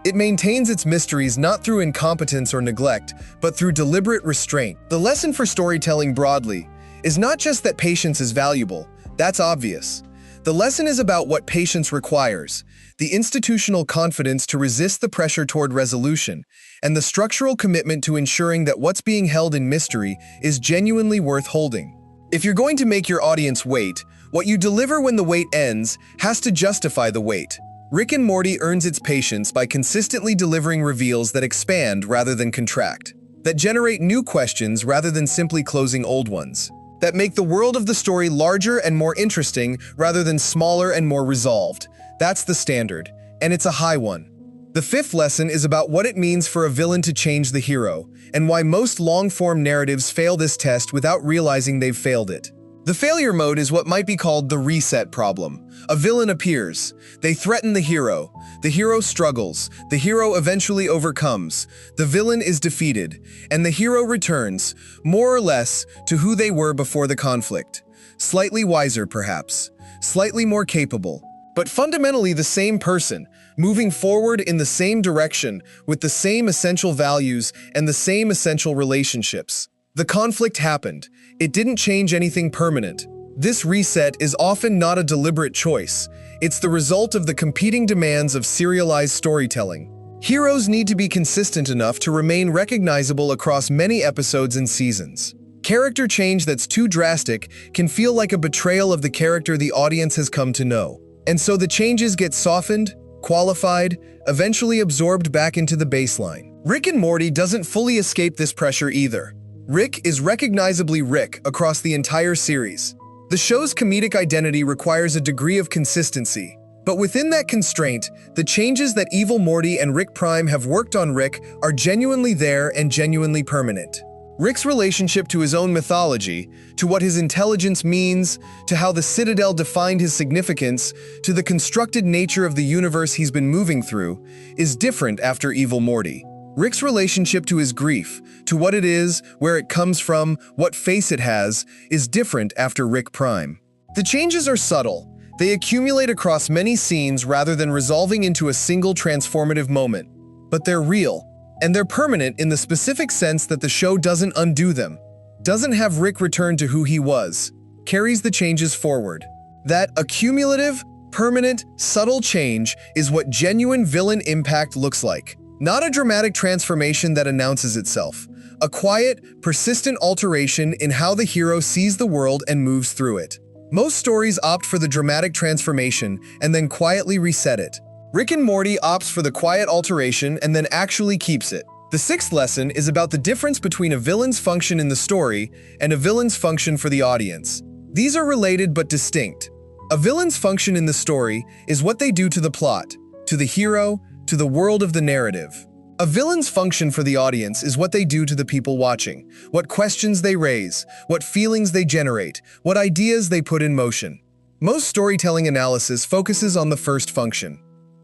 Speaker 1: It maintains its mysteries not through incompetence or neglect, but through deliberate restraint. The lesson for storytelling broadly is not just that patience is valuable. That's obvious. The lesson is about what patience requires, the institutional confidence to resist the pressure toward resolution, and the structural commitment to ensuring that what's being held in mystery is genuinely worth holding. If you're going to make your audience wait, what you deliver when the wait ends has to justify the wait. Rick and Morty earns its patience by consistently delivering reveals that expand rather than contract, that generate new questions rather than simply closing old ones, that make the world of the story larger and more interesting rather than smaller and more resolved. That's the standard, and it's a high one. The fifth lesson is about what it means for a villain to change the hero, and why most long-form narratives fail this test without realizing they've failed it. The failure mode is what might be called the reset problem. A villain appears. They threaten the hero. The hero struggles. The hero eventually overcomes. The villain is defeated. And the hero returns, more or less, to who they were before the conflict. Slightly wiser, perhaps. Slightly more capable. But fundamentally the same person, moving forward in the same direction, with the same essential values and the same essential relationships. The conflict happened. It didn't change anything permanent. This reset is often not a deliberate choice. It's the result of the competing demands of serialized storytelling. Heroes need to be consistent enough to remain recognizable across many episodes and seasons. Character change that's too drastic can feel like a betrayal of the character the audience has come to know. And so the changes get softened, qualified, eventually absorbed back into the baseline. Rick and Morty doesn't fully escape this pressure either. Rick is recognizably Rick across the entire series. The show's comedic identity requires a degree of consistency, but within that constraint, the changes that Evil Morty and Rick Prime have worked on Rick are genuinely there and genuinely permanent. Rick's relationship to his own mythology, to what his intelligence means, to how the Citadel defined his significance, to the constructed nature of the universe he's been moving through, is different after Evil Morty. Rick's relationship to his grief, to what it is, where it comes from, what face it has, is different after Rick Prime. The changes are subtle. They accumulate across many scenes rather than resolving into a single transformative moment. But they're real, and they're permanent in the specific sense that the show doesn't undo them, doesn't have Rick return to who he was, carries the changes forward. That accumulative, permanent, subtle change is what genuine villain impact looks like. Not a dramatic transformation that announces itself. A quiet, persistent alteration in how the hero sees the world and moves through it. Most stories opt for the dramatic transformation and then quietly reset it. Rick and Morty opts for the quiet alteration and then actually keeps it. The sixth lesson is about the difference between a villain's function in the story and a villain's function for the audience. These are related but distinct. A villain's function in the story is what they do to the plot, to the hero, to the world of the narrative. A villain's function for the audience is what they do to the people watching, what questions they raise, what feelings they generate, what ideas they put in motion. Most storytelling analysis focuses on the first function.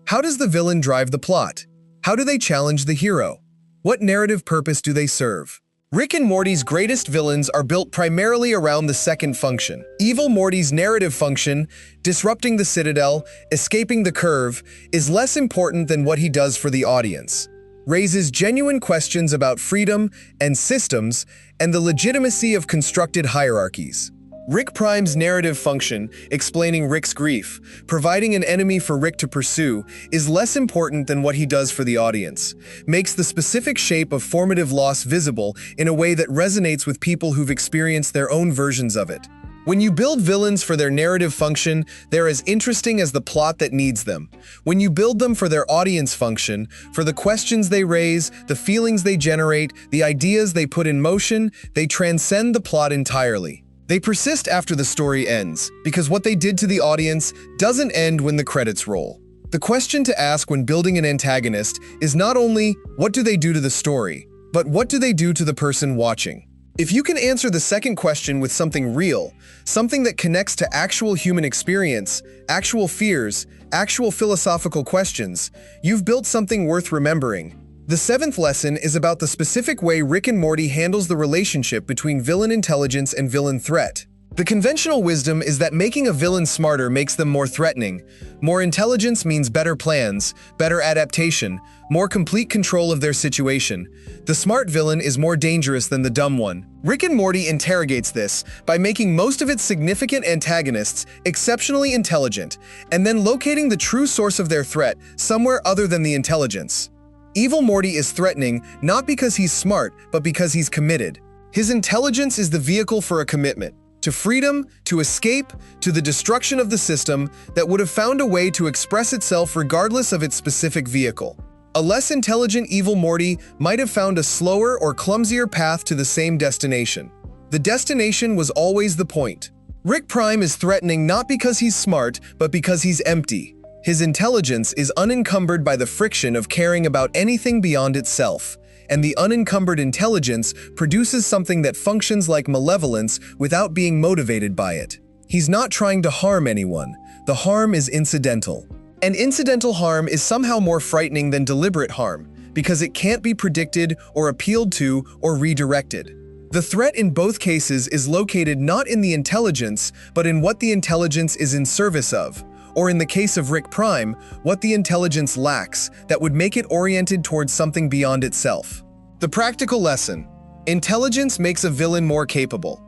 Speaker 1: How does the villain drive the plot? How do they challenge the hero? What narrative purpose do they serve? Rick and Morty's greatest villains are built primarily around the second function. Evil Morty's narrative function, disrupting the Citadel, escaping the curve, is less important than what he does for the audience. Raises genuine questions about freedom and systems and the legitimacy of constructed hierarchies. Rick Prime's narrative function, explaining Rick's grief, providing an enemy for Rick to pursue, is less important than what he does for the audience, makes the specific shape of formative loss visible in a way that resonates with people who've experienced their own versions of it. When you build villains for their narrative function, they're as interesting as the plot that needs them. When you build them for their audience function, for the questions they raise, the feelings they generate, the ideas they put in motion, they transcend the plot entirely. They persist after the story ends, because what they did to the audience doesn't end when the credits roll. The question to ask when building an antagonist is not only, what do they do to the story, but what do they do to the person watching? If you can answer the second question with something real, something that connects to actual human experience, actual fears, actual philosophical questions, you've built something worth remembering. The seventh lesson is about the specific way Rick and Morty handles the relationship between villain intelligence and villain threat. The conventional wisdom is that making a villain smarter makes them more threatening. More intelligence means better plans, better adaptation, more complete control of their situation. The smart villain is more dangerous than the dumb one. Rick and Morty interrogates this by making most of its significant antagonists exceptionally intelligent, and then locating the true source of their threat somewhere other than the intelligence. Evil Morty is threatening not because he's smart, but because he's committed. His intelligence is the vehicle for a commitment. To freedom, to escape, to the destruction of the system that would have found a way to express itself regardless of its specific vehicle. A less intelligent Evil Morty might have found a slower or clumsier path to the same destination. The destination was always the point. Rick Prime is threatening not because he's smart, but because he's empty. His intelligence is unencumbered by the friction of caring about anything beyond itself. And the unencumbered intelligence produces something that functions like malevolence without being motivated by it. He's not trying to harm anyone. The harm is incidental. And incidental harm is somehow more frightening than deliberate harm, because it can't be predicted or appealed to or redirected. The threat in both cases is located not in the intelligence, but in what the intelligence is in service of, or in the case of Rick Prime, what the intelligence lacks that would make it oriented towards something beyond itself. The practical lesson: intelligence makes a villain more capable.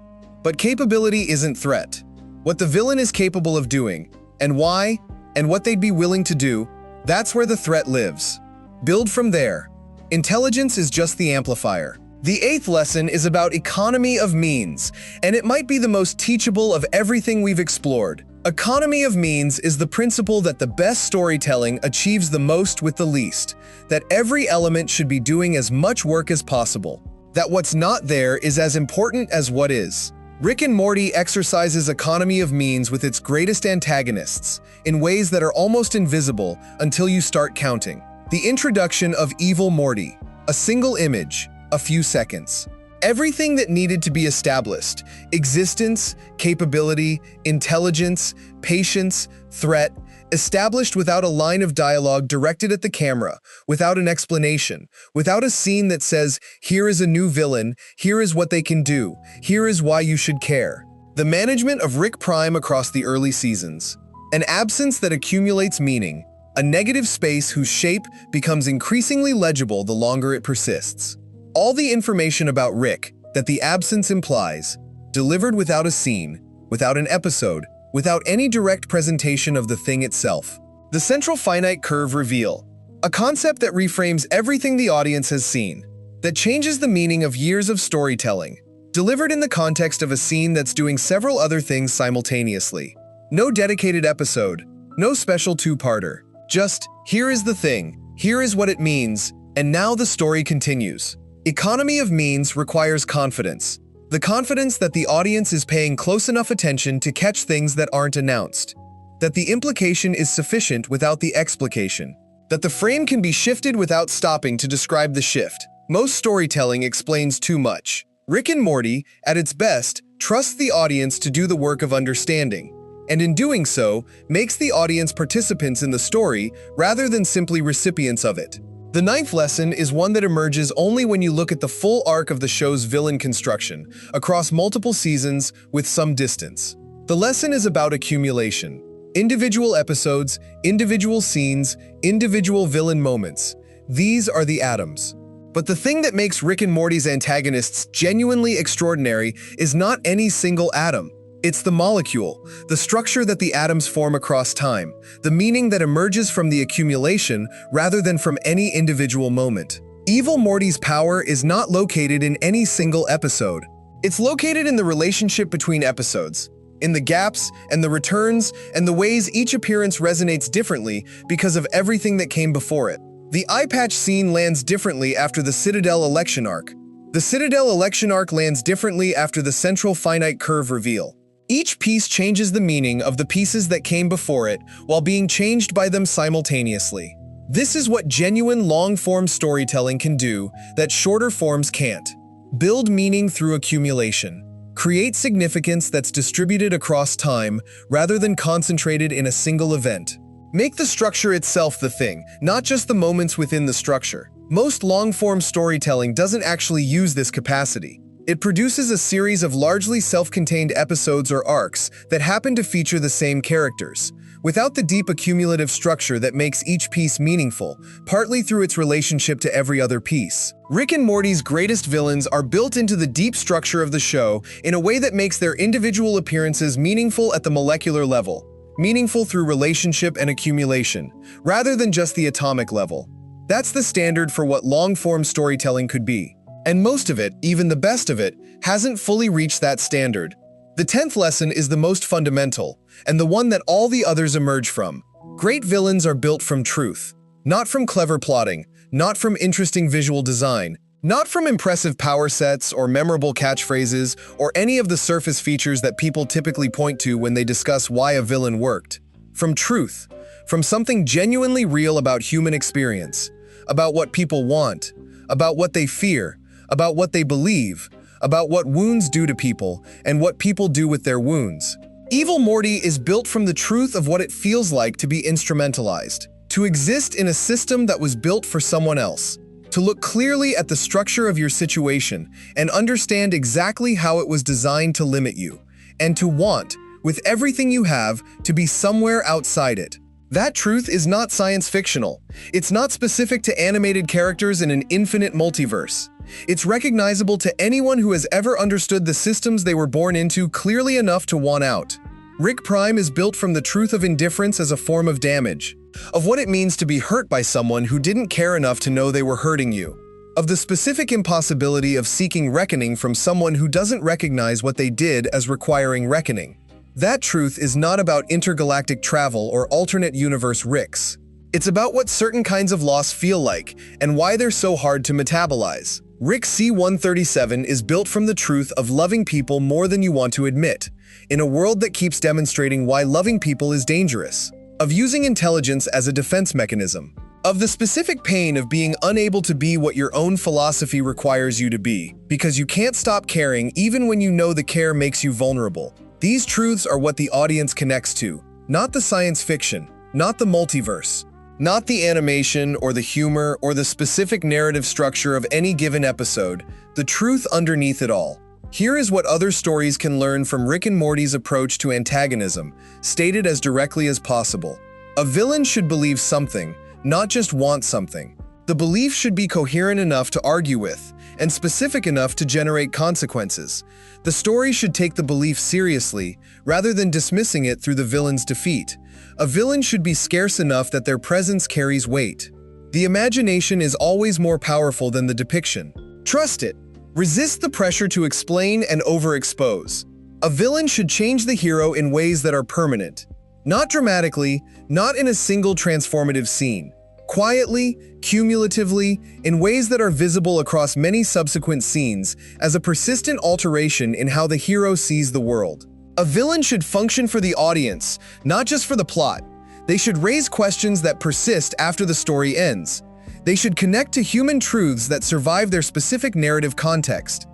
Speaker 1: But capability isn't threat. What the villain is capable of doing, and why, and what they'd be willing to do, that's where the threat lives. Build from there. Intelligence is just the amplifier. The eighth lesson is about economy of means, and it might be the most teachable of everything we've explored. Economy of means is the principle that the best storytelling achieves the most with the least, that every element should be doing as much work as possible, that what's not there is as important as what is. Rick and Morty exercises economy of means with its greatest antagonists in ways that are almost invisible until you start counting. The introduction of Evil Morty, a single image, a few seconds. Everything that needed to be established: existence, capability, intelligence, patience, threat, established without a line of dialogue directed at the camera, without an explanation, without a scene that says, here is a new villain, here is what they can do, here is why you should care. The management of Rick Prime across the early seasons. An absence that accumulates meaning, a negative space whose shape becomes increasingly legible the longer it persists. All the information about Rick that the absence implies, delivered without a scene, without an episode, without any direct presentation of the thing itself. The central finite curve reveal, a concept that reframes everything the audience has seen, that changes the meaning of years of storytelling, delivered in the context of a scene that's doing several other things simultaneously. No dedicated episode, no special two-parter. Just, here is the thing, here is what it means, and now the story continues. Economy of means requires confidence. The confidence that the audience is paying close enough attention to catch things that aren't announced. That the implication is sufficient without the explication. That the frame can be shifted without stopping to describe the shift. Most storytelling explains too much. Rick and Morty, at its best, trusts the audience to do the work of understanding, and in doing so, makes the audience participants in the story rather than simply recipients of it. The ninth lesson is one that emerges only when you look at the full arc of the show's villain construction, across multiple seasons with some distance. The lesson is about accumulation. Individual episodes, individual scenes, individual villain moments. These are the atoms. But the thing that makes Rick and Morty's antagonists genuinely extraordinary is not any single atom. It's the molecule, the structure that the atoms form across time, the meaning that emerges from the accumulation rather than from any individual moment. Evil Morty's power is not located in any single episode. It's located in the relationship between episodes, in the gaps and the returns and the ways each appearance resonates differently because of everything that came before it. The eye patch scene lands differently after the Citadel election arc. The Citadel election arc lands differently after the central finite curve reveal. Each piece changes the meaning of the pieces that came before it while being changed by them simultaneously. This is what genuine long-form storytelling can do that shorter forms can't. Build meaning through accumulation. Create significance that's distributed across time rather than concentrated in a single event. Make the structure itself the thing, not just the moments within the structure. Most long-form storytelling doesn't actually use this capacity. It produces a series of largely self-contained episodes or arcs that happen to feature the same characters, without the deep accumulative structure that makes each piece meaningful, partly through its relationship to every other piece. Rick and Morty's greatest villains are built into the deep structure of the show in a way that makes their individual appearances meaningful at the molecular level, meaningful through relationship and accumulation, rather than just the atomic level. That's the standard for what long-form storytelling could be. And most of it, even the best of it, hasn't fully reached that standard. The 10th lesson is the most fundamental, and the one that all the others emerge from. Great villains are built from truth. Not from clever plotting, not from interesting visual design, not from impressive power sets or memorable catchphrases or any of the surface features that people typically point to when they discuss why a villain worked. From truth. From something genuinely real about human experience, about what people want, about what they fear, about what they believe, about what wounds do to people, and what people do with their wounds. Evil Morty is built from the truth of what it feels like to be instrumentalized, to exist in a system that was built for someone else, to look clearly at the structure of your situation and understand exactly how it was designed to limit you, and to want, with everything you have, to be somewhere outside it. That truth is not science fictional. It's not specific to animated characters in an infinite multiverse. It's recognizable to anyone who has ever understood the systems they were born into clearly enough to want out. Rick Prime is built from the truth of indifference as a form of damage, of what it means to be hurt by someone who didn't care enough to know they were hurting you, of the specific impossibility of seeking reckoning from someone who doesn't recognize what they did as requiring reckoning. That truth is not about intergalactic travel or alternate universe Ricks. It's about what certain kinds of loss feel like and why they're so hard to metabolize. Rick C-137 is built from the truth of loving people more than you want to admit, in a world that keeps demonstrating why loving people is dangerous, of using intelligence as a defense mechanism, of the specific pain of being unable to be what your own philosophy requires you to be, because you can't stop caring even when you know the care makes you vulnerable. These truths are what the audience connects to, not the science fiction, not the multiverse, not the animation or the humor or the specific narrative structure of any given episode, the truth underneath it all. Here is what other stories can learn from Rick and Morty's approach to antagonism, stated as directly as possible. A villain should believe something, not just want something. The belief should be coherent enough to argue with, and specific enough to generate consequences. The story should take the belief seriously, rather than dismissing it through the villain's defeat. A villain should be scarce enough that their presence carries weight. The imagination is always more powerful than the depiction. Trust it. Resist the pressure to explain and overexpose. A villain should change the hero in ways that are permanent. Not dramatically, not in a single transformative scene. Quietly, cumulatively, in ways that are visible across many subsequent scenes as a persistent alteration in how the hero sees the world. A villain should function for the audience, not just for the plot. They should raise questions that persist after the story ends. They should connect to human truths that survive their specific narrative context.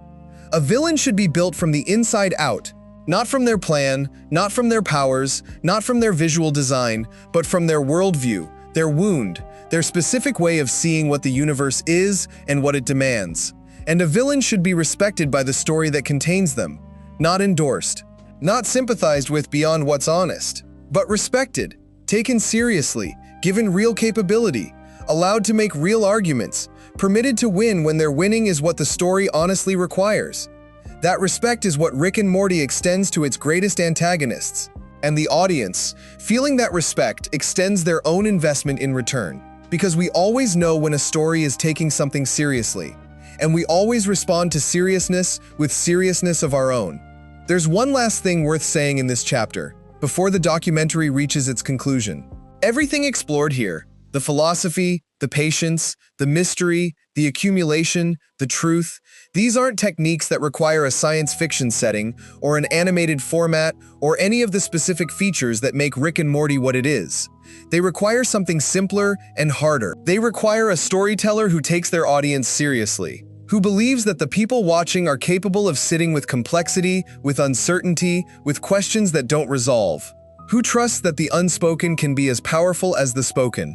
Speaker 1: A villain should be built from the inside out, not from their plan, not from their powers, not from their visual design, but from their worldview, their wound, their specific way of seeing what the universe is and what it demands. And a villain should be respected by the story that contains them, not endorsed, not sympathized with beyond what's honest, but respected, taken seriously, given real capability, allowed to make real arguments, permitted to win when their winning is what the story honestly requires. That respect is what Rick and Morty extends to its greatest antagonists. And the audience, feeling that respect, extends their own investment in return. Because we always know when a story is taking something seriously, and we always respond to seriousness with seriousness of our own. There's one last thing worth saying in this chapter, before the documentary reaches its conclusion. Everything explored here, the philosophy, the patience, the mystery, the accumulation, the truth, these aren't techniques that require a science fiction setting or an animated format or any of the specific features that make Rick and Morty what it is. They require something simpler and harder. They require a storyteller who takes their audience seriously, who believes that the people watching are capable of sitting with complexity, with uncertainty, with questions that don't resolve, who trusts that the unspoken can be as powerful as the spoken,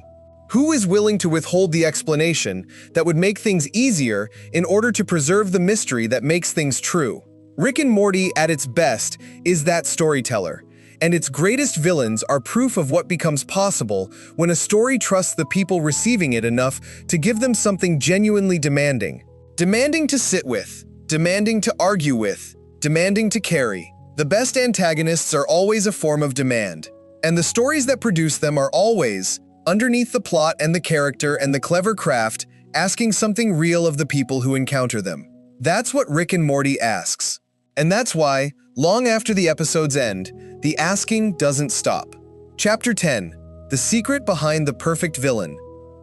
Speaker 1: who is willing to withhold the explanation that would make things easier in order to preserve the mystery that makes things true. Rick and Morty, at its best, is that storyteller, and its greatest villains are proof of what becomes possible when a story trusts the people receiving it enough to give them something genuinely demanding. Demanding to sit with, demanding to argue with, demanding to carry. The best antagonists are always a form of demand, and the stories that produce them are always, underneath the plot and the character and the clever craft, asking something real of the people who encounter them. That's what Rick and Morty asks. And that's why, long after the episodes end, the asking doesn't stop. Chapter 10. The Secret Behind the Perfect Villain.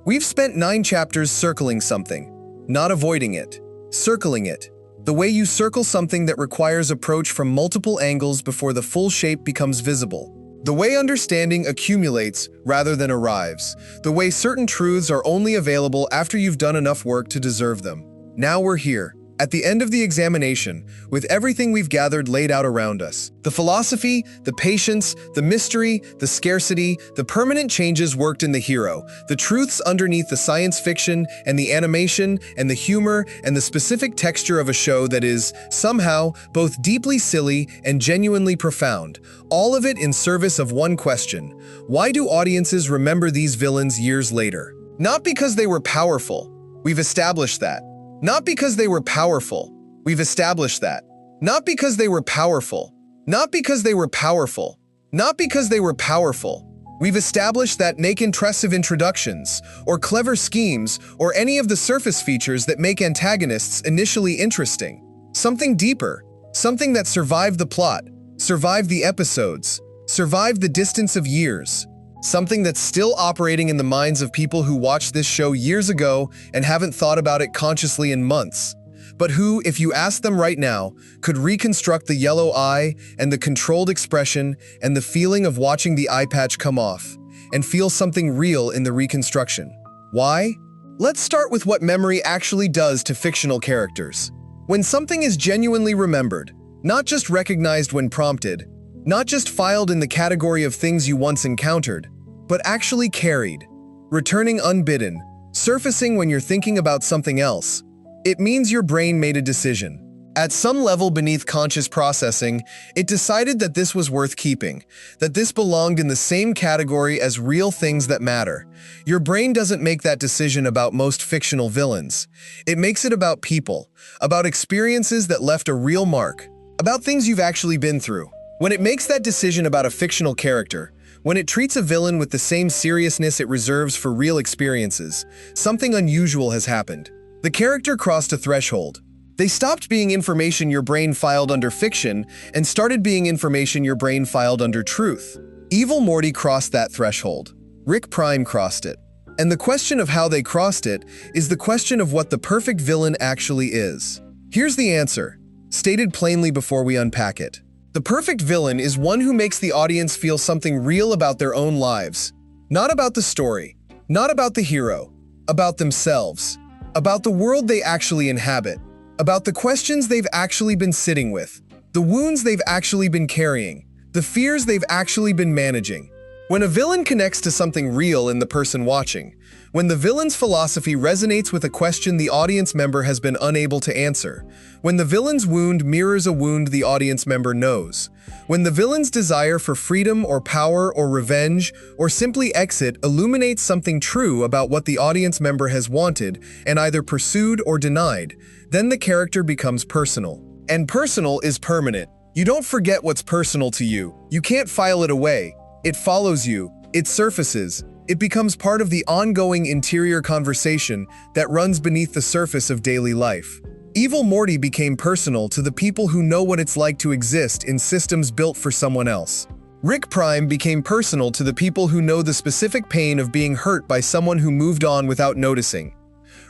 Speaker 1: We've spent 9 chapters circling something. Not avoiding it, circling it. The way you circle something that requires approach from multiple angles before the full shape becomes visible. The way understanding accumulates rather than arrives. The way certain truths are only available after you've done enough work to deserve them. Now we're here, at the end of the examination, with everything we've gathered laid out around us. The philosophy, the patience, the mystery, the scarcity, the permanent changes worked in the hero, the truths underneath the science fiction and the animation and the humor and the specific texture of a show that is, somehow, both deeply silly and genuinely profound. All of it in service of one question: why do audiences remember these villains years later? Not because they were powerful. We've established that. Not because they were powerful. We've established that. Not because they were powerful. Not because they were powerful. Not because they were powerful. We've established that make impressive introductions, or clever schemes, or any of the surface features that make antagonists initially interesting. Something deeper. Something that survived the plot, survived the episodes, survived the distance of years. Something that's still operating in the minds of people who watched this show years ago and haven't thought about it consciously in months, but who, if you asked them right now, could reconstruct the yellow eye and the controlled expression and the feeling of watching the eye patch come off, and feel something real in the reconstruction. Why? Let's start with what memory actually does to fictional characters. When something is genuinely remembered, not just recognized when prompted, not just filed in the category of things you once encountered, but actually carried, returning unbidden, surfacing when you're thinking about something else, it means your brain made a decision. At some level beneath conscious processing, it decided that this was worth keeping, that this belonged in the same category as real things that matter. Your brain doesn't make that decision about most fictional villains. It makes it about people, about experiences that left a real mark, about things you've actually been through. When it makes that decision about a fictional character, when it treats a villain with the same seriousness it reserves for real experiences, something unusual has happened. The character crossed a threshold. They stopped being information your brain filed under fiction and started being information your brain filed under truth. Evil Morty crossed that threshold. Rick Prime crossed it. And the question of how they crossed it is the question of what the perfect villain actually is. Here's the answer, stated plainly before we unpack it. The perfect villain is one who makes the audience feel something real about their own lives. Not about the story, not about the hero, about themselves, about the world they actually inhabit, about the questions they've actually been sitting with, the wounds they've actually been carrying, the fears they've actually been managing. When a villain connects to something real in the person watching, when the villain's philosophy resonates with a question the audience member has been unable to answer, when the villain's wound mirrors a wound the audience member knows, when the villain's desire for freedom or power or revenge or simply exit illuminates something true about what the audience member has wanted and either pursued or denied, then the character becomes personal. And personal is permanent. You don't forget what's personal to you. You can't file it away. It follows you. It surfaces. It becomes part of the ongoing interior conversation that runs beneath the surface of daily life. Evil Morty became personal to the people who know what it's like to exist in systems built for someone else. Rick Prime became personal to the people who know the specific pain of being hurt by someone who moved on without noticing.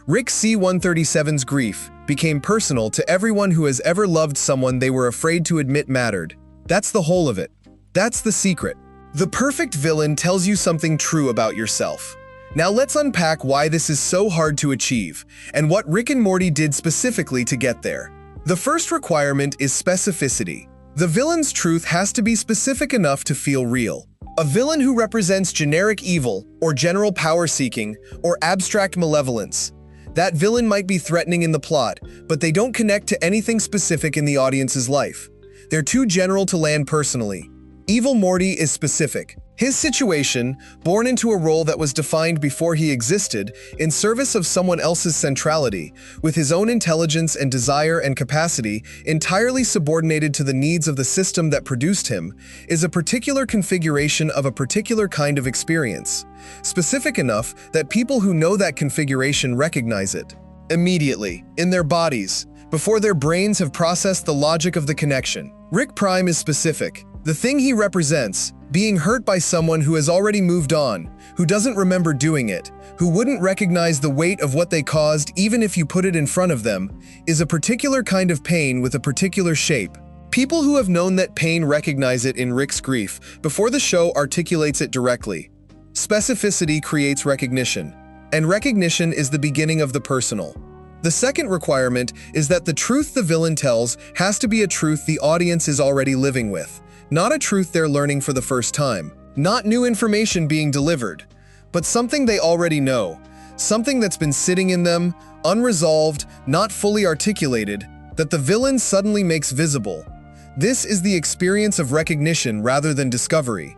Speaker 1: Rick C-137's grief became personal to everyone who has ever loved someone they were afraid to admit mattered. That's the whole of it. That's the secret. The perfect villain tells you something true about yourself. Now let's unpack why this is so hard to achieve, and what Rick and Morty did specifically to get there. The first requirement is specificity. The villain's truth has to be specific enough to feel real. A villain who represents generic evil, or general power-seeking, or abstract malevolence. That villain might be threatening in the plot, but they don't connect to anything specific in the audience's life. They're too general to land personally. Evil Morty is specific. His situation, born into a role that was defined before he existed, in service of someone else's centrality, with his own intelligence and desire and capacity entirely subordinated to the needs of the system that produced him, is a particular configuration of a particular kind of experience. Specific enough that people who know that configuration recognize it immediately, in their bodies, before their brains have processed the logic of the connection. Rick Prime is specific. The thing he represents, being hurt by someone who has already moved on, who doesn't remember doing it, who wouldn't recognize the weight of what they caused even if you put it in front of them, is a particular kind of pain with a particular shape. People who have known that pain recognize it in Rick's grief before the show articulates it directly. Specificity creates recognition, and recognition is the beginning of the personal. The second requirement is that the truth the villain tells has to be a truth the audience is already living with. Not a truth they're learning for the first time. Not new information being delivered, but something they already know. Something that's been sitting in them, unresolved, not fully articulated, that the villain suddenly makes visible. This is the experience of recognition rather than discovery.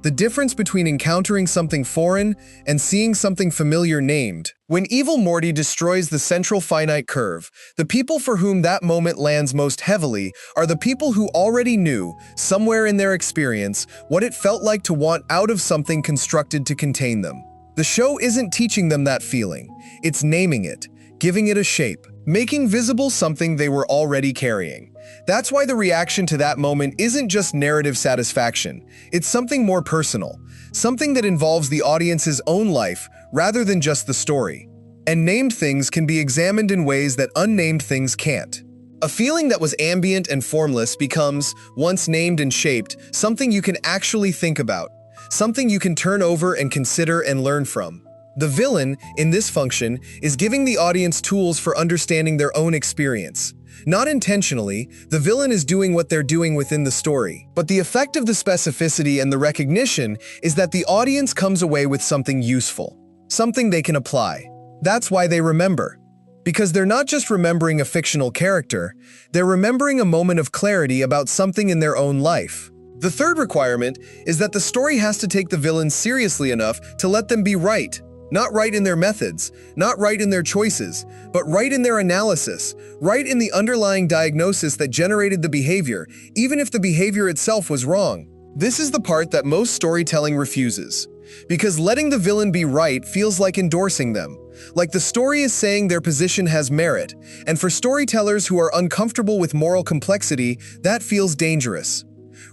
Speaker 1: The difference between encountering something foreign and seeing something familiar named. When Evil Morty destroys the central finite curve, the people for whom that moment lands most heavily are the people who already knew, somewhere in their experience, what it felt like to want out of something constructed to contain them. The show isn't teaching them that feeling. It's naming it, giving it a shape, making visible something they were already carrying. That's why the reaction to that moment isn't just narrative satisfaction. It's something more personal, something that involves the audience's own life rather than just the story. And named things can be examined in ways that unnamed things can't. A feeling that was ambient and formless becomes, once named and shaped, something you can actually think about, something you can turn over and consider and learn from. The villain, in this function, is giving the audience tools for understanding their own experience. Not intentionally, the villain is doing what they're doing within the story. But the effect of the specificity and the recognition is that the audience comes away with something useful, something they can apply. That's why they remember. Because they're not just remembering a fictional character, they're remembering a moment of clarity about something in their own life. The third requirement is that the story has to take the villains seriously enough to let them be right. Not right in their methods, not right in their choices, but right in their analysis, right in the underlying diagnosis that generated the behavior, even if the behavior itself was wrong. This is the part that most storytelling refuses. Because letting the villain be right feels like endorsing them, like the story is saying their position has merit, and for storytellers who are uncomfortable with moral complexity, that feels dangerous.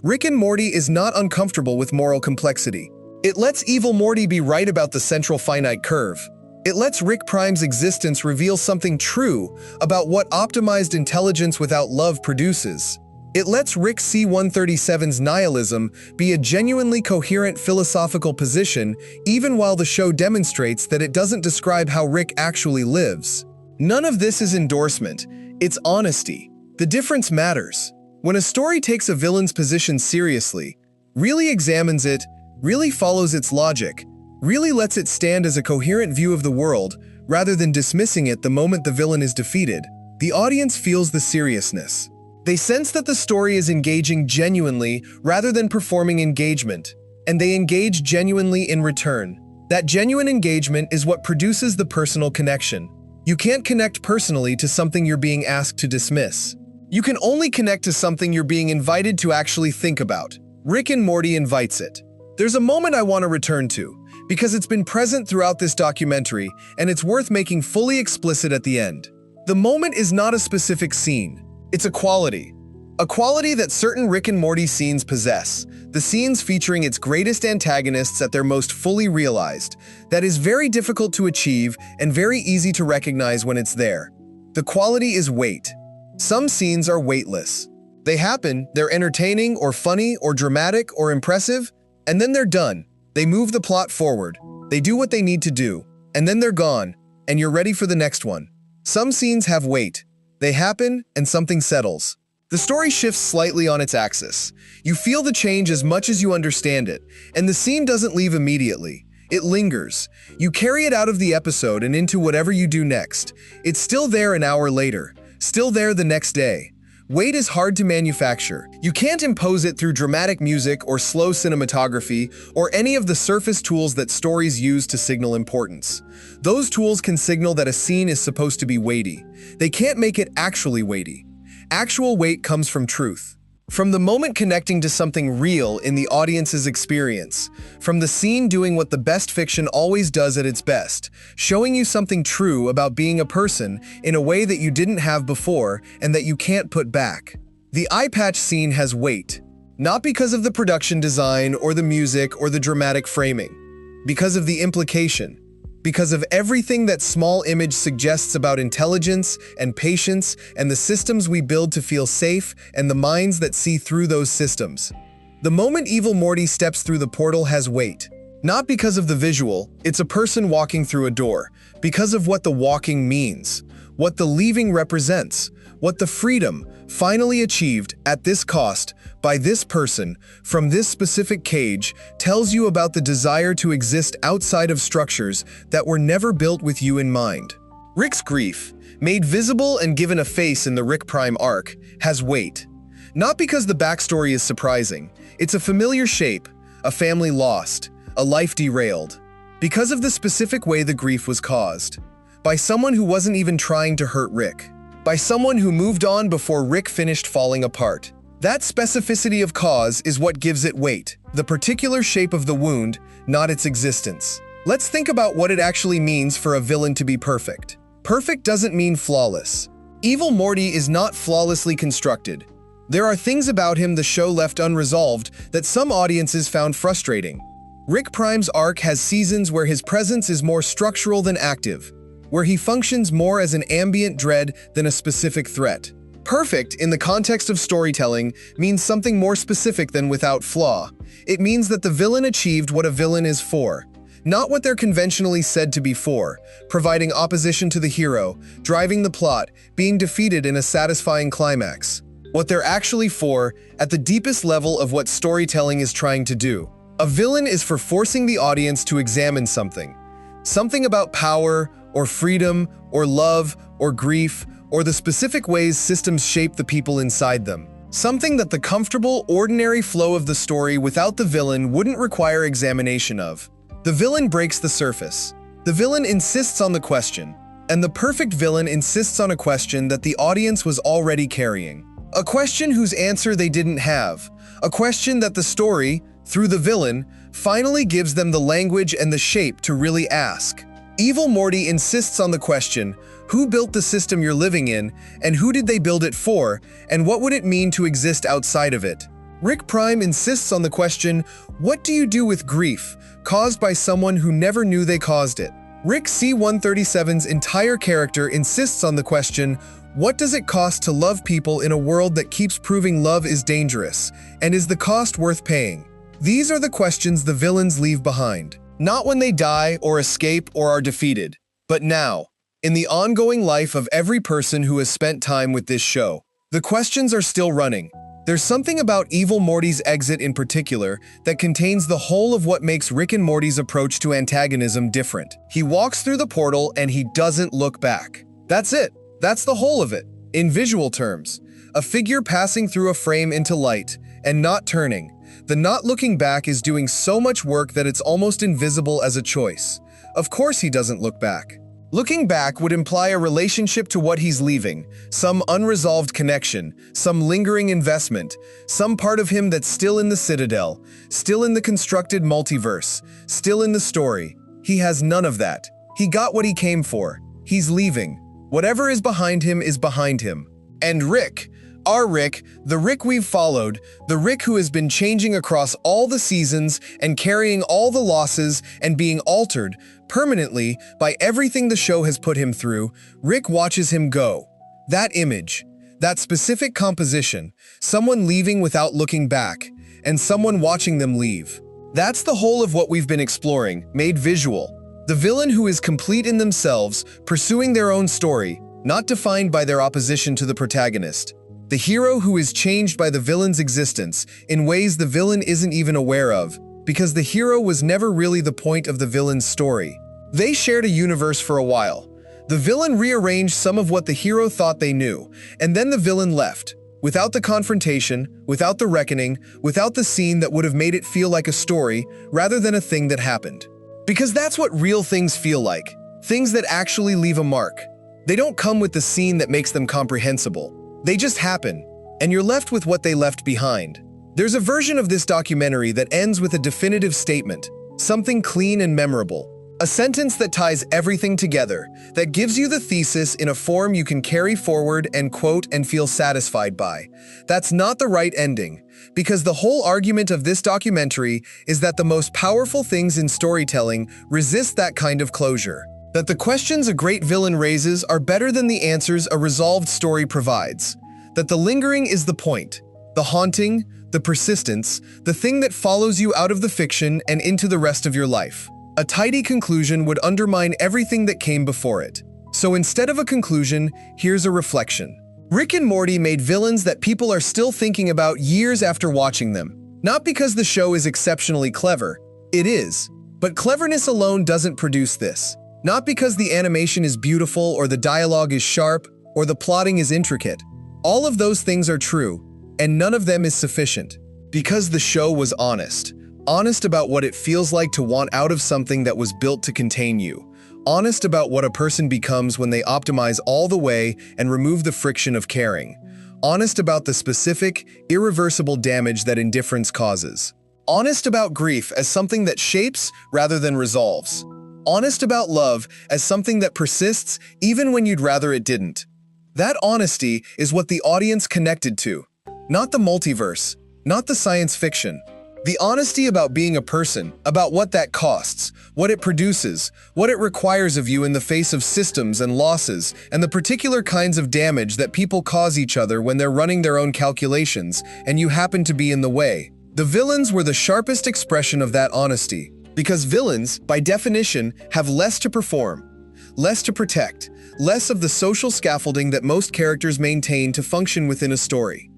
Speaker 1: Rick and Morty is not uncomfortable with moral complexity. It lets Evil Morty be right about the central finite curve. It lets Rick Prime's existence reveal something true about what optimized intelligence without love produces. It lets Rick C-137's nihilism be a genuinely coherent philosophical position, even while the show demonstrates that it doesn't describe how Rick actually lives. None of this is endorsement, it's honesty. The difference matters. When a story takes a villain's position seriously, really examines it, really follows its logic, really lets it stand as a coherent view of the world, rather than dismissing it the moment the villain is defeated, the audience feels the seriousness. They sense that the story is engaging genuinely rather than performing engagement, and they engage genuinely in return. That genuine engagement is what produces the personal connection. You can't connect personally to something you're being asked to dismiss. You can only connect to something you're being invited to actually think about. Rick and Morty invites it. There's a moment I want to return to, because it's been present throughout this documentary, and it's worth making fully explicit at the end. The moment is not a specific scene. It's a quality. A quality that certain Rick and Morty scenes possess. The scenes featuring its greatest antagonists at their most fully realized. That is very difficult to achieve and very easy to recognize when it's there. The quality is weight. Some scenes are weightless. They happen, they're entertaining or funny or dramatic or impressive, and then they're done. They move the plot forward. They do what they need to do, and then they're gone, and you're ready for the next one. Some scenes have weight. They happen, and something settles. The story shifts slightly on its axis. You feel the change as much as you understand it, and the scene doesn't leave immediately. It lingers. You carry it out of the episode and into whatever you do next. It's still there an hour later, still there the next day. Weight is hard to manufacture. You can't impose it through dramatic music or slow cinematography or any of the surface tools that stories use to signal importance. Those tools can signal that a scene is supposed to be weighty. They can't make it actually weighty. Actual weight comes from truth. From the moment connecting to something real in the audience's experience, from the scene doing what the best fiction always does at its best, showing you something true about being a person in a way that you didn't have before and that you can't put back. The eye patch scene has weight, not because of the production design or the music or the dramatic framing, because of the implication. Because of everything that small image suggests about intelligence and patience and the systems we build to feel safe and the minds that see through those systems. The moment Evil Morty steps through the portal has weight. Not because of the visual, it's a person walking through a door, because of what the walking means, what the leaving represents, what the freedom, finally achieved at this cost, by this person, from this specific cage, tells you about the desire to exist outside of structures that were never built with you in mind. Rick's grief, made visible and given a face in the Rick Prime arc, has weight. Not because the backstory is surprising, it's a familiar shape, a family lost, a life derailed. Because of the specific way the grief was caused. By someone who wasn't even trying to hurt Rick. By someone who moved on before Rick finished falling apart. That specificity of cause is what gives it weight, the particular shape of the wound, not its existence. Let's think about what it actually means for a villain to be perfect. Perfect doesn't mean flawless. Evil Morty is not flawlessly constructed. There are things about him the show left unresolved that some audiences found frustrating. Rick Prime's arc has seasons where his presence is more structural than active, where he functions more as an ambient dread than a specific threat. Perfect, in the context of storytelling, means something more specific than without flaw. It means that the villain achieved what a villain is for, not what they're conventionally said to be for, providing opposition to the hero, driving the plot, being defeated in a satisfying climax. What they're actually for, at the deepest level of what storytelling is trying to do. A villain is for forcing the audience to examine something. Something about power, or freedom, or love, or grief, or the specific ways systems shape the people inside them. Something that the comfortable, ordinary flow of the story without the villain wouldn't require examination of. The villain breaks the surface. The villain insists on the question, and the perfect villain insists on a question that the audience was already carrying. A question whose answer they didn't have. A question that the story, through the villain, finally gives them the language and the shape to really ask. Evil Morty insists on the question, who built the system you're living in, and who did they build it for, and what would it mean to exist outside of it? Rick Prime insists on the question, what do you do with grief, caused by someone who never knew they caused it? Rick C-137's entire character insists on the question, what does it cost to love people in a world that keeps proving love is dangerous, and is the cost worth paying? These are the questions the villains leave behind. Not when they die or escape or are defeated, but now, in the ongoing life of every person who has spent time with this show. The questions are still running. There's something about Evil Morty's exit in particular that contains the whole of what makes Rick and Morty's approach to antagonism different. He walks through the portal and he doesn't look back. That's it. That's the whole of it. In visual terms, a figure passing through a frame into light and not turning. The not looking back is doing so much work that it's almost invisible as a choice. Of course he doesn't look back. Looking back would imply a relationship to what he's leaving, some unresolved connection, some lingering investment, some part of him that's still in the Citadel, still in the constructed multiverse, still in the story. He has none of that. He got what he came for. He's leaving. Whatever is behind him is behind him. And Rick, our Rick, the Rick we've followed, the Rick who has been changing across all the seasons and carrying all the losses and being altered permanently by everything the show has put him through, Rick watches him go. That image, that specific composition, someone leaving without looking back, and someone watching them leave. That's the whole of what we've been exploring, made visual. The villain who is complete in themselves, pursuing their own story, not defined by their opposition to the protagonist. The hero who is changed by the villain's existence in ways the villain isn't even aware of, because the hero was never really the point of the villain's story. They shared a universe for a while. The villain rearranged some of what the hero thought they knew, and then the villain left. Without the confrontation, without the reckoning, without the scene that would have made it feel like a story rather than a thing that happened. Because that's what real things feel like. Things that actually leave a mark. They don't come with the scene that makes them comprehensible. They just happen, and you're left with what they left behind. There's a version of this documentary that ends with a definitive statement, something clean and memorable. A sentence that ties everything together, that gives you the thesis in a form you can carry forward and quote and feel satisfied by. That's not the right ending, because the whole argument of this documentary is that the most powerful things in storytelling resist that kind of closure. That the questions a great villain raises are better than the answers a resolved story provides. That the lingering is the point, the haunting, the persistence, the thing that follows you out of the fiction and into the rest of your life. A tidy conclusion would undermine everything that came before it. So instead of a conclusion, here's a reflection. Rick and Morty made villains that people are still thinking about years after watching them. Not because the show is exceptionally clever. It is. But cleverness alone doesn't produce this. Not because the animation is beautiful or the dialogue is sharp or the plotting is intricate. All of those things are true, and none of them is sufficient. Because the show was honest. Honest about what it feels like to want out of something that was built to contain you. Honest about what a person becomes when they optimize all the way and remove the friction of caring. Honest about the specific, irreversible damage that indifference causes. Honest about grief as something that shapes rather than resolves. Honest about love as something that persists even when you'd rather it didn't. That honesty is what the audience connected to. Not the multiverse, not the science fiction. The honesty about being a person, about what that costs, what it produces, what it requires of you in the face of systems and losses, and the particular kinds of damage that people cause each other when they're running their own calculations, and you happen to be in the way. The villains were the sharpest expression of that honesty. Because villains, by definition, have less to perform, less to protect, less of the social scaffolding that most characters maintain to function within a story.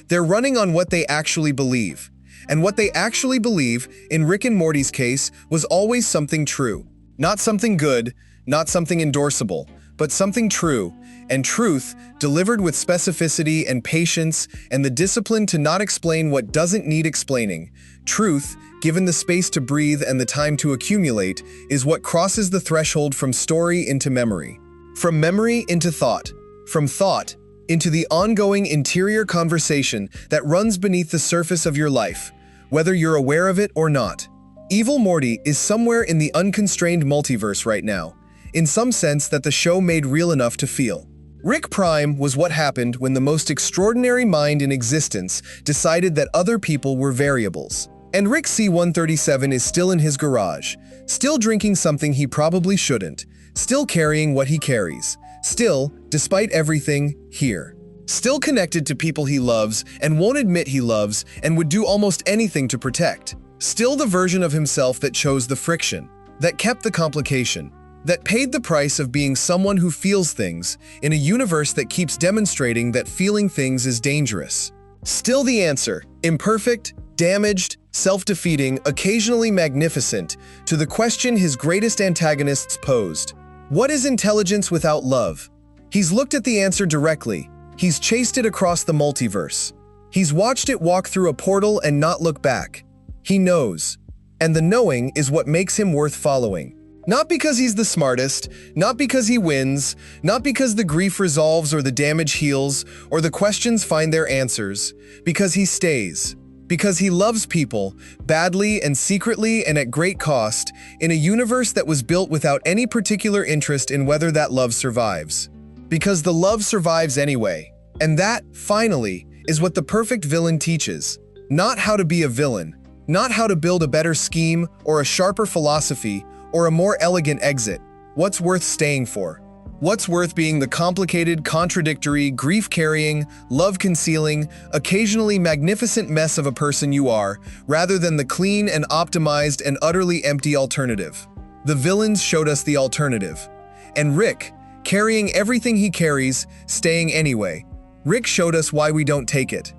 Speaker 1: They're running on what they actually believe. And what they actually believe, in Rick and Morty's case, was always something true. Not something good, not something endorsable, but something true, and truth delivered with specificity and patience and the discipline to not explain what doesn't need explaining. Truth, given the space to breathe and the time to accumulate, is what crosses the threshold from story into memory. From memory into thought. From thought into the ongoing interior conversation that runs beneath the surface of your life, whether you're aware of it or not. Evil Morty is somewhere in the unconstrained multiverse right now, in some sense that the show made real enough to feel. Rick Prime was what happened when the most extraordinary mind in existence decided that other people were variables. And Rick C-137 is still in his garage, still drinking something he probably shouldn't, still carrying what he carries, still, despite everything, here. Still connected to people he loves and won't admit he loves and would do almost anything to protect. Still the version of himself that chose the friction, that kept the complication, that paid the price of being someone who feels things in a universe that keeps demonstrating that feeling things is dangerous. Still the answer, imperfect, damaged, self-defeating, occasionally magnificent, to the question his greatest antagonists posed. What is intelligence without love? He's looked at the answer directly. He's chased it across the multiverse. He's watched it walk through a portal and not look back. He knows. And the knowing is what makes him worth following. Not because he's the smartest, not because he wins, not because the grief resolves or the damage heals or the questions find their answers, because he stays. Because he loves people, badly and secretly and at great cost, in a universe that was built without any particular interest in whether that love survives. Because the love survives anyway. And that, finally, is what the perfect villain teaches. Not how to be a villain, not how to build a better scheme or a sharper philosophy or a more elegant exit. What's worth staying for? What's worth being the complicated, contradictory, grief-carrying, love-concealing, occasionally magnificent mess of a person you are, rather than the clean and optimized and utterly empty alternative? The villains showed us the alternative. And Rick, carrying everything he carries, staying anyway. Rick showed us why we don't take it.